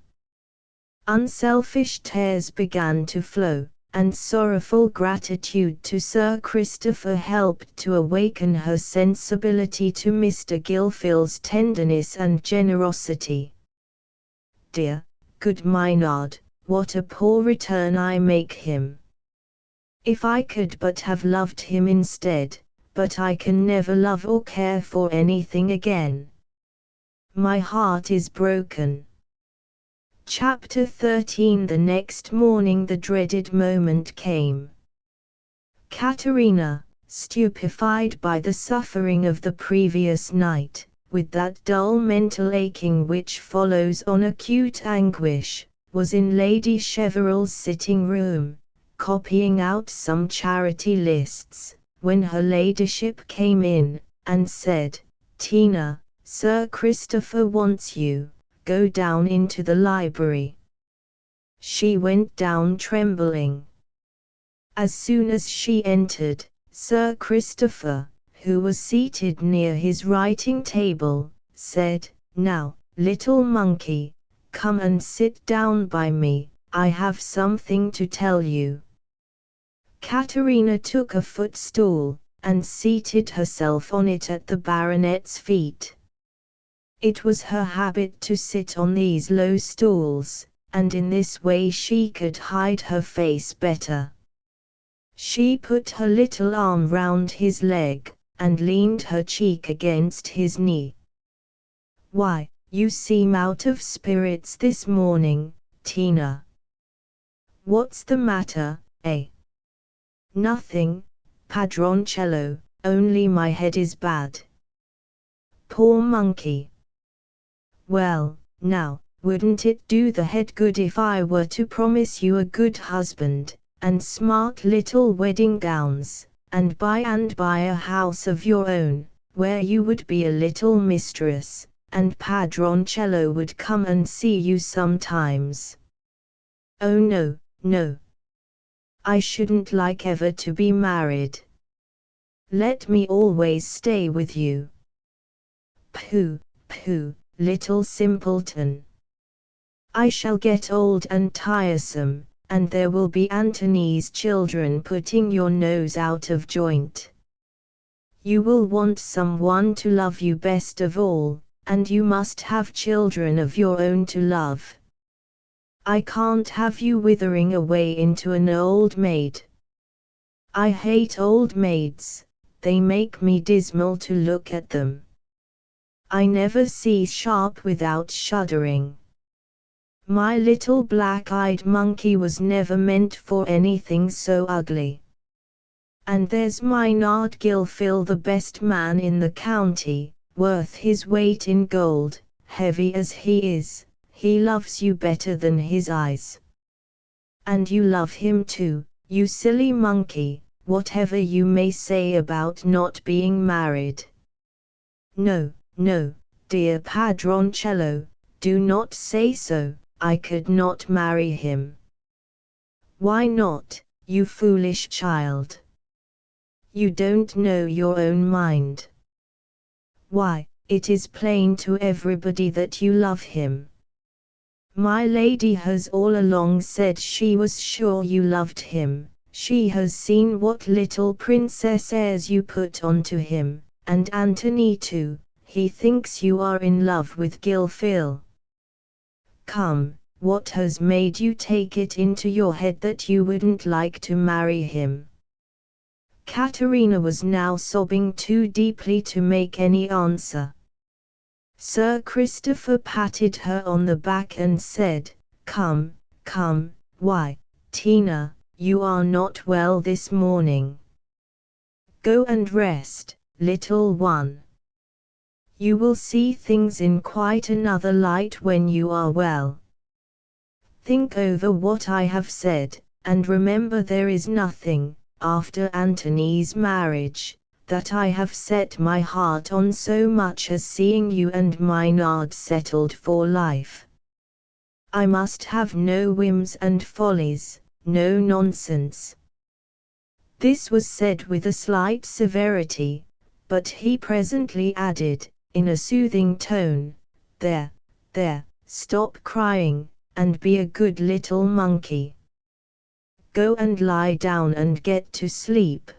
Unselfish tears began to flow, and sorrowful gratitude to Sir Christopher helped to awaken her sensibility to Mr. Gilfil's tenderness and generosity. Dear, good Maynard, what a poor return I make him! If I could but have loved him instead, but I can never love or care for anything again. My heart is broken. Chapter 13. The next morning the dreaded moment came. Katerina, stupefied by the suffering of the previous night, with that dull mental aching which follows on acute anguish, was in Lady Cheverel's sitting room, copying out some charity lists, when her ladyship came in, and said, "Tina, Sir Christopher wants you. Go down into the library." She went down trembling. As soon as she entered, Sir Christopher, who was seated near his writing table, said, "Now, little monkey, come and sit down by me, I have something to tell you." Katerina took a footstool, and seated herself on it at the baronet's feet. It was her habit to sit on these low stools, and in this way she could hide her face better. She put her little arm round his leg, and leaned her cheek against his knee. "Why, you seem out of spirits this morning, Tina. What's the matter, eh?" "Nothing, Padroncello, only my head is bad." "Poor monkey. Well, now, wouldn't it do the head good if I were to promise you a good husband, and smart little wedding gowns, and by a house of your own, where you would be a little mistress, and Padroncello would come and see you sometimes?" "Oh no, no. I shouldn't like ever to be married. Let me always stay with you." "Pooh, pooh, little simpleton. I shall get old and tiresome, and there will be Antony's children putting your nose out of joint. You will want someone to love you best of all, and you must have children of your own to love. I can't have you withering away into an old maid. I hate old maids, they make me dismal to look at them. I never see sharp without shuddering. My little black-eyed monkey was never meant for anything so ugly. And there's Maynard Gilfil, the best man in the county, worth his weight in gold, heavy as he is, he loves you better than his eyes. And you love him too, you silly monkey, whatever you may say about not being married." "No, no, dear Padroncello, do not say so, I could not marry him." "Why not, you foolish child? You don't know your own mind. Why, it is plain to everybody that you love him. My lady has all along said she was sure you loved him. She has seen what little princess airs you put onto him, and Antony too. He thinks you are in love with Gilfil. Come, what has made you take it into your head that you wouldn't like to marry him?" Katerina was now sobbing too deeply to make any answer. Sir Christopher patted her on the back and said, "Come, come, why, Tina, you are not well this morning. Go and rest, little one. You will see things in quite another light when you are well. Think over what I have said, and remember there is nothing, after Antony's marriage, that I have set my heart on so much as seeing you and Maynard settled for life. I must have no whims and follies, no nonsense." This was said with a slight severity, but he presently added, in a soothing tone, "There, stop crying, and be a good little monkey. Go and lie down and get to sleep."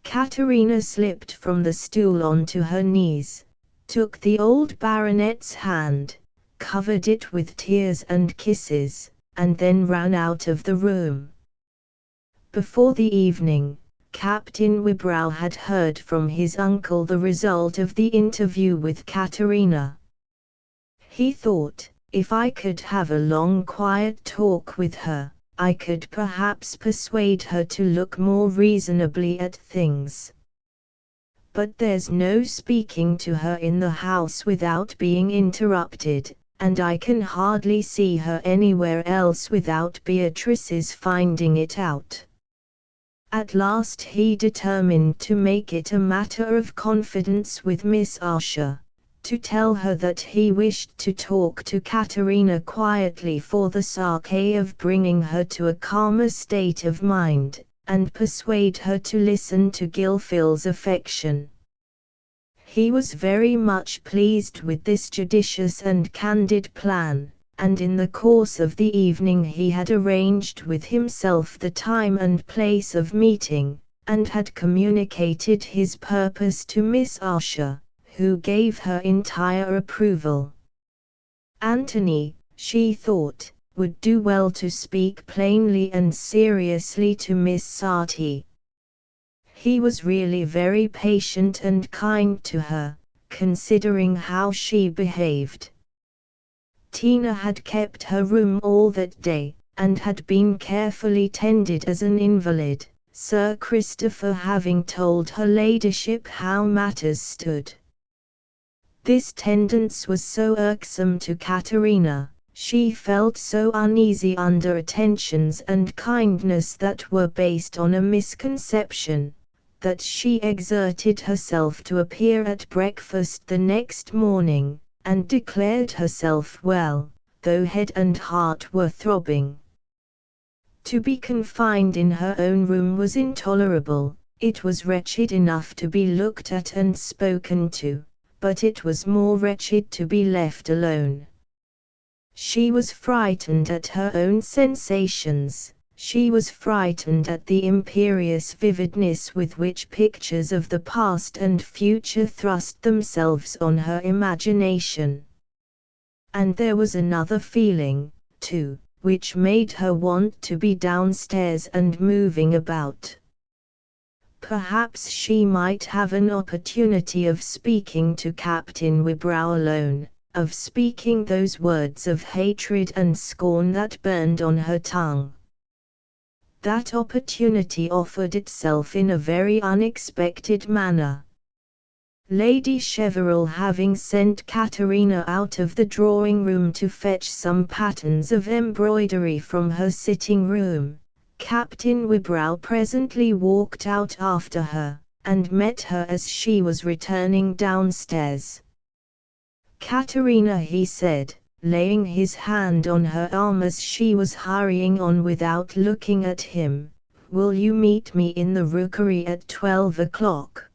Katerina slipped from the stool onto her knees, took the old baronet's hand, covered it with tears and kisses, and then ran out of the room. Before the evening, Captain Wibrow had heard from his uncle the result of the interview with Katerina. He thought, if I could have a long quiet talk with her, I could perhaps persuade her to look more reasonably at things. But there's no speaking to her in the house without being interrupted, and I can hardly see her anywhere else without Beatrice's finding it out. At last he determined to make it a matter of confidence with Miss Asher, to tell her that he wished to talk to Katerina quietly for the sake of bringing her to a calmer state of mind, and persuade her to listen to Gilfil's affection. He was very much pleased with this judicious and candid plan, and in the course of the evening he had arranged with himself the time and place of meeting, and had communicated his purpose to Miss Asher, who gave her entire approval. Anthony, she thought, would do well to speak plainly and seriously to Miss Sarti. He was really very patient and kind to her, considering how she behaved. Tina had kept her room all that day, and had been carefully tended as an invalid, Sir Christopher having told her ladyship how matters stood. This tendance was so irksome to Katerina, she felt so uneasy under attentions and kindness that were based on a misconception, that she exerted herself to appear at breakfast the next morning, and declared herself well, though head and heart were throbbing. To be confined in her own room was intolerable. It was wretched enough to be looked at and spoken to, but it was more wretched to be left alone. She was frightened at her own sensations. She was frightened at the imperious vividness with which pictures of the past and future thrust themselves on her imagination. And there was another feeling, too, which made her want to be downstairs and moving about. Perhaps she might have an opportunity of speaking to Captain Wibrow alone, of speaking those words of hatred and scorn that burned on her tongue. That opportunity offered itself in a very unexpected manner. Lady Cheverel having sent Katerina out of the drawing-room to fetch some patterns of embroidery from her sitting-room, Captain Wibrow presently walked out after her, and met her as she was returning downstairs. "Katerina," he said, laying his hand on her arm as she was hurrying on without looking at him, "will you meet me in the rookery at 12 o'clock?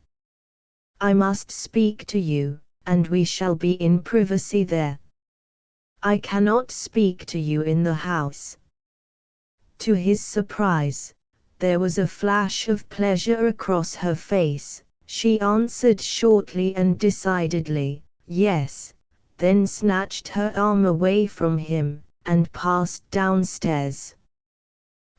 I must speak to you, and we shall be in privacy there. I cannot speak to you in the house." To his surprise, there was a flash of pleasure across her face. She answered shortly and decidedly, "Yes," then snatched her arm away from him, and passed downstairs.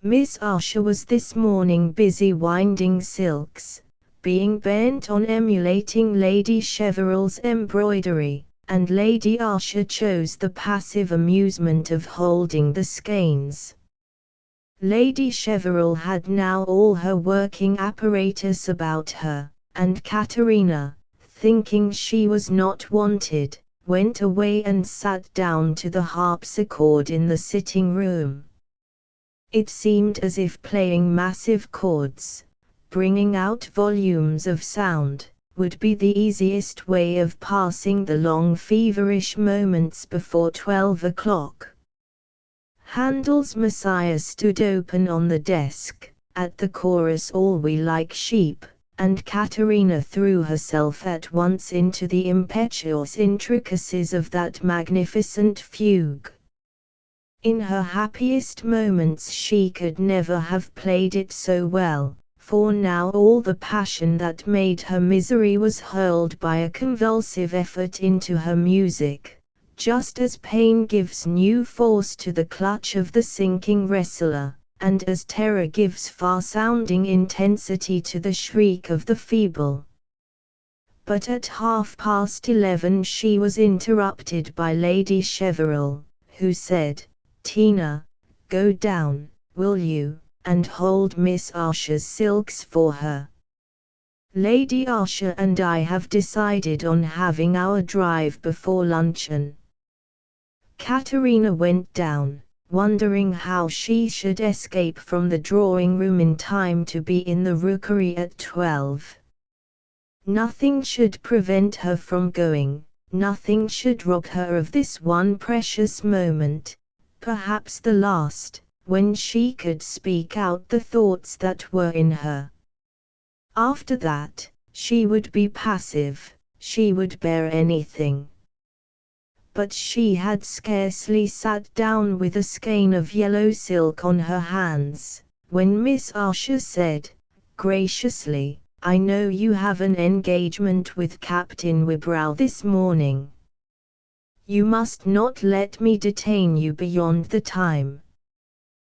Miss Asher was this morning busy winding silks, being bent on emulating Lady Cheverel's embroidery, and Lady Asher chose the passive amusement of holding the skeins. Lady Cheverel had now all her working apparatus about her, and Katerina, thinking she was not wanted, went away and sat down to the harpsichord in the sitting-room. It seemed as if playing massive chords, bringing out volumes of sound, would be the easiest way of passing the long feverish moments before 12 o'clock. Handel's Messiah stood open on the desk, at the chorus "All We Like Sheep," and Katerina threw herself at once into the impetuous intricacies of that magnificent fugue. In her happiest moments she could never have played it so well, for now all the passion that made her misery was hurled by a convulsive effort into her music, just as pain gives new force to the clutch of the sinking wrestler, and as terror gives far-sounding intensity to the shriek of the feeble. But at 11:30 she was interrupted by Lady Cheverel, who said, "Tina, go down, will you, and hold Miss Usher's silks for her. Lady Usher and I have decided on having our drive before luncheon." Katerina went down, wondering how she should escape from the drawing-room in time to be in the rookery at 12. Nothing should prevent her from going, nothing should rob her of this one precious moment, perhaps the last, when she could speak out the thoughts that were in her. After that, she would be passive, she would bear anything. But she had scarcely sat down with a skein of yellow silk on her hands, when Miss Usher said, graciously, "I know you have an engagement with Captain Wybrow this morning. You must not let me detain you beyond the time."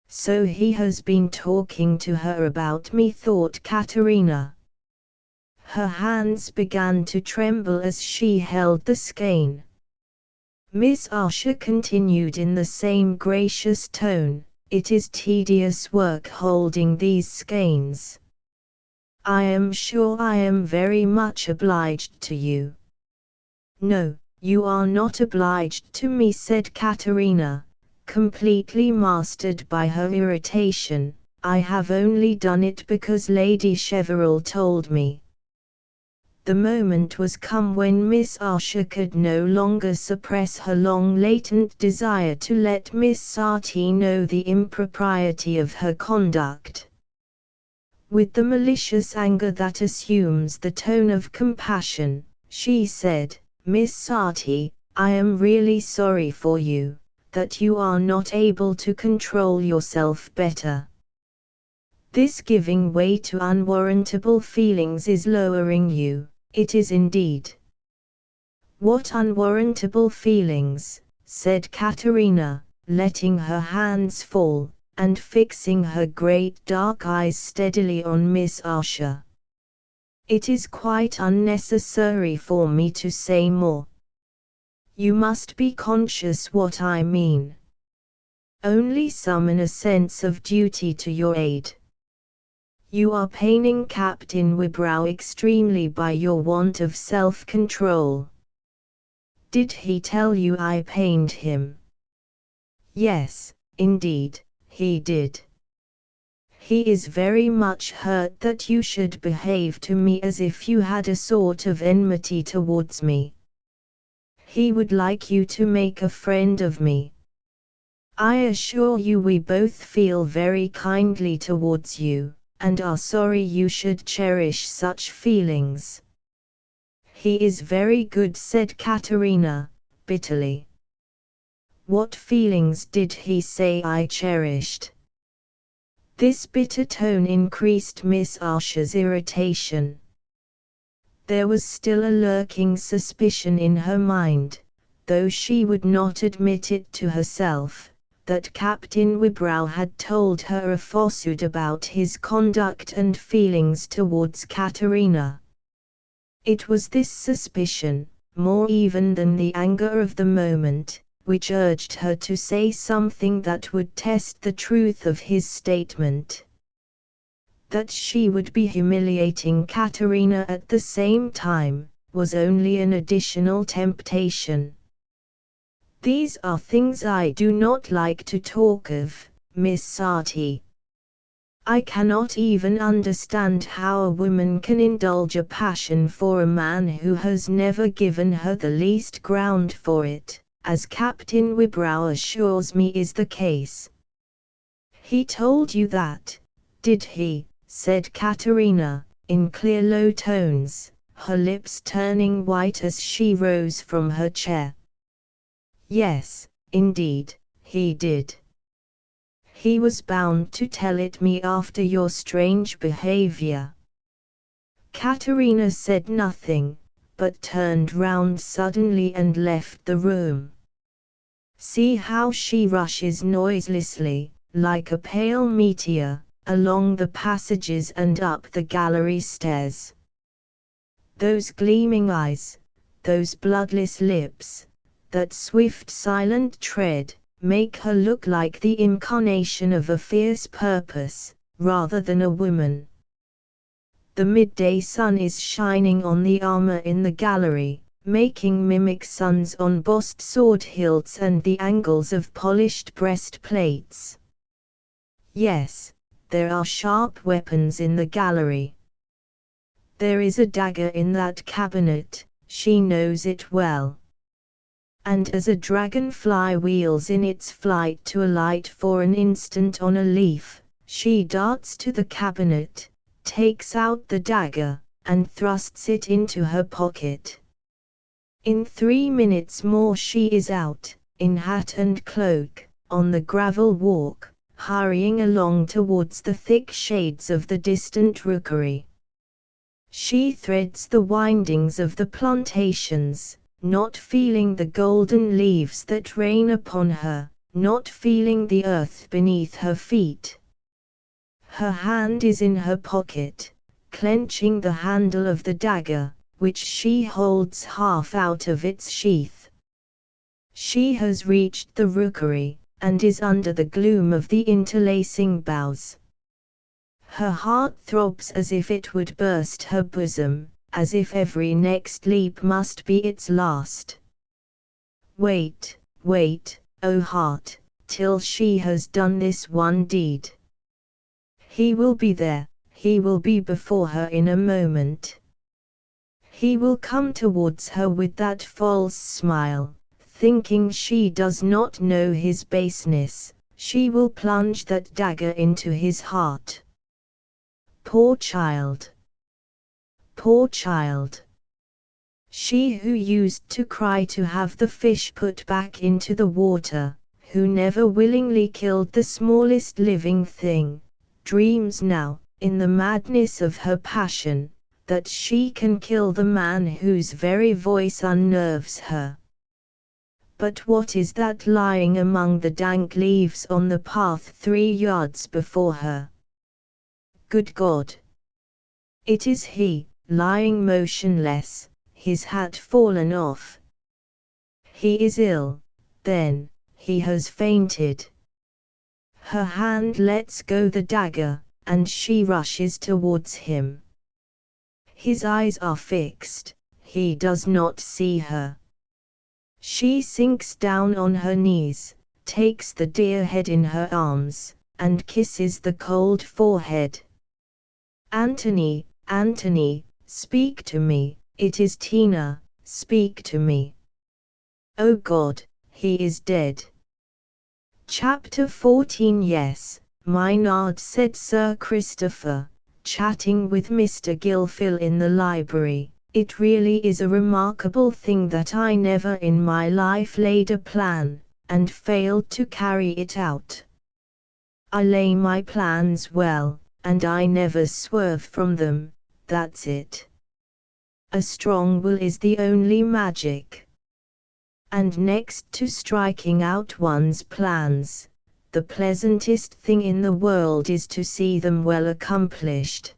"So he has been talking to her about me," thought Katerina. Her hands began to tremble as she held the skein. Miss Usher continued in the same gracious tone, "It is tedious work holding these skeins. I am sure I am very much obliged to you." "No, you are not obliged to me," said Katerina, completely mastered by her irritation. "I have only done it because Lady Cheverel told me." The moment was come when Miss Usher could no longer suppress her long latent desire to let Miss Sarti know the impropriety of her conduct. With the malicious anger that assumes the tone of compassion, she said, "Miss Sarti, I am really sorry for you, that you are not able to control yourself better. This giving way to unwarrantable feelings is lowering you. It is indeed." "What unwarrantable feelings?" said Katerina, letting her hands fall, and fixing her great dark eyes steadily on Miss Usher. "It is quite unnecessary for me to say more. You must be conscious what I mean. Only summon a sense of duty to your aid. You are paining Captain Wybrow extremely by your want of self-control." "Did he tell you I pained him?" "Yes, indeed, he did. He is very much hurt that you should behave to me as if you had a sort of enmity towards me. He would like you to make a friend of me. I assure you we both feel very kindly towards you, and are sorry you should cherish such feelings." "He is very good," said Katerina, bitterly. "What feelings did he say I cherished?" This bitter tone increased Miss Usher's irritation. There was still a lurking suspicion in her mind, though she would not admit it to herself, that Captain Wybrow had told her a falsehood about his conduct and feelings towards Katerina. It was this suspicion, more even than the anger of the moment, which urged her to say something that would test the truth of his statement. That she would be humiliating Katerina at the same time, was only an additional temptation. "These are things I do not like to talk of, Miss Sarti. I cannot even understand how a woman can indulge a passion for a man who has never given her the least ground for it, as Captain Wybrow assures me is the case." "He told you that, did he?" said Katerina, in clear low tones, her lips turning white as she rose from her chair. "Yes, indeed, he did. He was bound to tell it me after your strange behavior." Katerina said nothing, but turned round suddenly and left the room. "See how she rushes noiselessly, like a pale meteor, along the passages and up the gallery stairs. Those gleaming eyes, those bloodless lips, that swift silent tread, make her look like the incarnation of a fierce purpose, rather than a woman. The midday sun is shining on the armor in the gallery, making mimic suns on bossed sword hilts and the angles of polished breastplates. Yes, there are sharp weapons in the gallery. There is a dagger in that cabinet, she knows it well. And as a dragonfly wheels in its flight to alight for an instant on a leaf, she darts to the cabinet, takes out the dagger, and thrusts it into her pocket. In 3 minutes more she is out, in hat and cloak, on the gravel walk, hurrying along towards the thick shades of the distant rookery. She threads the windings of the plantations, not feeling the golden leaves that rain upon her, not feeling the earth beneath her feet. Her hand is in her pocket, clenching the handle of the dagger, which she holds half out of its sheath. She has reached the rookery, and is under the gloom of the interlacing boughs. Her heart throbs as if it would burst her bosom, as if every next leap must be its last. Wait, wait, O heart, till she has done this one deed. He will be there, he will be before her in a moment. He will come towards her with that false smile, thinking she does not know his baseness, she will plunge that dagger into his heart. Poor child! Poor child! She who used to cry to have the fish put back into the water, who never willingly killed the smallest living thing, dreams now, in the madness of her passion, that she can kill the man whose very voice unnerves her. But what is that lying among the dank leaves on the path 3 yards before her? Good God! It is he, lying motionless, his hat fallen off. He is ill, then, he has fainted. Her hand lets go the dagger, and she rushes towards him. His eyes are fixed, he does not see her. She sinks down on her knees, takes the dear head in her arms, and kisses the cold forehead. Antony, Antony, speak to me, it is Tina, speak to me. Oh God, he is dead. Chapter 14. Yes, Maynard, said Sir Christopher, chatting with Mr. Gilfil in the library, it really is a remarkable thing that I never in my life laid a plan, and failed to carry it out. I lay my plans well, and I never swerve from them, that's it. A strong will is the only magic. And next to striking out one's plans, the pleasantest thing in the world is to see them well accomplished.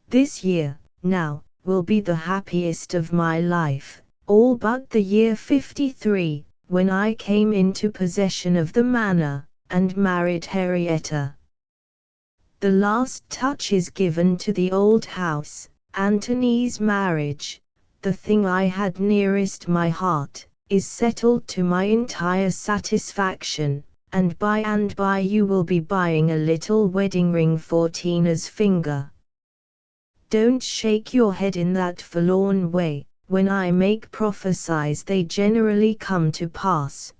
This year, now, will be the happiest of my life, all but the year 53, when I came into possession of the manor, and married Henrietta. The last touch is given to the old house, Antony's marriage, the thing I had nearest my heart, is settled to my entire satisfaction, and by you will be buying a little wedding ring for Tina's finger. Don't shake your head in that forlorn way, when I make prophecies they generally come to pass.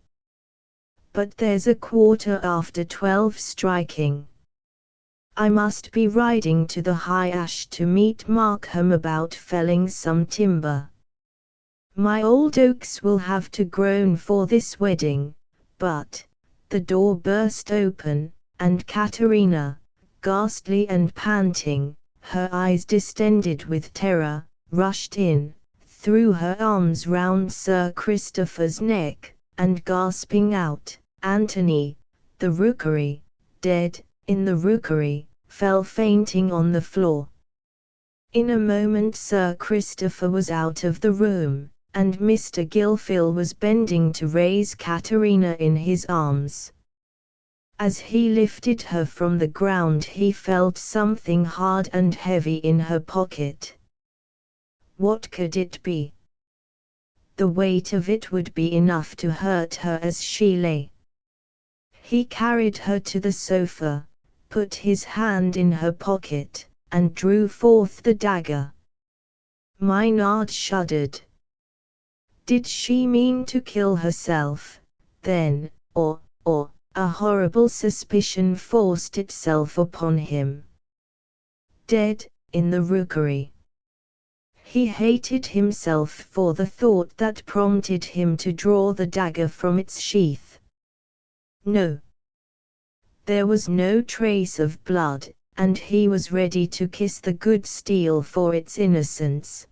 But there's 12:15 striking. I must be riding to the High Ash to meet Markham about felling some timber. My old oaks will have to groan for this wedding, but the door burst open, and Katerina, ghastly and panting, her eyes distended with terror, rushed in, threw her arms round Sir Christopher's neck, and gasping out, "Antony, The rookery, dead, in the rookery, fell fainting on the floor. In a moment Sir Christopher was out of the room, and Mr. Gilfil was bending to raise Caterina in his arms. As he lifted her from the ground he felt something hard and heavy in her pocket. What could it be? The weight of it would be enough to hurt her as she lay. He carried her to the sofa, put his hand in her pocket, and drew forth the dagger. Maynard shuddered. Did she mean to kill herself, then, or, a horrible suspicion forced itself upon him. Dead, in the rookery. He hated himself for the thought that prompted him to draw the dagger from its sheath. No. There was no trace of blood, and he was ready to kiss the good steel for its innocence.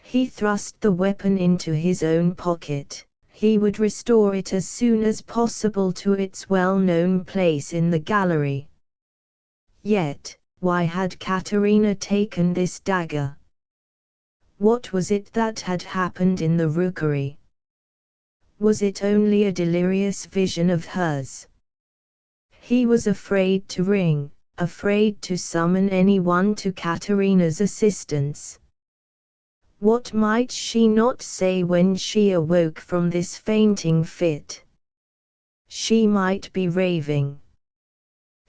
He thrust the weapon into his own pocket. He would restore it as soon as possible to its well-known place in the gallery. Yet, why had Caterina taken this dagger? What was it that had happened in the rookery? Was it only a delirious vision of hers? He was afraid to ring, afraid to summon anyone to Caterina's assistance. What might she not say when she awoke from this fainting fit? She might be raving.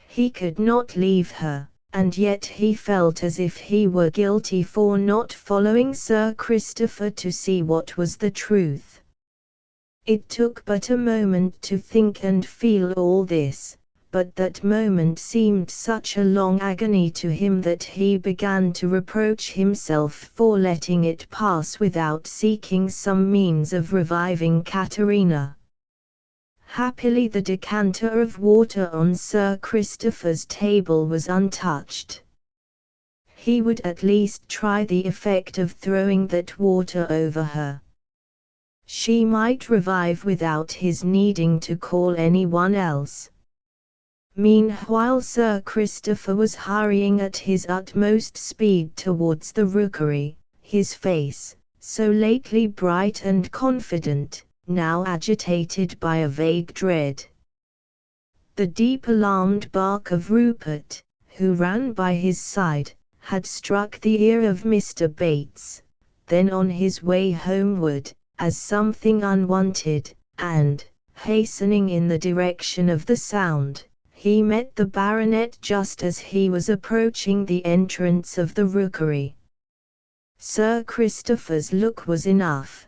He could not leave her, and yet he felt as if he were guilty for not following Sir Christopher to see what was the truth. It took but a moment to think and feel all this, but that moment seemed such a long agony to him that he began to reproach himself for letting it pass without seeking some means of reviving Caterina. Happily the decanter of water on Sir Christopher's table was untouched. He would at least try the effect of throwing that water over her. She might revive without his needing to call anyone else. Meanwhile Sir Christopher was hurrying at his utmost speed towards the rookery, his face, so lately bright and confident, now agitated by a vague dread. The deep alarmed bark of Rupert, who ran by his side, had struck the ear of Mr. Bates, then on his way homeward, as something unwanted, and, hastening in the direction of the sound, he met the baronet just as he was approaching the entrance of the rookery. Sir Christopher's look was enough.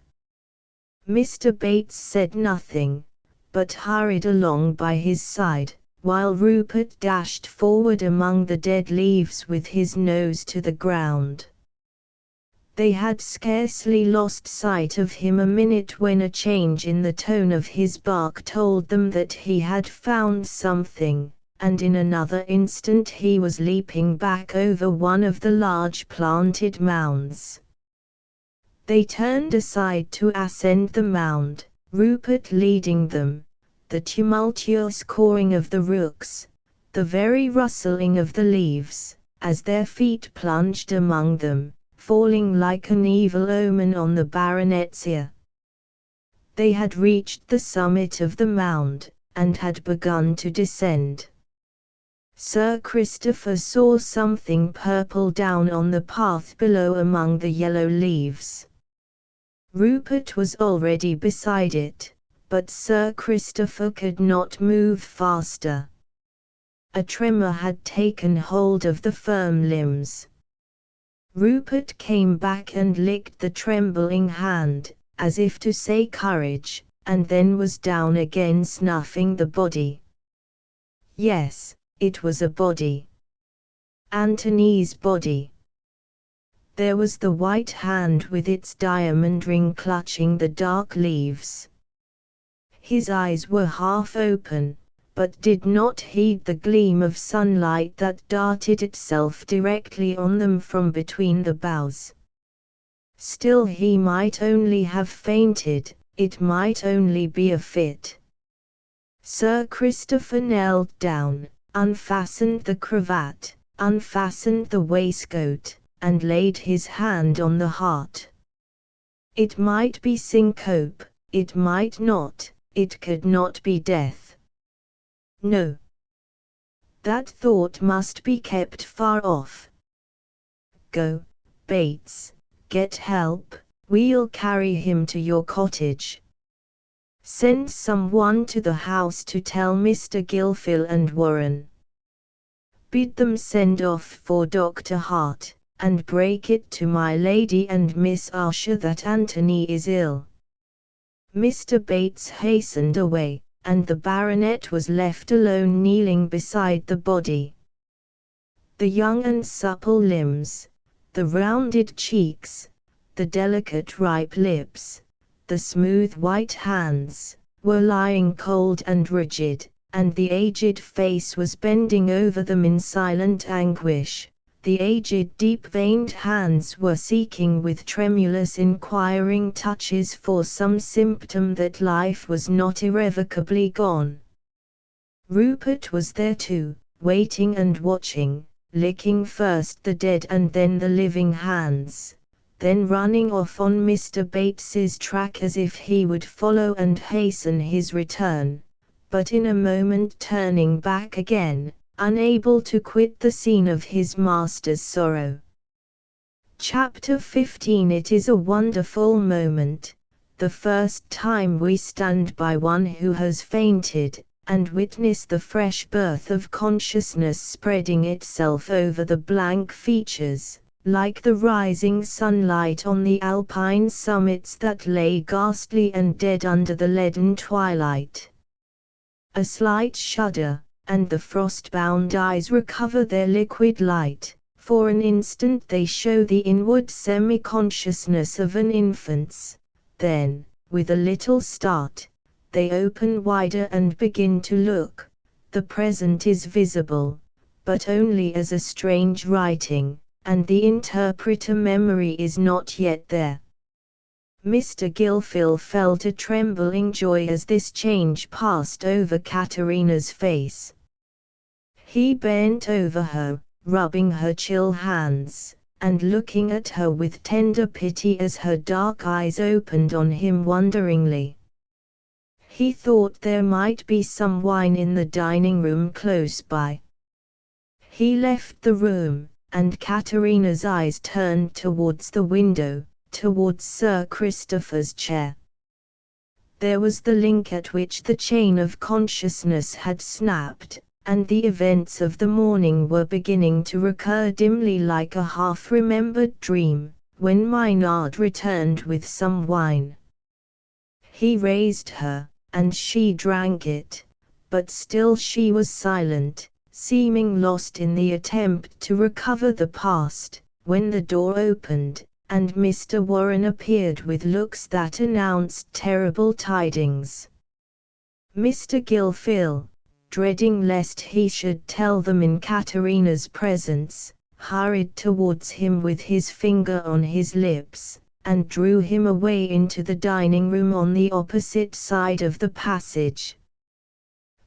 Mr. Bates said nothing, but hurried along by his side, while Rupert dashed forward among the dead leaves with his nose to the ground. They had scarcely lost sight of him a minute when a change in the tone of his bark told them that he had found something, and in another instant he was leaping back over one of the large planted mounds. They turned aside to ascend the mound, Rupert leading them. The tumultuous cawing of the rooks, the very rustling of the leaves, as their feet plunged among them, falling like an evil omen on the baronet's ear. They had reached the summit of the mound, and had begun to descend. Sir Christopher saw something purple down on the path below among the yellow leaves. Rupert was already beside it, but Sir Christopher could not move faster. A tremor had taken hold of the firm limbs. Rupert came back and licked the trembling hand, as if to say courage, and then was down again snuffing the body. Yes, it was a body. Antony's body. There was the white hand with its diamond ring clutching the dark leaves. His eyes were half open, but did not heed the gleam of sunlight that darted itself directly on them from between the boughs. Still he might only have fainted, it might only be a fit. Sir Christopher knelt down, unfastened the cravat, unfastened the waistcoat, and laid his hand on the heart. It might be syncope, it might not, it could not be death. No. That thought must be kept far off. Go, Bates, get help, we'll carry him to your cottage. Send someone to the house to tell Mr. Gilfil and Warren. Bid them send off for Dr. Hart, and break it to my lady and Miss Usher that Anthony is ill. Mr. Bates hastened away, and the baronet was left alone kneeling beside the body. The young and supple limbs, the rounded cheeks, the delicate ripe lips, the smooth white hands, were lying cold and rigid, and the aged face was bending over them in silent anguish. The aged deep-veined hands were seeking with tremulous inquiring touches for some symptom that life was not irrevocably gone. Rupert was there too, waiting and watching, licking first the dead and then the living hands, then running off on Mr. Bates's track as if he would follow and hasten his return, but in a moment turning back again, unable to quit the scene of his master's sorrow. Chapter 15. It is a wonderful moment, the first time we stand by one who has fainted, and witness the fresh birth of consciousness spreading itself over the blank features, like the rising sunlight on the alpine summits that lay ghastly and dead under the leaden twilight. A slight shudder, and the frost-bound eyes recover their liquid light. For an instant they show the inward semi-consciousness of an infant's, then, with a little start, they open wider and begin to look. The present is visible, but only as a strange writing, and the interpreter memory is not yet there. Mr. Gilfil felt a trembling joy as this change passed over Caterina's face. He bent over her, rubbing her chill hands, and looking at her with tender pity as her dark eyes opened on him wonderingly. He thought there might be some wine in the dining room close by. He left the room, and Caterina's eyes turned towards the window, towards Sir Christopher's chair. There was the link at which the chain of consciousness had snapped, and the events of the morning were beginning to recur dimly like a half-remembered dream, when Maynard returned with some wine. He raised her, and she drank it, but still she was silent, seeming lost in the attempt to recover the past, when the door opened, and Mr. Warren appeared with looks that announced terrible tidings. Mr. Gilfil, dreading lest he should tell them in Caterina's presence, hurried towards him with his finger on his lips, and drew him away into the dining room on the opposite side of the passage.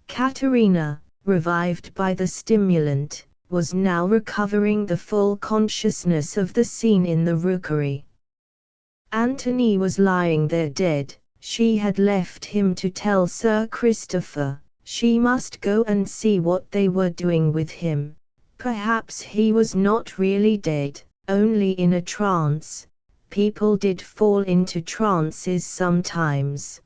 Caterina, revived by the stimulant, was now recovering the full consciousness of the scene in the rookery. Anthony was lying there dead. She had left him to tell Sir Christopher. She must go and see what they were doing with him. Perhaps he was not really dead, only in a trance. People did fall into trances sometimes.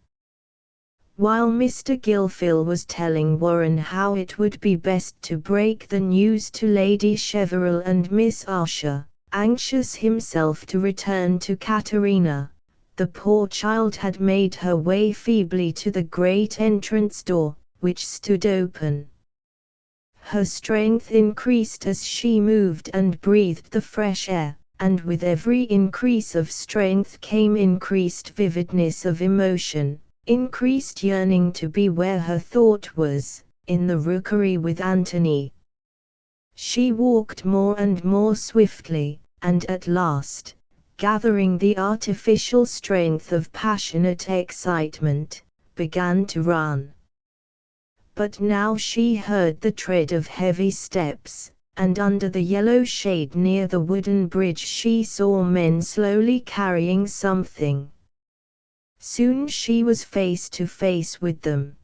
While Mr. Gilfil was telling Warren how it would be best to break the news to Lady Cheverel and Miss Usher, anxious himself to return to Caterina, the poor child had made her way feebly to the great entrance door, which stood open. Her strength increased as she moved and breathed the fresh air, and with every increase of strength came increased vividness of emotion, increased yearning to be where her thought was, in the rookery with Anthony. She walked more and more swiftly, and at last, gathering the artificial strength of passionate excitement, began to run. but now she heard the tread of heavy steps, and under the yellow shade near the wooden bridge she saw men slowly carrying something. Soon she was face to face with them.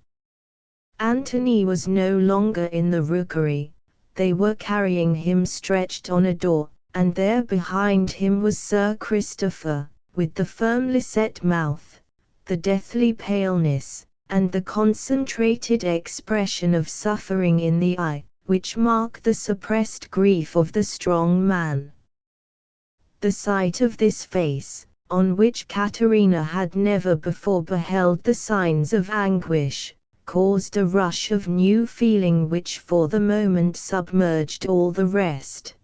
Anthony was no longer in the rookery. They were carrying him stretched on a door, and there behind him was Sir Christopher, with the firmly set mouth, the deathly paleness, and the concentrated expression of suffering in the eye, which mark the suppressed grief of the strong man. The sight of this face, on which Katerina had never before beheld the signs of anguish, caused a rush of new feeling which for the moment submerged all the rest.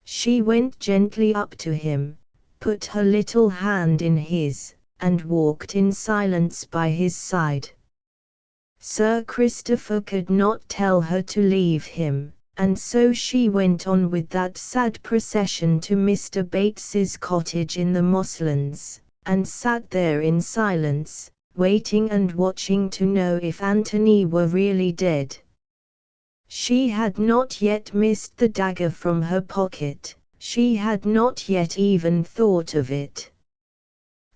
She went gently up to him, put her little hand in his, and walked in silence by his side. Sir Christopher could not tell her to leave him, and so she went on with that sad procession to Mr. Bates's cottage in the Mosslands, and sat there in silence, waiting and watching to know if Anthony were really dead. She had not yet missed the dagger from her pocket, she had not yet even thought of it.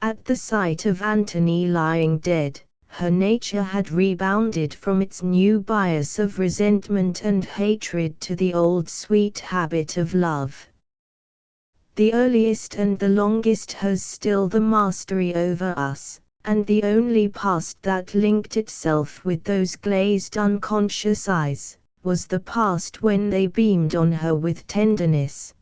At the sight of Anthony lying dead, her nature had rebounded from its new bias of resentment and hatred to the old sweet habit of love. The earliest and the longest has still the mastery over us, and the only past that linked itself with those glazed unconscious eyes, was the past when they beamed on her with tenderness.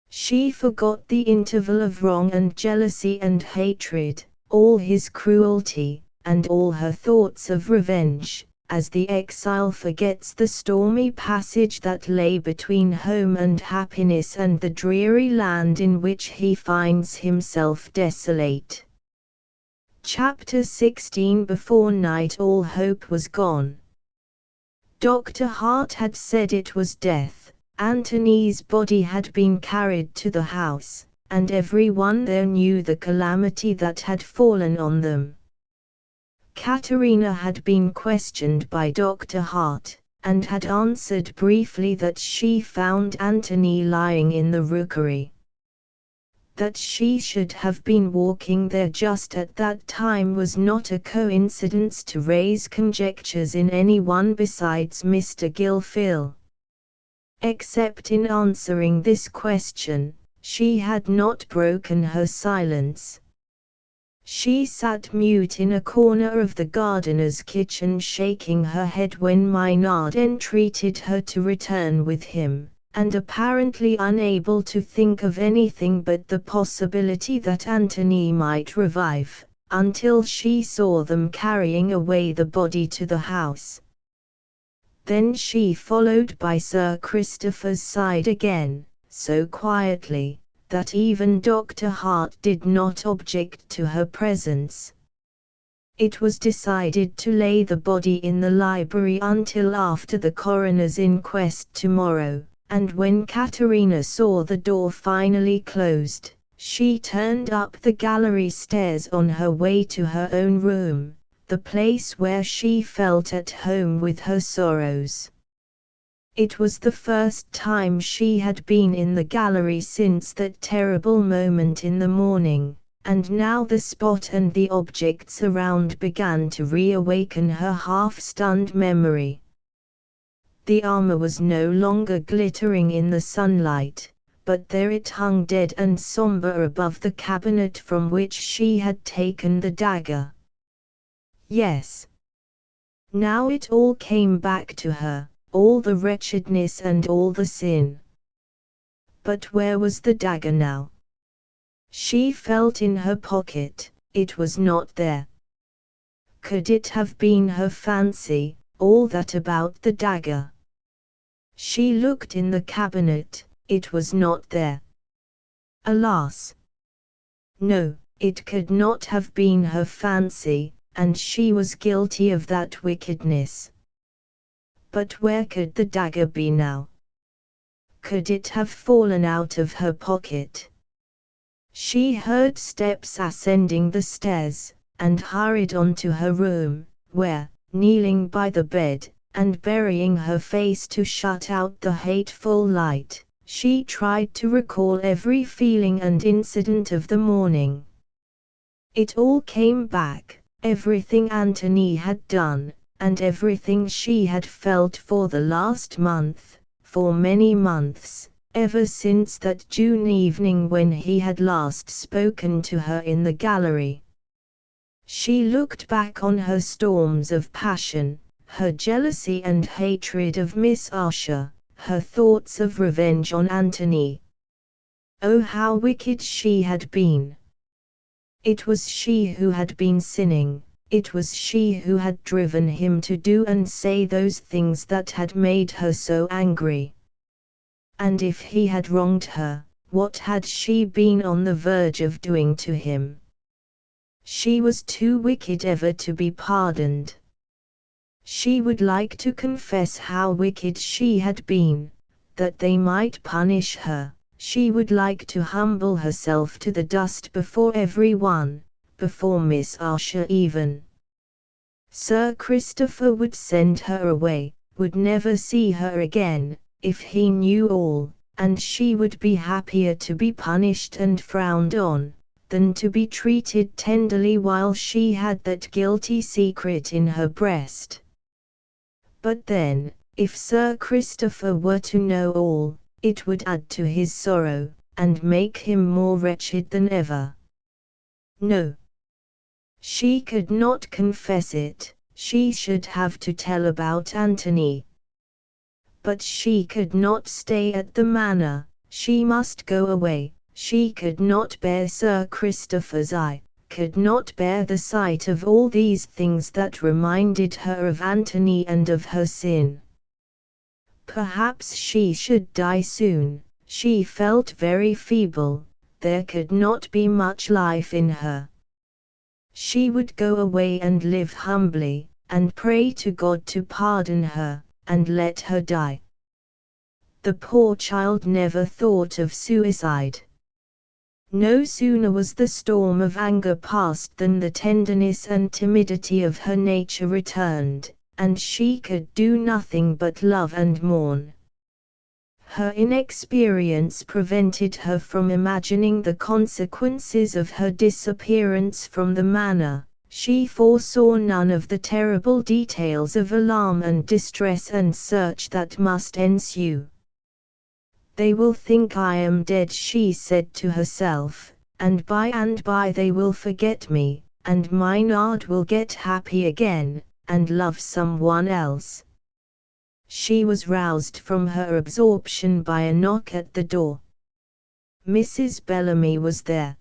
She forgot the interval of wrong and jealousy and hatred, all his cruelty, and all her thoughts of revenge, as the exile forgets the stormy passage that lay between home and happiness and the dreary land in which he finds himself desolate. Chapter 16. Before night all hope was gone. Dr. Hart had said it was death. Anthony's body had been carried to the house, and everyone there knew the calamity that had fallen on them. Katerina had been questioned by Dr. Hart, and had answered briefly that she found Anthony lying in the rookery. That she should have been walking there just at that time was not a coincidence to raise conjectures in anyone besides Mr. Gilfil. Except in answering this question, she had not broken her silence. She sat mute in a corner of the gardener's kitchen, shaking her head when Maynard entreated her to return with him, and apparently unable to think of anything but the possibility that Anthony might revive, until she saw them carrying away the body to the house. Then she followed by Sir Christopher's side again, so quietly, that even Dr. Hart did not object to her presence. It was decided to lay the body in the library until after the coroner's inquest tomorrow, and when Katerina saw the door finally closed, she turned up the gallery stairs on her way to her own room, the place where she felt at home with her sorrows. It was the first time she had been in the gallery since that terrible moment in the morning, and now the spot and the objects around began to reawaken her half-stunned memory. The armor was no longer glittering in the sunlight, but there it hung dead and somber above the cabinet from which she had taken the dagger. Yes. Now it all came back to her, all the wretchedness and all the sin. But where was the dagger now? She felt in her pocket, it was not there. Could it have been her fancy, all that about the dagger? She looked in the cabinet, it was not there. Alas! No, it could not have been her fancy, and she was guilty of that wickedness. But where could the dagger be now? Could it have fallen out of her pocket? She heard steps ascending the stairs, and hurried on to her room, where, kneeling by the bed, and burying her face to shut out the hateful light, she tried to recall every feeling and incident of the morning. It all came back, everything Anthony had done, and everything she had felt for the last month, for many months, ever since that June evening when he had last spoken to her in the gallery. She looked back on her storms of passion, her jealousy and hatred of Miss Usher, her thoughts of revenge on Anthony. Oh, how wicked she had been! It was she who had been sinning, it was she who had driven him to do and say those things that had made her so angry. And if he had wronged her, what had she been on the verge of doing to him? She was too wicked ever to be pardoned. She would like to confess how wicked she had been, that they might punish her. She would like to humble herself to the dust before everyone, before Miss Usher even. Sir Christopher would send her away, would never see her again, if he knew all, and she would be happier to be punished and frowned on, than to be treated tenderly while she had that guilty secret in her breast. But then, if Sir Christopher were to know all, it would add to his sorrow, and make him more wretched than ever. No. She could not confess it, she should have to tell about Anthony. But she could not stay at the manor, she must go away, she could not bear Sir Christopher's eye, could not bear the sight of all these things that reminded her of Anthony and of her sin. Perhaps she should die soon, she felt very feeble, there could not be much life in her. She would go away and live humbly, and pray to God to pardon her, and let her die. The poor child never thought of suicide. No sooner was the storm of anger past than the tenderness and timidity of her nature returned, and she could do nothing but love and mourn. Her inexperience prevented her from imagining the consequences of her disappearance from the manor. She foresaw none of the terrible details of alarm and distress and search that must ensue. They will think I am dead, she said to herself, and by they will forget me, and Maynard will get happy again, and love someone else. She was roused from her absorption by a knock at the door. Mrs. Bellamy was there.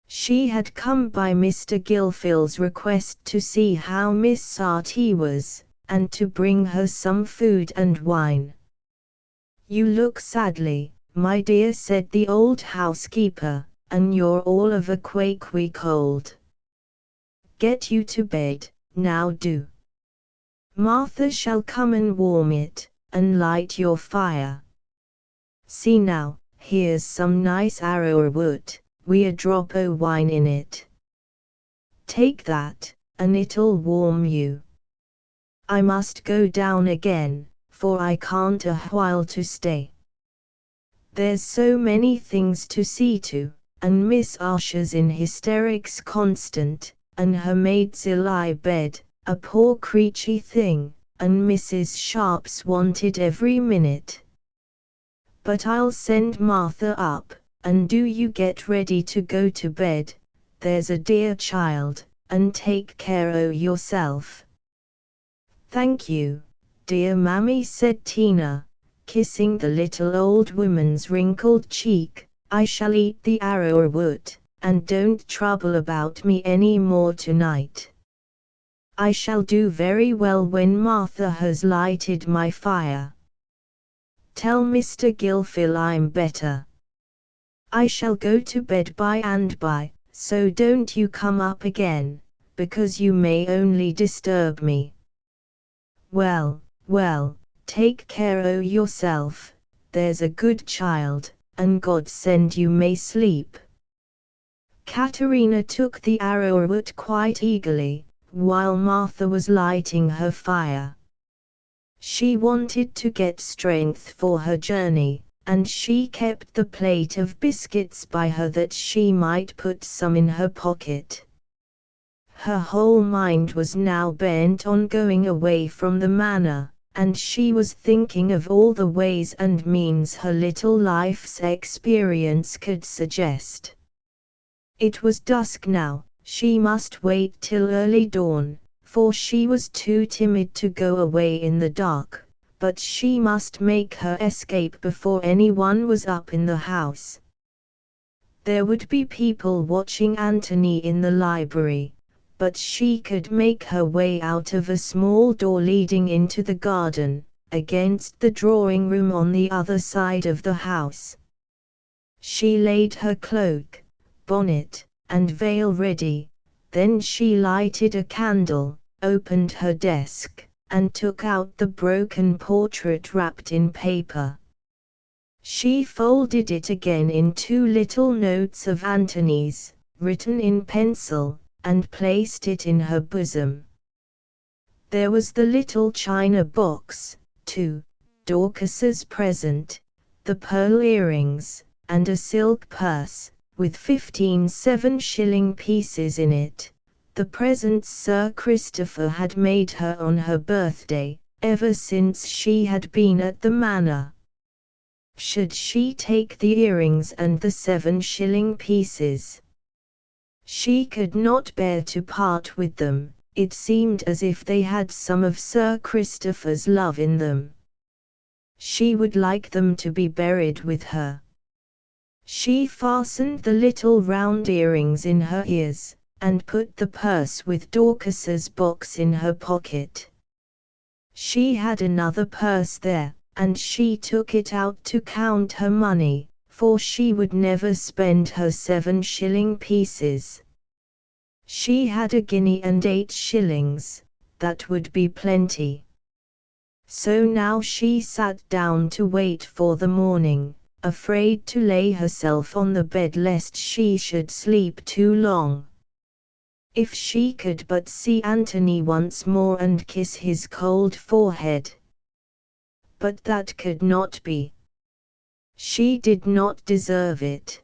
She had come by Mr. Gilfil's request to see how Miss Sarti was, and to bring her some food and wine. "You look sadly, my dear," said the old housekeeper, "and you're all of a quaky cold. Get you to bed, now do. Martha shall come and warm it, and light your fire. See now, here's some nice arrowroot, wi' a drop o' wine in it. Take that, and it'll warm you. I must go down again, for I can't a while to stay. There's so many things to see to, and Miss Usher's in hysterics constant, and her maid's ill i' bed, a poor creaky thing, and Mrs. Sharp's wanted every minute. But I'll send Martha up, and do you get ready to go to bed, there's a dear child, and take care o' yourself." "Thank you, dear mammy," said Tina, kissing the little old woman's wrinkled cheek. "I shall eat the arrowroot, and don't trouble about me any more tonight. I shall do very well when Martha has lighted my fire. Tell Mr. Gilfil I'm better. I shall go to bed by and by, so don't you come up again, because you may only disturb me. Well, well, take care o' yourself, there's a good child, and God send you may sleep." Katerina took the arrowroot quite eagerly, while Martha was lighting her fire. She wanted to get strength for her journey, and she kept the plate of biscuits by her that she might put some in her pocket. Her whole mind was now bent on going away from the manor, and she was thinking of all the ways and means her little life's experience could suggest. It was dusk now. She must wait till early dawn, for she was too timid to go away in the dark, but she must make her escape before anyone was up in the house. There would be people watching Anthony in the library, but she could make her way out of a small door leading into the garden, against the drawing room on the other side of the house. She laid her cloak, bonnet, and veil ready, then she lighted a candle, opened her desk, and took out the broken portrait wrapped in paper. She folded it again in 2 little notes of Anthony's, written in pencil, and placed it in her bosom. There was the little china box, too, Dorcas's present, the pearl earrings, and a silk purse, with 15 7-shilling pieces in it, the presents Sir Christopher had made her on her birthday, ever since she had been at the manor. Should she take the earrings and the 7-shilling pieces? She could not bear to part with them. It seemed as if they had some of Sir Christopher's love in them. She would like them to be buried with her. She fastened the little round earrings in her ears, and put the purse with Dorcas's box in her pocket. She had another purse there, and she took it out to count her money, for she would never spend her 7-shilling pieces. She had a guinea and 8 shillings, that would be plenty. So now she sat down to wait for the morning, afraid to lay herself on the bed lest she should sleep too long. If she could but see Anthony once more and kiss his cold forehead. But that could not be. She did not deserve it.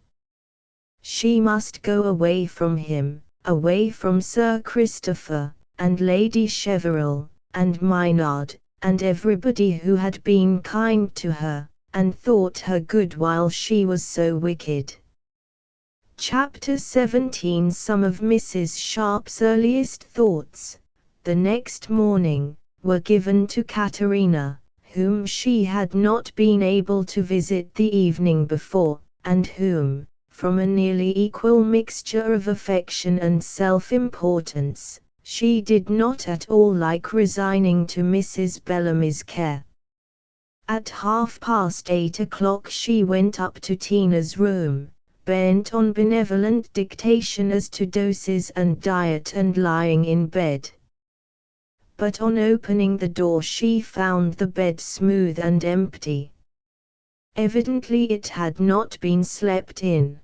She must go away from him, away from Sir Christopher, and Lady Cheverel, and Maynard, and everybody who had been kind to her, and thought her good while she was so wicked. Chapter 17. Some of Mrs. Sharp's earliest thoughts, the next morning, were given to Caterina, whom she had not been able to visit the evening before, and whom, from a nearly equal mixture of affection and self-importance, she did not at all like resigning to Mrs. Bellamy's care. At 8:30 she went up to Tina's room, bent on benevolent dictation as to doses and diet and lying in bed. But on opening the door she found the bed smooth and empty. Evidently it had not been slept in.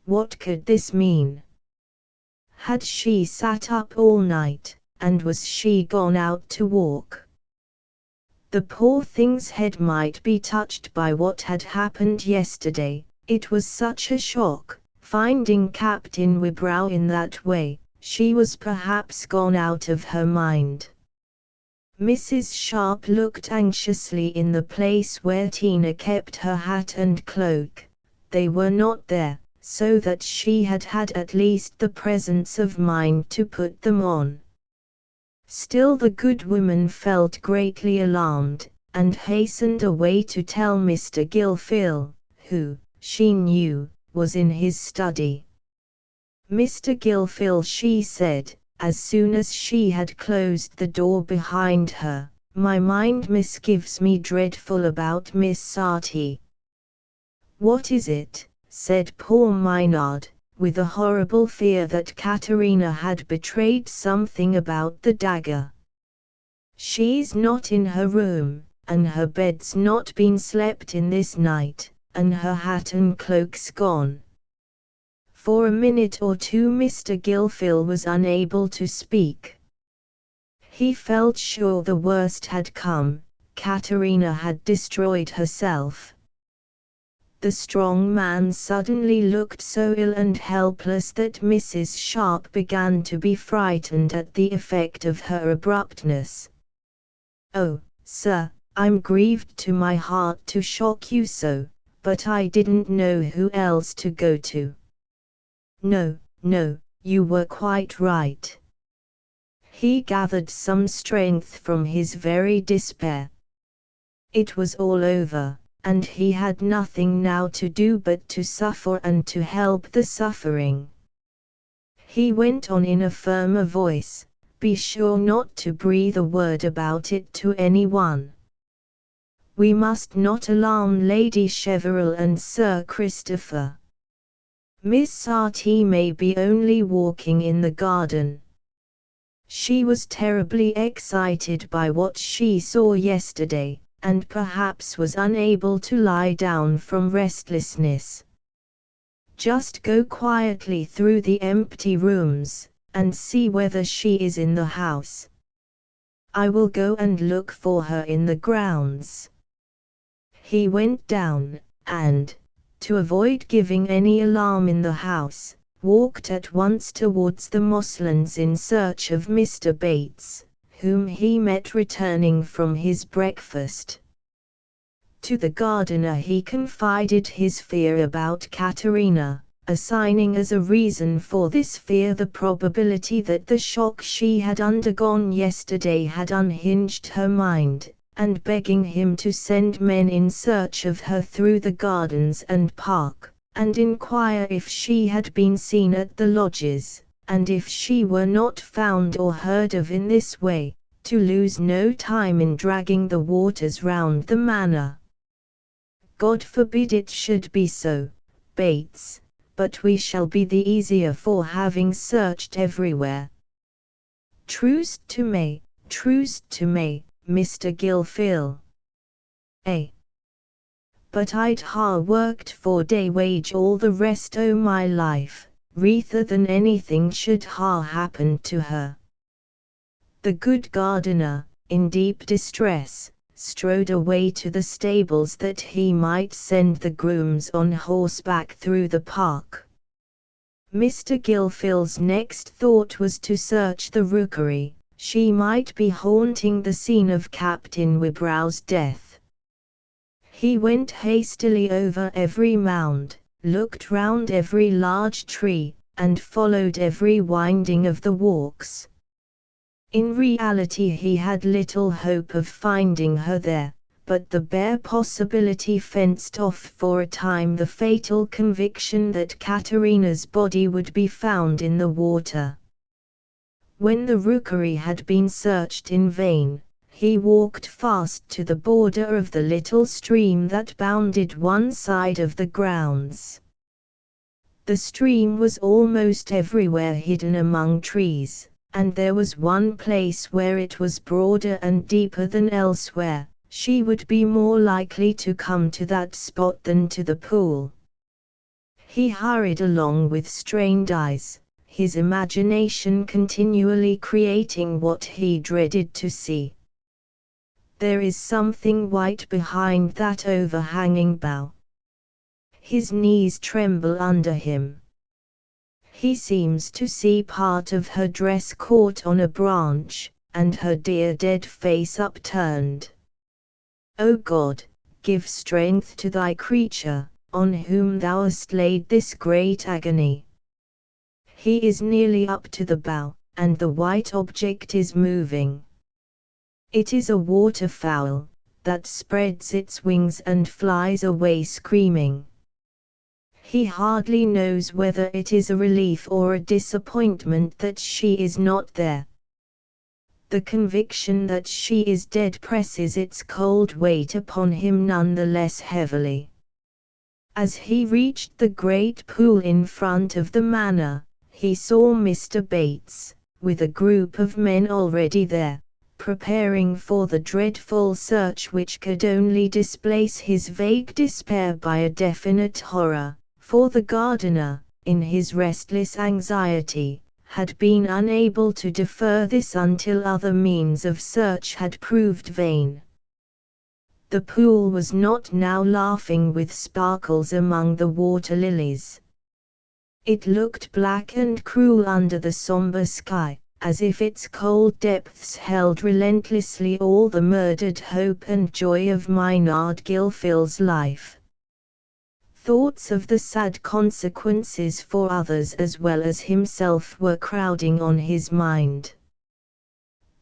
What could this mean? Had she sat up all night, and was she gone out to walk? The poor thing's head might be touched by what had happened yesterday. It was such a shock, finding Captain Wybrow in that way. She was perhaps gone out of her mind. Mrs. Sharp looked anxiously in the place where Tina kept her hat and cloak. They were not there, so that she had had at least the presence of mind to put them on. Still the good woman felt greatly alarmed, and hastened away to tell Mr. Gilfil, who, she knew, was in his study. Mr. Gilfil, she said, as soon as she had closed the door behind her, my mind misgives me dreadful about Miss Sarti. What is it? Said poor Maynard, with a horrible fear that Caterina had betrayed something about the dagger. She's not in her room, and her bed's not been slept in this night, and her hat and cloak's gone. For a minute or two Mr. Gilfil was unable to speak. He felt sure the worst had come. Katerina had destroyed herself. The strong man suddenly looked so ill and helpless that Mrs. Sharp began to be frightened at the effect of her abruptness. "Oh, sir, I'm grieved to my heart to shock you so, but I didn't know who else to go to." "No, no, you were quite right." He gathered some strength from his very despair. It was all over, and he had nothing now to do but to suffer and to help the suffering. He went on in a firmer voice, "Be sure not to breathe a word about it to anyone. We must not alarm Lady Cheverel and Sir Christopher. Miss Sarti may be only walking in the garden. She was terribly excited by what she saw yesterday, and perhaps was unable to lie down from restlessness. Just go quietly through the empty rooms, and see whether she is in the house. I will go and look for her in the grounds." He went down, and, to avoid giving any alarm in the house, walked at once towards the Mosslands in search of Mr. Bates, whom he met returning from his breakfast. To the gardener he confided his fear about Katerina, assigning as a reason for this fear the probability that the shock she had undergone yesterday had unhinged her mind, and begging him to send men in search of her through the gardens and park, and inquire if she had been seen at the lodges, and if she were not found or heard of in this way, to lose no time in dragging the waters round the manor. "God forbid it should be so, Bates, but we shall be the easier for having searched everywhere." "Truce to me, Mr. Gilfil. But I'd ha' worked for day wage all the rest o' my life, reether than anything should ha' happened to her." The good gardener, in deep distress, strode away to the stables that he might send the grooms on horseback through the park. Mr. Gilfil's next thought was to search the rookery. She might be haunting the scene of Captain Wibrow's death. He went hastily over every mound, looked round every large tree, and followed every winding of the walks. In reality he had little hope of finding her there, but the bare possibility fenced off for a time the fatal conviction that Katerina's body would be found in the water. When the rookery had been searched in vain, he walked fast to the border of the little stream that bounded one side of the grounds. The stream was almost everywhere hidden among trees, and there was one place where it was broader and deeper than elsewhere. She would be more likely to come to that spot than to the pool. He hurried along with strained eyes, his imagination continually creating what he dreaded to see. There is something white behind that overhanging bough. His knees tremble under him. He seems to see part of her dress caught on a branch, and her dear dead face upturned. O God, give strength to thy creature, on whom thou hast laid this great agony. He is nearly up to the bough, and the white object is moving. It is a waterfowl, that spreads its wings and flies away screaming. He hardly knows whether it is a relief or a disappointment that she is not there. The conviction that she is dead presses its cold weight upon him none the less heavily. As he reached the great pool in front of the manor, he saw Mr. Bates, with a group of men already there, preparing for the dreadful search which could only displace his vague despair by a definite horror, for the gardener, in his restless anxiety, had been unable to defer this until other means of search had proved vain. The pool was not now laughing with sparkles among the water lilies. It looked black and cruel under the somber sky, as if its cold depths held relentlessly all the murdered hope and joy of Maynard Gilfil's life. Thoughts of the sad consequences for others as well as himself were crowding on his mind.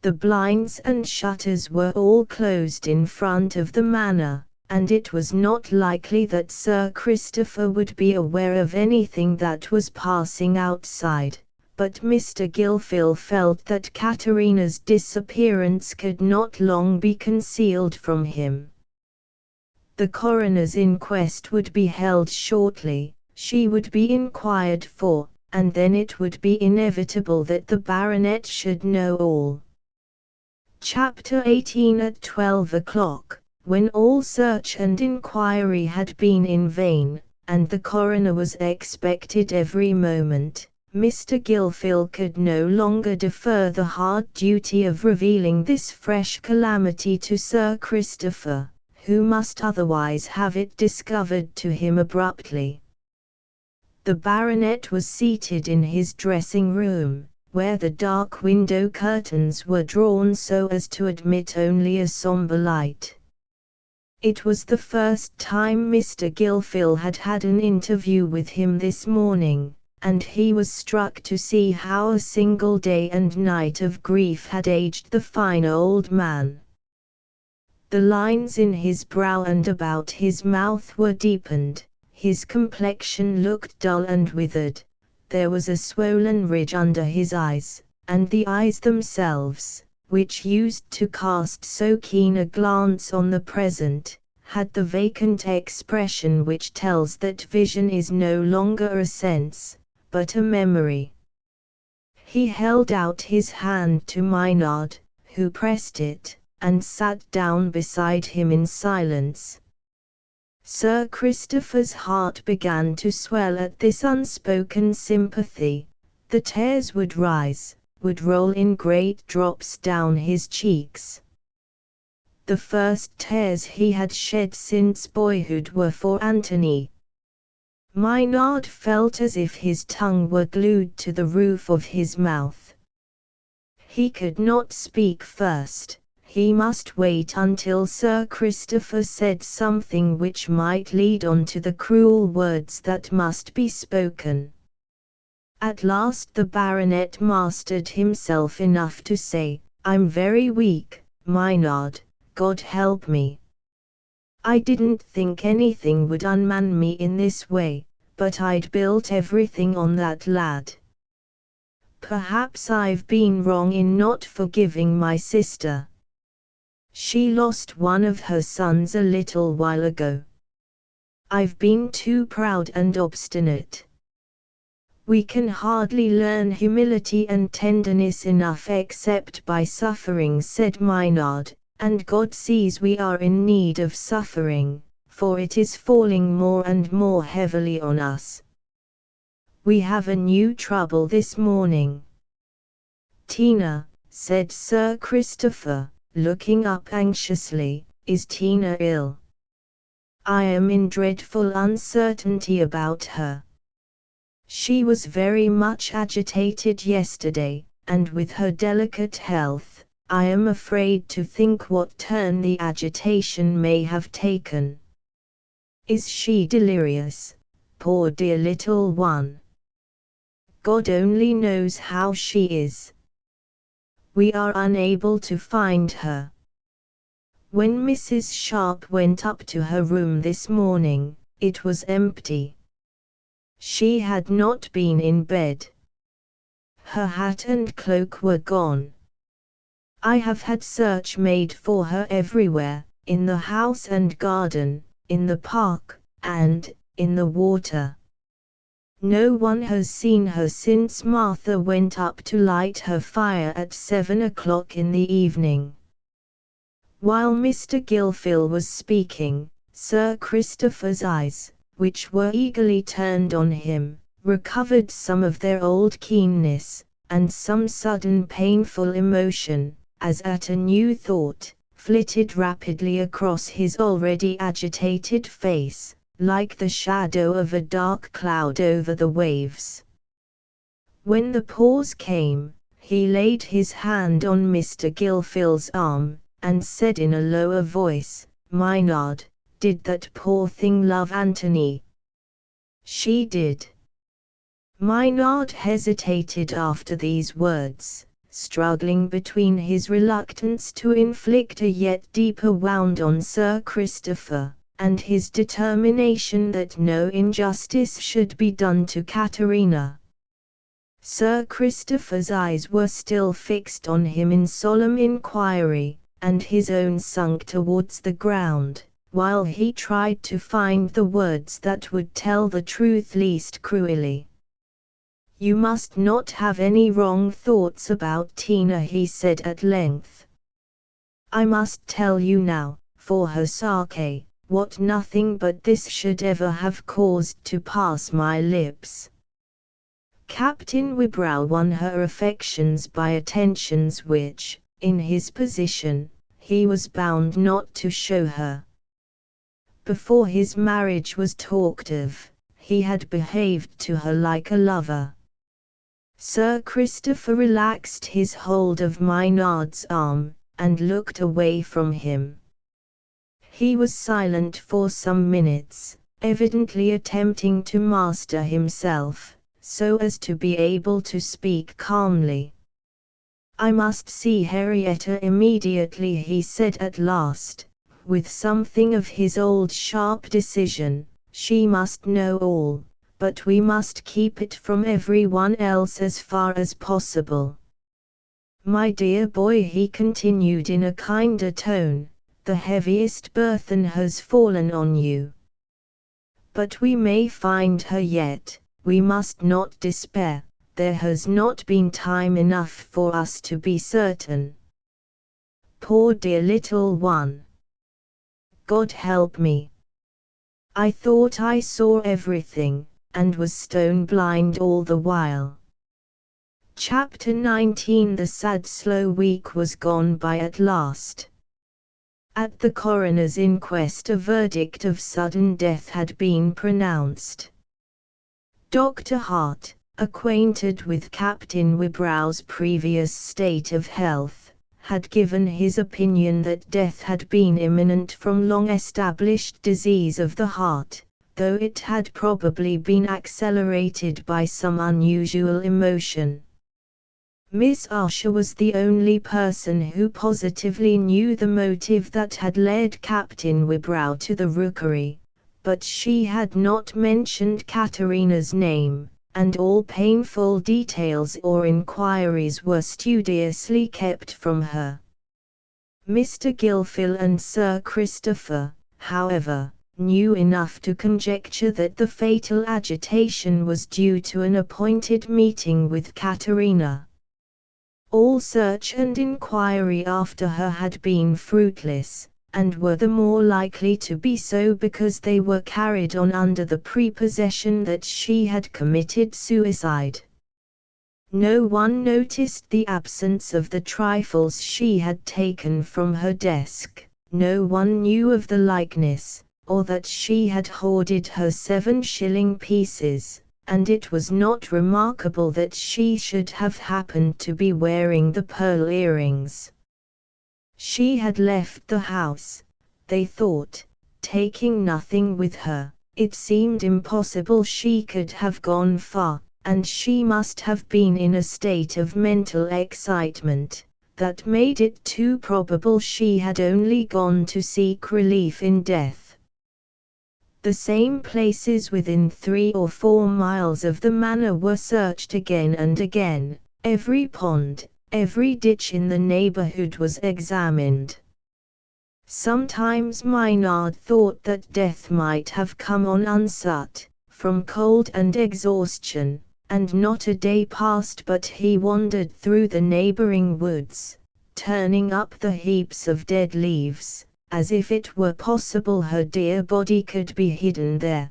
The blinds and shutters were all closed in front of the manor, and it was not likely that Sir Christopher would be aware of anything that was passing outside, but Mr. Gilfil felt that Caterina's disappearance could not long be concealed from him. The coroner's inquest would be held shortly, she would be inquired for, and then it would be inevitable that the baronet should know all. Chapter 18. At 12 o'clock, when all search and inquiry had been in vain, and the coroner was expected every moment, Mr. Gilfil could no longer defer the hard duty of revealing this fresh calamity to Sir Christopher, who must otherwise have it discovered to him abruptly. The baronet was seated in his dressing-room, where the dark window curtains were drawn so as to admit only a sombre light. It was the first time Mr. Gilfil had had an interview with him this morning, and he was struck to see how a single day and night of grief had aged the fine old man. The lines in his brow and about his mouth were deepened, his complexion looked dull and withered, there was a swollen ridge under his eyes, and the eyes themselves, which used to cast so keen a glance on the present, had the vacant expression which tells that vision is no longer a sense, but a memory. He held out his hand to Maynard, who pressed it, and sat down beside him in silence. Sir Christopher's heart began to swell at this unspoken sympathy. The tears would rise, would roll in great drops down his cheeks. The first tears he had shed since boyhood were for Anthony. Maynard felt as if his tongue were glued to the roof of his mouth. He could not speak first. He must wait until Sir Christopher said something which might lead on to the cruel words that must be spoken. At last the baronet mastered himself enough to say, "I'm very weak, Maynard, God help me. I didn't think anything would unman me in this way, but I'd built everything on that lad. Perhaps I've been wrong in not forgiving my sister. She lost one of her sons a little while ago. I've been too proud and obstinate. We can hardly learn humility and tenderness enough except by suffering," said Maynard, "and God sees we are in need of suffering, for it is falling more and more heavily on us. We have a new trouble this morning." "Tina," said Sir Christopher, looking up anxiously, "is Tina ill? I am in dreadful uncertainty about her. She was very much agitated yesterday, and with her delicate health, I am afraid to think what turn the agitation may have taken. Is she delirious, poor dear little one? God only knows how she is. We are unable to find her. When Mrs. Sharp went up to her room this morning, it was empty. She had not been in bed. Her hat and cloak were gone. I have had search made for her everywhere, in the house and garden, in the park, and in the water. No one has seen her since Martha went up to light her fire at 7 o'clock in the evening." While Mr. Gilfil was speaking, Sir Christopher's eyes, which were eagerly turned on him, recovered some of their old keenness, and some sudden painful emotion, as at a new thought, flitted rapidly across his already agitated face, like the shadow of a dark cloud over the waves. When the pause came, he laid his hand on Mr. Gilfil's arm, and said in a lower voice, "Maynard, did that poor thing love Anthony?" "She did." Maynard hesitated after these words, struggling between his reluctance to inflict a yet deeper wound on Sir Christopher, and his determination that no injustice should be done to Caterina. Sir Christopher's eyes were still fixed on him in solemn inquiry, and his own sunk towards the ground, while he tried to find the words that would tell the truth least cruelly. "You must not have any wrong thoughts about Tina," he said at length. "I must tell you now, for her sake, what nothing but this should ever have caused to pass my lips." Captain Wybrow won her affections by attentions which, in his position, he was bound not to show her. Before his marriage was talked of, he had behaved to her like a lover. Sir Christopher relaxed his hold of Maynard's arm, and looked away from him. He was silent for some minutes, evidently attempting to master himself, so as to be able to speak calmly. "I must see Henrietta immediately," he said at last, with something of his old sharp decision. "She must know all, but we must keep it from everyone else as far as possible. My dear boy," he continued in a kinder tone, "the heaviest burthen has fallen on you. But we may find her yet, we must not despair, there has not been time enough for us to be certain. Poor dear little one! God help me! I thought I saw everything, and was stone blind all the while." Chapter 19. The sad slow week was gone by at last. At the coroner's inquest a verdict of sudden death had been pronounced. Dr. Hart, acquainted with Captain Wybrow's previous state of health, had given his opinion that death had been imminent from long-established disease of the heart, though it had probably been accelerated by some unusual emotion. Miss Usher was the only person who positively knew the motive that had led Captain Wybrow to the rookery, but she had not mentioned Caterina's name, and all painful details or inquiries were studiously kept from her. Mr. Gilfil and Sir Christopher, however, knew enough to conjecture that the fatal agitation was due to an appointed meeting with Caterina. All search and inquiry after her had been fruitless, and were the more likely to be so because they were carried on under the prepossession that she had committed suicide. No one noticed the absence of the trifles she had taken from her desk, no one knew of the likeness, or that she had hoarded her 7-shilling pieces, and it was not remarkable that she should have happened to be wearing the pearl earrings. She had left the house, they thought, taking nothing with her. It seemed impossible she could have gone far, and she must have been in a state of mental excitement that made it too probable she had only gone to seek relief in death. The same places within 3 or 4 miles of the manor were searched again and again. Every pond, every ditch in the neighborhood was examined. Sometimes Maynard thought that death might have come on unsought, from cold and exhaustion, and not a day passed but he wandered through the neighboring woods, turning up the heaps of dead leaves, as if it were possible her dear body could be hidden there.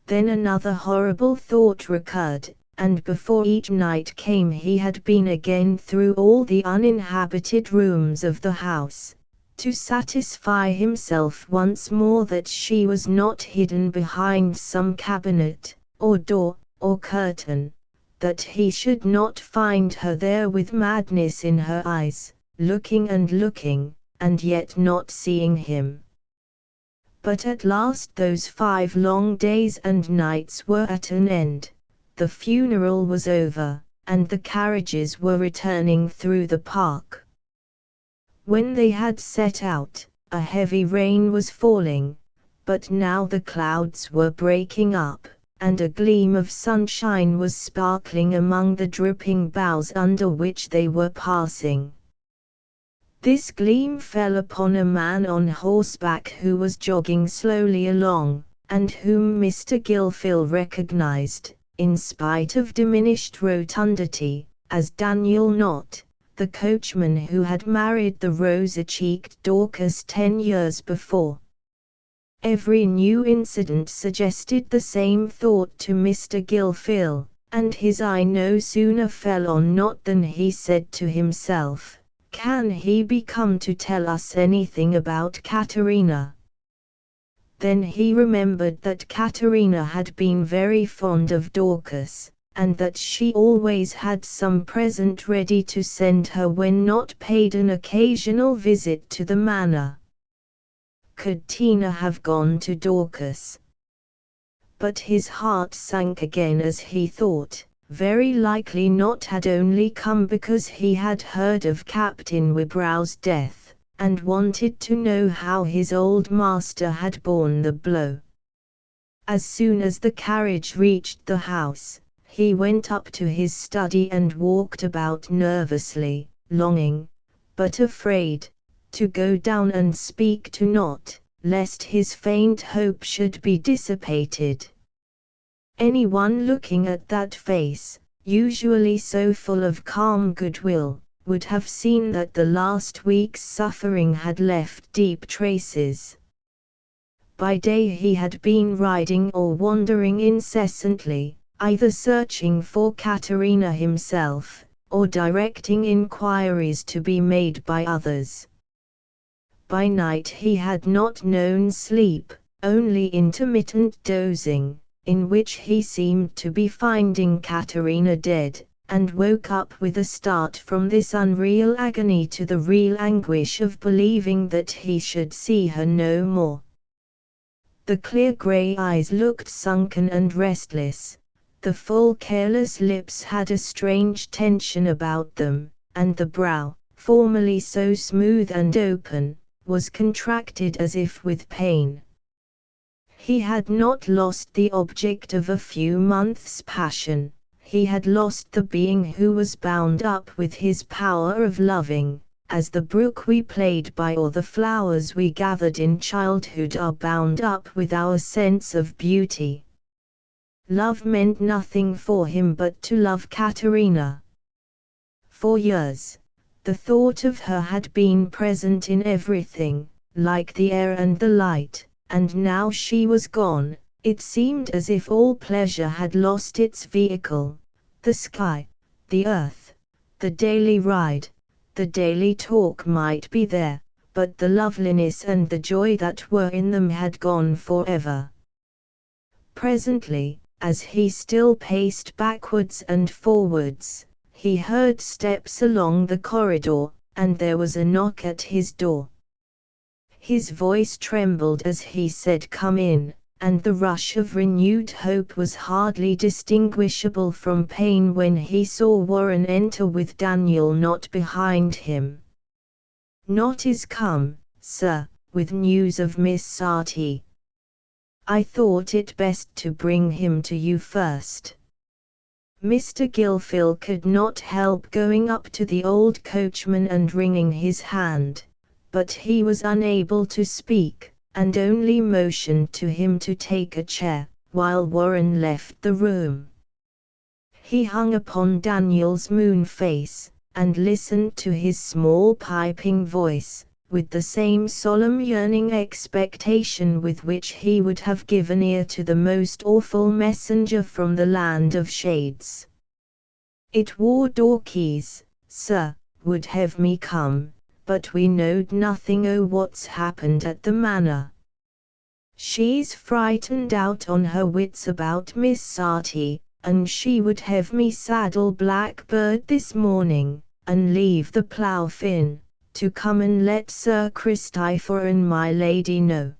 Then another horrible thought recurred, and before each night came he had been again through all the uninhabited rooms of the house, to satisfy himself once more that she was not hidden behind some cabinet, or door, or curtain, that he should not find her there with madness in her eyes, looking, and yet not seeing him. But at last those 5 long days and nights were at an end, the funeral was over, and the carriages were returning through the park. When they had set out, a heavy rain was falling, but now the clouds were breaking up, and a gleam of sunshine was sparkling among the dripping boughs under which they were passing. This gleam fell upon a man on horseback who was jogging slowly along, and whom Mr. Gilfil recognized, in spite of diminished rotundity, as Daniel Knott, the coachman who had married the rosy-cheeked Dorcas 10 years before. Every new incident suggested the same thought to Mr. Gilfil, and his eye no sooner fell on Knott than he said to himself, "Can he be come to tell us anything about Caterina?" Then he remembered that Caterina had been very fond of Dorcas, and that she always had some present ready to send her when Knott paid an occasional visit to the manor. Could Tina have gone to Dorcas? But his heart sank again as he thought, very likely Knott had only come because he had heard of Captain Wibrow's death, and wanted to know how his old master had borne the blow. As soon as the carriage reached the house, he went up to his study and walked about nervously, longing, but afraid, to go down and speak to Knott, lest his faint hope should be dissipated. Anyone looking at that face, usually so full of calm goodwill, would have seen that the last week's suffering had left deep traces. By day he had been riding or wandering incessantly, either searching for Caterina himself, or directing inquiries to be made by others. By night he had not known sleep, only intermittent dozing, in which he seemed to be finding Caterina dead, and woke up with a start from this unreal agony to the real anguish of believing that he should see her no more. The clear grey eyes looked sunken and restless, the full careless lips had a strange tension about them, and the brow, formerly so smooth and open, was contracted as if with pain. He had not lost the object of a few months' passion, he had lost the being who was bound up with his power of loving, as the brook we played by or the flowers we gathered in childhood are bound up with our sense of beauty. Love meant nothing for him but to love Caterina. For years, the thought of her had been present in everything, like the air and the light. And now she was gone, it seemed as if all pleasure had lost its vehicle, the sky, the earth, the daily ride, the daily talk might be there, but the loveliness and the joy that were in them had gone forever. Presently, as he still paced backwards and forwards, he heard steps along the corridor, and there was a knock at his door. His voice trembled as he said "Come in," and the rush of renewed hope was hardly distinguishable from pain when he saw Warren enter with Daniel Knott behind him. "Knott is come, sir, with news of Miss Sarti. I thought it best to bring him to you first." Mr. Gilfil could not help going up to the old coachman and wringing his hand, but he was unable to speak, and only motioned to him to take a chair, while Warren left the room. He hung upon Daniel's moon face, and listened to his small piping voice, with the same solemn yearning expectation with which he would have given ear to the most awful messenger from the land of shades. "It war Dorkeys, sir, would have me come, but we knowed nothing o' what's happened at the manor. She's frightened out on her wits about Miss Sarti, and she would have me saddle Blackbird this morning, and leave the plough fin, to come and let Sir Christopher and my lady know.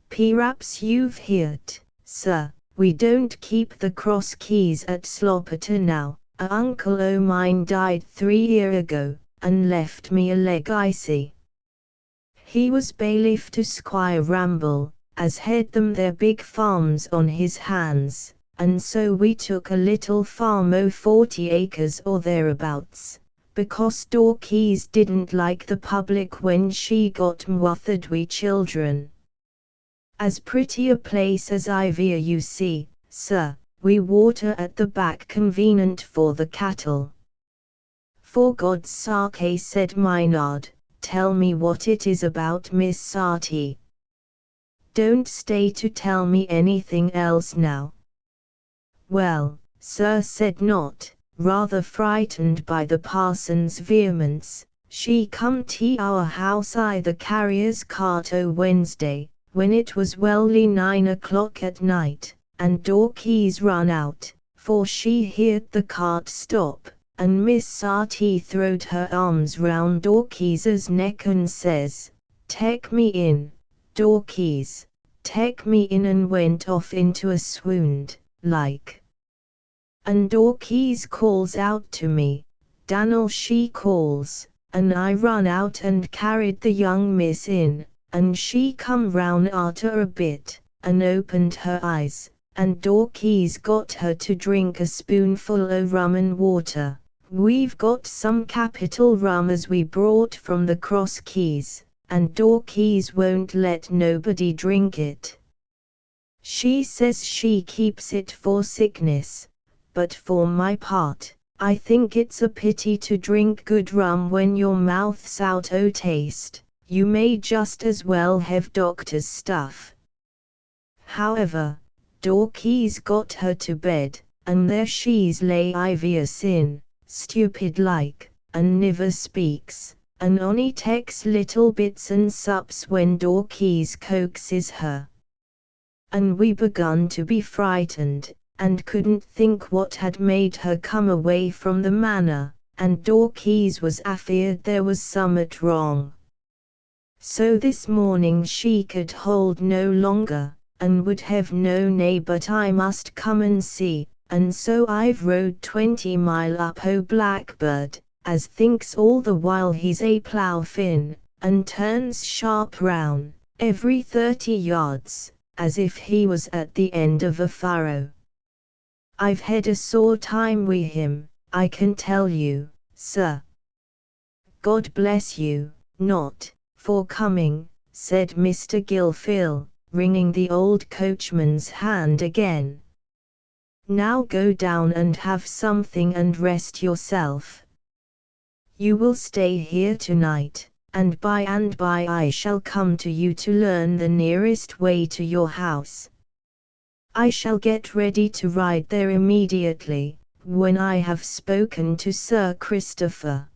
P'raps you've heard, sir, we don't keep the cross keys at Slopperton now. A uncle o' mine died 3 year ago, and left me a legacy. He was bailiff to Squire Ramble, as had them their big farms on his hands, and so we took a little farm o' 40 acres or thereabouts, because Dorkeys didn't like the public when she got mwathered we children. As pretty a place as Ivia you see, sir, we water at the back convenient for the cattle." "For God's sake," said Maynard, "tell me what it is about Miss Sarti. Don't stay to tell me anything else now." "Well, sir," said Not, rather frightened by the parson's vehemence, "she come to our house I the carrier's cart o' Wednesday, when it was welly 9 o'clock at night, and Dorkeys run out, for she heard the cart stop, and Miss Sarti throwed her arms round Dorkeys's neck and says, 'Take me in, Dorkeys, take me in,' and went off into a swound, like. And Dorkeys calls out to me, 'Dan'l,' she calls, and I run out and carried the young miss in, and she come round arter a bit, and opened her eyes, and Dorkeys got her to drink a spoonful o' rum and water. We've got some capital rum as we brought from the Cross Keys, and Dorkeys won't let nobody drink it. She says she keeps it for sickness, but for my part, I think it's a pity to drink good rum when your mouth's out o' taste. You may just as well have doctor's stuff.' However, Dorkeys got her to bed, and there she's lay Ivia sin, stupid like, and niver speaks, and only takes little bits and sups when Dorkeys coaxes her. And we begun to be frightened, and couldn't think what had made her come away from the manor, and Dorkeys was afeard there was summat wrong. So this morning she could hold no longer, and would have no nay but I must come and see, and so I've rode 20 mile up o' Blackbird, as thinks all the while he's a plough fin, and turns sharp round, every 30 yards, as if he was at the end of a furrow. I've had a sore time wi' him, I can tell you, sir." "God bless you, Not, for coming," said Mr. Gilfil, wringing the old coachman's hand again. "Now go down and have something and rest yourself. You will stay here tonight, and by I shall come to you to learn the nearest way to your house. I shall get ready to ride there immediately, when I have spoken to Sir Christopher."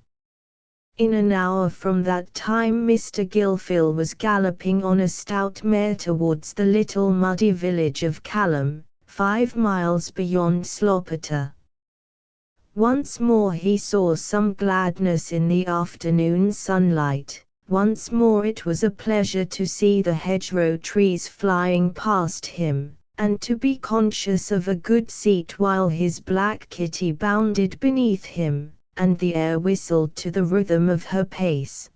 In an hour from that time Mr. Gilfil was galloping on a stout mare towards the little muddy village of Callum, 5 miles beyond Slopperton. Once more he saw some gladness in the afternoon sunlight, once more it was a pleasure to see the hedgerow trees flying past him, and to be conscious of a good seat while his black kitty bounded beneath him, and the air whistled to the rhythm of her pace.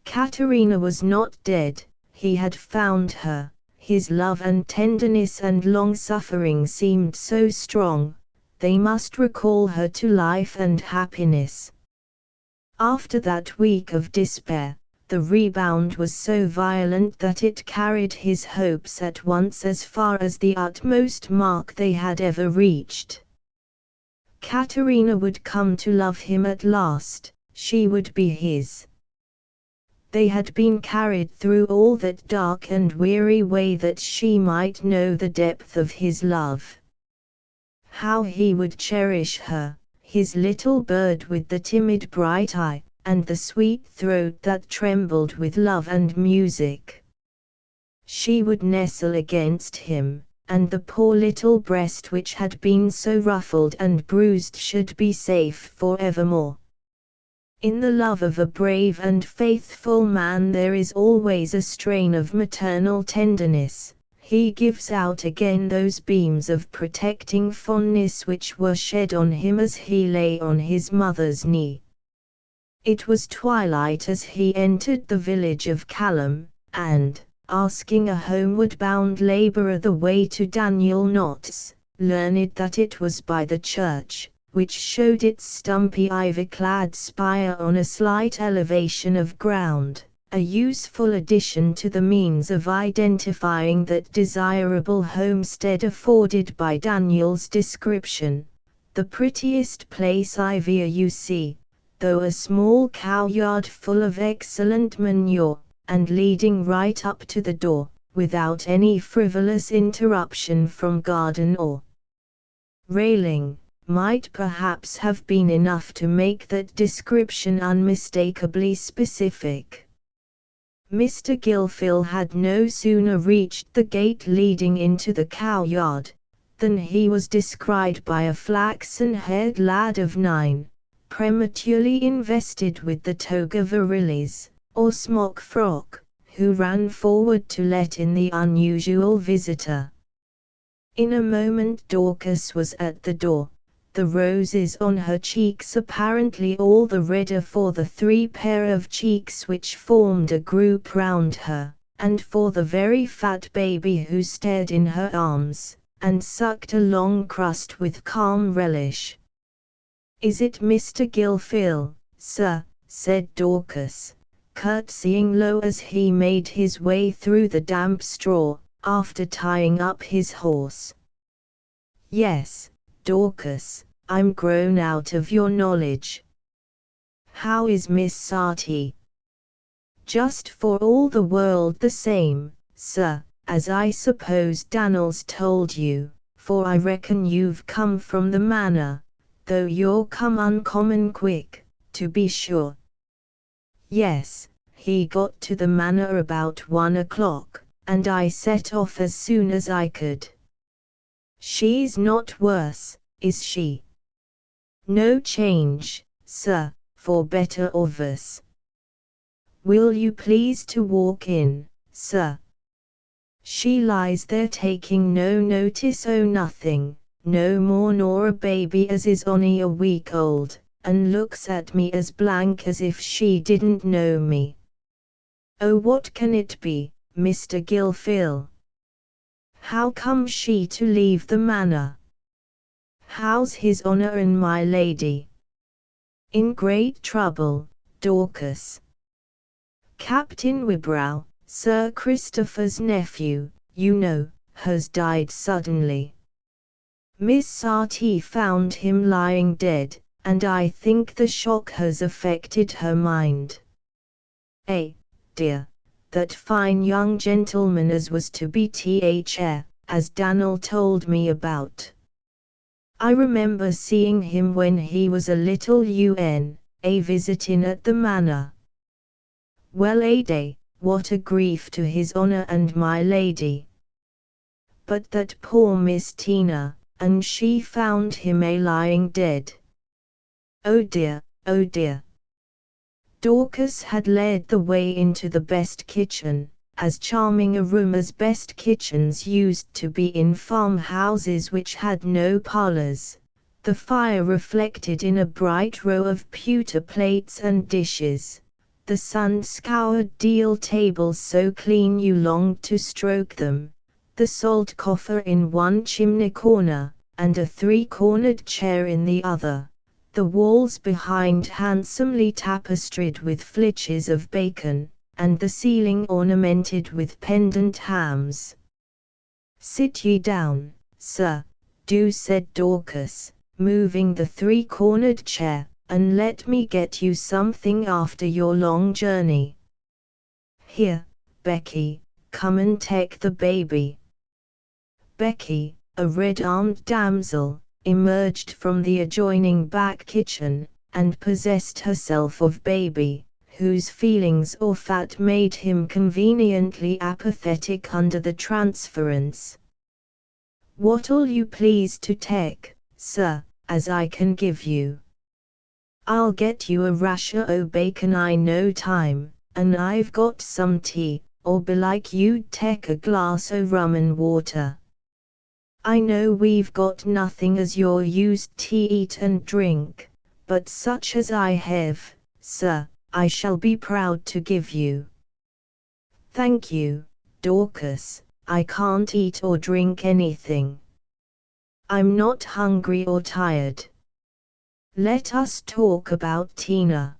Katerina was not dead, he had found her, his love and tenderness and long-suffering seemed so strong, they must recall her to life and happiness. After that week of despair, the rebound was so violent that it carried his hopes at once as far as the utmost mark they had ever reached. Katerina would come to love him at last, she would be his. They had been carried through all that dark and weary way that she might know the depth of his love. How he would cherish her, his little bird with the timid bright eye, and the sweet throat that trembled with love and music. She would nestle against him, and the poor little breast which had been so ruffled and bruised should be safe forevermore. In the love of a brave and faithful man there is always a strain of maternal tenderness. He gives out again those beams of protecting fondness which were shed on him as he lay on his mother's knee. It was twilight as he entered the village of Callum, and, asking a homeward-bound labourer the way to Daniel Knott's, learned that it was by the church, which showed its stumpy ivy-clad spire on a slight elevation of ground, a useful addition to the means of identifying that desirable homestead afforded by Daniel's description, the prettiest place you see, though a small cow-yard full of excellent manure, and leading right up to the door, without any frivolous interruption from garden or railing, might perhaps have been enough to make that description unmistakably specific. Mr. Gilfil had no sooner reached the gate leading into the cow-yard, than he was descried by a flaxen-haired lad of 9, prematurely invested with the toga virilis, or smock frock, who ran forward to let in the unusual visitor. In a moment Dorcas was at the door, the roses on her cheeks apparently all the redder for the 3 pair of cheeks which formed a group round her, and for the very fat baby who stared in her arms, and sucked a long crust with calm relish. "Is it Mr. Gilfil, sir?" said Dorcas, curtsying low as he made his way through the damp straw, after tying up his horse. "Yes, Dorcas, I'm grown out of your knowledge. How is Miss Sarti?" "Just for all the world the same, sir, as I suppose Daniel's told you, for I reckon you've come from the manor, though you're come uncommon quick, to be sure." "Yes, he got to the manor about 1 o'clock, and I set off as soon as I could." "She's not worse, is she?" "No change, sir, for better or worse." "Will you please to walk in, sir?" "She lies there taking no notice o' nothing, no more nor a baby as is only a week old, and looks at me as blank as if she didn't know me." "Oh, what can it be, Mr. Gilfil? How come she to leave the manor? How's his honour and my lady?" "In great trouble, Dorcas. Captain Wibrow, Sir Christopher's nephew, you know, has died suddenly. Miss Sarti found him lying dead, and I think the shock has affected her mind. Dear, that fine young gentleman as was to be th, as Daniel told me about. I remember seeing him when he was a little visiting at the manor. Well what a grief to his honour and my lady. But that poor Miss Tina, and she found him lying dead. Oh dear, oh dear." Dorcas had led the way into the best kitchen, as charming a room as best kitchens used to be in farmhouses which had no parlours, the fire reflected in a bright row of pewter plates and dishes, the sun-scoured deal tables so clean you longed to stroke them, the salt coffer in one chimney corner, and a 3-cornered chair in the other, the walls behind handsomely tapestried with flitches of bacon, and the ceiling ornamented with pendant hams. "Sit ye down, sir, do," said Dorcas, moving the 3-cornered chair, "and let me get you something after your long journey." Here, Becky, come and take the baby. Becky, a red-armed damsel, emerged from the adjoining back kitchen, and possessed herself of baby, whose feelings or fat made him conveniently apathetic under the transference. What'll you please to take, sir, as I can give you? I'll get you a rasher o' bacon I no time, and I've got some tea, or belike you'd take a glass o' rum and water. I know we've got nothing as you're used to eat and drink, but such as I have, sir, I shall be proud to give you. Thank you, Dorcas, I can't eat or drink anything. I'm not hungry or tired. Let us talk about Tina.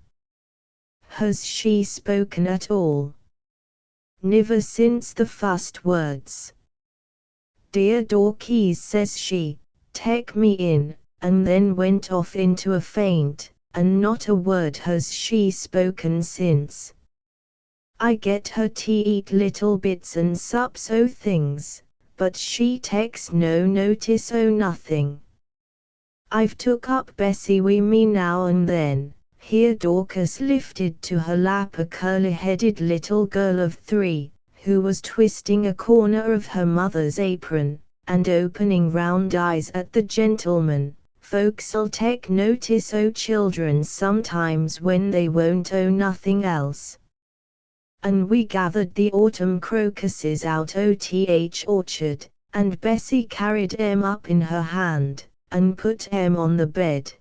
Has she spoken at all? Never since the first words. Dear Dorcas, says she, take me in, and then went off into a faint, and not a word has she spoken since. I get her to eat little bits and sups o' things, but she takes no notice o' nothing. I've took up Bessie wi' me now and then. Here Dorcas lifted to her lap a curly-headed little girl of 3, who was twisting a corner of her mother's apron, and opening round eyes at the gentleman. Folks'll take notice o' children sometimes when they won't o' nothing else. And we gathered the autumn crocuses out o' th orchard, and Bessie carried em up in her hand, and put em on the bed.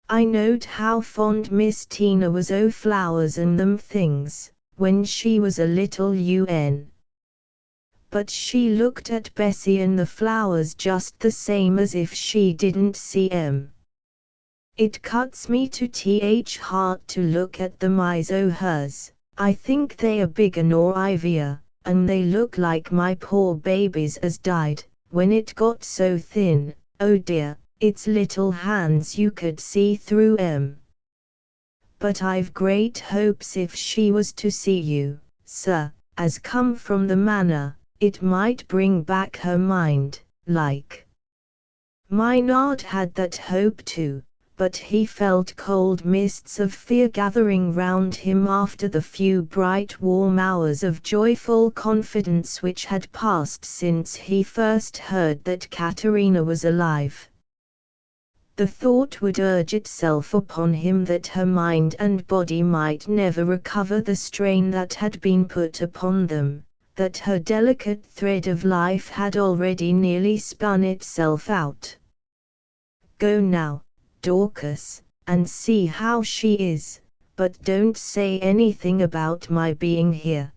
I knowed how fond Miss Tina was o' flowers and them things, when she was a little un. But she looked at Bessie and the flowers just the same as if she didn't see em. It cuts me to th heart to look at them eyes o' hers. I think they are bigger nor ivier, and they look like my poor baby's as died, when it got so thin. Oh dear, its little hands you could see through em. But I've great hopes if she was to see you, sir, as come from the manor, it might bring back her mind, like. Maynard had that hope too, but he felt cold mists of fear gathering round him after the few bright warm hours of joyful confidence which had passed since he first heard that Katerina was alive. The thought would urge itself upon him that her mind and body might never recover the strain that had been put upon them, that her delicate thread of life had already nearly spun itself out. Go now, Dorcas, and see how she is, but don't say anything about my being here.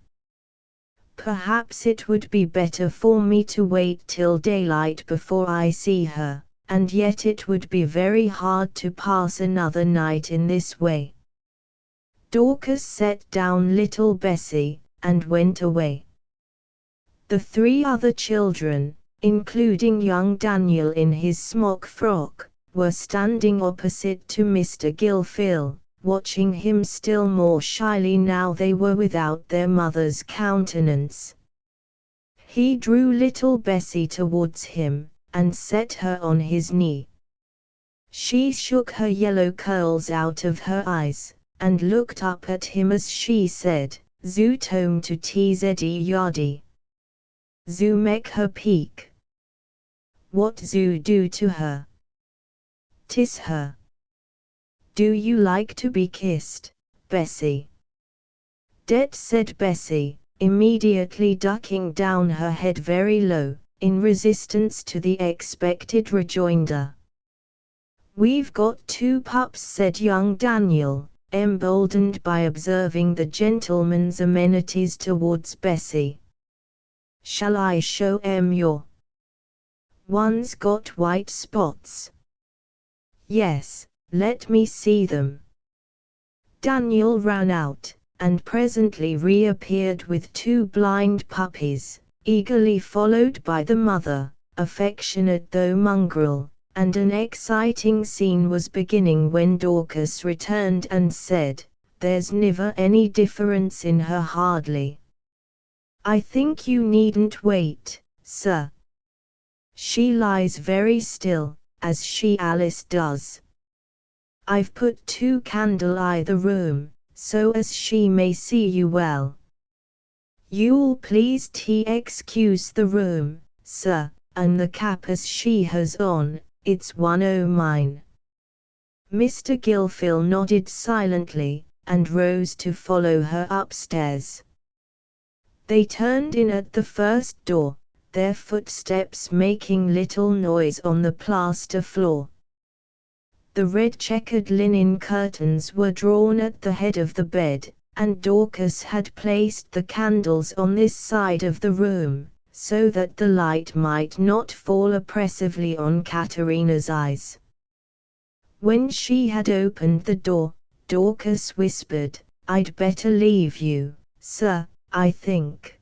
Perhaps it would be better for me to wait till daylight before I see her, and yet it would be very hard to pass another night in this way. Dorcas set down little Bessie, and went away. The 3 other children, including young Daniel in his smock frock, were standing opposite to Mr. Gilfil, watching him still more shyly now they were without their mother's countenance. He drew little Bessie towards him, and set her on his knee. She shook her yellow curls out of her eyes, and looked up at him as she said, "Zoo tome to tzed yardy. Zoo make her peak. What zoo do to her? 'Tis her. Do you like to be kissed, Bessie?" "Det," said Bessie, immediately ducking down her head very low, in resistance to the expected rejoinder. "We've got 2 pups," said young Daniel, emboldened by observing the gentleman's amenities towards Bessie. "Shall I show em your? One's got white spots." "Yes, let me see them." Daniel ran out, and presently reappeared with 2 blind puppies, eagerly followed by the mother, affectionate though mongrel, and an exciting scene was beginning when Dorcas returned and said, there's never any difference in her hardly. I think you needn't wait, sir. She lies very still, as she Alice does. I've put 2 candle i' the room, so as she may see you well. You'll please t excuse the room, sir, and the cap as she has on, it's one o' mine. Mr. Gilfil nodded silently, and rose to follow her upstairs. They turned in at the first door, their footsteps making little noise on the plaster floor. The red-checkered linen curtains were drawn at the head of the bed, and Dorcas had placed the candles on this side of the room, so that the light might not fall oppressively on Caterina's eyes. When she had opened the door, Dorcas whispered, "I'd better leave you, sir, I think."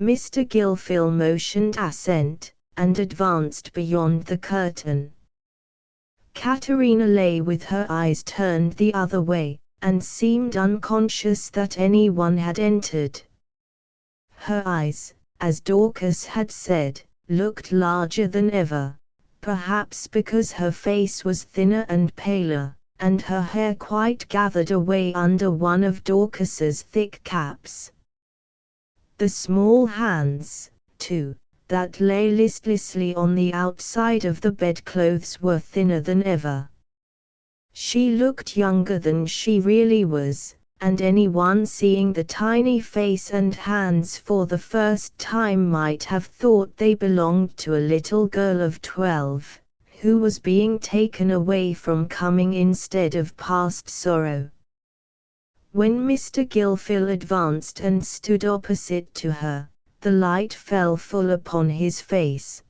Mr. Gilfil motioned assent, and advanced beyond the curtain. Caterina lay with her eyes turned the other way, and seemed unconscious that anyone had entered. Her eyes, as Dorcas had said, looked larger than ever, perhaps because her face was thinner and paler, and her hair quite gathered away under one of Dorcas's thick caps. The small hands, too, that lay listlessly on the outside of the bedclothes were thinner than ever. She looked younger than she really was, and anyone seeing the tiny face and hands for the first time might have thought they belonged to a little girl of 12, who was being taken away from coming instead of past sorrow. When Mr. Gilfil advanced and stood opposite to her, the light fell full upon his face.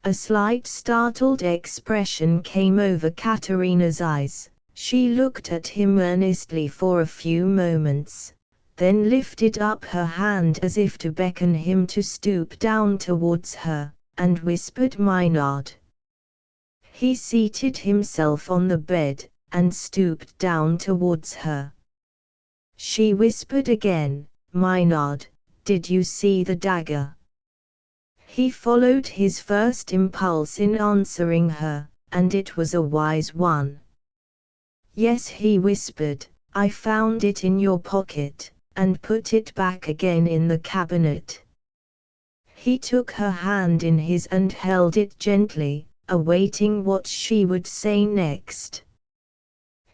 A slight startled expression came over Caterina's eyes. She looked at him earnestly for a few moments, then lifted up her hand as if to beckon him to stoop down towards her, and whispered Maynard. He seated himself on the bed, and stooped down towards her. She whispered again, "Maynard, did you see the dagger?" He followed his first impulse in answering her, and it was a wise one. "Yes," he whispered, "I found it in your pocket, and put it back again in the cabinet." He took her hand in his and held it gently, awaiting what she would say next.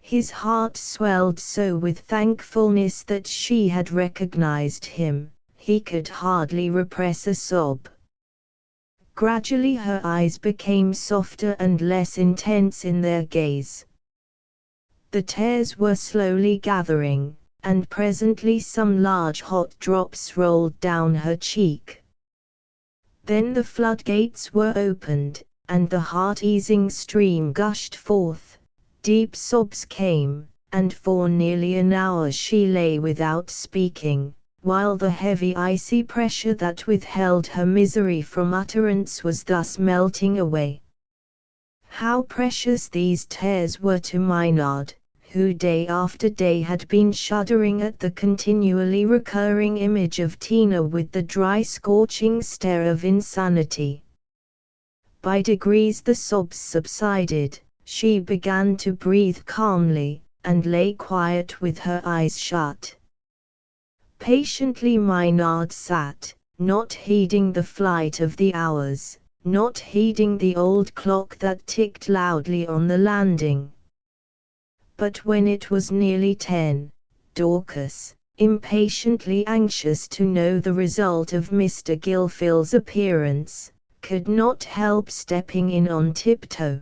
His heart swelled so with thankfulness that she had recognized him, he could hardly repress a sob. Gradually her eyes became softer and less intense in their gaze. The tears were slowly gathering, and presently some large hot drops rolled down her cheek. Then the floodgates were opened, and the heart-easing stream gushed forth. Deep sobs came, and for nearly an hour she lay without speaking, while the heavy icy pressure that withheld her misery from utterance was thus melting away. How precious these tears were to Maynard, who day after day had been shuddering at the continually recurring image of Tina with the dry scorching stare of insanity. By degrees the sobs subsided. She began to breathe calmly, and lay quiet with her eyes shut. Patiently Maynard sat, not heeding the flight of the hours, not heeding the old clock that ticked loudly on the landing. But when it was nearly 10, Dorcas, impatiently anxious to know the result of Mr. Gilfil's appearance, could not help stepping in on tiptoe.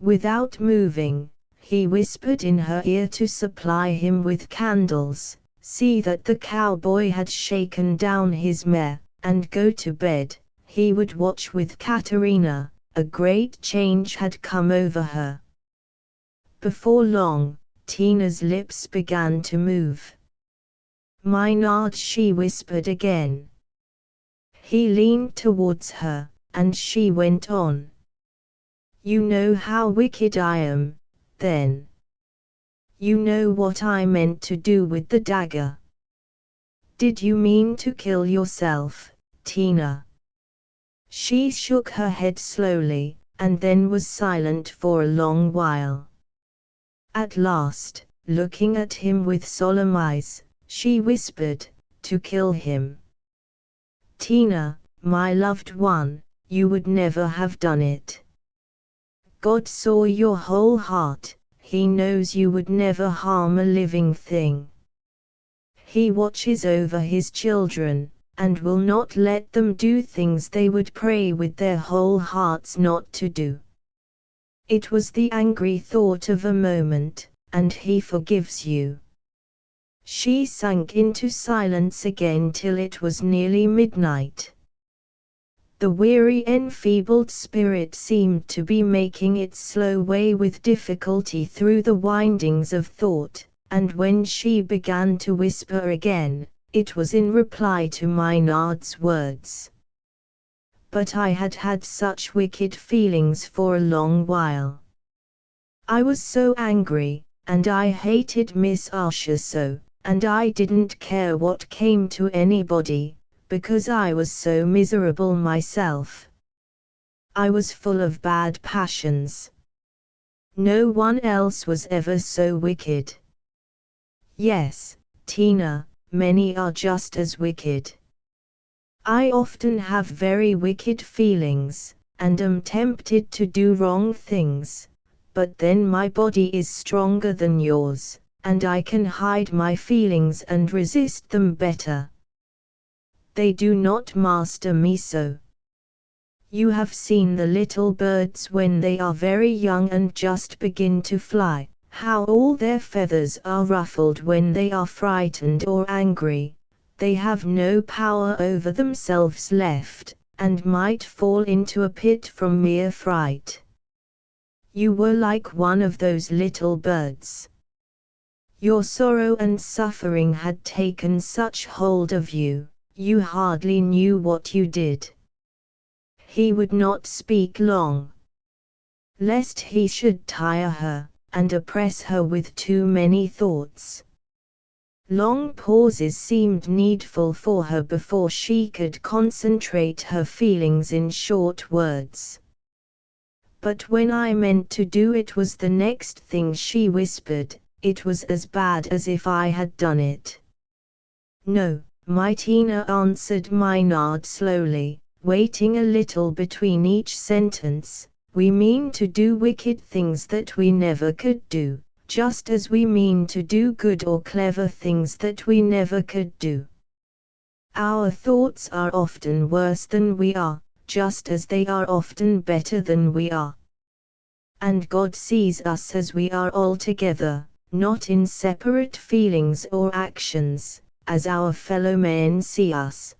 Without moving, he whispered in her ear to supply him with candles, see that the cowboy had shaken down his mare, and go to bed. He would watch with Caterina. A great change had come over her. Before long, Tina's lips began to move. "Maynard," she whispered again. He leaned towards her, and she went on. "You know how wicked I am, then. You know what I meant to do with the dagger. Did you mean to kill yourself, Tina? She shook her head slowly, and then was silent for a long while. At last, looking at him with solemn eyes, she whispered, "To kill him." Tina, my loved one, you would never have done it. God saw your whole heart, He knows you would never harm a living thing. He watches over His children, and will not let them do things they would pray with their whole hearts not to do. It was the angry thought of a moment, and He forgives you. She sank into silence again till it was nearly midnight. The weary enfeebled spirit seemed to be making its slow way with difficulty through the windings of thought, and when she began to whisper again, it was in reply to Maynard's words. But I had had such wicked feelings for a long while. I was so angry, and I hated Miss Asher so, and I didn't care what came to anybody, because I was so miserable myself. I was full of bad passions. No one else was ever so wicked. Yes, Tina, many are just as wicked. I often have very wicked feelings, and am tempted to do wrong things, but then my body is stronger than yours, and I can hide my feelings and resist them better. They do not master me so. You have seen the little birds when they are very young and just begin to fly, how all their feathers are ruffled when they are frightened or angry. They have no power over themselves left, and might fall into a pit from mere fright. You were like one of those little birds. Your sorrow and suffering had taken such hold of you, you hardly knew what you did. He would not speak long, lest he should tire her, and oppress her with too many thoughts. Long pauses seemed needful for her before she could concentrate her feelings in short words. But when I meant to do it was the next thing she whispered, it was as bad as if I had done it. No, my Tina, answered Maynard slowly, waiting a little between each sentence, we mean to do wicked things that we never could do, just as we mean to do good or clever things that we never could do. Our thoughts are often worse than we are, just as they are often better than we are. And God sees us as we are altogether, not in separate feelings or actions, as our fellow men see us.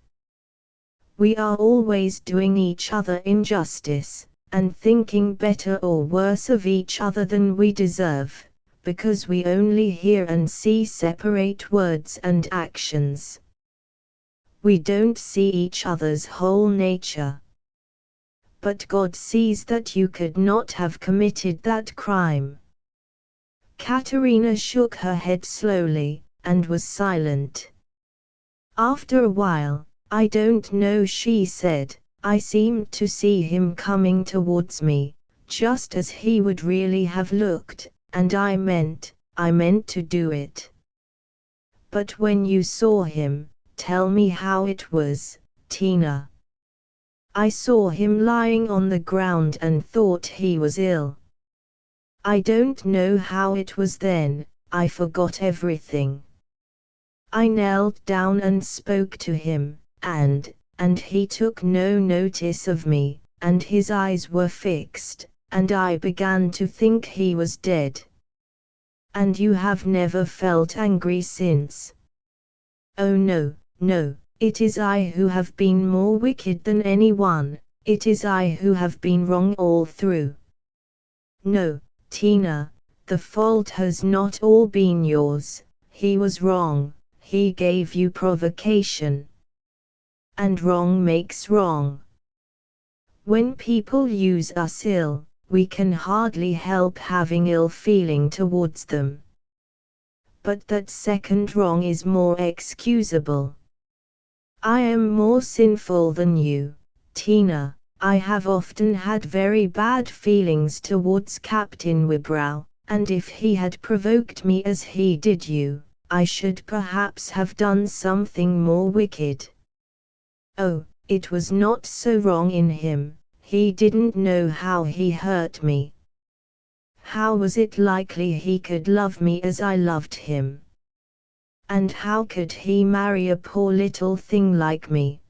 We are always doing each injustice injustice, and thinking better or worse of each other than we deserve, because we only hear and see separate words and actions. We don't see each other's whole nature. But God sees that you could not have committed that crime. Katerina shook her head slowly, and was silent. After a while, I don't know, she said, I seemed to see him coming towards me, just as he would really have looked, and I meant to do it. But when you saw him, tell me how it was, Tina. I saw him lying on the ground and thought he was ill. I don't know how it was then, I forgot everything. I knelt down and spoke to him, and he took no notice of me, and his eyes were fixed, and I began to think he was dead. And you have never felt angry since? Oh no, no, it is I who have been more wicked than anyone, it is I who have been wrong all through. No, Tina, the fault has not all been yours, he was wrong, he gave you provocation. And wrong makes wrong. When people use us ill, we can hardly help having ill feeling towards them. but that second wrong is more excusable. I am more sinful than you, Tina. I have often had very bad feelings towards Captain Wybrow, and if he had provoked me as he did you, I should perhaps have done something more wicked. Oh, it was not so wrong in him, he didn't know how he hurt me. How was it likely he could love me as I loved him? And how could he marry a poor little thing like me?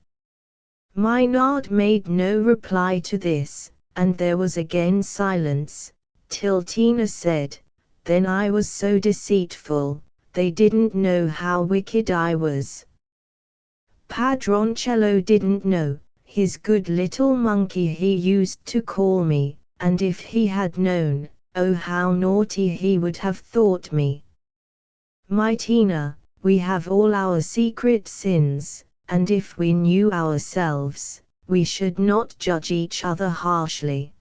Maynard made no reply to this, and there was again silence, till Tina said, "Then I was so deceitful, they didn't know how wicked I was." Padroncello didn't know, his good little monkey he used to call me, and if he had known, oh how naughty he would have thought me. My Tina, we have all our secret sins, and if we knew ourselves, we should not judge each other harshly.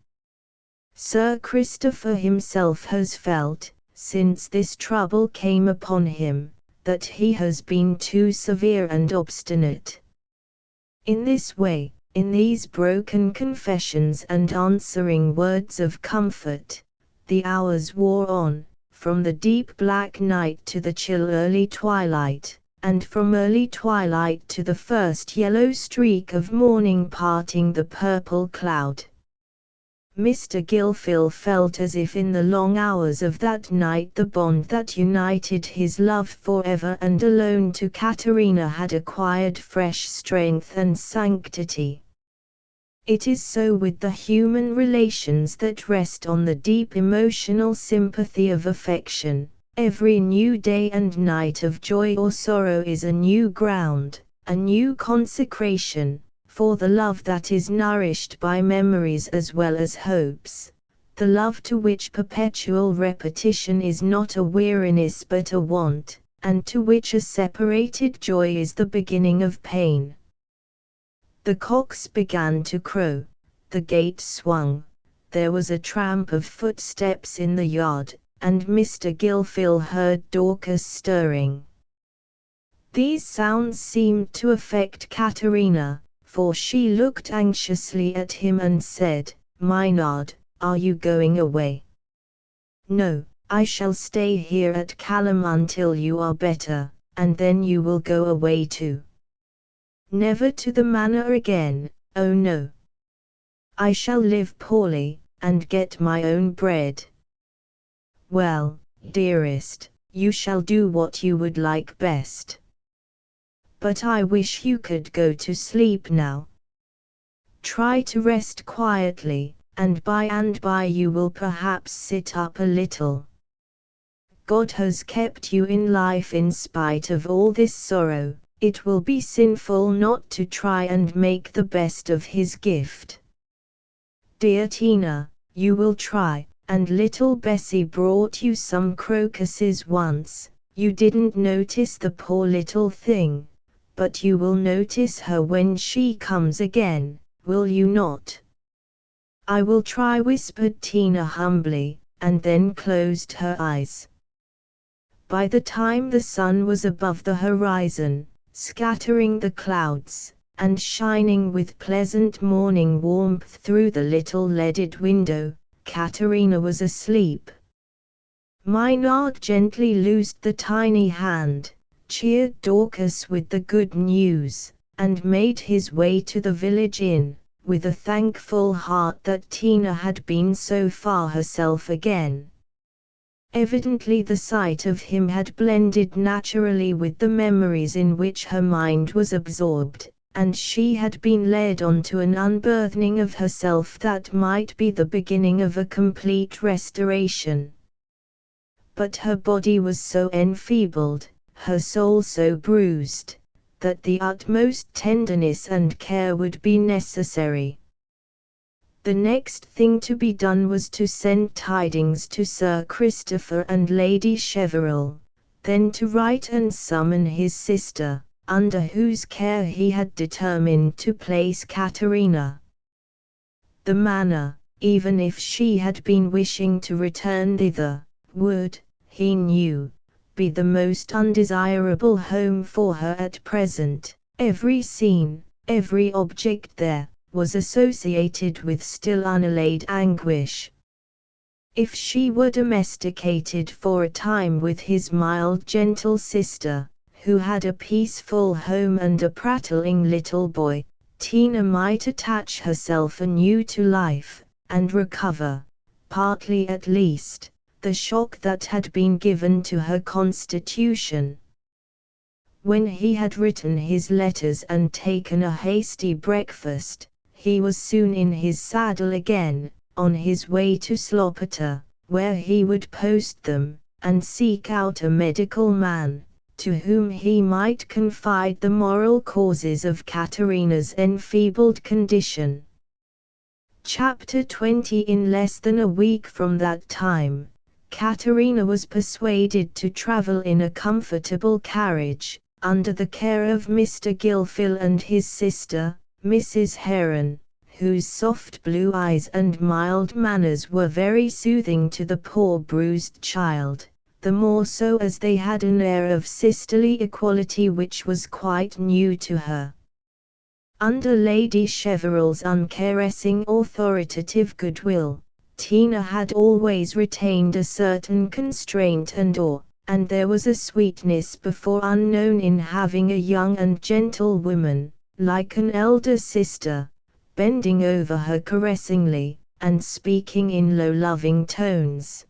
Sir Christopher himself has felt, since this trouble came upon him, that he has been too severe and obstinate. In this way, in these broken confessions and answering words of comfort, the hours wore on, from the deep black night to the chill early twilight, and from early twilight to the first yellow streak of morning parting the purple cloud. Mr. Gilfil felt as if in the long hours of that night the bond that united his love forever and alone to Caterina had acquired fresh strength and sanctity. It is so with the human relations that rest on the deep emotional sympathy of affection. Every new day and night of joy or sorrow is a new ground, a new consecration, for the love that is nourished by memories as well as hopes, the love to which perpetual repetition is not a weariness but a want, and to which a separated joy is the beginning of pain. The cocks began to crow, the gate swung, there was a tramp of footsteps in the yard, and Mr. Gilfil heard Dorcas stirring. These sounds seemed to affect Caterina, for she looked anxiously at him and said, "Maynard, are you going away?" "No, I shall stay here at Calais until you are better, and then you will go away too." "Never to the manor again, oh no. I shall live poorly, and get my own bread." "Well, dearest, you shall do what you would like best. But I wish you could go to sleep now. Try to rest quietly, and by you will perhaps sit up a little. God has kept you in life in spite of all this sorrow. It will be sinful not to try and make the best of his gift. Dear Tina, you will try, and little Bessie brought you some crocuses once. You didn't notice the poor little thing, but you will notice her when she comes again, will you not?" "I will try," whispered Tina humbly, and then closed her eyes. By the time the sun was above the horizon, scattering the clouds, and shining with pleasant morning warmth through the little leaded window, Caterina was asleep. Maynard gently loosed the tiny hand, cheered Dorcas with the good news, and made his way to the village inn, with a thankful heart that Tina had been so far herself again. Evidently the sight of him had blended naturally with the memories in which her mind was absorbed, and she had been led on to an unburthening of herself that might be the beginning of a complete restoration. But her body was so enfeebled, her soul so bruised, that the utmost tenderness and care would be necessary. The next thing to be done was to send tidings to Sir Christopher and Lady Cheverel, then to write and summon his sister, under whose care he had determined to place Caterina. The manor, even if she had been wishing to return thither, would, he knew, be the most undesirable home for her at present. Every scene, every object there, was associated with still unallayed anguish. If she were domesticated for a time with his mild gentle sister, who had a peaceful home and a prattling little boy, Tina might attach herself anew to life, and recover, partly at least, the shock that had been given to her constitution. When he had written his letters and taken a hasty breakfast, he was soon in his saddle again, on his way to Slopeta, where he would post them, and seek out a medical man, to whom he might confide the moral causes of Katerina's enfeebled condition. Chapter 20. In less than a week from that time, Katerina was persuaded to travel in a comfortable carriage, under the care of Mr. Gilfil and his sister, Mrs. Heron, whose soft blue eyes and mild manners were very soothing to the poor bruised child, the more so as they had an air of sisterly equality which was quite new to her. Under Lady Cheverel's uncaressing authoritative goodwill, Tina had always retained a certain constraint and awe, and there was a sweetness before unknown in having a young and gentle woman, like an elder sister, bending over her caressingly, and speaking in low loving tones.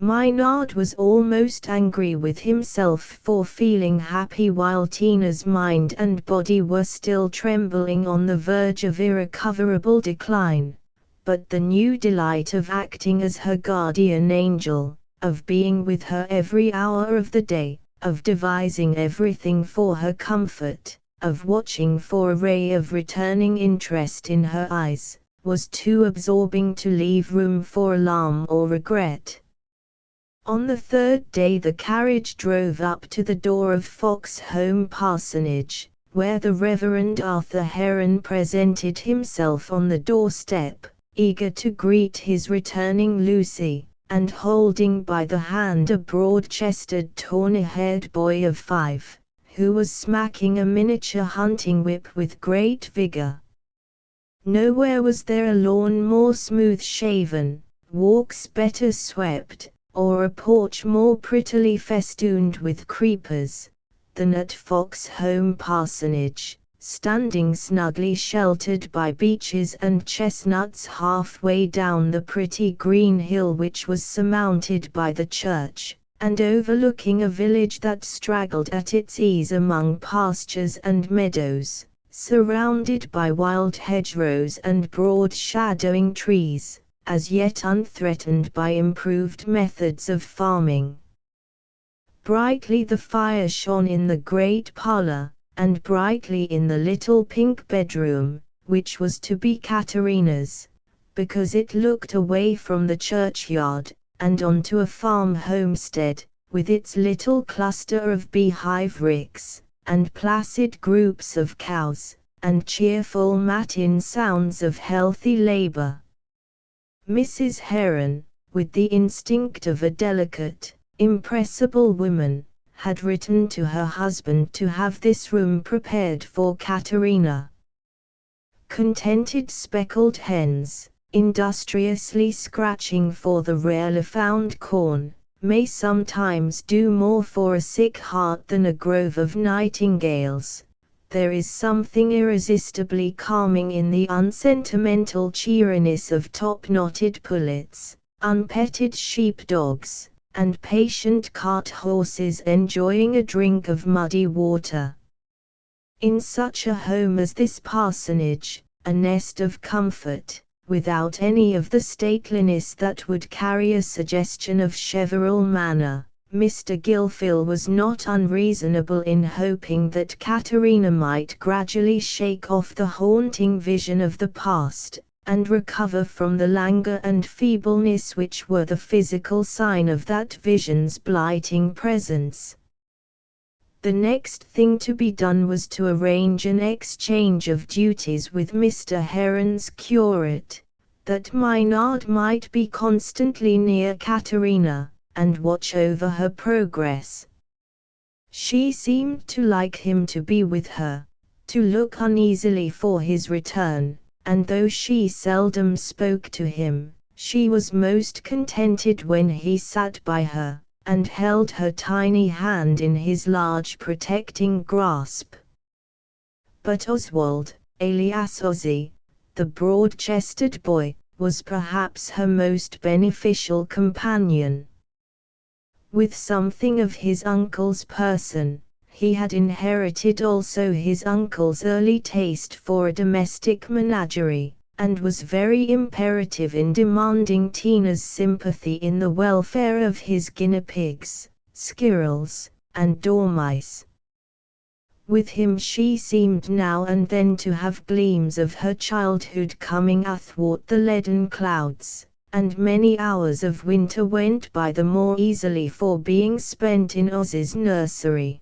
Maynard was almost angry with himself for feeling happy while Tina's mind and body were still trembling on the verge of irrecoverable decline, but the new delight of acting as her guardian angel, of being with her every hour of the day, of devising everything for her comfort, of watching for a ray of returning interest in her eyes, was too absorbing to leave room for alarm or regret. On the third day the carriage drove up to the door of Foxholm Parsonage, where the Reverend Arthur Heron presented himself on the doorstep, eager to greet his returning Lucy, and holding by the hand a broad-chested tawny-haired boy of 5, who was smacking a miniature hunting whip with great vigor. Nowhere was there a lawn more smooth-shaven, walks better swept, or a porch more prettily festooned with creepers, than at Foxholm Parsonage, standing snugly sheltered by beeches and chestnuts halfway down the pretty green hill which was surmounted by the church, and overlooking a village that straggled at its ease among pastures and meadows, surrounded by wild hedgerows and broad shadowing trees, as yet unthreatened by improved methods of farming. Brightly the fire shone in the great parlor, and brightly in the little pink bedroom, which was to be Katerina's, because it looked away from the churchyard, and onto a farm homestead, with its little cluster of beehive ricks, and placid groups of cows, and cheerful matin sounds of healthy labor. Mrs. Heron, with the instinct of a delicate, impressible woman, had written to her husband to have this room prepared for Katerina. Contented speckled hens, industriously scratching for the rarely found corn, may sometimes do more for a sick heart than a grove of nightingales. There is something irresistibly calming in the unsentimental cheeriness of top-knotted pullets, unpetted sheepdogs, and patient cart horses enjoying a drink of muddy water. In such a home as this parsonage, a nest of comfort, without any of the stateliness that would carry a suggestion of Cheverel Manor, Mr. Gilfil was not unreasonable in hoping that Katerina might gradually shake off the haunting vision of the past, and recover from the languor and feebleness which were the physical sign of that vision's blighting presence. The next thing to be done was to arrange an exchange of duties with Mr. Heron's curate, that Maynard might be constantly near Katerina, and watch over her progress. She seemed to like him to be with her, to look uneasily for his return, and though she seldom spoke to him, she was most contented when he sat by her, and held her tiny hand in his large protecting grasp. But Oswald, alias Ozzy, the broad-chested boy, was perhaps her most beneficial companion. With something of his uncle's person, he had inherited also his uncle's early taste for a domestic menagerie, and was very imperative in demanding Tina's sympathy in the welfare of his guinea pigs, squirrels, and dormice. With him she seemed now and then to have gleams of her childhood coming athwart the leaden clouds, and many hours of winter went by the more easily for being spent in Oz's nursery.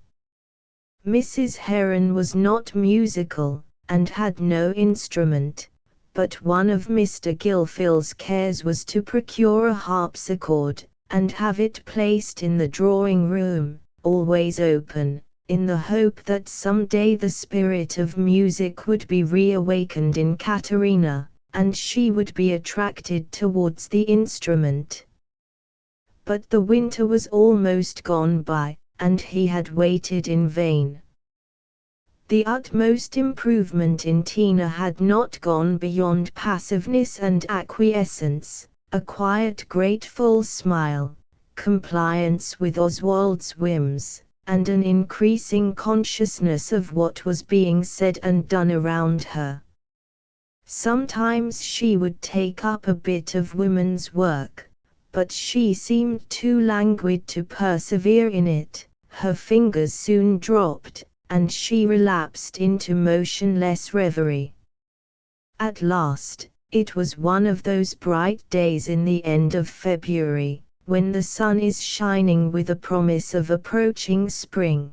Mrs. Heron was not musical, and had no instrument, but one of Mr. Gilfil's cares was to procure a harpsichord, and have it placed in the drawing-room, always open, in the hope that some day the spirit of music would be reawakened in Katerina, and she would be attracted towards the instrument. But the winter was almost gone by, and he had waited in vain. The utmost improvement in Tina had not gone beyond passiveness and acquiescence, a quiet grateful smile, compliance with Oswald's whims, and an increasing consciousness of what was being said and done around her. Sometimes she would take up a bit of women's work, but she seemed too languid to persevere in it, her fingers soon dropped, and she relapsed into motionless reverie. At last, it was one of those bright days in the end of February, when the sun is shining with a promise of approaching spring.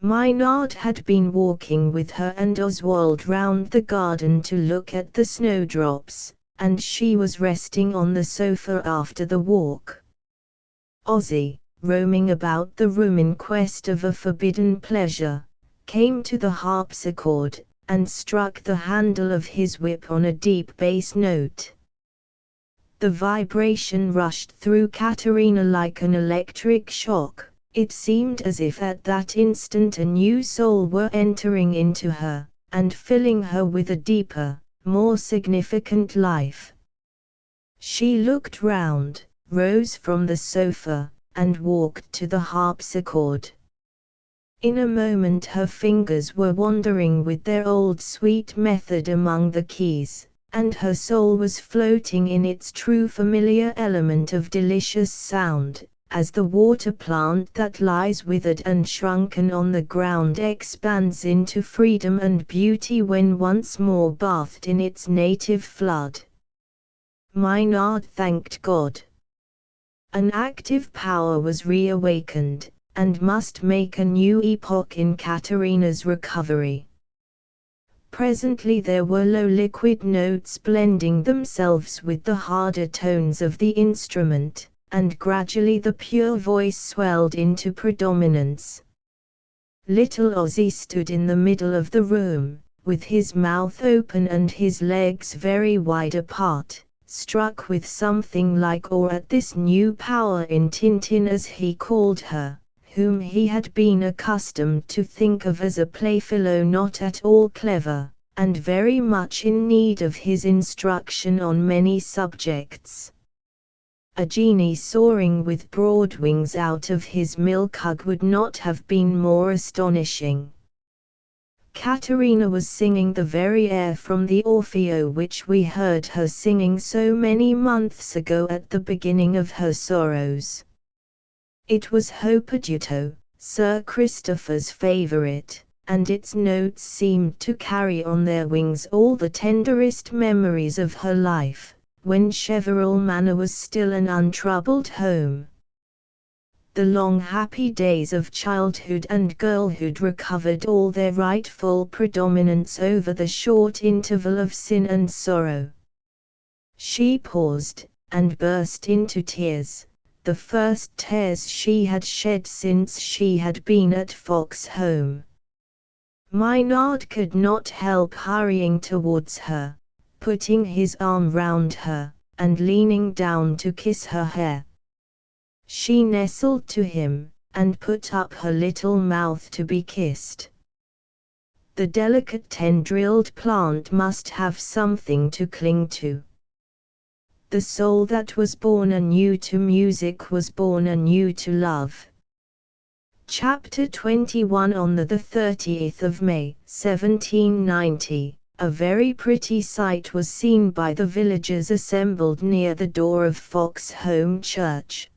Maynard had been walking with her and Oswald round the garden to look at the snowdrops, and she was resting on the sofa after the walk. Ozzy, roaming about the room in quest of a forbidden pleasure, came to the harpsichord, and struck the handle of his whip on a deep bass note. The vibration rushed through Katerina like an electric shock. It seemed as if at that instant a new soul were entering into her, and filling her with a deeper, more significant life. She looked round, rose from the sofa, and walked to the harpsichord. In a moment her fingers were wandering with their old sweet method among the keys, and her soul was floating in its true familiar element of delicious sound, as the water plant that lies withered and shrunken on the ground expands into freedom and beauty when once more bathed in its native flood. Maynard thanked God. An active power was reawakened, and must make a new epoch in Katerina's recovery. Presently there were low liquid notes blending themselves with the harder tones of the instrument, and gradually the pure voice swelled into predominance. Little Ozzy stood in the middle of the room, with his mouth open and his legs very wide apart, struck with something like awe at this new power in Tintin as he called her, whom he had been accustomed to think of as a playfellow not at all clever, and very much in need of his instruction on many subjects. A genie soaring with broad wings out of his milk jug would not have been more astonishing. Katerina was singing the very air from the Orfeo which we heard her singing so many months ago at the beginning of her sorrows. It was Hoppedutto, Sir Christopher's favourite, and its notes seemed to carry on their wings all the tenderest memories of her life, when Cheverel Manor was still an untroubled home. The long happy days of childhood and girlhood recovered all their rightful predominance over the short interval of sin and sorrow. She paused, and burst into tears, the first tears she had shed since she had been at Foxholm. Maynard could not help hurrying towards her, putting his arm round her, and leaning down to kiss her hair. She nestled to him, and put up her little mouth to be kissed. The delicate tendrilled plant must have something to cling to. The soul that was born anew to music was born anew to love. Chapter 21. On the 30th of May, 1790, a very pretty sight was seen by the villagers assembled near the door of Foxholm Church.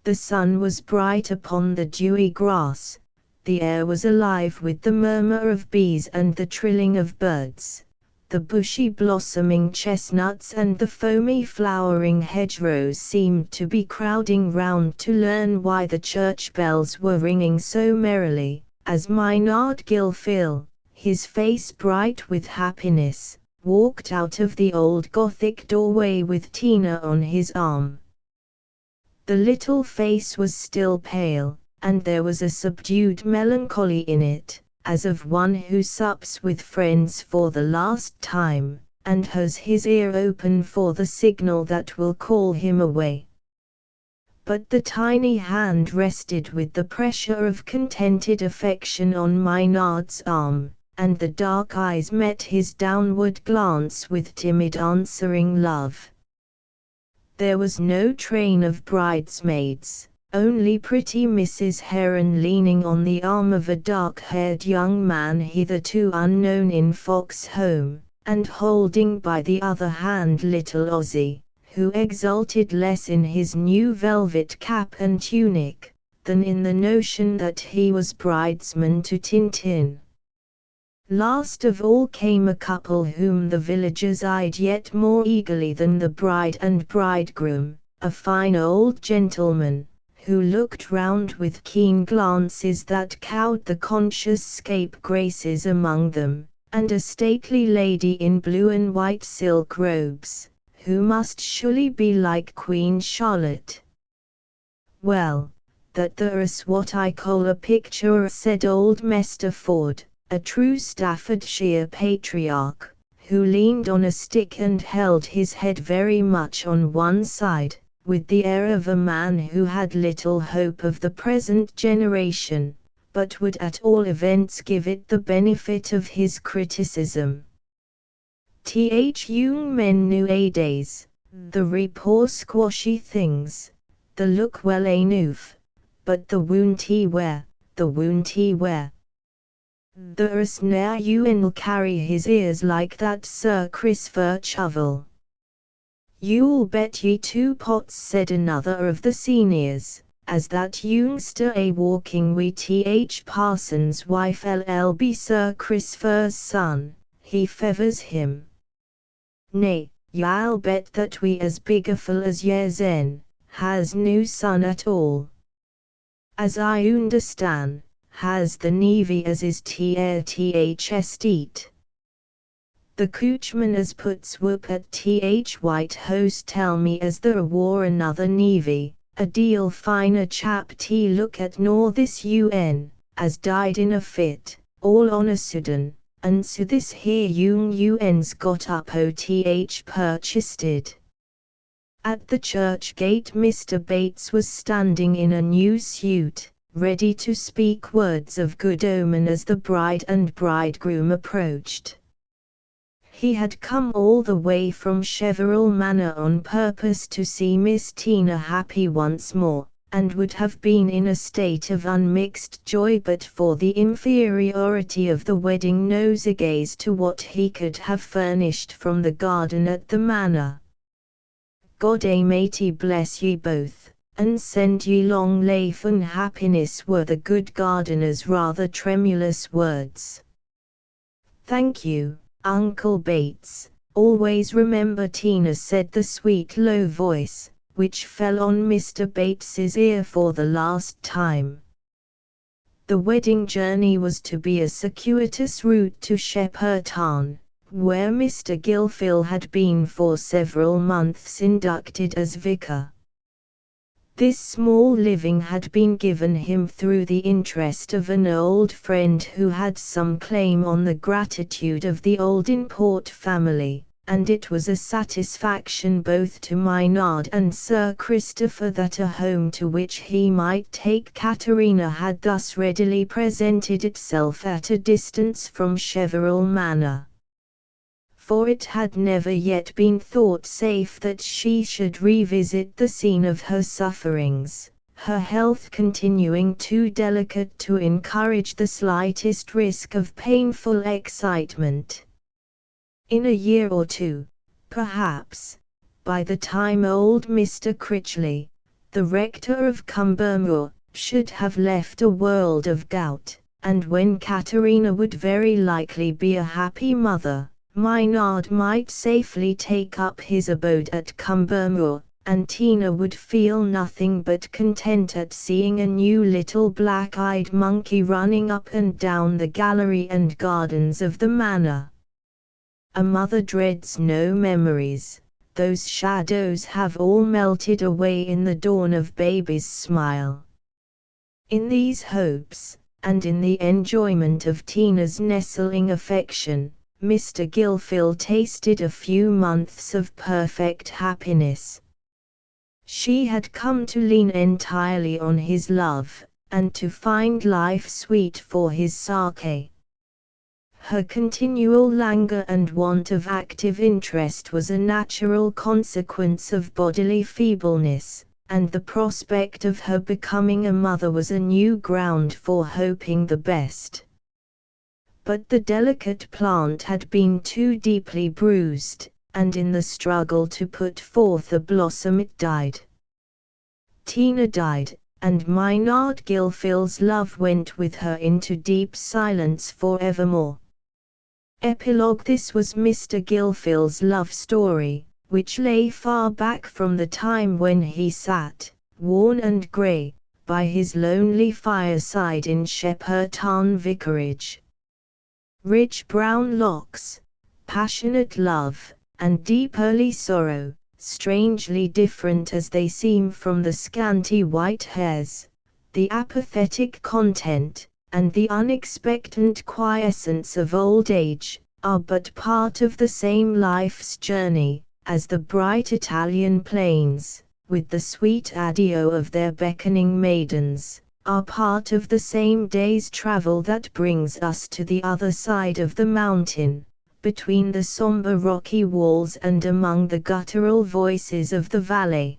The sun was bright upon the dewy grass, the air was alive with the murmur of bees and the trilling of birds. The bushy blossoming chestnuts and the foamy flowering hedgerows seemed to be crowding round to learn why the church bells were ringing so merrily, as Maynard Gilfil, his face bright with happiness, walked out of the old Gothic doorway with Tina on his arm. The little face was still pale, and there was a subdued melancholy in it, as of one who sups with friends for the last time, and has his ear open for the signal that will call him away. But the tiny hand rested with the pressure of contented affection on Maynard's arm, and the dark eyes met his downward glance with timid answering love. There was no train of bridesmaids, only pretty Mrs. Heron leaning on the arm of a dark-haired young man hitherto unknown in Foxholm, and holding by the other hand little Ozzy, who exulted less in his new velvet cap and tunic, than in the notion that he was bridesman to Tintin. Last of all came a couple whom the villagers eyed yet more eagerly than the bride and bridegroom, a fine old gentleman, who looked round with keen glances that cowed the conscious scapegraces among them, and a stately lady in blue and white silk robes, who must surely be like Queen Charlotte. "Well, that there's what I call a picture," said old Mr. Ford, a true Staffordshire patriarch, who leaned on a stick and held his head very much on one side, with the air of a man who had little hope of the present generation, but would at all events give it the benefit of his criticism. Young men nowadays, the report squashy things, the look well enough, but the wounty wear, the wounty wear. There's ne'er you'll carry his ears like that Sir Christopher Chuvel. "You'll bet ye 2 pots," said another of the seniors, "as that youngster a walking wi' Parson's wife LLB Sir Christopher's son, he favours him." "Nay, y'all bet that we as big a fool as Yezen, has no son at all. As I understand, has the navy as is estate. The coachman as puts whoop at White House tell me as there war another navy, a deal finer chap look at nor this as died in a fit, all on a sudden, and so this here un's got up purchased it." At the church gate Mr. Bates was standing in a new suit, ready to speak words of good omen as the bride and bridegroom approached. He had come all the way from Cheverel Manor on purpose to see Miss Tina happy once more, and would have been in a state of unmixed joy but for the inferiority of the wedding nosegays to what he could have furnished from the garden at the manor. "God Almighty bless ye both, and send ye long life and happiness," were the good gardener's rather tremulous words. "Thank you, Uncle Bates, always remember Tina," said the sweet low voice, which fell on Mr. Bates's ear for the last time. The wedding journey was to be a circuitous route to Shepperton, where Mr. Gilfil had been for several months inducted as vicar. This small living had been given him through the interest of an old friend who had some claim on the gratitude of the Oldinport family, and it was a satisfaction both to Maynard and Sir Christopher that a home to which he might take Caterina had thus readily presented itself at a distance from Cheverel Manor. For it had never yet been thought safe that she should revisit the scene of her sufferings, her health continuing too delicate to encourage the slightest risk of painful excitement. In a year or two, perhaps, by the time old Mr. Critchley, the rector of Cumbermoor, should have left a world of doubt, and when Caterina would very likely be a happy mother, Maynard might safely take up his abode at Cumbermoor, and Tina would feel nothing but content at seeing a new little black-eyed monkey running up and down the gallery and gardens of the manor. A mother dreads no memories, those shadows have all melted away in the dawn of baby's smile. In these hopes, and in the enjoyment of Tina's nestling affection, Mr. Gilfil tasted a few months of perfect happiness. She had come to lean entirely on his love, and to find life sweet for his sake. Her continual languor and want of active interest was a natural consequence of bodily feebleness, and the prospect of her becoming a mother was a new ground for hoping the best. But the delicate plant had been too deeply bruised, and in the struggle to put forth a blossom it died. Tina died, and Maynard Gilfil's love went with her into deep silence for evermore. Epilogue. This was Mr. Gilfil's love story, which lay far back from the time when he sat, worn and grey, by his lonely fireside in Shepperton Vicarage. Rich brown locks, passionate love, and deep early sorrow, strangely different as they seem from the scanty white hairs, the apathetic content, and the unexpectant quiescence of old age, are but part of the same life's journey, as the bright Italian plains, with the sweet addio of their beckoning maidens, are part of the same day's travel that brings us to the other side of the mountain, between the sombre rocky walls and among the guttural voices of the valley.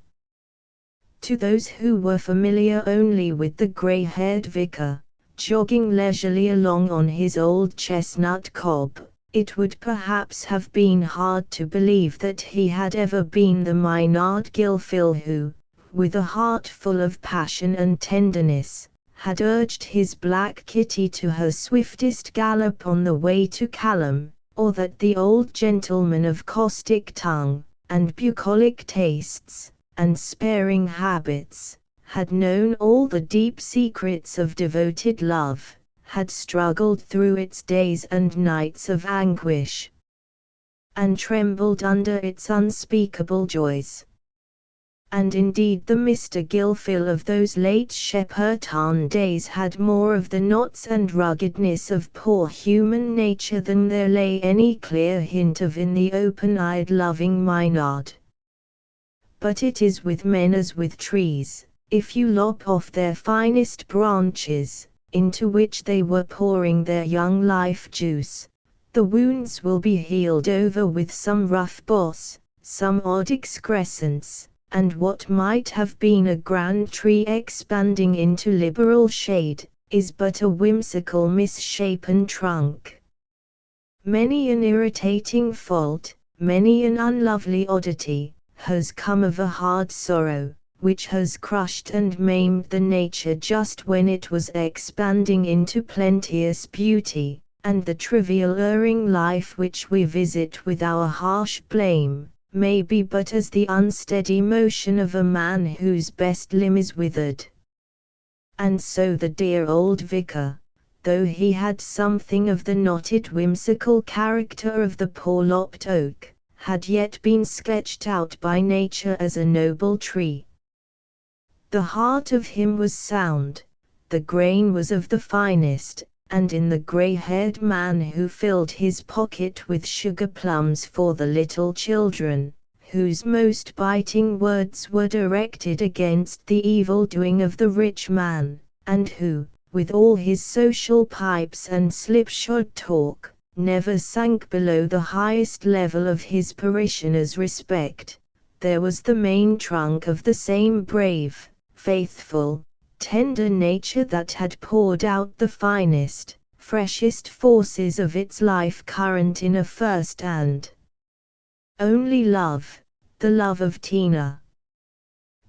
To those who were familiar only with the grey-haired vicar, jogging leisurely along on his old chestnut cob, it would perhaps have been hard to believe that he had ever been the Maynard Gilfil who, with a heart full of passion and tenderness, had urged his black Kitty to her swiftest gallop on the way to Calais, or that the old gentleman of caustic tongue, and bucolic tastes, and sparing habits, had known all the deep secrets of devoted love, had struggled through its days and nights of anguish, and trembled under its unspeakable joys. And indeed the Mr. Gilfil of those late Shepperton days had more of the knots and ruggedness of poor human nature than there lay any clear hint of in the open-eyed loving Maynard. But it is with men as with trees, if you lop off their finest branches, into which they were pouring their young life juice, the wounds will be healed over with some rough boss, some odd excrescence, and what might have been a grand tree expanding into liberal shade, is but a whimsical misshapen trunk. Many an irritating fault, many an unlovely oddity, has come of a hard sorrow, which has crushed and maimed the nature just when it was expanding into plenteous beauty, and the trivial erring life which we visit with our harsh blame, may be but as the unsteady motion of a man whose best limb is withered. And so the dear old vicar, though he had something of the knotted whimsical character of the poor lopped oak, had yet been sketched out by nature as a noble tree. The heart of him was sound, the grain was of the finest, and in the grey-haired man who filled his pocket with sugar plums for the little children, whose most biting words were directed against the evil-doing of the rich man, and who, with all his social pipes and slipshod talk, never sank below the highest level of his parishioners' respect, there was the main trunk of the same brave, faithful, tender nature that had poured out the finest, freshest forces of its life current in a first and only love, the love of Tina.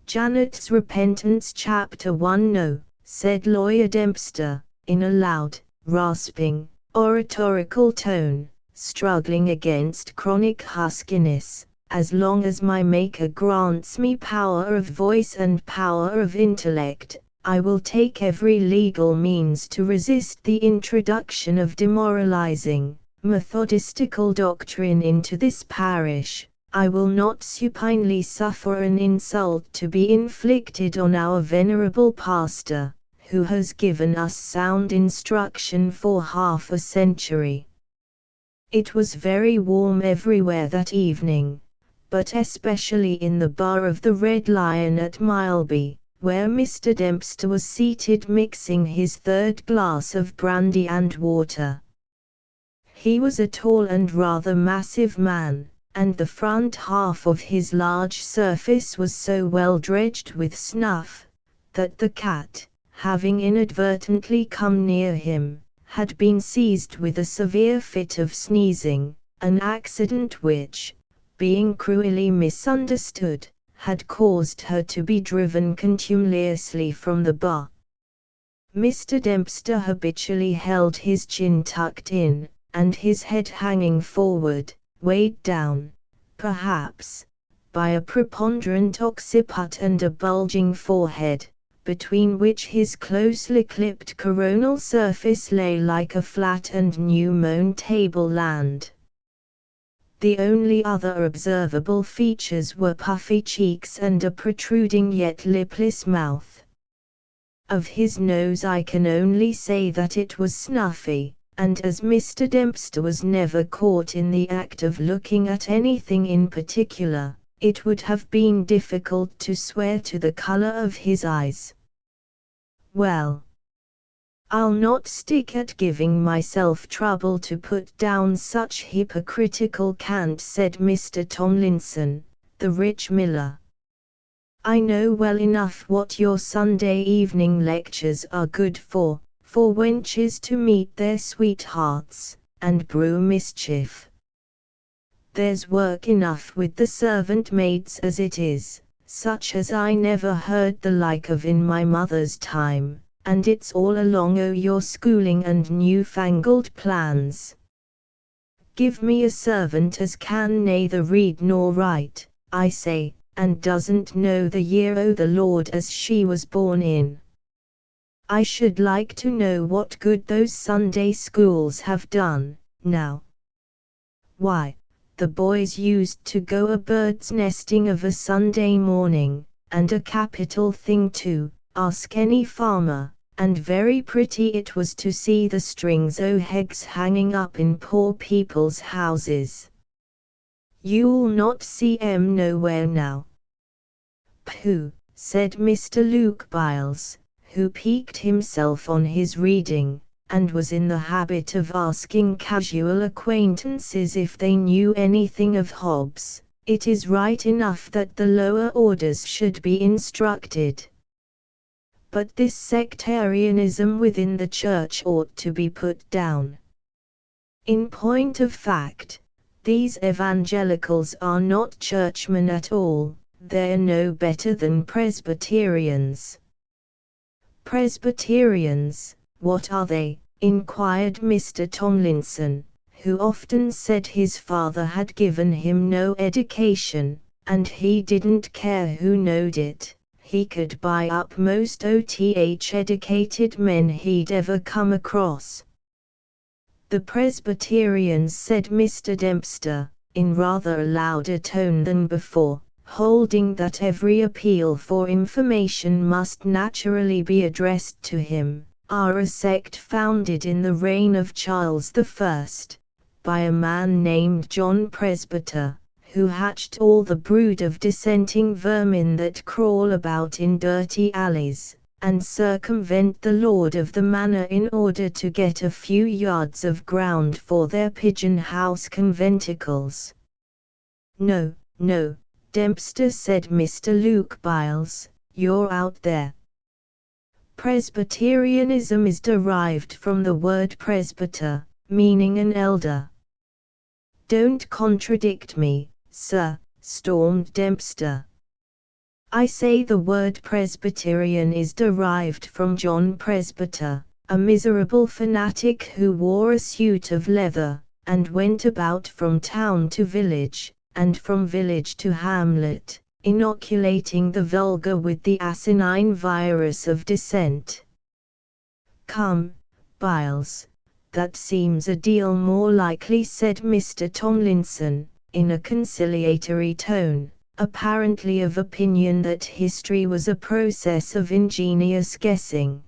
Janet's Repentance Chapter 1. No, said Lawyer Dempster, in a loud, rasping, oratorical tone, struggling against chronic huskiness, as long as my Maker grants me power of voice and power of intellect, I will take every legal means to resist the introduction of demoralizing, methodistical doctrine into this parish. I will not supinely suffer an insult to be inflicted on our venerable pastor, who has given us sound instruction for half a century. It was very warm everywhere that evening, but especially in the bar of the Red Lion at Mileby, where Mr. Dempster was seated mixing his third glass of brandy and water. He was a tall and rather massive man, and the front half of his large surface was so well dredged with snuff, that the cat, having inadvertently come near him, had been seized with a severe fit of sneezing, an accident which, being cruelly misunderstood, had caused her to be driven contumeliously from the bar. Mr. Dempster habitually held his chin tucked in, and his head hanging forward, weighed down, perhaps, by a preponderant occiput and a bulging forehead, between which his closely clipped coronal surface lay like a flat and new-mown table-land. The only other observable features were puffy cheeks and a protruding yet lipless mouth. Of his nose I can only say that it was snuffy, and as Mr. Dempster was never caught in the act of looking at anything in particular, it would have been difficult to swear to the color of his eyes. Well, I'll not stick at giving myself trouble to put down such hypocritical cant, said Mr. Tomlinson, the rich miller. I know well enough what your Sunday evening lectures are good for wenches to meet their sweethearts, and brew mischief. There's work enough with the servant maids as it is, such as I never heard the like of in my mother's time, and it's all along o' your schooling and new-fangled plans. Give me a servant as can neither read nor write, I say, and doesn't know the year o' the Lord as she was born in. I should like to know what good those Sunday schools have done, now. Why, the boys used to go a bird's nesting of a Sunday morning, and a capital thing too, ask any farmer, and very pretty it was to see the strings o' hegs hanging up in poor people's houses. You'll not see 'em nowhere now. Pooh, said Mr. Luke Biles, who piqued himself on his reading, and was in the habit of asking casual acquaintances if they knew anything of Hobbes. It is right enough that the lower orders should be instructed. But this sectarianism within the Church ought to be put down. In point of fact, these evangelicals are not churchmen at all, they're no better than Presbyterians. Presbyterians, what are they? Inquired Mr. Tomlinson, who often said his father had given him no education, and he didn't care who knowed it. He could buy up most educated men he'd ever come across. The Presbyterians, said Mr. Dempster, in rather a louder tone than before, holding that every appeal for information must naturally be addressed to him, are a sect founded in the reign of Charles I, by a man named John Presbyter, who hatched all the brood of dissenting vermin that crawl about in dirty alleys, and circumvent the lord of the manor in order to get a few yards of ground for their pigeon house conventicles. "No, no, Dempster," said Mr. Luke Biles, "you're out there. Presbyterianism is derived from the word presbyter, meaning an elder." "Don't contradict me, sir," stormed Dempster. "I say the word Presbyterian is derived from John Presbyter, a miserable fanatic who wore a suit of leather, and went about from town to village, and from village to hamlet, inoculating the vulgar with the asinine virus of dissent." "Come, Biles, that seems a deal more likely," said Mr. Tomlinson, in a conciliatory tone, apparently of opinion that history was a process of ingenious guessing.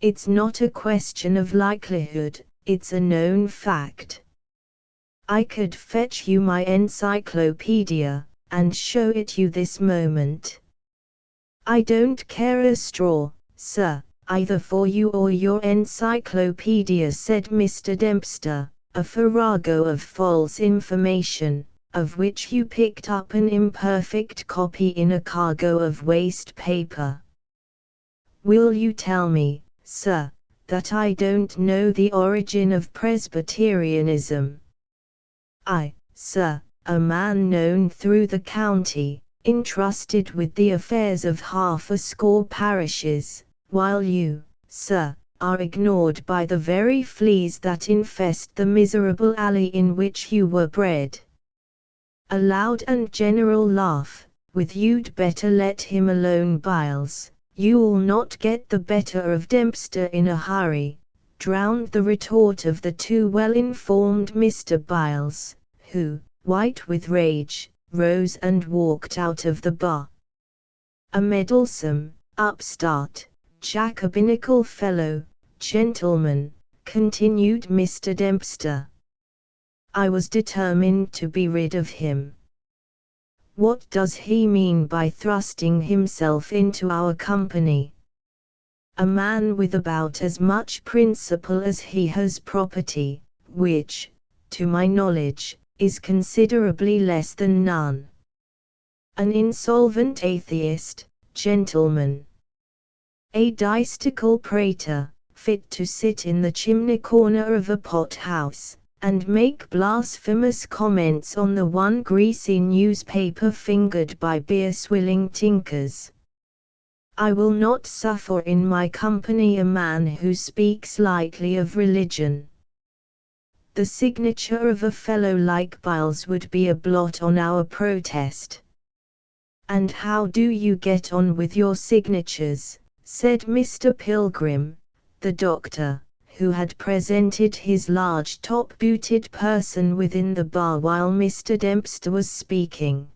"It's not a question of likelihood, it's a known fact. I could fetch you my encyclopedia, and show it you this moment." "I don't care a straw, sir, either for you or your encyclopedia," said Mr. Dempster, "a farrago of false information, of which you picked up an imperfect copy in a cargo of waste paper. Will you tell me, sir, that I don't know the origin of Presbyterianism? I, sir, a man known through the county, entrusted with the affairs of half a score parishes, while you, sir, are ignored by the very fleas that infest the miserable alley in which you were bred." A loud and general laugh, with "You'd better let him alone, Biles, you'll not get the better of Dempster in a hurry," drowned the retort of the too well-informed Mr. Biles, who, white with rage, rose and walked out of the bar. "A meddlesome, upstart, Jacobinical fellow, gentlemen," continued Mr. Dempster. "I was determined to be rid of him. What does he mean by thrusting himself into our company? A man with about as much principle as he has property, which, to my knowledge, is considerably less than none. An insolvent atheist, gentlemen. A deistical prater, fit to sit in the chimney corner of a pot-house, and make blasphemous comments on the one greasy newspaper fingered by beer-swilling tinkers. I will not suffer in my company a man who speaks lightly of religion. The signature of a fellow like Biles would be a blot on our protest." "And how do you get on with your signatures?" said Mr. Pilgrim, the doctor, who had presented his large top-booted person within the bar while Mr. Dempster was speaking.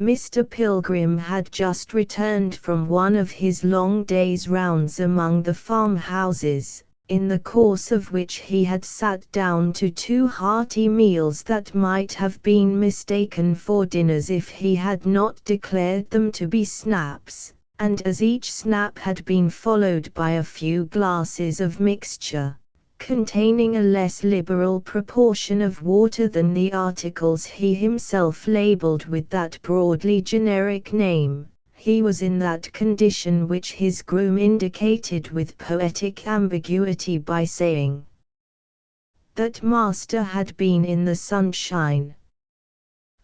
Mr. Pilgrim had just returned from one of his long day's rounds among the farmhouses, in the course of which he had sat down to 2 hearty meals that might have been mistaken for dinners if he had not declared them to be snaps, and as each snap had been followed by a few glasses of mixture, containing a less liberal proportion of water than the articles he himself labelled with that broadly generic name, he was in that condition which his groom indicated with poetic ambiguity by saying that master had been in the sunshine.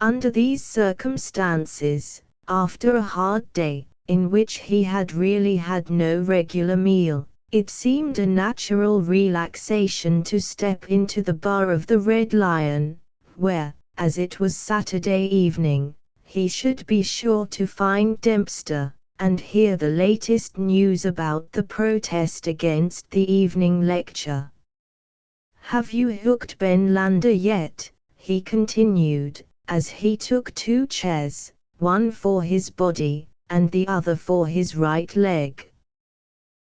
Under these circumstances, after a hard day, in which he had really had no regular meal, it seemed a natural relaxation to step into the bar of the Red Lion, where, as it was Saturday evening, he should be sure to find Dempster, and hear the latest news about the protest against the evening lecture. "Have you hooked Ben Lander yet?" he continued, as he took 2 chairs, one for his body, and the other for his right leg.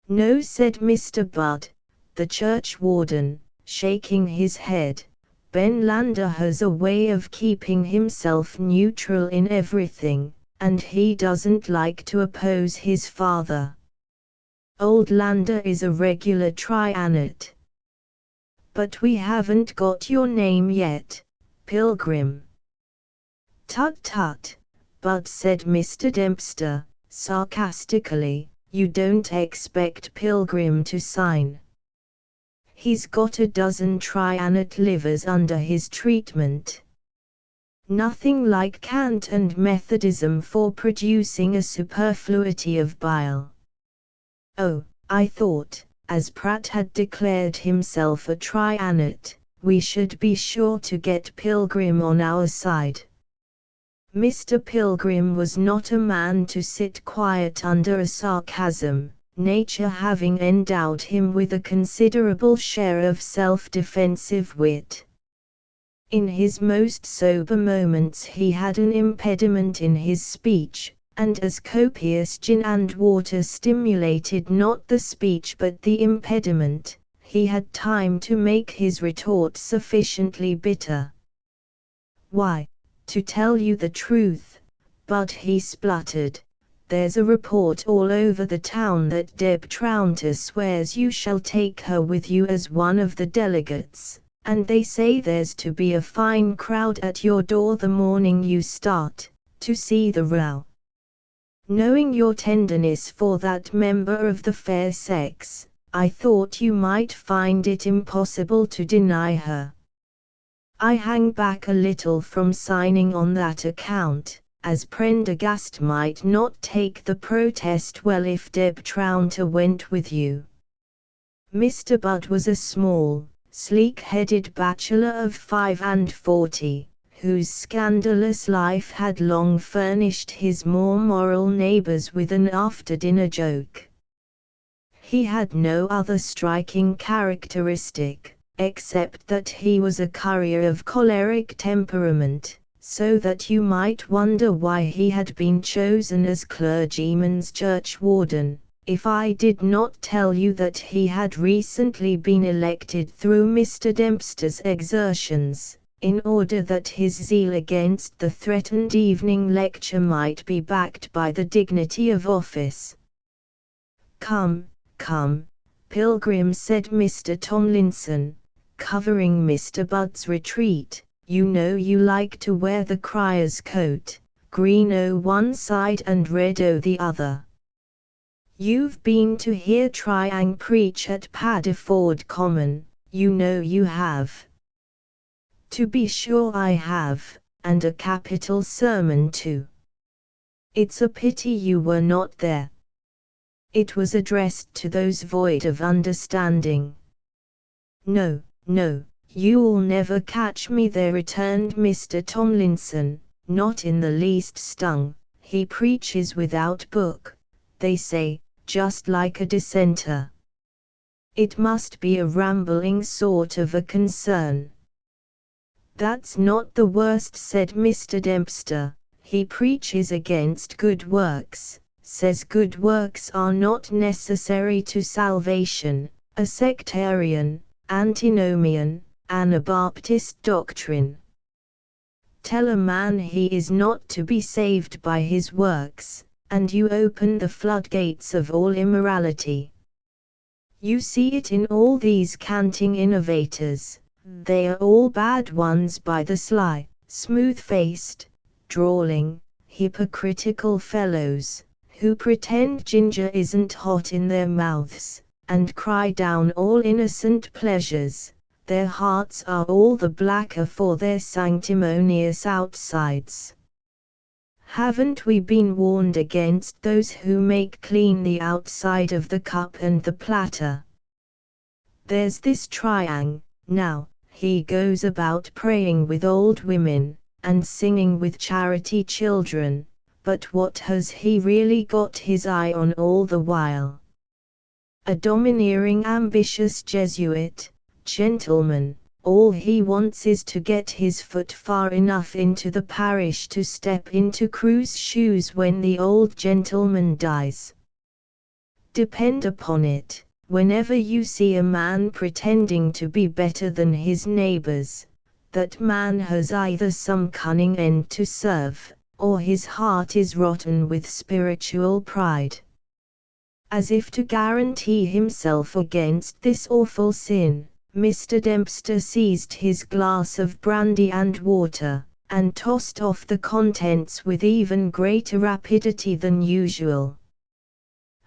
"No," said Mr. Budd, the churchwarden, shaking his head. "Ben Lander has a way of keeping himself neutral in everything, and he doesn't like to oppose his father. Old Lander is a regular Trianet." "But we haven't got your name yet, Pilgrim." "Tut tut," Bud said Mr. Dempster, sarcastically, "you don't expect Pilgrim to sign. He's got a dozen Trianet livers under his treatment. Nothing like cant and Methodism for producing a superfluity of bile." "Oh, I thought, as Pratt had declared himself a Trianet, we should be sure to get Pilgrim on our side." Mr. Pilgrim was not a man to sit quiet under a sarcasm, nature having endowed him with a considerable share of self-defensive wit. In his most sober moments he had an impediment in his speech, and as copious gin and water stimulated not the speech but the impediment, he had time to make his retort sufficiently bitter. "Why, to tell you the truth, Bud," he spluttered, "there's a report all over the town that Deb Trounter swears you shall take her with you as one of the delegates, and they say there's to be a fine crowd at your door the morning you start, to see the row. Knowing your tenderness for that member of the fair sex, I thought you might find it impossible to deny her. I hang back a little from signing on that account, as Prendergast might not take the protest well if Deb Trounter went with you." Mr. Budd was a small, sleek-headed bachelor of 45, whose scandalous life had long furnished his more moral neighbors with an after-dinner joke. He had no other striking characteristic, except that he was a courier of choleric temperament, so that you might wonder why he had been chosen as clergyman's churchwarden, if I did not tell you that he had recently been elected through Mr. Dempster's exertions, in order that his zeal against the threatened evening lecture might be backed by the dignity of office. "Come, come, Pilgrim," said Mr. Tomlinson, covering Mr. Budd's retreat, "you know you like to wear the crier's coat, green o' one side and red o' the other. You've been to hear Triang preach at Paddiford Common, you know you have." "To be sure I have, and a capital sermon too." "It's a pity you were not there." "It was addressed to those void of understanding." "No, no, you'll never catch me there," returned Mr. Tomlinson, not in the least stung. "He preaches without book, they say, just like a dissenter. It must be a rambling sort of a concern." "That's not the worst," said Mr. Dempster. "He preaches against good works, says good works are not necessary to salvation, a sectarian, antinomian, Anabaptist doctrine. Tell a man he is not to be saved by his works, and you open the floodgates of all immorality. You see it in all these canting innovators. They are all bad ones by the sly, smooth-faced, drawling, hypocritical fellows, who pretend ginger isn't hot in their mouths, and cry down all innocent pleasures. Their hearts are all the blacker for their sanctimonious outsides. Haven't we been warned against those who make clean the outside of the cup and the platter? There's this Triang, now, he goes about praying with old women, and singing with charity children, but what has he really got his eye on all the while? A domineering ambitious Jesuit, gentlemen, all he wants is to get his foot far enough into the parish to step into Crewe's shoes when the old gentleman dies. Depend upon it, whenever you see a man pretending to be better than his neighbors, that man has either some cunning end to serve, or his heart is rotten with spiritual pride. As if to guarantee himself against this awful sin, Mr. Dempster seized his glass of brandy and water, and tossed off the contents with even greater rapidity than usual.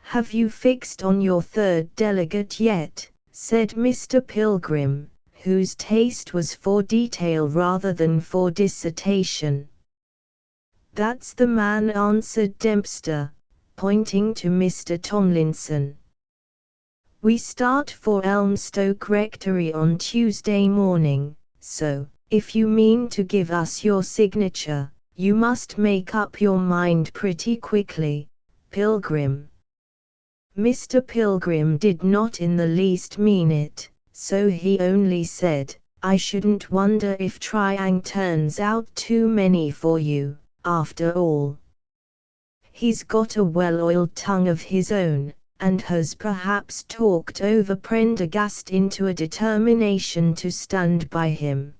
"Have you fixed on your third delegate yet?" said Mr. Pilgrim, whose taste was for detail rather than for dissertation. "That's the man," answered Dempster, pointing to Mr. Tomlinson. "We start for Elmstoke Rectory on Tuesday morning, so, if you mean to give us your signature, you must make up your mind pretty quickly, Pilgrim." Mr. Pilgrim did not in the least mean it, so he only said, "I shouldn't wonder if Triang turns out too many for you, after all. He's got a well-oiled tongue of his own, and has perhaps talked over Prendergast into a determination to stand by him."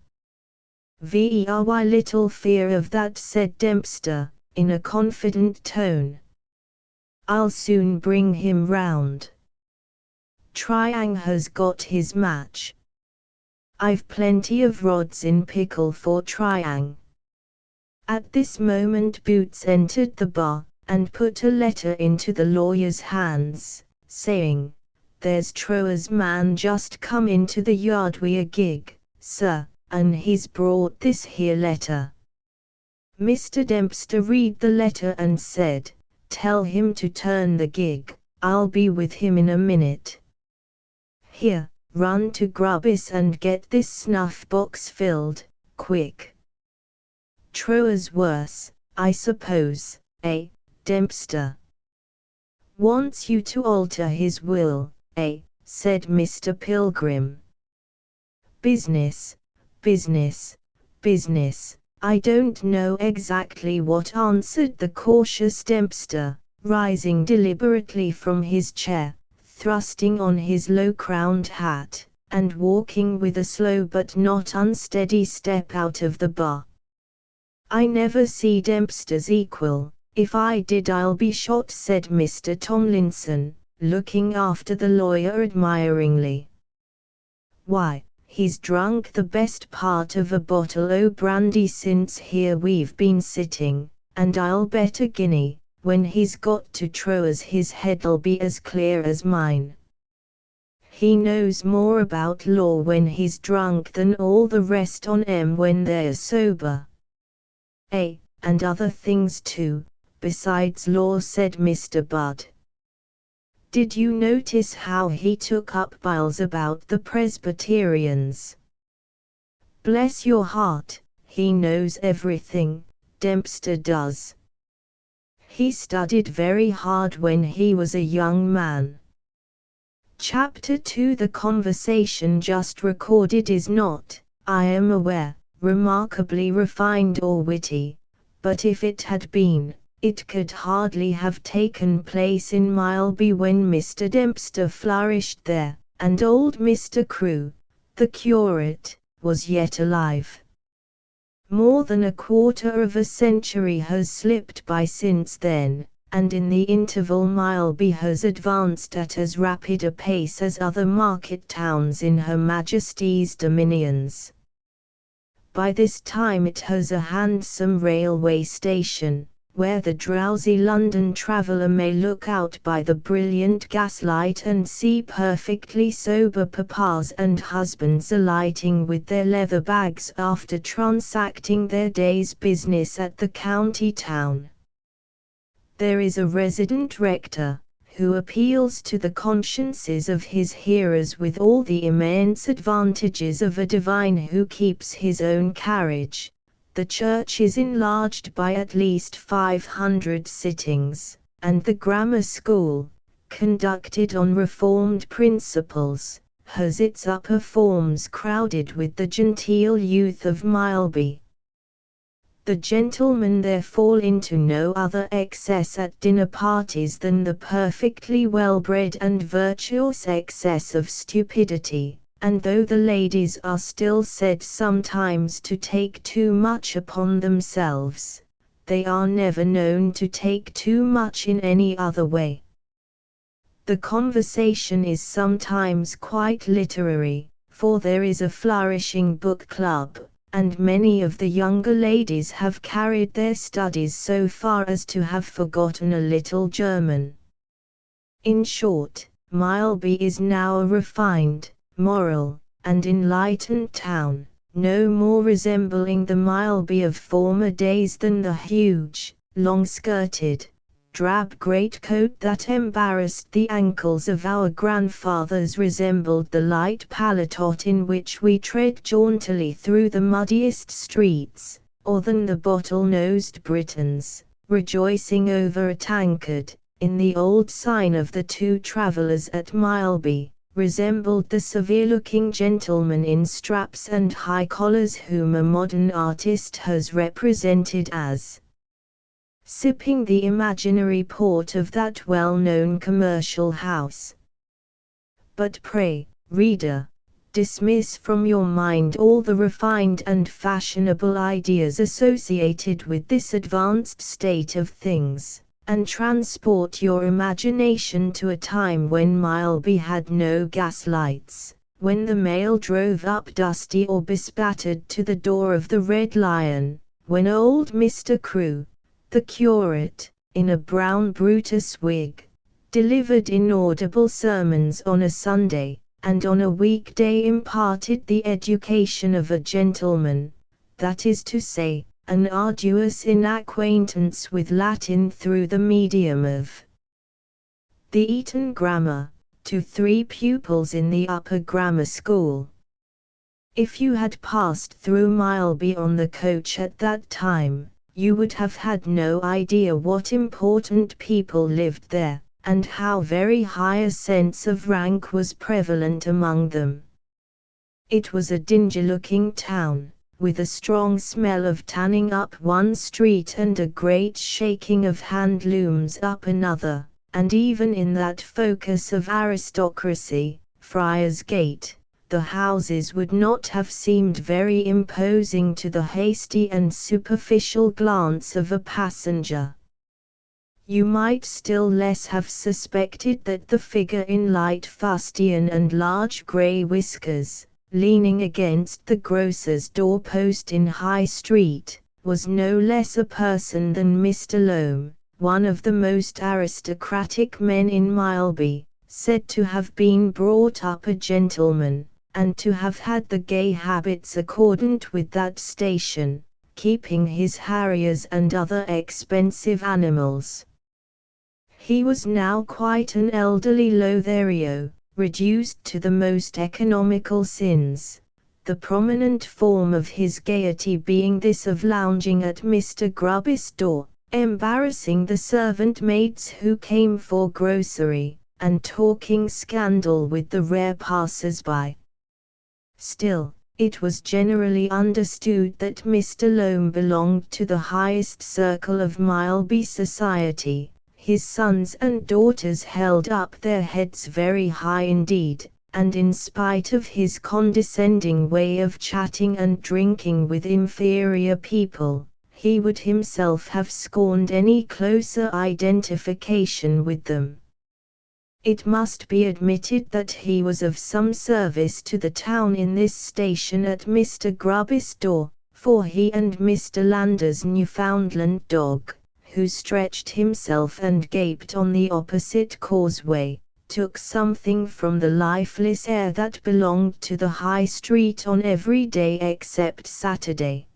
"Very little fear of that," said Dempster, in a confident tone. "I'll soon bring him round. Triang has got his match. I've plenty of rods in pickle for Triang." At this moment Boots entered the bar, and put a letter into the lawyer's hands, saying, "There's Trower's man just come into the yard wi' a gig, sir, an' he's brought this here letter." Mr. Dempster read the letter and said, "Tell him to turn the gig, I'll be with him in a minute. Here, run to Grubbis and get this snuff box filled, quick. Trower's worse, I suppose, eh, Dempster? Wants you to alter his will, eh?" said Mr. Pilgrim. "Business, business, business, I don't know exactly what," answered the cautious Dempster, rising deliberately from his chair, thrusting on his low-crowned hat, and walking with a slow but not unsteady step out of the bar. "I never see Dempster's equal. If I did I'll be shot," said Mr. Tomlinson, looking after the lawyer admiringly. "Why, he's drunk the best part of a bottle o' brandy since here we've been sitting, and I'll bet a guinea, when he's got to Trower's his head'll be as clear as mine. He knows more about law when he's drunk than all the rest on 'em when they're sober." And other things too, besides law," said Mr. Budd. "Did you notice how he took up biles about the Presbyterians? Bless your heart, he knows everything, Dempster does. He studied very hard when he was a young man." Chapter 2. The conversation just recorded is not, I am aware, remarkably refined or witty, but if it had been, it could hardly have taken place in Mileby when Mr. Dempster flourished there, and old Mr. Crewe, the curate, was yet alive. More than a quarter of a century has slipped by since then, and in the interval Mileby has advanced at as rapid a pace as other market towns in Her Majesty's dominions. By this time it has a handsome railway station, where the drowsy London traveller may look out by the brilliant gaslight and see perfectly sober papas and husbands alighting with their leather bags after transacting their day's business at the county town. There is a resident rector, who appeals to the consciences of his hearers with all the immense advantages of a divine who keeps his own carriage. The church is enlarged by at least 500 sittings, and the grammar school, conducted on reformed principles, has its upper forms crowded with the genteel youth of Mileby. The gentlemen there fall into no other excess at dinner parties than the perfectly well-bred and virtuous excess of stupidity, and though the ladies are still said sometimes to take too much upon themselves, they are never known to take too much in any other way. The conversation is sometimes quite literary, for there is a flourishing book club, and many of the younger ladies have carried their studies so far as to have forgotten a little German. In short, Mileby is now a refined, moral, and enlightened town, no more resembling the Mileby of former days than the huge, long-skirted, drab greatcoat that embarrassed the ankles of our grandfathers resembled the light paletot in which we tread jauntily through the muddiest streets, or than the bottle-nosed Britons, rejoicing over a tankard, in the old sign of the two travellers at Mileby, resembled the severe-looking gentlemen in straps and high collars whom a modern artist has represented as sipping the imaginary port of that well-known commercial house. But pray, reader, dismiss from your mind all the refined and fashionable ideas associated with this advanced state of things, and transport your imagination to a time when Mileby had no gas lights, when the mail drove up dusty or bespattered to the door of the Red Lion, when old Mr. Crewe, the curate, in a brown Brutus wig, delivered inaudible sermons on a Sunday, and on a weekday imparted the education of a gentleman, that is to say, an arduous inacquaintance with Latin through the medium of the Eton grammar, to 3 pupils in the upper grammar school. If you had passed through Mileby on the coach at that time, you would have had no idea what important people lived there, and how very high a sense of rank was prevalent among them. It was a dingy-looking town, with a strong smell of tanning up one street and a great shaking of hand-looms up another, and even in that focus of aristocracy, Friar's Gate, the houses would not have seemed very imposing to the hasty and superficial glance of a passenger. You might still less have suspected that the figure in light fustian and large grey whiskers, leaning against the grocer's door-post in High Street, was no less a person than Mr. Loam, one of the most aristocratic men in Mileby, said to have been brought up a gentleman, and to have had the gay habits accordant with that station, keeping his harriers and other expensive animals. He was now quite an elderly Lothario, reduced to the most economical sins, the prominent form of his gaiety being this of lounging at Mr. Grubby's door, embarrassing the servant-maids who came for grocery, and talking scandal with the rare passers-by. Still, it was generally understood that Mr. Loam belonged to the highest circle of Mileby society. His sons and daughters held up their heads very high indeed, and in spite of his condescending way of chatting and drinking with inferior people, he would himself have scorned any closer identification with them. It must be admitted that he was of some service to the town in this station at Mr. Grubby's door, for he and Mr. Lander's Newfoundland dog, who stretched himself and gaped on the opposite causeway, took something from the lifeless air that belonged to the High Street on every day except Saturday.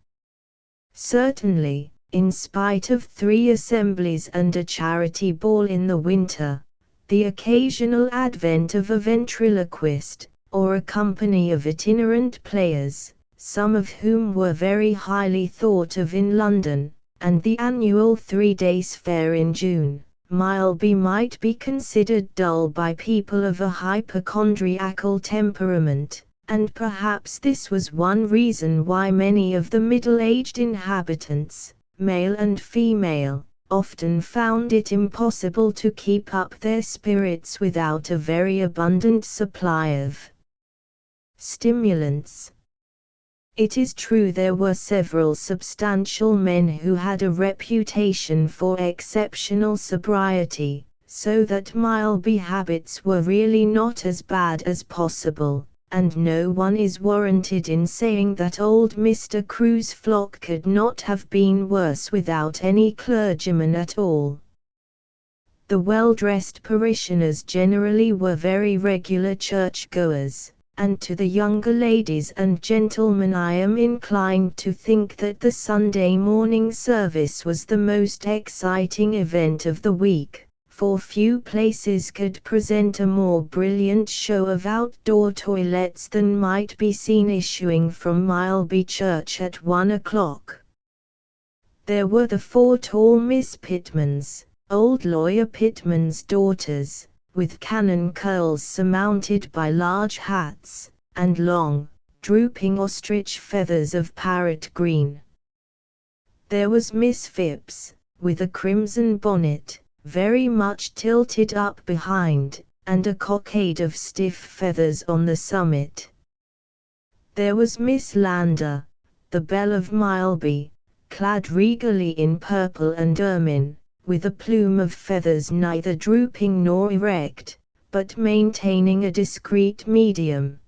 Certainly, in spite of 3 assemblies and a charity ball in the winter, the occasional advent of a ventriloquist, or a company of itinerant players, some of whom were very highly thought of in London, and the annual 3 days fair in June, Mileby might be considered dull by people of a hypochondriacal temperament, and perhaps this was one reason why many of the middle-aged inhabitants, male and female, often found it impossible to keep up their spirits without a very abundant supply of stimulants. It is true there were several substantial men who had a reputation for exceptional sobriety, so that Mileby habits were really not as bad as possible, and no one is warranted in saying that old Mr. Crewe's flock could not have been worse without any clergyman at all. The well-dressed parishioners generally were very regular churchgoers, and to the younger ladies and gentlemen I am inclined to think that the Sunday morning service was the most exciting event of the week, for few places could present a more brilliant show of outdoor toilettes than might be seen issuing from Mileby Church at 1 o'clock. There were the 4 tall Miss Pitmans, old Lawyer Pitman's daughters, with cannon curls surmounted by large hats, and long, drooping ostrich feathers of parrot green. There was Miss Phipps, with a crimson bonnet, very much tilted up behind, and a cockade of stiff feathers on the summit. There was Miss Lander, the belle of Mileby, clad regally in purple and ermine, with a plume of feathers neither drooping nor erect, but maintaining a discreet medium.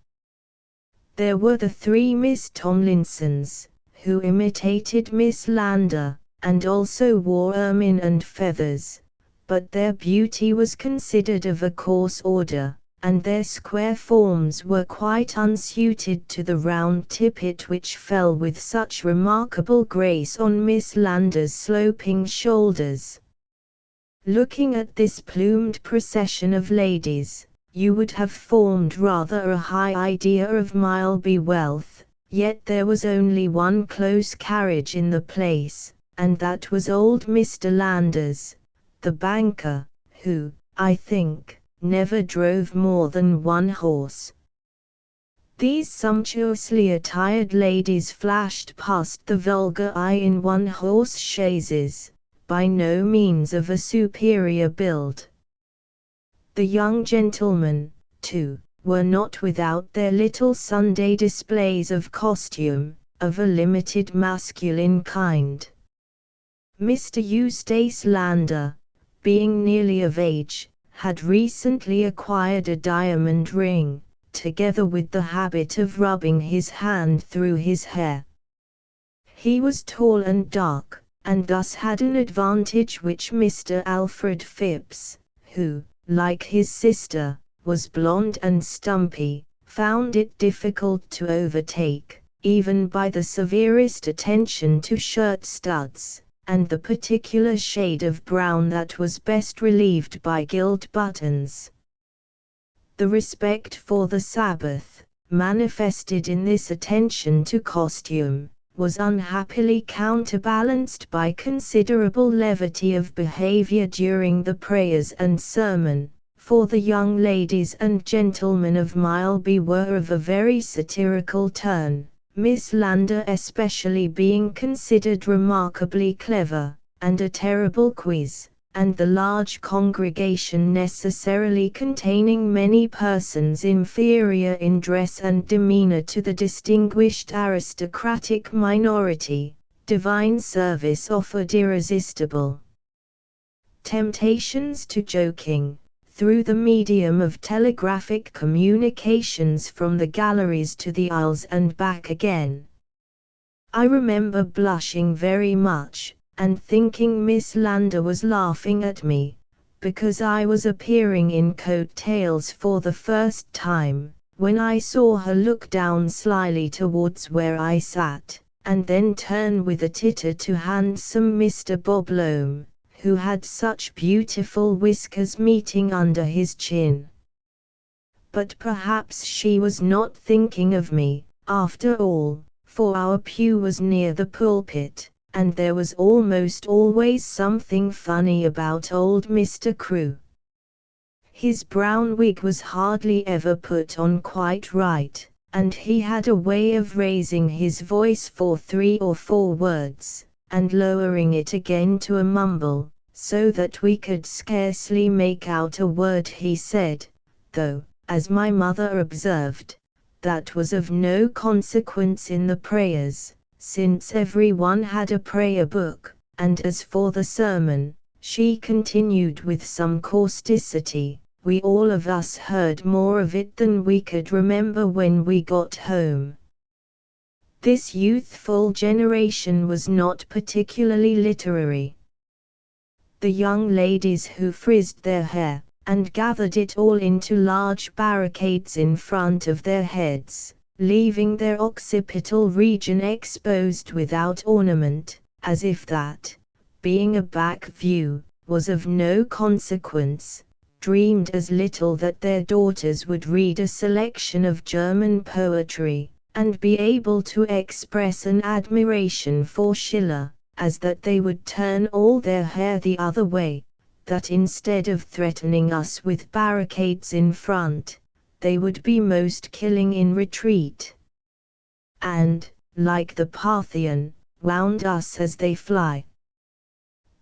There were the 3 Miss Tomlinsons, who imitated Miss Lander, and also wore ermine and feathers, but their beauty was considered of a coarse order, and their square forms were quite unsuited to the round tippet which fell with such remarkable grace on Miss Lander's sloping shoulders. Looking at this plumed procession of ladies, you would have formed rather a high idea of Mileby wealth, yet there was only one close carriage in the place, and that was old Mr. Lander's, the banker, who, I think, never drove more than 1 horse. These sumptuously attired ladies flashed past the vulgar eye in 1-horse chaises, by no means of a superior build. The young gentlemen, too, were not without their little Sunday displays of costume, of a limited masculine kind. Mr. Eustace Lander, being nearly of age, had recently acquired a diamond ring, together with the habit of rubbing his hand through his hair. He was tall and dark, and thus had an advantage which Mr. Alfred Phipps, who, like his sister, was blonde and stumpy, found it difficult to overtake, even by the severest attention to shirt studs, and the particular shade of brown that was best relieved by gilt buttons. The respect for the Sabbath, manifested in this attention to costume, was unhappily counterbalanced by considerable levity of behavior during the prayers and sermon, for the young ladies and gentlemen of Mileby were of a very satirical turn, Miss Lander especially being considered remarkably clever, and a terrible quiz, and the large congregation necessarily containing many persons inferior in dress and demeanor to the distinguished aristocratic minority, divine service offered irresistible temptations to joking, through the medium of telegraphic communications from the galleries to the aisles and back again. I remember blushing very much, and thinking Miss Lander was laughing at me, because I was appearing in coat-tails for the first time, when I saw her look down slyly towards where I sat, and then turn with a titter to handsome Mr. Bob Loam, who had such beautiful whiskers meeting under his chin. But perhaps she was not thinking of me, after all, for our pew was near the pulpit, and there was almost always something funny about old Mr. Crewe. His brown wig was hardly ever put on quite right, and he had a way of raising his voice for 3 or 4 words, and lowering it again to a mumble, so that we could scarcely make out a word he said, though, as my mother observed, that was of no consequence in the prayers, since every one had a prayer book, and as for the sermon, she continued with some causticity, we all of us heard more of it than we could remember when we got home. This youthful generation was not particularly literary. The young ladies who frizzed their hair, and gathered it all into large barricades in front of their heads, leaving their occipital region exposed without ornament, as if that, being a back view, was of no consequence, dreamed as little that their daughters would read a selection of German poetry, and be able to express an admiration for Schiller, as that they would turn all their hair the other way, that instead of threatening us with barricades in front, they would be most killing in retreat, and, like the Parthian, wound us as they fly.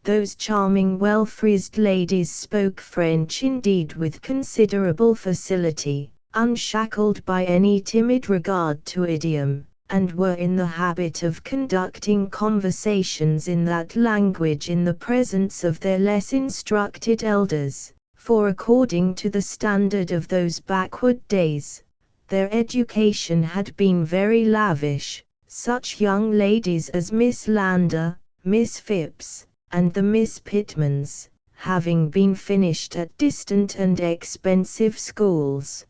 Those charming well-frizzed ladies spoke French indeed with considerable facility, unshackled by any timid regard to idiom, and were in the habit of conducting conversations in that language in the presence of their less instructed elders, for according to the standard of those backward days, their education had been very lavish, such young ladies as Miss Lander, Miss Phipps, and the Miss Pitmans, having been finished at distant and expensive schools.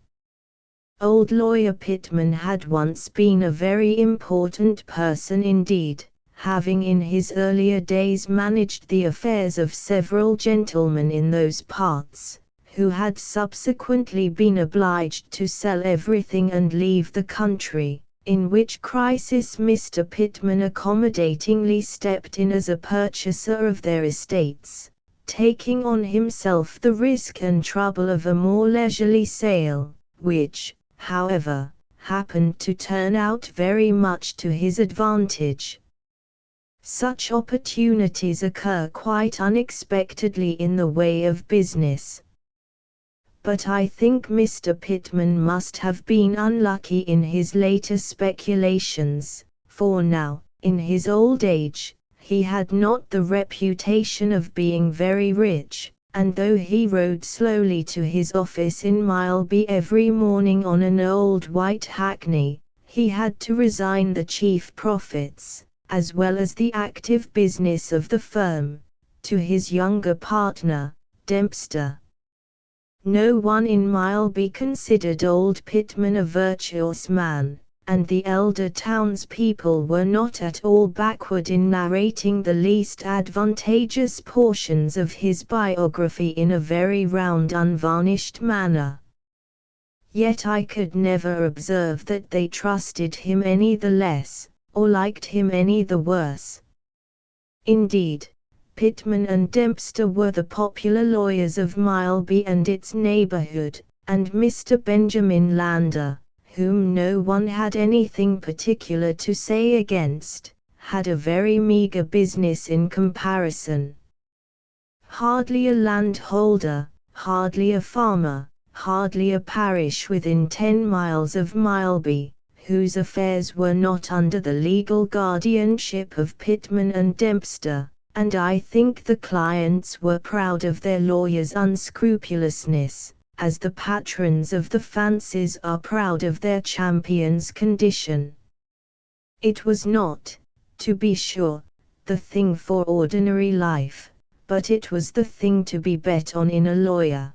Old Lawyer Pitman had once been a very important person indeed, having in his earlier days managed the affairs of several gentlemen in those parts, who had subsequently been obliged to sell everything and leave the country, in which crisis Mr. Pitman accommodatingly stepped in as a purchaser of their estates, taking on himself the risk and trouble of a more leisurely sale, which, however, happened to turn out very much to his advantage. Such opportunities occur quite unexpectedly in the way of business. But I think Mr. Pitman must have been unlucky in his later speculations, for now, in his old age, he had not the reputation of being very rich, and though he rode slowly to his office in Mileby every morning on an old white hackney, he had to resign the chief profits, as well as the active business of the firm, to his younger partner, Dempster. No one in Mileby considered old Pitman a virtuous man, and the elder townspeople were not at all backward in narrating the least advantageous portions of his biography in a very round unvarnished manner. Yet I could never observe that they trusted him any the less, or liked him any the worse. Indeed, Pitman and Dempster were the popular lawyers of Mileby and its neighborhood, and Mr. Benjamin Lander, whom no one had anything particular to say against, had a very meager business in comparison. Hardly a landholder, hardly a farmer, hardly a parish within 10 miles of Mileby, whose affairs were not under the legal guardianship of Pitman and Dempster, and I think the clients were proud of their lawyers' unscrupulousness, as the patrons of the fancies are proud of their champions' condition. It was not, to be sure, the thing for ordinary life, but it was the thing to be bet on in a lawyer.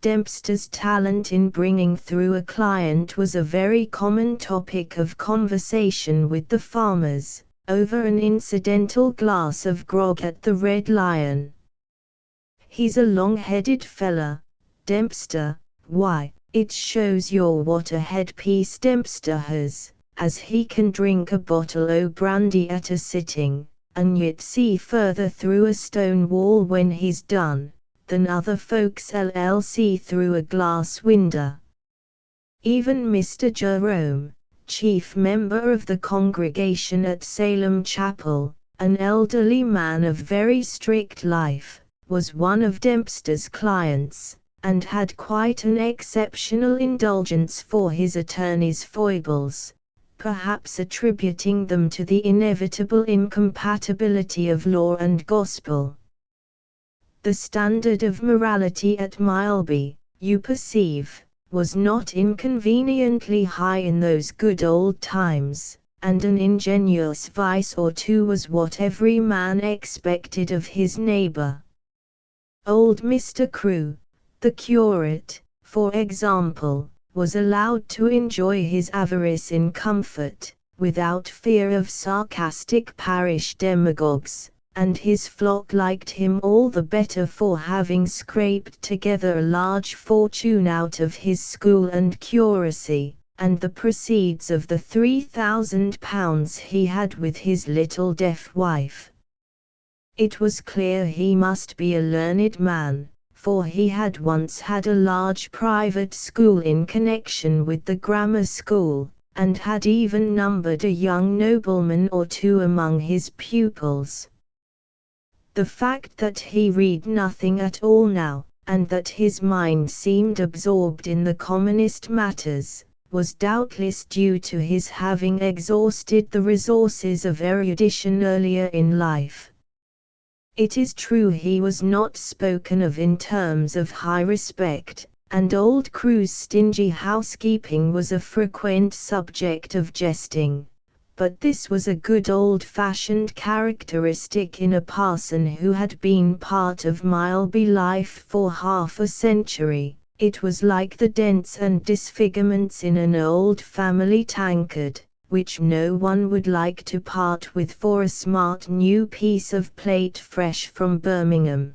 Dempster's talent in bringing through a client was a very common topic of conversation with the farmers, over an incidental glass of grog at the Red Lion. "He's a long-headed fella, Dempster, why, it shows you're what a headpiece Dempster has," as he can drink a bottle o' brandy at a sitting, and yet see further through a stone wall when he's done, than other folks LLC through a glass window. Even Mr. Jerome, chief member of the congregation at Salem Chapel, an elderly man of very strict life, was one of Dempster's clients, and had quite an exceptional indulgence for his attorney's foibles, perhaps attributing them to the inevitable incompatibility of law and gospel. The standard of morality at Mileby, you perceive, was not inconveniently high in those good old times, and an ingenious vice or two was what every man expected of his neighbor. Old Mr. Crewe, the curate, for example, was allowed to enjoy his avarice in comfort, without fear of sarcastic parish demagogues, and his flock liked him all the better for having scraped together a large fortune out of his school and curacy, and the proceeds of the £3,000 he had with his little deaf wife. It was clear he must be a learned man, for he had once had a large private school in connection with the grammar school, and had even numbered a young nobleman or two among his pupils. The fact that he read nothing at all now, and that his mind seemed absorbed in the commonest matters, was doubtless due to his having exhausted the resources of erudition earlier in life. It is true he was not spoken of in terms of high respect, and old Crewe's stingy housekeeping was a frequent subject of jesting. But this was a good old-fashioned characteristic in a parson who had been part of Mileby life for half a century. It was like the dents and disfigurements in an old family tankard, which no one would like to part with for a smart new piece of plate fresh from Birmingham.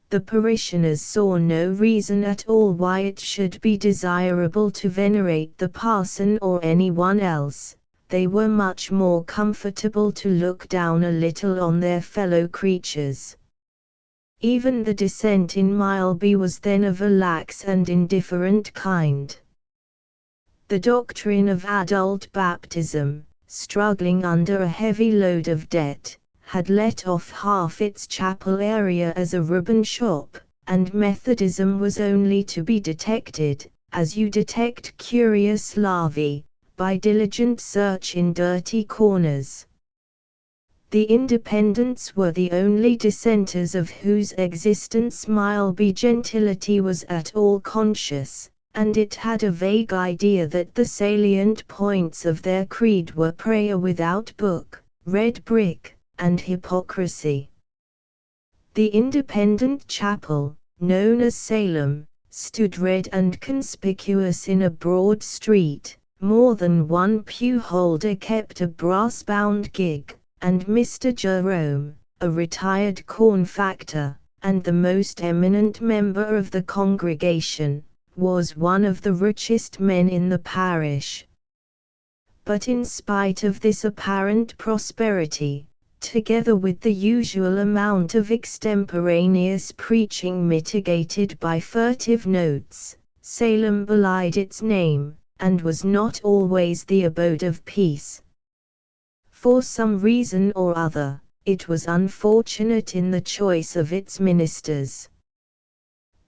The parishioners saw no reason at all why it should be desirable to venerate the parson or anyone else. They were much more comfortable to look down a little on their fellow creatures. Even the dissent in Mileby was then of a lax and indifferent kind. The doctrine of adult baptism, struggling under a heavy load of debt, had let off half its chapel area as a ribbon shop, and Methodism was only to be detected, as you detect curious larvae, by diligent search in dirty corners. The Independents were the only dissenters of whose existence Mileby gentility was at all conscious, and it had a vague idea that the salient points of their creed were prayer without book, red brick, and hypocrisy. The Independent chapel, known as Salem, stood red and conspicuous in a broad street. More than one pew-holder kept a brass-bound gig, and Mr. Jerome, a retired corn factor, and the most eminent member of the congregation, was one of the richest men in the parish. But in spite of this apparent prosperity, together with the usual amount of extemporaneous preaching mitigated by furtive notes, Salem belied its name, and was not always the abode of peace. For some reason or other, it was unfortunate in the choice of its ministers.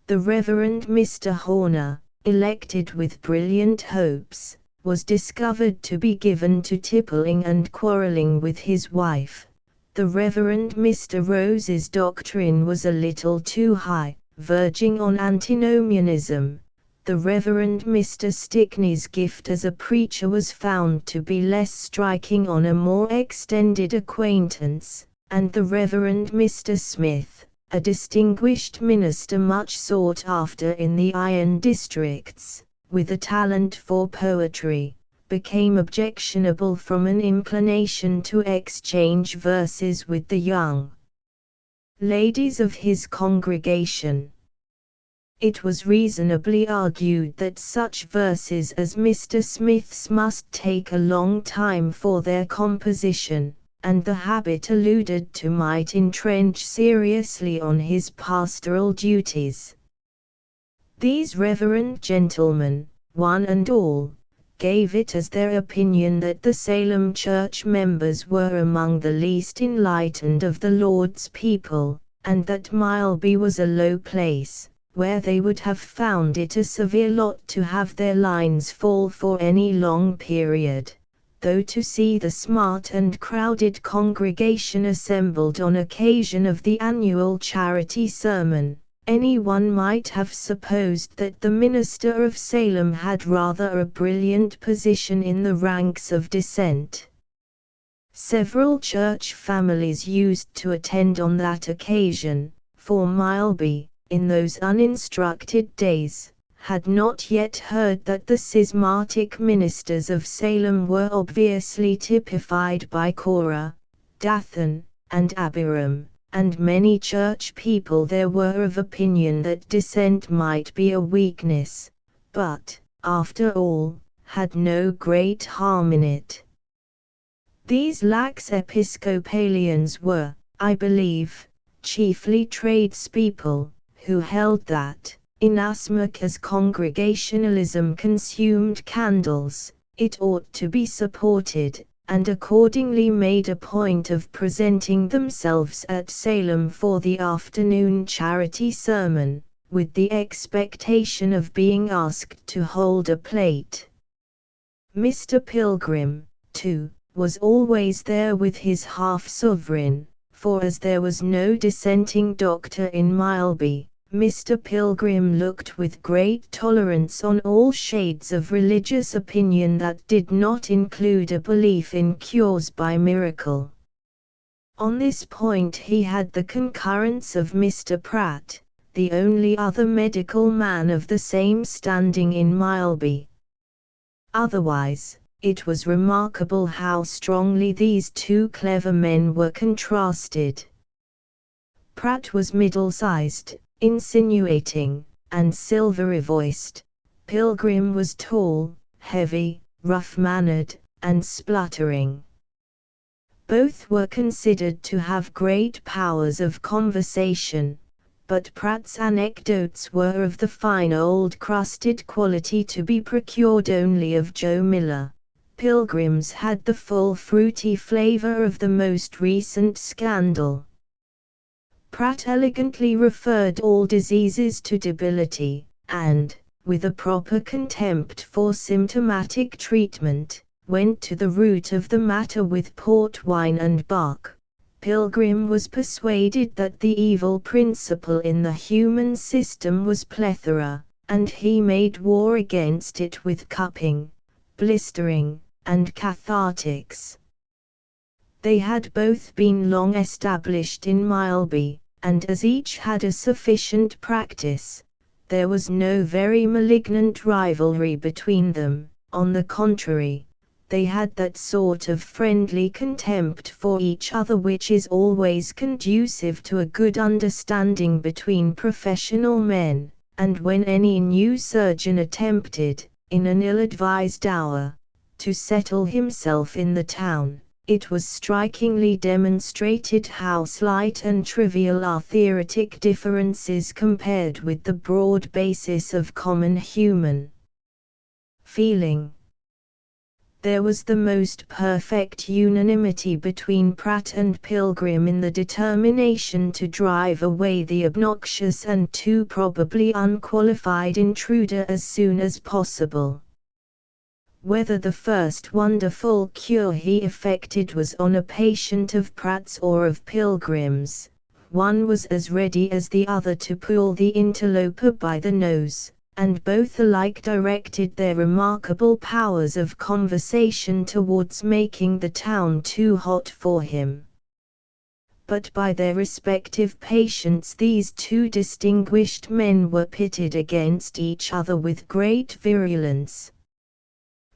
The Reverend Mr. Horner, elected with brilliant hopes, was discovered to be given to tippling and quarrelling with his wife. The Reverend Mr. Rose's doctrine was a little too high, verging on antinomianism. The Reverend Mr. Stickney's gift as a preacher was found to be less striking on a more extended acquaintance, and the Reverend Mr. Smith, a distinguished minister much sought after in the iron districts, with a talent for poetry, became objectionable from an inclination to exchange verses with the young ladies of his congregation. It was reasonably argued that such verses as Mr. Smith's must take a long time for their composition, and the habit alluded to might entrench seriously on his pastoral duties. These reverend gentlemen, one and all, gave it as their opinion that the Salem church members were among the least enlightened of the Lord's people, and that Mileby was a low place, where they would have found it a severe lot to have their lines fall for any long period, though to see the smart and crowded congregation assembled on occasion of the annual charity sermon, anyone might have supposed that the minister of Salem had rather a brilliant position in the ranks of dissent. Several church families used to attend on that occasion, for Mileby, in those uninstructed days, had not yet heard that the schismatic ministers of Salem were obviously typified by Korah, Dathan, and Abiram, and many church people there were of opinion that dissent might be a weakness, but, after all, had no great harm in it. These lax Episcopalians were, I believe, chiefly tradespeople, who held that, inasmuch as Congregationalism consumed candles, it ought to be supported, and accordingly made a point of presenting themselves at Salem for the afternoon charity sermon, with the expectation of being asked to hold a plate. Mr. Pilgrim, too, was always there with his half-sovereign, for as there was no dissenting doctor in Mileby, Mr. Pilgrim looked with great tolerance on all shades of religious opinion that did not include a belief in cures by miracle. On this point he had the concurrence of Mr. Pratt, the only other medical man of the same standing in Mileby. Otherwise, it was remarkable how strongly these two clever men were contrasted. Pratt was middle-sized, insinuating, and silvery-voiced. Pilgrim was tall, heavy, rough-mannered, and spluttering. Both were considered to have great powers of conversation, but Pratt's anecdotes were of the fine old crusted quality to be procured only of Joe Miller. Pilgrim's had the full fruity flavor of the most recent scandal. Pratt elegantly referred all diseases to debility, and, with a proper contempt for symptomatic treatment, went to the root of the matter with port wine and Bach. Pilgrim was persuaded that the evil principle in the human system was plethora, and he made war against it with cupping, blistering, and cathartics. They had both been long established in Mileby, and as each had a sufficient practice, there was no very malignant rivalry between them. On the contrary, they had that sort of friendly contempt for each other which is always conducive to a good understanding between professional men, and when any new surgeon attempted, in an ill-advised hour, to settle himself in the town, it was strikingly demonstrated how slight and trivial are theoretic differences compared with the broad basis of common human feeling. There was the most perfect unanimity between Pratt and Pilgrim in the determination to drive away the obnoxious and too probably unqualified intruder as soon as possible. Whether the first wonderful cure he effected was on a patient of Pratt's or of Pilgrim's, one was as ready as the other to pull the interloper by the nose, and both alike directed their remarkable powers of conversation towards making the town too hot for him. But by their respective patients these two distinguished men were pitted against each other with great virulence.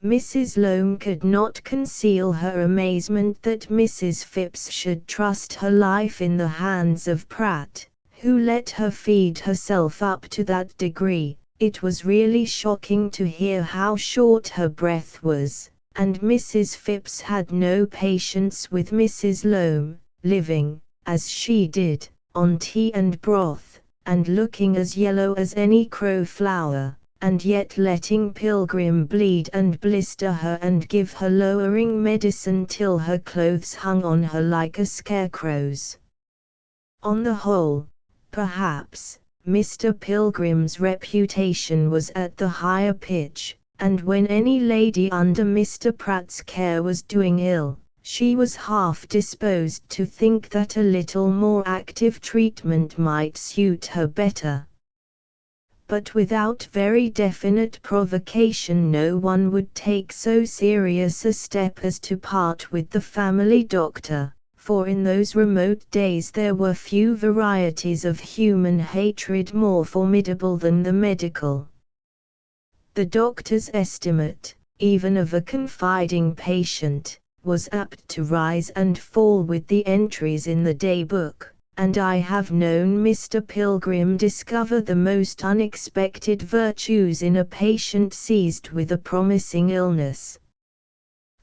Mrs. Loam could not conceal her amazement that Mrs. Phipps should trust her life in the hands of Pratt, who let her feed herself up to that degree. It was really shocking to hear how short her breath was, and Mrs. Phipps had no patience with Mrs. Loam, living, as she did, on tea and broth, and looking as yellow as any crow flower, and yet letting Pilgrim bleed and blister her and give her lowering medicine till her clothes hung on her like a scarecrow's. On the whole, perhaps, Mr. Pilgrim's reputation was at the higher pitch, and when any lady under Mr. Pratt's care was doing ill, she was half disposed to think that a little more active treatment might suit her better. But without very definite provocation no one would take so serious a step as to part with the family doctor, for in those remote days there were few varieties of human hatred more formidable than the medical. The doctor's estimate, even of a confiding patient, was apt to rise and fall with the entries in the day book, and I have known Mr. Pilgrim discover the most unexpected virtues in a patient seized with a promising illness.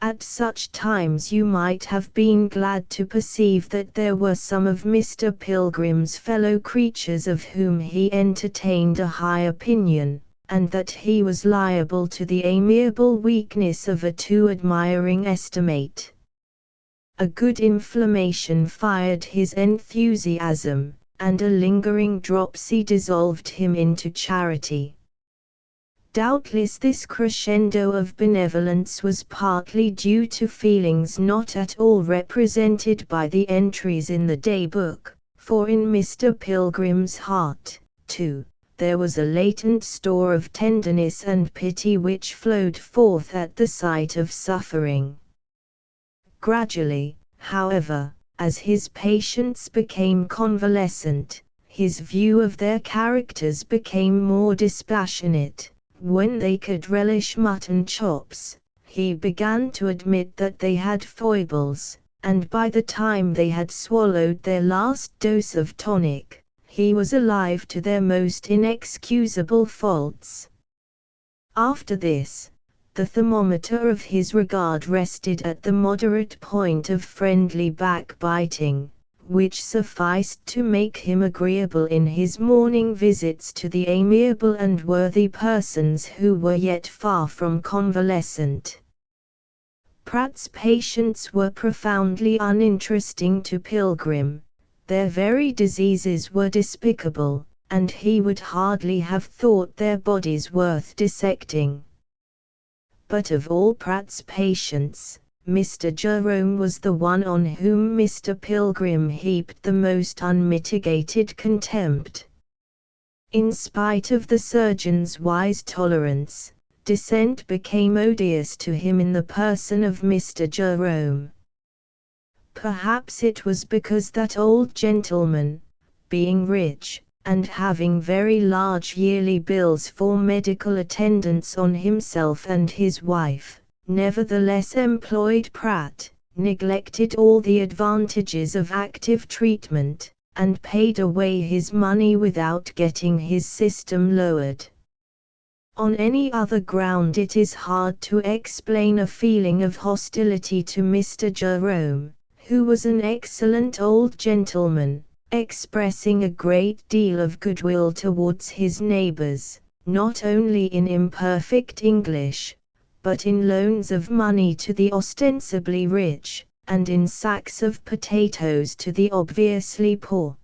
At such times you might have been glad to perceive that there were some of Mr. Pilgrim's fellow creatures of whom he entertained a high opinion, and that he was liable to the amiable weakness of a too admiring estimate. A good inflammation fired his enthusiasm, and a lingering dropsy dissolved him into charity. Doubtless this crescendo of benevolence was partly due to feelings not at all represented by the entries in the day book, for in Mr. Pilgrim's heart, too, there was a latent store of tenderness and pity which flowed forth at the sight of suffering. Gradually, however, as his patients became convalescent, his view of their characters became more dispassionate. When they could relish mutton chops, he began to admit that they had foibles, and by the time they had swallowed their last dose of tonic, he was alive to their most inexcusable faults. After this, the thermometer of his regard rested at the moderate point of friendly backbiting, which sufficed to make him agreeable in his morning visits to the amiable and worthy persons who were yet far from convalescent. Pratt's patients were profoundly uninteresting to Pilgrim. Their very diseases were despicable, and he would hardly have thought their bodies worth dissecting. But of all Pratt's patients, Mr. Jerome was the one on whom Mr. Pilgrim heaped the most unmitigated contempt. In spite of the surgeon's wise tolerance, dissent became odious to him in the person of Mr. Jerome. Perhaps it was because that old gentleman, being rich, and having very large yearly bills for medical attendance on himself and his wife, nevertheless employed Pratt, neglected all the advantages of active treatment, and paid away his money without getting his system lowered. On any other ground it is hard to explain a feeling of hostility to Mr. Jerome, who was an excellent old gentleman, expressing a great deal of goodwill towards his neighbors, not only in imperfect English, but in loans of money to the ostensibly rich, and in sacks of potatoes to the obviously poor.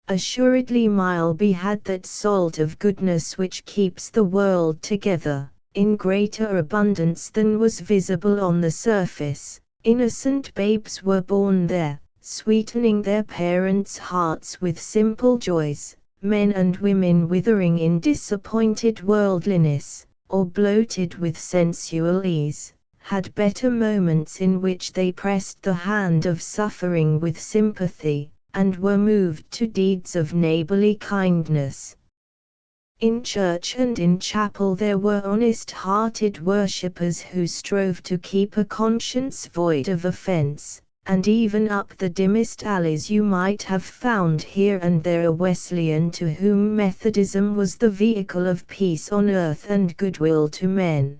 Assuredly Mileby had that salt of goodness which keeps the world together, in greater abundance than was visible on the surface. Innocent babes were born there, sweetening their parents' hearts with simple joys, men and women withering in disappointed worldliness, or bloated with sensual ease, had better moments in which they pressed the hand of suffering with sympathy, and were moved to deeds of neighborly kindness. In church and in chapel there were honest-hearted worshippers who strove to keep a conscience void of offense, and even up the dimmest alleys you might have found here and there a Wesleyan to whom Methodism was the vehicle of peace on earth and goodwill to men.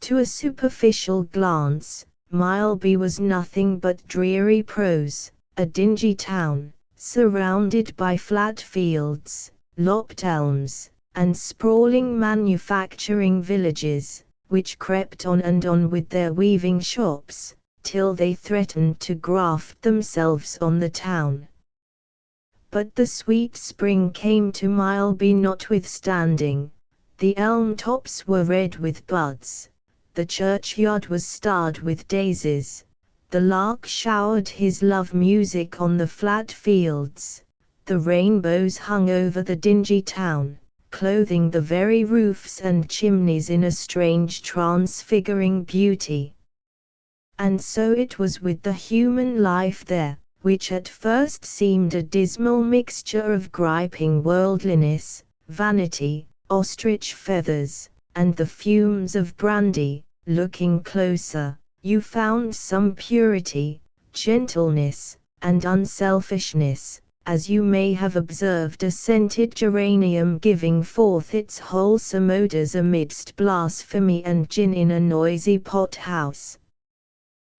To a superficial glance, Mileby was nothing but dreary prose, a dingy town, surrounded by flat fields, lopped elms, and sprawling manufacturing villages, which crept on and on with their weaving shops, till they threatened to graft themselves on the town. But the sweet spring came to Mileby notwithstanding. The elm tops were red with buds, the churchyard was starred with daisies, the lark showered his love music on the flat fields, the rainbows hung over the dingy town, clothing the very roofs and chimneys in a strange transfiguring beauty. And so it was with the human life there, which at first seemed a dismal mixture of griping worldliness, vanity, ostrich feathers, and the fumes of brandy. Looking closer, you found some purity, gentleness, and unselfishness, as you may have observed a scented geranium giving forth its wholesome odors amidst blasphemy and gin in a noisy pot-house.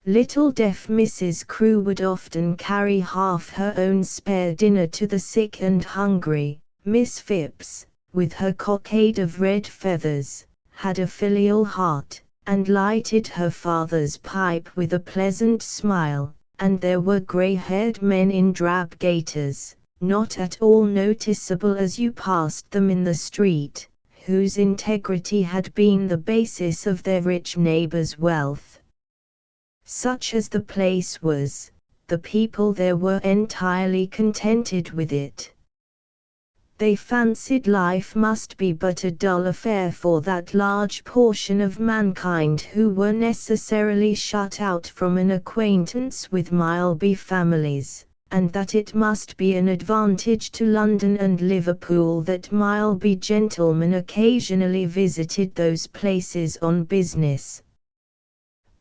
Little deaf Mrs. Crewe would often carry half her own spare dinner to the sick and hungry. Miss Phipps, with her cockade of red feathers, had a filial heart, and lighted her father's pipe with a pleasant smile, and there were grey-haired men in drab gaiters, not at all noticeable as you passed them in the street, whose integrity had been the basis of their rich neighbours' wealth. Such as the place was, the people there were entirely contented with it. They fancied life must be but a dull affair for that large portion of mankind who were necessarily shut out from an acquaintance with Mileby families, and that it must be an advantage to London and Liverpool that Mileby gentlemen occasionally visited those places on business.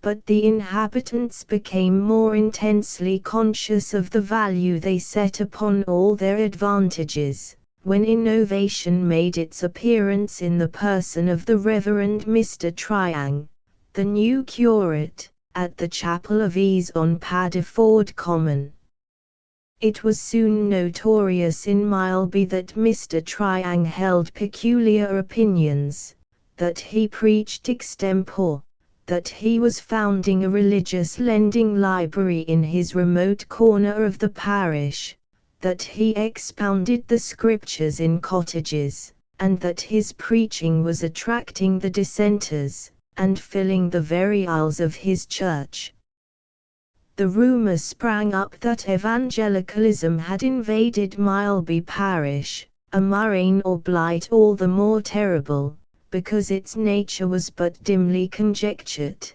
But the inhabitants became more intensely conscious of the value they set upon all their advantages, when innovation made its appearance in the person of the Reverend Mr. Triang, the new curate, at the Chapel of Ease on Paddiford Common. It was soon notorious in Mileby that Mr. Triang held peculiar opinions, that he preached extempore, that he was founding a religious lending library in his remote corner of the parish, that he expounded the scriptures in cottages, and that his preaching was attracting the dissenters, and filling the very aisles of his church. The rumour sprang up that evangelicalism had invaded Mileby parish, a murrain or blight all the more terrible, because its nature was but dimly conjectured.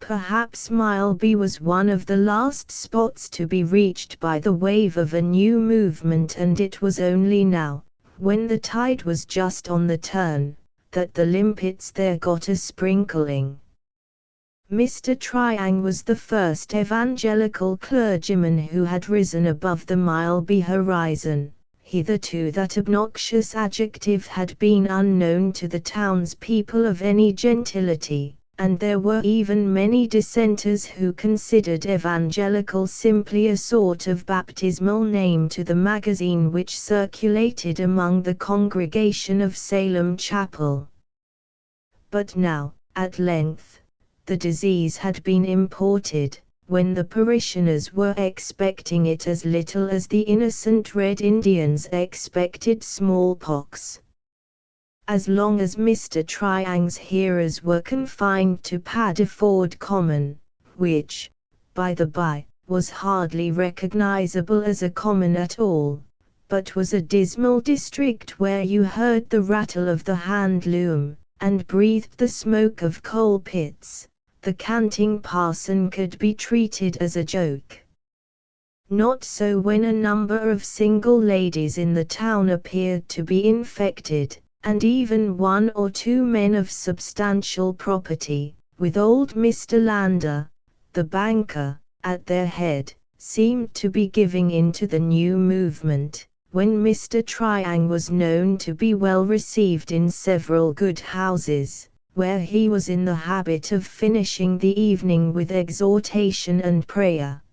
Perhaps Mileby was one of the last spots to be reached by the wave of a new movement, and it was only now, when the tide was just on the turn, that the limpets there got a sprinkling. Mr. Triang was the first evangelical clergyman who had risen above the Mileby horizon. Hitherto that obnoxious adjective had been unknown to the townspeople of any gentility, and there were even many dissenters who considered evangelical simply a sort of baptismal name to the magazine which circulated among the congregation of Salem Chapel. But now, at length, the disease had been imported, when the parishioners were expecting it as little as the innocent Red Indians expected smallpox. As long as Mr. Triang's hearers were confined to Paddiford Common, which, by the by, was hardly recognizable as a common at all, but was a dismal district where you heard the rattle of the hand loom, and breathed the smoke of coal pits, the canting parson could be treated as a joke. Not so when a number of single ladies in the town appeared to be infected, and even one or two men of substantial property, with old Mr. Lander, the banker, at their head, seemed to be giving in to the new movement, when Mr. Triang was known to be well received in several good houses, where he was in the habit of finishing the evening with exhortation and prayer.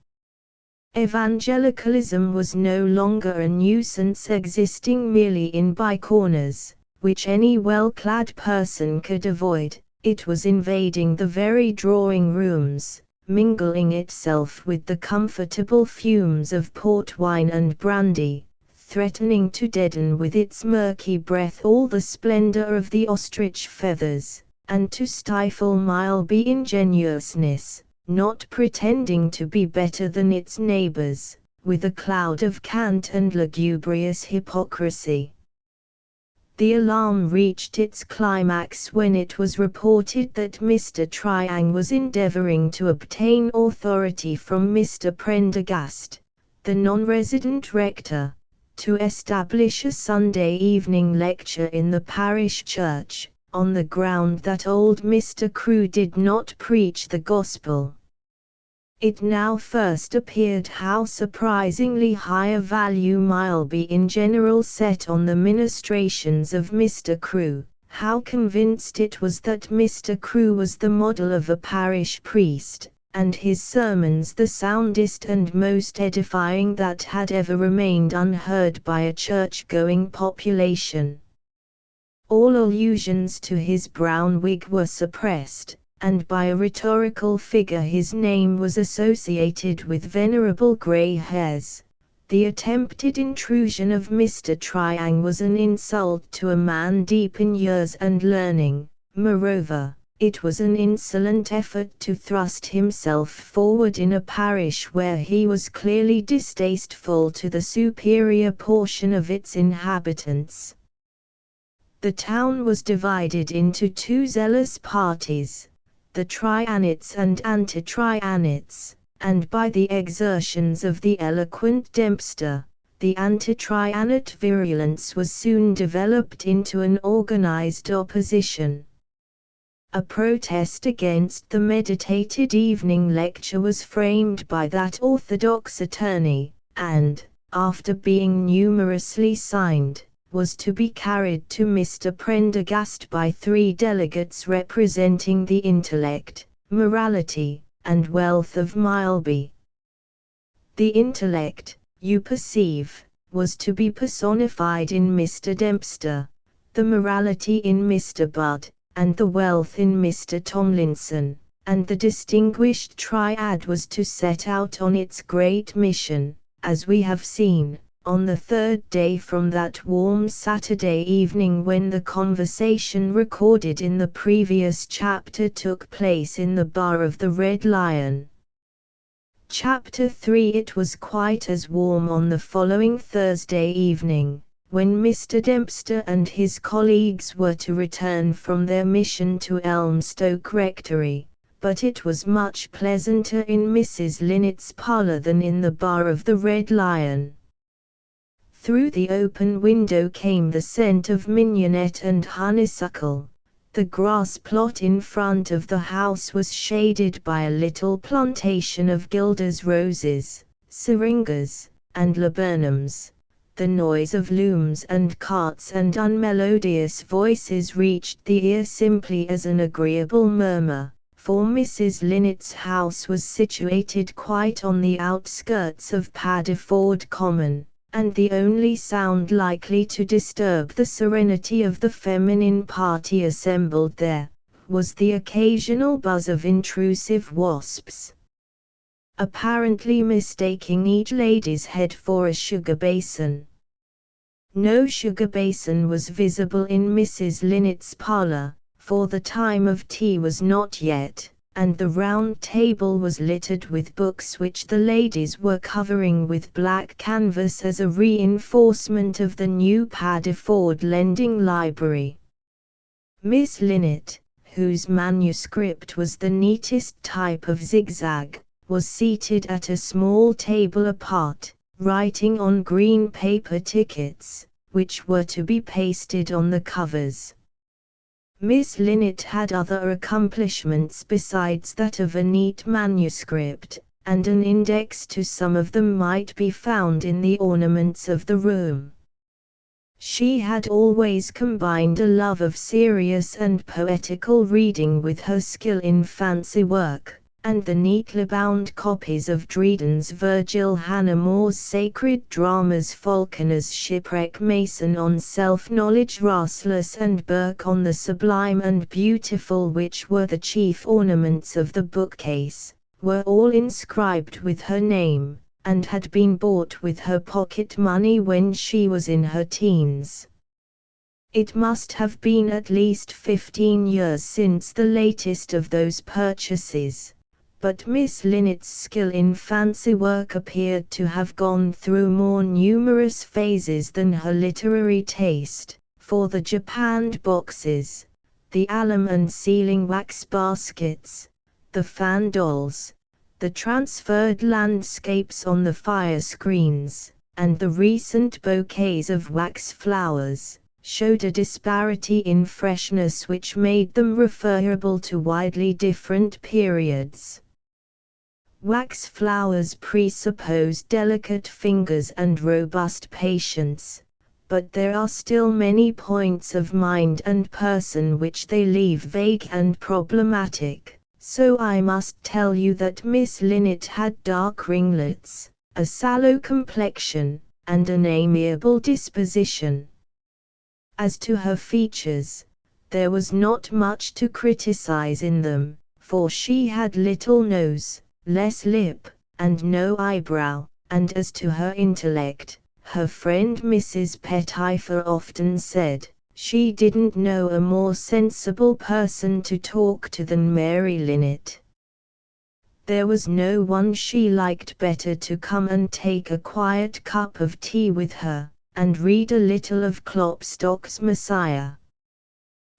Evangelicalism was no longer a nuisance existing merely in by-corners, which any well-clad person could avoid. It was invading the very drawing-rooms, mingling itself with the comfortable fumes of port wine and brandy, threatening to deaden with its murky breath all the splendor of the ostrich feathers, and to stifle Mileby ingenuousness, not pretending to be better than its neighbors, with a cloud of cant and lugubrious hypocrisy. The alarm reached its climax when it was reported that Mr. Triang was endeavoring to obtain authority from Mr. Prendergast, the non-resident rector, to establish a Sunday evening lecture in the parish church, on the ground that old Mr. Crewe did not preach the gospel. It now first appeared how surprisingly high a value Mileby in general set on the ministrations of Mr. Crewe, how convinced it was that Mr. Crewe was the model of a parish priest, and his sermons the soundest and most edifying that had ever remained unheard by a church-going population. All allusions to his brown wig were suppressed, and by a rhetorical figure his name was associated with venerable grey hairs. The attempted intrusion of Mr. Triang was an insult to a man deep in years and learning. Moreover, it was an insolent effort to thrust himself forward in a parish where he was clearly distasteful to the superior portion of its inhabitants. The town was divided into two zealous parties, the Trianites and Anti-Trianites, and by the exertions of the eloquent Dempster, the anti-Trianite virulence was soon developed into an organized opposition. A protest against the meditated evening lecture was framed by that orthodox attorney, and, after being numerously signed, was to be carried to Mr. Prendergast by 3 delegates representing the intellect, morality, and wealth of Mileby. The intellect, you perceive, was to be personified in Mr. Dempster, the morality in Mr. Budd, and the wealth in Mr. Tomlinson, and the distinguished triad was to set out on its great mission, as we have seen, on the 3rd day from that warm Saturday evening when the conversation recorded in the previous chapter took place in the bar of the Red Lion. Chapter 3. It was quite as warm on the following Thursday evening, when Mr. Dempster and his colleagues were to return from their mission to Elmstoke Rectory, but it was much pleasanter in Mrs. Linnet's parlour than in the bar of the Red Lion. Through the open window came the scent of mignonette and honeysuckle. The grass plot in front of the house was shaded by a little plantation of guelders roses, syringas, and laburnums. The noise of looms and carts and unmelodious voices reached the ear simply as an agreeable murmur, for Mrs. Linnet's house was situated quite on the outskirts of Paddiford Common, and the only sound likely to disturb the serenity of the feminine party assembled there, was the occasional buzz of intrusive wasps, apparently mistaking each lady's head for a sugar basin. No sugar basin was visible in Mrs. Linnet's parlour, for the time of tea was not yet, and the round table was littered with books which the ladies were covering with black canvas as a reinforcement of the new Paddiford Lending Library. Miss Linnet, whose manuscript was the neatest type of zigzag, was seated at a small table apart, writing on green paper tickets, which were to be pasted on the covers. Miss Linnet had other accomplishments besides that of a neat manuscript, and an index to some of them might be found in the ornaments of the room. She had always combined a love of serious and poetical reading with her skill in fancy work, and the neatly bound copies of Dryden's Virgil, Hannah More's sacred dramas, Falconer's Shipwreck, Mason on Self-Knowledge, Rasselas and Burke on the Sublime and Beautiful, which were the chief ornaments of the bookcase, were all inscribed with her name, and had been bought with her pocket money when she was in her teens. It must have been at least 15 years since the latest of those purchases, but Miss Linnet's skill in fancy work appeared to have gone through more numerous phases than her literary taste, for the japanned boxes, the alum and sealing wax baskets, the fan dolls, the transferred landscapes on the fire screens, and the recent bouquets of wax flowers, showed a disparity in freshness which made them referable to widely different periods. Wax flowers presuppose delicate fingers and robust patience, but there are still many points of mind and person which they leave vague and problematic, so I must tell you that Miss Linnet had dark ringlets, a sallow complexion, and an amiable disposition. As to her features, there was not much to criticize in them, for she had little nose, less lip, and no eyebrow, and as to her intellect, her friend Mrs. Pettifer often said, she didn't know a more sensible person to talk to than Mary Linnet. There was no one she liked better to come and take a quiet cup of tea with her, and read a little of Klopstock's Messiah.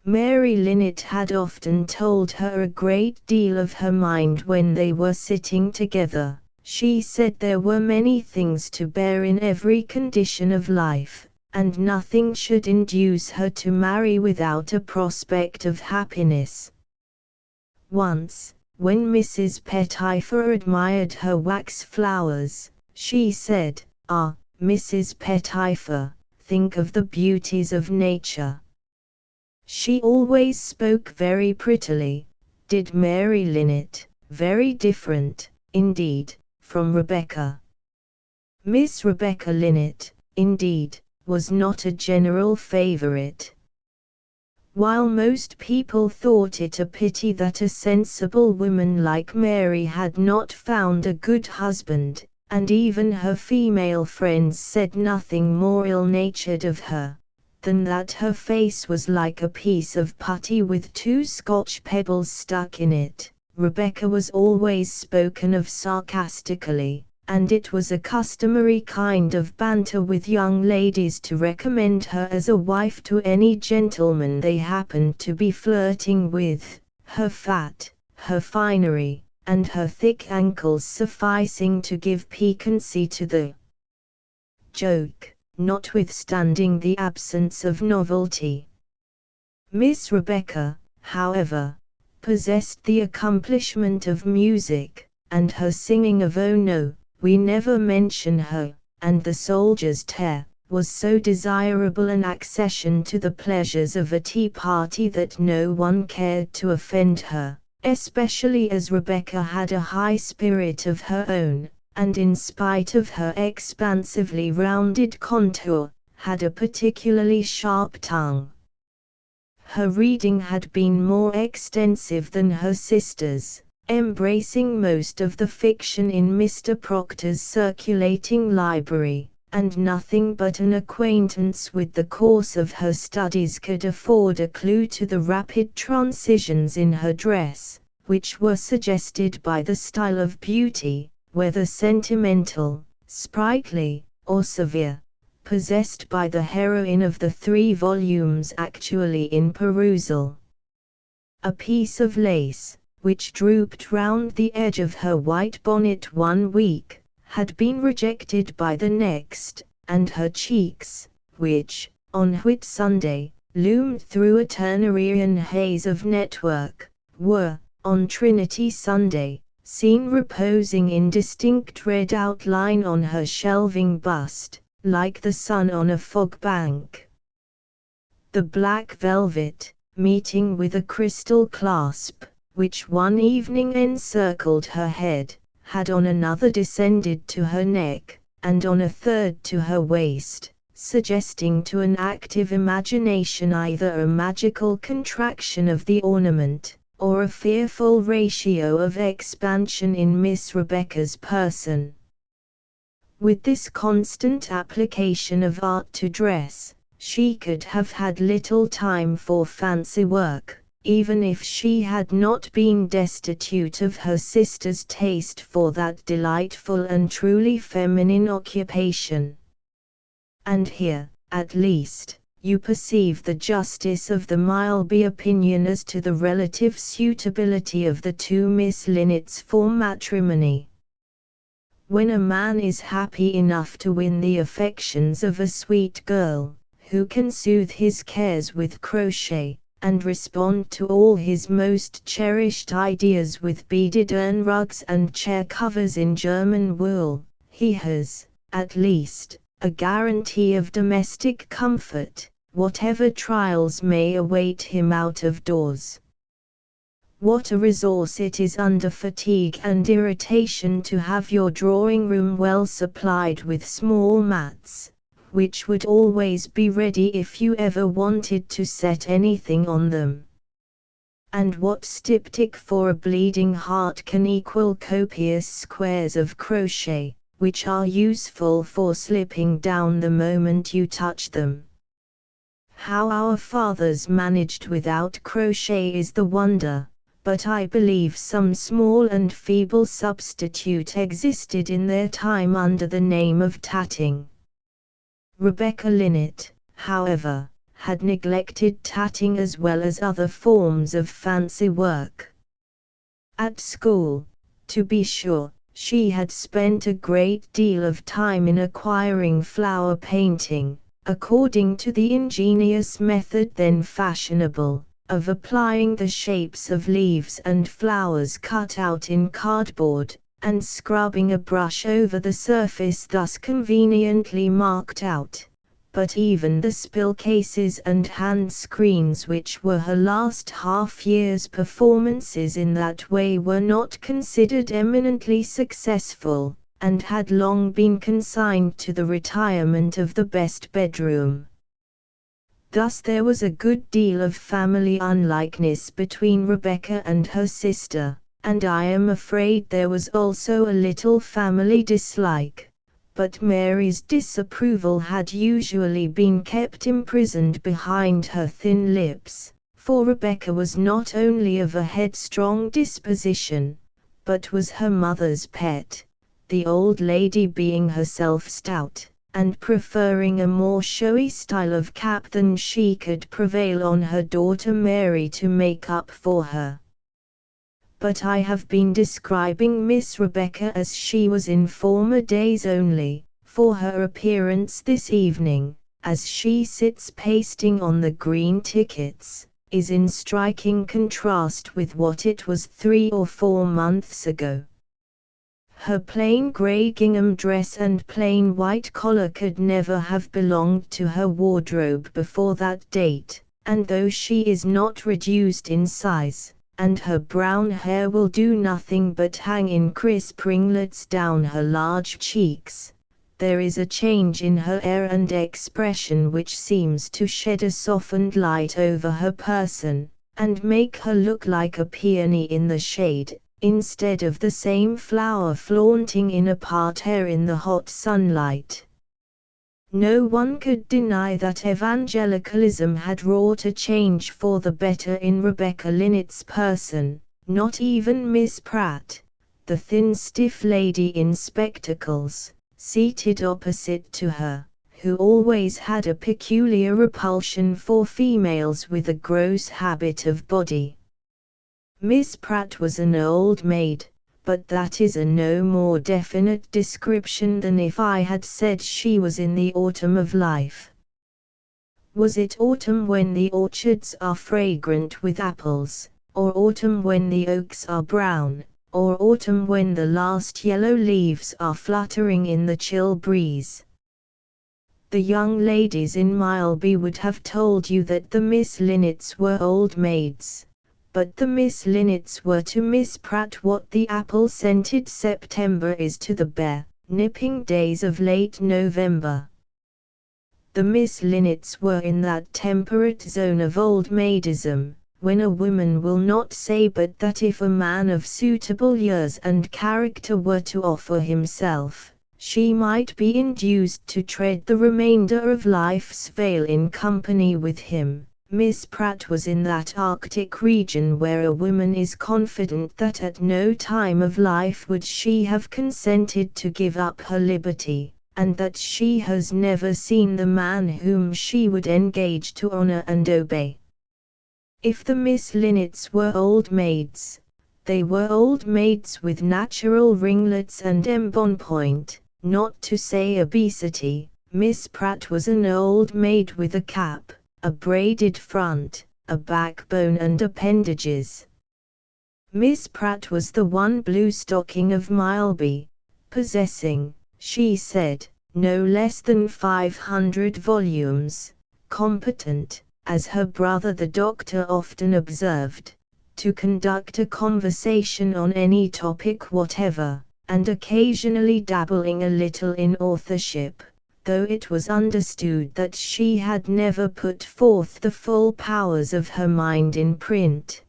Mary Linnet had often told her a great deal of her mind when they were sitting together. She said there were many things to bear in every condition of life, and nothing should induce her to marry without a prospect of happiness. Once, when Mrs. Pettifer admired her wax flowers, she said, "Ah, Mrs. Pettifer, think of the beauties of nature." She always spoke very prettily, did Mary Linnet, very different, indeed, from Rebecca. Miss Rebecca Linnet, indeed, was not a general favourite. While most people thought it a pity that a sensible woman like Mary had not found a good husband, and even her female friends said nothing more ill-natured of her than that her face was like a piece of putty with 2 Scotch pebbles stuck in it, Rebecca was always spoken of sarcastically, and it was a customary kind of banter with young ladies to recommend her as a wife to any gentleman they happened to be flirting with, her fat, her finery, and her thick ankles sufficing to give piquancy to the joke, notwithstanding the absence of novelty. Miss Rebecca, however, possessed the accomplishment of music, and her singing of "Oh No, We Never Mention Her," and "The Soldier's Tare," was so desirable an accession to the pleasures of a tea party that no one cared to offend her, especially as Rebecca had a high spirit of her own, and in spite of her expansively rounded contour, had a particularly sharp tongue. Her reading had been more extensive than her sister's, embracing most of the fiction in Mr. Proctor's circulating library, and nothing but an acquaintance with the course of her studies could afford a clue to the rapid transitions in her dress, which were suggested by the style of beauty, whether sentimental, sprightly, or severe, possessed by the heroine of the 3 volumes actually in perusal. A piece of lace, which drooped round the edge of her white bonnet one week, had been rejected by the next, and her cheeks, which, on Whit Sunday, loomed through a Turnerian haze of network, were, on Trinity Sunday, seen reposing in distinct red outline on her shelving bust, like the sun on a fog bank. The black velvet, meeting with a crystal clasp, which one evening encircled her head, had on another descended to her neck, and on a third to her waist, suggesting to an active imagination either a magical contraction of the ornament, or a fearful ratio of expansion in Miss Rebecca's person. With this constant application of art to dress, she could have had little time for fancy work, even if she had not been destitute of her sister's taste for that delightful and truly feminine occupation. And here, at least, you perceive the justice of the Mileby opinion as to the relative suitability of the two Miss Linnets for matrimony. When a man is happy enough to win the affections of a sweet girl, who can soothe his cares with crochet, and respond to all his most cherished ideas with beaded urn rugs and chair covers in German wool, he has, at least, a guarantee of domestic comfort, whatever trials may await him out of doors. What a resource it is under fatigue and irritation to have your drawing room well supplied with small mats, which would always be ready if you ever wanted to set anything on them. And what styptic for a bleeding heart can equal copious squares of crochet, which are useful for slipping down the moment you touch them? How our fathers managed without crochet is the wonder, but I believe some small and feeble substitute existed in their time under the name of tatting. Rebecca Linnet, however, had neglected tatting as well as other forms of fancy work. At school, to be sure, she had spent a great deal of time in acquiring flower painting, according to the ingenious method then fashionable, of applying the shapes of leaves and flowers cut out in cardboard, and scrubbing a brush over the surface thus conveniently marked out. But even the spill cases and hand screens which were her last half-year's performances in that way were not considered eminently successful, and had long been consigned to the retirement of the best bedroom. Thus there was a good deal of family unlikeness between Rebecca and her sister, and I am afraid there was also a little family dislike. But Mary's disapproval had usually been kept imprisoned behind her thin lips, for Rebecca was not only of a headstrong disposition, but was her mother's pet, the old lady being herself stout, and preferring a more showy style of cap than she could prevail on her daughter Mary to make up for her. But I have been describing Miss Rebecca as she was in former days only, for her appearance this evening, as she sits pasting on the green tickets, is in striking contrast with what it was 3 or 4 months ago. Her plain grey gingham dress and plain white collar could never have belonged to her wardrobe before that date, and though she is not reduced in size, and her brown hair will do nothing but hang in crisp ringlets down her large cheeks, there is a change in her air and expression which seems to shed a softened light over her person, and make her look like a peony in the shade, instead of the same flower flaunting in a parterre in the hot sunlight. No one could deny that evangelicalism had wrought a change for the better in Rebecca Linnet's person, not even Miss Pratt, the thin stiff lady in spectacles, seated opposite to her, who always had a peculiar repulsion for females with a gross habit of body. Miss Pratt was an old maid, but that is a no more definite description than if I had said she was in the autumn of life. Was it autumn when the orchards are fragrant with apples, or autumn when the oaks are brown, or autumn when the last yellow leaves are fluttering in the chill breeze? The young ladies in Mileby would have told you that the Miss Linnets were old maids, but the Miss Linnets were to Miss Pratt what the apple-scented September is to the bare, nipping days of late November. The Miss Linnets were in that temperate zone of old maidism, when a woman will not say but that if a man of suitable years and character were to offer himself, she might be induced to tread the remainder of life's vale in company with him. Miss Pratt was in that Arctic region where a woman is confident that at no time of life would she have consented to give up her liberty, and that she has never seen the man whom she would engage to honor and obey. If the Miss Linnets were old maids, they were old maids with natural ringlets and embonpoint, not to say obesity. Miss Pratt was an old maid with a cap, a braided front, a backbone and appendages. Miss Pratt was the one blue stocking of Mileby, possessing, she said, no less than 500 volumes, competent, as her brother the doctor often observed, to conduct a conversation on any topic whatever, and occasionally dabbling a little in authorship, though it was understood that she had never put forth the full powers of her mind in print.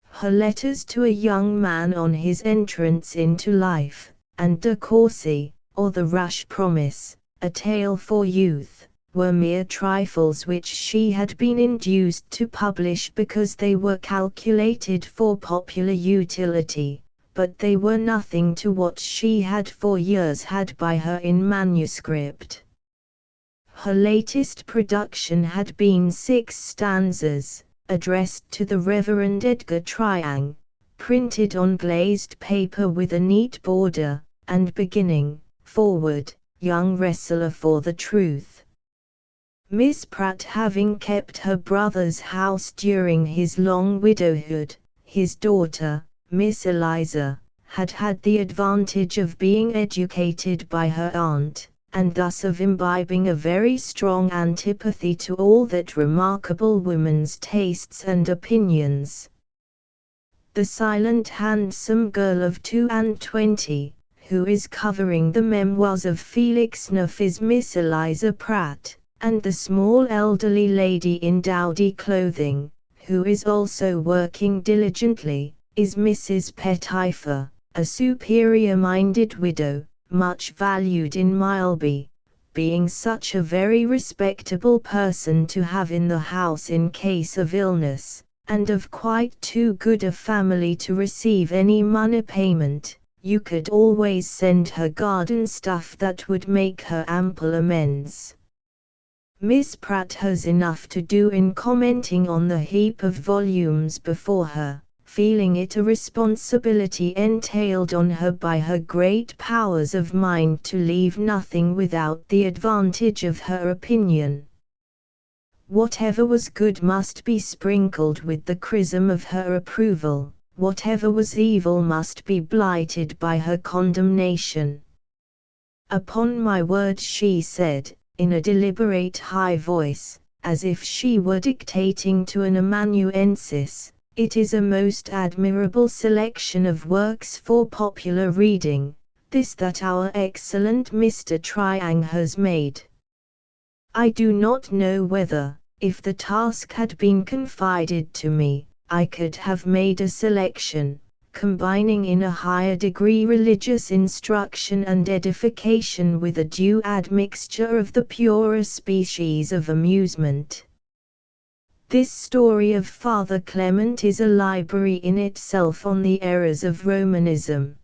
Her letters to a young man on his entrance into life, and De Courcy, or the Rush Promise, A Tale for Youth, were mere trifles which she had been induced to publish because they were calculated for popular utility, but they were nothing to what she had for years had by her in manuscript. Her latest production had been 6 stanzas, addressed to the Reverend Edgar Triang, printed on glazed paper with a neat border, and beginning, "Forward, young wrestler for the truth." Miss Pratt, having kept her brother's house during his long widowhood, his daughter, Miss Eliza, had had the advantage of being educated by her aunt, and thus of imbibing a very strong antipathy to all that remarkable woman's tastes and opinions. The silent handsome girl of 22, who is covering the memoirs of Felix Neff, is Miss Eliza Pratt, and the small elderly lady in dowdy clothing, who is also working diligently, is Mrs. Pettifer, a superior-minded widow, much valued in Mileby, being such a very respectable person to have in the house in case of illness, and of quite too good a family to receive any money payment. You could always send her garden stuff that would make her ample amends. Miss Pratt has enough to do in commenting on the heap of volumes before her, feeling it a responsibility entailed on her by her great powers of mind to leave nothing without the advantage of her opinion. Whatever was good must be sprinkled with the chrism of her approval. Whatever was evil must be blighted by her condemnation. "Upon my word," she said, in a deliberate high voice, as if she were dictating to an amanuensis, "it is a most admirable selection of works for popular reading, this that our excellent Mr. Triang has made. I do not know whether, if the task had been confided to me, I could have made a selection, combining in a higher degree religious instruction and edification with a due admixture of the purer species of amusement. This story of Father Clement is a library in itself on the errors of Romanism.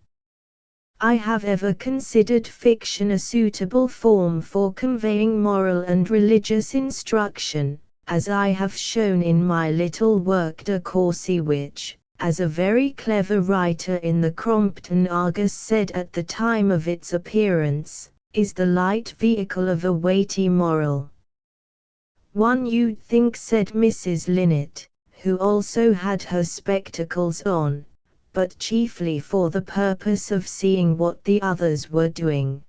I have ever considered fiction a suitable form for conveying moral and religious instruction, as I have shown in my little work De Courcy, which, as a very clever writer in the Crompton Argus said at the time of its appearance, is the light vehicle of a weighty moral. One you'd think, said Mrs. Linnet, who also had her spectacles on, but chiefly for the purpose of seeing what the others were doing.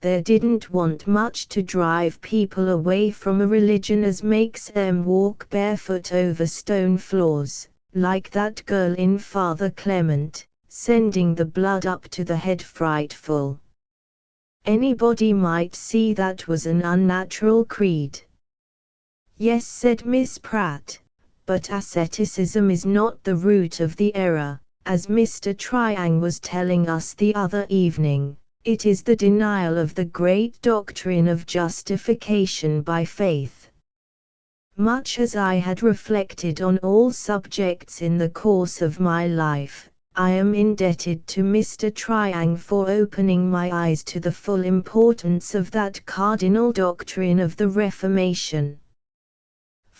There didn't want much to drive people away from a religion as makes 'em walk barefoot over stone floors, like that girl in Father Clement, sending the blood up to the head frightful. Anybody might see that was an unnatural creed. Yes, said Miss Pratt, but asceticism is not the root of the error, as Mr. Triang was telling us the other evening. It is the denial of the great doctrine of justification by faith. Much as I had reflected on all subjects in the course of my life, I am indebted to Mr. Triang for opening my eyes to the full importance of that cardinal doctrine of the Reformation.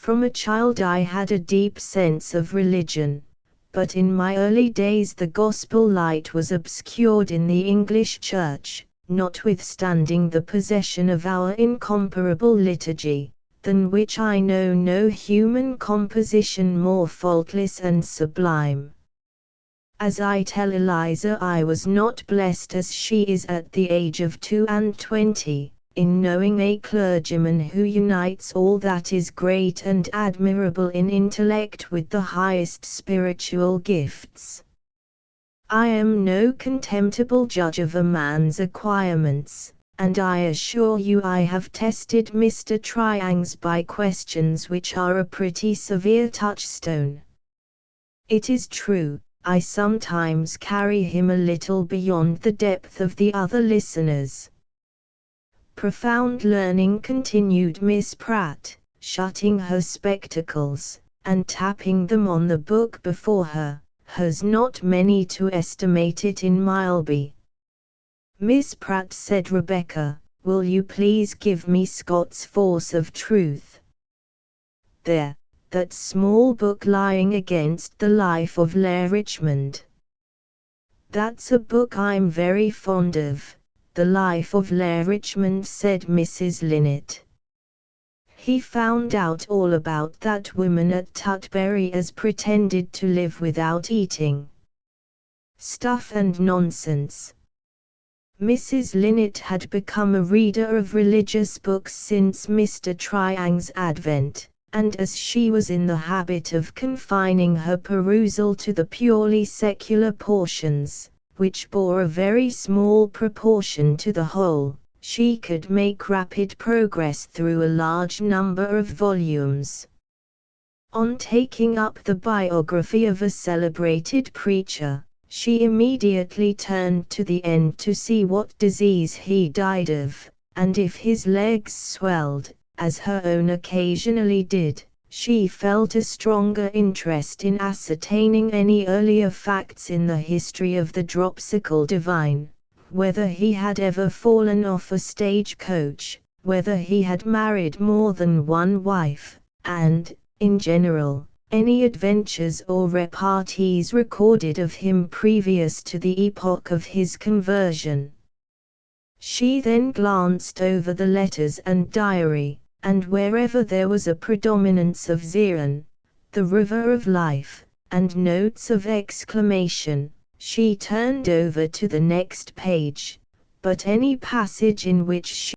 From a child I had a deep sense of religion, but in my early days the gospel light was obscured in the English Church, notwithstanding the possession of our incomparable liturgy, than which I know no human composition more faultless and sublime. As I tell Eliza, I was not blessed as she is at the age of 22, in knowing a clergyman who unites all that is great and admirable in intellect with the highest spiritual gifts. I am no contemptible judge of a man's acquirements, and I assure you I have tested Mr. Triang's by questions which are a pretty severe touchstone. It is true, I sometimes carry him a little beyond the depth of the other listeners. Profound learning, continued Miss Pratt, shutting her spectacles, and tapping them on the book before her, has not many to estimate it in Mileby. Miss Pratt, said Rebecca, will you please give me Scott's Force of Truth? There, that small book lying against the Life of Laird Richmond. That's a book I'm very fond of. The Life of Laird Richmond, said Mrs. Linnet. He found out all about that woman at Tutbury as pretended to live without eating. Stuff and nonsense. Mrs. Linnet had become a reader of religious books since Mr. Triang's advent, and as she was in the habit of confining her perusal to the purely secular portions, which bore a very small proportion to the whole, she could make rapid progress through a large number of volumes. On taking up the biography of a celebrated preacher, she immediately turned to the end to see what disease he died of, and if his legs swelled, as her own occasionally did. She felt a stronger interest in ascertaining any earlier facts in the history of the dropsical divine, whether he had ever fallen off a stage-coach, whether he had married more than one wife, and, in general, any adventures or repartees recorded of him previous to the epoch of his conversion. She then glanced over the letters and diary, and wherever there was a predominance of Zion, the river of life, and notes of exclamation, she turned over to the next page, but any passage in which she